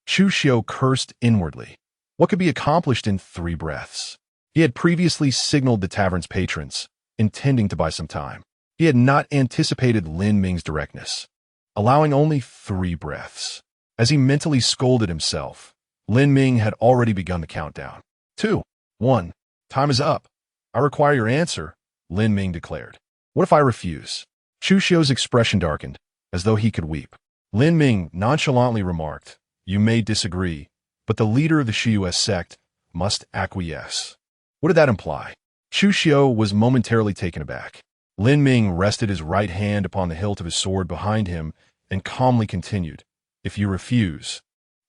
[SPEAKER 1] Chu Xiu cursed inwardly. What could be accomplished in 3 breaths? He had previously signaled the tavern's patrons, intending to buy some time. He had not anticipated Lin Ming's directness, allowing only 3 breaths. As he mentally scolded himself, Lin Ming had already begun the countdown. 2, 1. Time is up. I require your answer, Lin Ming declared. What if I refuse? Chu Xiu's expression darkened, as though he could weep. Lin Ming nonchalantly remarked, You may disagree, but the leader of the Shu sect must acquiesce. What did that imply? Chu Xiu was momentarily taken aback. Lin Ming rested his right hand upon the hilt of his sword behind him and calmly continued, If you refuse,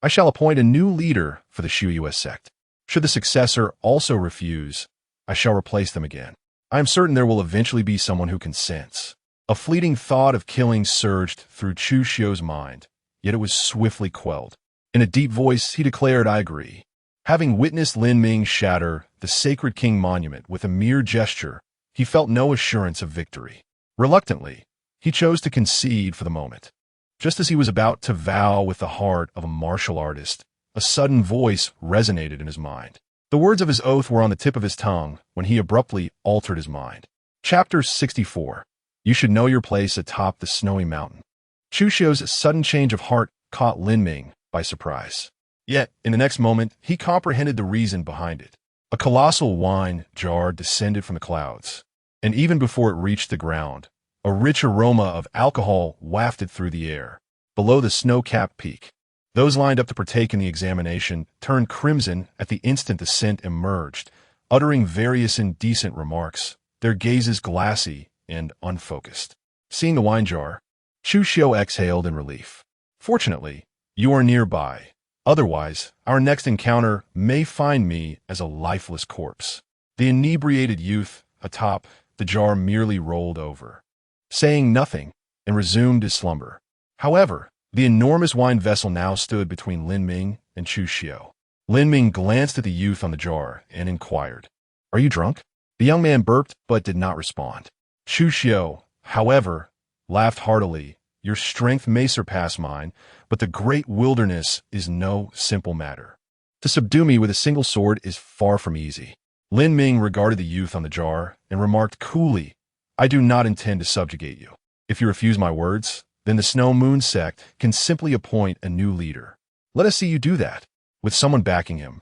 [SPEAKER 1] I shall appoint a new leader for the Shu sect. Should the successor also refuse, I shall replace them again. I am certain there will eventually be someone who consents. A fleeting thought of killing surged through Chu Xiu's mind, yet it was swiftly quelled. In a deep voice, he declared, I agree. Having witnessed Lin Ming shatter the Sacred King monument with a mere gesture, he felt no assurance of victory. Reluctantly, he chose to concede for the moment. Just as he was about to vow with the heart of a martial artist, a sudden voice resonated in his mind. The words of his oath were on the tip of his tongue when he abruptly altered his mind. Chapter 64. You should know your place atop the snowy mountain. Chu Xiu's sudden change of heart caught Lin Ming by surprise. Yet, in the next moment, he comprehended the reason behind it. A colossal wine jar descended from the clouds, and even before it reached the ground, a rich aroma of alcohol wafted through the air. Below the snow-capped peak, those lined up to partake in the examination turned crimson at the instant the scent emerged, uttering various indecent remarks, their gazes glassy and unfocused. Seeing the wine jar, Chu Xiu exhaled in relief. Fortunately, you are nearby. Otherwise, our next encounter may find me as a lifeless corpse. The inebriated youth atop the jar merely rolled over, saying nothing, and resumed his slumber. However, the enormous wine vessel now stood between Lin Ming and Chu Xiu. Lin Ming glanced at the youth on the jar and inquired, "Are you drunk?" The young man burped but did not respond. Chu Xiu, however, laughed heartily. "Your strength may surpass mine, but the great wilderness is no simple matter. To subdue me with a single sword is far from easy." Lin Ming regarded the youth on the jar and remarked coolly, "I do not intend to subjugate you. If you refuse my words, then the Snow Moon sect can simply appoint a new leader. Let us see you do that, with someone backing him."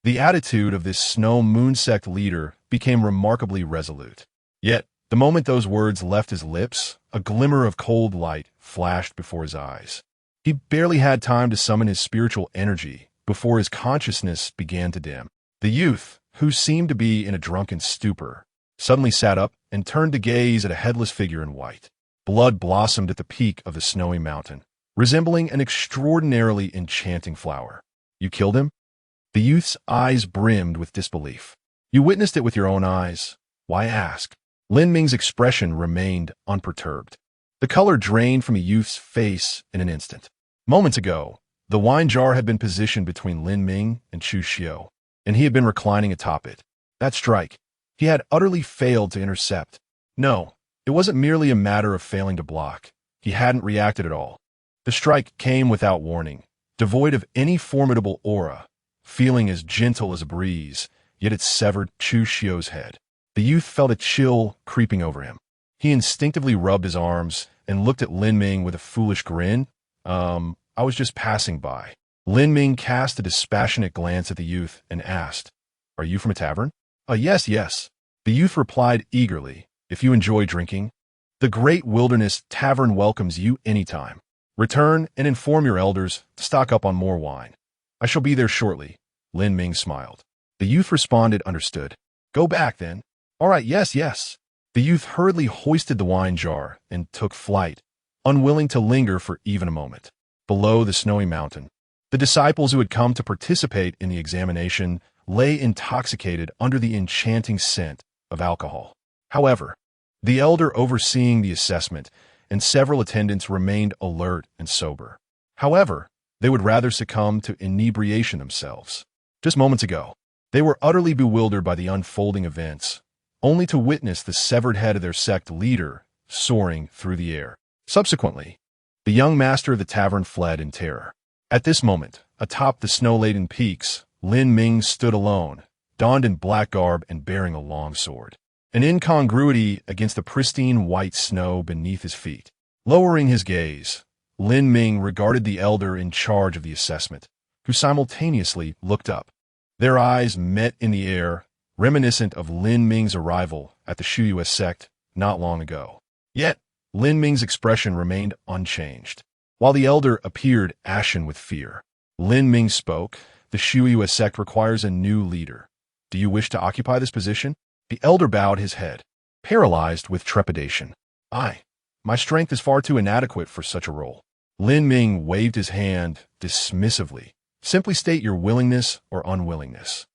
[SPEAKER 1] The attitude of this Snow Moon sect leader became remarkably resolute. Yet, the moment those words left his lips, a glimmer of cold light flashed before his eyes. He barely had time to summon his spiritual energy before his consciousness began to dim. The youth, who seemed to be in a drunken stupor, suddenly sat up and turned to gaze at a headless figure in white. Blood blossomed at the peak of the snowy mountain, resembling an extraordinarily enchanting flower. "You killed him?" The youth's eyes brimmed with disbelief. "You witnessed it with your own eyes. Why ask?" Lin Ming's expression remained unperturbed. The color drained from the youth's face in an instant. Moments ago, the wine jar had been positioned between Lin Ming and Chu Xiu, and he had been reclining atop it. That strike, he had utterly failed to intercept. No, it wasn't merely a matter of failing to block. He hadn't reacted at all. The strike came without warning, devoid of any formidable aura, feeling as gentle as a breeze, yet it severed Chu Xiu's head. The youth felt a chill creeping over him. He instinctively rubbed his arms and looked at Lin Ming with a foolish grin. I was just passing by." Lin Ming cast a dispassionate glance at the youth and asked, "Are you from a tavern?" Yes, yes." The youth replied eagerly, "If you enjoy drinking, the Great Wilderness Tavern welcomes you anytime. Return and inform your elders to stock up on more wine. I shall be there shortly." Lin Ming smiled. The youth responded, "Understood. Go back, then." "All right, yes, yes." The youth hurriedly hoisted the wine jar and took flight, unwilling to linger for even a moment. Below the snowy mountain, the disciples who had come to participate in the examination lay intoxicated under the enchanting scent of alcohol. However, the elder overseeing the assessment and several attendants remained alert and sober. However, they would rather succumb to inebriation themselves. Just moments ago, they were utterly bewildered by the unfolding events, only to witness the severed head of their sect leader soaring through the air. Subsequently, the young master of the tavern fled in terror. At this moment, atop the snow-laden peaks, Lin Ming stood alone, donned in black garb and bearing a long sword, an incongruity against the pristine white snow beneath his feet. Lowering his gaze, Lin Ming regarded the elder in charge of the assessment, who simultaneously looked up. Their eyes met in the air, reminiscent of Lin Ming's arrival at the Shuyue sect not long ago. Yet, Lin Ming's expression remained unchanged. While the elder appeared ashen with fear, Lin Ming spoke, "The Shuyue sect requires a new leader. Do you wish to occupy this position?" The elder bowed his head, paralyzed with trepidation. My strength is far too inadequate for such a role." Lin Ming waved his hand dismissively. "Simply state your willingness or unwillingness.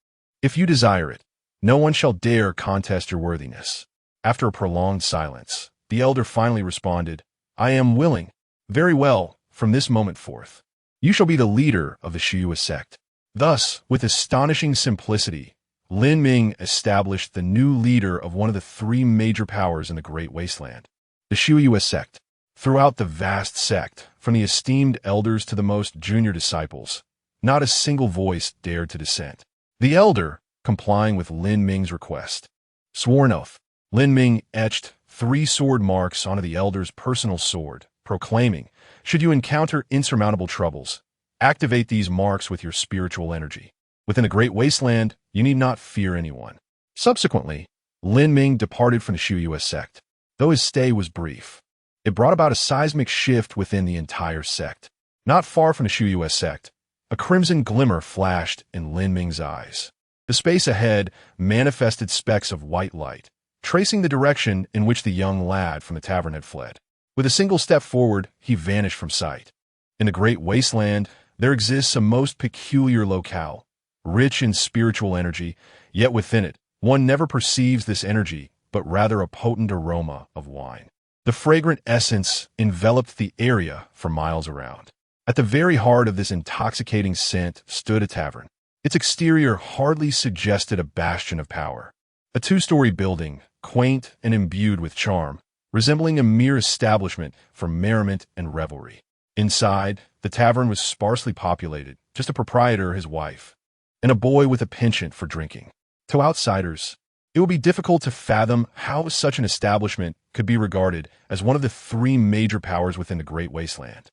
[SPEAKER 1] If you desire it, no one shall dare contest your worthiness." After a prolonged silence, the elder finally responded, "I am willing." "Very well, from this moment forth, you shall be the leader of the Shuyue sect." Thus, with astonishing simplicity, Lin Ming established the new leader of one of the three major powers in the Great Wasteland, the Shuyu sect. Throughout the vast sect, from the esteemed elders to the most junior disciples, not a single voice dared to dissent. The elder, complying with Lin Ming's request, swore an oath. Lin Ming etched 3 sword marks onto the elder's personal sword, proclaiming, "Should you encounter insurmountable troubles, activate these marks with your spiritual energy. Within the Great Wasteland, you need not fear anyone." Subsequently, Lin Ming departed from the Shuyu sect. Though his stay was brief, it brought about a seismic shift within the entire sect. Not far from the Shuyu sect, a crimson glimmer flashed in Lin Ming's eyes. The space ahead manifested specks of white light, tracing the direction in which the young lad from the tavern had fled. With a single step forward, he vanished from sight. In the Great Wasteland, there exists a most peculiar locale, rich in spiritual energy, yet within it, one never perceives this energy, but rather a potent aroma of wine. The fragrant essence enveloped the area for miles around. At the very heart of this intoxicating scent stood a tavern. Its exterior hardly suggested a bastion of power. A 2-story building, quaint and imbued with charm, resembling a mere establishment for merriment and revelry. Inside, the tavern was sparsely populated, just a proprietor, his wife, and a boy with a penchant for drinking. To outsiders, it would be difficult to fathom how such an establishment could be regarded as one of the 3 major powers within the Great Wasteland.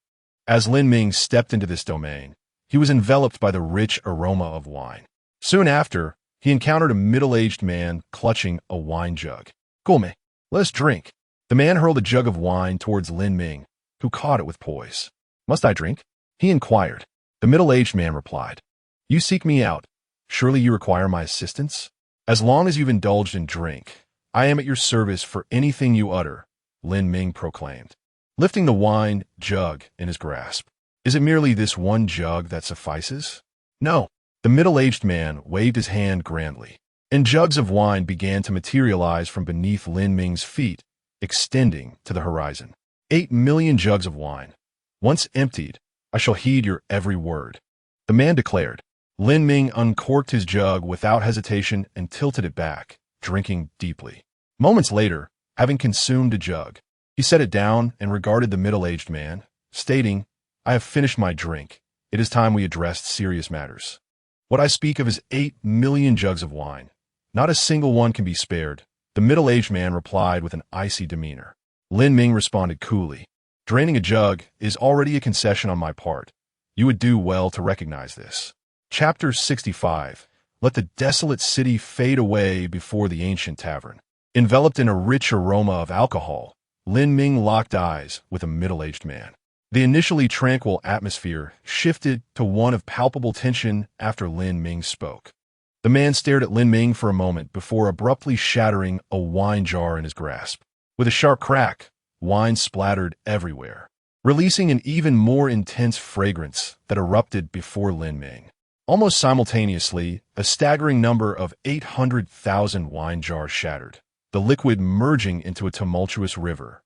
[SPEAKER 1] As Lin Ming stepped into this domain, he was enveloped by the rich aroma of wine. Soon after, he encountered a middle-aged man clutching a wine jug. "Come, let us drink." The man hurled a jug of wine towards Lin Ming, who caught it with poise. "Must I drink?" he inquired. The middle-aged man replied, "You seek me out. Surely you require my assistance? As long as you've indulged in drink, I am at your service for anything you utter," Lin Ming proclaimed, lifting the wine jug in his grasp. "Is it merely this one jug that suffices?" "No." The middle-aged man waved his hand grandly, and jugs of wine began to materialize from beneath Lin Ming's feet, extending to the horizon. 8 million jugs of wine. Once emptied, I shall heed your every word," the man declared. Lin Ming uncorked his jug without hesitation and tilted it back, drinking deeply. Moments later, having consumed a jug, he set it down and regarded the middle-aged man, stating, "I have finished my drink. It is time we addressed serious matters. What I speak of is 8 million jugs of wine. Not a single one can be spared," the middle-aged man replied with an icy demeanor. Lin Ming responded coolly, "Draining a jug is already a concession on my part. You would do well to recognize this." Chapter 65. Let the desolate city fade away before the ancient tavern. Enveloped in a rich aroma of alcohol, Lin Ming locked eyes with a middle-aged man. The initially tranquil atmosphere shifted to one of palpable tension after Lin Ming spoke. The man stared at Lin Ming for a moment before abruptly shattering a wine jar in his grasp. With a sharp crack, wine splattered everywhere, releasing an even more intense fragrance that erupted before Lin Ming. Almost simultaneously, a staggering number of 800,000 wine jars shattered, the liquid merging into a tumultuous river.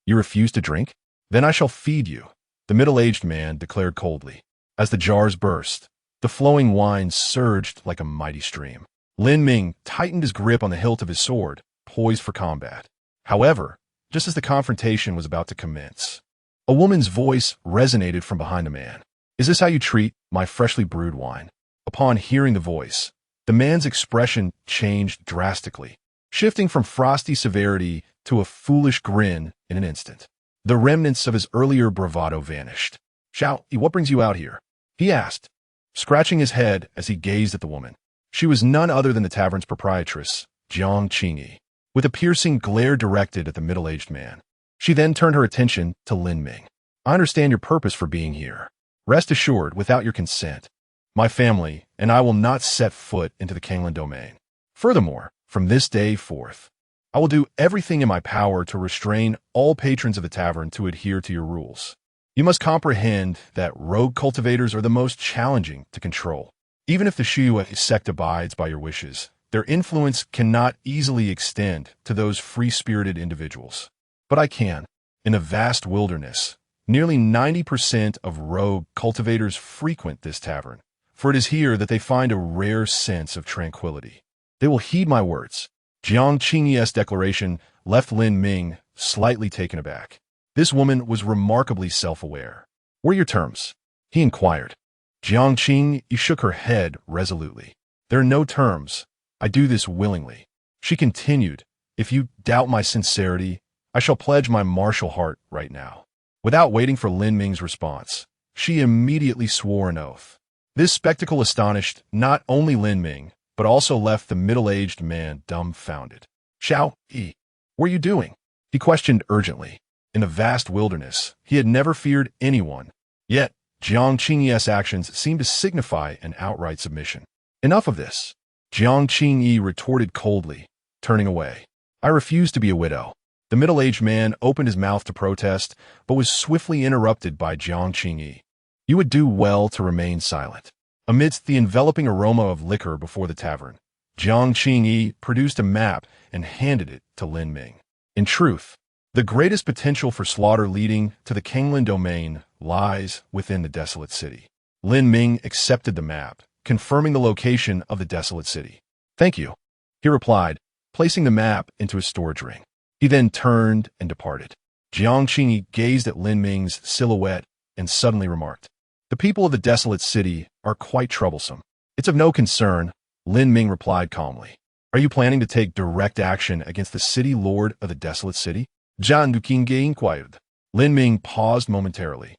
[SPEAKER 1] "You refuse to drink? Then I shall feed you," the middle-aged man declared coldly. As the jars burst, the flowing wine surged like a mighty stream. Lin Ming tightened his grip on the hilt of his sword, poised for combat. However, just as the confrontation was about to commence, a woman's voice resonated from behind the man. "Is this how you treat my freshly brewed wine?" Upon hearing the voice, the man's expression changed drastically, shifting from frosty severity to a foolish grin in an instant. The remnants of his earlier bravado vanished. "Xiao, what brings you out here?" he asked, scratching his head as he gazed at the woman. She was none other than the tavern's proprietress, Jiang Qingyi, with a piercing glare directed at the middle-aged man. She then turned her attention to Lin Ming. "I understand your purpose for being here. Rest assured, without your consent, my family and I will not set foot into the Kanglan domain. Furthermore, from this day forth, I will do everything in my power to restrain all patrons of the tavern to adhere to your rules. You must comprehend that rogue cultivators are the most challenging to control. Even if the Shuyu sect abides by your wishes, their influence cannot easily extend to those free-spirited individuals. But I can. In a vast wilderness, nearly 90% of rogue cultivators frequent this tavern, for it is here that they find a rare sense of tranquility. They will heed my words. Jiang Qingye's declaration left Lin Ming slightly taken aback. This woman was remarkably self-aware. What are your terms? He inquired. Jiang Qingye shook her head resolutely. There are no terms. I do this willingly. She continued, if you doubt my sincerity, I shall pledge my martial heart right now. Without waiting for Lin Ming's response, she immediately swore an oath. This spectacle astonished not only Lin Ming, but also left the middle-aged man dumbfounded. Xiao Yi, what are you doing? He questioned urgently. In the vast wilderness, he had never feared anyone. Yet, Jiang Qingye's actions seemed to signify an outright submission. Enough of this. Jiang Qingye retorted coldly, turning away. I refuse to be a widow. The middle-aged man opened his mouth to protest, but was swiftly interrupted by Jiang Qingye. You would do well to remain silent. Amidst the enveloping aroma of liquor before the tavern, Jiang Qingye produced a map and handed it to Lin Ming. In truth, the greatest potential for slaughter leading to the Kenglin domain lies within the desolate city. Lin Ming accepted the map, confirming the location of the desolate city. Thank you, he replied, placing the map into his storage ring. He then turned and departed. Jiang Qingye gazed at Lin Ming's silhouette and suddenly remarked, the people of the desolate city are quite troublesome. It's of no concern, Lin Ming replied calmly. Are you planning to take direct action against the city lord of the desolate city? Jian Qingye inquired. Lin Ming paused momentarily,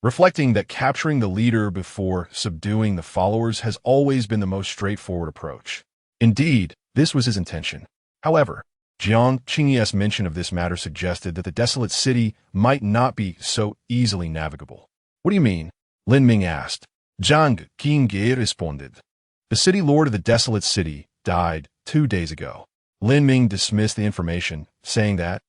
[SPEAKER 1] reflecting that capturing the leader before subduing the followers has always been the most straightforward approach. Indeed, this was his intention. However, Jiang Qingye's mention of this matter suggested that the desolate city might not be so easily navigable. What do you mean? Lin Ming asked. Jiang Qingye responded. The city lord of the desolate city died 2 days ago. Lin Ming dismissed the information, saying that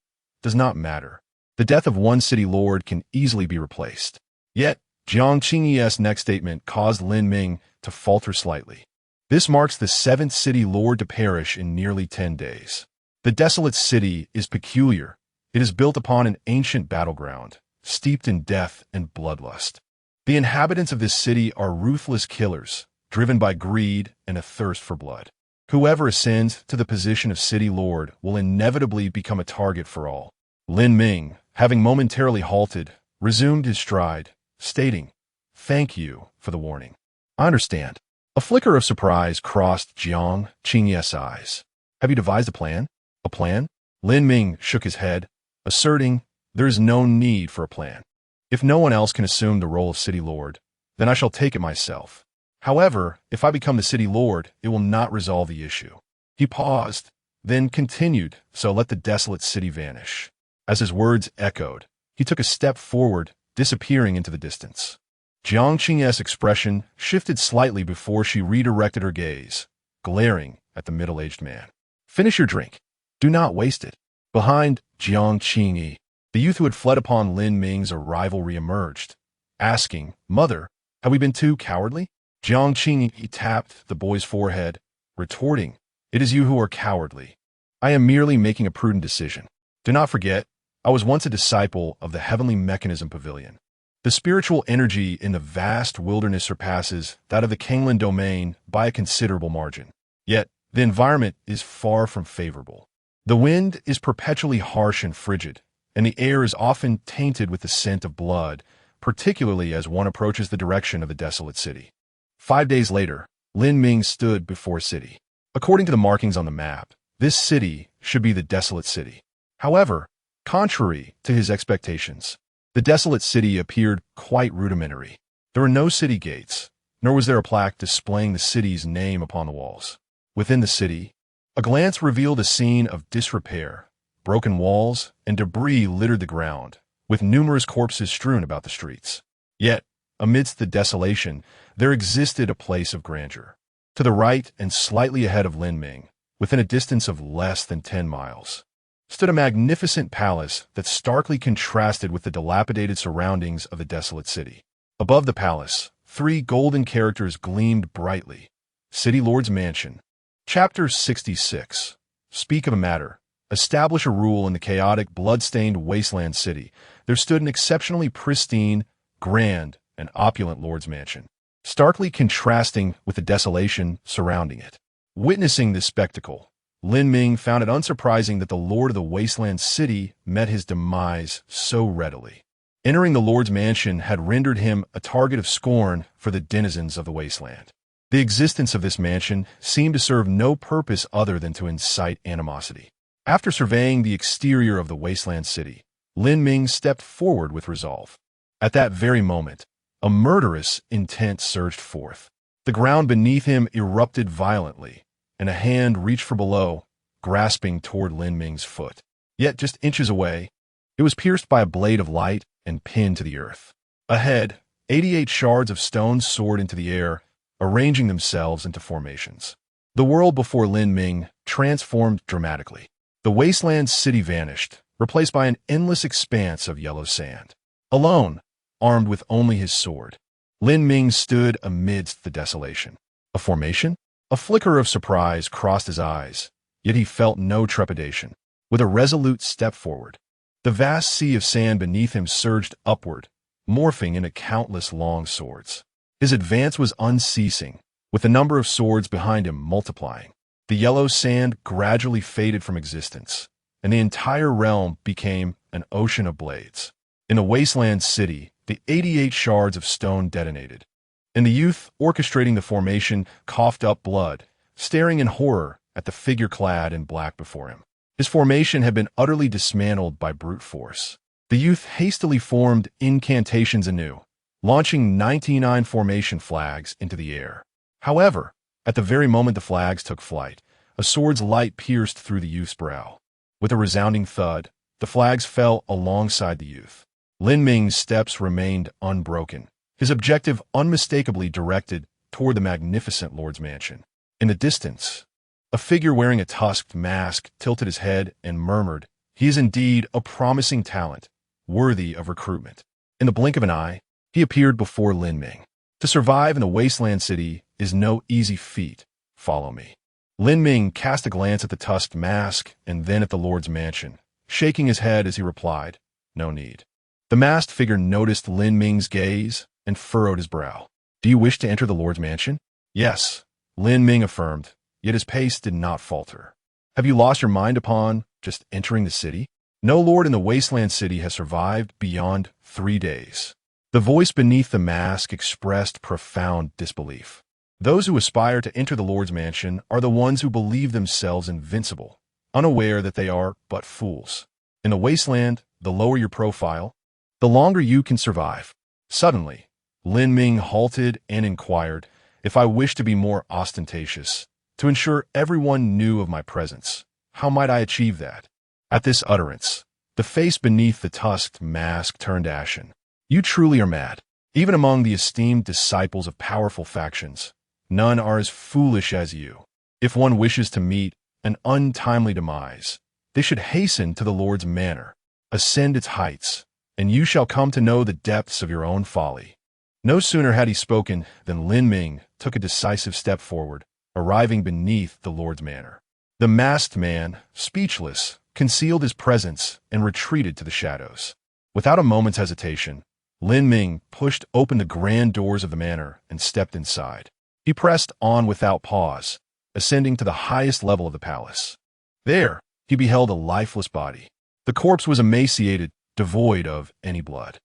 [SPEAKER 1] does not matter. The death of one city lord can easily be replaced. Yet, Jiang Qingye's next statement caused Lin Ming to falter slightly. This marks the 7th city lord to perish in nearly 10 days. The desolate city is peculiar. It is built upon an ancient battleground, steeped in death and bloodlust. The inhabitants of this city are ruthless killers, driven by greed and a thirst for blood. Whoever ascends to the position of city lord will inevitably become a target for all. Lin Ming, having momentarily halted, resumed his stride, stating, thank you for the warning. I understand. A flicker of surprise crossed Jiang Qingye's eyes. Have you devised a plan? A plan? Lin Ming shook his head, asserting, there is no need for a plan. If no one else can assume the role of city lord, then I shall take it myself. However, if I become the city lord, it will not resolve the issue. He paused, then continued, so let the desolate city vanish. As his words echoed, he took a step forward, disappearing into the distance. Jiang Qingye's expression shifted slightly before she redirected her gaze, glaring at the middle-aged man. Finish your drink. Do not waste it. Behind Jiang Qingye, the youth who had fled upon Lin Ming's arrival reemerged, asking, Mother, have we been too cowardly? Jiang Qingye tapped the boy's forehead, retorting, It is you who are cowardly. I am merely making a prudent decision. Do not forget, I was once a disciple of the Heavenly Mechanism Pavilion. The spiritual energy in the vast wilderness surpasses that of the Kenglin domain by a considerable margin. Yet, the environment is far from favorable. The wind is perpetually harsh and frigid, and the air is often tainted with the scent of blood, particularly as one approaches the direction of the desolate city. 5 days later, Lin Ming stood before a city. According to the markings on the map, this city should be the desolate city. However, contrary to his expectations, the desolate city appeared quite rudimentary. There were no city gates, nor was there a plaque displaying the city's name upon the walls. Within the city, a glance revealed a scene of disrepair. Broken walls and debris littered the ground, with numerous corpses strewn about the streets. Yet, amidst the desolation, there existed a place of grandeur. To the right and slightly ahead of Lin Ming, within a distance of less than 10 miles, stood a magnificent palace that starkly contrasted with the dilapidated surroundings of the desolate city. Above the palace, 3 golden characters gleamed brightly. City Lord's Mansion. Chapter 66. Speak of a matter. Establish a rule in the chaotic, blood-stained wasteland city. There stood an exceptionally pristine, grand, and opulent lord's mansion, starkly contrasting with the desolation surrounding it. Witnessing this spectacle, Lin Ming found it unsurprising that the lord of the wasteland city met his demise so readily. Entering the lord's mansion had rendered him a target of scorn for the denizens of the wasteland. The existence of this mansion seemed to serve no purpose other than to incite animosity. After surveying the exterior of the wasteland city, Lin Ming stepped forward with resolve. At that very moment, a murderous intent surged forth. The ground beneath him erupted violently, and a hand reached from below, grasping toward Lin Ming's foot. Yet just inches away, it was pierced by a blade of light and pinned to the earth. Ahead, 88 shards of stone soared into the air, arranging themselves into formations. The world before Lin Ming transformed dramatically. The wasteland city vanished, replaced by an endless expanse of yellow sand. Alone, armed with only his sword, Lin Ming stood amidst the desolation. A formation? A flicker of surprise crossed his eyes, yet he felt no trepidation. With a resolute step forward, the vast sea of sand beneath him surged upward, morphing into countless long swords. His advance was unceasing, with the number of swords behind him multiplying. The yellow sand gradually faded from existence, and the entire realm became an ocean of blades. In the wasteland city, the 88 shards of stone detonated, and the youth orchestrating the formation coughed up blood, staring in horror at the figure clad in black before him. His formation had been utterly dismantled by brute force. The youth hastily formed incantations anew, launching 99 formation flags into the air. However, at the very moment the flags took flight, a sword's light pierced through the youth's brow. With a resounding thud, the flags fell alongside the youth. Lin Ming's steps remained unbroken, his objective unmistakably directed toward the magnificent lord's mansion. In the distance, a figure wearing a tusked mask tilted his head and murmured, "He is indeed a promising talent, worthy of recruitment." In the blink of an eye, he appeared before Lin Ming. To survive in the wasteland city is no easy feat. Follow me. Lin Ming cast a glance at the tusked mask and then at the lord's mansion, shaking his head as he replied, "No need." The masked figure noticed Lin Ming's gaze and furrowed his brow. "Do you wish to enter the lord's mansion?" "Yes," Lin Ming affirmed, yet his pace did not falter. "Have you lost your mind upon just entering the city? No lord in the wasteland city has survived beyond 3 days." The voice beneath the mask expressed profound disbelief. Those who aspire to enter the lord's mansion are the ones who believe themselves invincible, unaware that they are but fools. In the wasteland, the lower your profile, the longer you can survive. Suddenly, Lin Ming halted and inquired if I wished to be more ostentatious, to ensure everyone knew of my presence. How might I achieve that? At this utterance, the face beneath the tusked mask turned ashen. "You truly are mad. Even among the esteemed disciples of powerful factions, none are as foolish as you. If one wishes to meet an untimely demise, they should hasten to the Lord's manor, ascend its heights, and you shall come to know the depths of your own folly." No sooner had he spoken than Lin Ming took a decisive step forward, arriving beneath the Lord's manor. The masked man, speechless, concealed his presence and retreated to the shadows. Without a moment's hesitation, Lin Ming pushed open the grand doors of the manor and stepped inside. He pressed on without pause, ascending to the highest level of the palace. There, he beheld a lifeless body. The corpse was emaciated, devoid of any blood.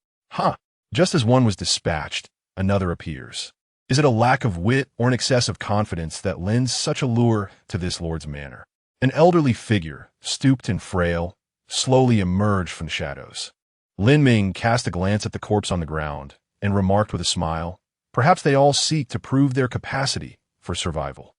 [SPEAKER 1] Just as one was dispatched, another appears. Is it a lack of wit or an excess of confidence that lends such allure to this lord's manor? An elderly figure, stooped and frail, slowly emerged from the shadows. Lin Ming cast a glance at the corpse on the ground and remarked with a smile, "Perhaps they all seek to prove their capacity for survival."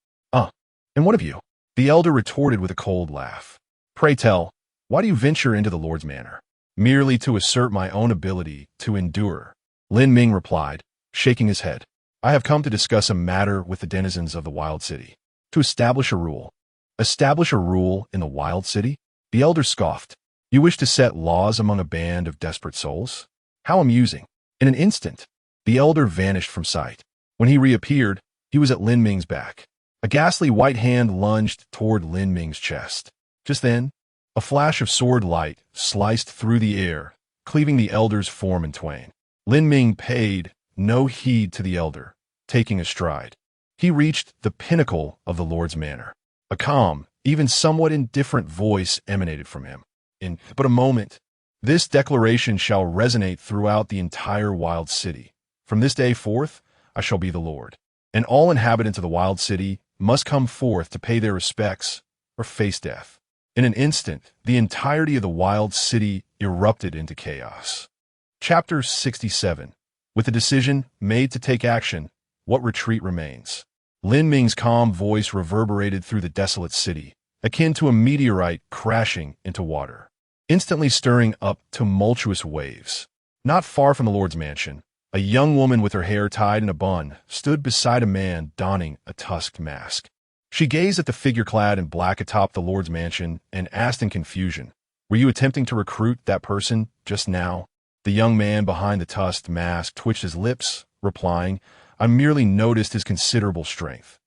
[SPEAKER 1] And what of you?" The elder retorted with a cold laugh. "Pray tell, why do you venture into the lord's manor?" "Merely to assert my own ability to endure," Lin Ming replied, shaking his head. "I have come to discuss a matter with the denizens of the wild city. To establish a rule." "Establish a rule in the wild city?" The elder scoffed. "You wish to set laws among a band of desperate souls? How amusing." In an instant, the elder vanished from sight. When he reappeared, he was at Lin Ming's back. A ghastly white hand lunged toward Lin Ming's chest. Just then, a flash of sword light sliced through the air, cleaving the elder's form in twain. Lin Ming paid no heed to the elder, taking a stride. he reached the pinnacle of the Lord's manor. A calm, even somewhat indifferent voice emanated from him. In but a moment, this declaration shall resonate throughout the entire wild city. From this day forth, I shall be the Lord, and all inhabitants of the wild city must come forth to pay their respects or face death. In an instant, the entirety of the wild city erupted into chaos. Chapter 67. With the decision made to take action, what retreat remains? Lin Ming's calm voice reverberated through the desolate city, akin to a meteorite crashing into water, instantly stirring up tumultuous waves. Not far from the Lord's mansion, a young woman with her hair tied in a bun stood beside a man donning a tusked mask. She gazed at the figure clad in black atop the Lord's mansion and asked in confusion, "Were you attempting to recruit that person just now?" The young man behind the tusked mask twitched his lips, replying, "I merely noticed his considerable strength.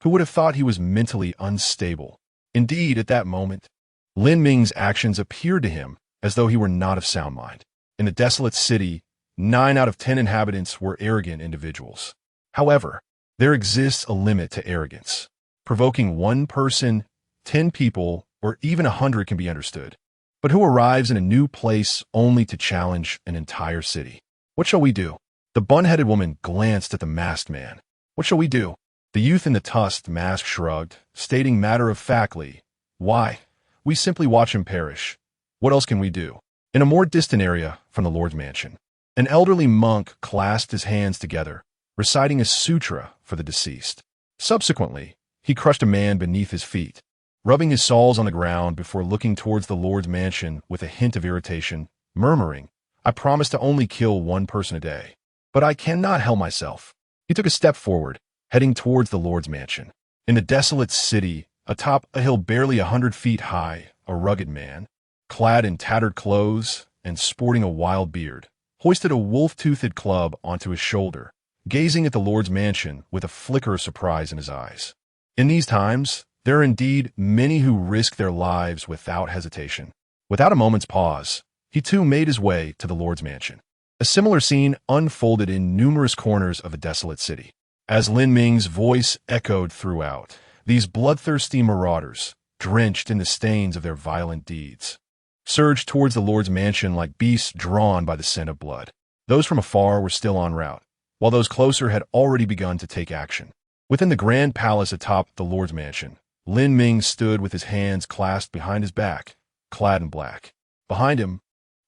[SPEAKER 1] Who would have thought he was mentally unstable?" Indeed, at that moment, Lin Ming's actions appeared to him as though he were not of sound mind. In the desolate city, 9 out of 10 inhabitants were arrogant individuals. However, there exists a limit to arrogance. Provoking one person, 10 people, or even 100 can be understood. But who arrives in a new place only to challenge an entire city? What shall we do? The bun-headed woman glanced at the masked man. What shall we do? The youth in the tusked mask shrugged, stating matter-of-factly, "Why? We simply watch him perish. What else can we do?" In a more distant area from the Lord's mansion, an elderly monk clasped his hands together, reciting a sutra for the deceased. Subsequently, he crushed a man beneath his feet, rubbing his soles on the ground before looking towards the Lord's mansion with a hint of irritation, murmuring, "I promise to only kill one person a day, but I cannot help myself." He took a step forward, heading towards the Lord's mansion. In the desolate city, atop a hill barely 100 feet high, a rugged man, clad in tattered clothes and sporting a wild beard, hoisted a wolf-toothed club onto his shoulder, gazing at the Lord's mansion with a flicker of surprise in his eyes. In these times, there are indeed many who risk their lives without hesitation. Without a moment's pause, he too made his way to the Lord's mansion. A similar scene unfolded in numerous corners of the desolate city. As Lin Ming's voice echoed throughout, these bloodthirsty marauders, drenched in the stains of their violent deeds, surged towards the Lord's mansion like beasts drawn by the scent of blood. Those from afar were still en route, while those closer had already begun to take action. Within the grand palace atop the Lord's mansion, Lin Ming stood with his hands clasped behind his back, clad in black. Behind him,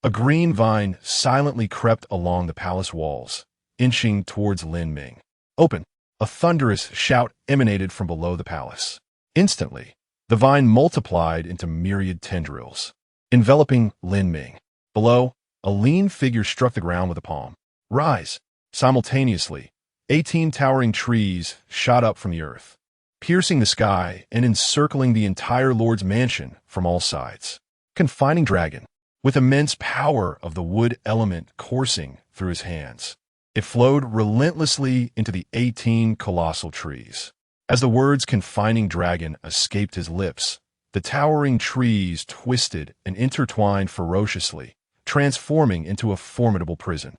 [SPEAKER 1] a green vine silently crept along the palace walls, inching towards Lin Ming. "Open!" A thunderous shout emanated from below the palace. Instantly, the vine multiplied into myriad tendrils, enveloping Lin Ming. Below, a lean figure struck the ground with a palm. "Rise!" Simultaneously, 18 towering trees shot up from the earth, piercing the sky and encircling the entire Lord's mansion from all sides. Confining dragon, with immense power of the wood element coursing through his hands, it flowed relentlessly into the 18 colossal trees. As the words confining dragon escaped his lips, the towering trees twisted and intertwined ferociously, transforming into a formidable prison.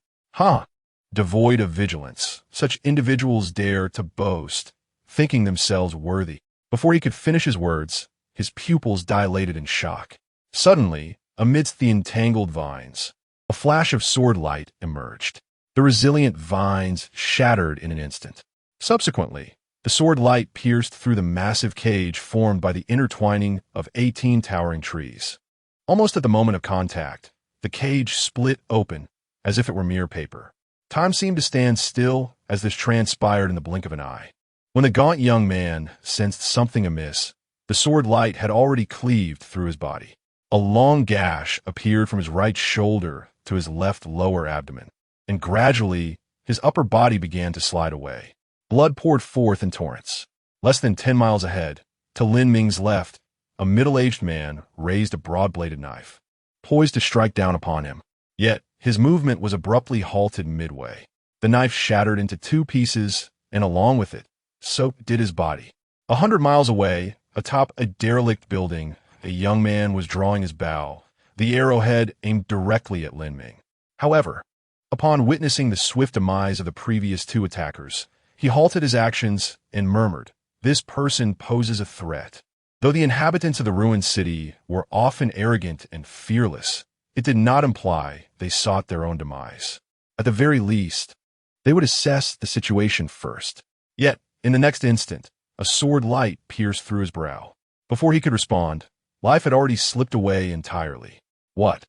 [SPEAKER 1] Devoid of vigilance, such individuals dare to boast, thinking themselves worthy. Before he could finish his words, his pupils dilated in shock. Suddenly, amidst the entangled vines, a flash of sword light emerged. The resilient vines shattered in an instant. Subsequently, the sword light pierced through the massive cage formed by the intertwining of 18 towering trees. Almost at the moment of contact, the cage split open as if it were mere paper. Time seemed to stand still as this transpired in the blink of an eye. When the gaunt young man sensed something amiss, the sword light had already cleaved through his body. A long gash appeared from his right shoulder to his left lower abdomen, and gradually his upper body began to slide away. Blood poured forth in torrents. Less than 10 miles ahead, to Lin Ming's left, a middle-aged man raised a broad-bladed knife, poised to strike down upon him. Yet, his movement was abruptly halted midway. The knife shattered into 2 pieces, and along with it, so did his body. 100 miles away, atop a derelict building, a young man was drawing his bow, the arrowhead aimed directly at Lin Ming. However, upon witnessing the swift demise of the previous 2 attackers, He halted his actions and murmured, "This person poses a threat." Though the inhabitants of the ruined city were often arrogant and fearless, it did not imply they sought their own demise. At the very least, they would assess the situation first. Yet, in the next instant, a sword light pierced through his brow. Before he could respond, life had already slipped away entirely. What?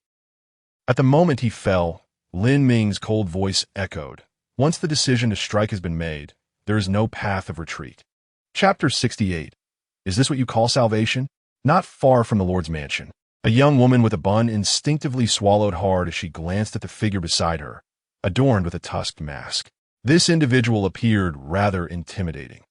[SPEAKER 1] At the moment he fell, Lin Ming's cold voice echoed. Once the decision to strike has been made, there is no path of retreat. Chapter 68. Is this what you call salvation? Not far from the Lord's mansion, a young woman with a bun instinctively swallowed hard as she glanced at the figure beside her, adorned with a tusked mask. This individual appeared rather intimidating.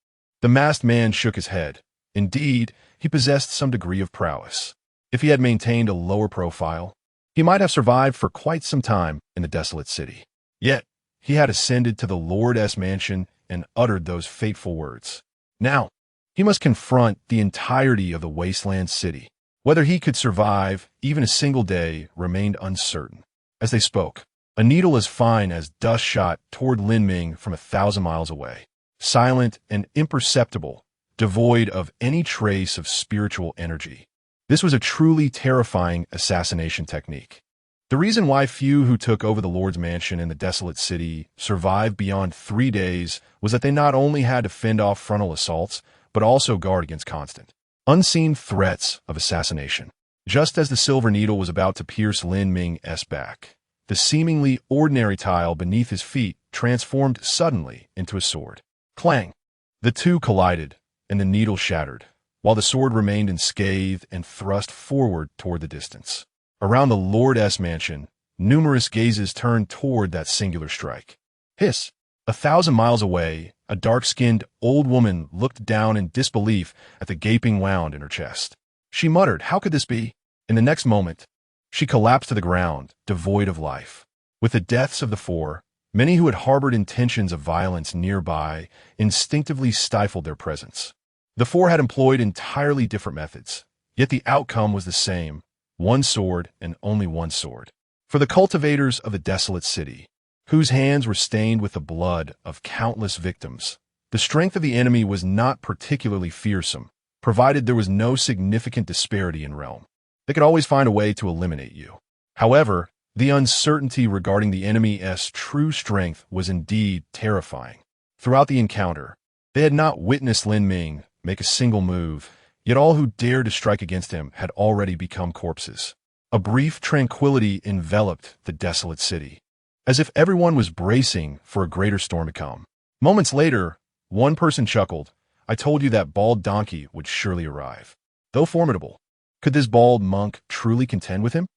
[SPEAKER 1] The masked man shook his head. Indeed, he possessed some degree of prowess. If he had maintained a lower profile, he might have survived for quite some time in the desolate city. Yet, he had ascended to the Lord's mansion and uttered those fateful words. Now, he must confront the entirety of the wasteland city. Whether he could survive even a single day remained uncertain. As they spoke, a needle as fine as dust shot toward Lin Ming from 1,000 miles away, silent and imperceptible, devoid of any trace of spiritual energy. This was a truly terrifying assassination technique. The reason why few who took over the Lord's mansion in the desolate city survived beyond 3 days was that they not only had to fend off frontal assaults, but also guard against constant, unseen threats of assassination. Just as the silver needle was about to pierce Lin Ming's back, the seemingly ordinary tile beneath his feet transformed suddenly into a sword. Clang! The two collided, and the needle shattered, while the sword remained unscathed and thrust forward toward the distance. Around the Lord's mansion, numerous gazes turned toward that singular strike. Hiss! 1,000 miles away, a dark-skinned old woman looked down in disbelief at the gaping wound in her chest. She muttered, "How could this be?" In the next moment, she collapsed to the ground, devoid of life. With the deaths of the four, many who had harbored intentions of violence nearby instinctively stifled their presence. The four had employed entirely different methods, yet the outcome was the same: one sword and only one sword. For the cultivators of the desolate city, whose hands were stained with the blood of countless victims, the strength of the enemy was not particularly fearsome, provided there was no significant disparity in realm. They could always find a way to eliminate you. However, the uncertainty regarding the enemy's true strength was indeed terrifying. Throughout the encounter, they had not witnessed Lin Ming make a single move, yet all who dared to strike against him had already become corpses. A brief tranquility enveloped the desolate city, as if everyone was bracing for a greater storm to come. Moments later, one person chuckled. "I told you that bald donkey would surely arrive." Though formidable, could this bald monk truly contend with him?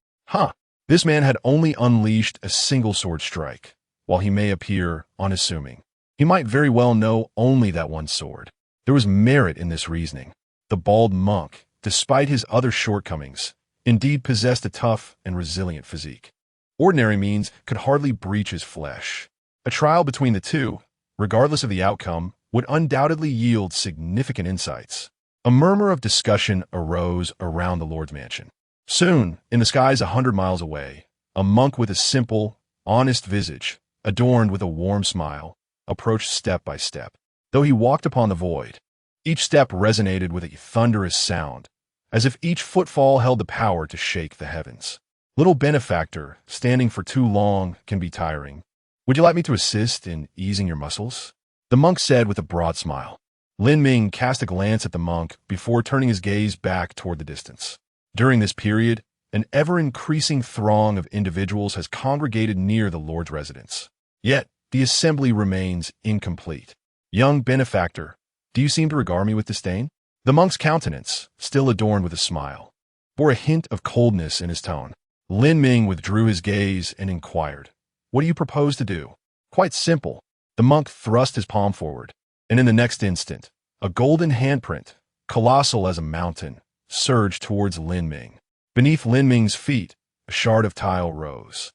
[SPEAKER 1] This man had only unleashed a single sword strike. While he may appear unassuming, he might very well know only that one sword. There was merit in this reasoning. The bald monk, despite his other shortcomings, indeed possessed a tough and resilient physique. Ordinary means could hardly breach his flesh. A trial between the two, regardless of the outcome, would undoubtedly yield significant insights. A murmur of discussion arose around the Lord's mansion. Soon, in the skies 100 miles away, a monk with a simple, honest visage, adorned with a warm smile, approached step by step. Though he walked upon the void, each step resonated with a thunderous sound, as if each footfall held the power to shake the heavens. "Little benefactor, standing for too long can be tiring. Would you like me to assist in easing your muscles?" The monk said with a broad smile. Lin Ming cast a glance at the monk before turning his gaze back toward the distance. During this period, an ever-increasing throng of individuals has congregated near the Lord's residence. Yet, the assembly remains incomplete. "Young benefactor, do you seem to regard me with disdain?" The monk's countenance, still adorned with a smile, bore a hint of coldness in his tone. Lin Ming withdrew his gaze and inquired, "What do you propose to do?" "Quite simple." The monk thrust his palm forward, and in the next instant, a golden handprint, colossal as a mountain, surged towards Lin Ming. Beneath Lin Ming's feet, a shard of tile rose,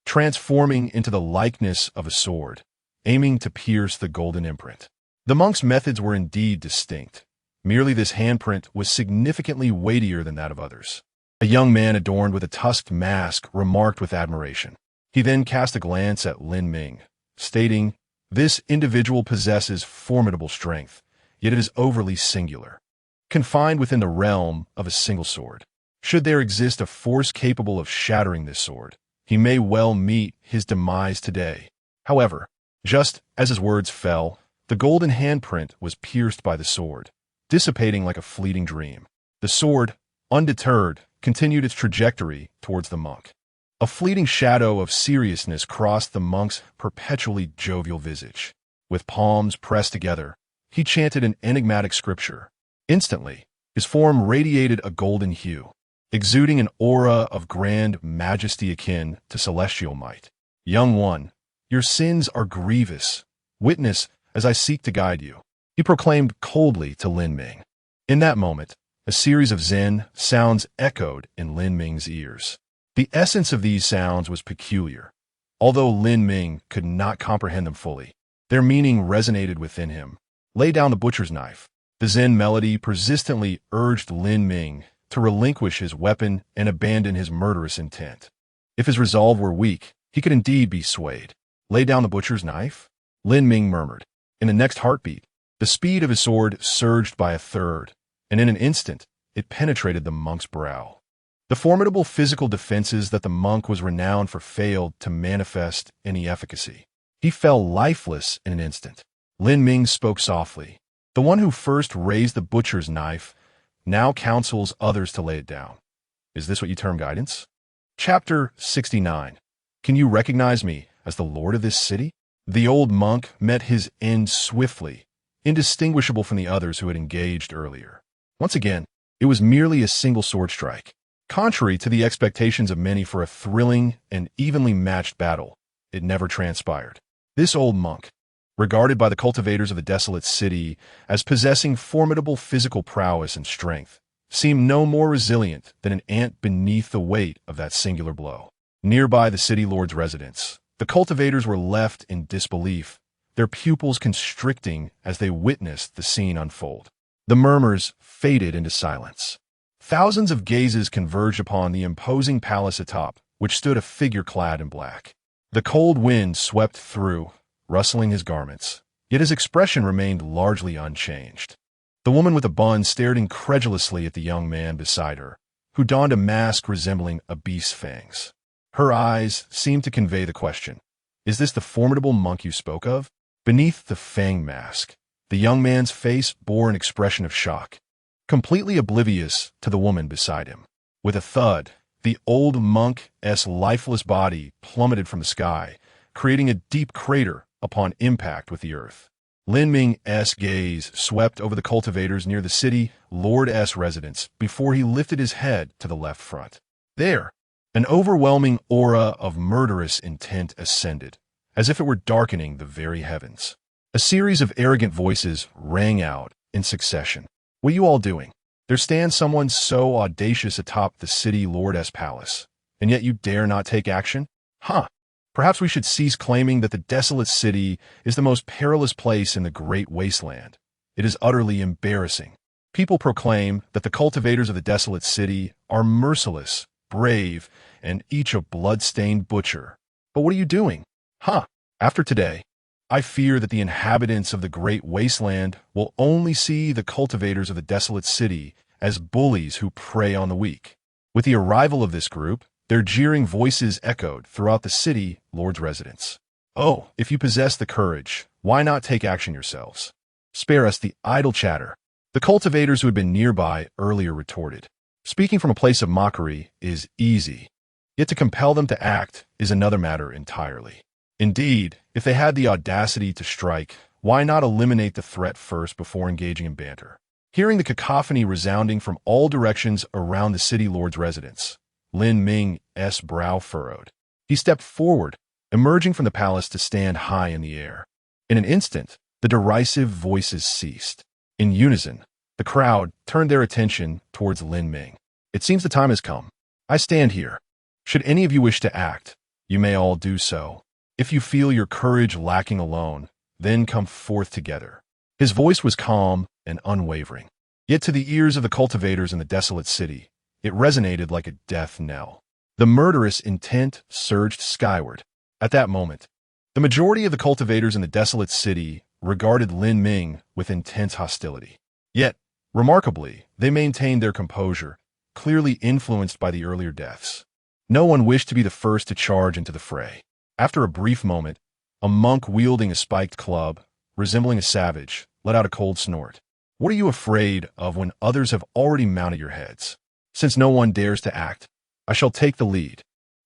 [SPEAKER 1] transforming into the likeness of a sword, aiming to pierce the golden imprint. The monk's methods were indeed distinct. Merely this handprint was significantly weightier than that of others. A young man adorned with a tusked mask remarked with admiration. He then cast a glance at Lin Ming, stating, This individual possesses formidable strength, yet it is overly singular, confined within the realm of a single sword. Should there exist a force capable of shattering this sword, he may well meet his demise today. However, just as his words fell, the golden handprint was pierced by the sword, dissipating like a fleeting dream. The sword, undeterred, continued its trajectory towards the monk. A fleeting shadow of seriousness crossed the monk's perpetually jovial visage. With palms pressed together, he chanted an enigmatic scripture. Instantly, his form radiated a golden hue, exuding an aura of grand majesty akin to celestial might. Young one, your sins are grievous. Witness as I seek to guide you, he proclaimed coldly to Lin Ming. In that moment, a series of Zen sounds echoed in Lin Ming's ears. The essence of these sounds was peculiar. Although Lin Ming could not comprehend them fully, their meaning resonated within him. Lay down the butcher's knife. The Zen melody persistently urged Lin Ming to relinquish his weapon and abandon his murderous intent. If his resolve were weak, he could indeed be swayed. Lay down the butcher's knife? Lin Ming murmured. In the next heartbeat, the speed of his sword surged by a third, and in an instant, it penetrated the monk's brow. The formidable physical defenses that the monk was renowned for failed to manifest any efficacy. He fell lifeless in an instant. Lin Ming spoke softly. The one who first raised the butcher's knife now counsels others to lay it down. Is this what you term guidance? Chapter 69. Can you recognize me as the lord of this city? The old monk met his end swiftly, indistinguishable from the others who had engaged earlier. Once again, it was merely a single sword strike. Contrary to the expectations of many for a thrilling and evenly matched battle, it never transpired. This old monk, regarded by the cultivators of the desolate city as possessing formidable physical prowess and strength, seemed no more resilient than an ant beneath the weight of that singular blow. Nearby the city lord's residence, the cultivators were left in disbelief, their pupils constricting as they witnessed the scene unfold. The murmurs faded into silence. Thousands of gazes converged upon the imposing palace atop, which stood a figure clad in black. The cold wind swept through, rustling his garments, yet his expression remained largely unchanged. The woman with the bun stared incredulously at the young man beside her, who donned a mask resembling a beast's fangs. Her eyes seemed to convey the question, "Is this the formidable monk you spoke of?" Beneath the fang mask, the young man's face bore an expression of shock, completely oblivious to the woman beside him. With a thud, the old monk's lifeless body plummeted from the sky, creating a deep crater upon impact with the earth. Lin Ming's gaze swept over the cultivators near the city lord's residence before he lifted his head to the left front. There, an overwhelming aura of murderous intent ascended, as if it were darkening the very heavens. A series of arrogant voices rang out in succession. "What are you all doing? There stands someone so audacious atop the city lord's palace, and yet you dare not take action? Huh! Perhaps we should cease claiming that the desolate city is the most perilous place in the great wasteland. It is utterly embarrassing. People proclaim that the cultivators of the desolate city are merciless, brave, and each a blood-stained butcher. But what are you doing? Huh! After today, I fear that the inhabitants of the great wasteland will only see the cultivators of the desolate city as bullies who prey on the weak." With the arrival of this group, their jeering voices echoed throughout the city lord's residence. "Oh, if you possess the courage, why not take action yourselves? Spare us the idle chatter," the cultivators who had been nearby earlier retorted. Speaking from a place of mockery is easy, yet to compel them to act is another matter entirely. Indeed, if they had the audacity to strike, why not eliminate the threat first before engaging in banter? Hearing the cacophony resounding from all directions around the city lord's residence, Lin Ming's brow furrowed. He stepped forward, emerging from the palace to stand high in the air. In an instant, the derisive voices ceased. In unison, the crowd turned their attention towards Lin Ming. "It seems the time has come. I stand here. Should any of you wish to act, you may all do so. If you feel your courage lacking alone, then come forth together." His voice was calm and unwavering. Yet to the ears of the cultivators in the desolate city, it resonated like a death knell. The murderous intent surged skyward. At that moment, The majority of the cultivators in the desolate city regarded Lin Ming with intense hostility. Yet, remarkably, they maintained their composure, clearly influenced by the earlier deaths. No one wished to be the first to charge into the fray. After a brief moment, a monk wielding a spiked club, resembling a savage, let out a cold snort. What are you afraid of when others have already mounted your heads? Since no one dares to act, I shall take the lead.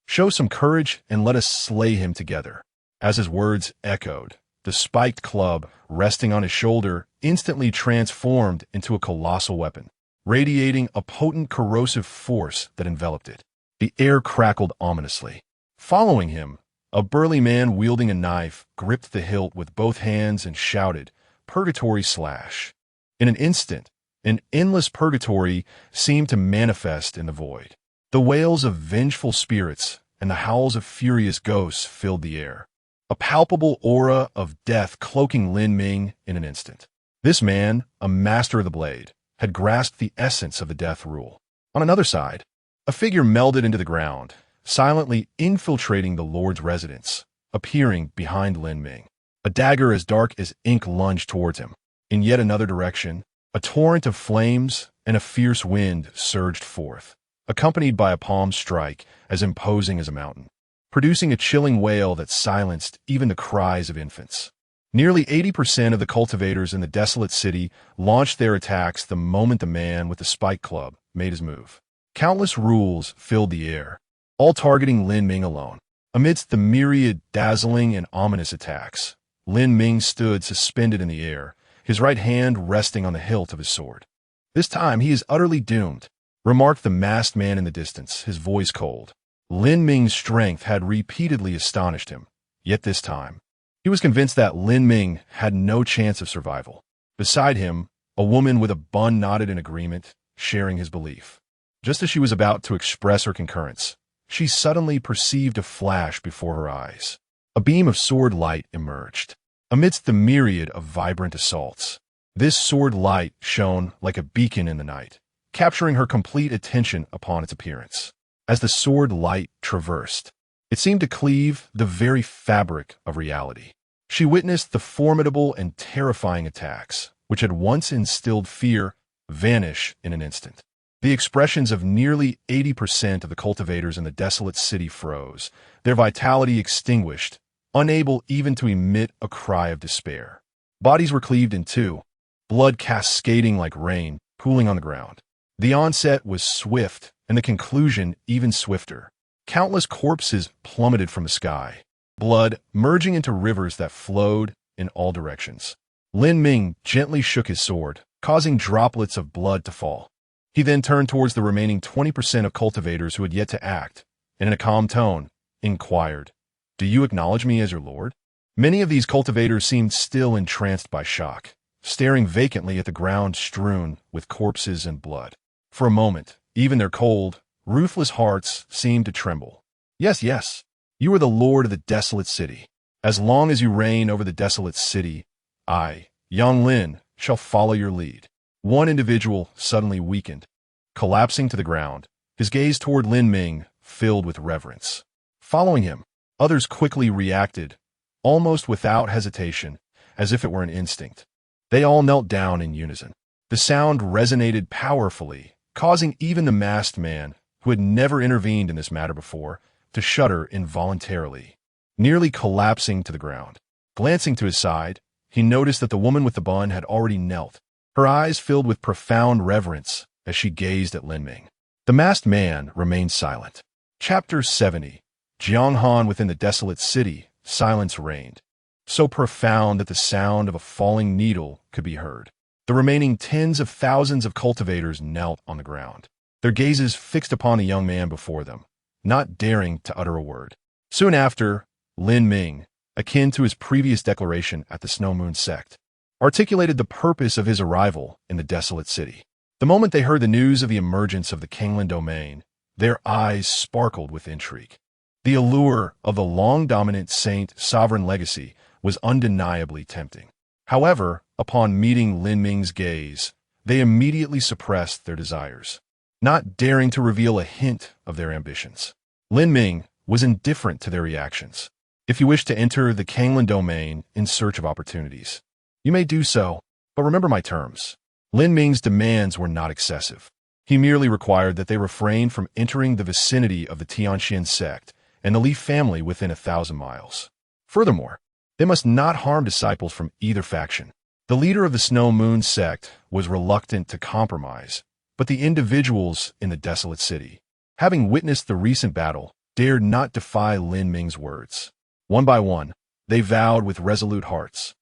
[SPEAKER 1] Show some courage and let us slay him together. As his words echoed, the spiked club, resting on his shoulder, instantly transformed into a colossal weapon, radiating a potent corrosive force that enveloped it. The air crackled ominously. Following him, a burly man wielding a knife gripped the hilt with both hands and shouted, "Purgatory slash." In an instant, an endless purgatory seemed to manifest in the void. The wails of vengeful spirits and the howls of furious ghosts filled the air, a palpable aura of death cloaking Lin Ming in an instant. This man, a master of the blade, had grasped the essence of the death rule. On another side, a figure melded into the ground, silently infiltrating the Lord's residence, appearing behind Lin Ming. A dagger as dark as ink lunged towards him. In yet another direction, a torrent of flames and a fierce wind surged forth, accompanied by a palm strike as imposing as a mountain, producing a chilling wail that silenced even the cries of infants. Nearly 80% of the cultivators in the desolate city launched their attacks the moment the man with the spike club made his move. Countless rules filled the air, all targeting Lin Ming alone. Amidst the myriad dazzling and ominous attacks, Lin Ming stood suspended in the air, his right hand resting on the hilt of his sword. "This time he is utterly doomed," remarked the masked man in the distance, his voice cold. Lin Ming's strength had repeatedly astonished him, yet this time, he was convinced that Lin Ming had no chance of survival. Beside him, a woman with a bun nodded in agreement, sharing his belief. Just as she was about to express her concurrence, she suddenly perceived a flash before her eyes. A beam of sword light emerged. Amidst the myriad of vibrant assaults, this sword light shone like a beacon in the night, capturing her complete attention upon its appearance. As the sword light traversed, it seemed to cleave the very fabric of reality. She witnessed the formidable and terrifying attacks, which had once instilled fear, vanish in an instant. The expressions of nearly 80% of the cultivators in the desolate city froze, their vitality extinguished, unable even to emit a cry of despair. Bodies were cleaved in two, blood cascading like rain, pooling on the ground. The onset was swift, and the conclusion even swifter. Countless corpses plummeted from the sky, blood merging into rivers that flowed in all directions. Lin Ming gently shook his sword, causing droplets of blood to fall. He then turned towards the remaining 20% of cultivators who had yet to act, and in a calm tone, inquired, "Do you acknowledge me as your lord?" Many of these cultivators seemed still entranced by shock, staring vacantly at the ground strewn with corpses and blood. For a moment, even their cold, ruthless hearts seemed to tremble. "Yes, yes, you are the lord of the desolate city. As long as you reign over the desolate city, I, young Lin, shall follow your lead." One individual suddenly weakened, collapsing to the ground, his gaze toward Lin Ming filled with reverence. Following him, others quickly reacted, almost without hesitation, as if it were an instinct. They all knelt down in unison. The sound resonated powerfully, causing even the masked man, who had never intervened in this matter before, to shudder involuntarily, nearly collapsing to the ground. Glancing to his side, he noticed that the woman with the bun had already knelt, her eyes filled with profound reverence as she gazed at Lin Ming. The masked man remained silent. Chapter 70. Jian Mountain within the desolate city, silence reigned, so profound that the sound of a falling needle could be heard. The remaining tens of thousands of cultivators knelt on the ground, their gazes fixed upon the young man before them, not daring to utter a word. Soon after, Lin Ming, akin to his previous declaration at the Snow Moon sect, articulated the purpose of his arrival in the desolate city. The moment they heard the news of the emergence of the Kingland domain, their eyes sparkled with intrigue. The allure of the long-dominant Saint sovereign legacy was undeniably tempting. However, upon meeting Lin Ming's gaze, they immediately suppressed their desires, not daring to reveal a hint of their ambitions. Lin Ming was indifferent to their reactions. If you wish to enter the Kanglan domain in search of opportunities, you may do so, but remember my terms. Lin Ming's demands were not excessive. He merely required that they refrain from entering the vicinity of the Tianxian sect and the Li family within 1,000 miles. Furthermore, they must not harm disciples from either faction. The leader of the Snow Moon sect was reluctant to compromise, but the individuals in the desolate city, having witnessed the recent battle, dared not defy Lin Ming's words. One by one, they vowed with resolute hearts.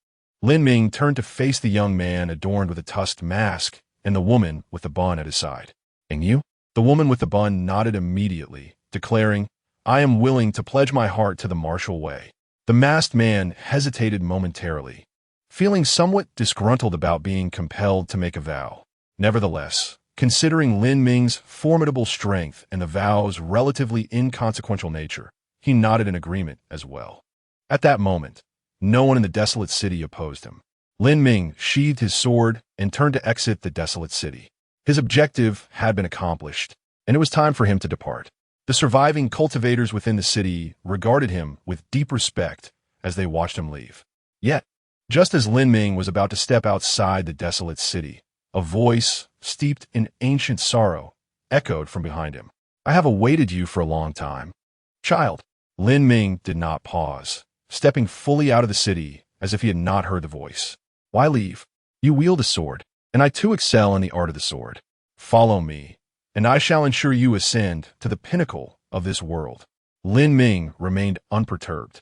[SPEAKER 1] Lin Ming turned to face the young man adorned with a tusked mask and the woman with the bun at his side. And you? The woman with the bun nodded immediately, declaring, I am willing to pledge my heart to the martial way. The masked man hesitated momentarily, feeling somewhat disgruntled about being compelled to make a vow. Nevertheless, considering Lin Ming's formidable strength and the vow's relatively inconsequential nature, he nodded in agreement as well. At that moment, no one in the desolate city opposed him. Lin Ming sheathed his sword and turned to exit the desolate city. His objective had been accomplished, and it was time for him to depart. The surviving cultivators within the city regarded him with deep respect as they watched him leave. Yet, just as Lin Ming was about to step outside the desolate city, a voice, steeped in ancient sorrow, echoed from behind him. I have awaited you for a long time. Child. Lin Ming did not pause, stepping fully out of the city as if he had not heard the voice. Why leave? You wield a sword, and I too excel in the art of the sword. Follow me, and I shall ensure you ascend to the pinnacle of this world. Lin Ming remained unperturbed,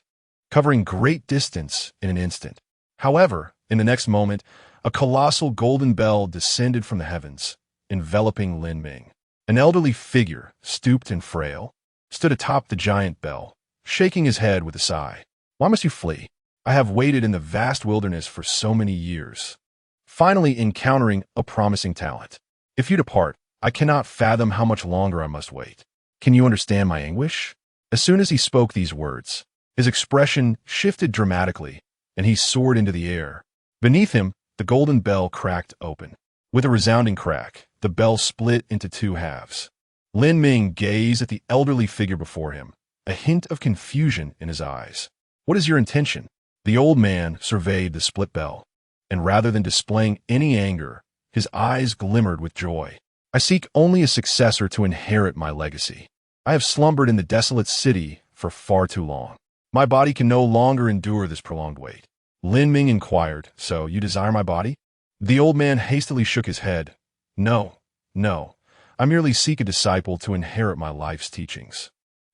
[SPEAKER 1] covering great distance in an instant. However, in the next moment, a colossal golden bell descended from the heavens, enveloping Lin Ming. An elderly figure, stooped and frail, stood atop the giant bell, shaking his head with a sigh. Why must you flee? I have waited in the vast wilderness for so many years, finally encountering a promising talent. If you depart, I cannot fathom how much longer I must wait. Can you understand my anguish? As soon as he spoke these words, his expression shifted dramatically, and he soared into the air. Beneath him, the golden bell cracked open. With a resounding crack, the bell split into two halves. Lin Ming gazed at the elderly figure before him, a hint of confusion in his eyes. What is your intention? The old man surveyed the split bell, and rather than displaying any anger, his eyes glimmered with joy. I seek only a successor to inherit my legacy. I have slumbered in the desolate city for far too long. My body can no longer endure this prolonged wait. Lin Ming inquired, So you desire my body? The old man hastily shook his head. No. I merely seek a disciple to inherit my life's teachings.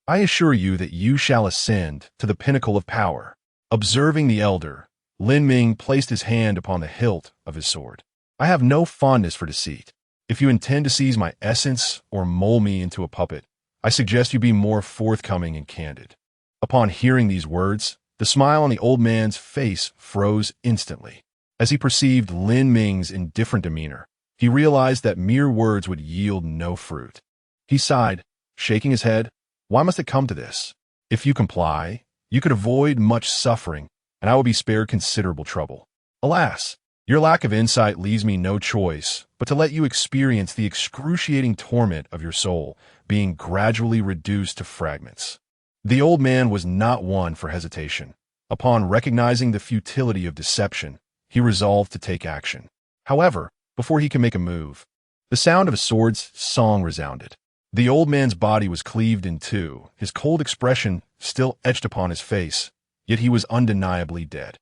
[SPEAKER 1] I assure you that you shall ascend to the pinnacle of power. Observing the elder, Lin Ming placed his hand upon the hilt of his sword. I have no fondness for deceit. If you intend to seize my essence or mold me into a puppet, I suggest you be more forthcoming and candid. Upon hearing these words, the smile on the old man's face froze instantly. As he perceived Lin Ming's indifferent demeanor, he realized that mere words would yield no fruit. He sighed, shaking his head. Why must it come to this? If you comply, you could avoid much suffering, and I will be spared considerable trouble. Alas, your lack of insight leaves me no choice but to let you experience the excruciating torment of your soul being gradually reduced to fragments. The old man was not one for hesitation. Upon recognizing the futility of deception, he resolved to take action. However, before he could make a move, the sound of a sword's song resounded. The old man's body was cleaved in two, his cold expression still etched upon his face, yet he was undeniably dead.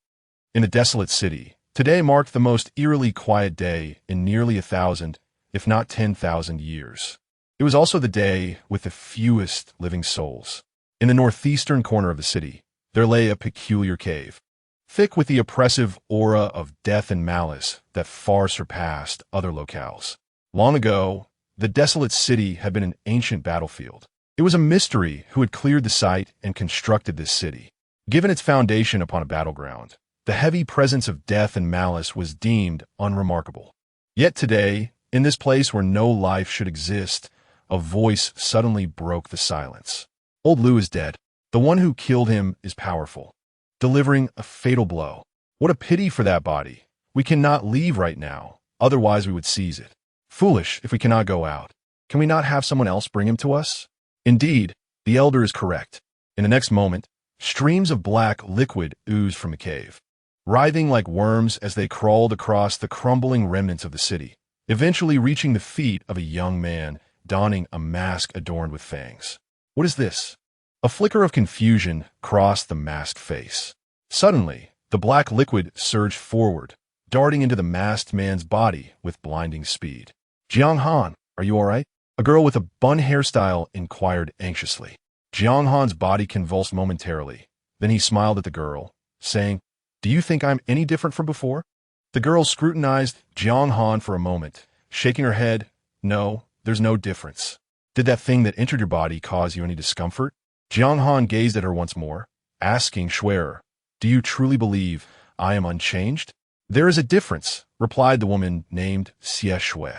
[SPEAKER 1] In the desolate city, today marked the most eerily quiet day in nearly 1,000, if not 10,000 years. It was also the day with the fewest living souls. In the northeastern corner of the city, there lay a peculiar cave, thick with the oppressive aura of death and malice that far surpassed other locales. Long ago, the desolate city had been an ancient battlefield. It was a mystery who had cleared the site and constructed this city. Given its foundation upon a battleground, the heavy presence of death and malice was deemed unremarkable. Yet today, in this place where no life should exist, a voice suddenly broke the silence. Old Lu is dead. The one who killed him is powerful, delivering a fatal blow. What a pity for that body. We cannot leave right now, otherwise we would seize it. Foolish if we cannot go out. Can we not have someone else bring him to us? Indeed, the elder is correct. In the next moment, Streams of black liquid oozed from the cave, writhing like worms as they crawled across the crumbling remnants of the city, eventually reaching the feet of a young man donning a mask adorned with fangs. What is this? A flicker of confusion crossed the masked face. Suddenly, the black liquid surged forward, darting into the masked man's body with blinding speed. Jiang Han, are you all right? A girl with a bun hairstyle inquired anxiously. Jiang Han's body convulsed momentarily. Then he smiled at the girl, saying, "Do you think I'm any different from before?" The girl scrutinized Jiang Han for a moment, shaking her head. "No, there's no difference. Did that thing that entered your body cause you any discomfort?" Jiang Han gazed at her once more, asking Schwerer, "Do you truly believe I am unchanged?" "There is a difference," replied the woman named Xie Shui.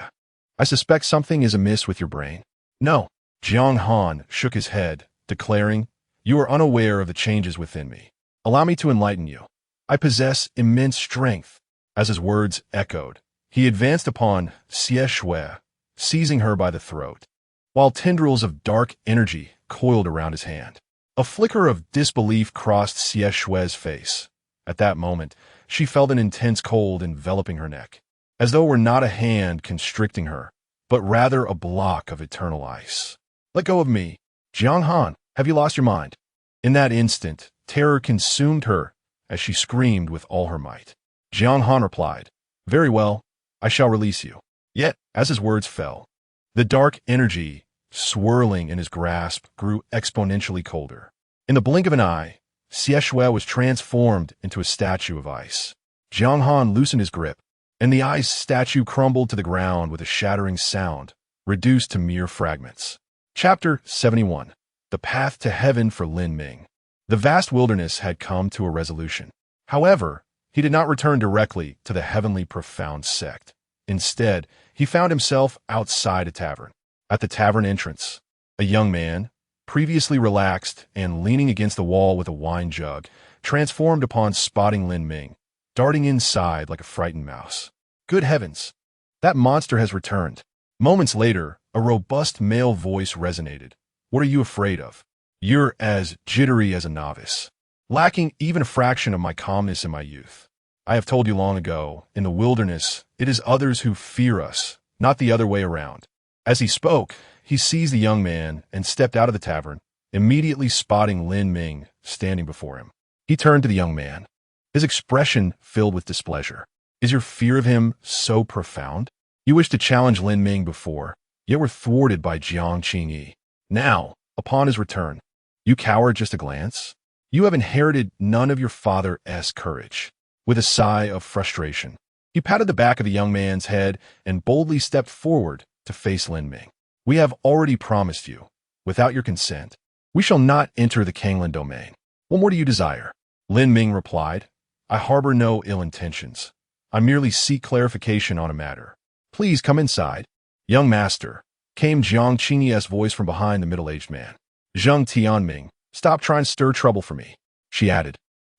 [SPEAKER 1] "I suspect something is amiss with your brain." "No." Jiang Han shook his head, declaring, "You are unaware of the changes within me. Allow me to enlighten you. I possess immense strength." As his words echoed, he advanced upon Xie Shui, seizing her by the throat, while tendrils of dark energy coiled around his hand. A flicker of disbelief crossed Xie Shui's face. At that moment, she felt an intense cold enveloping her neck, as though it were not a hand constricting her, but rather a block of eternal ice. "Let go of me. Jiang Han, have you lost your mind?" In that instant, terror consumed her as she screamed with all her might. Jiang Han replied, "Very well, I shall release you." Yet, as his words fell, the dark energy swirling in his grasp grew exponentially colder. In the blink of an eye, Xie Shui was transformed into a statue of ice. Jiang Han loosened his grip, and the ice statue crumbled to the ground with a shattering sound, reduced to mere fragments. Chapter 71. The Path to Heaven for Lin Ming. The vast wilderness had come to a resolution. However, he did not return directly to the heavenly profound sect. Instead, he found himself outside a tavern. At the tavern entrance, a young man, previously relaxed and leaning against the wall with a wine jug, transformed upon spotting Lin Ming, darting inside like a frightened mouse. "Good heavens! That monster has returned." Moments later, a robust male voice resonated. "What are you afraid of? You're as jittery as a novice, lacking even a fraction of my calmness in my youth. I have told you long ago, in the wilderness, it is others who fear us, not the other way around." As he spoke, he seized the young man and stepped out of the tavern, immediately spotting Lin Ming standing before him. He turned to the young man, his expression filled with displeasure. "Is your fear of him so profound? You wished to challenge Lin Ming before, yet were thwarted by Jiang Qingyi. Now, upon his return, you cower at just a glance? You have inherited none of your father's courage." With a sigh of frustration, he patted the back of the young man's head and boldly stepped forward to face Lin Ming. "We have already promised you, without your consent, we shall not enter the Kanglan domain. What more do you desire?" Lin Ming replied, "I harbor no ill intentions. I merely seek clarification on a matter. Please come inside." "Young master," came Jiang Qingyi's voice from behind the middle-aged man. "Zheng Tianming, stop trying to stir trouble for me," she added,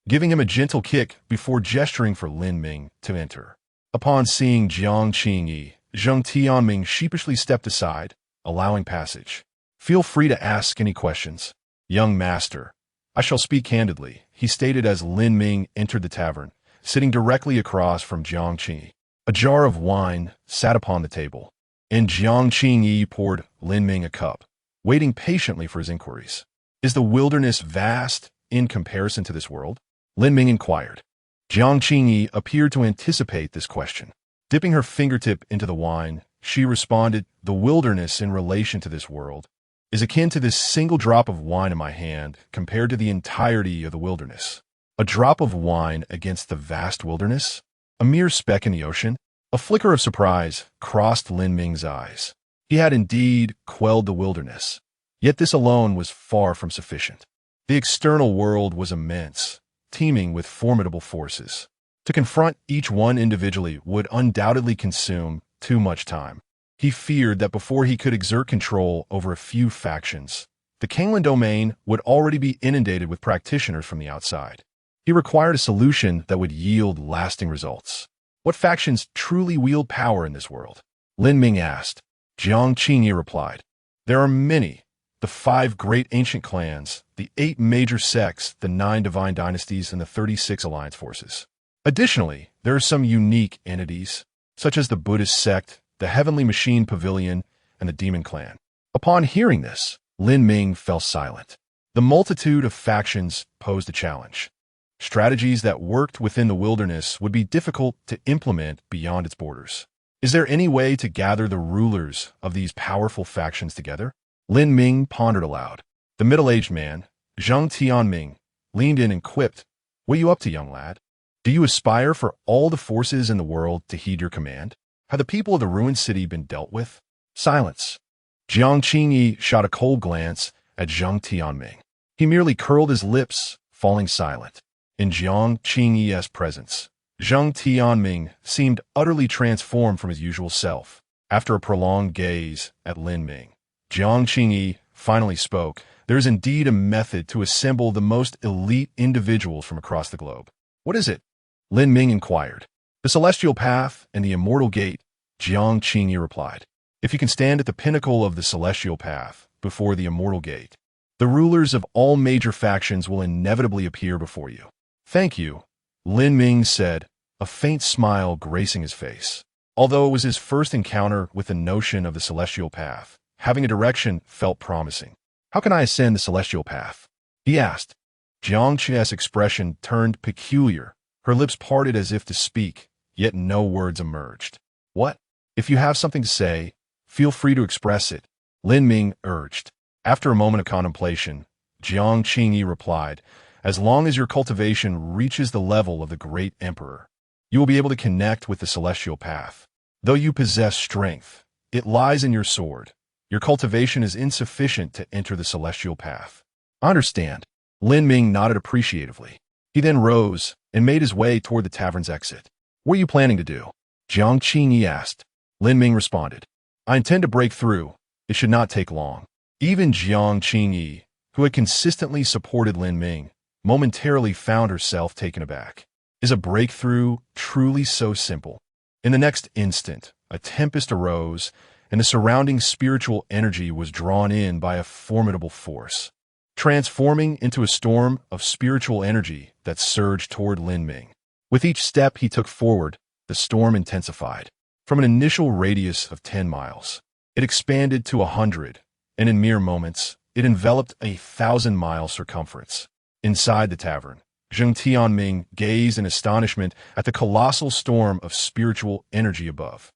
[SPEAKER 1] giving him a gentle kick before gesturing for Lin Ming to enter. Upon seeing Jiang Qingyi, Zheng Tianming sheepishly stepped aside, allowing passage. "Feel free to ask any questions." "Young master, I shall speak candidly," he stated as Lin Ming entered the tavern, sitting directly across from Jiang Qingyi. A jar of wine sat upon the table, and Jiang Qingyi poured Lin Ming a cup, waiting patiently for his inquiries. "Is the wilderness vast in comparison to this world?" Lin Ming inquired. Jiang Qingyi appeared to anticipate this question. Dipping her fingertip into the wine, she responded, "The wilderness in relation to this world is akin to this single drop of wine in my hand compared to the entirety of the wilderness." A drop of wine against the vast wilderness? A mere speck in the ocean? A flicker of surprise crossed Lin Ming's eyes. He had indeed quelled the wilderness, yet this alone was far from sufficient. The external world was immense, teeming with formidable forces. To confront each one individually would undoubtedly consume too much time. He feared that before he could exert control over a few factions, the Kanglan domain would already be inundated with practitioners from the outside. He required a solution that would yield lasting results. What factions truly wield power in this world? Lin Ming asked. Jiang Qingyi replied, "There are many, the 5 great ancient clans, the 8 major sects, the 9 divine dynasties, and the 36 alliance forces. Additionally, there are some unique entities, such as the Buddhist sect, the Heavenly Machine Pavilion, and the Demon Clan. Upon hearing this, Lin Ming fell silent. The multitude of factions posed a challenge. Strategies that worked within the wilderness would be difficult to implement beyond its borders. Is there any way to gather the rulers of these powerful factions together? Lin Ming pondered aloud. The middle-aged man, Zhang Tianming, leaned in and quipped, "What are you up to, young lad? Do you aspire for all the forces in the world to heed your command? Have the people of the ruined city been dealt with?" Silence. Jiang Qingyi shot a cold glance at Zhang Tianming. He merely curled his lips, falling silent. In Jiang Qingyi's presence, Zhang Tianming seemed utterly transformed from his usual self. After a prolonged gaze at Lin Ming, Jiang Qingyi finally spoke. "There is indeed a method to assemble the most elite individuals from across the globe." "What is it?" Lin Ming inquired. "The Celestial Path and the Immortal Gate," Jiang Qingyi replied. "If you can stand at the pinnacle of the Celestial Path, before the Immortal Gate, the rulers of all major factions will inevitably appear before you." "Thank you," Lin Ming said, a faint smile gracing his face. Although it was his first encounter with the notion of the Celestial Path, having a direction felt promising. "How can I ascend the Celestial Path?" he asked. Jiang Qingyi's expression turned peculiar. Her lips parted as if to speak, yet no words emerged. "What? If you have something to say, feel free to express it," Lin Ming urged. After a moment of contemplation, Jiang Qingyi replied, "As long as your cultivation reaches the level of the great emperor, you will be able to connect with the Celestial Path. Though you possess strength, it lies in your sword. Your cultivation is insufficient to enter the Celestial Path." "I understand." Lin Ming nodded appreciatively. He then rose and made his way toward the tavern's exit. "What are you planning to do?" Jiang Qingyi asked. Lin Ming responded, "I intend to break through. It should not take long." Even Jiang Qingyi, who had consistently supported Lin Ming, momentarily found herself taken aback. Is a breakthrough truly so simple? In the next instant, a tempest arose, and the surrounding spiritual energy was drawn in by a formidable force, transforming into a storm of spiritual energy that surged toward Lin Ming. With each step he took forward, the storm intensified. From an initial radius of 10 miles, it expanded to 100, and in mere moments, it enveloped a 1,000-mile circumference. Inside the tavern, Zhang Tianming gazed in astonishment at the colossal storm of spiritual energy above.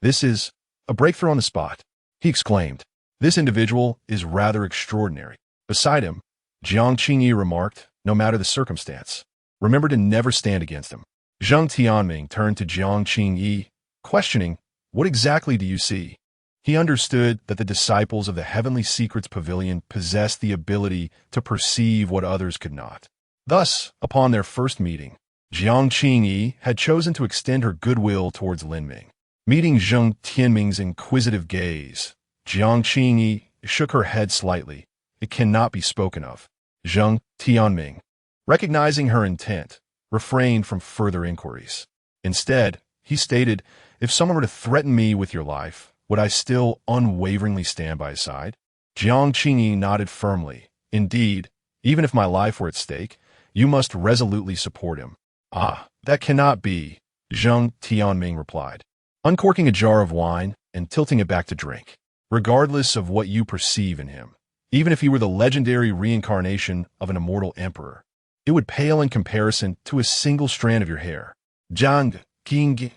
[SPEAKER 1] "This is a breakthrough on the spot," he exclaimed. "This individual is rather extraordinary." Beside him, Jiang Qingyi remarked, "No matter the circumstance, remember to never stand against him." Zhang Tianming turned to Jiang Qingyi, questioning, "What exactly do you see?" He understood that the disciples of the Heavenly Secrets Pavilion possessed the ability to perceive what others could not. Thus, upon their first meeting, Jiang Qingyi had chosen to extend her goodwill towards Lin Ming. Meeting Zhang Tianming's inquisitive gaze, Jiang Qingyi shook her head slightly. "It cannot be spoken of." Zhang Tianming, recognizing her intent, refrained from further inquiries. Instead, he stated, "If someone were to threaten me with your life, would I still unwaveringly stand by his side?" Jiang Qingyi nodded firmly. "Indeed, even if my life were at stake, you must resolutely support him." "Ah, that cannot be," Zhang Tianming replied, uncorking a jar of wine and tilting it back to drink. "Regardless of what you perceive in him, even if he were the legendary reincarnation of an immortal emperor, it would pale in comparison to a single strand of your hair." Zhang Qingyi.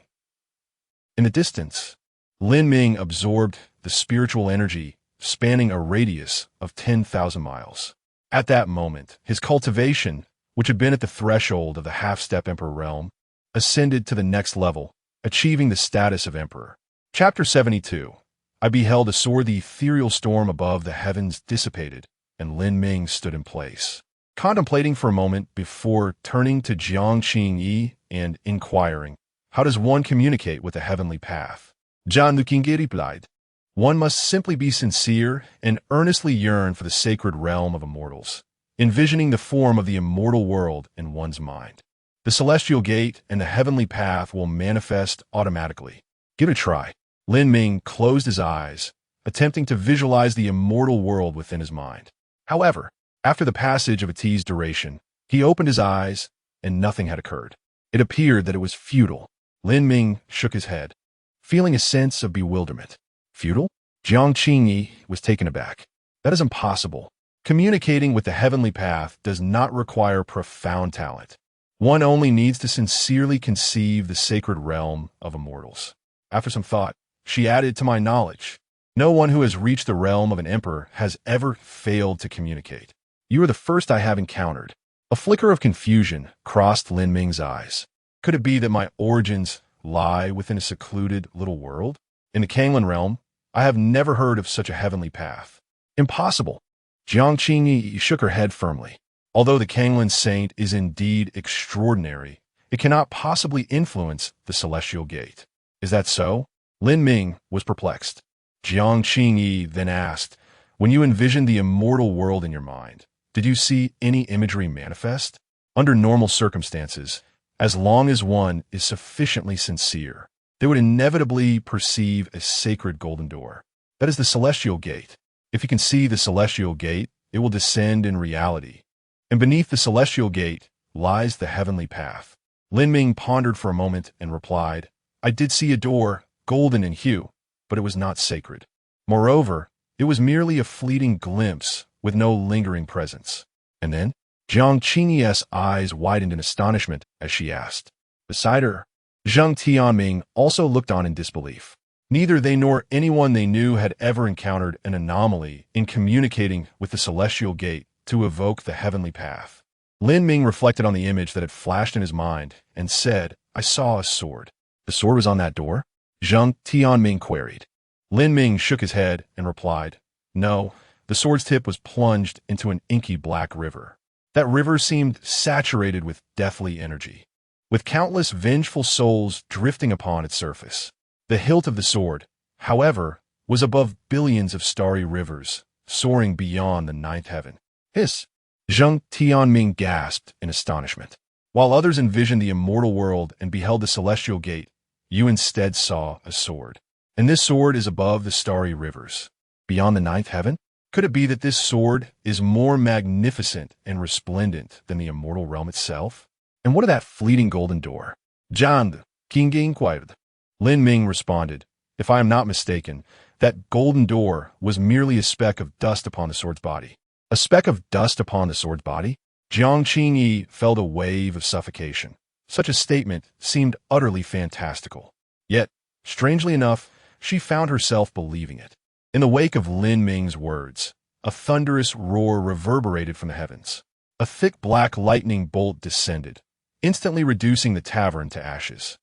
[SPEAKER 1] In the distance, Lin Ming absorbed the spiritual energy spanning a radius of 10,000 miles. At that moment, his cultivation, which had been at the threshold of the half-step emperor realm, ascended to the next level, achieving the status of emperor. Chapter 72. I beheld a soar the ethereal storm above the heavens dissipated, and Lin Ming stood in place, contemplating for a moment before turning to Jiang Qingyi and inquiring, "How does one communicate with the heavenly path?" Jian Qingyi replied, "One must simply be sincere and earnestly yearn for the sacred realm of immortals, envisioning the form of the immortal world in one's mind. The celestial gate and the heavenly path will manifest automatically. Give it a try." Lin Ming closed his eyes, attempting to visualize the immortal world within his mind. However, after the passage of a teased duration, he opened his eyes, and nothing had occurred. It appeared that it was futile. Lin Ming shook his head, feeling a sense of bewilderment. Futile? Jiang Qingyi was taken aback. That is impossible. Communicating with the heavenly path does not require profound talent. One only needs to sincerely conceive the sacred realm of immortals. After some thought, she added, to my knowledge, no one who has reached the realm of an emperor has ever failed to communicate. You are the first I have encountered. A flicker of confusion crossed Lin Ming's eyes. Could it be that my origins lie within a secluded little world? In the Kanglan realm, I have never heard of such a heavenly path. Impossible. Jiang Qingyi shook her head firmly. Although the Kanglan saint is indeed extraordinary, it cannot possibly influence the celestial gate. Is that so? Lin Ming was perplexed. Jiang Qingyi then asked, when you envisioned the immortal world in your mind, did you see any imagery manifest? Under normal circumstances, as long as one is sufficiently sincere, they would inevitably perceive a sacred golden door. That is the celestial gate. If you can see the celestial gate, it will descend in reality. And beneath the celestial gate lies the heavenly path. Lin Ming pondered for a moment and replied, I did see a door, golden in hue, but it was not sacred. Moreover, it was merely a fleeting glimpse with no lingering presence. And then, Jiang Qingyi's eyes widened in astonishment as she asked. Beside her, Zheng Tianming also looked on in disbelief. Neither they nor anyone they knew had ever encountered an anomaly in communicating with the celestial gate to evoke the heavenly path. Lin Ming reflected on the image that had flashed in his mind and said, I saw a sword. The sword was on that door? Zheng Tianming queried. Lin Ming shook his head and replied, no, the sword's tip was plunged into an inky black river. That river seemed saturated with deathly energy, with countless vengeful souls drifting upon its surface. The hilt of the sword, however, was above billions of starry rivers, soaring beyond the ninth heaven. Hiss! Zheng Tianming gasped in astonishment. While others envisioned the immortal world and beheld the celestial gate, you instead saw a sword. And this sword is above the starry rivers. Beyond the ninth heaven? Could it be that this sword is more magnificent and resplendent than the immortal realm itself? And what of that fleeting golden door? Jian Qingyi inquired. Lin Ming responded, if I am not mistaken, that golden door was merely a speck of dust upon the sword's body. A speck of dust upon the sword's body? Jiang Qingyi felt a wave of suffocation. Such a statement seemed utterly fantastical. Yet, strangely enough, she found herself believing it. In the wake of Lin Ming's words, a thunderous roar reverberated from the heavens. A thick black lightning bolt descended, instantly reducing the tavern to ashes.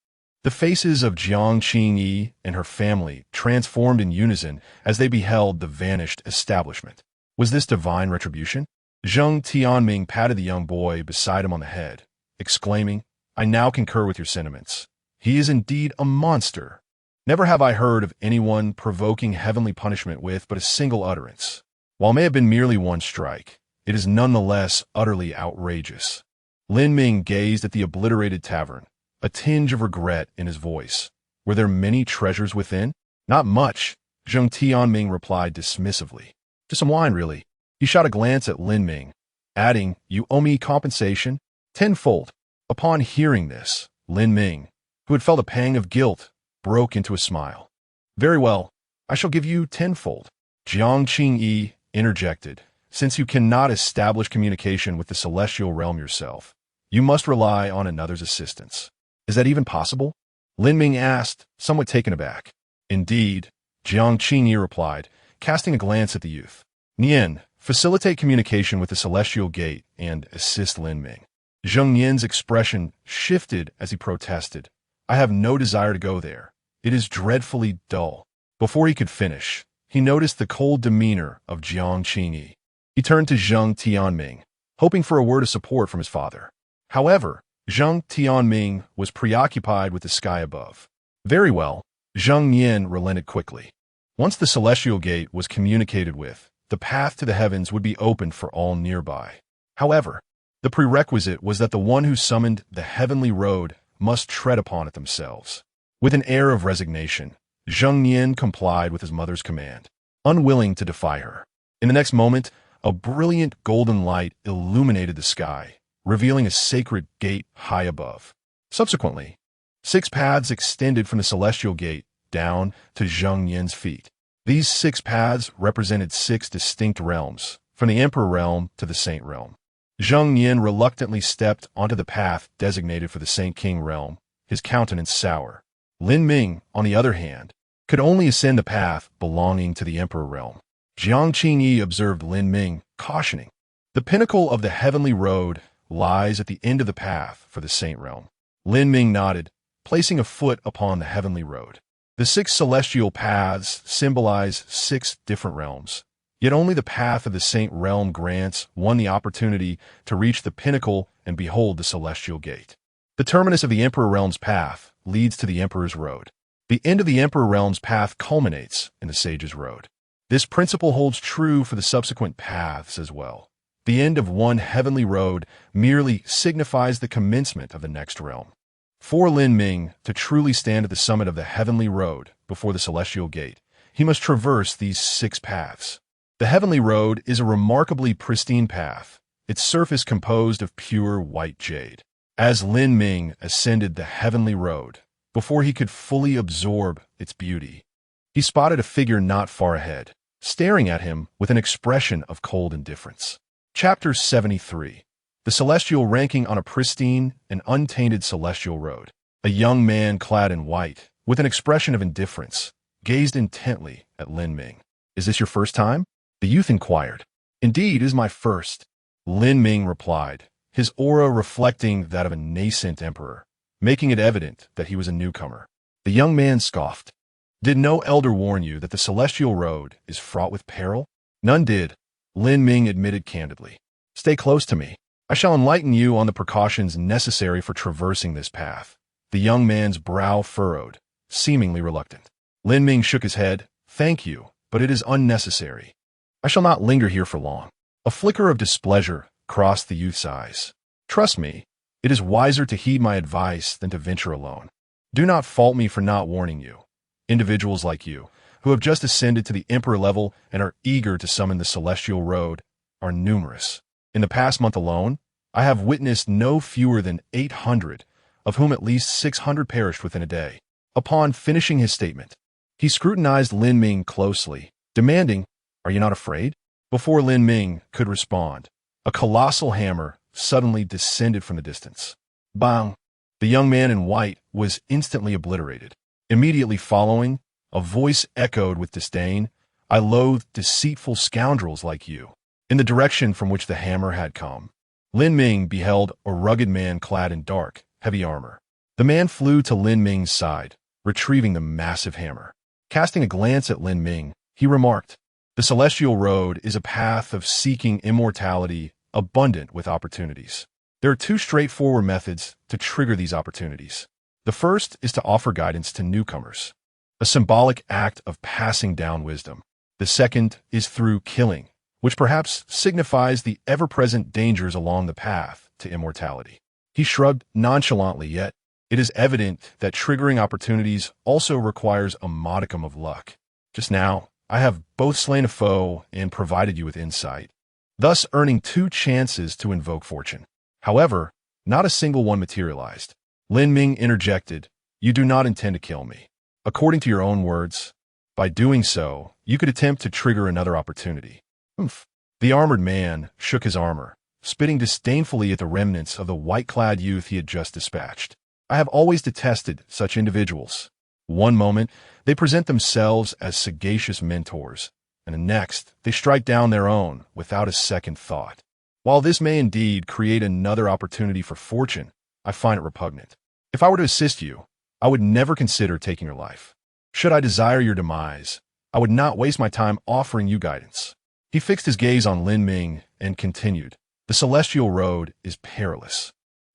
[SPEAKER 1] The faces of Jiang Qingyi and her family transformed in unison as they beheld the vanished establishment. Was this divine retribution? Zheng Tianming patted the young boy beside him on the head, exclaiming, I now concur with your sentiments. He is indeed a monster. Never have I heard of anyone provoking heavenly punishment with but a single utterance. While it may have been merely one strike, it is nonetheless utterly outrageous. Lin Ming gazed at the obliterated tavern, a tinge of regret in his voice. Were there many treasures within? Not much, Zheng Tianming replied dismissively. Just some wine, really. He shot a glance at Lin Ming, adding, you owe me compensation? Tenfold. Upon hearing this, Lin Ming, who had felt a pang of guilt, broke into a smile. Very well, I shall give you tenfold. Jiang Qingyi interjected, since you cannot establish communication with the celestial realm yourself, you must rely on another's assistance. Is that even possible? Lin Ming asked, somewhat taken aback. Indeed, Jiang Qingyi replied, casting a glance at the youth. Nian, facilitate communication with the celestial gate and assist Lin Ming. Zheng Yan's expression shifted as he protested. I have no desire to go there. It is dreadfully dull. Before he could finish, he noticed the cold demeanor of Jiang Qingyi. He turned to Zheng Tianming, hoping for a word of support from his father. However, Zheng Tianming was preoccupied with the sky above. Very well, Zheng Yan relented quickly. Once the celestial gate was communicated with, the path to the heavens would be opened for all nearby. However, the prerequisite was that the one who summoned the heavenly road must tread upon it themselves. With an air of resignation, Zheng Yan complied with his mother's command. unwilling to defy her. In the next moment, a brilliant golden light illuminated the sky, revealing a sacred gate high above. Subsequently, 6 paths extended from the celestial gate down to Zheng Yin's feet. These 6 paths represented 6 distinct realms, from the Emperor realm to the Saint realm. Zheng Yin reluctantly stepped onto the path designated for the Saint King realm, his countenance sour. Lin Ming, on the other hand, could only ascend the path belonging to the Emperor realm. Jiang Qingyi observed Lin Ming, cautioning, "The pinnacle of the heavenly road lies at the end of the path for the Saint realm." Lin Ming nodded, placing a foot upon the heavenly road. The 6 celestial paths symbolize 6 different realms, yet only the path of the Saint realm grants one the opportunity to reach the pinnacle and behold the celestial gate. The terminus of the Emperor realm's path leads to the Emperor's road. The end of the Emperor realm's path culminates in the Sage's road. This principle holds true for the subsequent paths as well. The end of one heavenly road merely signifies the commencement of the next realm. For Lin Ming to truly stand at the summit of the heavenly road before the celestial gate, he must traverse these 6 paths. The heavenly road is a remarkably pristine path, its surface composed of pure white jade. As Lin Ming ascended the heavenly road, before he could fully absorb its beauty, he spotted a figure not far ahead, staring at him with an expression of cold indifference. Chapter 73. The Celestial ranking on a pristine and untainted celestial road. A young man clad in white, with an expression of indifference, gazed intently at Lin Ming. "Is this your first time?" the youth inquired. "Indeed, it is my first," Lin Ming replied, his aura reflecting that of a nascent emperor, making it evident that he was a newcomer. The young man scoffed. "Did no elder warn you that the celestial road is fraught with peril?" "None did," Lin Ming admitted candidly. "Stay close to me. I shall enlighten you on the precautions necessary for traversing this path." The young man's brow furrowed, seemingly reluctant. Lin Ming shook his head. "Thank you, but it is unnecessary. I shall not linger here for long." A flicker of displeasure crossed the youth's eyes. "Trust me, it is wiser to heed my advice than to venture alone. Do not fault me for not warning you. Individuals like you, who have just ascended to the Emperor level and are eager to summon the celestial road, are numerous. In the past month alone, I have witnessed no fewer than 800, of whom at least 600 perished within a day." Upon finishing his statement, he scrutinized Lin Ming closely, demanding, "Are you not afraid?" Before Lin Ming could respond, a colossal hammer suddenly descended from the distance. Bang! The young man in white was instantly obliterated. Immediately following, a voice echoed with disdain, "I loathe deceitful scoundrels like you." In the direction from which the hammer had come, Lin Ming beheld a rugged man clad in dark, heavy armor. The man flew to Lin Ming's side, retrieving the massive hammer. Casting a glance at Lin Ming, he remarked, "The celestial road is a path of seeking immortality, abundant with opportunities. There are 2 straightforward methods to trigger these opportunities. The first is to offer guidance to newcomers, a symbolic act of passing down wisdom. The second is through killing, which perhaps signifies the ever-present dangers along the path to immortality." He shrugged nonchalantly, yet it is evident that triggering opportunities also requires a modicum of luck. Just now, I have both slain a foe and provided you with insight, thus earning 2 chances to invoke fortune. However, not a single one materialized. Lin Ming interjected, "You do not intend to kill me. According to your own words, by doing so, you could attempt to trigger another opportunity." "Humph." The armored man shook his armor, spitting disdainfully at the remnants of the white-clad youth he had just dispatched. "I have always detested such individuals. One moment, they present themselves as sagacious mentors, and the next, they strike down their own without a second thought. While this may indeed create another opportunity for fortune, I find it repugnant. If I were to assist you, I would never consider taking your life. Should I desire your demise, I would not waste my time offering you guidance." He fixed his gaze on Lin Ming and continued, "The celestial road is perilous.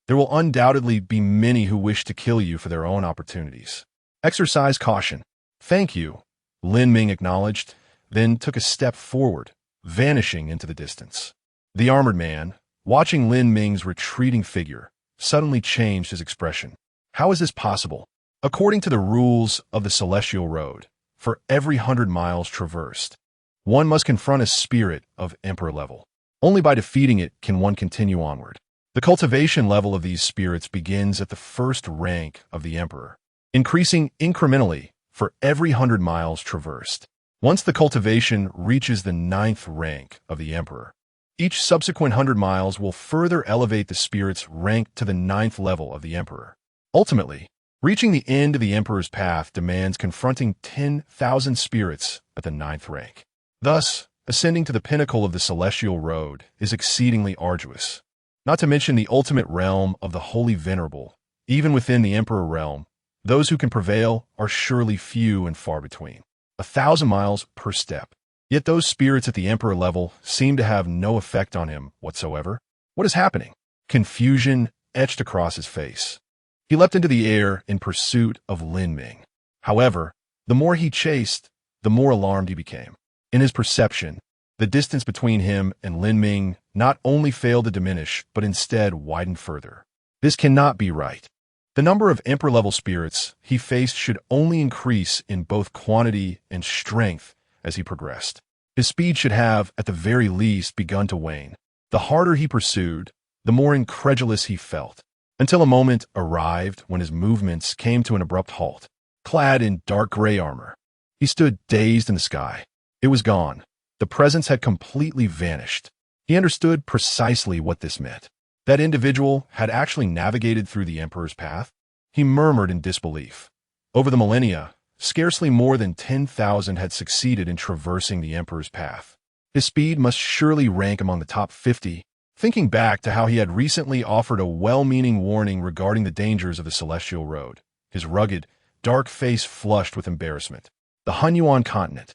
[SPEAKER 1] There will undoubtedly be many who wish to kill you for their own opportunities. Exercise caution." "Thank you," Lin Ming acknowledged, then took a step forward, vanishing into the distance. The armored man, watching Lin Ming's retreating figure, suddenly changed his expression. "How is this possible? According to the rules of the celestial road, for every 100 miles traversed, one must confront a spirit of emperor level. Only by defeating it can one continue onward. The cultivation level of these spirits begins at the first rank of the emperor, increasing incrementally for every 100 miles traversed. Once the cultivation reaches the 9th rank of the emperor, each subsequent 100 miles will further elevate the spirit's rank to the 9th level of the emperor. Ultimately, reaching the end of the emperor's path demands confronting 10,000 spirits at the 9th rank. Thus, ascending to the pinnacle of the celestial road is exceedingly arduous. Not to mention the ultimate realm of the Holy Venerable. Even within the emperor realm, those who can prevail are surely few and far between. 1,000 miles per step. Yet those spirits at the emperor level seem to have no effect on him whatsoever. What is happening? Confusion etched across his face. He leapt into the air in pursuit of Lin Ming. However, the more he chased, the more alarmed he became. In his perception, the distance between him and Lin Ming not only failed to diminish, but instead widened further. This cannot be right. The number of emperor-level spirits he faced should only increase in both quantity and strength as he progressed. His speed should have, at the very least, begun to wane. The harder he pursued, the more incredulous he felt, until a moment arrived when his movements came to an abrupt halt. Clad in dark gray armor, he stood dazed in the sky. It was gone. The presence had completely vanished. He understood precisely what this meant. That individual had actually navigated through the emperor's path. He murmured in disbelief. Over the millennia, scarcely more than 10,000 had succeeded in traversing the emperor's path. His speed must surely rank among the top 50. Thinking back to how he had recently offered a well-meaning warning regarding the dangers of the celestial road, his rugged, dark face flushed with embarrassment. The Hunyuan continent.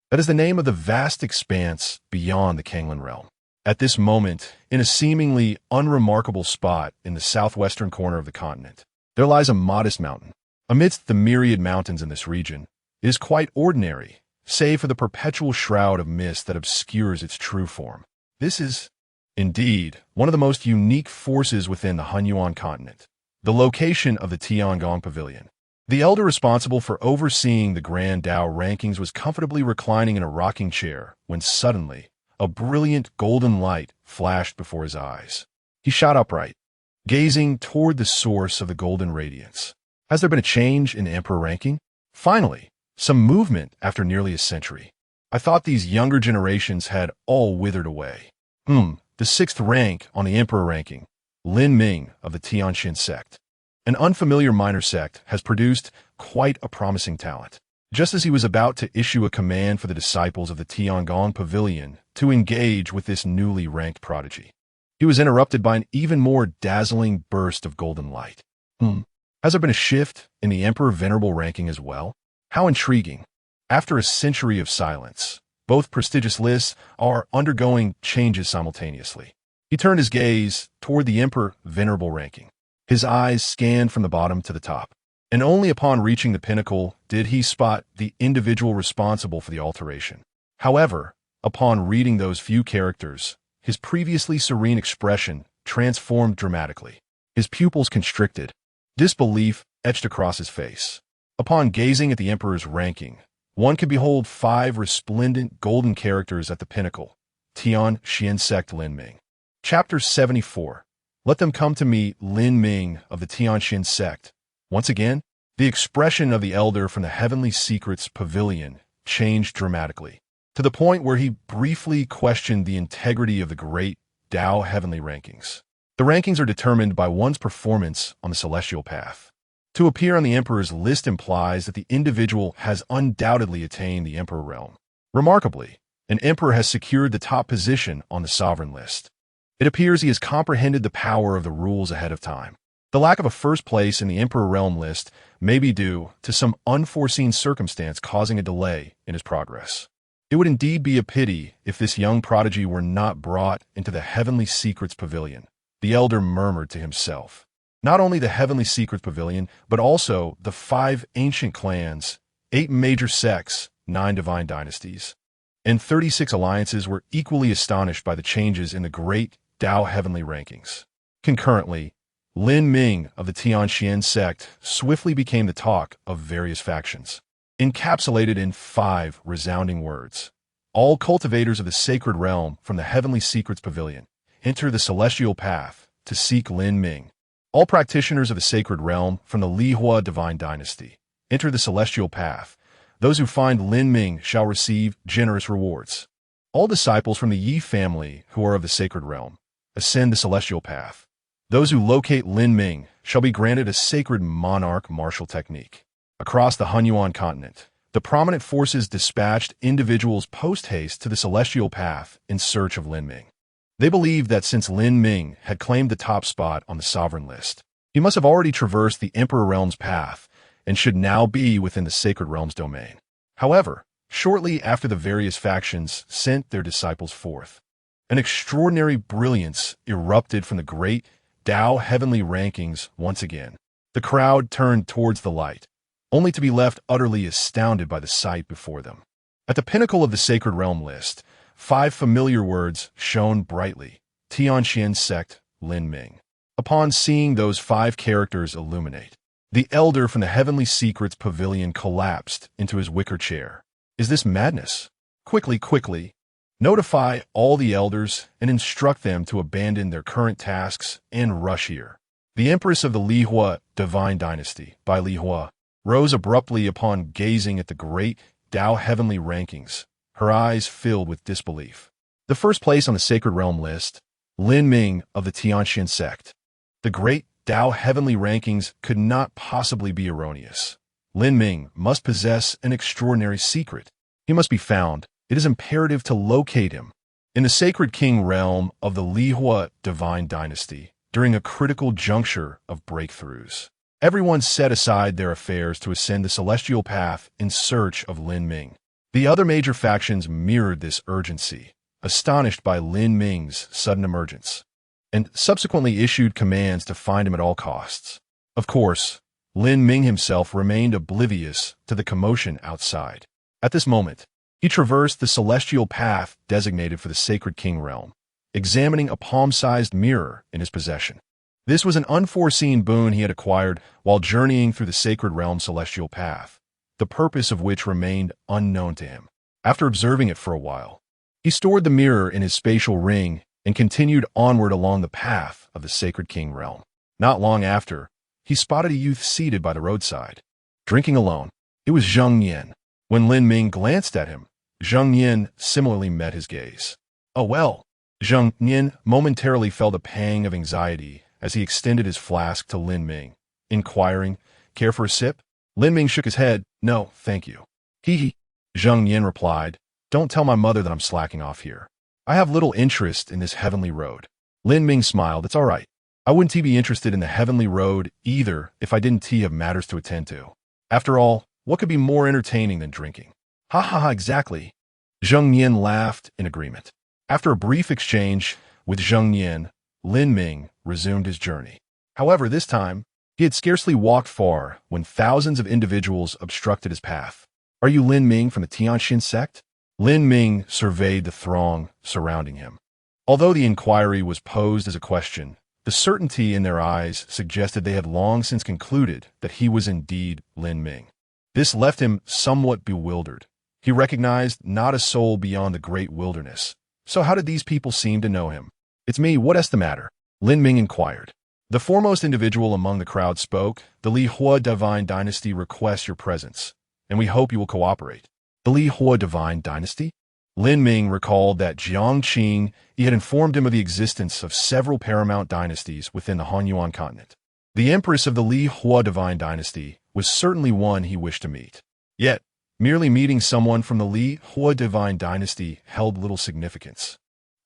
[SPEAKER 1] That is the name of the vast expanse beyond the Kanglan realm. At this moment, in a seemingly unremarkable spot in the southwestern corner of the continent, there lies a modest mountain. Amidst the myriad mountains in this region, it is quite ordinary, save for the perpetual shroud of mist that obscures its true form. This is, indeed, one of the most unique forces within the Hunyuan continent, the location of the Tiangong Pavilion. The elder responsible for overseeing the Grand Dao rankings was comfortably reclining in a rocking chair when suddenly, a brilliant golden light flashed before his eyes. He shot upright, gazing toward the source of the golden radiance. Has there been a change in emperor ranking? Finally, some movement after nearly a century. I thought these younger generations had all withered away. The 6th rank on the emperor ranking, Lin Ming of the Tianxin sect. An unfamiliar minor sect has produced quite a promising talent. Just as he was about to issue a command for the disciples of the Tiangong Pavilion to engage with this newly ranked prodigy, he was interrupted by an even more dazzling burst of golden light. Has there been a shift in the Emperor Venerable ranking as well? How intriguing. After a century of silence, both prestigious lists are undergoing changes simultaneously. He turned his gaze toward the Emperor Venerable ranking. His eyes scanned from the bottom to the top, and only upon reaching the pinnacle did he spot the individual responsible for the alteration. However, upon reading those few characters, his previously serene expression transformed dramatically. His pupils constricted. Disbelief etched across his face. Upon gazing at the emperor's ranking, one could behold 5 resplendent golden characters at the pinnacle. Tianxin sect Lin Ming. Chapter 74. Let them come to me, Lin Ming of the Tianxin sect. Once again, the expression of the elder from the Heavenly Secrets Pavilion changed dramatically, to the point where he briefly questioned the integrity of the great Dao heavenly rankings. The rankings are determined by one's performance on the celestial path. To appear on the emperor's list implies that the individual has undoubtedly attained the emperor realm. Remarkably, an emperor has secured the top position on the sovereign list. It appears he has comprehended the power of the rules ahead of time. The lack of a first place in the Emperor Realm list may be due to some unforeseen circumstance causing a delay in his progress. It would indeed be a pity if this young prodigy were not brought into the Heavenly Secrets Pavilion, the elder murmured to himself. Not only the Heavenly Secrets Pavilion, but also the 5 ancient clans, 8 major sects, 9 divine dynasties, and 36 alliances were equally astonished by the changes in the great Dao heavenly rankings. Concurrently, Lin Ming of the Tianxian sect swiftly became the talk of various factions. Encapsulated in 5 resounding words, All cultivators of the sacred realm from the Heavenly Secrets Pavilion enter the celestial path to seek Lin Ming. All practitioners of the sacred realm from the Lihua divine dynasty enter the celestial path. Those who find Lin Ming shall receive generous rewards. All disciples from the Yi family who are of the sacred realm ascend the celestial path. Those who locate Lin Ming shall be granted a sacred monarch martial technique. Across the Hunyuan continent, the prominent forces dispatched individuals post-haste to the celestial path in search of Lin Ming. They believed that since Lin Ming had claimed the top spot on the sovereign list, he must have already traversed the Emperor Realm's path and should now be within the Sacred Realm's domain. However, shortly after the various factions sent their disciples forth, an extraordinary brilliance erupted from the great Tao heavenly rankings once again. The crowd turned towards the light, only to be left utterly astounded by the sight before them. At the pinnacle of the Sacred Realm list, 5 familiar words shone brightly: Tianxian sect, Lin Ming. Upon seeing those 5 characters illuminate, the elder from the Heavenly Secrets Pavilion collapsed into his wicker chair. Is this madness? Quickly, notify all the elders and instruct them to abandon their current tasks and rush here. The Empress of the Lihua divine dynasty, by Lihua, rose abruptly upon gazing at the great Tao heavenly rankings, her eyes filled with disbelief. The first place on the Sacred Realm list, Lin Ming of the Tianxian sect. The great Tao heavenly rankings could not possibly be erroneous. Lin Ming must possess an extraordinary secret. He must be found. It is imperative to locate him. In the Sacred King realm of the Lihua divine dynasty, during a critical juncture of breakthroughs, everyone set aside their affairs to ascend the celestial path in search of Lin Ming. The other major factions mirrored this urgency, astonished by Lin Ming's sudden emergence, and subsequently issued commands to find him at all costs. Of course, Lin Ming himself remained oblivious to the commotion outside. At this moment, he traversed the celestial path designated for the Sacred King realm, examining a palm-sized mirror in his possession. This was an unforeseen boon he had acquired while journeying through the Sacred Realm celestial path, the purpose of which remained unknown to him. After observing it for a while, he stored the mirror in his spatial ring and continued onward along the path of the Sacred King realm. Not long after, he spotted a youth seated by the roadside, drinking alone. It was Zheng Yin. When Lin Ming glanced at him, Zheng Yin similarly met his gaze. Oh well. Zheng Yin momentarily felt a pang of anxiety as he extended his flask to Lin Ming, inquiring, "Care for a sip?" Lin Ming shook his head. "No, thank you." Hee. Zheng Yin replied, "Don't tell my mother that I'm slacking off here. I have little interest in this heavenly road." Lin Ming smiled. "It's all right. I wouldn't be interested in the heavenly road either if I didn't have matters to attend to. After all, what could be more entertaining than drinking?" Ha, exactly. Zheng Yin laughed in agreement. After a brief exchange with Zheng Yin, Lin Ming resumed his journey. However, this time, he had scarcely walked far when thousands of individuals obstructed his path. "Are you Lin Ming from the Tianxian sect?" Lin Ming surveyed the throng surrounding him. Although the inquiry was posed as a question, the certainty in their eyes suggested they had long since concluded that he was indeed Lin Ming. This left him somewhat bewildered. He recognized not a soul beyond the great wilderness. So how did these people seem to know him? "It's me, what's the matter?" Lin Ming inquired. The foremost individual among the crowd spoke. "The Lihua divine dynasty requests your presence, and we hope you will cooperate." The Lihua divine dynasty? Lin Ming recalled that Jiang Qing had informed him of the existence of several paramount dynasties within the Hunyuan continent. The empress of the Lihua divine dynasty was certainly one he wished to meet. Yet, merely meeting someone from the Lihua divine dynasty held little significance.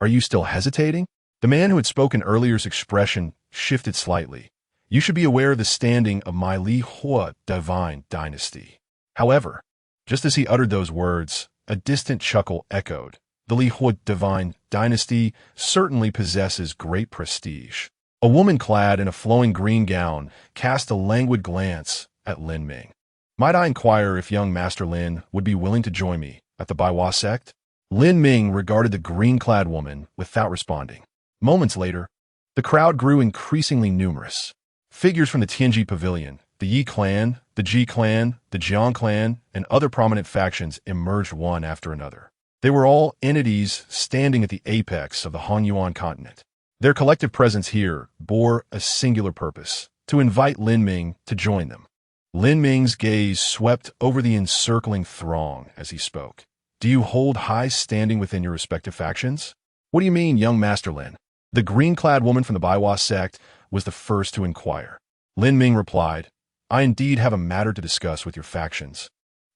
[SPEAKER 1] "Are you still hesitating?" The man who had spoken earlier's expression shifted slightly. "You should be aware of the standing of my Lihua divine dynasty." However, just as he uttered those words, a distant chuckle echoed. "The Lihua divine dynasty certainly possesses great prestige." A woman clad in a flowing green gown cast a languid glance at Lin Ming. "Might I inquire if young Master Lin would be willing to join me at the Baiwa sect?" Lin Ming regarded the green-clad woman without responding. Moments later, the crowd grew increasingly numerous. Figures from the Tianji Pavilion, the Yi clan, the Ji clan, the Jiang clan, and other prominent factions emerged one after another. They were all entities standing at the apex of the Hanyuan continent. Their collective presence here bore a singular purpose: to invite Lin Ming to join them. Lin Ming's gaze swept over the encircling throng as he spoke. Do you hold high standing within your respective factions? What do you mean, young Master Lin? The green-clad woman from the Baiwa sect was the first to inquire. Lin Ming replied, I indeed have a matter to discuss with your factions,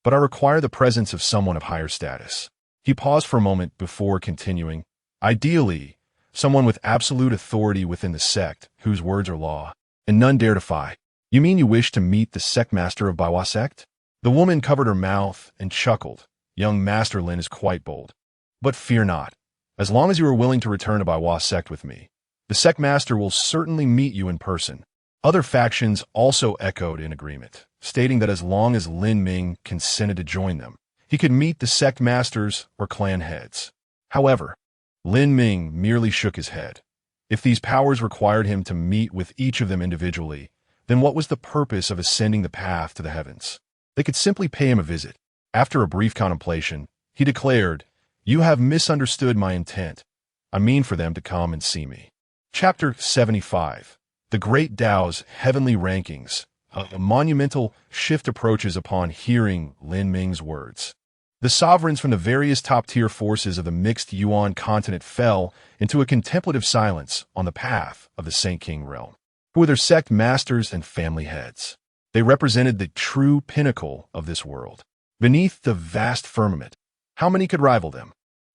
[SPEAKER 1] but I require the presence of someone of higher status. He paused for a moment before continuing, ideally, someone with absolute authority within the sect, whose words are law, and none dare defy. You mean you wish to meet the sect master of Baiwa sect? The woman covered her mouth and chuckled. Young Master Lin is quite bold. But fear not. As long as you are willing to return to Baiwa sect with me, the sect master will certainly meet you in person. Other factions also echoed in agreement, stating that as long as Lin Ming consented to join them, he could meet the sect masters or clan heads. However, Lin Ming merely shook his head. If these powers required him to meet with each of them individually, then what was the purpose of ascending the path to the heavens? They could simply pay him a visit. After a brief contemplation, he declared, You have misunderstood my intent. I mean for them to come and see me. Chapter 75. The Great Tao's Heavenly Rankings. A monumental shift approaches upon hearing Lin Ming's words. The sovereigns from the various top-tier forces of the mixed Yuan continent fell into a contemplative silence on the path of the Saint King realm, who were their sect masters and family heads. They represented the true pinnacle of this world. Beneath the vast firmament, how many could rival them?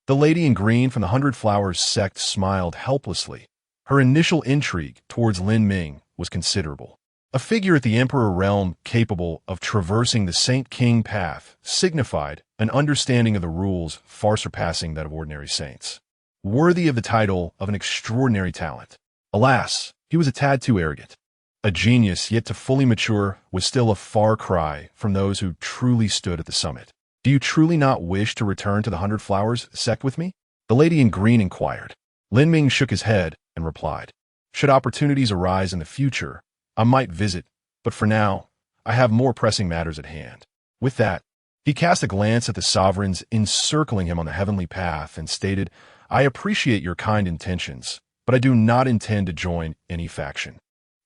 [SPEAKER 1] The lady in green from the Hundred Flowers sect smiled helplessly. Her initial intrigue towards Lin Ming was considerable. A figure at the Emperor realm capable of traversing the Saint King path signified an understanding of the rules far surpassing that of ordinary saints. Worthy of the title of an extraordinary talent. Alas, he was a tad too arrogant. A genius yet to fully mature was still a far cry from those who truly stood at the summit. Do you truly not wish to return to the Hundred Flowers sect with me? The lady in green inquired. Lin Ming shook his head and replied, Should opportunities arise in the future, I might visit, but for now, I have more pressing matters at hand. With that, he cast a glance at the sovereigns encircling him on the heavenly path and stated, I appreciate your kind intentions, but I do not intend to join any faction.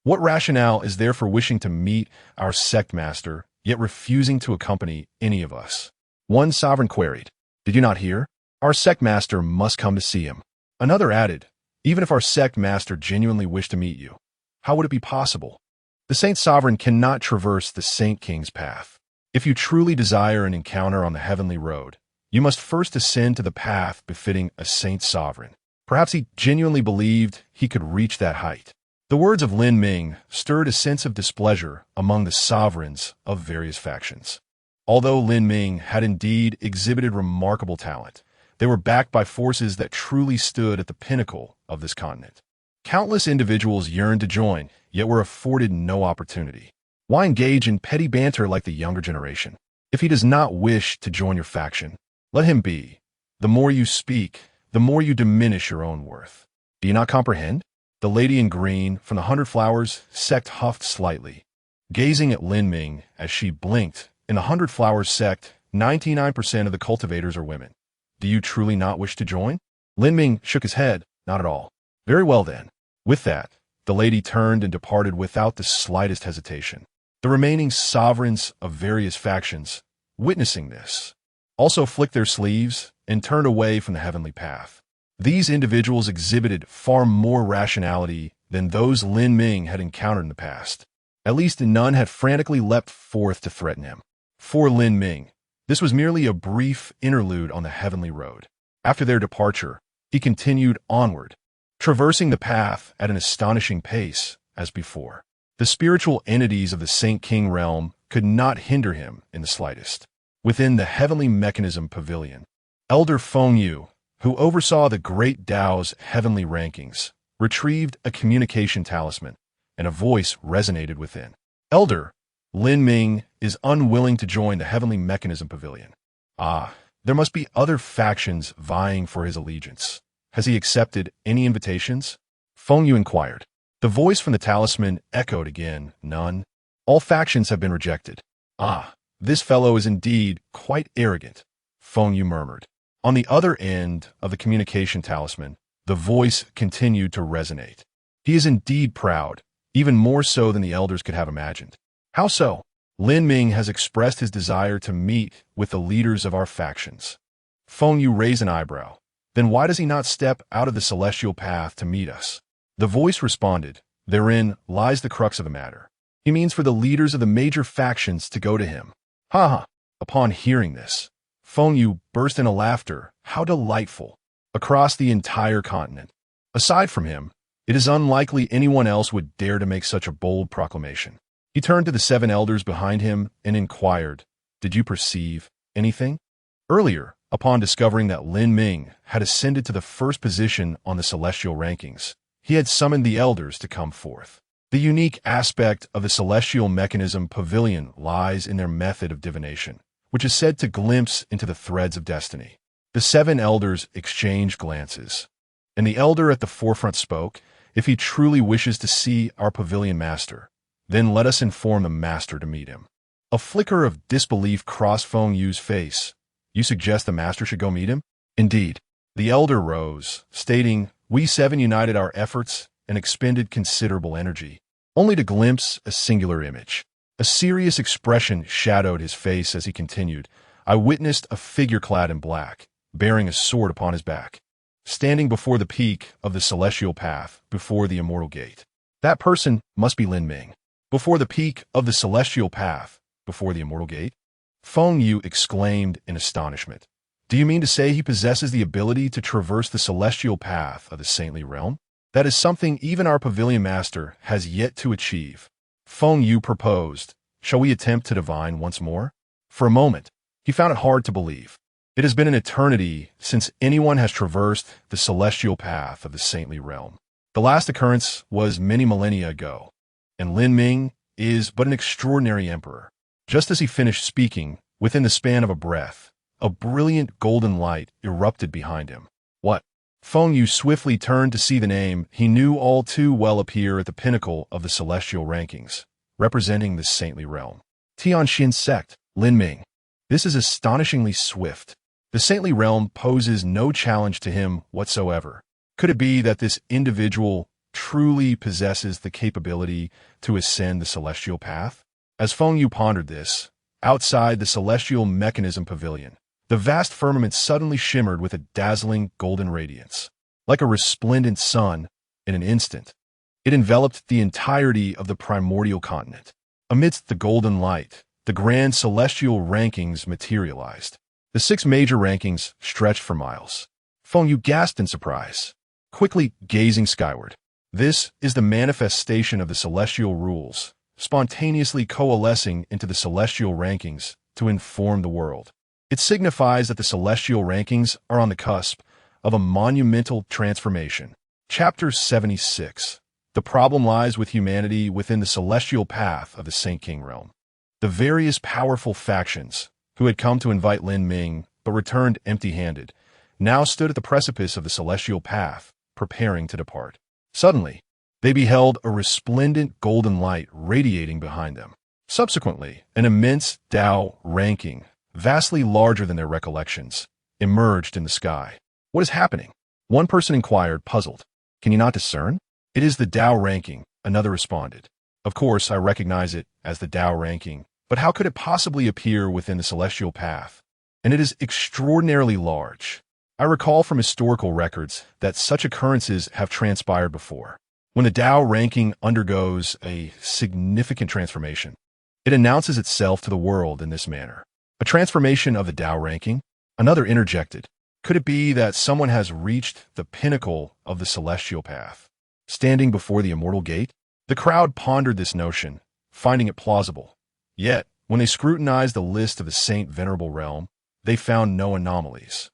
[SPEAKER 1] What rationale is there for wishing to meet our sect master, yet refusing to accompany any of us? One sovereign queried, Did you not hear? Our sect master must come to see him. Another added, Even if our sect master genuinely wished to meet you, how would it be possible? The Saint Sovereign cannot traverse the Saint King's path. If you truly desire an encounter on the heavenly road, you must first ascend to the path befitting a Saint Sovereign. Perhaps he genuinely believed he could reach that height. The words of Lin Ming stirred a sense of displeasure among the sovereigns of various factions. Although Lin Ming had indeed exhibited remarkable talent, they were backed by forces that truly stood at the pinnacle of this continent. Countless individuals yearned to join, yet were afforded no opportunity. Why engage in petty banter like the younger generation? If he does not wish to join your faction, let him be. The more you speak, the more you diminish your own worth. Do you not comprehend? The lady in green from the Hundred Flowers sect huffed slightly, gazing at Lin Ming as she blinked. In the Hundred Flowers sect, 99% of the cultivators are women. Do you truly not wish to join? Lin Ming shook his head, not at all. Very well then. With that, the lady turned and departed without the slightest hesitation. The remaining sovereigns of various factions, witnessing this, also flicked their sleeves and turned away from the heavenly path. These individuals exhibited far more rationality than those Lin Ming had encountered in the past. At least none had frantically leapt forth to threaten him. For Lin Ming, this was merely a brief interlude on the heavenly road. After their departure, he continued onward, traversing the path at an astonishing pace as before. The spiritual entities of the Saint King realm could not hinder him in the slightest. Within the heavenly mechanism pavilion, Elder Feng Yu, who oversaw the Great Tao's heavenly rankings, retrieved a communication talisman, and a voice resonated within. Elder, Lin Ming is unwilling to join the heavenly mechanism pavilion. Ah, there must be other factions vying for his allegiance. Has he accepted any invitations? Feng Yu inquired. The voice from the talisman echoed again, None. All factions have been rejected. Ah, this fellow is indeed quite arrogant, Feng Yu murmured. On the other end of the communication talisman, the voice continued to resonate. He is indeed proud, even more so than the elders could have imagined. How so? Lin Ming has expressed his desire to meet with the leaders of our factions. Feng Yu raised an eyebrow. Then why does he not step out of the celestial path to meet us? The voice responded, therein lies the crux of the matter. He means for the leaders of the major factions to go to him. Ha ha! Upon hearing this, Feng Yu burst into laughter. How delightful! Across the entire continent. Aside from him, it is unlikely anyone else would dare to make such a bold proclamation. He turned to the 7 elders behind him and inquired, "Did you perceive anything?" Earlier, upon discovering that Lin Ming had ascended to the first position on the celestial rankings, he had summoned the elders to come forth. The unique aspect of the celestial mechanism pavilion lies in their method of divination, which is said to glimpse into the threads of destiny. The 7 elders exchanged glances, and the elder at the forefront spoke, "If he truly wishes to see our pavilion master, then let us inform the master to meet him." A flicker of disbelief crossed Feng Yu's face. "You suggest the master should go meet him?" "Indeed." The elder rose, stating, "We 7 united our efforts and expended considerable energy, only to glimpse a singular image." A serious expression shadowed his face as he continued, "I witnessed a figure clad in black, bearing a sword upon his back, standing before the peak of the celestial path, before the immortal gate. That person must be Lin Ming." "Before the peak of the celestial path, before the immortal gate?" Feng Yu exclaimed in astonishment. "Do you mean to say he possesses the ability to traverse the celestial path of the saintly realm? That is something even our pavilion master has yet to achieve." Feng Yu proposed, "Shall we attempt to divine once more?" For a moment, he found it hard to believe. It has been an eternity since anyone has traversed the celestial path of the saintly realm. The last occurrence was many millennia ago, and Lin Ming is but an extraordinary emperor. Just as he finished speaking, within the span of a breath, a brilliant golden light erupted behind him. What? Feng Yu swiftly turned to see the name he knew all too well appear at the pinnacle of the celestial rankings, representing the saintly realm. Tianxin sect, Lin Ming. This is astonishingly swift. The saintly realm poses no challenge to him whatsoever. Could it be that this individual truly possesses the capability to ascend the celestial path? As Feng Yu pondered this, outside the celestial mechanism pavilion, the vast firmament suddenly shimmered with a dazzling golden radiance. Like a resplendent sun, in an instant, it enveloped the entirety of the primordial continent. Amidst the golden light, the grand celestial rankings materialized. The 6 major rankings stretched for miles. Feng Yu gasped in surprise, quickly gazing skyward. This is the manifestation of the celestial rules, spontaneously coalescing into the celestial rankings to inform the world. It signifies that the celestial rankings are on the cusp of a monumental transformation. Chapter 76. The problem lies with humanity within the celestial path of the Saint King realm. The various powerful factions, who had come to invite Lin Ming but returned empty-handed, now stood at the precipice of the celestial path, preparing to depart. Suddenly, they beheld a resplendent golden light radiating behind them. Subsequently, an immense Tao ranking, vastly larger than their recollections, emerged in the sky. "What is happening?" one person inquired, puzzled. "Can you not discern?" "It is the Tao ranking," another responded. "Of course, I recognize it as the Tao ranking, but how could it possibly appear within the celestial path? And it is extraordinarily large. I recall from historical records that such occurrences have transpired before. When the Tao ranking undergoes a significant transformation, it announces itself to the world in this manner." "A transformation of the Tao ranking?" Another interjected. "Could it be that someone has reached the pinnacle of the celestial path, standing before the immortal gate?" The crowd pondered this notion, finding it plausible. Yet, when they scrutinized the list of the Saint Venerable realm, they found no anomalies.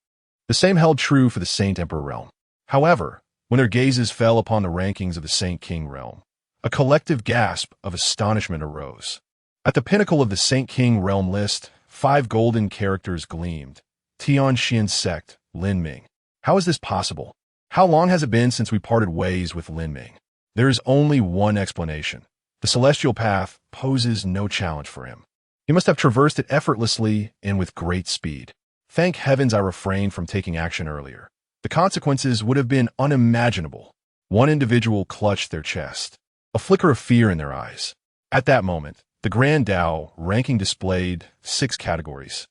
[SPEAKER 1] The same held true for the Saint Emperor realm. However, when their gazes fell upon the rankings of the Saint King realm, a collective gasp of astonishment arose. At the pinnacle of the Saint King realm list, 5 golden characters gleamed. Tianxin sect, Lin Ming. How is this possible? How long has it been since we parted ways with Lin Ming? There is only one explanation. The celestial path poses no challenge for him. He must have traversed it effortlessly and with great speed. Thank heavens I refrained from taking action earlier. The consequences would have been unimaginable. One individual clutched their chest, a flicker of fear in their eyes. At that moment, the Grand Dao ranking displayed 6 categories,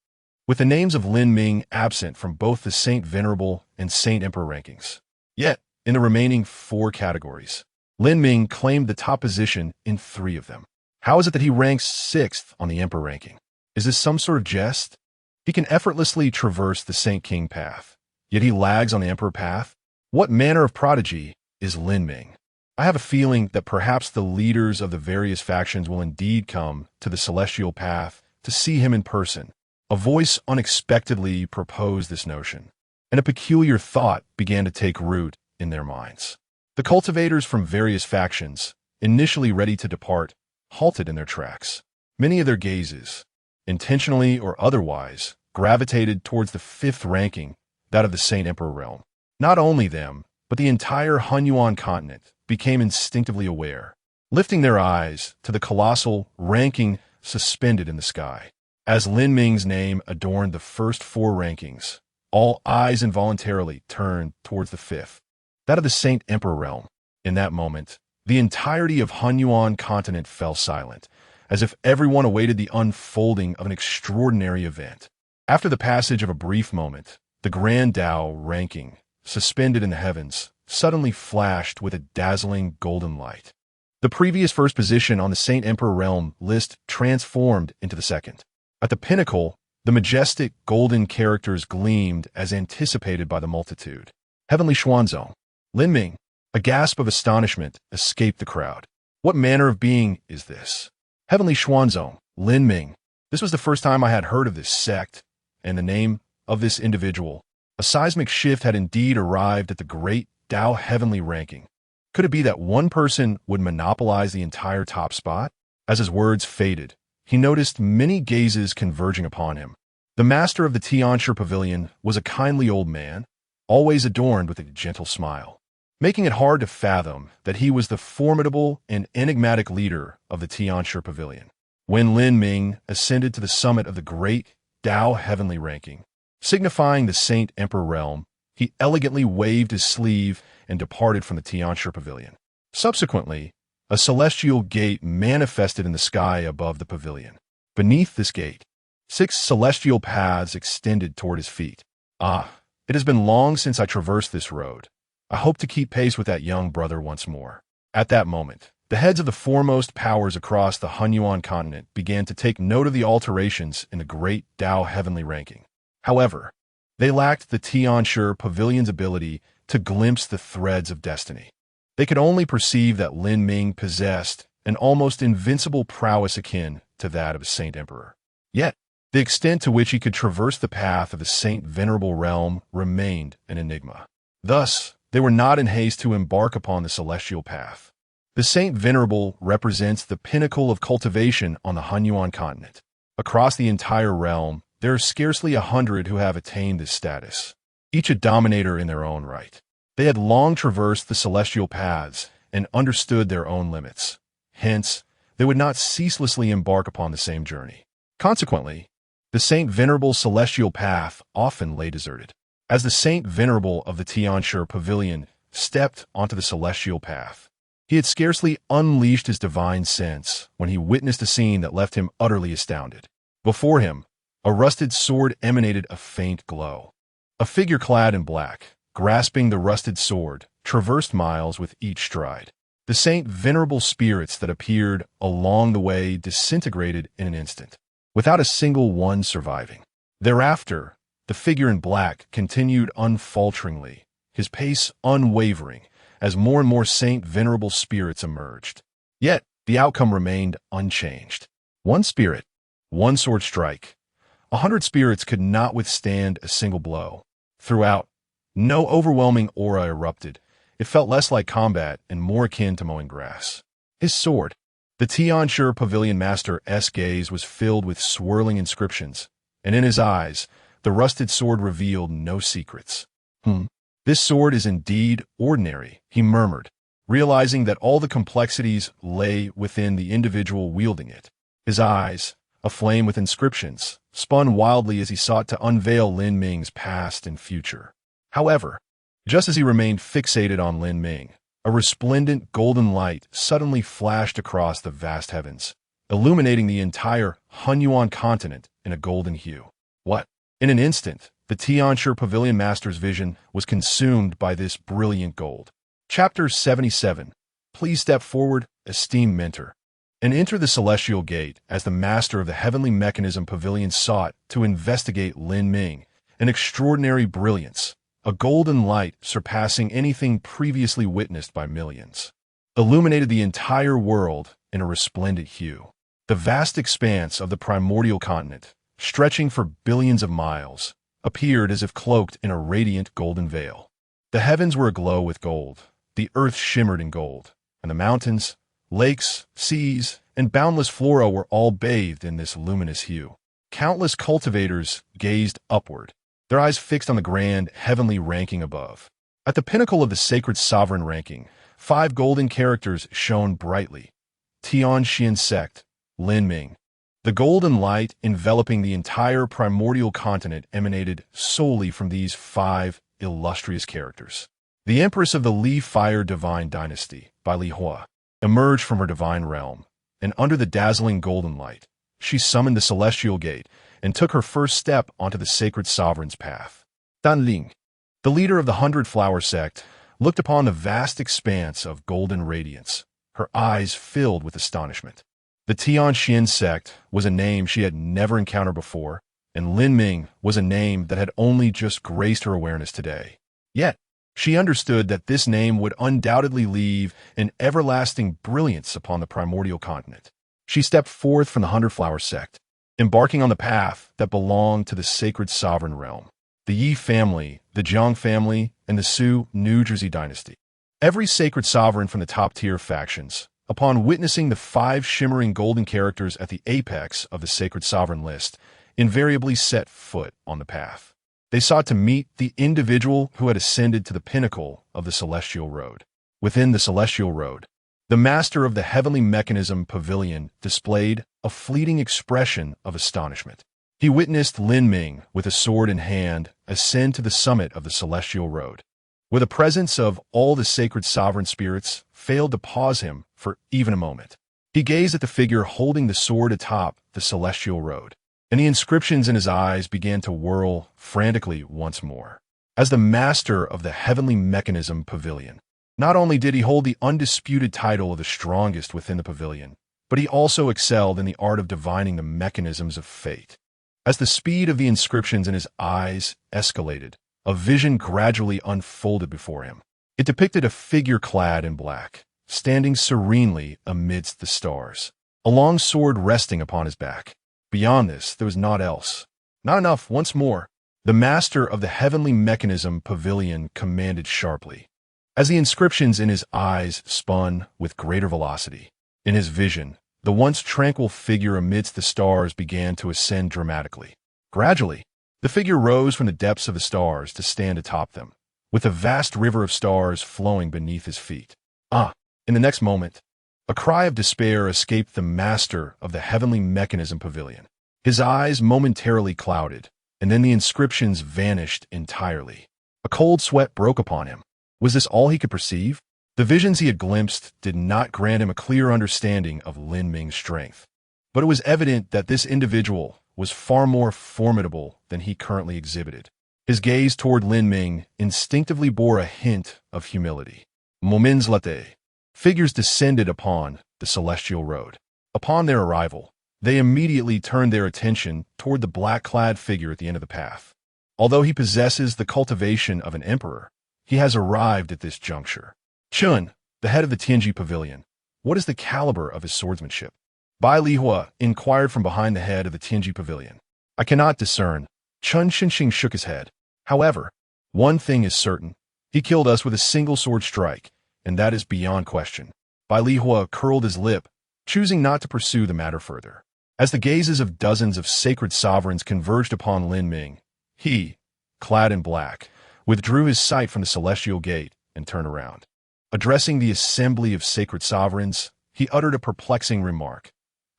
[SPEAKER 1] with the names of Lin Ming absent from both the Saint Venerable and Saint Emperor rankings. Yet, in the remaining 4 categories, Lin Ming claimed the top position in 3 of them. How is it that he ranks 6th on the Emperor ranking? Is this some sort of jest? He can effortlessly traverse the Saint King path, yet he lags on the Emperor path? What manner of prodigy is Lin Ming? I have a feeling that perhaps the leaders of the various factions will indeed come to the celestial path to see him in person. A voice unexpectedly proposed this notion, and a peculiar thought began to take root in their minds. The cultivators from various factions, initially ready to depart, halted in their tracks. Many of their gazes, intentionally or otherwise, gravitated towards the 5th ranking, that of the Saint Emperor realm. Not only them, but the entire Hunyuan continent became instinctively aware, lifting their eyes to the colossal ranking suspended in the sky. As Lin Ming's name adorned the first 4 rankings, all eyes involuntarily turned towards the 5th, that of the Saint Emperor realm. In that moment, the entirety of Hunyuan continent fell silent, as if everyone awaited the unfolding of an extraordinary event. After the passage of a brief moment, the Grand Dao ranking, suspended in the heavens, suddenly flashed with a dazzling golden light. The previous first position on the Saint Emperor realm list transformed into the second. At the pinnacle, the majestic golden characters gleamed as anticipated by the multitude. Heavenly Xuanzong. Lin Ming. A gasp of astonishment escaped the crowd. What manner of being is this? Heavenly Xuanzong, Lin Ming. This was the first time I had heard of this sect, and the name of this individual. A seismic shift had indeed arrived at the great Dao heavenly ranking. Could it be that one person would monopolize the entire top spot? As his words faded, he noticed many gazes converging upon him. The master of the Tianshi Pavilion was a kindly old man, always adorned with a gentle smile, making it hard to fathom that he was the formidable and enigmatic leader of the Tianshi Pavilion. When Lin Ming ascended to the summit of the great Dao heavenly ranking, signifying the Saint Emperor realm, he elegantly waved his sleeve and departed from the Tianshi Pavilion. Subsequently, a celestial gate manifested in the sky above the pavilion. Beneath this gate, 6 celestial paths extended toward his feet. Ah, it has been long since I traversed this road. I hope to keep pace with that young brother once more. At that moment, the heads of the foremost powers across the Hunyuan continent began to take note of the alterations in the great Dao heavenly ranking. However, they lacked the Tianshi Pavilion's ability to glimpse the threads of destiny. They could only perceive that Lin Ming possessed an almost invincible prowess akin to that of a Saint Emperor. Yet, the extent to which he could traverse the path of the Saint Venerable realm remained an enigma. Thus, they were not in haste to embark upon the celestial path. The Saint Venerable represents the pinnacle of cultivation on the Hunyuan continent. Across the entire realm, there are scarcely 100 who have attained this status, each a dominator in their own right. They had long traversed the celestial paths and understood their own limits. Hence, they would not ceaselessly embark upon the same journey. Consequently, the Saint Venerable celestial path often lay deserted. As the Saint Venerable of the Tianshi Pavilion stepped onto the celestial path, he had scarcely unleashed his divine sense when he witnessed a scene that left him utterly astounded. Before him, a rusted sword emanated a faint glow. A figure clad in black, grasping the rusted sword, traversed miles with each stride. The Saint Venerable spirits that appeared along the way disintegrated in an instant, without a single one surviving. Thereafter, the figure in black continued unfalteringly, his pace unwavering, as more and more Saint Venerable spirits emerged. Yet, the outcome remained unchanged. One spirit, one sword strike. 100 spirits could not withstand a single blow. Throughout, no overwhelming aura erupted. It felt less like combat and more akin to mowing grass. His sword, the Tianshi Pavilion Master's gaze was filled with swirling inscriptions, and in his eyes, the rusted sword revealed no secrets. This sword is indeed ordinary, he murmured, realizing that all the complexities lay within the individual wielding it. His eyes, aflame with inscriptions, spun wildly as he sought to unveil Lin Ming's past and future. However, just as he remained fixated on Lin Ming, a resplendent golden light suddenly flashed across the vast heavens, illuminating the entire Hunyuan continent in a golden hue. What? In an instant, the Tianshi Pavilion Master's vision was consumed by this brilliant gold. Chapter 77. Please step forward, esteemed mentor, and enter the Celestial Gate as the Master of the Heavenly Mechanism Pavilion sought to investigate Lin Ming, an extraordinary brilliance, a golden light surpassing anything previously witnessed by millions, illuminated the entire world in a resplendent hue. The vast expanse of the primordial continent, stretching for billions of miles, appeared as if cloaked in a radiant golden veil. The heavens were aglow with gold, the earth shimmered in gold, and the mountains, lakes, seas, and boundless flora were all bathed in this luminous hue. Countless cultivators gazed upward, their eyes fixed on the grand, heavenly ranking above. At the pinnacle of the sacred sovereign ranking, 5 golden characters shone brightly. Tianxian Sect, Lin Ming. The golden light enveloping the entire primordial continent emanated solely from these 5 illustrious characters. The Empress of the Li Fire Divine Dynasty, by Li Hua, emerged from her divine realm, and under the dazzling golden light, she summoned the Celestial Gate and took her first step onto the sacred sovereign's path. Dan Ling, the leader of the 100-Flower Sect, looked upon the vast expanse of golden radiance, her eyes filled with astonishment. The Tianxian Sect was a name she had never encountered before, and Lin Ming was a name that had only just graced her awareness today. Yet, she understood that this name would undoubtedly leave an everlasting brilliance upon the primordial continent. She stepped forth from the 100-Flower Sect, embarking on the path that belonged to the sacred sovereign realm. The Yi family, the Jiang family, and the Su, New Jersey dynasty. Every sacred sovereign from the top-tier factions, upon witnessing the 5 shimmering golden characters at the apex of the sacred sovereign list, invariably set foot on the path. They sought to meet the individual who had ascended to the pinnacle of the Celestial Road. Within the Celestial Road, the Master of the Heavenly Mechanism Pavilion displayed a fleeting expression of astonishment. He witnessed Lin Ming, with a sword in hand, ascend to the summit of the Celestial Road, where the presence of all the sacred sovereign spirits failed to pause him for even a moment. He gazed at the figure holding the sword atop the Celestial Road, and the inscriptions in his eyes began to whirl frantically once more. As the Master of the Heavenly Mechanism Pavilion, not only did he hold the undisputed title of the strongest within the pavilion, but he also excelled in the art of divining the mechanisms of fate. As the speed of the inscriptions in his eyes escalated, a vision gradually unfolded before him. It depicted a figure clad in black, standing serenely amidst the stars, a long sword resting upon his back. Beyond this, there was naught else. Not enough, once more. The Master of the Heavenly Mechanism Pavilion commanded sharply, as the inscriptions in his eyes spun with greater velocity. In his vision, the once tranquil figure amidst the stars began to ascend dramatically. Gradually, the figure rose from the depths of the stars to stand atop them, with a vast river of stars flowing beneath his feet. In the next moment, a cry of despair escaped the Master of the Heavenly Mechanism Pavilion. His eyes momentarily clouded, and then the inscriptions vanished entirely. A cold sweat broke upon him. Was this all he could perceive? The visions he had glimpsed did not grant him a clear understanding of Lin Ming's strength, but it was evident that this individual was far more formidable than he currently exhibited. His gaze toward Lin Ming instinctively bore a hint of humility. Moments later, figures descended upon the Celestial Road. Upon their arrival, they immediately turned their attention toward the black-clad figure at the end of the path. Although he possesses the cultivation of an emperor, he has arrived at this juncture. Chun, the head of the Tianji Pavilion, what is the caliber of his swordsmanship? Bai Lihua inquired from behind the head of the Tianji Pavilion. I cannot discern. Chun Xinxing shook his head. However, one thing is certain. He killed us with a single sword strike, and that is beyond question. Bai Lihua curled his lip, choosing not to pursue the matter further. As the gazes of dozens of sacred sovereigns converged upon Lin Ming, he, clad in black, withdrew his sight from the Celestial Gate and turned around. Addressing the assembly of sacred sovereigns, he uttered a perplexing remark.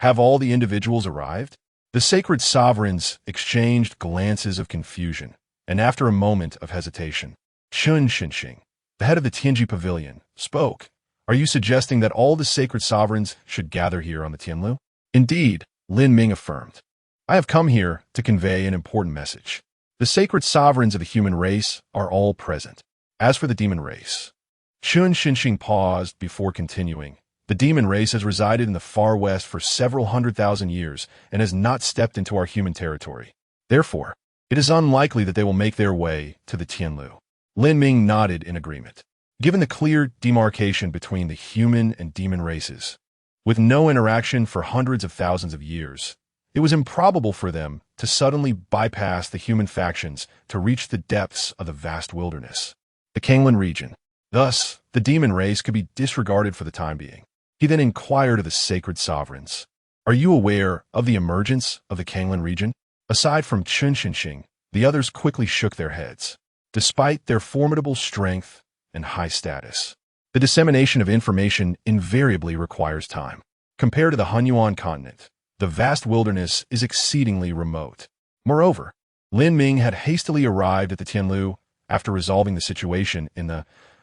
[SPEAKER 1] Have all the individuals arrived? The sacred sovereigns exchanged glances of confusion, and after a moment of hesitation, Chun Xinxing, the head of the Tianji Pavilion, spoke. Are you suggesting that all the sacred sovereigns should gather here on the Tianlu? Indeed, Lin Ming affirmed. I have come here to convey an important message. The sacred sovereigns of the human race are all present. As for the demon race, Chun Xinxing paused before continuing. The demon race has resided in the far west for several 100,000 years and has not stepped into our human territory. Therefore, it is unlikely that they will make their way to the Tianlu. Lin Ming nodded in agreement. Given the clear demarcation between the human and demon races, with no interaction for hundreds of thousands of years, it was improbable for them to suddenly bypass the human factions to reach the depths of the vast wilderness, the Kanglan region. Thus, the demon race could be disregarded for the time being. He then inquired of the sacred sovereigns, are you aware of the emergence of the Kanglan region? Aside from Chun Xinxing, the others quickly shook their heads. Despite their formidable strength and high status, the dissemination of information invariably requires time. Compared to the Hunyuan continent, the vast wilderness is exceedingly remote. Moreover, Lin Ming had hastily arrived at the Tianlu after resolving the situation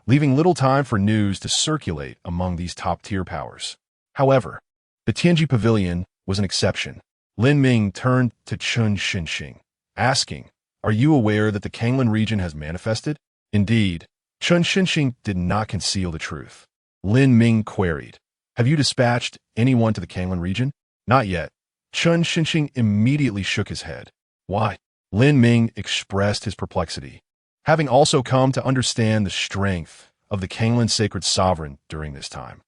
[SPEAKER 1] leaving little time for news to circulate among these top-tier powers. However, the Tianji Pavilion was an exception. Lin Ming turned to Chun Xinxing, asking, are you aware that the Kanglan region has manifested? Indeed, Chun Xinxing did not conceal the truth. Lin Ming queried, have you dispatched anyone to the Kanglan region? Not yet. Chun Xinxing immediately shook his head. Why? Lin Ming expressed his perplexity, having also come to understand the strength of the Kanglan sacred sovereign during this time.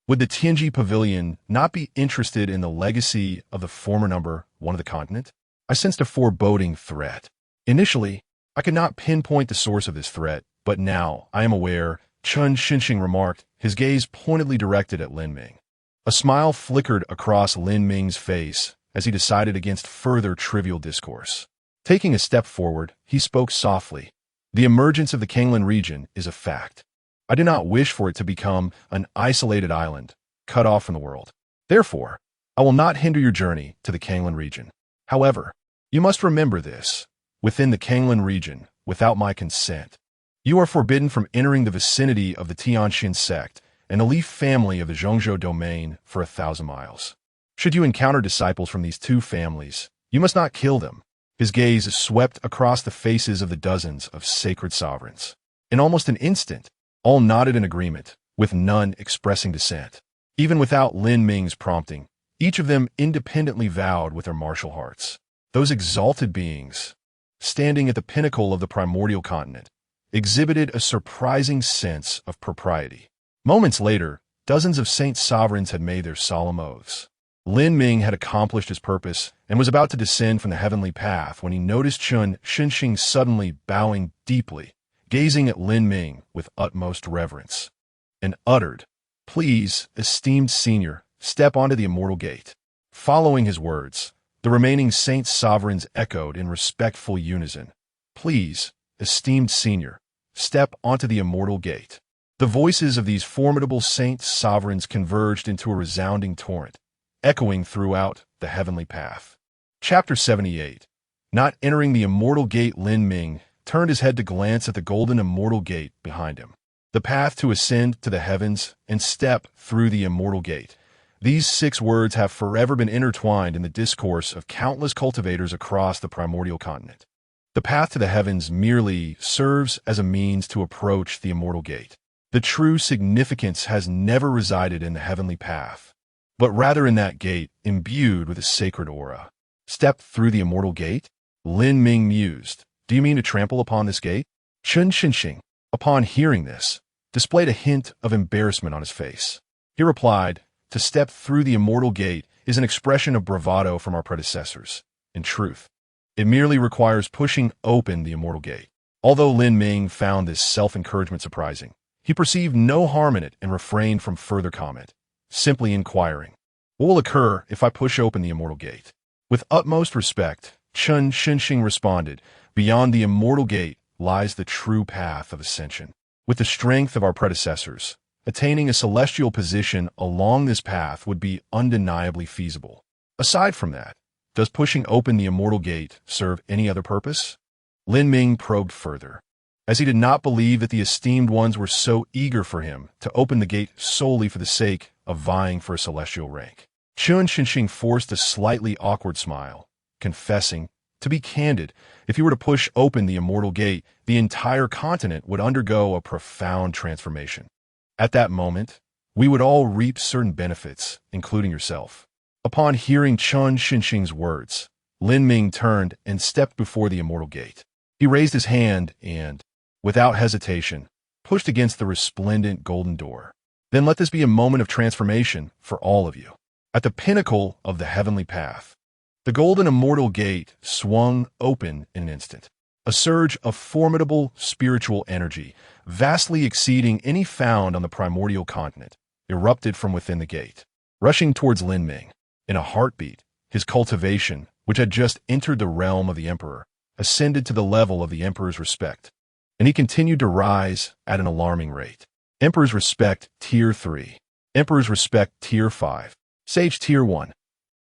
[SPEAKER 1] Would the Tianji Pavilion not be interested in the legacy of the former number one of the continent? I sensed a foreboding threat. Initially, I could not pinpoint the source of this threat, but now I am aware, Chun Xinxing remarked, his gaze pointedly directed at Lin Ming. A smile flickered across Lin Ming's face as he decided against further trivial discourse. Taking a step forward, he spoke softly. The emergence of the Kanglan region is a fact. I do not wish for it to become an isolated island, cut off from the world. Therefore, I will not hinder your journey to the Kanglan region. However, you must remember this. Within the Kanglan region, without my consent, you are forbidden from entering the vicinity of the Tianxin sect and the Leaf family of the Zhongzhou domain for 1,000 miles. Should you encounter disciples from these two families, you must not kill them. His gaze swept across the faces of the dozens of sacred sovereigns. In almost an instant, all nodded in agreement, with none expressing dissent. Even without Lin Ming's prompting, each of them independently vowed with their martial hearts. Those exalted beings, standing at the pinnacle of the primordial continent, exhibited a surprising sense of propriety. Moments later, dozens of saint sovereigns had made their solemn oaths. Lin Ming had accomplished his purpose and was about to descend from the heavenly path when he noticed Chun Xinxing suddenly bowing deeply, gazing at Lin Ming with utmost reverence, and uttered, "Please, esteemed senior, step onto the immortal gate." Following his words, the remaining saint sovereigns echoed in respectful unison, "Please, esteemed senior, step onto the immortal gate." The voices of these formidable saint sovereigns converged into a resounding torrent, echoing throughout the heavenly path. Chapter 78. Not entering the immortal gate, Lin Ming turned his head to glance at the golden immortal gate behind him. The path to ascend to the heavens and step through the immortal gate. These 6 words have forever been intertwined in the discourse of countless cultivators across the primordial continent. The path to the heavens merely serves as a means to approach the immortal gate. The true significance has never resided in the heavenly path, but rather in that gate imbued with a sacred aura. Step through the immortal gate? Lin Ming mused. Do you mean to trample upon this gate? Chun Xinxing, upon hearing this, displayed a hint of embarrassment on his face. He replied, to step through the immortal gate is an expression of bravado from our predecessors. In truth, it merely requires pushing open the immortal gate. Although Lin Ming found this self-encouragement surprising, he perceived no harm in it and refrained from further comment, simply inquiring, "What will occur if I push open the immortal gate?" With utmost respect, Chun Xinxing responded, "Beyond the immortal gate lies the true path of ascension. With the strength of our predecessors, attaining a celestial position along this path would be undeniably feasible. Aside from that, Does pushing open the immortal gate serve any other purpose? Lin Ming probed further, as he did not believe that the esteemed ones were so eager for him to open the gate solely for the sake of vying for a celestial rank. Chun Xinxing forced a slightly awkward smile, confessing, to be candid, if he were to push open the immortal gate, the entire continent would undergo a profound transformation. At that moment, we would all reap certain benefits, including yourself. Upon hearing Chun Xinxing's words, Lin Ming turned and stepped before the immortal gate. He raised his hand and, without hesitation, pushed against the resplendent golden door. Then let this be a moment of transformation for all of you. At the pinnacle of the heavenly path, the golden immortal gate swung open in an instant. A surge of formidable spiritual energy, vastly exceeding any found on the primordial continent, erupted from within the gate, rushing towards Lin Ming. In a heartbeat, his cultivation, which had just entered the realm of the emperor, ascended to the level of the emperor's respect, and he continued to rise at an alarming rate. Emperor's respect, Tier 3. Emperor's respect, Tier 5. Sage, Tier 1.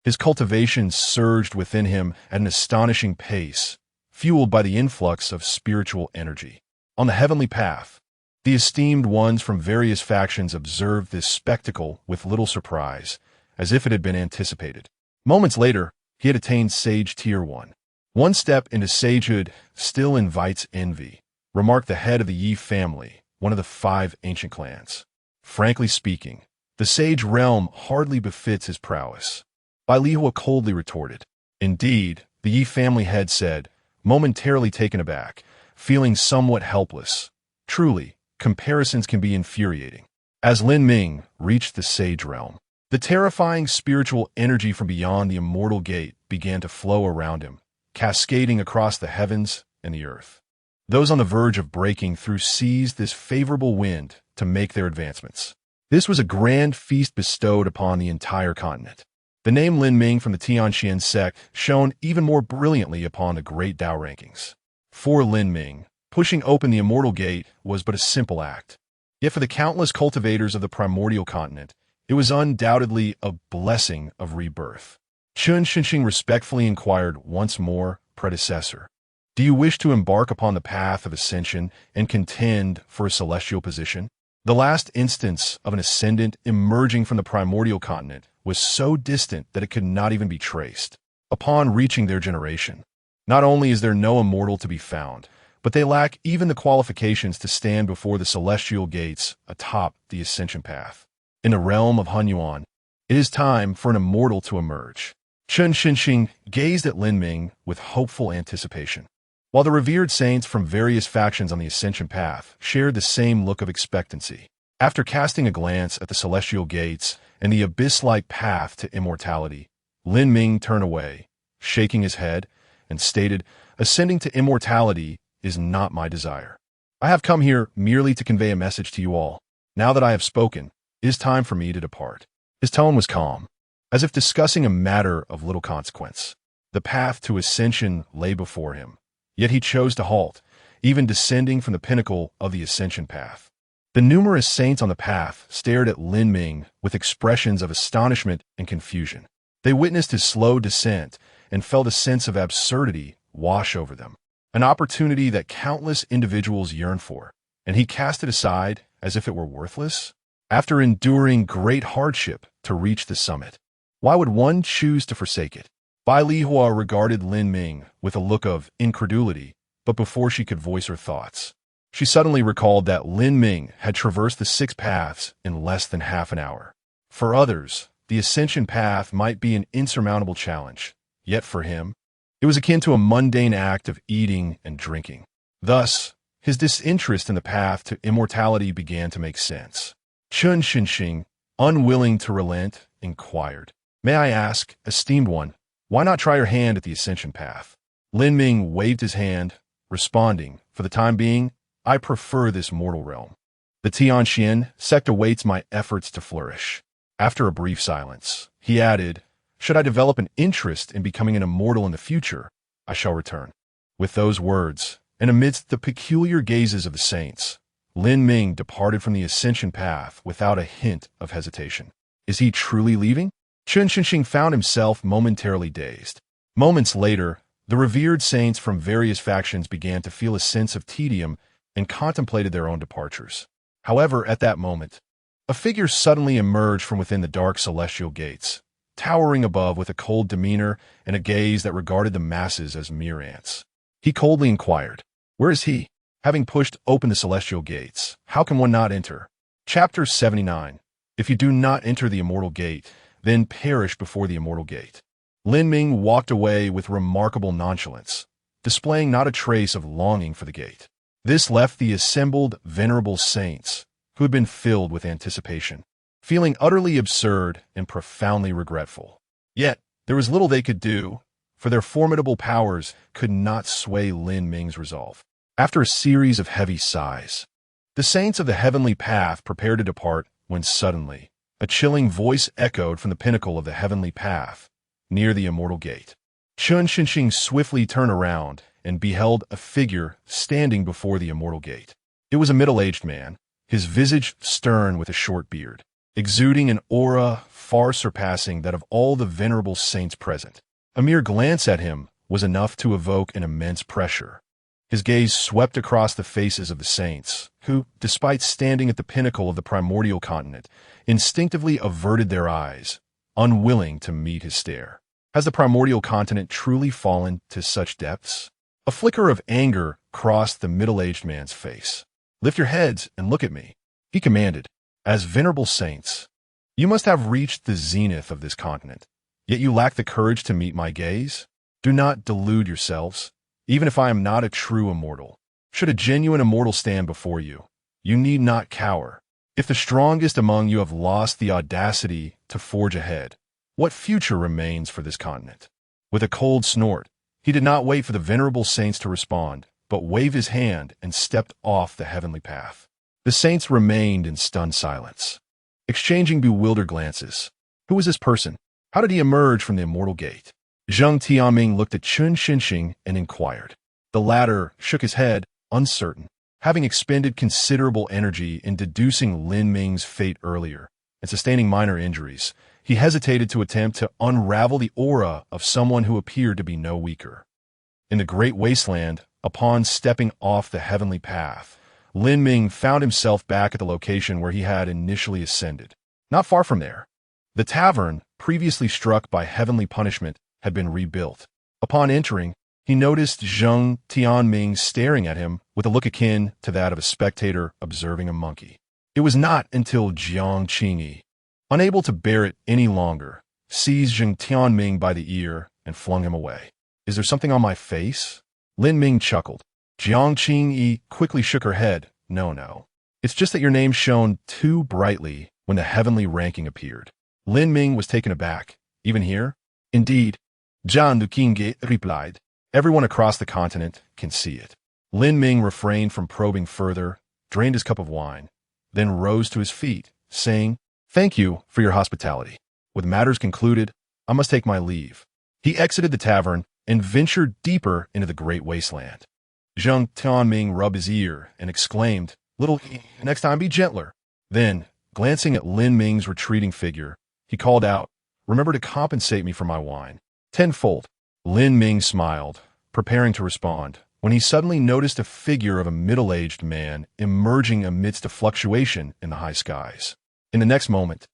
[SPEAKER 1] His cultivation surged within him at an astonishing pace, fueled by the influx of spiritual energy. On the heavenly path, the esteemed ones from various factions observed this spectacle with little surprise, as if it had been anticipated. Moments later, he had attained Sage Tier 1. One step into sagehood still invites envy, remarked the head of the Yi family, one of the 5 ancient clans. Frankly speaking, the sage realm hardly befits his prowess. Bai Lihua coldly retorted. Indeed, the Yi family head said, momentarily taken aback, feeling somewhat helpless. Truly, comparisons can be infuriating. As Lin Ming reached the sage realm, the terrifying spiritual energy from beyond the immortal gate began to flow around him, cascading across the heavens and the earth. Those on the verge of breaking through seized this favorable wind to make their advancements. This was a grand feast bestowed upon the entire continent. The name Lin Ming from the Tianxian sect shone even more brilliantly upon the great Dao rankings. For Lin Ming, pushing open the immortal gate was but a simple act. Yet for the countless cultivators of the primordial continent, it was undoubtedly a blessing of rebirth. Chun Xinxing respectfully inquired once more, predecessor, do you wish to embark upon the path of ascension and contend for a celestial position? The last instance of an ascendant emerging from the primordial continent was so distant that it could not even be traced. Upon reaching their generation, not only is there no immortal to be found, but they lack even the qualifications to stand before the celestial gates atop the ascension path. In the realm of Hunyuan, it is time for an immortal to emerge. Chun Xinxing gazed at Lin Ming with hopeful anticipation, while the revered saints from various factions on the ascension path shared the same look of expectancy. After casting a glance at the celestial gates and the abyss-like path to immortality, Lin Ming turned away, shaking his head, and stated, ascending to immortality is not my desire. I have come here merely to convey a message to you all. Now that I have spoken, it is time for me to depart. His tone was calm, as if discussing a matter of little consequence. The path to ascension lay before him, yet he chose to halt, even descending from the pinnacle of the ascension path. The numerous saints on the path stared at Lin Ming with expressions of astonishment and confusion. They witnessed his slow descent and felt a sense of absurdity wash over them, an opportunity that countless individuals yearn for, and he cast it aside as if it were worthless. After enduring great hardship to reach the summit, why would one choose to forsake it? Bai Lihua regarded Lin Ming with a look of incredulity, but before she could voice her thoughts, she suddenly recalled that Lin Ming had traversed the 6 paths in less than half an hour. For others, the ascension path might be an insurmountable challenge, yet for him, it was akin to a mundane act of eating and drinking. Thus, his disinterest in the path to immortality began to make sense. Chun Xinxing, unwilling to relent, inquired, may I ask, esteemed one, why not try your hand at the ascension path? Lin Ming waved his hand, responding, for the time being, I prefer this mortal realm. The Tianxian sect awaits my efforts to flourish. After a brief silence, he added, should I develop an interest in becoming an immortal in the future, I shall return. With those words, and amidst the peculiar gazes of the saints, Lin Ming departed from the ascension path without a hint of hesitation. Is he truly leaving? Chun Xinxing found himself momentarily dazed. Moments later, the revered saints from various factions began to feel a sense of tedium and contemplated their own departures. However, at that moment, a figure suddenly emerged from within the dark celestial gates, towering above with a cold demeanor and a gaze that regarded the masses as mere ants. He coldly inquired, "Where is he?" Having pushed open the celestial gates, how can one not enter? Chapter 79. If you do not enter the immortal gate, then perish before the immortal gate. Lin Ming walked away with remarkable nonchalance, displaying not a trace of longing for the gate. This left the assembled venerable saints, who had been filled with anticipation, feeling utterly absurd and profoundly regretful. Yet, there was little they could do, for their formidable powers could not sway Lin Ming's resolve. After a series of heavy sighs, the saints of the heavenly path prepared to depart when suddenly, a chilling voice echoed from the pinnacle of the heavenly path, near the immortal gate. Chun Xinxing swiftly turned around and beheld a figure standing before the immortal gate. It was a middle-aged man, his visage stern with a short beard, exuding an aura far surpassing that of all the venerable saints present. A mere glance at him was enough to evoke an immense pressure. His gaze swept across the faces of the saints, who, despite standing at the pinnacle of the primordial continent, instinctively averted their eyes, unwilling to meet his stare. Has the primordial continent truly fallen to such depths? A flicker of anger crossed the middle-aged man's face. "Lift your heads and look at me," he commanded. "As venerable saints, you must have reached the zenith of this continent, yet you lack the courage to meet my gaze? Do not delude yourselves, even if I am not a true immortal. Should a genuine immortal stand before you, you need not cower. If the strongest among you have lost the audacity to forge ahead, what future remains for this continent?" With a cold snort, he did not wait for the venerable saints to respond, but waved his hand and stepped off the heavenly path. The saints remained in stunned silence, exchanging bewildered glances. Who was this person? How did he emerge from the immortal gate? Zheng Tianming looked at Chun Xinxing and inquired. The latter shook his head, uncertain. Having expended considerable energy in deducing Lin Ming's fate earlier and sustaining minor injuries, he hesitated to attempt to unravel the aura of someone who appeared to be no weaker. In the great wasteland, upon stepping off the heavenly path, Lin Ming found himself back at the location where he had initially ascended. Not far from there, the tavern, previously struck by heavenly punishment, had been rebuilt. Upon entering, he noticed Zheng Tianming staring at him with a look akin to that of a spectator observing a monkey. It was not until Jiang Qingyi, unable to bear it any longer, seized Zheng Tianming by the ear and flung him away. "Is there something on my face?" Lin Ming chuckled. Jiang Qingyi quickly shook her head. No. It's just that your name shone too brightly when the heavenly ranking appeared." Lin Ming was taken aback. "Even here?" "Indeed," Zhang Luqingge replied. "Everyone across the continent can see it." Lin Ming refrained from probing further, drained his cup of wine, then rose to his feet, saying, "Thank you for your hospitality. With matters concluded, I must take my leave." He exited the tavern and ventured deeper into the great wasteland. Zheng Tianming rubbed his ear and exclaimed, "Little, next time be gentler." Then, glancing at Lin Ming's retreating figure, he called out, "Remember to compensate me for my wine tenfold." Lin Ming smiled, preparing to respond, when he suddenly noticed a figure of a middle-aged man emerging amidst a fluctuation in the high skies. In the next moment,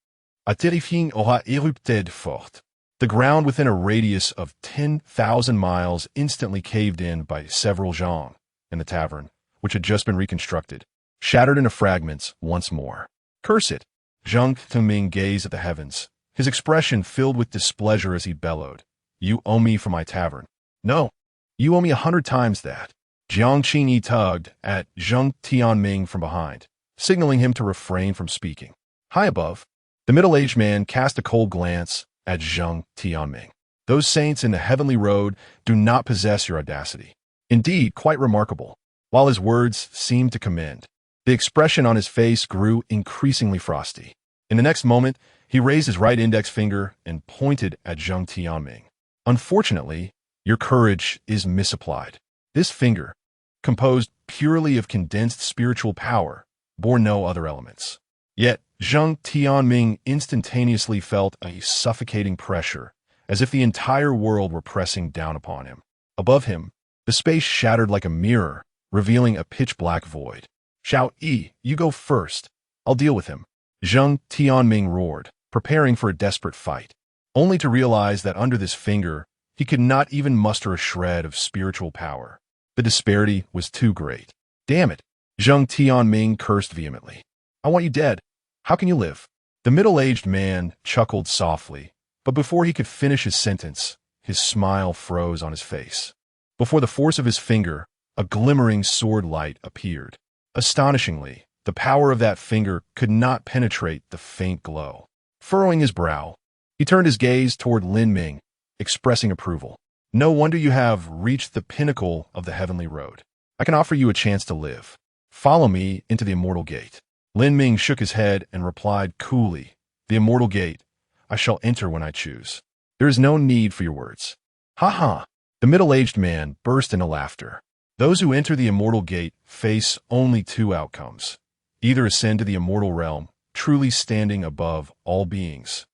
[SPEAKER 1] a terrifying aura érupted forte. The ground within a radius of 10,000 miles instantly caved in by several zhang in the tavern, which had just been reconstructed, shattered into fragments once more. "Curse it!" Zheng Tianming gazed at the heavens, his expression filled with displeasure as he bellowed. "You owe me for my tavern." "No, you owe me 100 times that." Jiang Qingyi tugged at Zheng Tianming from behind, signaling him to refrain from speaking. High above, the middle-aged man cast a cold glance at Zheng Tianming. "Those saints in the heavenly road do not possess your audacity. Indeed, quite remarkable." While his words seemed to commend, the expression on his face grew increasingly frosty. In the next moment, he raised his right index finger and pointed at Zheng Tianming. "Unfortunately, your courage is misapplied." This finger, composed purely of condensed spiritual power, bore no other elements. Yet, Zheng Tianming instantaneously felt a suffocating pressure as if the entire world were pressing down upon him. Above him, the space shattered like a mirror, revealing a pitch-black void. "Xiao Yi, you go first. I'll deal with him," Zheng Tianming roared, preparing for a desperate fight, only to realize that under this finger, he could not even muster a shred of spiritual power. The disparity was too great. "Damn it," Zheng Tianming cursed vehemently. "I want you dead. How can you live?" The middle-aged man chuckled softly, but before he could finish his sentence, his smile froze on his face. Before the force of his finger, a glimmering sword light appeared. Astonishingly, the power of that finger could not penetrate the faint glow. Furrowing his brow, he turned his gaze toward Lin Ming, expressing approval. "No wonder you have reached the pinnacle of the heavenly road. I can offer you a chance to live. Follow me into the immortal gate." Lin Ming shook his head and replied coolly, "The immortal gate. I shall enter when I choose. There is no need for your words." "Ha ha!" The middle-aged man burst into laughter. "Those who enter the immortal gate face only two outcomes. Either ascend to the immortal realm, truly standing above all beings,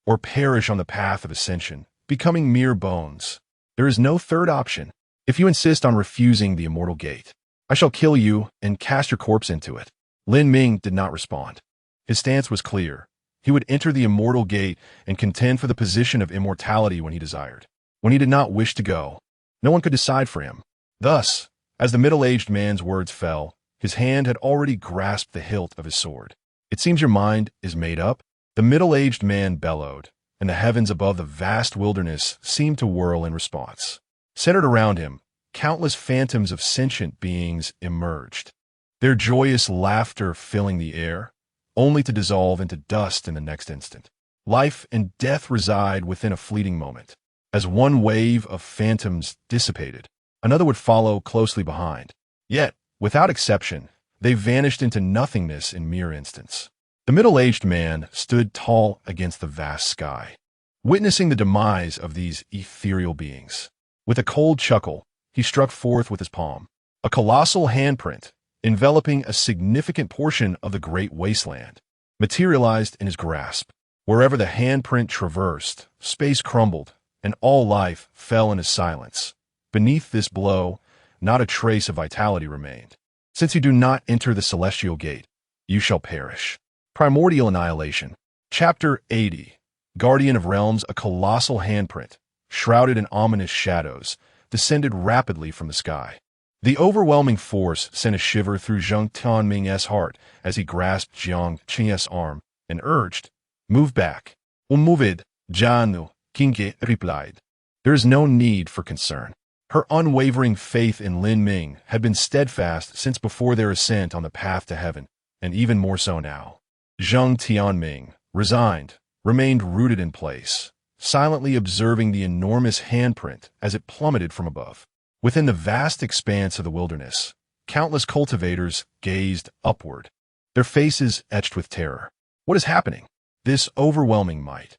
[SPEAKER 1] or perish on the path of ascension, becoming mere bones. There is no third option. If you insist on refusing the immortal gate, I shall kill you and cast your corpse into it." Lin Ming did not respond. His stance was clear. He would enter the immortal gate and contend for the position of immortality when he desired. When he did not wish to go, no one could decide for him. Thus, as the middle-aged man's words fell, his hand had already grasped the hilt of his sword. "It seems your mind is made up?" The middle-aged man bellowed, and the heavens above the vast wilderness seemed to whirl in response. Centered around him, countless phantoms of sentient beings emerged, their joyous laughter filling the air, only to dissolve into dust in the next instant. Life and death reside within a fleeting moment. As one wave of phantoms dissipated, another would follow closely behind. Yet, without exception, they vanished into nothingness in mere instants. The middle-aged man stood tall against the vast sky, witnessing the demise of these ethereal beings. With a cold chuckle, he struck forth with his palm. A colossal handprint, enveloping a significant portion of the great wasteland, materialized in his grasp. Wherever the handprint traversed, space crumbled, and all life fell into silence. Beneath this blow, not a trace of vitality remained. "Since you do not enter the celestial gate, you shall perish." Primordial Annihilation. Chapter 80. Guardian of Realms. A colossal handprint, shrouded in ominous shadows, descended rapidly from the sky. The overwhelming force sent a shiver through Zheng Tianming's heart as he grasped Jiang Qing's arm and urged, "Move back." "Unmoved," Jian Mountain replied. "There is no need for concern." Her unwavering faith in Lin Ming had been steadfast since before their ascent on the path to heaven, and even more so now. Zheng Tianming, resigned, remained rooted in place, silently observing the enormous handprint as it plummeted from above. Within the vast expanse of the wilderness, countless cultivators gazed upward, their faces etched with terror. What is happening? This overwhelming might.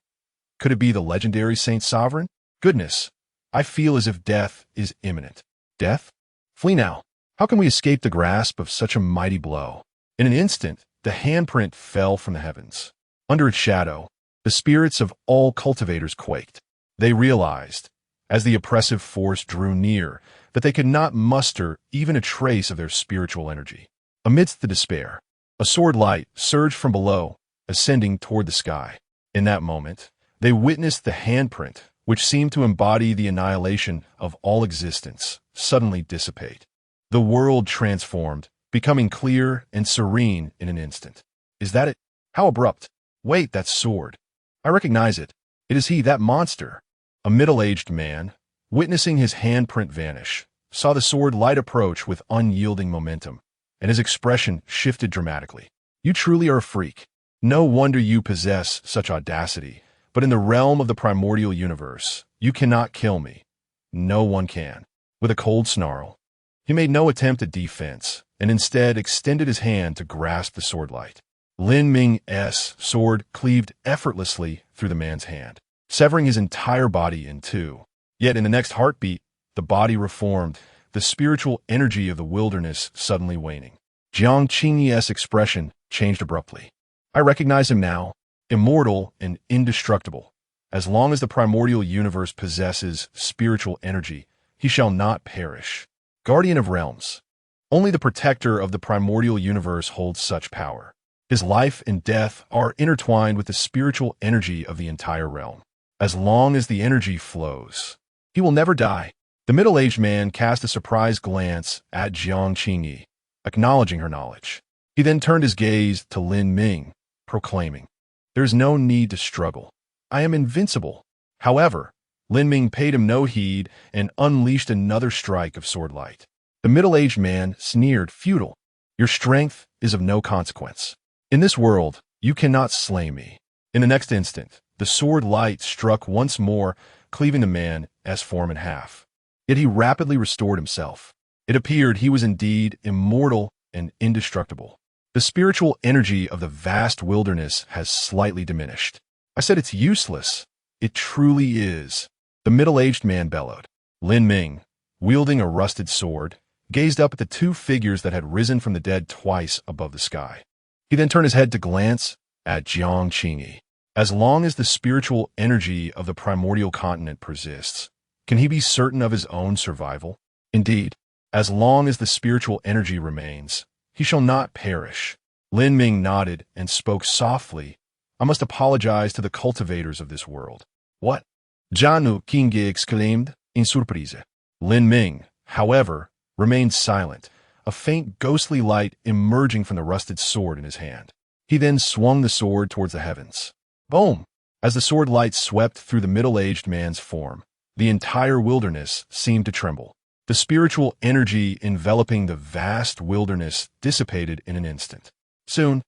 [SPEAKER 1] Could it be the legendary Saint Sovereign? Goodness, I feel as if death is imminent. Death? Flee now. How can we escape the grasp of such a mighty blow? In an instant, the handprint fell from the heavens. Under its shadow, the spirits of all cultivators quaked. They realized, as the oppressive force drew near, that they could not muster even a trace of their spiritual energy. Amidst the despair, a sword light surged from below, ascending toward the sky. In that moment, they witnessed the handprint, which seemed to embody the annihilation of all existence, suddenly dissipate. The world transformed, becoming clear and serene in an instant. "Is that it? How abrupt! Wait, that sword. I recognize it. It is he, that monster." A middle-aged man, witnessing his handprint vanish, saw the sword light approach with unyielding momentum, and his expression shifted dramatically. "You truly are a freak. No wonder you possess such audacity. But in the realm of the primordial universe, you cannot kill me. No one can." With a cold snarl, he made no attempt at defense, and instead extended his hand to grasp the sword light. Lin Ming's sword cleaved effortlessly through the man's hand, severing his entire body in two. Yet in the next heartbeat, the body reformed, the spiritual energy of the wilderness suddenly waning. Jiang Qing's expression changed abruptly. "I recognize him now, immortal and indestructible, As long as the primordial universe possesses spiritual energy, he shall not perish. Guardian of realms. Only the protector of the primordial universe holds such power. His life and death are intertwined with the spiritual energy of the entire realm. As long as the energy flows, he will never die. The middle-aged man cast a surprised glance at Jiang Qingyi, acknowledging her knowledge. He then turned his gaze to Lin Ming, proclaiming, "There is no need to struggle. I am invincible." However, Lin Ming paid him no heed and unleashed another strike of sword light. The middle-aged man sneered, "Futile. Your strength is of no consequence. In this world, you cannot slay me." In the next instant, the sword light struck once more, cleaving the man's form in half. Yet he rapidly restored himself. It appeared he was indeed immortal and indestructible. The spiritual energy of the vast wilderness has slightly diminished. I said it's useless. It truly is. The middle-aged man bellowed. Lin Ming, wielding a rusted sword, gazed up at the two figures that had risen from the dead twice above the sky. He then turned his head to glance at Jiang Qingyi. As long as the spiritual energy of the primordial continent persists, can he be certain of his own survival? Indeed, as long as the spiritual energy remains, he shall not perish. Lin Ming nodded and spoke softly. "I must apologize to the cultivators of this world." "What?" Jian Qingyi exclaimed in surprise. Lin Ming, however, remained silent, a faint ghostly light emerging from the rusted sword in his hand. He then swung the sword towards the heavens. Boom! As the sword light swept through the middle-aged man's form, the entire wilderness seemed to tremble. The spiritual energy enveloping the vast wilderness dissipated in an instant. Soon,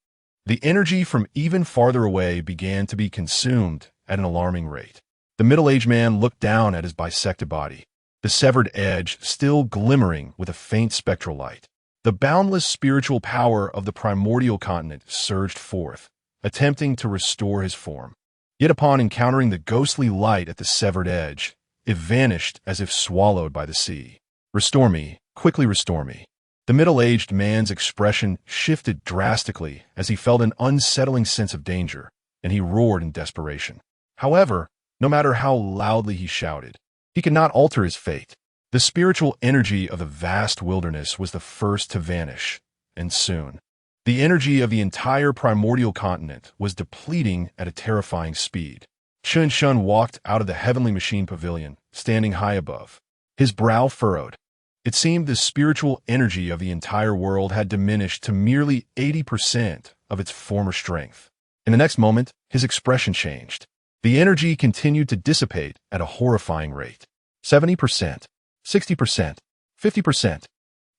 [SPEAKER 1] the energy from even farther away began to be consumed at an alarming rate. The middle-aged man looked down at his bisected body, the severed edge still glimmering with a faint spectral light. The boundless spiritual power of the primordial continent surged forth, attempting to restore his form. Yet upon encountering the ghostly light at the severed edge, it vanished as if swallowed by the sea. "Restore me, quickly restore me." The middle-aged man's expression shifted drastically as he felt an unsettling sense of danger, and he roared in desperation. However, no matter how loudly he shouted, he could not alter his fate. The spiritual energy of the vast wilderness was the first to vanish, and soon, the energy of the entire primordial continent was depleting at a terrifying speed. Chun Shun walked out of the heavenly machine pavilion, standing high above, his brow furrowed. It seemed the spiritual energy of the entire world had diminished to merely 80% of its former strength. In the next moment, his expression changed. The energy continued to dissipate at a horrifying rate. 70%, 60%, 50%,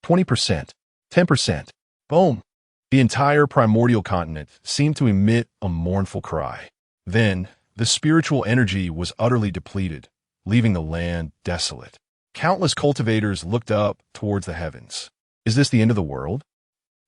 [SPEAKER 1] 20%, 10%. Boom! The entire primordial continent seemed to emit a mournful cry. Then, the spiritual energy was utterly depleted, leaving the land desolate. Countless cultivators looked up towards the heavens. Is this the end of the world?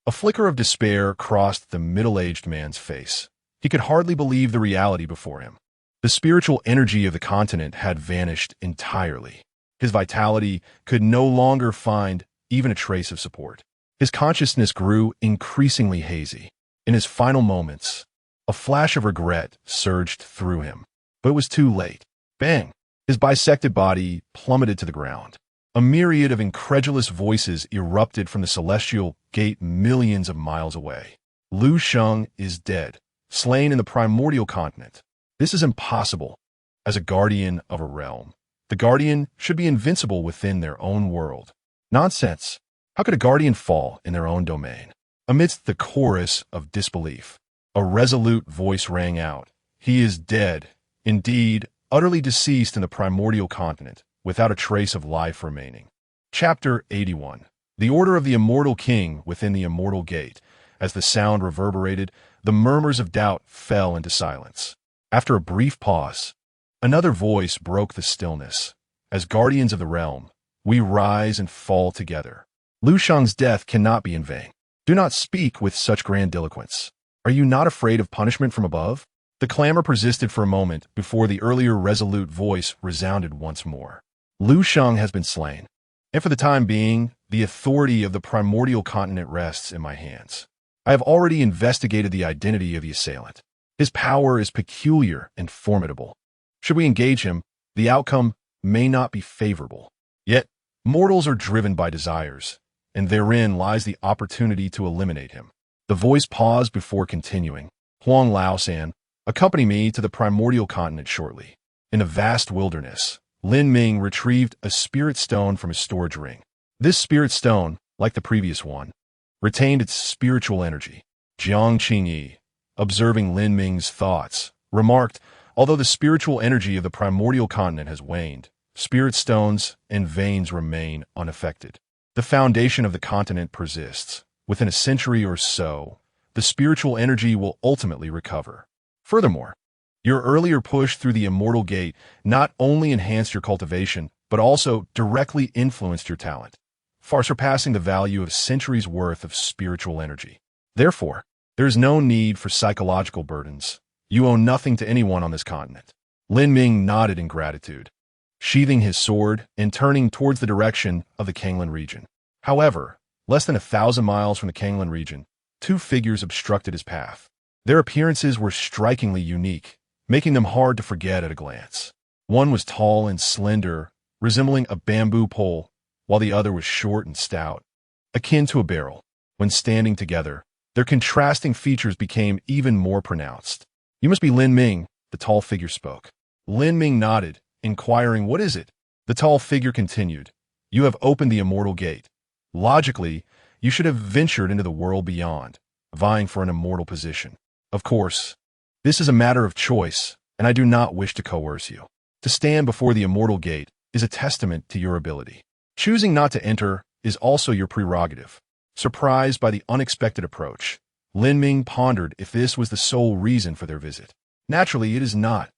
[SPEAKER 1] A flicker of despair crossed the middle-aged man's face. He could hardly believe the reality before him. The spiritual energy of the continent had vanished entirely. His vitality could no longer find even a trace of support. His consciousness grew increasingly hazy. In his final moments, a flash of regret surged through him. But it was too late. Bang! His bisected body plummeted to the ground. A myriad of incredulous voices erupted from the celestial gate millions of miles away. Lu Sheng is dead, slain in the primordial continent. This is impossible. As a guardian of a realm, the guardian should be invincible within their own world. Nonsense. How could a guardian fall in their own domain? Amidst the chorus of disbelief, a resolute voice rang out. He is dead, indeed, utterly deceased in the primordial continent, without a trace of life remaining. Chapter 81. The Order of the Immortal King within the Immortal Gate. As the sound reverberated, the murmurs of doubt fell into silence. After a brief pause, another voice broke the stillness. As guardians of the realm, we rise and fall together. Lu Shang's death cannot be in vain. Do not speak with such grandiloquence. Are you not afraid of punishment from above? The clamor persisted for a moment before the earlier resolute voice resounded once more. Lu Shang has been slain, and for the time being, the authority of the primordial continent rests in my hands. I have already investigated the identity of the assailant. His power is peculiar and formidable. Should we engage him, the outcome may not be favorable. Yet, mortals are driven by desires, and therein lies the opportunity to eliminate him. The voice paused before continuing. Huang Laosan, accompany me to the primordial continent shortly. In a vast wilderness, Lin Ming retrieved a spirit stone from his storage ring. This spirit stone, like the previous one, retained its spiritual energy. Jiang Qingyi, observing Lin Ming's thoughts, remarked, although the spiritual energy of the primordial continent has waned, spirit stones and veins remain unaffected. The foundation of the continent persists. Within a century or so, the spiritual energy will ultimately recover. Furthermore, your earlier push through the immortal gate not only enhanced your cultivation, but also directly influenced your talent, far surpassing the value of centuries' worth of spiritual energy. Therefore, there is no need for psychological burdens. You owe nothing to anyone on this continent. Lin Ming nodded in gratitude, sheathing his sword and turning towards the direction of the Kanglan region. However, less than 1,000 miles from the Kanglan region, two figures obstructed his path. Their appearances were strikingly unique, making them hard to forget at a glance. One was tall and slender, resembling a bamboo pole, while the other was short and stout, akin to a barrel. When standing together, their contrasting features became even more pronounced. "You must be Lin Ming," the tall figure spoke. Lin Ming nodded, inquiring, "What is it?" The tall figure continued, "You have opened the immortal gate. Logically, you should have ventured into the world beyond, vying for an immortal position. Of course, this is a matter of choice, and I do not wish to coerce you. To stand before the immortal gate is a testament to your ability. Choosing not to enter is also your prerogative." Surprised by the unexpected approach, Lin Ming pondered if this was the sole reason for their visit. "Naturally, it is not,"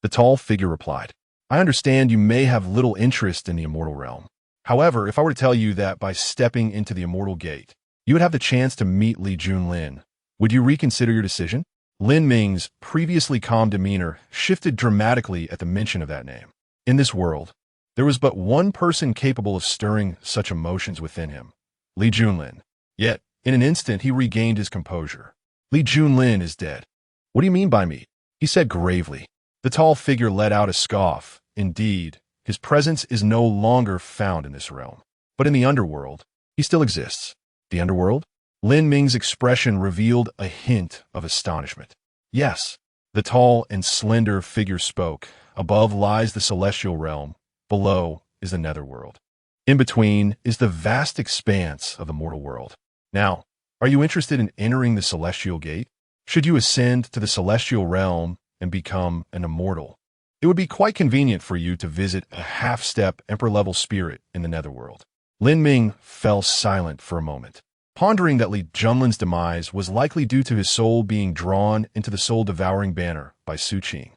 [SPEAKER 1] the tall figure replied. "I understand you may have little interest in the immortal realm. However, if I were to tell you that by stepping into the immortal gate, you would have the chance to meet Li Junlin, would you reconsider your decision?" Lin Ming's previously calm demeanor shifted dramatically at the mention of that name. In this world, there was but one person capable of stirring such emotions within him, Li Junlin. Yet, in an instant he regained his composure. "Li Junlin is dead." "What do you mean by me?" he said gravely. The tall figure let out a scoff. "Indeed, his presence is no longer found in this realm. But in the underworld, he still exists." "The underworld?" Lin Ming's expression revealed a hint of astonishment. "Yes," the tall and slender figure spoke. "Above lies the celestial realm. Below is the netherworld. In between is the vast expanse of the mortal world. Now, are you interested in entering the celestial gate? Should you ascend to the celestial realm and become an immortal, it would be quite convenient for you to visit a half-step emperor-level spirit in the netherworld." Lin Ming fell silent for a moment, pondering that Li Junlin's demise was likely due to his soul being drawn into the soul-devouring banner by Su Qing.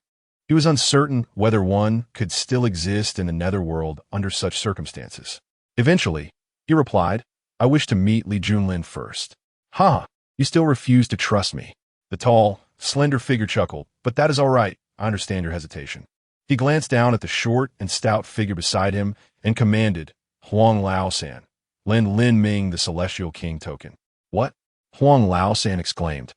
[SPEAKER 1] He was uncertain whether one could still exist in the netherworld under such circumstances. Eventually, he replied, "I wish to meet Li Junlin first." "Ha! You still refuse to trust me?" The tall, slender figure chuckled. "But that is all right. I understand your hesitation." He glanced down at the short and stout figure beside him and commanded, "Huang Laosan, lend Lin Ming the Celestial King token." "What?" Huang Laosan exclaimed.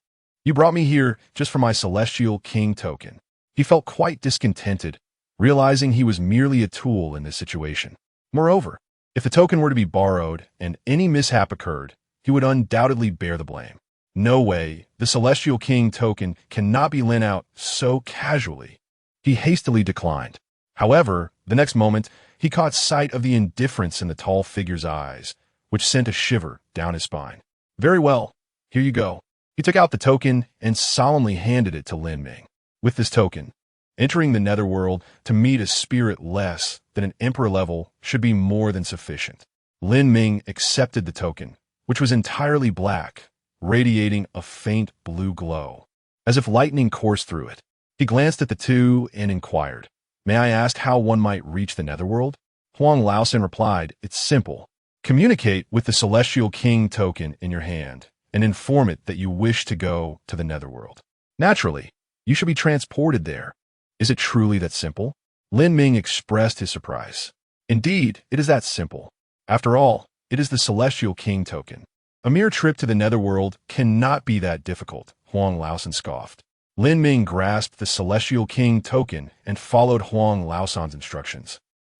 [SPEAKER 1] "You brought me here just for my Celestial King token." He felt quite discontented, realizing he was merely a tool in this situation. Moreover, if the token were to be borrowed and any mishap occurred, he would undoubtedly bear the blame. No way, the Celestial King token cannot be lent out so casually. He hastily declined. However, the next moment, he caught sight of the indifference in the tall figure's eyes, which sent a shiver down his spine. "Very well, here you go." He took out the token and solemnly handed it to Lin Ming. With this token, entering the netherworld to meet a spirit less than an emperor level should be more than sufficient. Lin Ming accepted the token, which was entirely black, radiating a faint blue glow, as if lightning coursed through it. He glanced at the two and inquired, "May I ask how one might reach the netherworld?" Huang Laosan replied, "It's simple. Communicate with the Celestial King token in your hand and inform it that you wish to go to the netherworld. Naturally, you should be transported there." "Is it truly that simple?" Lin Ming expressed his surprise. "Indeed, it is that simple. After all, it is the Celestial King token. A mere trip to the netherworld cannot be that difficult," Huang Laosan scoffed. Lin Ming grasped the Celestial King token and followed Huang Laosan's instructions,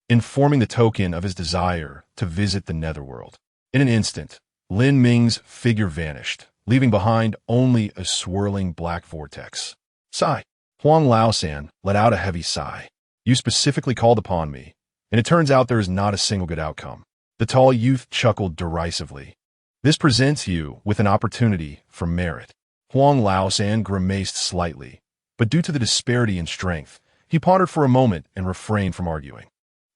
[SPEAKER 1] informing the token of his desire to visit the netherworld. In an instant, Lin Ming's figure vanished, leaving behind only a swirling black vortex. Sigh. Huang Laosan let out a heavy sigh. You specifically called upon me, and it turns out there is not a single good outcome. The tall youth chuckled derisively. This presents you with an opportunity for merit. Huang Laosan grimaced slightly, but due to the disparity in strength, he pondered for a moment and refrained from arguing.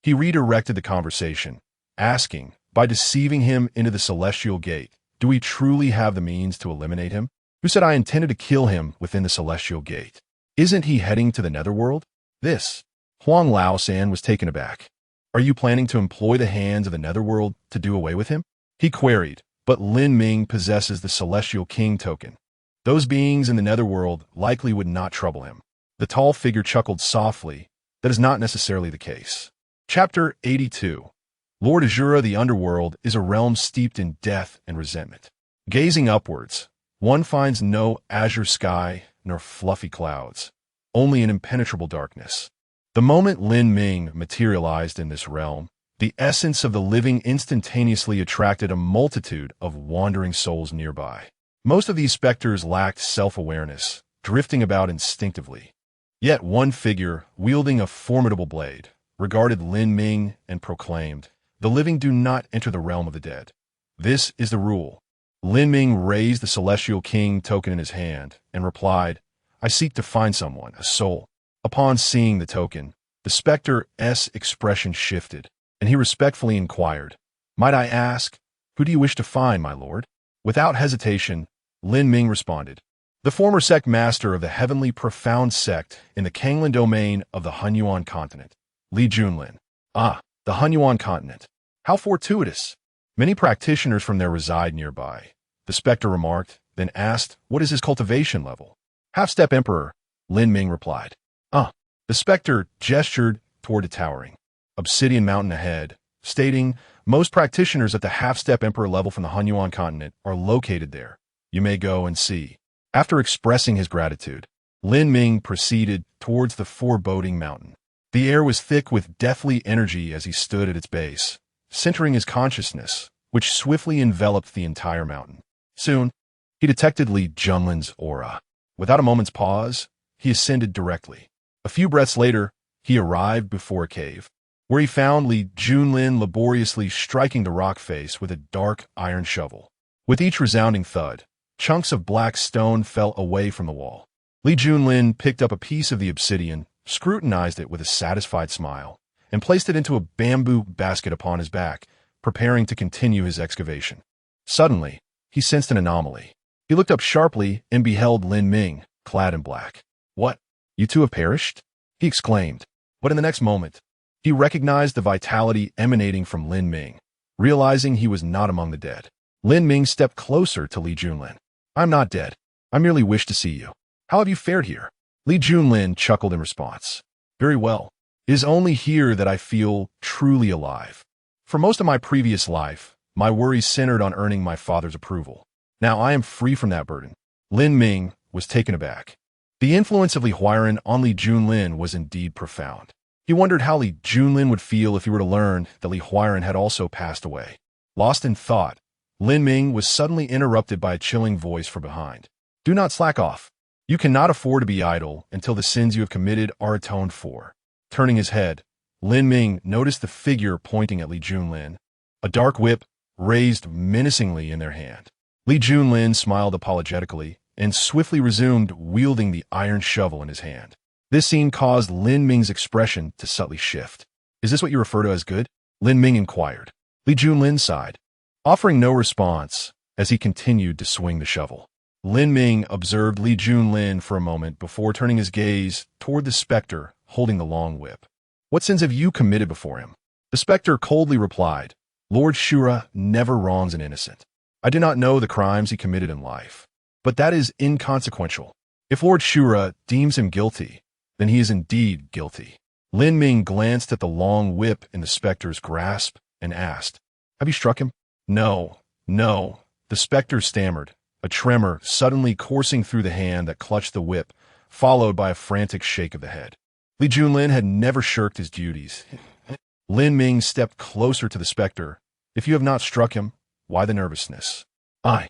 [SPEAKER 1] He redirected the conversation, asking, by deceiving him into the Celestial Gate, do we truly have the means to eliminate him? Who said I intended to kill him within the Celestial Gate? Isn't he heading to the netherworld? This. Huang Laosan was taken aback. Are you planning to employ the hands of the netherworld to do away with him? He queried, but Lin Ming possesses the Celestial King token. Those beings in the netherworld likely would not trouble him. The tall figure chuckled softly. That is not necessarily the case. Chapter 82. Lord Azura, the underworld, is a realm steeped in death and resentment. Gazing upwards, one finds no azure sky nor fluffy clouds, only an impenetrable darkness. The moment Lin Ming materialized in this realm, the essence of the living instantaneously attracted a multitude of wandering souls nearby. Most of these specters lacked self-awareness, drifting about instinctively. Yet one figure, wielding a formidable blade, regarded Lin Ming and proclaimed, "The living do not enter the realm of the dead. This is the rule." Lin Ming raised the Celestial King token in his hand and replied, "I seek to find someone, a soul." Upon seeing the token, the specter's expression shifted, and he respectfully inquired, "Might I ask, who do you wish to find, my lord?" Without hesitation, Lin Ming responded, "The former sect master of the heavenly profound sect in the Kanglan domain of the Hunyuan continent, Li Junlin." Ah, the Hunyuan continent. How fortuitous. Many practitioners from there reside nearby, the specter remarked, then asked, "What is his cultivation level?" "Half-step emperor," Lin Ming replied. "Ah." The specter gestured toward a towering obsidian mountain ahead, stating, "Most practitioners at the half-step emperor level from the Hunyuan continent are located there. You may go and see." After expressing his gratitude, Lin Ming proceeded towards the foreboding mountain. The air was thick with deathly energy as he stood at its base, centering his consciousness, which swiftly enveloped the entire mountain. Soon, he detected Li Junlin's aura. Without a moment's pause, he ascended directly. A few breaths later, he arrived before a cave, where he found Li Junlin laboriously striking the rock face with a dark iron shovel. With each resounding thud, chunks of black stone fell away from the wall. Li Junlin picked up a piece of the obsidian, scrutinized it with a satisfied smile, and placed it into a bamboo basket upon his back, preparing to continue his excavation. Suddenly, he sensed an anomaly. He looked up sharply and beheld Lin Ming, clad in black. "What? You two have perished?" he exclaimed. But in the next moment, he recognized the vitality emanating from Lin Ming. Realizing he was not among the dead, Lin Ming stepped closer to Li Junlin. "I'm not dead. I merely wish to see you. How have you fared here?" Li Junlin chuckled in response. "Very well. It is only here that I feel truly alive. For most of my previous life, my worries centered on earning my father's approval. Now I am free from that burden." Lin Ming was taken aback. The influence of Li Huairan on Li Junlin was indeed profound. He wondered how Li Junlin would feel if he were to learn that Li Huairan had also passed away. Lost in thought, Lin Ming was suddenly interrupted by a chilling voice from behind. "Do not slack off. You cannot afford to be idle until the sins you have committed are atoned for." Turning his head, Lin Ming noticed the figure pointing at Li Junlin, a dark whip raised menacingly in their hand. Li Junlin smiled apologetically and swiftly resumed wielding the iron shovel in his hand. This scene caused Lin Ming's expression to subtly shift. "Is this what you refer to as good?" Lin Ming inquired. Li Junlin sighed, offering no response as he continued to swing the shovel. Lin Ming observed Li Junlin for a moment before turning his gaze toward the specter holding the long whip. "What sins have you committed before him?" The specter coldly replied, "Lord Shura never wrongs an innocent. I do not know the crimes he committed in life, but that is inconsequential. If Lord Shura deems him guilty, then he is indeed guilty." Lin Ming glanced at the long whip in the specter's grasp and asked, "Have you struck him?" No, the specter stammered, a tremor suddenly coursing through the hand that clutched the whip, followed by a frantic shake of the head. Li Junlin had never shirked his duties. Lin Ming stepped closer to the specter. If you have not struck him, why the nervousness? I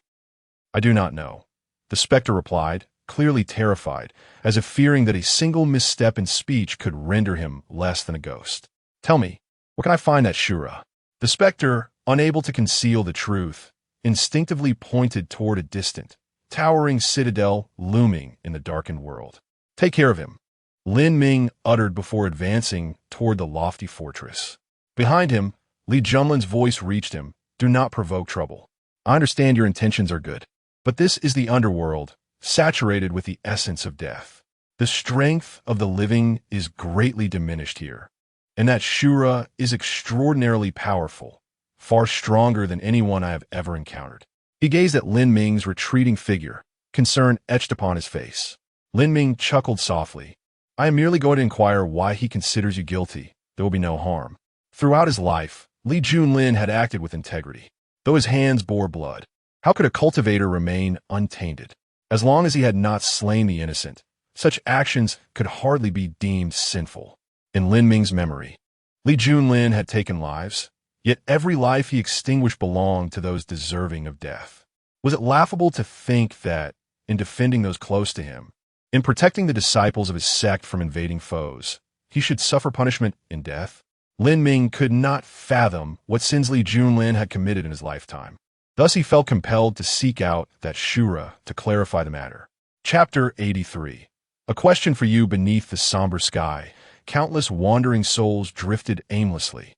[SPEAKER 1] do not know. The specter replied, clearly terrified, as if fearing that a single misstep in speech could render him less than a ghost. Tell me, where can I find that Shura? The specter, unable to conceal the truth, instinctively pointed toward a distant, towering citadel looming in the darkened world. Take care of him, Lin Ming uttered before advancing toward the lofty fortress. Behind him, Li Junlin's voice reached him. Do not provoke trouble. I understand your intentions are good, but this is the underworld, saturated with the essence of death. The strength of the living is greatly diminished here, and that Shura is extraordinarily powerful, far stronger than anyone I have ever encountered. He gazed at Lin Ming's retreating figure, concern etched upon his face. Lin Ming chuckled softly. I am merely going to inquire why he considers you guilty. There will be no harm. Throughout his life, Li Junlin had acted with integrity, though his hands bore blood. How could a cultivator remain untainted? As long as he had not slain the innocent, such actions could hardly be deemed sinful. In Lin Ming's memory, Li Junlin had taken lives, yet every life he extinguished belonged to those deserving of death. Was it laughable to think that, in defending those close to him, in protecting the disciples of his sect from invading foes, he should suffer punishment in death? Lin Ming could not fathom what sins Li Junlin had committed in his lifetime. Thus he felt compelled to seek out that Shura to clarify the matter. Chapter 83. A question for you. Beneath the somber sky, countless wandering souls drifted aimlessly,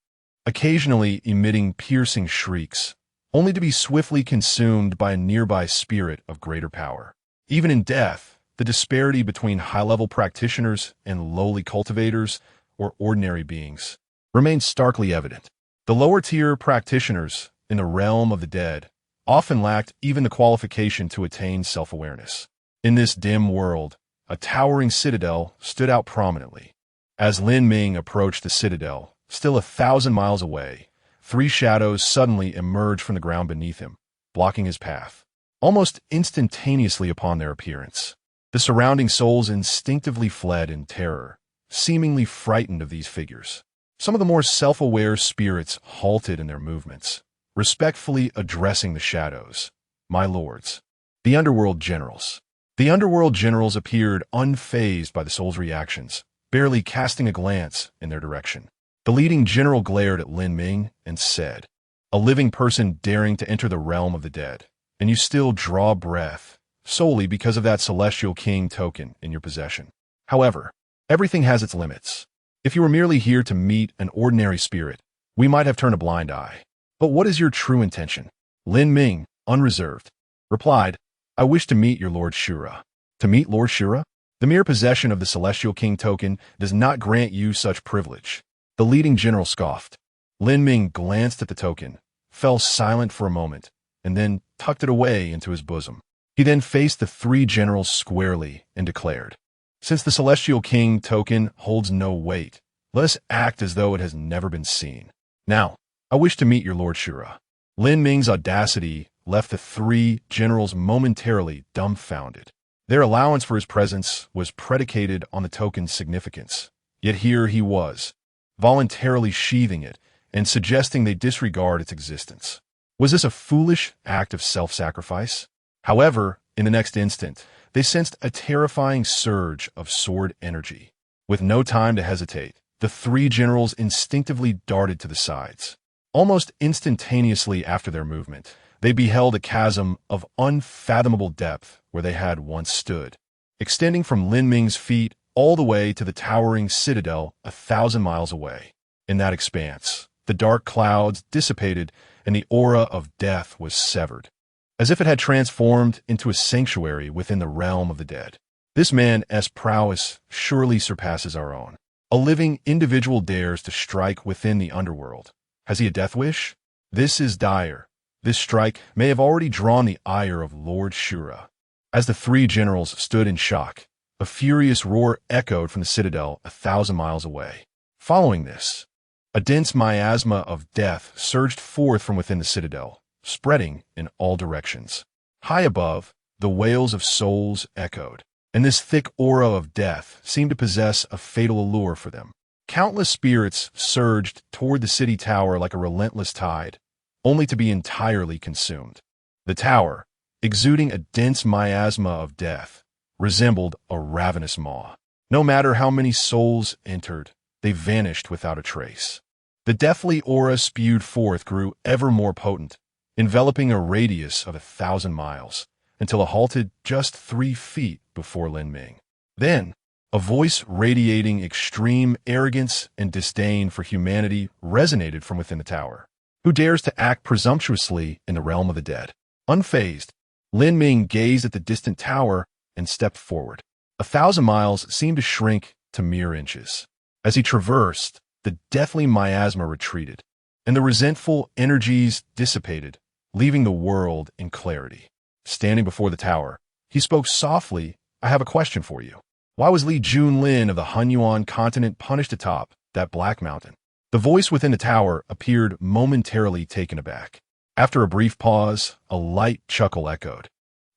[SPEAKER 1] occasionally emitting piercing shrieks, only to be swiftly consumed by a nearby spirit of greater power. Even in death, the disparity between high-level practitioners and lowly cultivators, or ordinary beings, remains starkly evident. The lower-tier practitioners, in the realm of the dead, often lacked even the qualification to attain self-awareness. In this dim world, a towering citadel stood out prominently. As Lin Ming approached the citadel, still 1,000 miles away, 3 shadows suddenly emerged from the ground beneath him, blocking his path. Almost instantaneously upon their appearance, the surrounding souls instinctively fled in terror, seemingly frightened of these figures. Some of the more self-aware spirits halted in their movements, respectfully addressing the shadows. My lords, the underworld generals. The underworld generals appeared unfazed by the souls' reactions, barely casting a glance in their direction. The leading general glared at Lin Ming and said, a living person daring to enter the realm of the dead, and you still draw breath, solely because of that celestial king token in your possession. However, everything has its limits. If you were merely here to meet an ordinary spirit, we might have turned a blind eye. But what is your true intention? Lin Ming, unreserved, replied, I wish to meet your Lord Shura. To meet Lord Shura? The mere possession of the celestial king token does not grant you such privilege. The leading general scoffed. Lin Ming glanced at the token, fell silent for a moment, and then tucked it away into his bosom. He then faced the 3 generals squarely and declared, since the celestial king token holds no weight, let us act as though it has never been seen. Now, I wish to meet your Lord Shura. Lin Ming's audacity left the 3 generals momentarily dumbfounded. Their allowance for his presence was predicated on the token's significance. Yet here he was, voluntarily sheathing it and suggesting they disregard its existence. Was this a foolish act of self-sacrifice? However, in the next instant, they sensed a terrifying surge of sword energy. With no time to hesitate, the 3 generals instinctively darted to the sides. Almost instantaneously after their movement, they beheld a chasm of unfathomable depth where they had once stood, extending from Lin Ming's feet all the way to the towering citadel 1,000 miles away. In that expanse, the dark clouds dissipated and the aura of death was severed, as if it had transformed into a sanctuary within the realm of the dead. This man's prowess surely surpasses our own. A living individual dares to strike within the underworld. Has he a death wish? This is dire. This strike may have already drawn the ire of Lord Shura. As the 3 generals stood in shock, a furious roar echoed from the citadel 1,000 miles away. Following this, a dense miasma of death surged forth from within the citadel, spreading in all directions. High above, the wails of souls echoed. and this thick aura of death seemed to possess a fatal allure for them. Countless spirits surged toward the city tower like a relentless tide, only to be entirely consumed. The tower, exuding a dense miasma of death, resembled a ravenous maw. No matter how many souls entered, they vanished without a trace. The deathly aura spewed forth grew ever more potent, enveloping a radius of 1,000 miles, until it halted just 3 feet before Lin Ming. Then, a voice radiating extreme arrogance and disdain for humanity resonated from within the tower. Who dares to act presumptuously in the realm of the dead? Unfazed, Lin Ming gazed at the distant tower and stepped forward. 1,000 miles seemed to shrink to mere inches. As he traversed, the deathly miasma retreated, and the resentful energies dissipated, leaving the world in clarity. Standing before the tower, he spoke softly, "I have a question for you. Why was Li Junlin of the Hunyuan continent punished atop that black mountain?" The voice within the tower appeared momentarily taken aback. After a brief pause, a light chuckle echoed.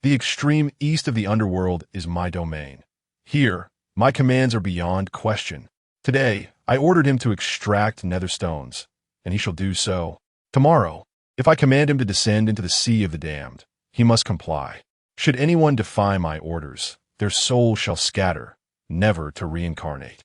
[SPEAKER 1] "The extreme east of the underworld is my domain. Here, my commands are beyond question. Today, I ordered him to extract nether stones, and he shall do so. Tomorrow, if I command him to descend into the sea of the damned, he must comply. Should anyone defy my orders, their soul shall scatter, never to reincarnate."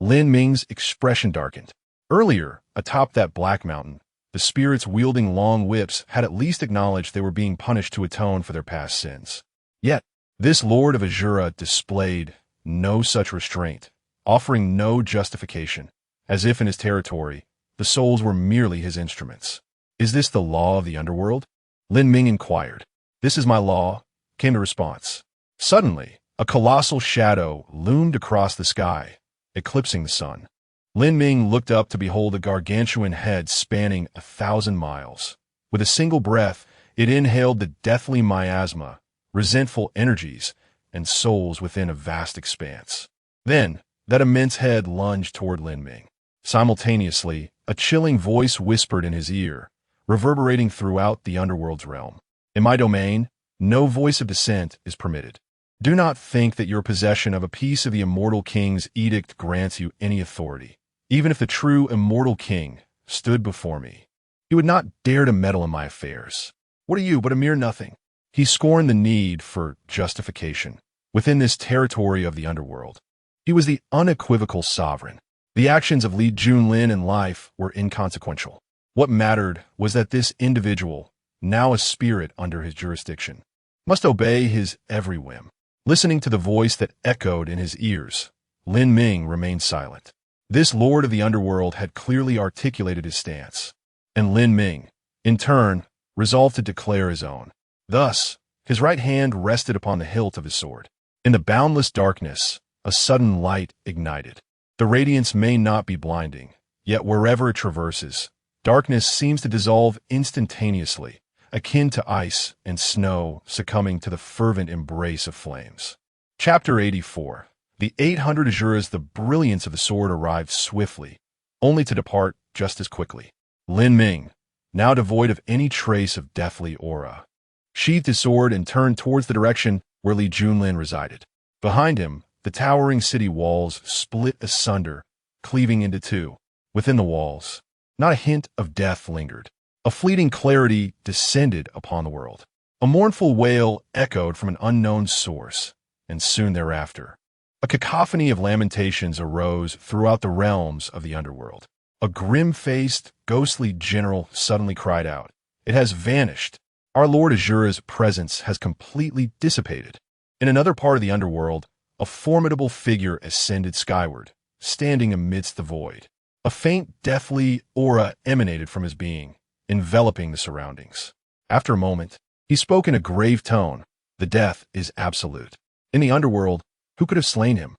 [SPEAKER 1] Lin Ming's expression darkened. Earlier, atop that black mountain, the spirits wielding long whips had at least acknowledged they were being punished to atone for their past sins. Yet, this Lord of Azura displayed no such restraint, offering no justification, as if in his territory, the souls were merely his instruments. "Is this the law of the underworld?" Lin Ming inquired. "This is my law," came the response. Suddenly, a colossal shadow loomed across the sky, eclipsing the sun. Lin Ming looked up to behold a gargantuan head spanning 1,000 miles. With a single breath, it inhaled the deathly miasma, resentful energies, and souls within a vast expanse. Then, that immense head lunged toward Lin Ming. Simultaneously, a chilling voice whispered in his ear, reverberating throughout the underworld's realm. "In my domain, no voice of dissent is permitted. Do not think that your possession of a piece of the immortal king's edict grants you any authority. Even if the true immortal king stood before me, he would not dare to meddle in my affairs. What are you but a mere nothing?" He scorned the need for justification. Within this territory of the underworld, he was the unequivocal sovereign. The actions of Li Junlin in life were inconsequential. What mattered was that this individual, now a spirit under his jurisdiction, must obey his every whim. Listening to the voice that echoed in his ears, Lin Ming remained silent. This lord of the underworld had clearly articulated his stance, and Lin Ming, in turn, resolved to declare his own. Thus, his right hand rested upon the hilt of his sword. In the boundless darkness, a sudden light ignited. The radiance may not be blinding, yet wherever it traverses, darkness seems to dissolve instantaneously, akin to ice and snow succumbing to the fervent embrace of flames. Chapter 84. The 800 Azuras. The brilliance of the sword arrived swiftly, only to depart just as quickly. Lin Ming, now devoid of any trace of deathly aura, sheathed his sword and turned towards the direction where Li Junlin resided. Behind him, the towering city walls split asunder, cleaving into two. Within the walls, not a hint of death lingered. A fleeting clarity descended upon the world. A mournful wail echoed from an unknown source, and soon thereafter, a cacophony of lamentations arose throughout the realms of the underworld. A grim-faced, ghostly general suddenly cried out, "It has vanished. Our Lord Azura's presence has completely dissipated." In another part of the underworld, a formidable figure ascended skyward, standing amidst the void. A faint, deathly aura emanated from his being, enveloping the surroundings. After a moment, he spoke in a grave tone, "The death is absolute. In the underworld, who could have slain him?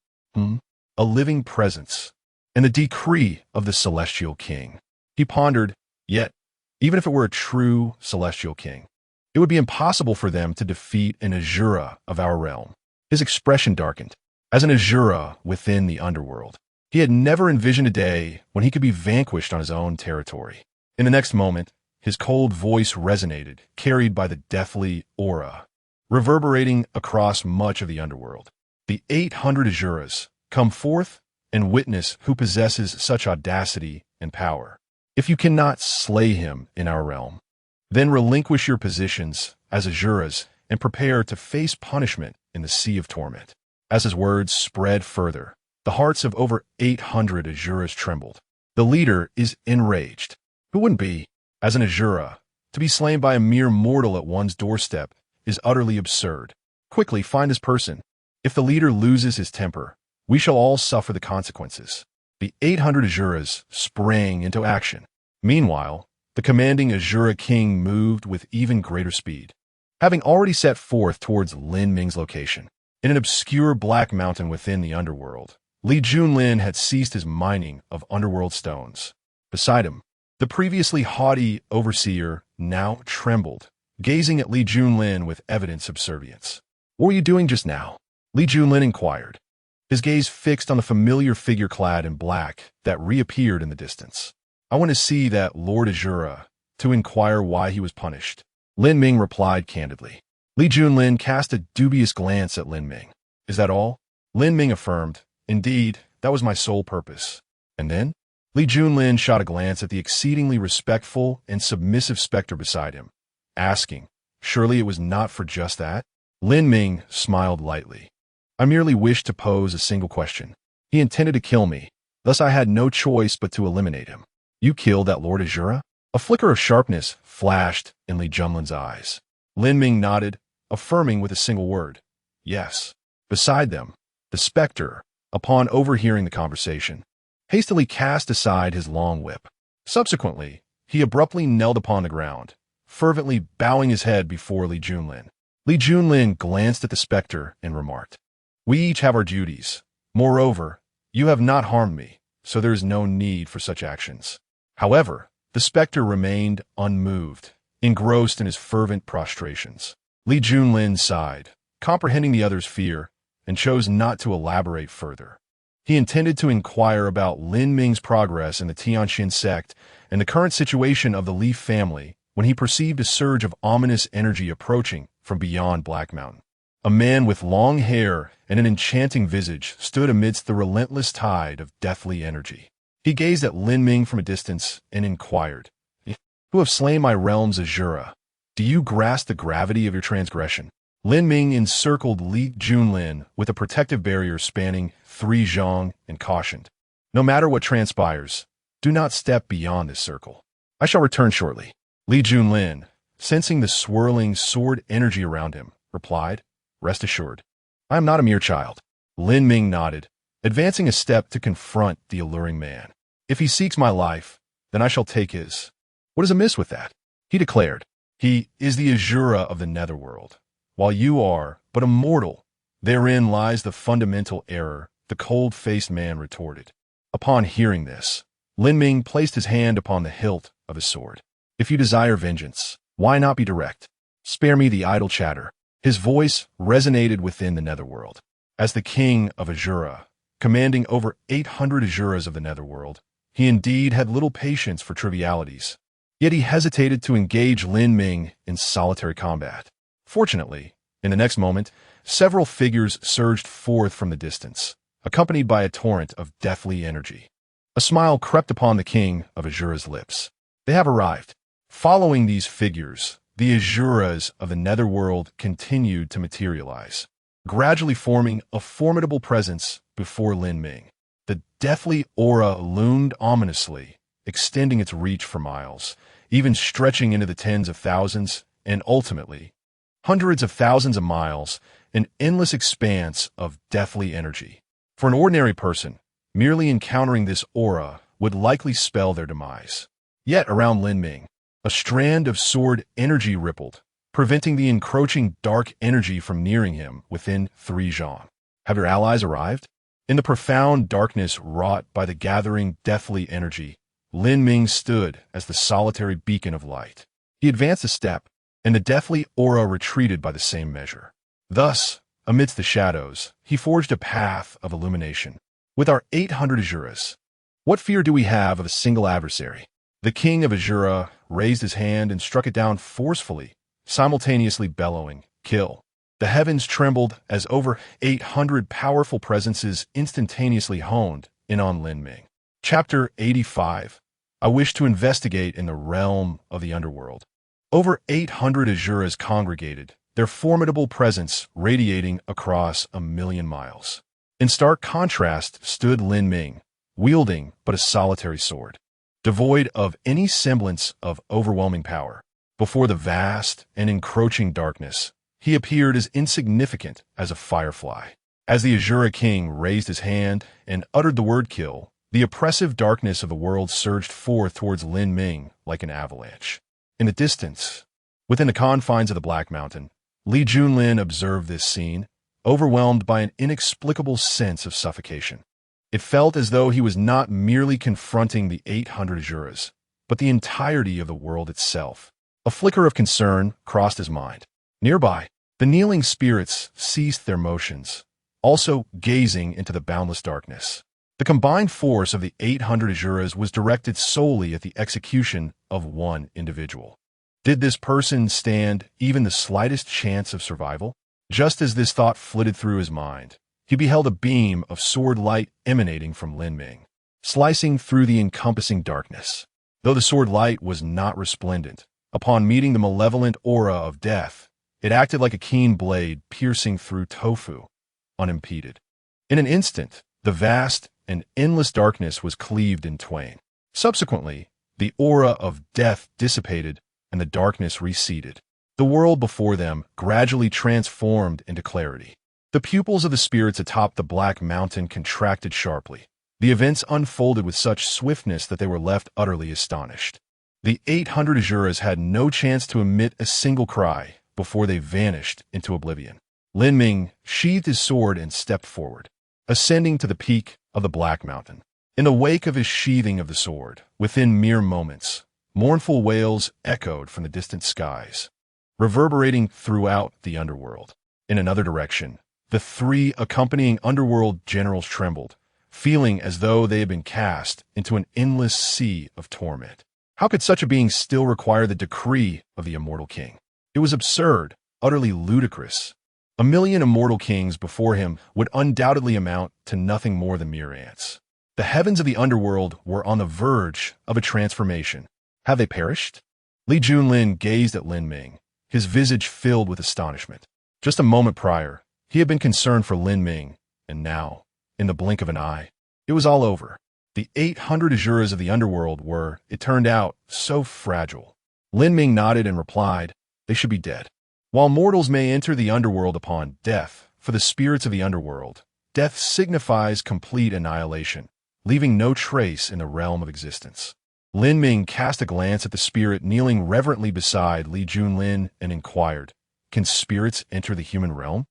[SPEAKER 1] A living presence, and the decree of the celestial king." He pondered, "Yet, even if it were a true celestial king, it would be impossible for them to defeat an Azura of our realm." His expression darkened. As an Azura within the underworld, he had never envisioned a day when he could be vanquished on his own territory. In the next moment, his cold voice resonated, carried by the deathly aura, reverberating across much of the underworld. The 800 Azuras, come forth and witness who possesses such audacity and power. If you cannot slay him in our realm, then relinquish your positions as Azuras and prepare to face punishment in the sea of torment. As his words spread further, the hearts of over 800 Azuras trembled. The leader is enraged. Who wouldn't be? As an Azura, to be slain by a mere mortal at one's doorstep is utterly absurd. Quickly find his person. If the leader loses his temper, we shall all suffer the consequences. The 800 Azuras sprang into action. Meanwhile, the commanding Azura king moved with even greater speed. Having already set forth towards Lin Ming's location, in an obscure black mountain within the underworld, Li Junlin had ceased his mining of underworld stones. Beside him, the previously haughty overseer now trembled, gazing at Li Junlin with evident subservience. "What were you doing just now?" Li Junlin inquired, his gaze fixed on the familiar figure clad in black that reappeared in the distance. "I want to see that Lord Azura, to inquire why he was punished." Lin Ming replied candidly. Li Junlin cast a dubious glance at Lin Ming. "Is that all?" Lin Ming affirmed, "Indeed, that was my sole purpose." And then? Li Junlin shot a glance at the exceedingly respectful and submissive specter beside him, asking, "Surely it was not for just that?" Lin Ming smiled lightly. "I merely wished to pose a single question. He intended to kill me, thus I had no choice but to eliminate him." "You killed that Lord Azura?" A flicker of sharpness flashed in Li Junlin's eyes. Lin Ming nodded, affirming with a single word, "Yes." Beside them, the specter, upon overhearing the conversation, hastily cast aside his long whip. Subsequently, he abruptly knelt upon the ground, fervently bowing his head before Li Junlin. Li Junlin glanced at the specter and remarked, "We each have our duties. Moreover, you have not harmed me, so there is no need for such actions." However, the specter remained unmoved, engrossed in his fervent prostrations. Li Junlin sighed, comprehending the other's fear, and chose not to elaborate further. He intended to inquire about Lin Ming's progress in the Tianxin sect and the current situation of the Li family when he perceived a surge of ominous energy approaching from beyond Black Mountain. A man with long hair and an enchanting visage stood amidst the relentless tide of deathly energy. He gazed at Lin Ming from a distance and inquired, "Who have slain my realm's Azura? Do you grasp the gravity of your transgression?" Lin Ming encircled Li Junlin with a protective barrier spanning 3 zhang and cautioned, "No matter what transpires, do not step beyond this circle. I shall return shortly." Li Junlin, sensing the swirling sword energy around him, replied, "Rest assured, I am not a mere child." Lin Ming nodded, advancing a step to confront the alluring man. "If he seeks my life, then I shall take his." "What is amiss with that?" he declared. "He is the Azura of the netherworld, while you are but a mortal. Therein lies the fundamental error," the cold-faced man retorted. Upon hearing this, Lin Ming placed his hand upon the hilt of his sword. "If you desire vengeance, why not be direct? Spare me the idle chatter." His voice resonated within the netherworld. As the king of Azura, commanding over 800 Azuras of the netherworld, he indeed had little patience for trivialities. Yet he hesitated to engage Lin Ming in solitary combat. Fortunately, in the next moment, several figures surged forth from the distance, accompanied by a torrent of deathly energy. A smile crept upon the king of Azura's lips. "They have arrived." Following these figures, the Azuras of the netherworld continued to materialize, gradually forming a formidable presence before Lin Ming. The deathly aura loomed ominously, extending its reach for miles, even stretching into the tens of thousands, and ultimately, hundreds of thousands of miles, an endless expanse of deathly energy. For an ordinary person, merely encountering this aura would likely spell their demise. Yet around Lin Ming, a strand of sword energy rippled, preventing the encroaching dark energy from nearing him within 3 zhang. Have your allies arrived? In the profound darkness wrought by the gathering deathly energy, Lin Ming stood as the solitary beacon of light. He advanced a step, and the deathly aura retreated by the same measure. Thus, amidst the shadows, he forged a path of illumination. With our 800 Azuras, what fear do we have of a single adversary? The king of Azura raised his hand and struck it down forcefully, simultaneously bellowing, "Kill!" The heavens trembled as over 800 powerful presences instantaneously honed in on Lin Ming. Chapter 85. I wish to investigate in the realm of the underworld. Over 800 Asuras congregated, their formidable presence radiating across 1,000,000 miles. In stark contrast stood Lin Ming, wielding but a solitary sword, devoid of any semblance of overwhelming power. Before the vast and encroaching darkness, he appeared as insignificant as a firefly. As the Asura king raised his hand and uttered the word kill, the oppressive darkness of the world surged forth towards Lin Ming like an avalanche. In the distance, within the confines of the Black Mountain, Li Junlin observed this scene, overwhelmed by an inexplicable sense of suffocation. It felt as though he was not merely confronting the 800 Asuras, but the entirety of the world itself. A flicker of concern crossed his mind. Nearby, the kneeling spirits ceased their motions, also gazing into the boundless darkness. The combined force of the 800 Asuras was directed solely at the execution of one individual. Did this person stand even the slightest chance of survival? Just as this thought flitted through his mind, he beheld a beam of sword light emanating from Lin Ming, slicing through the encompassing darkness. Though the sword light was not resplendent, upon meeting the malevolent aura of death, it acted like a keen blade piercing through tofu, unimpeded. In an instant, the vast and endless darkness was cleaved in twain. Subsequently, the aura of death dissipated and the darkness receded. The world before them gradually transformed into clarity. The pupils of the spirits atop the Black Mountain contracted sharply. The events unfolded with such swiftness that they were left utterly astonished. The 800 Asuras had no chance to emit a single cry before they vanished into oblivion. Lin Ming sheathed his sword and stepped forward, ascending to the peak of the Black Mountain. In the wake of his sheathing of the sword, within mere moments, mournful wails echoed from the distant skies, reverberating throughout the underworld. In another direction, the three accompanying underworld generals trembled, feeling as though they had been cast into an endless sea of torment. How could such a being still require the decree of the immortal king? It was absurd, utterly ludicrous. 1,000,000 immortal kings before him would undoubtedly amount to nothing more than mere ants. The heavens of the underworld were on the verge of a transformation. Have they perished? Li Junlin gazed at Lin Ming, his visage filled with astonishment. Just a moment prior, he had been concerned for Lin Ming, and now, in the blink of an eye, it was all over. The 800 Asuras of the underworld were, it turned out, so fragile. Lin Ming nodded and replied, they should be dead. While mortals may enter the underworld upon death, for the spirits of the underworld, death signifies complete annihilation, leaving no trace in the realm of existence. Lin Ming cast a glance at the spirit kneeling reverently beside Li Junlin and inquired, can spirits enter the human realm?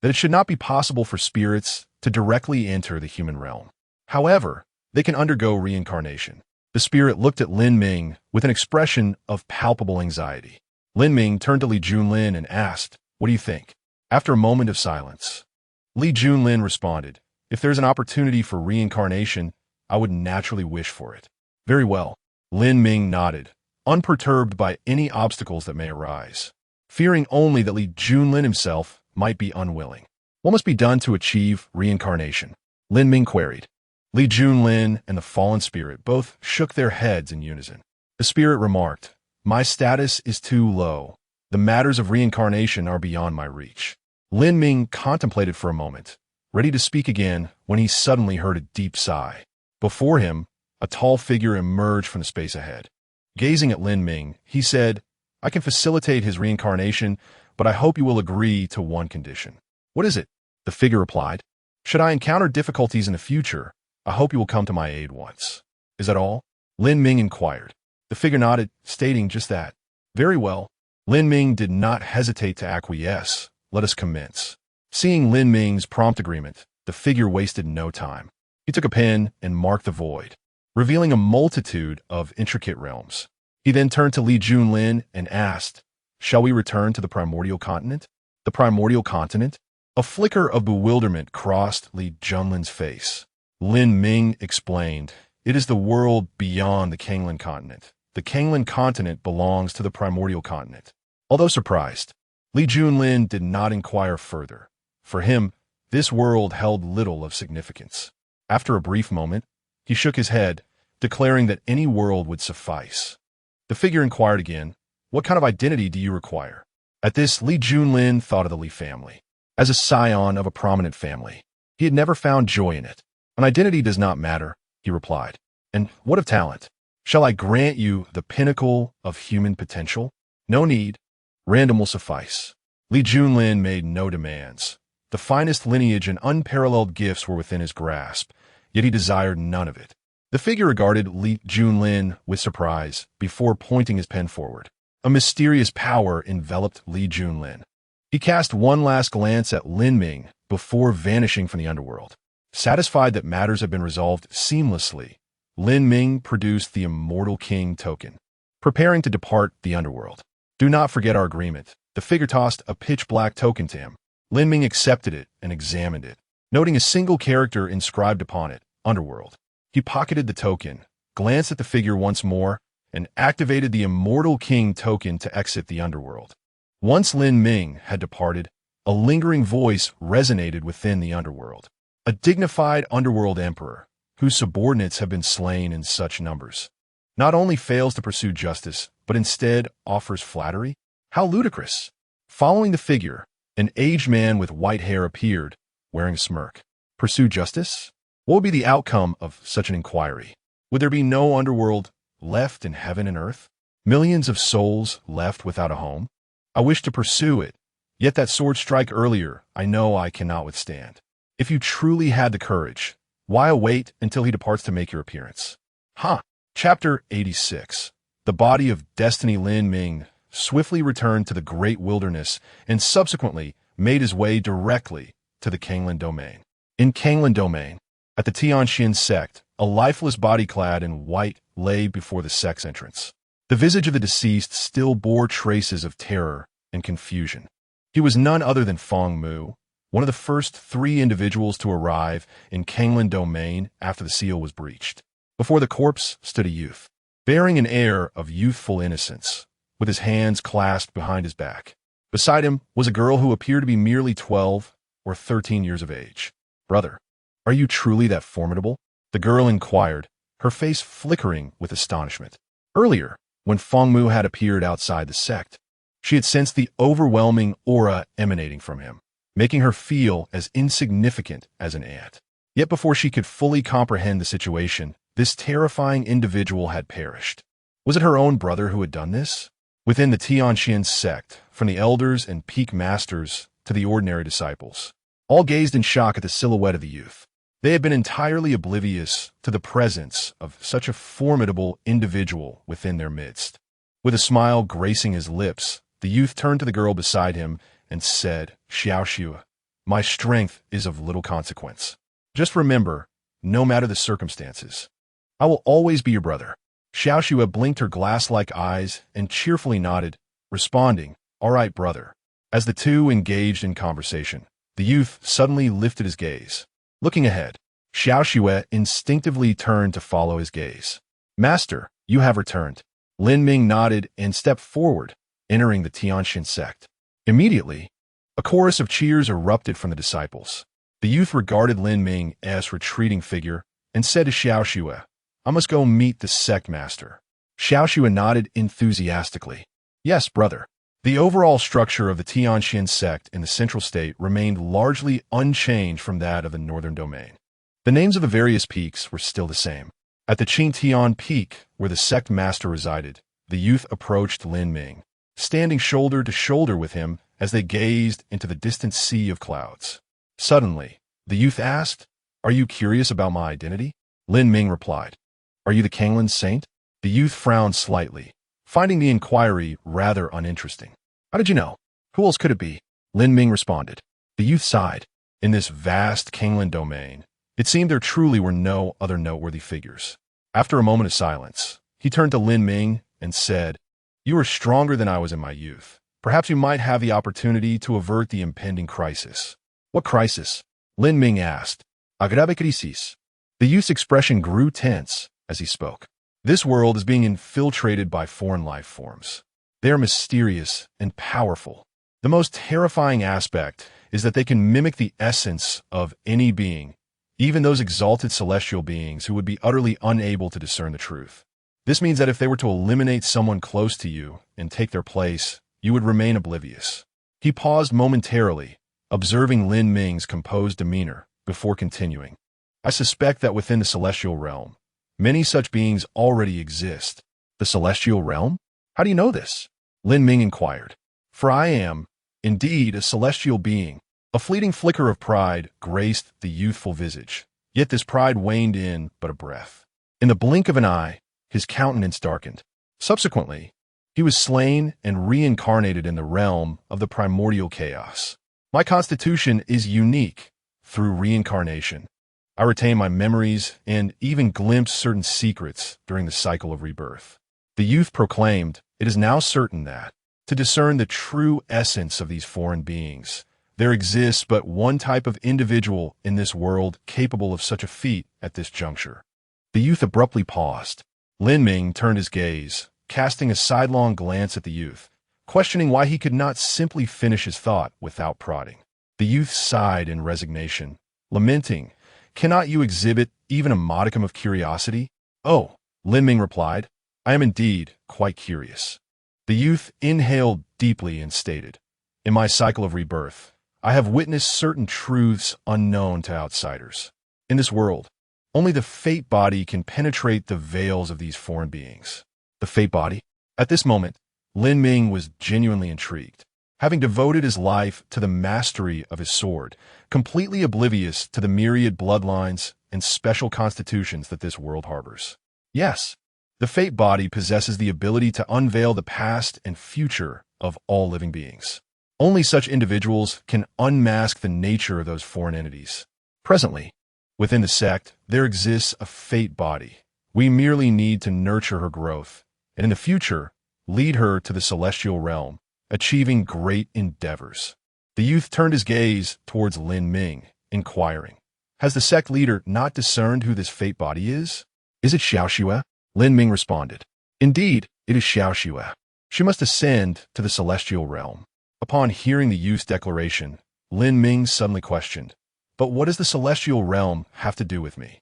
[SPEAKER 1] That it should not be possible for spirits to directly enter the human realm. However, they can undergo reincarnation. The spirit looked at Lin Ming with an expression of palpable anxiety. Lin Ming turned to Li Junlin and asked, what do you think? After a moment of silence, Li Junlin responded, if there's an opportunity for reincarnation, I would naturally wish for it. Very well. Lin Ming nodded, unperturbed by any obstacles that may arise, fearing only that Li Junlin himself might be unwilling. What must be done to achieve reincarnation? Lin Ming queried. Li Junlin and the fallen spirit both shook their heads in unison. The spirit remarked, my status is too low. The matters of reincarnation are beyond my reach. Lin Ming contemplated for a moment, ready to speak again when he suddenly heard a deep sigh. Before him, a tall figure emerged from the space ahead. Gazing at Lin Ming, he said, I can facilitate his reincarnation, but I hope you will agree to one condition. What is it? The figure replied, should I encounter difficulties in the future, I hope you will come to my aid once. Is that all? Lin Ming inquired. The figure nodded, stating just that. Very well. Lin Ming did not hesitate to acquiesce. Let us commence. Seeing Lin Ming's prompt agreement, the figure wasted no time. He took a pen and marked the void, revealing a multitude of intricate realms. He then turned to Li Junlin and asked, shall we return to the primordial continent? The primordial continent? A flicker of bewilderment crossed Li Junlin's face. Lin Ming explained, it is the world beyond the Kanglan continent. The Kanglan continent belongs to the primordial continent. Although surprised, Li Junlin did not inquire further. For him, this world held little of significance. After a brief moment, he shook his head, declaring that any world would suffice. The figure inquired again, "What kind of identity do you require?" At this, Li Junlin thought of the Li family. As a scion of a prominent family, he had never found joy in it. "An identity does not matter," he replied. "And what of talent? Shall I grant you the pinnacle of human potential?" "No need. Random will suffice." Li Junlin made no demands. The finest lineage and unparalleled gifts were within his grasp, yet he desired none of it. The figure regarded Li Junlin with surprise before pointing his pen forward. A mysterious power enveloped Li Junlin. He cast one last glance at Lin Ming before vanishing from the underworld. Satisfied that matters had been resolved seamlessly, Lin Ming produced the Immortal King token, preparing to depart the underworld. "Do not forget our agreement." The figure tossed a pitch-black token to him. Lin Ming accepted it and examined it, noting a single character inscribed upon it, Underworld. He pocketed the token, glanced at the figure once more, and activated the Immortal King token to exit the underworld. Once Lin Ming had departed, a lingering voice resonated within the underworld. A dignified underworld emperor, whose subordinates have been slain in such numbers, not only fails to pursue justice, but instead offers flattery? How ludicrous! Following the figure, an aged man with white hair appeared, wearing a smirk. Pursue justice? What would be the outcome of such an inquiry? Would there be no underworld left in heaven and earth? Millions of souls left without a home? I wish to pursue it, yet that sword strike earlier I know I cannot withstand. If you truly had the courage, why await until he departs to make your appearance? Chapter 86. The body of Destiny Lin Ming swiftly returned to the great wilderness and subsequently made his way directly to the Kanglan domain. In Kanglan domain, at the Tianxian sect, a lifeless body clad in white lay before the sect's entrance. The visage of the deceased still bore traces of terror and confusion. He was none other than Feng Mu, one of the first 3 individuals to arrive in Kanglan domain after the seal was breached. Before the corpse stood a youth, bearing an air of youthful innocence, with his hands clasped behind his back. Beside him was a girl who appeared to be merely 12 or 13 years of age. "Brother, are you truly that formidable?" the girl inquired, her face flickering with astonishment. Earlier, when Feng Mu had appeared outside the sect, she had sensed the overwhelming aura emanating from him, making her feel as insignificant as an ant. Yet before she could fully comprehend the situation, this terrifying individual had perished. Was it her own brother who had done this? Within the Tianxian sect, from the elders and peak masters to the ordinary disciples, all gazed in shock at the silhouette of the youth. They had been entirely oblivious to the presence of such a formidable individual within their midst. With a smile gracing his lips, the youth turned to the girl beside him and said, "Xiaoxue, my strength is of little consequence. Just remember, no matter the circumstances, I will always be your brother." Xiaoxue blinked her glass-like eyes and cheerfully nodded, responding, "All right, brother." As the two engaged in conversation, the youth suddenly lifted his gaze. Looking ahead, Xiaoxue instinctively turned to follow his gaze. "Master, you have returned." Lin Ming nodded and stepped forward, entering the Tianxian sect. Immediately, a chorus of cheers erupted from the disciples. The youth regarded Lin Ming as retreating figure and said to Xiaoxue, "I must go meet the sect master." Xiaoxue nodded enthusiastically. "Yes, brother." The overall structure of the Tianxian sect in the central state remained largely unchanged from that of the northern domain. The names of the various peaks were still the same. At the Qingtian peak, where the sect master resided, the youth approached Lin Ming, standing shoulder to shoulder with him as they gazed into the distant sea of clouds. Suddenly, the youth asked, "Are you curious about my identity?" Lin Ming replied, "Are you the Kanglan saint?" The youth frowned slightly, finding the inquiry rather uninteresting. "How did you know? Who else could it be?" Lin Ming responded. The youth sighed. In this vast Kanglan domain, it seemed there truly were no other noteworthy figures. After a moment of silence, he turned to Lin Ming and said, "You are stronger than I was in my youth. Perhaps you might have the opportunity to avert the impending crisis." "What crisis?" Lin Ming asked. "Agrave crisis." The youth's expression grew tense as he spoke. "This world is being infiltrated by foreign life forms. They are mysterious and powerful. The most terrifying aspect is that they can mimic the essence of any being, even those exalted celestial beings who would be utterly unable to discern the truth. This means that if they were to eliminate someone close to you and take their place, you would remain oblivious. He paused momentarily, observing Lin Ming's composed demeanor, before continuing. I suspect that within the celestial realm, many such beings already exist. The celestial realm? How do you know this? Lin Ming inquired. For I am, indeed, a celestial being. A fleeting flicker of pride graced the youthful visage, yet this pride waned in but a breath. In the blink of an eye, his countenance darkened. Subsequently, he was slain and reincarnated in the realm of the primordial chaos. My constitution is unique through reincarnation. I retain my memories and even glimpse certain secrets during the cycle of rebirth. The youth proclaimed, it is now certain that, to discern the true essence of these foreign beings, there exists but one type of individual in this world capable of such a feat at this juncture. The youth abruptly paused. Lin Ming turned his gaze, casting a sidelong glance at the youth, questioning why he could not simply finish his thought without prodding. The youth sighed in resignation, lamenting, cannot you exhibit even a modicum of curiosity? Oh, Lin Ming replied, I am indeed quite curious. The youth inhaled deeply and stated, in my cycle of rebirth, I have witnessed certain truths unknown to outsiders. In this world, only the fate body can penetrate the veils of these foreign beings. The fate body? At this moment, Lin Ming was genuinely intrigued. Having devoted his life to the mastery of his sword, completely oblivious to the myriad bloodlines and special constitutions that this world harbors. Yes, the fate body possesses the ability to unveil the past and future of all living beings. Only such individuals can unmask the nature of those foreign entities. Presently, within the sect, there exists a fate body. We merely need to nurture her growth, and in the future, lead her to the celestial realm, achieving great endeavors. The youth turned his gaze towards Lin Ming, inquiring, has the sect leader not discerned who this fate body is? Is it Xiaoxue? Lin Ming responded, indeed, it is Xiaoxue. She must ascend to the celestial realm. Upon hearing the youth's declaration, Lin Ming suddenly questioned, but what does the celestial realm have to do with me?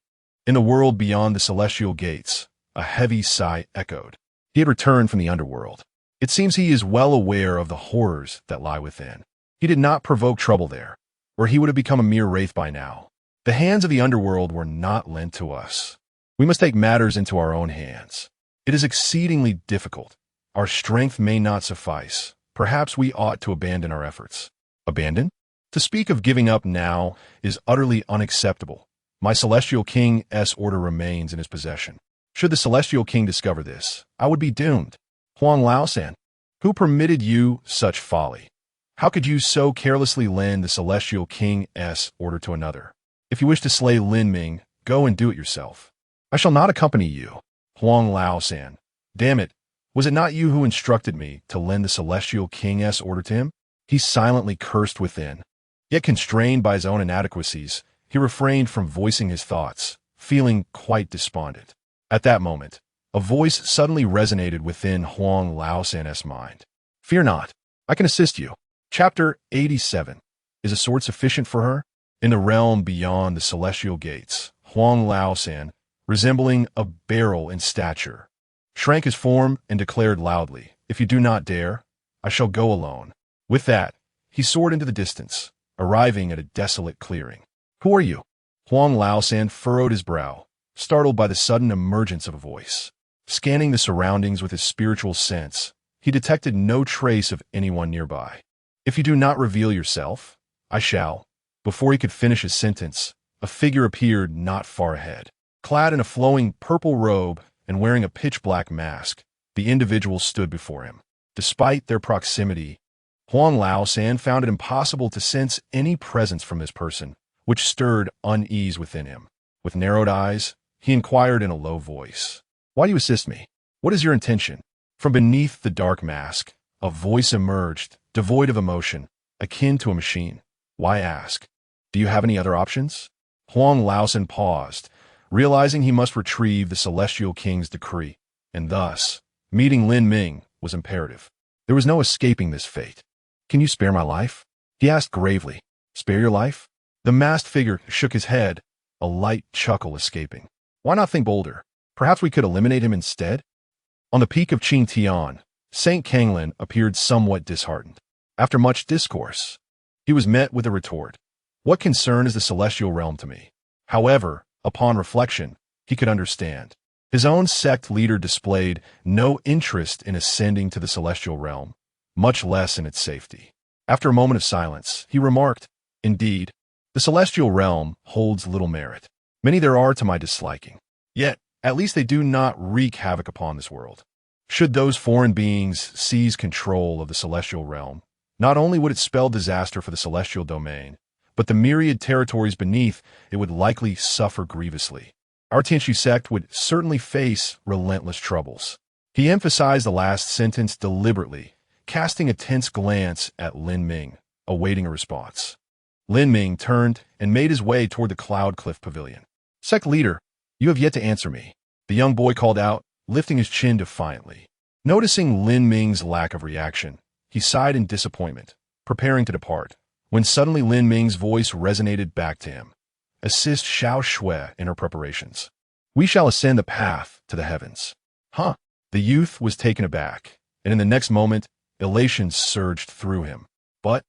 [SPEAKER 1] In the world beyond the celestial gates, a heavy sigh echoed. He had returned from the underworld. It seems he is well aware of the horrors that lie within. He did not provoke trouble there, or he would have become a mere wraith by now. The hands of the underworld were not lent to us. We must take matters into our own hands. It is exceedingly difficult. Our strength may not suffice. Perhaps we ought to abandon our efforts. Abandon? To speak of giving up now is utterly unacceptable. My Celestial King's order remains in his possession. Should the Celestial King discover this, I would be doomed. Huang Laosan, who permitted you such folly? How could you so carelessly lend the Celestial King's order to another? If you wish to slay Lin Ming, go and do it yourself. I shall not accompany you. Huang Laosan, damn it, was it not you who instructed me to lend the Celestial King's order to him? He silently cursed within. Yet constrained by his own inadequacies, he refrained from voicing his thoughts, feeling quite despondent. At that moment, a voice suddenly resonated within Huang Laosan's mind. Fear not, I can assist you. Chapter 87. Is a sword sufficient for her? In the realm beyond the celestial gates, Huang Laosan, resembling a barrel in stature, shrank his form and declared loudly, if you do not dare, I shall go alone. With that, he soared into the distance, arriving at a desolate clearing. Who are you? Huang Laosan furrowed his brow, startled by the sudden emergence of a voice. Scanning the surroundings with his spiritual sense, he detected no trace of anyone nearby. If you do not reveal yourself, I shall. Before he could finish his sentence, a figure appeared not far ahead. Clad in a flowing purple robe and wearing a pitch-black mask, the individual stood before him. Despite their proximity, Huang Laosan found it impossible to sense any presence from this person, which stirred unease within him. With narrowed eyes, he inquired in a low voice, why do you assist me? What is your intention? From beneath the dark mask, a voice emerged, devoid of emotion, akin to a machine. Why ask? Do you have any other options? Huang Laosan paused, realizing he must retrieve the Celestial King's decree, and thus, meeting Lin Ming was imperative. There was no escaping this fate. Can you spare my life? He asked gravely. Spare your life? The masked figure shook his head, a light chuckle escaping. Why not think bolder? Perhaps we could eliminate him instead? On the peak of Qingtian, Saint Kanglin appeared somewhat disheartened. After much discourse, he was met with a retort. What concern is the celestial realm to me? However, upon reflection, he could understand. His own sect leader displayed no interest in ascending to the celestial realm, much less in its safety. After a moment of silence, he remarked, Indeed, the celestial realm holds little merit. Many there are to my disliking. Yet, at least they do not wreak havoc upon this world. Should those foreign beings seize control of the celestial realm, not only would it spell disaster for the celestial domain, but the myriad territories beneath it would likely suffer grievously. Our Tianxu sect would certainly face relentless troubles. He emphasized the last sentence deliberately, casting a tense glance at Lin Ming, awaiting a response. Lin Ming turned and made his way toward the Cloud Cliff Pavilion. Sect leader, you have yet to answer me, the young boy called out, lifting his chin defiantly. Noticing Lin Ming's lack of reaction, he sighed in disappointment, preparing to depart, when suddenly Lin Ming's voice resonated back to him. Assist Xiao Shui in her preparations. We shall ascend the path to the heavens. Huh? The youth was taken aback, and in the next moment, elation surged through him. But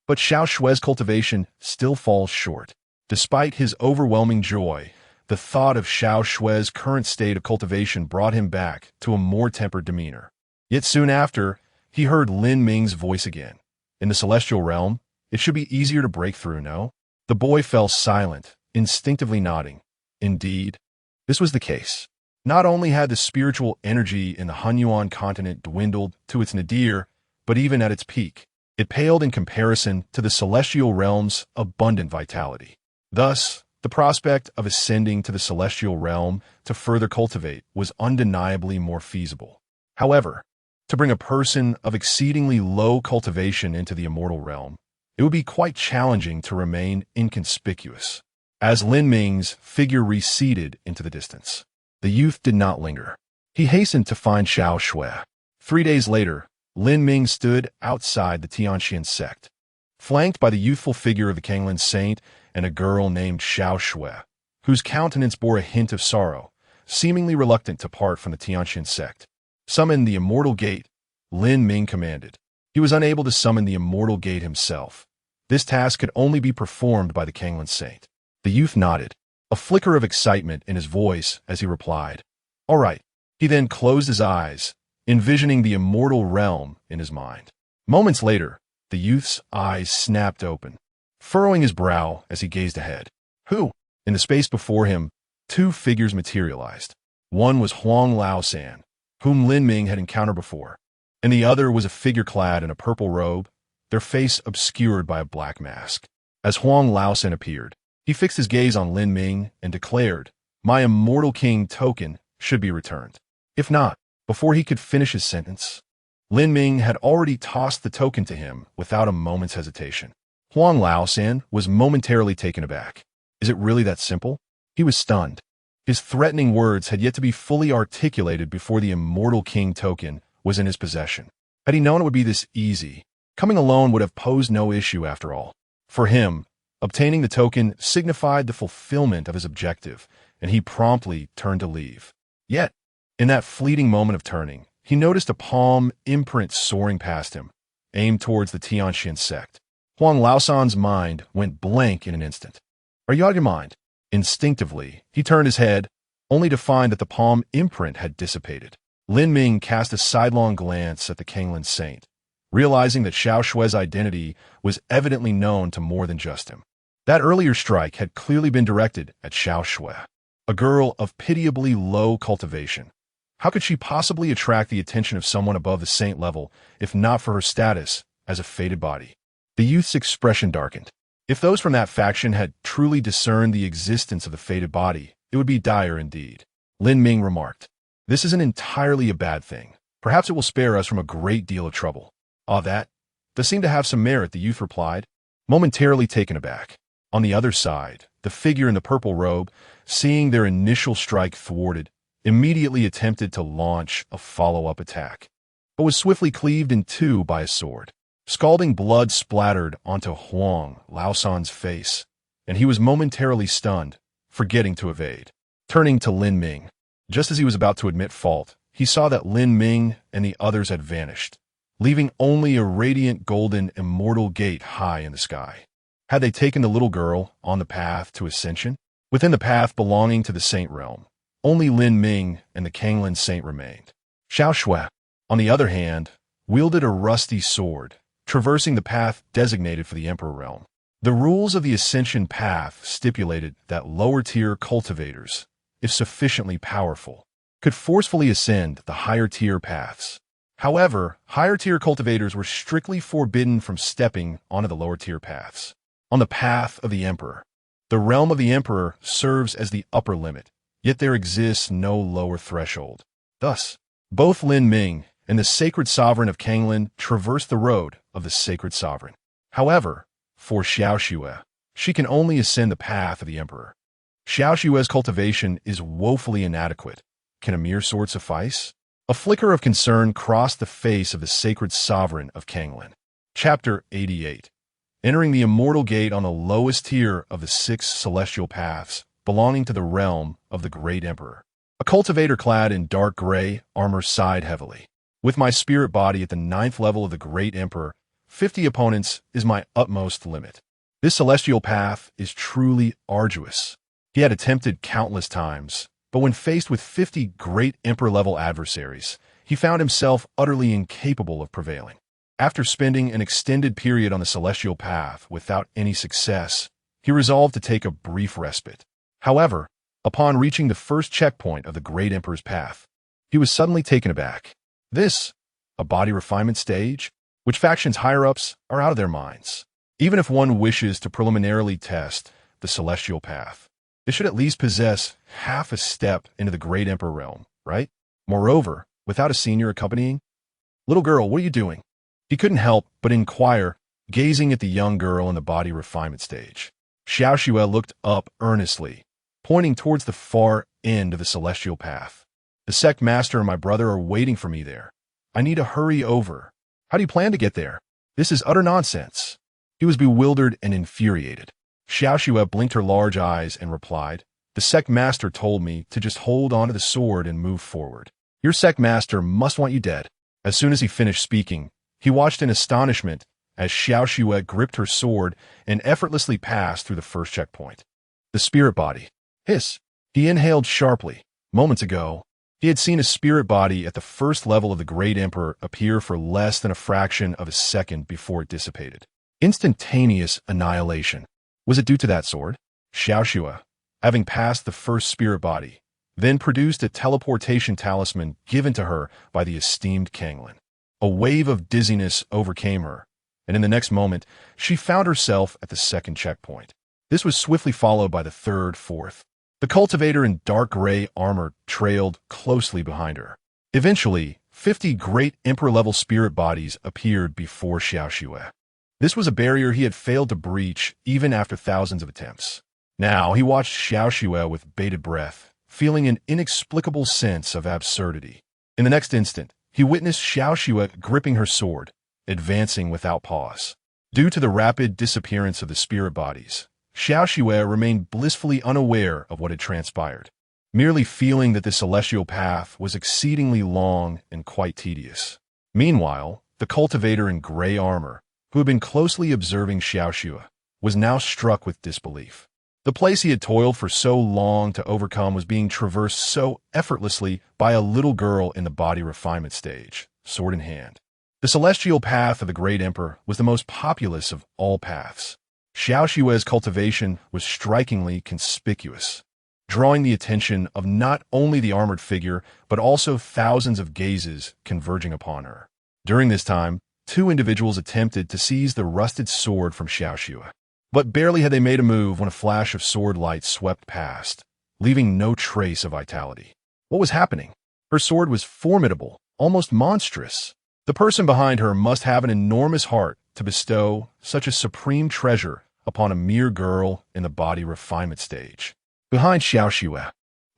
[SPEAKER 1] Xiao Shui's cultivation still falls short. Despite his overwhelming joy, the thought of Xiao Shui's current state of cultivation brought him back to a more tempered demeanor. Yet soon after, he heard Lin Ming's voice again. In the celestial realm, it should be easier to break through, no? The boy fell silent, instinctively nodding. Indeed, this was the case. Not only had the spiritual energy in the Hunyuan continent dwindled to its nadir, but even at its peak, it paled in comparison to the celestial realm's abundant vitality. Thus, the prospect of ascending to the celestial realm to further cultivate was undeniably more feasible. However, to bring a person of exceedingly low cultivation into the immortal realm, it would be quite challenging to remain inconspicuous. As Lin Ming's figure receded into the distance, the youth did not linger. He hastened to find Xiao Shui. 3 days later, Lin Ming stood outside the Tianxian sect, flanked by the youthful figure of the Kanglin saint and a girl named Xiao Shui, whose countenance bore a hint of sorrow, seemingly reluctant to part from the Tianxian sect. Summon the immortal gate, Lin Ming commanded. He was unable to summon the immortal gate himself. This task could only be performed by the Kanglin saint. The youth nodded, a flicker of excitement in his voice as he replied, All right. He then closed his eyes, envisioning the immortal realm in his mind. Moments later, the youth's eyes snapped open, furrowing his brow as he gazed ahead. Who? In the space before him, 2 figures materialized. One was Huang Laosan, whom Lin Ming had encountered before, and the other was a figure clad in a purple robe, their face obscured by a black mask. As Huang Laosan appeared, he fixed his gaze on Lin Ming and declared, My immortal king token should be returned. If not, before he could finish his sentence, Lin Ming had already tossed the token to him without a moment's hesitation. Huang Laosan was momentarily taken aback. Is it really that simple? He was stunned. His threatening words had yet to be fully articulated before the immortal king token was in his possession. Had he known it would be this easy, coming alone would have posed no issue after all. For him, obtaining the token signified the fulfillment of his objective, and he promptly turned to leave. Yet, in that fleeting moment of turning, he noticed a palm imprint soaring past him, aimed towards the Tianxian sect. Huang Laosan's mind went blank in an instant. Are you out of your mind? Instinctively, he turned his head, only to find that the palm imprint had dissipated. Lin Ming cast a sidelong glance at the Kanglin saint, realizing that Xiao Shui's identity was evidently known to more than just him. That earlier strike had clearly been directed at Xiao Shui, a girl of pitiably low cultivation. How could she possibly attract the attention of someone above the saint level, if not for her status as a fated body? The youth's expression darkened. If those from that faction had truly discerned the existence of the fated body, it would be dire indeed. Lin Ming remarked, This isn't entirely a bad thing. Perhaps it will spare us from a great deal of trouble. Ah, that does seem to have some merit, the youth replied, momentarily taken aback. On the other side, the figure in the purple robe, seeing their initial strike thwarted, immediately attempted to launch a follow-up attack, but was swiftly cleaved in two by a sword. Scalding blood splattered onto Huang Laosan's face, and he was momentarily stunned, forgetting to evade. Turning to Lin Ming. Just as he was about to admit fault, he saw that Lin Ming and the others had vanished, leaving only a radiant golden immortal gate high in the sky. Had they taken the little girl on the path to ascension? Within the path belonging to the Saint Realm, only Lin Ming and the Kanglan Saint remained. Xiao Shui, on the other hand, wielded a rusty sword, traversing the path designated for the Emperor Realm. The rules of the Ascension path stipulated that lower-tier cultivators, if sufficiently powerful, could forcefully ascend the higher-tier paths. However, higher-tier cultivators were strictly forbidden from stepping onto the lower-tier paths. On the path of the Emperor, the realm of the Emperor serves as the upper limit, yet there exists no lower threshold. Thus, both Lin Ming and the Sacred Sovereign of Kanglan traverse the road of the Sacred Sovereign. However, for Xiao Shui, she can only ascend the path of the Emperor. Xiao Shui's cultivation is woefully inadequate. Can a mere sword suffice? A flicker of concern crossed the face of the Sacred Sovereign of Kanglan. Chapter 88. Entering the Immortal Gate on the lowest tier of the 6 celestial paths belonging to the realm of the Great Emperor. A cultivator clad in dark gray armor sighed heavily. With my spirit body at the 9th level of the Great Emperor, 50 opponents is my utmost limit. This celestial path is truly arduous. He had attempted countless times, but when faced with 50 Great Emperor-level adversaries, he found himself utterly incapable of prevailing. After spending an extended period on the celestial path without any success, he resolved to take a brief respite. However, upon reaching the first checkpoint of the Great Emperor's path, he was suddenly taken aback. This, a body refinement stage, which factions higher-ups are out of their minds. Even if one wishes to preliminarily test the celestial path, it should at least possess half a step into the Great Emperor realm, right? Moreover, without a senior accompanying, "Little girl, what are you doing?" He couldn't help but inquire, gazing at the young girl in the body refinement stage. Xiao Shui looked up earnestly, pointing towards the far end of the celestial path. "The sect master and my brother are waiting for me there. I need to hurry over. How do you plan to get there? This is utter nonsense." He was bewildered and infuriated. Xiao Shui blinked her large eyes and replied, "The sect master told me to just hold onto the sword and move forward. Your sect master must want you dead." As soon as he finished speaking, he watched in astonishment as Xiao Shui gripped her sword and effortlessly passed through the first checkpoint. The spirit body. Hiss. He inhaled sharply. Moments ago, he had seen a spirit body at the first level of the Great Emperor appear for less than a fraction of a second before it dissipated. Instantaneous annihilation. Was it due to that sword? Xiao Shui, having passed the first spirit body, then produced a teleportation talisman given to her by the esteemed Kanglan. A wave of dizziness overcame her, and in the next moment, she found herself at the second checkpoint. This was swiftly followed by the third, fourth. The cultivator in dark gray armor trailed closely behind her. Eventually, 50 Great Emperor-level spirit bodies appeared before Xiao Shui. This was a barrier he had failed to breach even after thousands of attempts. Now, he watched Xiao Shui with bated breath, feeling an inexplicable sense of absurdity. In the next instant, he witnessed Xiao Shui gripping her sword, advancing without pause. Due to the rapid disappearance of the spirit bodies, Xiao Shui remained blissfully unaware of what had transpired, merely feeling that the celestial path was exceedingly long and quite tedious. Meanwhile, the cultivator in gray armor, who had been closely observing Xiao Shui, was now struck with disbelief. The place he had toiled for so long to overcome was being traversed so effortlessly by a little girl in the body refinement stage, sword in hand. The celestial path of the Great Emperor was the most populous of all paths. Xiao Shui's cultivation was strikingly conspicuous, drawing the attention of not only the armored figure, but also thousands of gazes converging upon her. During this time, 2 individuals attempted to seize the rusted sword from Xiao Shui, but barely had they made a move when a flash of sword light swept past, leaving no trace of vitality. What was happening? Her sword was formidable, almost monstrous. The person behind her must have an enormous heart to bestow such a supreme treasure upon a mere girl in the body refinement stage. Behind Xiao Shui,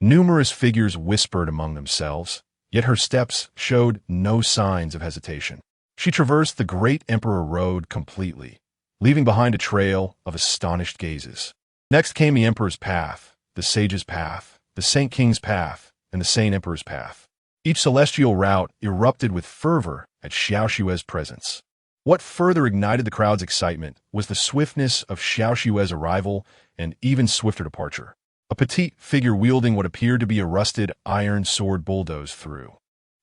[SPEAKER 1] numerous figures whispered among themselves, yet her steps showed no signs of hesitation. She traversed the great Emperor Road completely, leaving behind a trail of astonished gazes. Next came the Emperor's Path, the Sage's Path, the Saint King's Path, and the Saint Emperor's Path. Each celestial route erupted with fervor at Xiao Xue's presence. What further ignited the crowd's excitement was the swiftness of Xiao Xue's arrival and even swifter departure. A petite figure wielding what appeared to be a rusted iron sword bulldozed through,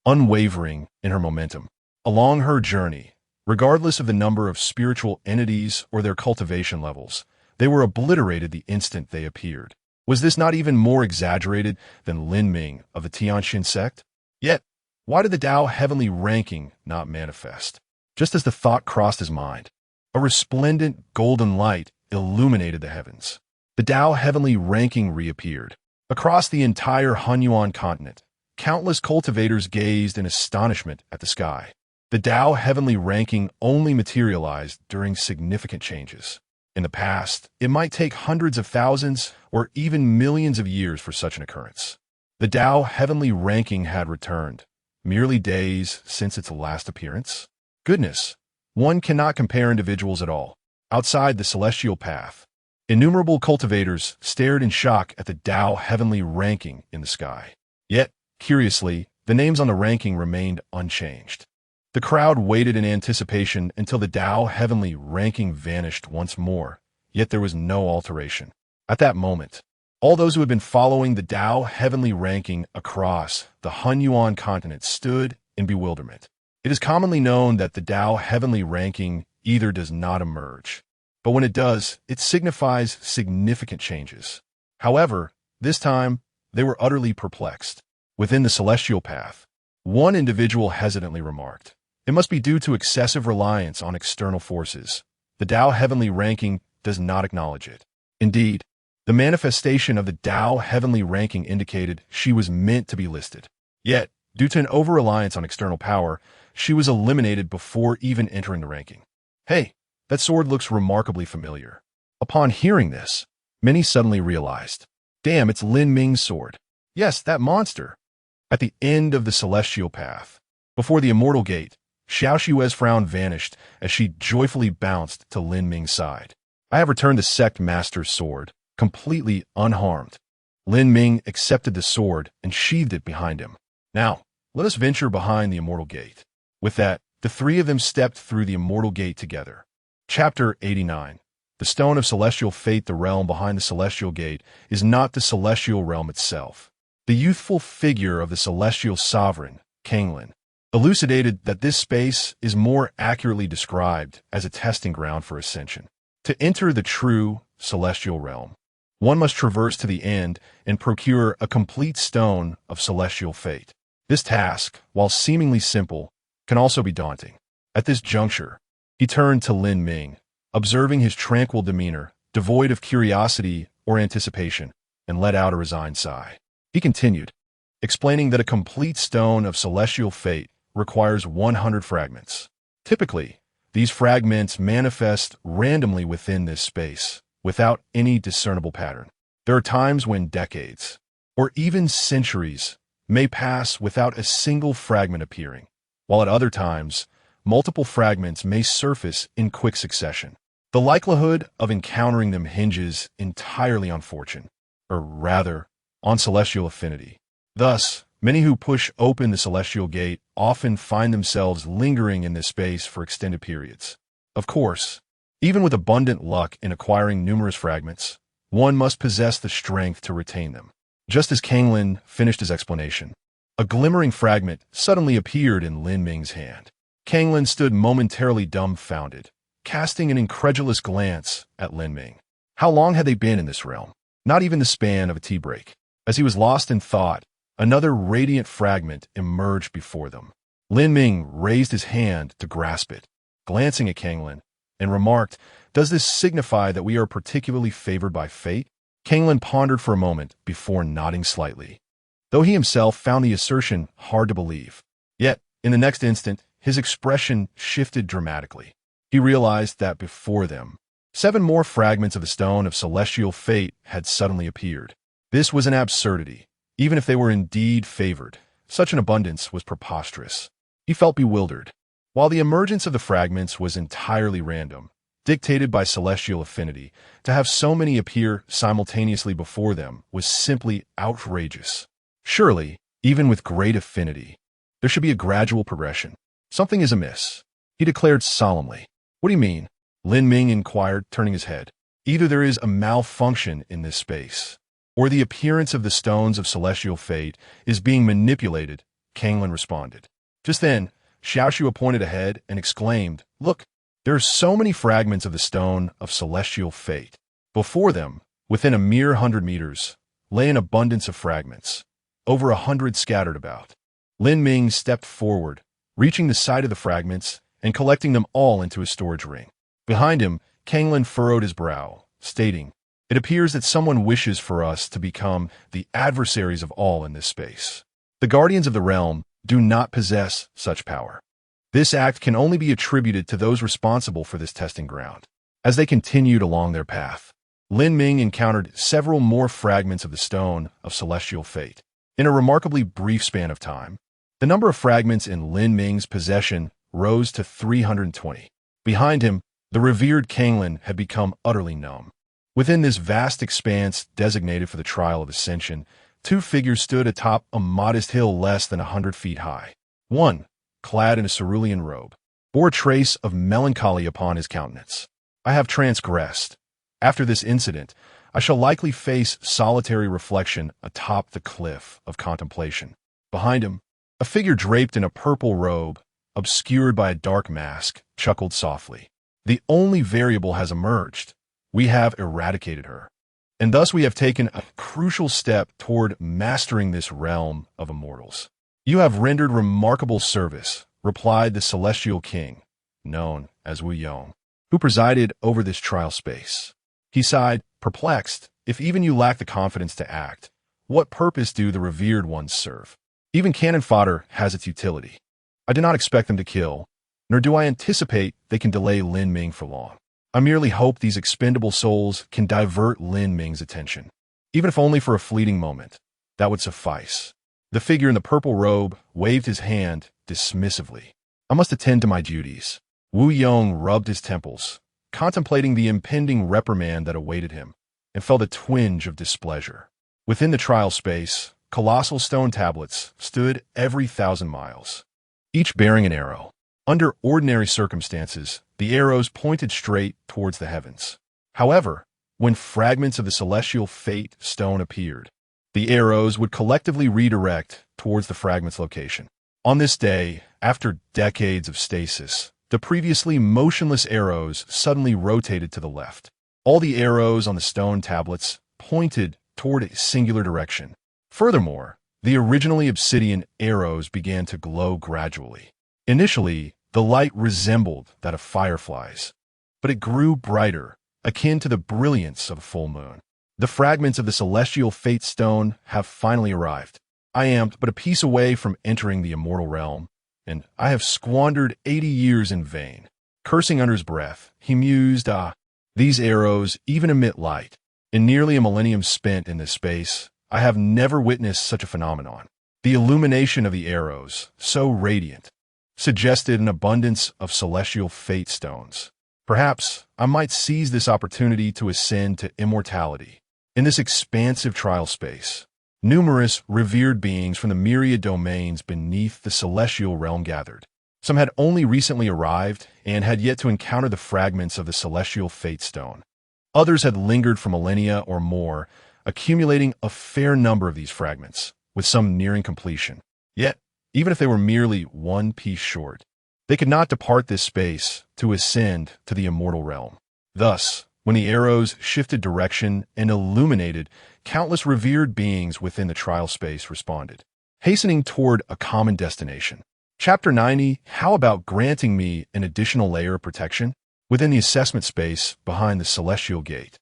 [SPEAKER 1] unwavering in her momentum. Along her journey, regardless of the number of spiritual entities or their cultivation levels, they were obliterated the instant they appeared. Was this not even more exaggerated than Lin Ming of the Tianxin sect? Yet, why did the Tao heavenly ranking not manifest? Just as the thought crossed his mind, a resplendent golden light illuminated the heavens. The Tao heavenly ranking reappeared. Across the entire Hunyuan continent, countless cultivators gazed in astonishment at the sky. The Tao heavenly ranking only materialized during significant changes. In the past, it might take hundreds of thousands or even millions of years for such an occurrence. The Tao heavenly ranking had returned, merely days since its last appearance. Goodness, one cannot compare individuals at all. Outside the celestial path, innumerable cultivators stared in shock at the Tao heavenly ranking in the sky. Yet, curiously, the names on the ranking remained unchanged. The crowd waited in anticipation until the Tao heavenly ranking vanished once more, yet there was no alteration. At that moment, all those who had been following the Tao heavenly ranking across the Hunyuan continent stood in bewilderment. It is commonly known that the Tao heavenly ranking either does not emerge, but when it does, it signifies significant changes. However, this time, they were utterly perplexed. Within the celestial path, one individual hesitantly remarked, "It must be due to excessive reliance on external forces. The Tao heavenly ranking does not acknowledge it." Indeed, the manifestation of the Tao heavenly ranking indicated she was meant to be listed. Yet, due to an over-reliance on external power, she was eliminated before even entering the ranking. Hey, that sword looks remarkably familiar. Upon hearing this, many suddenly realized, damn, it's Lin Ming's sword. Yes, that monster. At the end of the celestial path, before the immortal gate, Xiao Xue's frown vanished as she joyfully bounced to Lin Ming's side. I have returned the sect master's sword, completely unharmed. Lin Ming accepted the sword and sheathed it behind him. Now, let us venture behind the immortal gate. With that, the three of them stepped through the immortal gate together. Chapter 89. The Stone of Celestial Fate. The realm behind the celestial gate is not the celestial realm itself. The youthful figure of the celestial sovereign, Kanglin, elucidated that this space is more accurately described as a testing ground for ascension. To enter the true celestial realm, one must traverse to the end and procure a complete stone of celestial fate. This task, while seemingly simple, can also be daunting. At this juncture, he turned to Lin Ming, observing his tranquil demeanor, devoid of curiosity or anticipation, and let out a resigned sigh. He continued, explaining that a complete stone of celestial fate requires 100 fragments. Typically, these fragments manifest randomly within this space, without any discernible pattern. There are times when decades, or even centuries, may pass without a single fragment appearing, while at other times, multiple fragments may surface in quick succession. The likelihood of encountering them hinges entirely on fortune, or rather, on celestial affinity. Thus, many who push open the celestial gate often find themselves lingering in this space for extended periods. Of course, even with abundant luck in acquiring numerous fragments, one must possess the strength to retain them. Just as Kanglin finished his explanation, a glimmering fragment suddenly appeared in Lin Ming's hand. Kanglin stood momentarily dumbfounded, casting an incredulous glance at Lin Ming. How long had they been in this realm? Not even the span of a tea break. As he was lost in thought, another radiant fragment emerged before them. Lin Ming raised his hand to grasp it, glancing at Kanglin, and remarked, "Does this signify that we are particularly favored by fate?" Kanglin pondered for a moment before nodding slightly, though he himself found the assertion hard to believe. Yet, in the next instant, his expression shifted dramatically. He realized that before them, 7 more fragments of the Stone of Celestial Fate had suddenly appeared. This was an absurdity. Even if they were indeed favored, such an abundance was preposterous. He felt bewildered. While the emergence of the fragments was entirely random, dictated by celestial affinity, to have so many appear simultaneously before them was simply outrageous. Surely, even with great affinity, there should be a gradual progression. Something is amiss, he declared solemnly. What do you mean? Lin Ming inquired, turning his head. Either there is a malfunction in this space, or the appearance of the stones of celestial fate is being manipulated, Kanglin responded. Just then, Xiaoxua pointed ahead and exclaimed, Look, there are so many fragments of the stone of celestial fate. Before them, within a mere 100 meters, lay an abundance of fragments, over 100 scattered about. Lin Ming stepped forward, reaching the side of the fragments and collecting them all into his storage ring. Behind him, Kanglin furrowed his brow, stating, It appears that someone wishes for us to become the adversaries of all in this space. The guardians of the realm do not possess such power. This act can only be attributed to those responsible for this testing ground. As they continued along their path, Lin Ming encountered several more fragments of the stone of celestial fate. In a remarkably brief span of time, the number of fragments in Lin Ming's possession rose to 320. Behind him, the revered Kanglin had become utterly numb. Within this vast expanse designated for the trial of ascension, two figures stood atop a modest hill less than 100 feet high. One, clad in a cerulean robe, bore a trace of melancholy upon his countenance. I have transgressed. After this incident, I shall likely face solitary reflection atop the cliff of contemplation. Behind him, a figure draped in a purple robe, obscured by a dark mask, chuckled softly. The only variable has emerged. We have eradicated her. And thus we have taken a crucial step toward mastering this realm of immortals. You have rendered remarkable service, replied the celestial king, known as Wu Yong, who presided over this trial space. He sighed, perplexed. If even you lack the confidence to act, what purpose do the revered ones serve? Even cannon fodder has its utility. I do not expect them to kill, nor do I anticipate they can delay Lin Ming for long. I merely hope these expendable souls can divert Lin Ming's attention. Even if only for a fleeting moment, that would suffice. The figure in the purple robe waved his hand dismissively. I must attend to my duties. Wu Yong rubbed his temples, contemplating the impending reprimand that awaited him, and felt a twinge of displeasure. Within the trial space, colossal stone tablets stood every 1,000 miles, each bearing an arrow. Under ordinary circumstances, the arrows pointed straight towards the heavens. However, when fragments of the celestial fate stone appeared, the arrows would collectively redirect towards the fragment's location. On this day, after decades of stasis, the previously motionless arrows suddenly rotated to the left. All the arrows on the stone tablets pointed toward a singular direction. Furthermore, the originally obsidian arrows began to glow gradually. Initially, the light resembled that of fireflies, but it grew brighter, akin to the brilliance of a full moon. The fragments of the celestial fate stone have finally arrived. I am but a piece away from entering the immortal realm, and I have squandered 80 years in vain. Cursing under his breath, he mused, these arrows even emit light. In nearly a millennium spent in this space, I have never witnessed such a phenomenon. The illumination of the arrows, so radiant, suggested an abundance of celestial fate stones. Perhaps I might seize this opportunity to ascend to immortality. In this expansive trial space, numerous revered beings from the myriad domains beneath the celestial realm gathered. Some had only recently arrived and had yet to encounter the fragments of the celestial fate stone. Others had lingered for millennia or more, accumulating a fair number of these fragments, with some nearing completion. Yet, even if they were merely one piece short, they could not depart this space to ascend to the immortal realm. Thus, when the arrows shifted direction and illuminated, countless revered beings within the trial space responded, hastening toward a common destination. Chapter 90, How about granting me an additional layer of protection? Within the assessment space behind the celestial gate,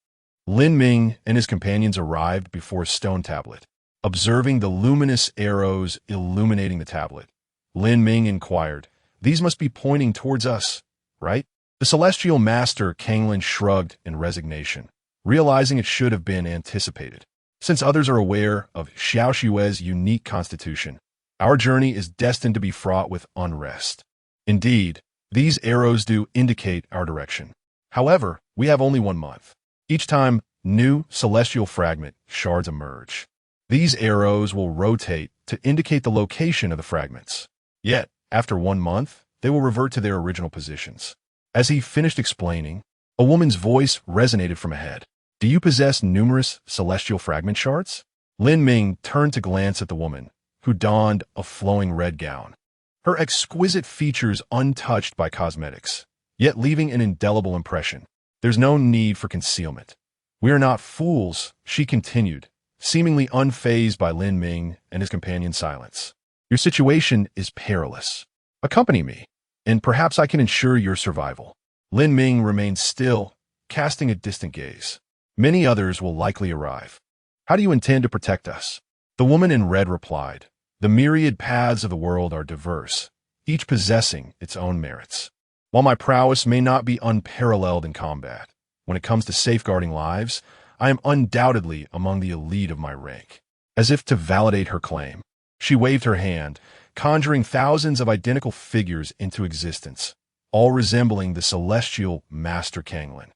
[SPEAKER 1] Lin Ming and his companions arrived before a stone tablet. Observing the luminous arrows illuminating the tablet, Lin Ming inquired, These must be pointing towards us, right? The celestial master Kanglin shrugged in resignation, realizing it should have been anticipated. Since others are aware of Xiaoxue's unique constitution, our journey is destined to be fraught with unrest. Indeed, these arrows do indicate our direction. However, we have only 1 month. Each time new celestial fragment shards emerge, these arrows will rotate to indicate the location of the fragments. Yet, after 1 month, they will revert to their original positions. As he finished explaining, a woman's voice resonated from ahead. Do you possess numerous celestial fragment shards? Lin Ming turned to glance at the woman, who donned a flowing red gown. Her exquisite features untouched by cosmetics, yet leaving an indelible impression. There's no need for concealment. We are not fools, she continued, seemingly unfazed by Lin Ming and his companion's silence. Your situation is perilous. Accompany me, and perhaps I can ensure your survival. Lin Ming remained still, casting a distant gaze. Many others will likely arrive. How do you intend to protect us? The woman in red replied, the myriad paths of the world are diverse, each possessing its own merits. While my prowess may not be unparalleled in combat, when it comes to safeguarding lives, I am undoubtedly among the elite of my rank. As if to validate her claim, she waved her hand, conjuring thousands of identical figures into existence, all resembling the celestial Master Kanglin.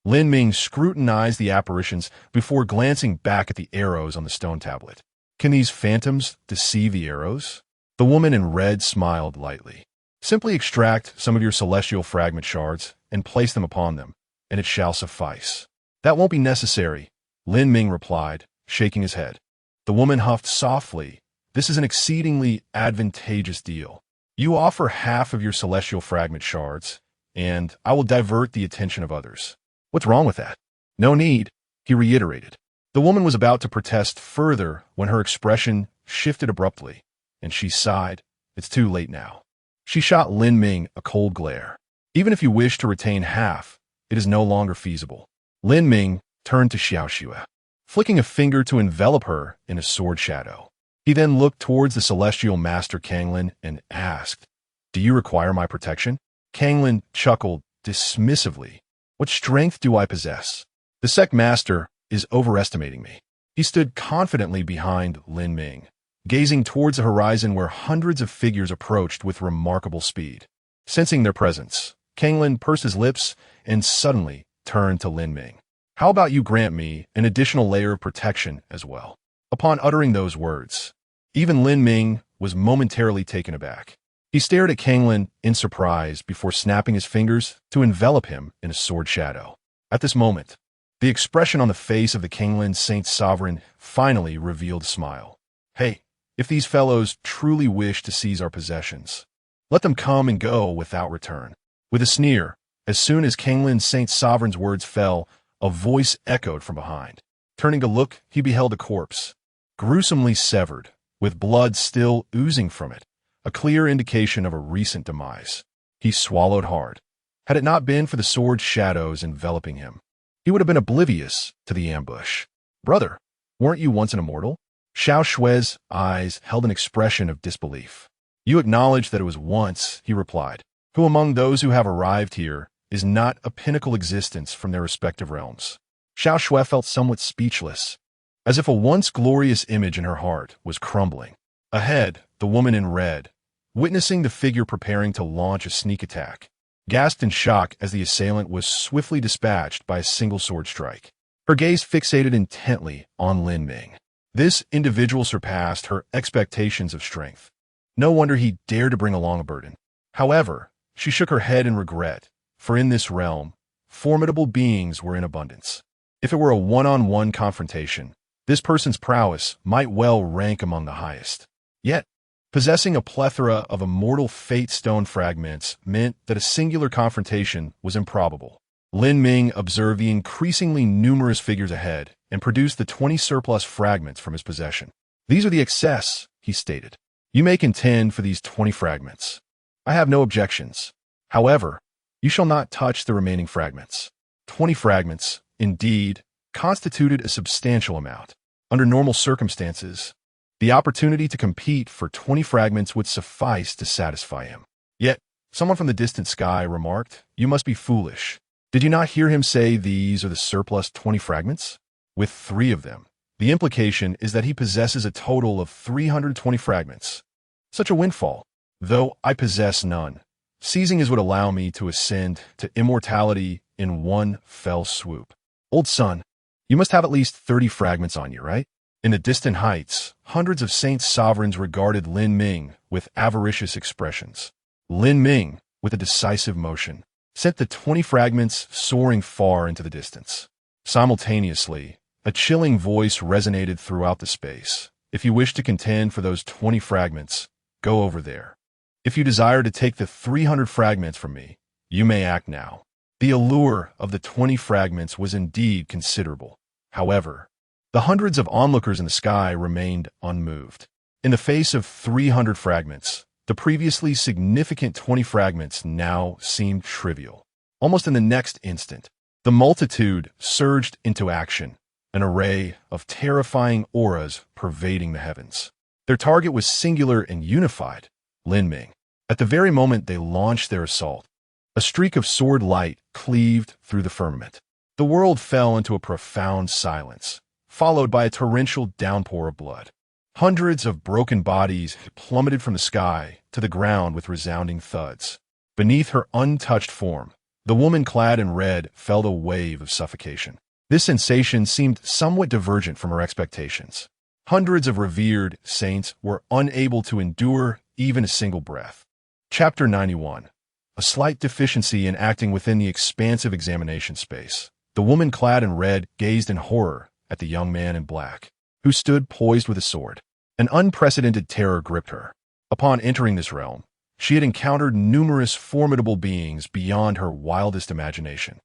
[SPEAKER 1] Lin Ming scrutinized the apparitions before glancing back at the arrows on the stone tablet. Can these phantoms deceive the arrows? The woman in red smiled lightly. Simply extract some of your celestial fragment shards and place them upon them, and it shall suffice. That won't be necessary, Lin Ming replied, shaking his head. The woman huffed softly. This is an exceedingly advantageous deal. You offer half of your celestial fragment shards, and I will divert the attention of others. What's wrong with that? No need, he reiterated. The woman was about to protest further when her expression shifted abruptly, and she sighed. It's too late now. She shot Lin Ming a cold glare. Even if you wish to retain half, it is no longer feasible. Lin Ming turned to Xiao Xue, flicking a finger to envelop her in a sword shadow. He then looked towards the celestial master Kanglin and asked, Do you require my protection? Kanglin chuckled dismissively. What strength do I possess? The sect master is overestimating me. He stood confidently behind Lin Ming, gazing towards the horizon where hundreds of figures approached with remarkable speed. Sensing their presence, Kanglin pursed his lips and suddenly turned to Lin Ming. How about you grant me an additional layer of protection as well? Upon uttering those words, even Lin Ming was momentarily taken aback. He stared at Kanglin in surprise before snapping his fingers to envelop him in a sword shadow. At this moment, the expression on the face of the Kanglin Saint Sovereign finally revealed a smile. Hey, if these fellows truly wish to seize our possessions, let them come and go without return. With a sneer, as soon as Kanglin Saint Sovereign's words fell, a voice echoed from behind. Turning to look, he beheld a corpse, gruesomely severed, with blood still oozing from it, a clear indication of a recent demise. He swallowed hard. Had it not been for the sword shadows enveloping him, he would have been oblivious to the ambush. Brother, weren't you once an immortal? Xiao Xue's eyes held an expression of disbelief. You acknowledge that it was once, he replied. Who among those who have arrived here is not a pinnacle existence from their respective realms? Xiao Xue felt somewhat speechless, as if a once glorious image in her heart was crumbling. Ahead, the woman in red, witnessing the figure preparing to launch a sneak attack, gasped in shock as the assailant was swiftly dispatched by a single sword strike. Her gaze fixated intently on Lin Ming. This individual surpassed her expectations of strength. No wonder he dared to bring along a burden. However, she shook her head in regret, for in this realm, formidable beings were in abundance. If it were a one-on-one confrontation, this person's prowess might well rank among the highest. Yet, possessing a plethora of immortal fate stone fragments meant that a singular confrontation was improbable. Lin Ming observed the increasingly numerous figures ahead and produced the 20 surplus fragments from his possession. These are the excess, he stated. You may contend for these 20 fragments. I have no objections. However, you shall not touch the remaining fragments. 20 fragments, indeed, constituted a substantial amount. Under normal circumstances, the opportunity to compete for 20 fragments would suffice to satisfy him. Yet, someone from the distant sky remarked, You must be foolish. Did you not hear him say these are the surplus 20 fragments? With 3 of them, the implication is that he possesses a total of 320 fragments. Such a windfall. Though I possess none, Seizing is would allow me to ascend to immortality in one fell swoop. Old son, you must have at least 30 fragments on you, right? In the distant heights, hundreds of saint sovereigns regarded Lin Ming with avaricious expressions. Lin Ming, with a decisive motion, sent the 20 fragments soaring far into the distance. Simultaneously, a chilling voice resonated throughout the space. If you wish to contend for those 20 fragments, go over there. If you desire to take the 300 fragments from me, you may act now. The allure of the 20 fragments was indeed considerable. However, the hundreds of onlookers in the sky remained unmoved. In the face of 300 fragments, the previously significant 20 fragments now seemed trivial. Almost in the next instant, the multitude surged into action, an array of terrifying auras pervading the heavens. Their target was singular and unified, Lin Ming. At the very moment they launched their assault, a streak of sword light cleaved through the firmament. The world fell into a profound silence, followed by a torrential downpour of blood. Hundreds of broken bodies plummeted from the sky to the ground with resounding thuds. Beneath her untouched form, the woman clad in red felt a wave of suffocation. This sensation seemed somewhat divergent from her expectations. Hundreds of revered saints were unable to endure even a single breath. Chapter 91. A slight deficiency in acting within the expansive examination space. The woman clad in red gazed in horror at the young man in black, who stood poised with a sword. An unprecedented terror gripped her. Upon entering this realm, she had encountered numerous formidable beings beyond her wildest imagination.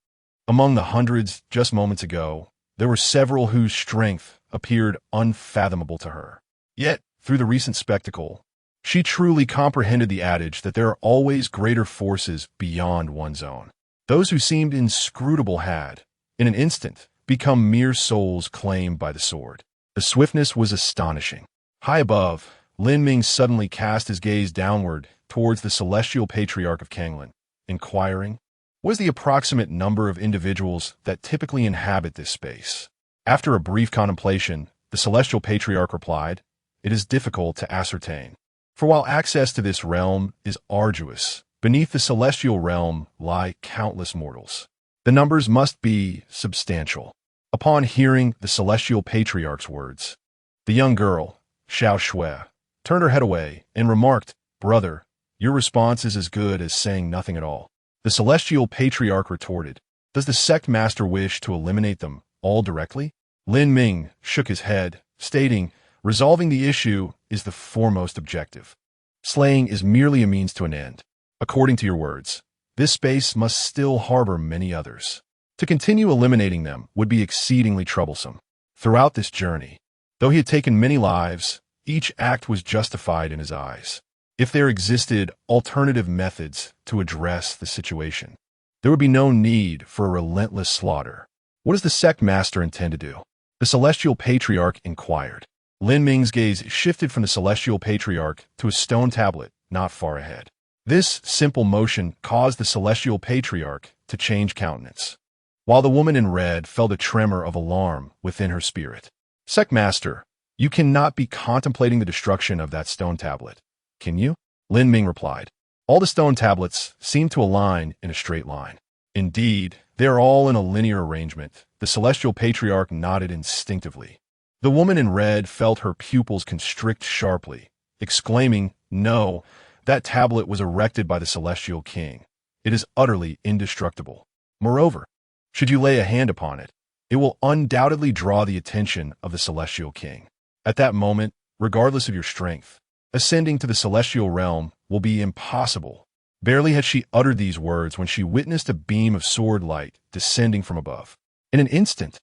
[SPEAKER 1] Among the hundreds just moments ago, there were several whose strength appeared unfathomable to her. Yet, through the recent spectacle, she truly comprehended the adage that there are always greater forces beyond one's own. Those who seemed inscrutable had, in an instant, become mere souls claimed by the sword. The swiftness was astonishing. High above, Lin Ming suddenly cast his gaze downward towards the celestial patriarch of Kanglin, inquiring, "What is the approximate number of individuals that typically inhabit this space?" After a brief contemplation, the celestial patriarch replied, "It is difficult to ascertain. For while access to this realm is arduous, beneath the celestial realm lie countless mortals. The numbers must be substantial." Upon hearing the celestial patriarch's words, the young girl, Xiao Shui, turned her head away and remarked, "Brother, your response is as good as saying nothing at all." The celestial patriarch retorted, "Does the sect master wish to eliminate them all directly?" Lin Ming shook his head, stating, "Resolving the issue is the foremost objective. Slaying is merely a means to an end. According to your words, this space must still harbor many others. To continue eliminating them would be exceedingly troublesome." Throughout this journey, though he had taken many lives, each act was justified in his eyes. If there existed alternative methods to address the situation, there would be no need for a relentless slaughter. "What does the sect master intend to do?" the celestial patriarch inquired. Lin Ming's gaze shifted from the celestial patriarch to a stone tablet not far ahead. This simple motion caused the celestial patriarch to change countenance, while the woman in red felt a tremor of alarm within her spirit. "Sect master, you cannot be contemplating the destruction of that stone tablet, can you?" Lin Ming replied. All the stone tablets seemed to align in a straight line. "Indeed, they are all in a linear arrangement." The celestial patriarch nodded instinctively. The woman in red felt her pupils constrict sharply, exclaiming, "No, that tablet was erected by the celestial king. It is utterly indestructible. Moreover, should you lay a hand upon it, it will undoubtedly draw the attention of the celestial king. At that moment, regardless of your strength, ascending to the celestial realm will be impossible." Barely had she uttered these words when she witnessed a beam of sword light descending from above. In an instant,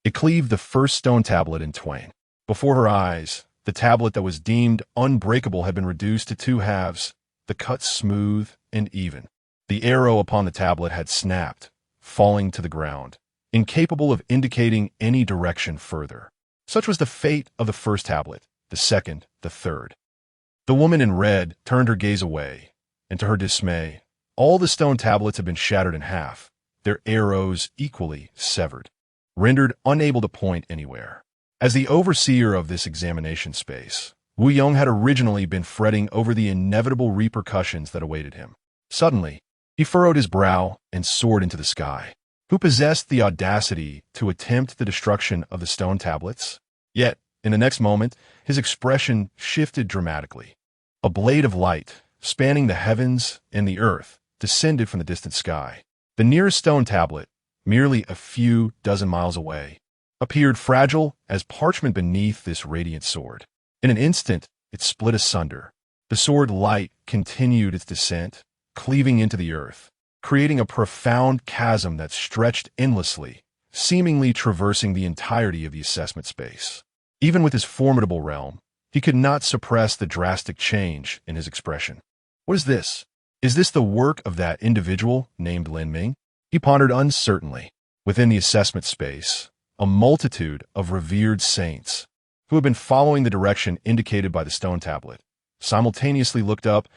[SPEAKER 1] it cleaved the first stone tablet in twain. Before her eyes, the tablet that was deemed unbreakable had been reduced to two halves, the cut smooth and even. The arrow upon the tablet had snapped, falling to the ground, incapable of indicating any direction further. Such was the fate of the first tablet, the second, the third. The woman in red turned her gaze away, and to her dismay, all the stone tablets had been shattered in half, their arrows equally severed, rendered unable to point anywhere. As the overseer of this examination space, Wu Yong had originally been fretting over the inevitable repercussions that awaited him. Suddenly, he furrowed his brow and soared into the sky. Who possessed the audacity to attempt the destruction of the stone tablets? Yet, in the next moment, his expression shifted dramatically. A blade of light, spanning the heavens and the earth, descended from the distant sky. The nearest stone tablet, merely a few dozen miles away, appeared fragile as parchment beneath this radiant sword. In an instant, it split asunder. The sword light continued its descent, cleaving into the earth, creating a profound chasm that stretched endlessly, seemingly traversing the entirety of the assessment space. Even with his formidable realm, he could not suppress the drastic change in his expression. What is this? Is this the work of that individual named Lin Ming? He pondered uncertainly. Within the assessment space, a multitude of revered saints, who had been following the direction indicated by the stone tablet, simultaneously looked up,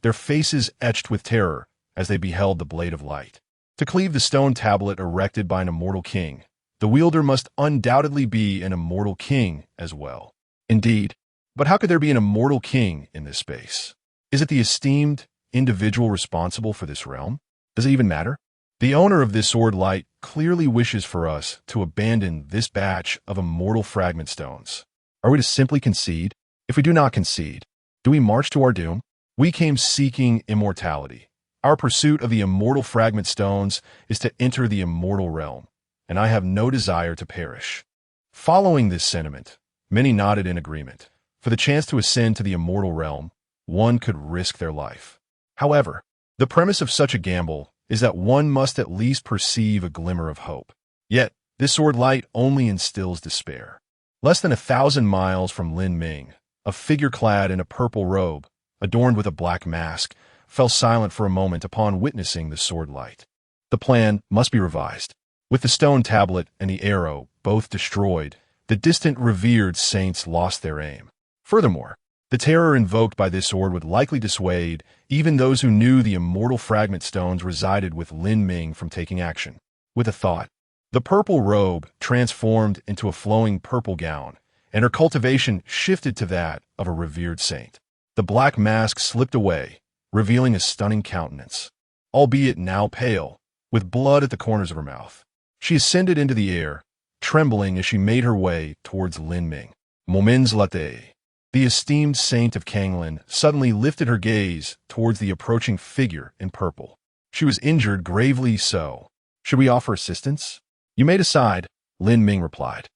[SPEAKER 1] their faces etched with terror as they beheld the blade of light. To cleave the stone tablet erected by an immortal king, the wielder must undoubtedly be an immortal king as well. Indeed, but how could there be an immortal king in this space? Is it the esteemed individual responsible for this realm? Does it even matter? The owner of this sword light clearly wishes for us to abandon this batch of immortal fragment stones. Are we to simply concede? If we do not concede, do we march to our doom? We came seeking immortality. Our pursuit of the immortal fragment stones is to enter the immortal realm, and I have no desire to perish. Following this sentiment, many nodded in agreement. For the chance to ascend to the immortal realm, one could risk their life. However, the premise of such a gamble is that one must at least perceive a glimmer of hope. Yet, this sword light only instills despair. Less than 1,000 miles from Lin Ming, a figure clad in a purple robe, adorned with a black mask, fell silent for a moment upon witnessing the sword light. The plan must be revised. With the stone tablet and the arrow both destroyed, the distant revered saints lost their aim. Furthermore, the terror invoked by this sword would likely dissuade even those who knew the immortal fragment stones resided with Lin Ming from taking action. With a thought, the purple robe transformed into a flowing purple gown, and her cultivation shifted to that of a revered saint. The black mask slipped away, revealing a stunning countenance, albeit now pale, with blood at the corners of her mouth. She ascended into the air, trembling as she made her way towards Lin Ming. Moments later, the esteemed saint of Kanglin suddenly lifted her gaze towards the approaching figure in purple. She was injured, gravely so. Should we offer assistance? You may decide, Lin Ming replied.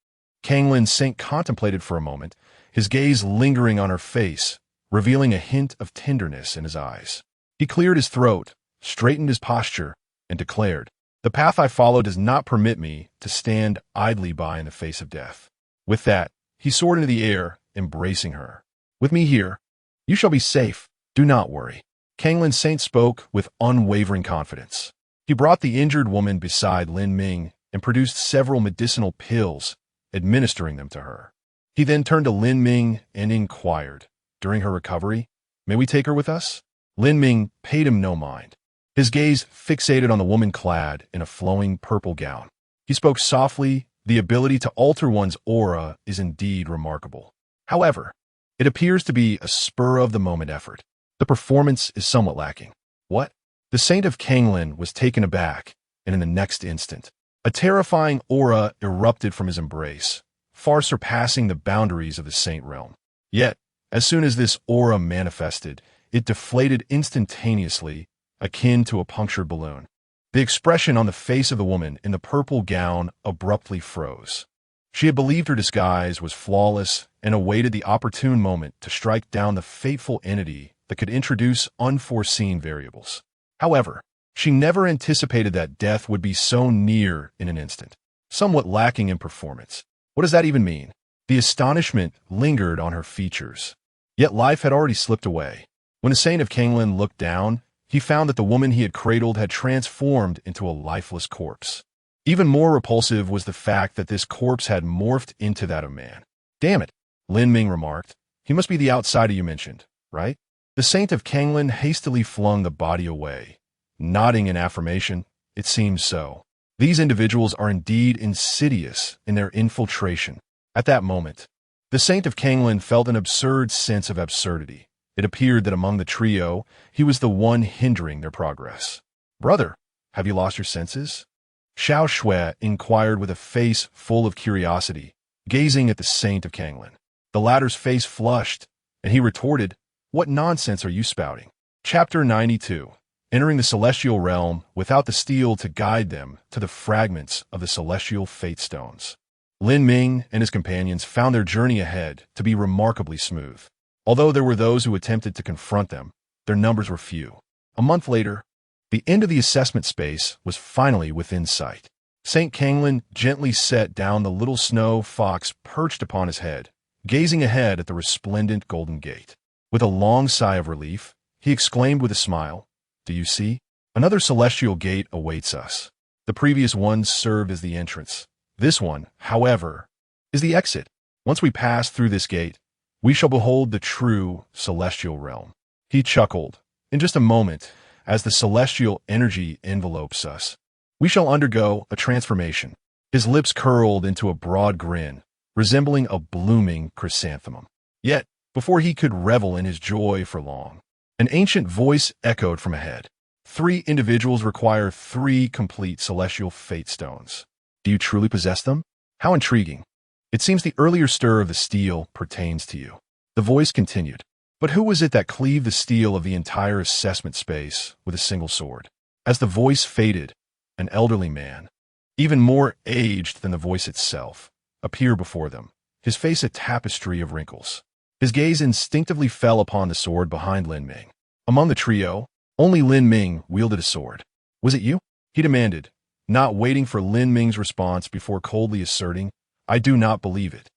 [SPEAKER 1] Kanglin's saint contemplated for a moment, his gaze lingering on her face, revealing a hint of tenderness in his eyes. He cleared his throat, straightened his posture, and declared, "The path I follow does not permit me to stand idly by in the face of death." With that, he soared into the air, embracing her. "With me here, you shall be safe. Do not worry." Kanglin's saint spoke with unwavering confidence. He brought the injured woman beside Lin Ming and produced several medicinal pills, administering them to her. He then turned to Lin Ming and inquired, during her recovery, "May we take her with us?" Lin Ming paid him no mind. His gaze fixated on the woman clad in a flowing purple gown. He spoke softly. The ability to alter one's aura is indeed remarkable. However, it appears to be a spur-of-the-moment effort. The performance is somewhat lacking. What? The saint of Kanglin was taken aback, and in the next instant, a terrifying aura erupted from his embrace, far surpassing the boundaries of the saint realm. Yet, as soon as this aura manifested, it deflated instantaneously, akin to a punctured balloon. The expression on the face of the woman in the purple gown abruptly froze. She had believed her disguise was flawless and awaited the opportune moment to strike down the fateful entity that could introduce unforeseen variables. However, she never anticipated that death would be so near in an instant. Somewhat lacking in performance. What does that even mean? The astonishment lingered on her features. Yet life had already slipped away. When the saint of Kanglin looked down, he found that the woman he had cradled had transformed into a lifeless corpse. Even more repulsive was the fact that this corpse had morphed into that of man. "Damn it," Lin Ming remarked. "He must be the outsider you mentioned, right?" The saint of Kanglin hastily flung the body away, nodding in affirmation. "It seems so. These individuals are indeed insidious in their infiltration." At that moment, the saint of Kanglin felt an absurd sense of absurdity. It appeared that among the trio, he was the one hindering their progress. "Brother, have you lost your senses?" Xiao Shui inquired with a face full of curiosity, gazing at the saint of Kanglin. The latter's face flushed, and he retorted, "What nonsense are you spouting?" Chapter 92. Entering the celestial realm without the steel to guide them to the fragments of the celestial fate stones. Lin Ming and his companions found their journey ahead to be remarkably smooth. Although there were those who attempted to confront them, their numbers were few. A month later, the end of the assessment space was finally within sight. St. Kanglin gently set down the little snow fox perched upon his head, gazing ahead at the resplendent golden gate. With a long sigh of relief, he exclaimed with a smile, "Do you see? Another celestial gate awaits us. The previous ones served as the entrance. This one, however, is the exit. Once we pass through this gate, we shall behold the true celestial realm." He chuckled. "In just a moment, as the celestial energy envelopes us, we shall undergo a transformation." His lips curled into a broad grin, resembling a blooming chrysanthemum. Yet, before he could revel in his joy for long, an ancient voice echoed from ahead. "3 individuals require 3 complete celestial fate stones. Do you truly possess them? How intriguing. It seems the earlier stir of the steel pertains to you." The voice continued. But who was it that cleaved the steel of the entire assessment space with a single sword? As the voice faded, an elderly man, even more aged than the voice itself, appeared before them, his face a tapestry of wrinkles. His gaze instinctively fell upon the sword behind Lin Ming. Among the trio, only Lin Ming wielded a sword. "Was it you?" he demanded, not waiting for Lin Ming's response before coldly asserting, "I do not believe it."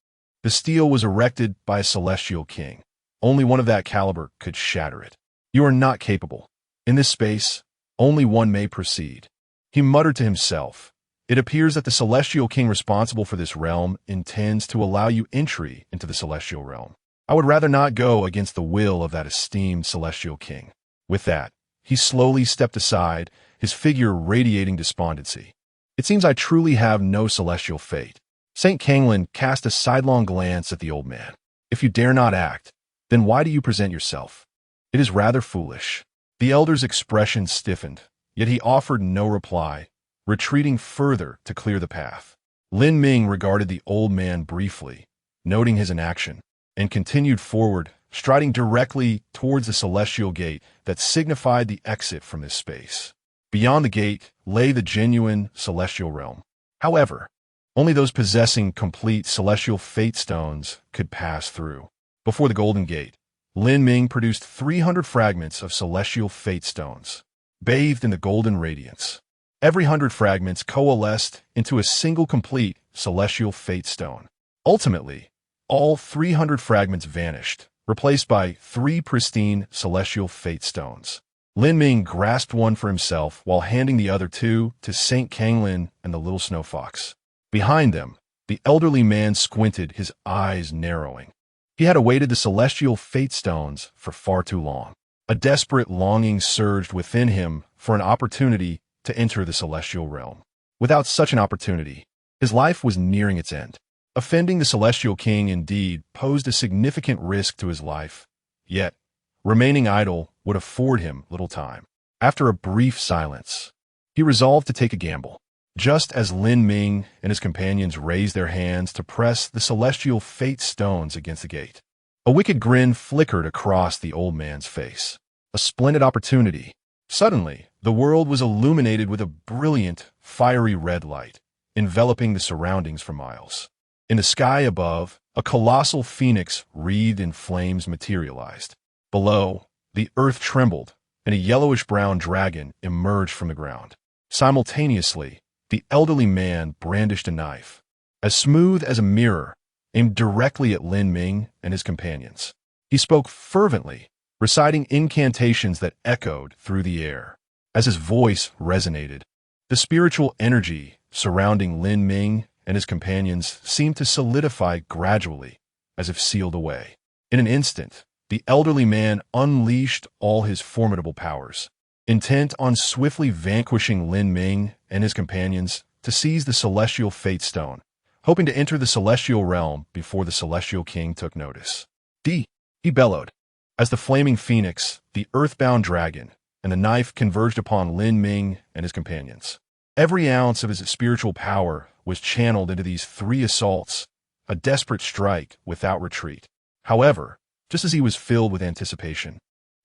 [SPEAKER 1] The steel was erected by a celestial king. Only one of that caliber could shatter it. "You are not capable. In this space, only one may proceed." He muttered to himself, "It appears that the celestial king responsible for this realm intends to allow you entry into the celestial realm. I would rather not go against the will of that esteemed celestial king." With that, he slowly stepped aside, his figure radiating despondency. "It seems I truly have no celestial fate." St. Kanglin cast a sidelong glance at the old man. "If you dare not act, then why do you present yourself? It is rather foolish." The elder's expression stiffened, yet he offered no reply, retreating further to clear the path. Lin Ming regarded the old man briefly, noting his inaction, and continued forward, striding directly towards the celestial gate that signified the exit from this space. Beyond the gate lay the genuine celestial realm. However, only those possessing complete celestial fate stones could pass through. Before the golden gate, Lin Ming produced 300 fragments of celestial fate stones, bathed in the golden radiance. Every 100 fragments coalesced into a single complete celestial fate stone. Ultimately, all 300 fragments vanished, replaced by 3 pristine celestial fate stones. Lin Ming grasped one for himself while handing the other 2 to St. Kanglin and the little snow fox. Behind them, the elderly man squinted, his eyes narrowing. He had awaited the celestial fate stones for far too long. A desperate longing surged within him for an opportunity to enter the celestial realm. Without such an opportunity, his life was nearing its end. Offending the celestial king indeed posed a significant risk to his life, yet remaining idle would afford him little time. After a brief silence, he resolved to take a gamble. Just as Lin Ming and his companions raised their hands to press the celestial fate stones against the gate, a wicked grin flickered across the old man's face. A splendid opportunity. Suddenly, the world was illuminated with a brilliant, fiery red light, enveloping the surroundings for miles. In the sky above, a colossal phoenix wreathed in flames materialized. Below, the earth trembled, and a yellowish-brown dragon emerged from the ground. Simultaneously, the elderly man brandished a knife, as smooth as a mirror, aimed directly at Lin Ming and his companions. He spoke fervently, reciting incantations that echoed through the air. As his voice resonated, the spiritual energy surrounding Lin Ming and his companions seemed to solidify gradually, as if sealed away. In an instant, the elderly man unleashed all his formidable powers, intent on swiftly vanquishing Lin Ming and his companions to seize the celestial fate stone, hoping to enter the celestial realm before the celestial king took notice. He bellowed. As the flaming phoenix, the earthbound dragon, and the knife converged upon Lin Ming and his companions. Every ounce of his spiritual power was channeled into these three assaults, a desperate strike without retreat. However, just as he was filled with anticipation,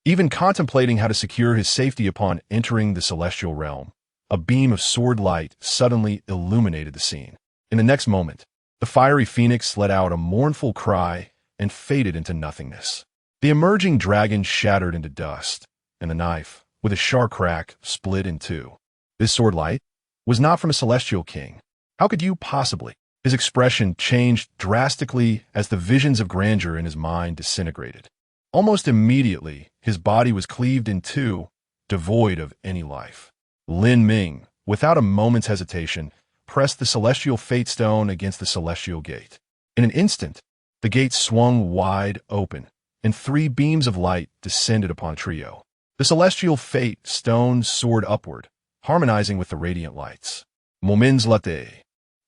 [SPEAKER 1] even contemplating how to secure his safety upon entering the celestial realm, a beam of sword light suddenly illuminated the scene. In the next moment, the fiery phoenix let out a mournful cry and faded into nothingness. The emerging dragon shattered into dust, and the knife, with a sharp crack, split in two. This sword light was not from a celestial king. How could you possibly? His expression changed drastically as the visions of grandeur in his mind disintegrated. Almost immediately, his body was cleaved in two, devoid of any life. Lin Ming, without a moment's hesitation, pressed the celestial fate stone against the celestial gate. In an instant, the gate swung wide open, and three beams of light descended upon the trio. The celestial fate stone soared upward, harmonizing with the radiant lights. Moments later,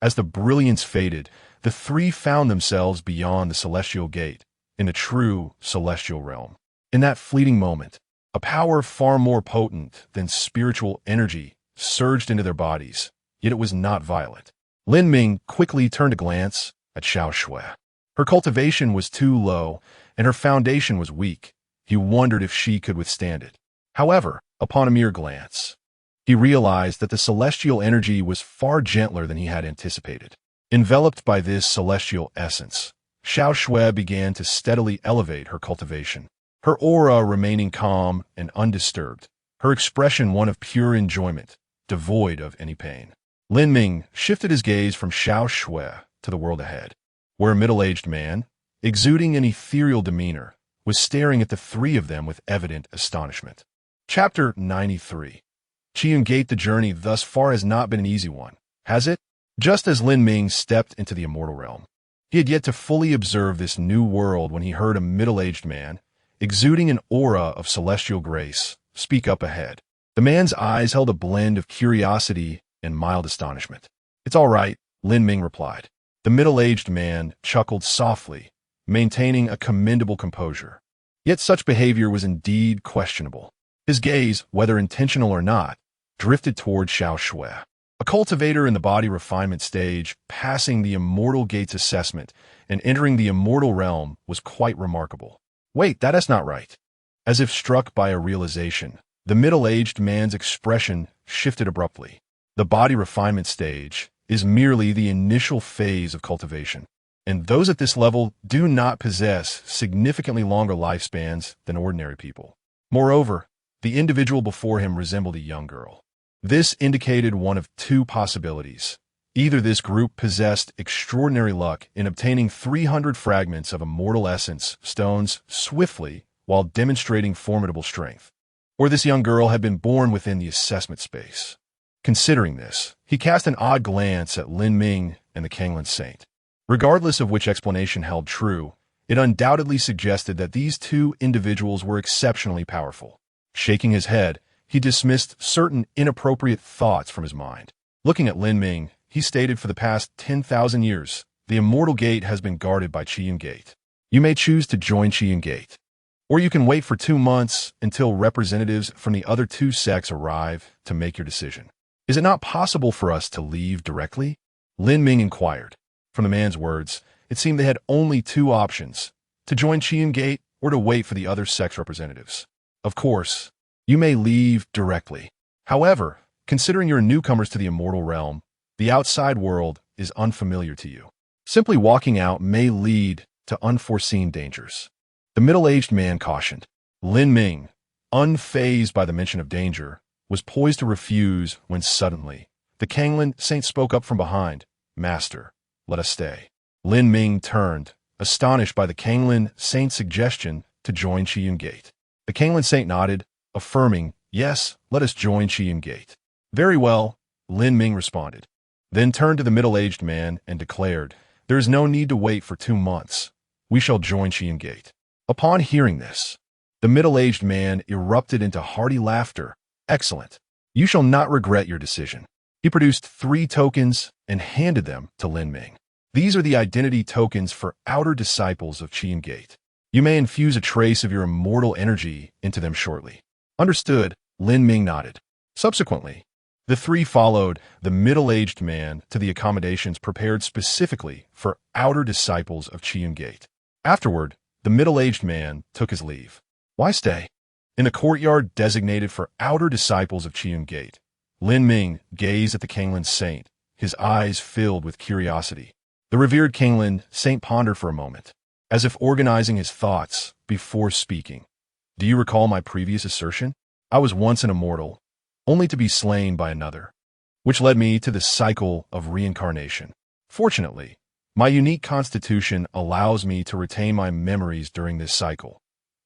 [SPEAKER 1] as the brilliance faded, the three found themselves beyond the celestial gate, in the true celestial realm. In that fleeting moment, a power far more potent than spiritual energy surged into their bodies, yet it was not violent. Lin Ming quickly turned a glance at Xiao Shui. Her cultivation was too low, and her foundation was weak. He wondered if she could withstand it. However, upon a mere glance, he realized that the celestial energy was far gentler than he had anticipated. Enveloped by this celestial essence, Xiao Shui began to steadily elevate her cultivation, her aura remaining calm and undisturbed, her expression one of pure enjoyment, devoid of any pain. Lin Ming shifted his gaze from Xiao Shui to the world ahead, where a middle-aged man, exuding an ethereal demeanor, was staring at the three of them with evident astonishment. Chapter 93. Qian Gate. The journey thus far has not been an easy one, has it? Just as Lin Ming stepped into the immortal realm, he had yet to fully observe this new world when he heard a middle-aged man, exuding an aura of celestial grace, speak up ahead. The man's eyes held a blend of curiosity and mild astonishment. "It's all right," Lin Ming replied. The middle-aged man chuckled softly, maintaining a commendable composure. Yet such behavior was indeed questionable. His gaze, whether intentional or not, drifted toward Xiao Shui, a cultivator in the body refinement stage, passing the immortal gate's assessment and entering the immortal realm was quite remarkable. Wait, that is not right. As if struck by a realization, the middle-aged man's expression shifted abruptly. The body refinement stage is merely the initial phase of cultivation, and those at this level do not possess significantly longer lifespans than ordinary people. Moreover, the individual before him resembled a young girl. This indicated one of two possibilities. Either this group possessed extraordinary luck in obtaining 300 fragments of immortal essence stones swiftly while demonstrating formidable strength, or this young girl had been born within the assessment space. Considering this, he cast an odd glance at Lin Ming and the Kanglan Saint. Regardless of which explanation held true, it undoubtedly suggested that these two individuals were exceptionally powerful. Shaking his head, he dismissed certain inappropriate thoughts from his mind. Looking at Lin Ming, he stated, "For the past 10,000 years, the immortal gate has been guarded by Qian Gate. You may choose to join Qian Gate, or you can wait for 2 months until representatives from the other two sects arrive to make your decision." "Is it not possible for us to leave directly?" Lin Ming inquired. From the man's words, it seemed they had only two options: to join Qian Gate or to wait for the other sex representatives. "Of course, you may leave directly. However, considering you're newcomers to the immortal realm, the outside world is unfamiliar to you. Simply walking out may lead to unforeseen dangers." The middle-aged man cautioned. Lin Ming, unfazed by the mention of danger, was poised to refuse when suddenly the Kanglan Saint spoke up from behind. "Master, let us stay." Lin Ming turned, astonished by the Kanglan Saint's suggestion to join Qian Gate. The Kanglan Saint nodded, affirming, "Yes, let us join Qian Gate." "Very well," Lin Ming responded, then turned to the middle-aged man and declared, "There is no need to wait for 2 months. We shall join Qian Gate." Upon hearing this, the middle-aged man erupted into hearty laughter. "Excellent. You shall not regret your decision." He produced 3 tokens and handed them to Lin Ming. "These are the identity tokens for outer disciples of Qian Gate. You may infuse a trace of your immortal energy into them shortly. Understood, Lin Ming nodded. Subsequently, the three followed the middle-aged man to the accommodations prepared specifically for outer disciples of Qiyun Gate. Afterward, the middle-aged man took his leave. Why stay? In the courtyard designated for outer disciples of Qiyun Gate, Lin Ming gazed at the Kanglan saint, his eyes filled with curiosity. The revered Kanglan saint pondered for a moment, as if organizing his thoughts before speaking. Do you recall my previous assertion? I was once an immortal, only to be slain by another, which led me to the cycle of reincarnation. Fortunately, my unique constitution allows me to retain my memories during this cycle.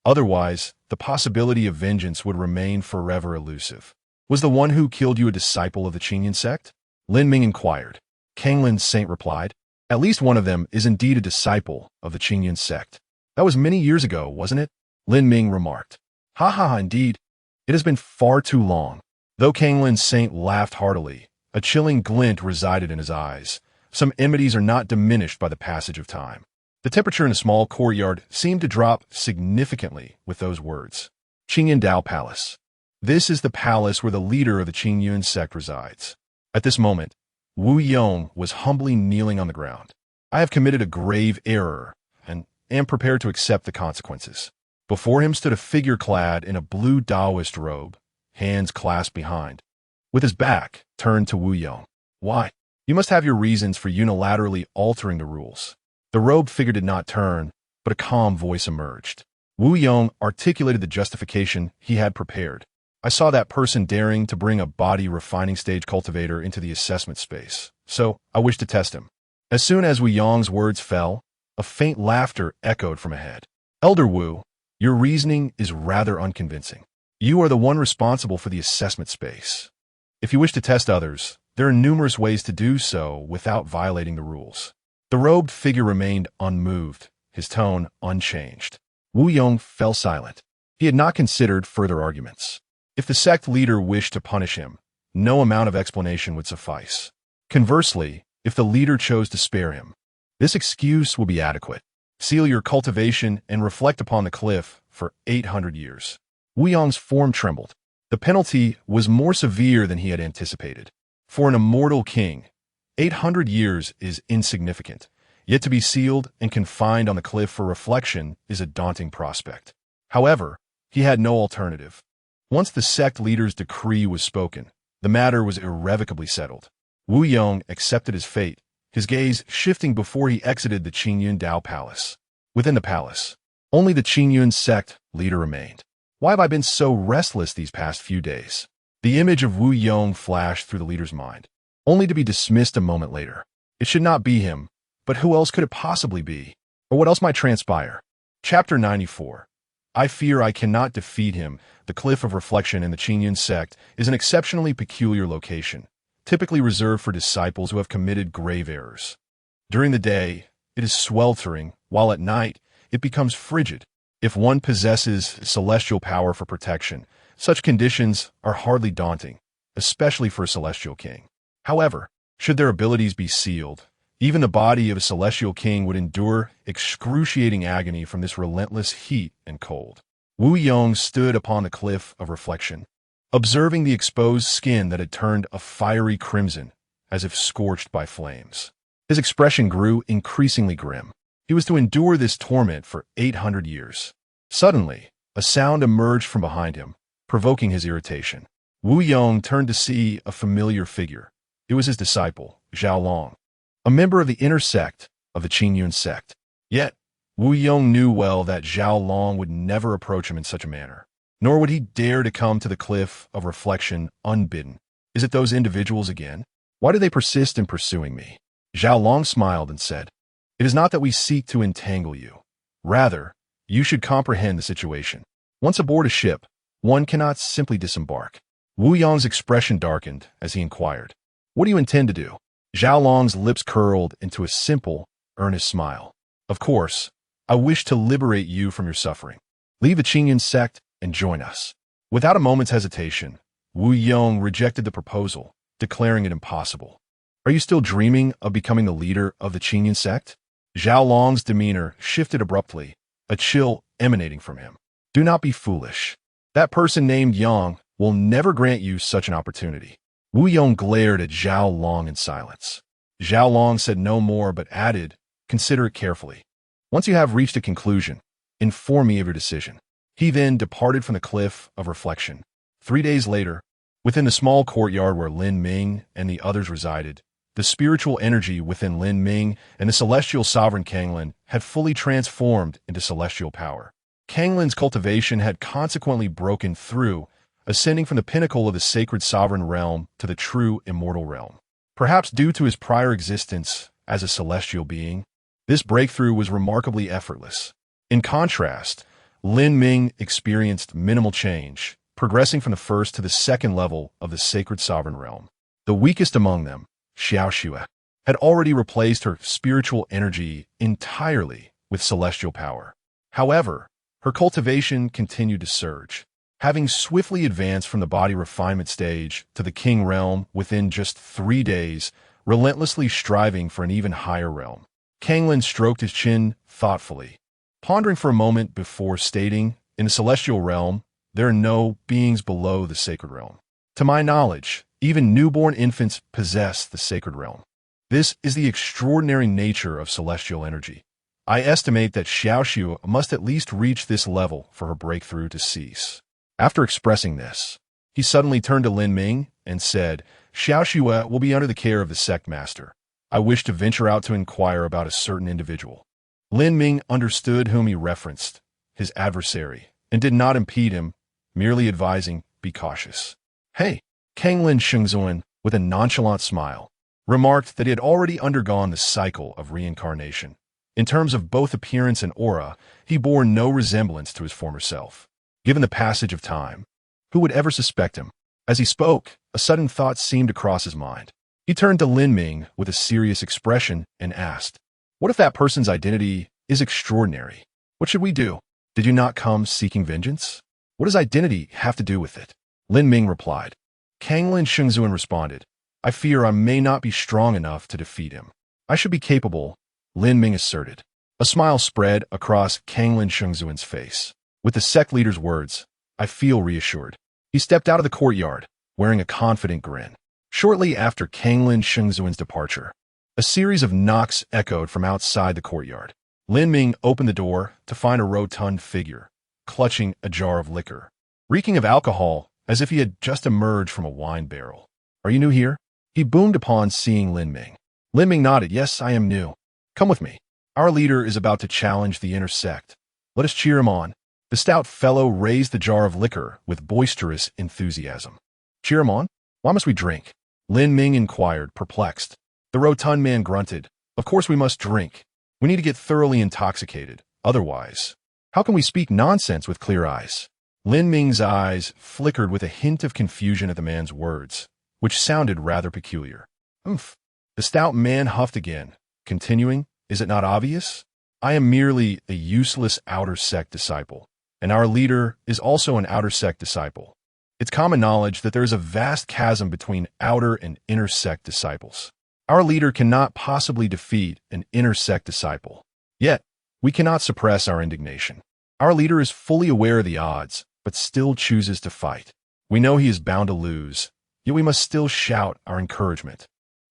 [SPEAKER 1] Otherwise, the possibility of vengeance would remain forever elusive. Was the one who killed you a disciple of the Qingyun sect? Lin Ming inquired. Kanglan's saint replied, at least one of them is indeed a disciple of the Qingyun sect. That was many years ago, wasn't it? Lin Ming remarked. Ha ha ha, indeed. It has been far too long. Though Kanglan's saint laughed heartily, a chilling glint resided in his eyes. Some enmities are not diminished by the passage of time. The temperature in the small courtyard seemed to drop significantly with those words. Qingyun Dao Palace. This is the palace where the leader of the Qingyun sect resides. At this moment, Wu Yong was humbly kneeling on the ground. I have committed a grave error and am prepared to accept the consequences. Before him stood a figure clad in a blue Taoist robe, hands clasped behind, with his back turned to Wu Yong. Why? You must have your reasons for unilaterally altering the rules. The robed figure did not turn, but a calm voice emerged. Wu Yong articulated the justification he had prepared. I saw that person daring to bring a body refining stage cultivator into the assessment space, so I wished to test him. As soon as Wu Yong's words fell, a faint laughter echoed from ahead. Elder Wu, your reasoning is rather unconvincing. You are the one responsible for the assessment space. If you wish to test others, there are numerous ways to do so without violating the rules. The robed figure remained unmoved, his tone unchanged. Wu Yong fell silent. He had not considered further arguments. If the sect leader wished to punish him, no amount of explanation would suffice. Conversely, if the leader chose to spare him, this excuse will be adequate. Seal your cultivation and reflect upon the cliff for 800 years. Wu Yong's form trembled. The penalty was more severe than he had anticipated. For an immortal king, 800 years is insignificant, yet to be sealed and confined on the cliff for reflection is a daunting prospect. However, he had no alternative. Once the sect leader's decree was spoken, the matter was irrevocably settled. Wu Yong accepted his fate, his gaze shifting before he exited the Qingyun Dao Palace. Within the palace, only the Qingyun sect leader remained. Why have I been so restless these past few days? The image of Wu Yong flashed through the leader's mind, only to be dismissed a moment later. It should not be him, but who else could it possibly be? Or what else might transpire? Chapter 94. I fear I cannot defeat him. The Cliff of Reflection in the Qingyun sect is an exceptionally peculiar location, typically reserved for disciples who have committed grave errors. During the day, it is sweltering, while at night, it becomes frigid. If one possesses celestial power for protection, such conditions are hardly daunting, especially for a celestial king. However, should their abilities be sealed, even the body of a celestial king would endure excruciating agony from this relentless heat and cold. Wu Yong stood upon the Cliff of Reflection, observing the exposed skin that had turned a fiery crimson, as if scorched by flames. His expression grew increasingly grim. He was to endure this torment for 800 years. Suddenly, a sound emerged from behind him, provoking his irritation. Wu Yong turned to see a familiar figure. It was his disciple, Zhao Long, a member of the inner sect of the Qingyun sect. Yet, Wu Yong knew well that Zhao Long would never approach him in such a manner, nor would he dare to come to the Cliff of Reflection unbidden. Is it those individuals again? Why do they persist in pursuing me? Zhao Long smiled and said, It is not that we seek to entangle you. Rather, you should comprehend the situation. Once aboard a ship, one cannot simply disembark. Wu Yong's expression darkened as he inquired, What do you intend to do? Zhao Long's lips curled into a simple, earnest smile. Of course, I wish to liberate you from your suffering. Leave the Qingyun sect and join us. Without a moment's hesitation, Wu Yong rejected the proposal, declaring it impossible. Are you still dreaming of becoming the leader of the Qingyun sect? Zhao Long's demeanor shifted abruptly, a chill emanating from him. Do not be foolish. That person named Yang will never grant you such an opportunity. Wu Yong glared at Zhao Long in silence. Zhao Long said no more but added, consider it carefully. Once you have reached a conclusion, inform me of your decision. He then departed from the cliff of reflection. 3 days later, within the small courtyard where Lin Ming and the others resided, the spiritual energy within Lin Ming and the celestial sovereign Kanglin had fully transformed into celestial power. Kanglin's cultivation had consequently broken through, ascending from the pinnacle of the sacred sovereign realm to the true immortal realm. Perhaps due to his prior existence as a celestial being, this breakthrough was remarkably effortless. In contrast, Lin Ming experienced minimal change, progressing from the first to the second level of the sacred sovereign realm. The weakest among them, Xiao Xue, had already replaced her spiritual energy entirely with celestial power. However, her cultivation continued to surge, having swiftly advanced from the body refinement stage to the king realm within just 3 days, relentlessly striving for an even higher realm. Kanglin stroked his chin thoughtfully, pondering for a moment before stating, in the celestial realm, there are no beings below the sacred realm. To my knowledge, even newborn infants possess the sacred realm. This is the extraordinary nature of celestial energy. I estimate that Xiao Xue must at least reach this level for her breakthrough to cease. After expressing this, he suddenly turned to Lin Ming and said, Xiao Xue will be under the care of the sect master. I wish to venture out to inquire about a certain individual. Lin Ming understood whom he referenced, his adversary, and did not impede him, merely advising, be cautious. Hey, Kanglin Shengzuan, with a nonchalant smile, remarked that he had already undergone the cycle of reincarnation. In terms of both appearance and aura, he bore no resemblance to his former self. Given the passage of time, who would ever suspect him? As he spoke, a sudden thought seemed to cross his mind. He turned to Lin Ming with a serious expression and asked, what if that person's identity is extraordinary? What should we do? Did you not come seeking vengeance? What does identity have to do with it? Lin Ming replied. Kanglin Shengzuan responded, I fear I may not be strong enough to defeat him. I should be capable, Lin Ming asserted. A smile spread across Kanglin Shengzuan's face. With the sect leader's words, I feel reassured. He stepped out of the courtyard, wearing a confident grin. Shortly after Kanglin Shengzuan's departure, a series of knocks echoed from outside the courtyard. Lin Ming opened the door to find a rotund figure, clutching a jar of liquor, reeking of alcohol as if he had just emerged from a wine barrel. Are you new here? He boomed upon seeing Lin Ming. Lin Ming nodded. Yes, I am new. Come with me. Our leader is about to challenge the inner sect. Let us cheer him on. The stout fellow raised the jar of liquor with boisterous enthusiasm. Cheer him on? Why must we drink? Lin Ming inquired, perplexed. The rotund man grunted. Of course we must drink. We need to get thoroughly intoxicated. Otherwise, how can we speak nonsense with clear eyes? Lin Ming's eyes flickered with a hint of confusion at the man's words, which sounded rather peculiar. Oomph. The stout man huffed again, continuing, is it not obvious? I am merely a useless outer sect disciple, and our leader is also an outer sect disciple. It's common knowledge that there is a vast chasm between outer and inner sect disciples. Our leader cannot possibly defeat an inner sect disciple. Yet, we cannot suppress our indignation. Our leader is fully aware of the odds, but still chooses to fight. We know he is bound to lose, yet we must still shout our encouragement.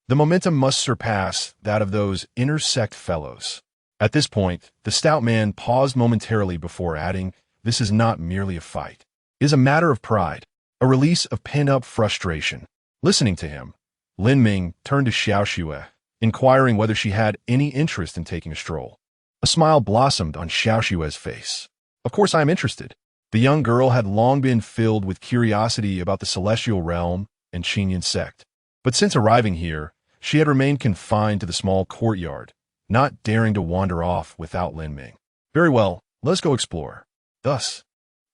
[SPEAKER 1] The momentum must surpass that of those inner sect fellows. At this point, the stout man paused momentarily before adding, this is not merely a fight. It is a matter of pride, a release of pent-up frustration. Listening to him, Lin Ming turned to Xiao Xue, inquiring whether she had any interest in taking a stroll. A smile blossomed on Xiao Xue's face. Of course I am interested. The young girl had long been filled with curiosity about the celestial realm and Qinyan sect. But since arriving here, she had remained confined to the small courtyard, not daring to wander off without Lin Ming. Very well, let's go explore. Thus,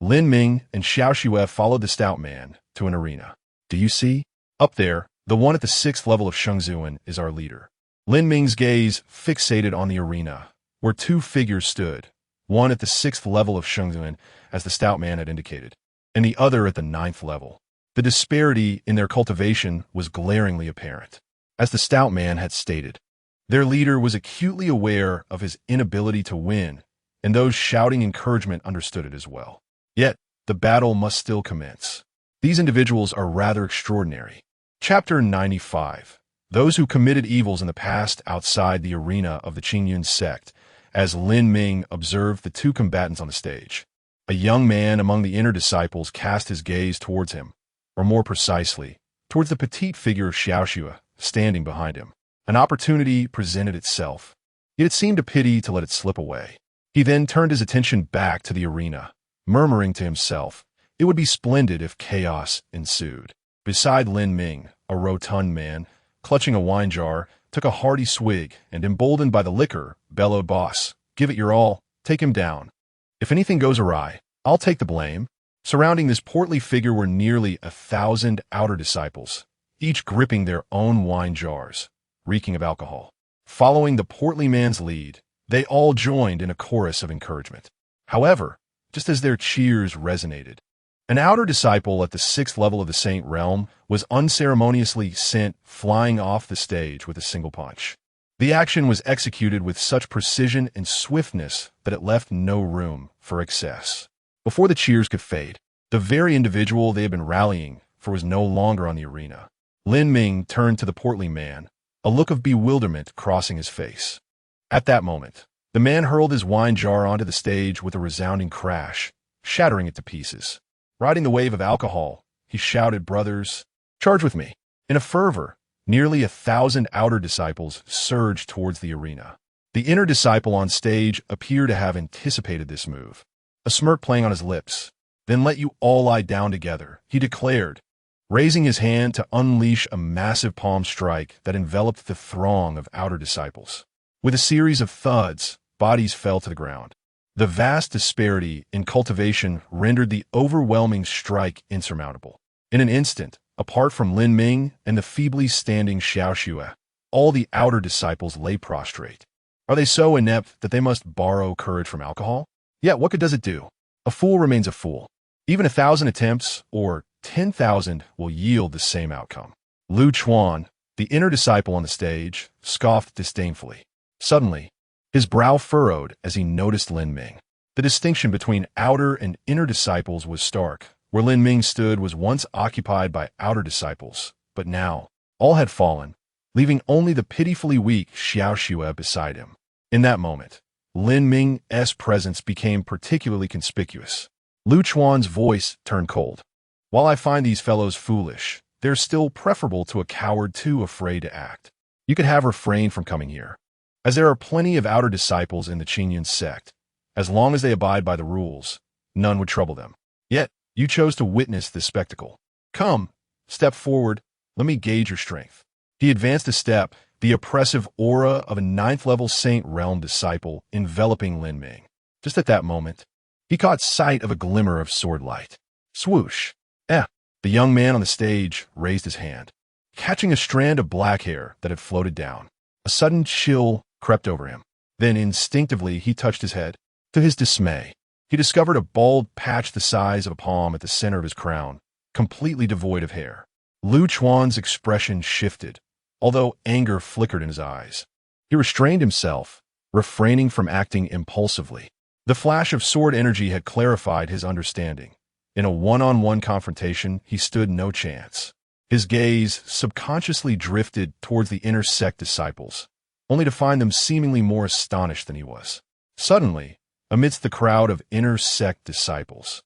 [SPEAKER 1] Lin Ming and Xiao Xue followed the stout man to an arena. Do you see? Up there, the one at the 6th level of Shengzuan is our leader. Lin Ming's gaze fixated on the arena, where 2 figures stood, one at the 6th level of Shengzuan, as the stout man had indicated, and the other at the 9th level. The disparity in their cultivation was glaringly apparent. As the stout man had stated, their leader was acutely aware of his inability to win and those shouting encouragement understood it as well. Yet, the battle must still commence. These individuals are rather extraordinary. Chapter 95. Those who committed evils in the past outside the arena of the Qingyun sect, as Lin Ming observed the two combatants on the stage. A young man among the inner disciples cast his gaze towards him, or more precisely, towards the petite figure of Xiaoxue standing behind him. An opportunity presented itself, yet it seemed a pity to let it slip away. He then turned his attention back to the arena, murmuring to himself, it would be splendid if chaos ensued. Beside Lin Ming, a rotund man, clutching a wine jar, took a hearty swig and, emboldened by the liquor, bellowed, "Boss, give it your all, take him down. If anything goes awry, I'll take the blame." Surrounding this portly figure were nearly 1,000 outer disciples, each gripping their own wine jars, reeking of alcohol. Following the portly man's lead, they all joined in a chorus of encouragement. However, just as their cheers resonated, an outer disciple at the 6th level of the Saint Realm was unceremoniously sent flying off the stage with a single punch. The action was executed with such precision and swiftness that it left no room for excess. Before the cheers could fade, the very individual they had been rallying for was no longer on the arena. Lin Ming turned to the portly man, a look of bewilderment crossing his face. At that moment, the man hurled his wine jar onto the stage with a resounding crash, shattering it to pieces. Riding the wave of alcohol, he shouted, "Brothers, charge with me." In a fervor, nearly 1,000 outer disciples surged towards the arena. The inner disciple on stage appeared to have anticipated this move, a smirk playing on his lips. "Then let you all lie down together," he declared, raising his hand to unleash a massive palm strike that enveloped the throng of outer disciples. With a series of thuds, bodies fell to the ground. The vast disparity in cultivation rendered the overwhelming strike insurmountable. In an instant, apart from Lin Ming and the feebly standing Xiaoxue, all the outer disciples lay prostrate. Are they so inept that they must borrow courage from alcohol? Yet what good does it do? A fool remains a fool. Even 1,000 attempts, or 10,000, will yield the same outcome. Lu Chuan, the inner disciple on the stage, scoffed disdainfully. Suddenly, his brow furrowed as he noticed Lin Ming. The distinction between outer and inner disciples was stark. Where Lin Ming stood was once occupied by outer disciples, but now all had fallen, leaving only the pitifully weak Xiaoxue beside him. In that moment, Lin Ming's presence became particularly conspicuous. Lu Chuan's voice turned cold. "While I find these fellows foolish, they're still preferable to a coward too afraid to act. You could have refrained from coming here, as there are plenty of outer disciples in the Qingyun sect. As long as they abide by the rules, none would trouble them. Yet, you chose to witness this spectacle. Come, step forward, let me gauge your strength." He advanced a step, the oppressive aura of a 9th-level Saint Realm disciple enveloping Lin Ming. Just at that moment, he caught sight of a glimmer of sword light. Swoosh! The young man on the stage raised his hand, catching a strand of black hair that had floated down. A sudden chill crept over him. Then instinctively he touched his head. To his dismay, he discovered a bald patch the size of a palm at the center of his crown, completely devoid of hair. Lu Chuan's expression shifted, although anger flickered in his eyes. He restrained himself, refraining from acting impulsively. The flash of sword energy had clarified his understanding. In a one-on-one confrontation, he stood no chance. His gaze subconsciously drifted towards the inner sect disciples, only to find them seemingly more astonished than he was. Suddenly, amidst the crowd of inner sect disciples,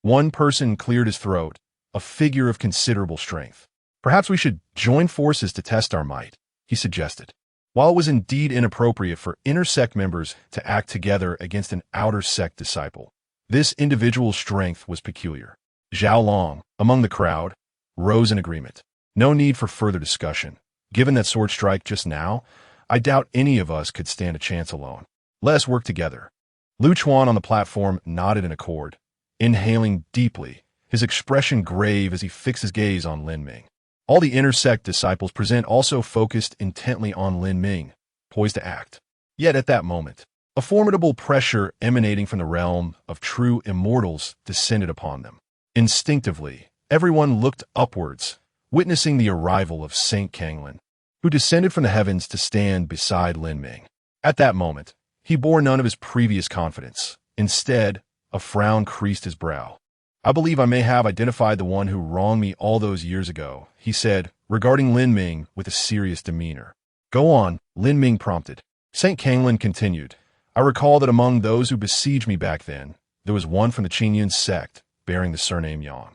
[SPEAKER 1] one person cleared his throat, a figure of considerable strength. "Perhaps we should join forces to test our might," he suggested. While it was indeed inappropriate for inner sect members to act together against an outer sect disciple, this individual's strength was peculiar. Zhao Long, among the crowd, rose in agreement. "No need for further discussion. Given that sword strike just now, I doubt any of us could stand a chance alone. Let us work together." Lu Chuan on the platform nodded in accord, inhaling deeply, his expression grave as he fixed his gaze on Lin Ming. All the inner sect disciples present also focused intently on Lin Ming, poised to act. Yet at that moment, a formidable pressure emanating from the realm of true immortals descended upon them. Instinctively, everyone looked upwards, witnessing the arrival of Saint Kanglin, who descended from the heavens to stand beside Lin Ming. At that moment, He bore none of his previous confidence. Instead, a frown creased his brow. "I believe I may have identified the one who wronged me all those years ago," he said, regarding Lin Ming with a serious demeanor. "Go on," Lin Ming prompted. St. Kanglin continued, "I recall that among those who besieged me back then, there was one from the Qingyun sect, bearing the surname Yang.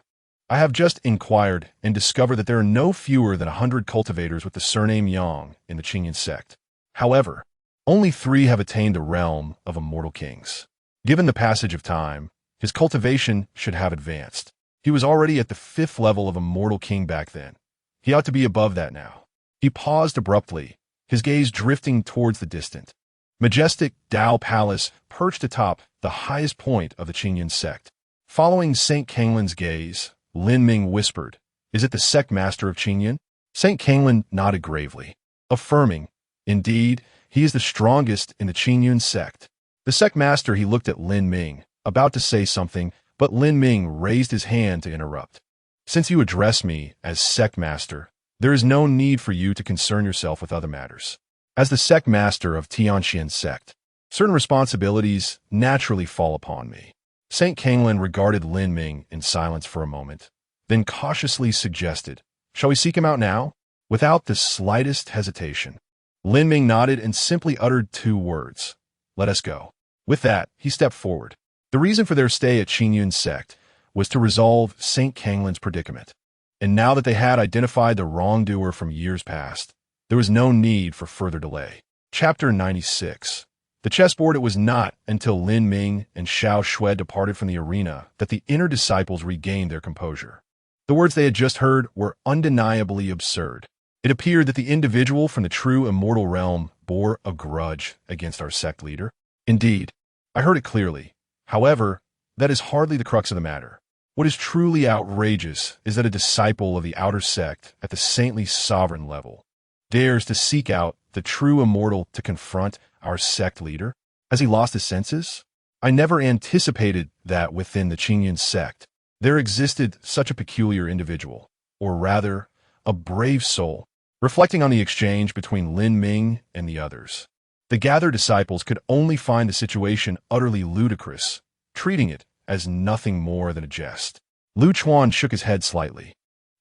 [SPEAKER 1] I have just inquired and discovered that there are no fewer than 100 cultivators with the surname Yang in the Qingyun sect. However, only 3 have attained the realm of immortal kings. Given the passage of time, his cultivation should have advanced. He was already at the 5th level of immortal king back then. He ought to be above that now." He paused abruptly, his gaze drifting towards the distant, majestic Dao Palace perched atop the highest point of the Qingyun sect. Following St. Kanglin's gaze, Lin Ming whispered, "Is it the sect master of Qingyun?" St. Kanglin nodded gravely, affirming, "Indeed, he is the strongest in the Qingyun sect." The sect master. He looked at Lin Ming, about to say something, but Lin Ming raised his hand to interrupt. "Since you address me as sect master, there is no need for you to concern yourself with other matters. As the sect master of Tianxian sect, certain responsibilities naturally fall upon me." St. Kanglin regarded Lin Ming in silence for a moment, then cautiously suggested, "Shall we seek him out now?" Without the slightest hesitation, Lin Ming nodded and simply uttered 2 words, "Let us go." With that, he stepped forward. The reason for their stay at Qingyun sect was to resolve St. Kanglin's predicament. And now that they had identified the wrongdoer from years past, there was no need for further delay. Chapter 96. The chessboard. It was not until Lin Ming and Xiao Shui departed from the arena that the inner disciples regained their composure. The words they had just heard were undeniably absurd. It appeared that the individual from the true immortal realm bore a grudge against our sect leader. Indeed, I heard it clearly. However, that is hardly the crux of the matter. What is truly outrageous is that a disciple of the outer sect at the saintly sovereign level dares to seek out the true immortal to confront our sect leader. Has he lost his senses? I never anticipated that within the Qingyun sect there existed such a peculiar individual, or rather, a brave soul. Reflecting on the exchange between Lin Ming and the others, the gathered disciples could only find the situation utterly ludicrous, treating it as nothing more than a jest. Lu Chuan shook his head slightly.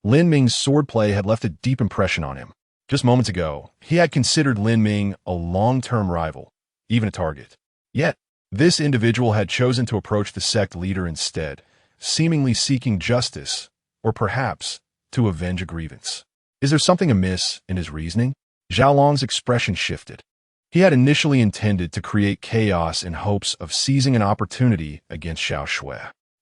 [SPEAKER 1] Lin Ming's swordplay had left a deep impression on him. Just moments ago, he had considered Lin Ming a long-term rival, even a target. Yet, this individual had chosen to approach the sect leader instead, seemingly seeking justice, or perhaps to avenge a grievance. Is there something amiss in his reasoning? Zhao Long's expression shifted. He had initially intended to create chaos in hopes of seizing an opportunity against Xiao Shui.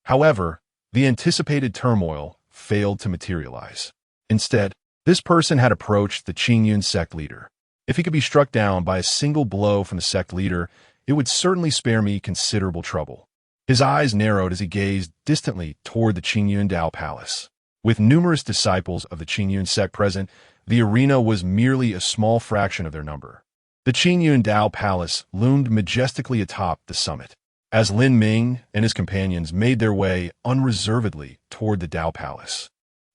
[SPEAKER 1] However, the anticipated turmoil failed to materialize. Instead, this person had approached the Qingyun sect leader. If he could be struck down by a single blow from the sect leader, it would certainly spare me considerable trouble. His eyes narrowed as he gazed distantly toward the Qingyun Dao Palace. With numerous disciples of the Qingyun sect present, the arena was merely a small fraction of their number. The Qingyun Dao Palace loomed majestically atop the summit. As Lin Ming and his companions made their way unreservedly toward the Dao Palace,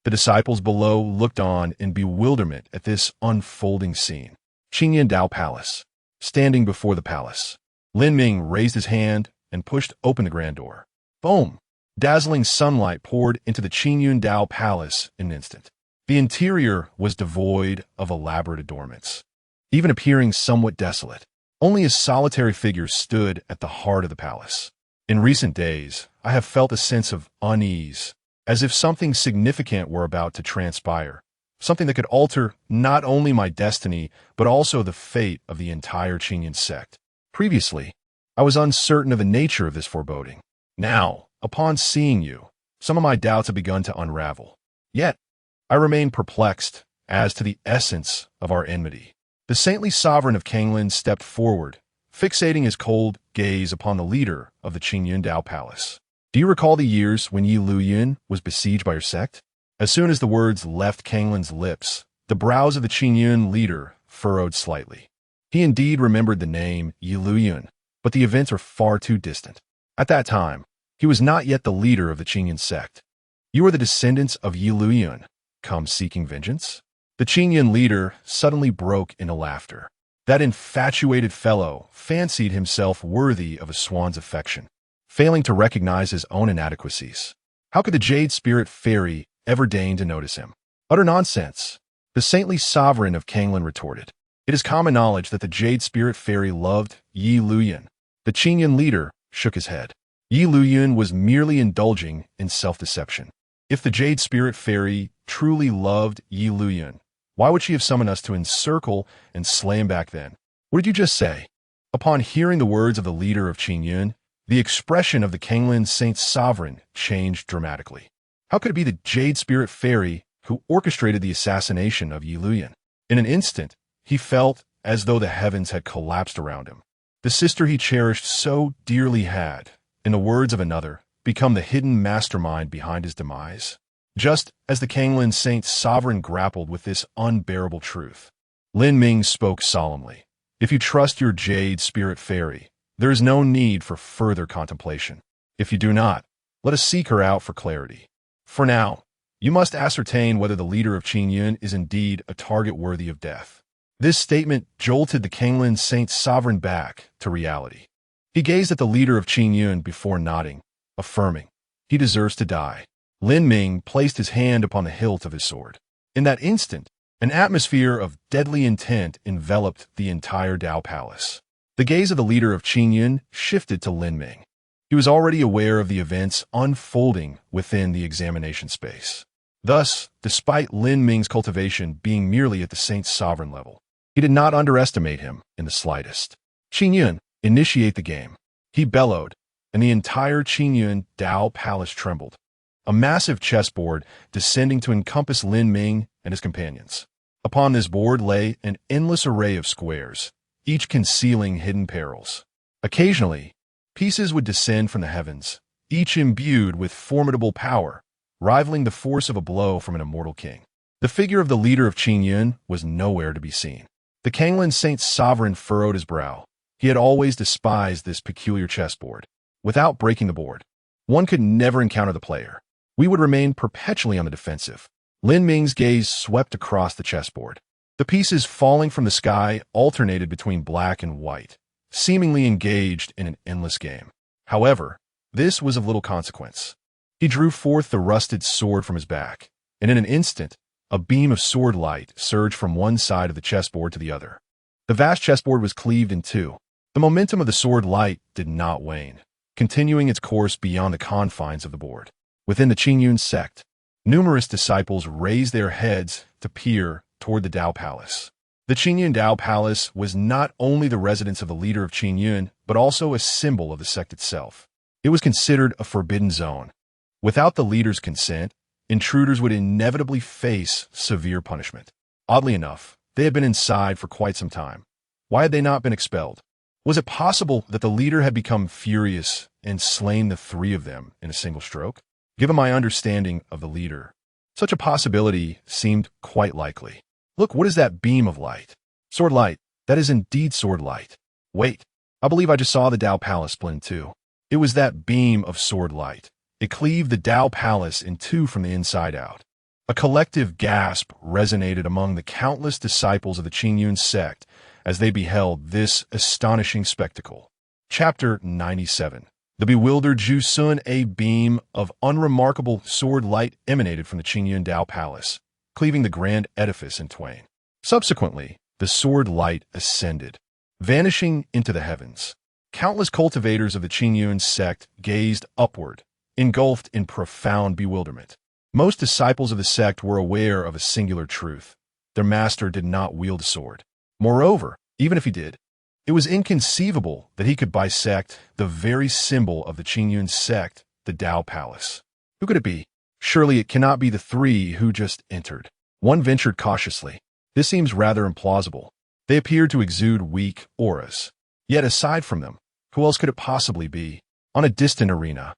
[SPEAKER 1] the disciples below looked on in bewilderment at this unfolding scene. Qingyun Dao Palace. Standing before the palace, Lin Ming raised his hand and pushed open the grand door. Boom! Dazzling sunlight poured into the Qingyun Dao Palace in an instant. The interior was devoid of elaborate adornments, even appearing somewhat desolate. Only a solitary figure stood at the heart of the palace. In recent days, I have felt a sense of unease, as if something significant were about to transpire, something that could alter not only my destiny, but also the fate of the entire Qingyun sect. Previously, I was uncertain of the nature of this foreboding. Now, upon seeing you, some of my doubts have begun to unravel. Yet, I remain perplexed as to the essence of our enmity. The saintly sovereign of Kanglin stepped forward, fixating his cold gaze upon the leader of the Qingyun Dao Palace. Do you recall the years when Yi Luyun was besieged by your sect? As soon as the words left Kanglin's lips, the brows of the Qingyun leader furrowed slightly. He indeed remembered the name Yi Luyun, but the events are far too distant. At that time, he was not yet the leader of the Qingyun sect. You are the descendants of Yi Luyun, come seeking vengeance? The Qingyun leader suddenly broke into laughter. That infatuated fellow fancied himself worthy of a swan's affection, failing to recognize his own inadequacies. How could the Jade Spirit Fairy ever deign to notice him? Utter nonsense, the saintly sovereign of Kanglan retorted. It is common knowledge that the Jade Spirit Fairy loved Yi Luyan. The Qingyun leader shook his head. Yi Luyan was merely indulging in self-deception. If the Jade Spirit Fairy truly loved Yi Luyan, why would she have summoned us to encircle and slay him back then? What did you just say? Upon hearing the words of the leader of Qingyun, the expression of the Kanglan Saint Sovereign changed dramatically. How could it be the Jade Spirit Fairy who orchestrated the assassination of Yi Luyan? In an instant, he felt as though the heavens had collapsed around him. The sister he cherished so dearly had, in the words of another, become the hidden mastermind behind his demise. Just as the Kanglan Saint Sovereign grappled with this unbearable truth, Lin Ming spoke solemnly. If you trust your Jade Spirit Fairy, there is no need for further contemplation. If you do not, let us seek her out for clarity. For now, you must ascertain whether the leader of Qingyun is indeed a target worthy of death. This statement jolted the Kanglan Saint Sovereign back to reality. He gazed at the leader of Qingyun before nodding, affirming, he deserves to die. Lin Ming placed his hand upon the hilt of his sword. In that instant, an atmosphere of deadly intent enveloped the entire Dao Palace. The gaze of the leader of Qingyun shifted to Lin Ming. He was already aware of the events unfolding within the examination space. Thus, despite Lin Ming's cultivation being merely at the Saint's sovereign level, he did not underestimate him in the slightest. Qingyun, initiate the game. He bellowed, and the entire Qingyun Dao Palace trembled. A massive chessboard descending to encompass Lin Ming and his companions. Upon this board lay an endless array of squares, each concealing hidden perils. Occasionally, pieces would descend from the heavens, each imbued with formidable power, rivaling the force of a blow from an immortal king. The figure of the leader of Qingyun was nowhere to be seen. The Kanglan Saint Sovereign furrowed his brow. He had always despised this peculiar chessboard. Without breaking the board, one could never encounter the player. We would remain perpetually on the defensive. Lin Ming's gaze swept across the chessboard. The pieces falling from the sky alternated between black and white, seemingly engaged in an endless game. However, this was of little consequence. He drew forth the rusted sword from his back, and in an instant, a beam of sword light surged from one side of the chessboard to the other. The vast chessboard was cleaved in two. The momentum of the sword light did not wane, continuing its course beyond the confines of the board. Within the Qingyun sect, numerous disciples raised their heads to peer toward the Dao Palace. The Qingyun Dao Palace was not only the residence of the leader of Qingyun, but also a symbol of the sect itself. It was considered a forbidden zone. Without the leader's consent, intruders would inevitably face severe punishment. Oddly enough, they had been inside for quite some time. Why had they not been expelled? Was it possible that the leader had become furious and slain the three of them in a single stroke? Given my understanding of the leader, such a possibility seemed quite likely. Look, what is that beam of light? Sword light. That is indeed sword light. Wait, I believe I just saw the Dao Palace split in two. It was that beam of sword light. It cleaved the Dao Palace in two from the inside out. A collective gasp resonated among the countless disciples of the Qingyun sect as they beheld this astonishing spectacle. Chapter 97. The bewildered Zhu Sun. A beam of unremarkable sword light emanated from the Qingyun Dao Palace, cleaving the grand edifice in twain. Subsequently, the sword light ascended, vanishing into the heavens. Countless cultivators of the Qingyun sect gazed upward, engulfed in profound bewilderment. Most disciples of the sect were aware of a singular truth. Their master did not wield a sword. Moreover, even if he did, it was inconceivable that he could bisect the very symbol of the Qingyun sect, the Dao Palace. Who could it be? Surely it cannot be the three who just entered. One ventured cautiously. This seems rather implausible. They appeared to exude weak auras. Yet aside from them, who else could it possibly be? On a distant arena,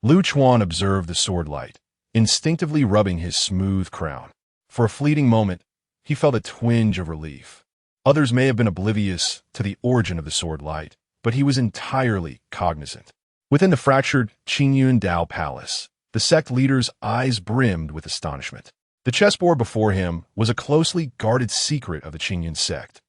[SPEAKER 1] Lu Chuan observed the sword light, instinctively rubbing his smooth crown. For a fleeting moment, he felt a twinge of relief. Others may have been oblivious to the origin of the sword light, but he was entirely cognizant. Within the fractured Qingyun Dao Palace, the sect leader's eyes brimmed with astonishment. The chessboard before him was a closely guarded secret of the Qingyun sect.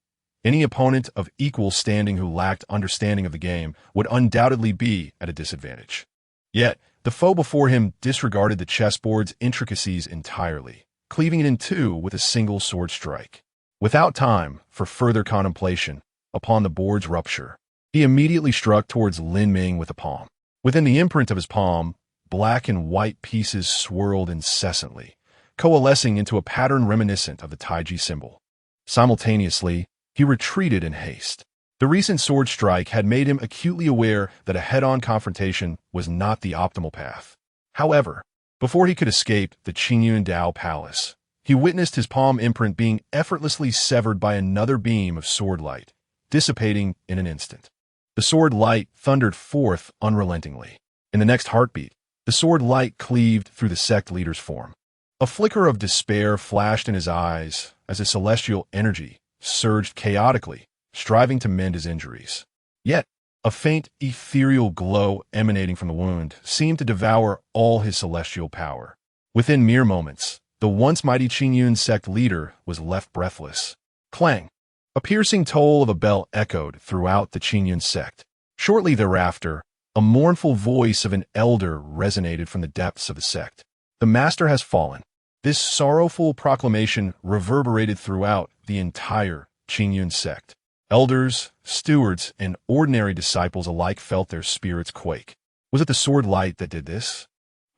[SPEAKER 1] Any opponent of equal standing who lacked understanding of the game would undoubtedly be at a disadvantage. Yet, the foe before him disregarded the chessboard's intricacies entirely, cleaving it in two with a single sword strike. Without time for further contemplation upon the board's rupture, he immediately struck towards Lin Ming with a palm. Within the imprint of his palm, black and white pieces swirled incessantly, coalescing into a pattern reminiscent of the Taiji symbol. Simultaneously, he retreated in haste. The recent sword strike had made him acutely aware that a head-on confrontation was not the optimal path. However, before he could escape the Qingyun Dao Palace, he witnessed his palm imprint being effortlessly severed by another beam of sword light, dissipating in an instant. The sword light thundered forth unrelentingly. In the next heartbeat, the sword light cleaved through the sect leader's form. A flicker of despair flashed in his eyes as his celestial energy surged chaotically, striving to mend his injuries. Yet, a faint, ethereal glow emanating from the wound seemed to devour all his celestial power. Within mere moments, the once mighty Qingyun sect leader was left breathless. Clang! A piercing toll of a bell echoed throughout the Qingyun sect. Shortly thereafter, a mournful voice of an elder resonated from the depths of the sect. The master has fallen. This sorrowful proclamation reverberated throughout the entire Qingyun sect. Elders, stewards, and ordinary disciples alike felt their spirits quake. Was it the sword light that did this?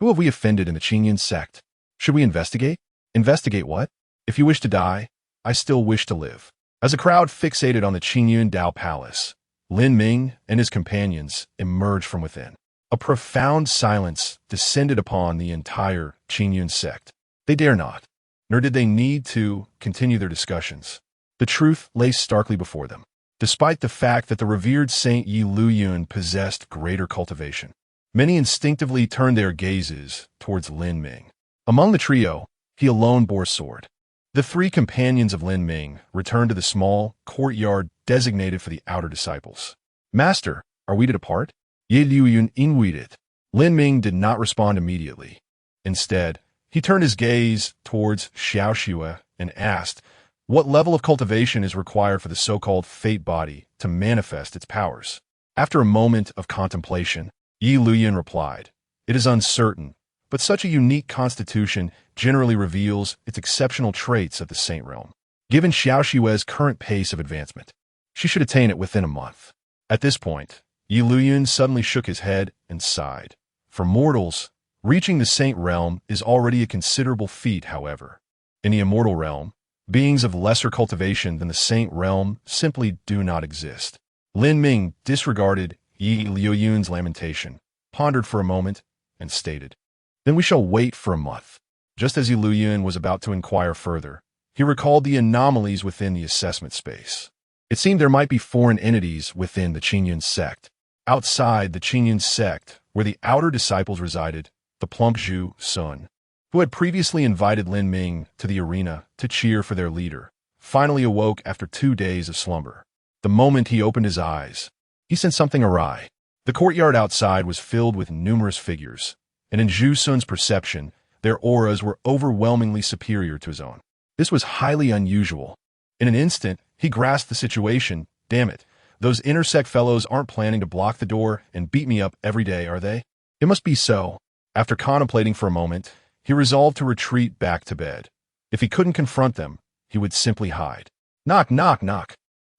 [SPEAKER 1] Who have we offended in the Qingyun sect? Should we investigate? Investigate what? If you wish to die, I still wish to live. As a crowd fixated on the Qingyun Dao Palace, Lin Ming and his companions emerged from within. A profound silence descended upon the entire Qingyun sect. They dare not, nor did they need to, continue their discussions. The truth lay starkly before them, despite the fact that the revered Saint Yi Luyun possessed greater cultivation. Many instinctively turned their gazes towards Lin Ming. Among the trio, he alone bore sword. The three companions of Lin Ming returned to the small courtyard designated for the outer disciples. Master, are we to depart? Yi Luyun invited. Lin Ming did not respond immediately. Instead, he turned his gaze towards Xiao Xue and asked, what level of cultivation is required for the so-called fate body to manifest its powers? After a moment of contemplation, Yi Luyun replied, it is uncertain, but such a unique constitution generally reveals its exceptional traits of the saint realm. Given Xiao Xue's current pace of advancement, she should attain it within a month. At this point, Yi Luyun suddenly shook his head and sighed. For mortals, reaching the saint realm is already a considerable feat, however. In the immortal realm, beings of lesser cultivation than the saint realm simply do not exist. Lin Ming disregarded Yi Luyun's lamentation, pondered for a moment, and stated, then we shall wait for a month. Just as Yi Luyun was about to inquire further, he recalled the anomalies within the assessment space. It seemed there might be foreign entities within the Qingyun sect. Outside the Qingyun sect, where the outer disciples resided, the plump Zhu Sun, who had previously invited Lin Ming to the arena to cheer for their leader, finally awoke after 2 days of slumber. The moment he opened his eyes, he sensed something awry. The courtyard outside was filled with numerous figures, and in Zhu Sun's perception, their auras were overwhelmingly superior to his own. This was highly unusual. In an instant, he grasped the situation. Damn it, those intersect fellows aren't planning to block the door and beat me up every day, are they? It must be so. After contemplating for a moment, he resolved to retreat back to bed. If he couldn't confront them, he would simply hide. Knock, knock, knock.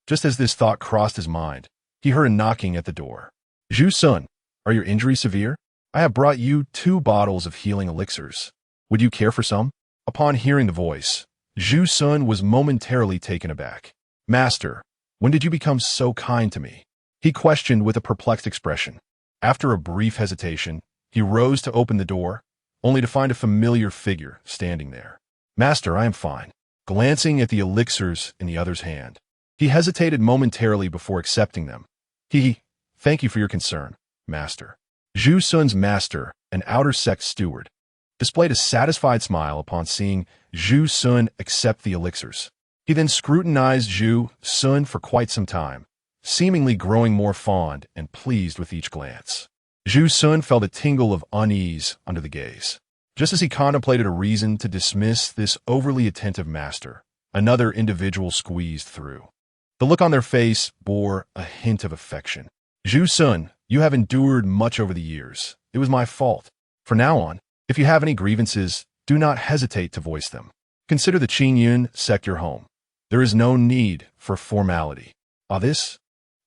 [SPEAKER 1] Just as this thought crossed his mind, he heard a knocking at the door. Zhu Sun, are your injuries severe? I have brought you 2 bottles of healing elixirs. Would you care for some? Upon hearing the voice, Zhu Sun was momentarily taken aback. Master, when did you become so kind to me? He questioned with a perplexed expression. After a brief hesitation, he rose to open the door, only to find a familiar figure standing there. Master, I am fine. Glancing at the elixirs in the other's hand, he hesitated momentarily before accepting them. Thank you for your concern, Master. Zhu Sun's master, an outer sect steward, displayed a satisfied smile upon seeing Zhu Sun accept the elixirs. He then scrutinized Zhu Sun for quite some time, seemingly growing more fond and pleased with each glance. Zhu Sun felt a tingle of unease under the gaze. Just as he contemplated a reason to dismiss this overly attentive master, another individual squeezed through. The look on their face bore a hint of affection. Zhu Sun, you have endured much over the years. It was my fault. From now on, if you have any grievances, do not hesitate to voice them. Consider the Qingyun sect your home. There is no need for formality. This?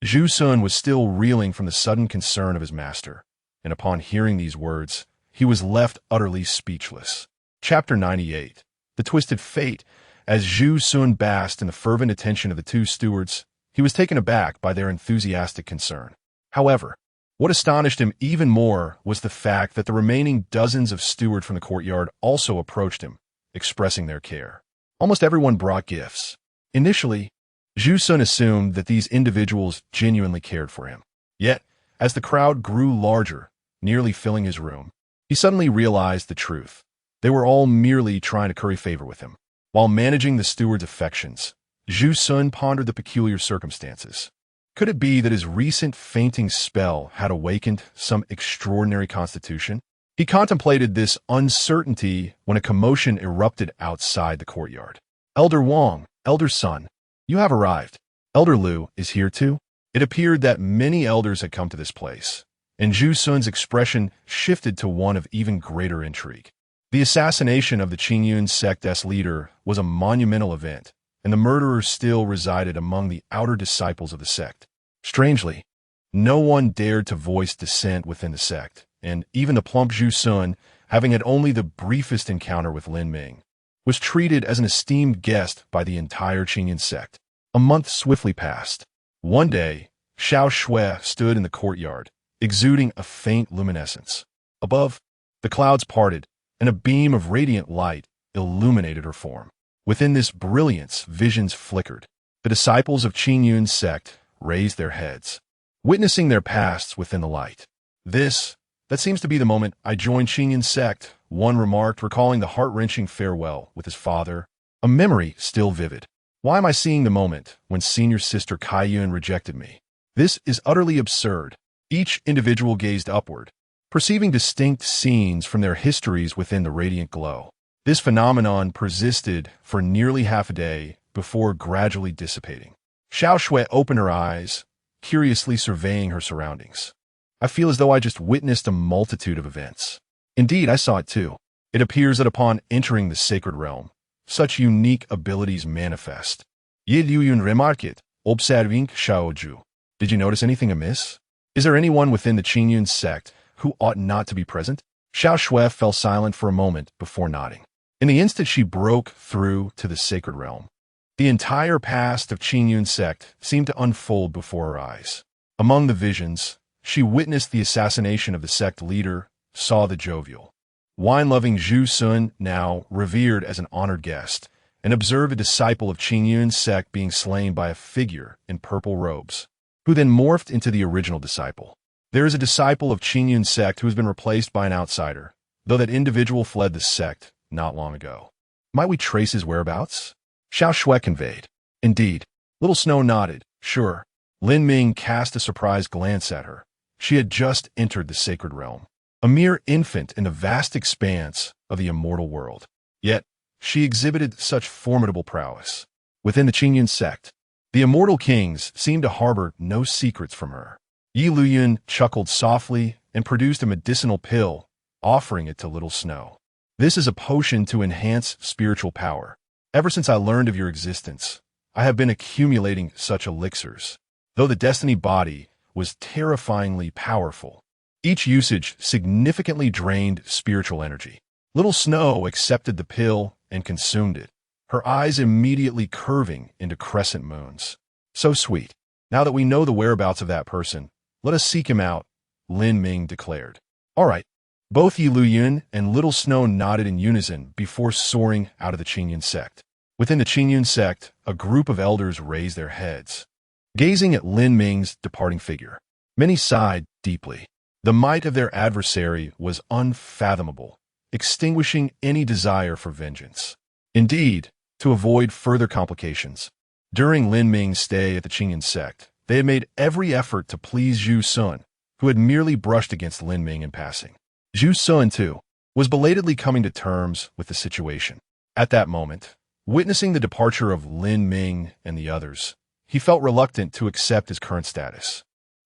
[SPEAKER 1] Zhu Sun was still reeling from the sudden concern of his master, and upon hearing these words, he was left utterly speechless. Chapter 98. The Twisted Fate. As Zhu Sun basked in the fervent attention of the two stewards, he was taken aback by their enthusiastic concern. However, what astonished him even more was the fact that the remaining dozens of stewards from the courtyard also approached him, expressing their care. Almost everyone brought gifts. Initially, Zhu Sun assumed that these individuals genuinely cared for him. Yet, as the crowd grew larger, nearly filling his room, he suddenly realized the truth. They were all merely trying to curry favor with him. While managing the steward's affections, Zhu Sun pondered the peculiar circumstances. Could it be that his recent fainting spell had awakened some extraordinary constitution? He contemplated this uncertainty when a commotion erupted outside the courtyard. Elder Wang, Elder Sun, you have arrived. Elder Liu is here too. It appeared that many elders had come to this place, and Zhu Sun's expression shifted to one of even greater intrigue. The assassination of the Qingyun sect's leader was a monumental event, and the murderer still resided among the outer disciples of the sect. Strangely, no one dared to voice dissent within the sect, and even the plump Zhu Sun, having had only the briefest encounter with Lin Ming, was treated as an esteemed guest by the entire Qingyun sect. A month swiftly passed. One day, Xiao Shui stood in the courtyard, exuding a faint luminescence. Above, the clouds parted, and a beam of radiant light illuminated her form. Within this brilliance, visions flickered. The disciples of Qingyun's sect raised their heads, witnessing their pasts within the light. That seems to be the moment I joined Qingyun's sect, one remarked, recalling the heart-wrenching farewell with his father, a memory still vivid. Why am I seeing the moment when senior sister Kaiyun rejected me? This is utterly absurd. Each individual gazed upward, perceiving distinct scenes from their histories within the radiant glow. This phenomenon persisted for nearly half a day before gradually dissipating. Xiao Shui opened her eyes, curiously surveying her surroundings. I feel as though I just witnessed a multitude of events. Indeed, I saw it too. It appears that upon entering the sacred realm, such unique abilities manifest. Ye Liuyun remarked it, observing Xiaoju. Did you notice anything amiss? Is there anyone within the Qingyun sect who ought not to be present? Xiao Shui fell silent for a moment before nodding. In the instant she broke through to the sacred realm, the entire past of Qingyun sect seemed to unfold before her eyes. Among the visions, she witnessed the assassination of the sect leader, saw the jovial, wine-loving Zhu Sun, now revered as an honored guest, and observed a disciple of Qingyun's sect being slain by a figure in purple robes, who then morphed into the original disciple. There is a disciple of Qingyun's sect who has been replaced by an outsider, though that individual fled the sect not long ago. Might we trace his whereabouts? Xiao Shui conveyed. Indeed. Little Snow nodded. Sure. Lin Ming cast a surprised glance at her. She had just entered the sacred realm, a mere infant in the vast expanse of the immortal world. Yet, she exhibited such formidable prowess. Within the Qingyun sect, the immortal kings seemed to harbor no secrets from her. Yi Luyun chuckled softly and produced a medicinal pill, offering it to Little Snow. This is a potion to enhance spiritual power. Ever since I learned of your existence, I have been accumulating such elixirs. Though the destiny body was terrifyingly powerful, each usage significantly drained spiritual energy. Little Snow accepted the pill and consumed it, her eyes immediately curving into crescent moons. So sweet. Now that we know the whereabouts of that person, let us seek him out, Lin Ming declared. All right. Both Yi Luyun and Little Snow nodded in unison before soaring out of the Qingyun sect. Within the Qingyun sect, a group of elders raised their heads, gazing at Lin Ming's departing figure. Many sighed deeply. The might of their adversary was unfathomable, extinguishing any desire for vengeance. Indeed, to avoid further complications, during Lin Ming's stay at the Qingyun sect, they had made every effort to please Zhu Sun, who had merely brushed against Lin Ming in passing. Zhu Sun, too, was belatedly coming to terms with the situation. At that moment, witnessing the departure of Lin Ming and the others, he felt reluctant to accept his current status.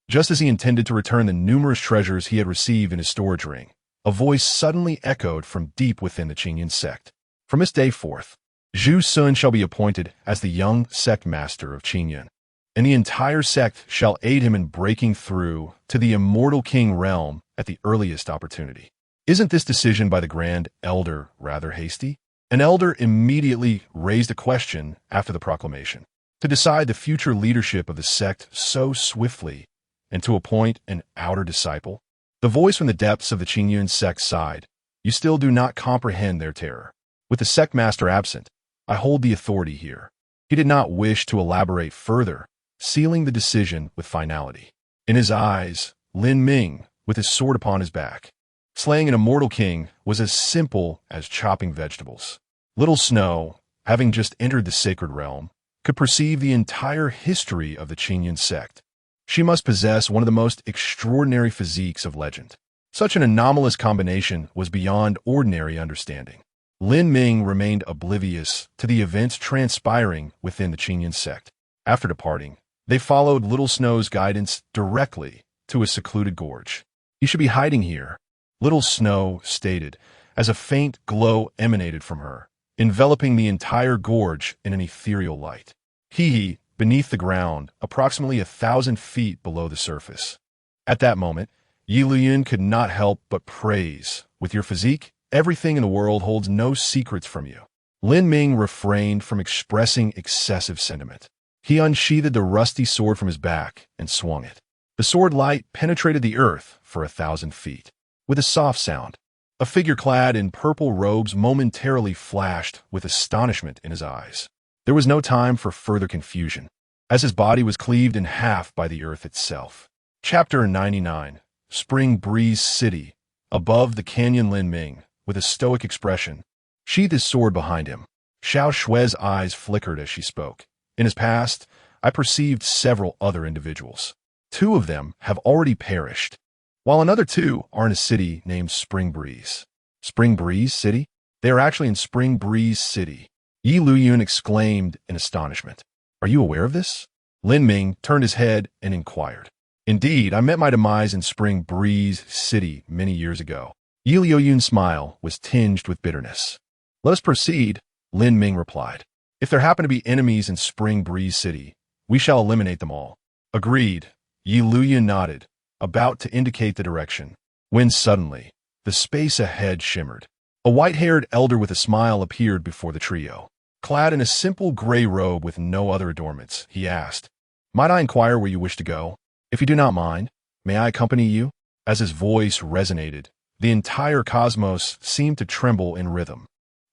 [SPEAKER 1] Just as he intended to return the numerous treasures he had received in his storage ring, a voice suddenly echoed from deep within the Qingyun sect. From this day forth, Zhu Sun shall be appointed as the young sect master of Qingyun, and the entire sect shall aid him in breaking through to the immortal king realm at the earliest opportunity. Isn't this decision by the Grand Elder rather hasty? An elder immediately raised a question after the proclamation. To decide the future leadership of the sect so swiftly, and to appoint an outer disciple? The voice from the depths of the Qingyun sect sighed. You still do not comprehend their terror. With the sect master absent, I hold the authority here. He did not wish to elaborate further, sealing the decision with finality. In his eyes, Lin Ming, with his sword upon his back. Slaying an immortal king was as simple as chopping vegetables. Little Snow, having just entered the sacred realm, could perceive the entire history of the Qingyun sect. She must possess one of the most extraordinary physiques of legend. Such an anomalous combination was beyond ordinary understanding. Lin Ming remained oblivious to the events transpiring within the Qingyun sect. After departing, they followed Little Snow's guidance directly to a secluded gorge. You should be hiding here, Little Snow stated, as a faint glow emanated from her, enveloping the entire gorge in an ethereal light. He, beneath the ground, approximately 1,000 feet below the surface. At that moment, Yi Luyun could not help but praise. With your physique, everything in the world holds no secrets from you. Lin Ming refrained from expressing excessive sentiment. He unsheathed the rusty sword from his back and swung it. The sword light penetrated the earth for 1,000 feet. With a soft sound, a figure clad in purple robes momentarily flashed with astonishment in his eyes. There was no time for further confusion, as his body was cleaved in half by the earth itself. Chapter 99. Spring Breeze City. Above the canyon, Lin Ming, with a stoic expression, sheathed his sword behind him. Xiao Shue's eyes flickered as she spoke. In his past, I perceived several other individuals. 2 of them have already perished, while another 2 are in a city named Spring Breeze. Spring Breeze City? They are actually in Spring Breeze City. Yi Luyun exclaimed in astonishment. Are you aware of this? Lin Ming turned his head and inquired. Indeed, I met my demise in Spring Breeze City many years ago. Yi Luyun's smile was tinged with bitterness. Let us proceed, Lin Ming replied. If there happen to be enemies in Spring Breeze City, we shall eliminate them all. Agreed. Yi Luyun nodded, about to indicate the direction, when suddenly, the space ahead shimmered. A white-haired elder with a smile appeared before the trio. Clad in a simple gray robe with no other adornments, he asked, Might I inquire where you wish to go? If you do not mind, may I accompany you? As his voice resonated, the entire cosmos seemed to tremble in rhythm.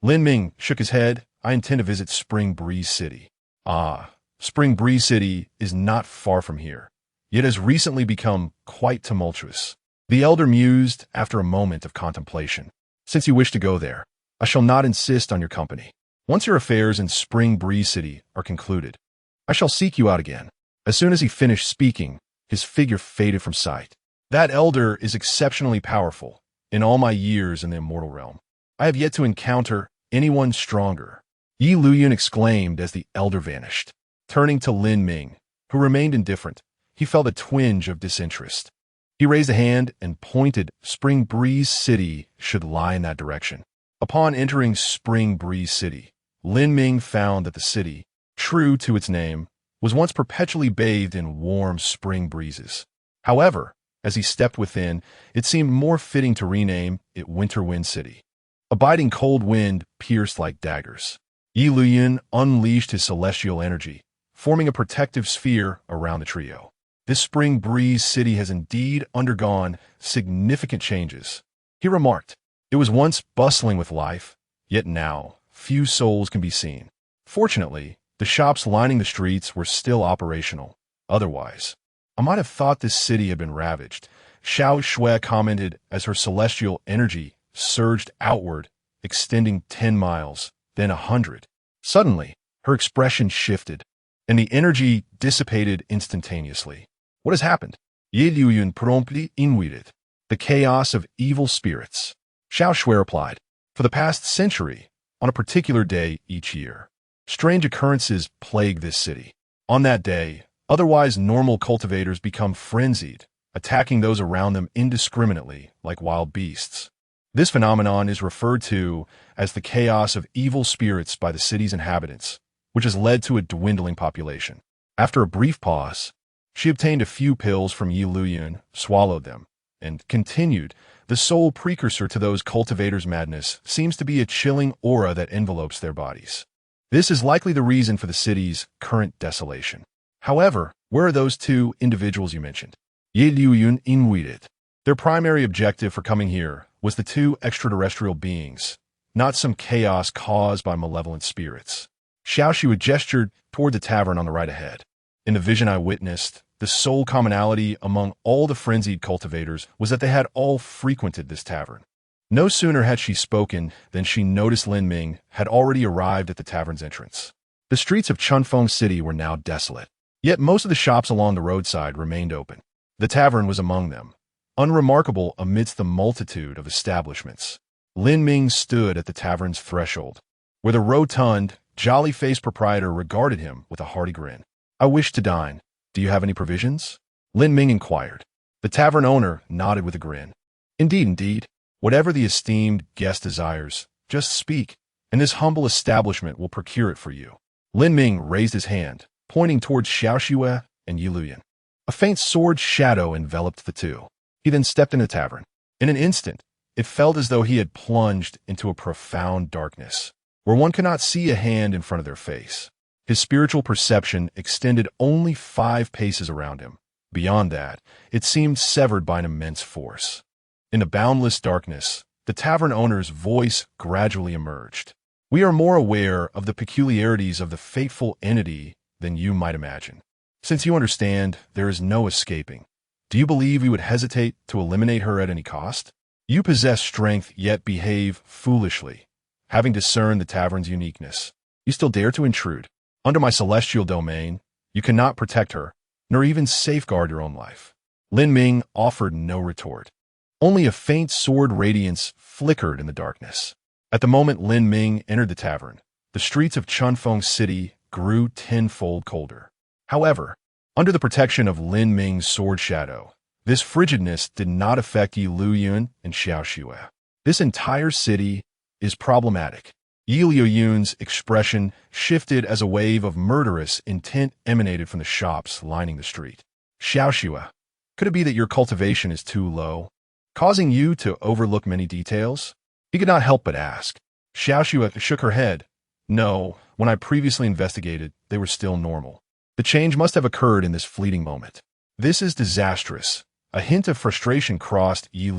[SPEAKER 1] Lin Ming shook his head. I intend to visit Spring Breeze City. Ah, Spring Breeze City is not far from here, yet has recently become quite tumultuous. The elder mused after a moment of contemplation. Since you wish to go there, I shall not insist on your company. Once your affairs in Spring Breeze City are concluded, I shall seek you out again. As soon as he finished speaking, his figure faded from sight. That elder is exceptionally powerful. In all my years in the immortal realm, I have yet to encounter anyone stronger. Yi Luyun exclaimed as the elder vanished. Turning to Lin Ming, who remained indifferent, he felt a twinge of disinterest. He raised a hand and pointed. Spring Breeze City should lie in that direction. Upon entering Spring Breeze City, Lin Ming found that the city, true to its name, was once perpetually bathed in warm spring breezes. However, as he stepped within, it seemed more fitting to rename it Winter Wind City. A biting cold wind pierced like daggers. Yi Luyun unleashed his celestial energy, forming a protective sphere around the trio. This Spring Breeze City has indeed undergone significant changes, he remarked. It was once bustling with life, yet now few souls can be seen. Fortunately, the shops lining the streets were still operational. Otherwise, I might have thought this city had been ravaged, Xiao Shui commented as her celestial energy surged outward, extending 10 miles, then 100. Suddenly, her expression shifted, and the energy dissipated instantaneously. What has happened? Yi Luyun promptly intuited. The chaos of evil spirits. Xiao Shui replied. For the past century, on a particular day each year, strange occurrences plague this city. On that day, otherwise normal cultivators become frenzied, attacking those around them indiscriminately like wild beasts. This phenomenon is referred to as the chaos of evil spirits by the city's inhabitants, which has led to a dwindling population. After a brief pause, she obtained a few pills from Yi Luyun, swallowed them, and continued. The sole precursor to those cultivators' madness seems to be a chilling aura that envelopes their bodies. This is likely the reason for the city's current desolation. However, where are those two individuals you mentioned? Yi Luyun Inuited. Their primary objective for coming here was the two extraterrestrial beings, not some chaos caused by malevolent spirits. Xiaoxue gestured toward the tavern on the right ahead. In the vision I witnessed, the sole commonality among all the frenzied cultivators was that they had all frequented this tavern. No sooner had she spoken than she noticed Lin Ming had already arrived at the tavern's entrance. The streets of Chunfeng City were now desolate, yet most of the shops along the roadside remained open. The tavern was among them, unremarkable amidst the multitude of establishments. Lin Ming stood at the tavern's threshold, where the rotund, jolly-faced proprietor regarded him with a hearty grin. "I wish to dine. Do you have any provisions?" Lin Ming inquired. The tavern owner nodded with a grin. Indeed. Whatever the esteemed guest desires, just speak, and this humble establishment will procure it for you." Lin Ming raised his hand, pointing towards Xiaoxue and Yi Luyun. A faint sword shadow enveloped the two. He then stepped in the tavern. In an instant, it felt as though he had plunged into a profound darkness, where one could not see a hand in front of their face. His spiritual perception extended only 5 paces around him. Beyond that, it seemed severed by an immense force. In the boundless darkness, the tavern owner's voice gradually emerged. "We are more aware of the peculiarities of the fateful entity than you might imagine. Since you understand there is no escaping, do you believe we would hesitate to eliminate her at any cost? You possess strength yet behave foolishly. Having discerned the tavern's uniqueness, you still dare to intrude. Under my celestial domain, you cannot protect her, nor even safeguard your own life." Lin Ming offered no retort. Only a faint sword radiance flickered in the darkness. At the moment Lin Ming entered the tavern, the streets of Chunfeng City grew tenfold colder. However, under the protection of Lin Ming's sword shadow, this frigidness did not affect Yi Luyun and Xiaoxue. This entire city is problematic. Yi Luyun's expression shifted as a wave of murderous intent emanated from the shops lining the street. "Xiaoxue, could it be that your cultivation is too low, causing you to overlook many details?" He could not help but ask. Xiaoxue shook her head. "No, when I previously investigated, they were still normal. The change must have occurred in this fleeting moment." "This is disastrous." A hint of frustration crossed Yi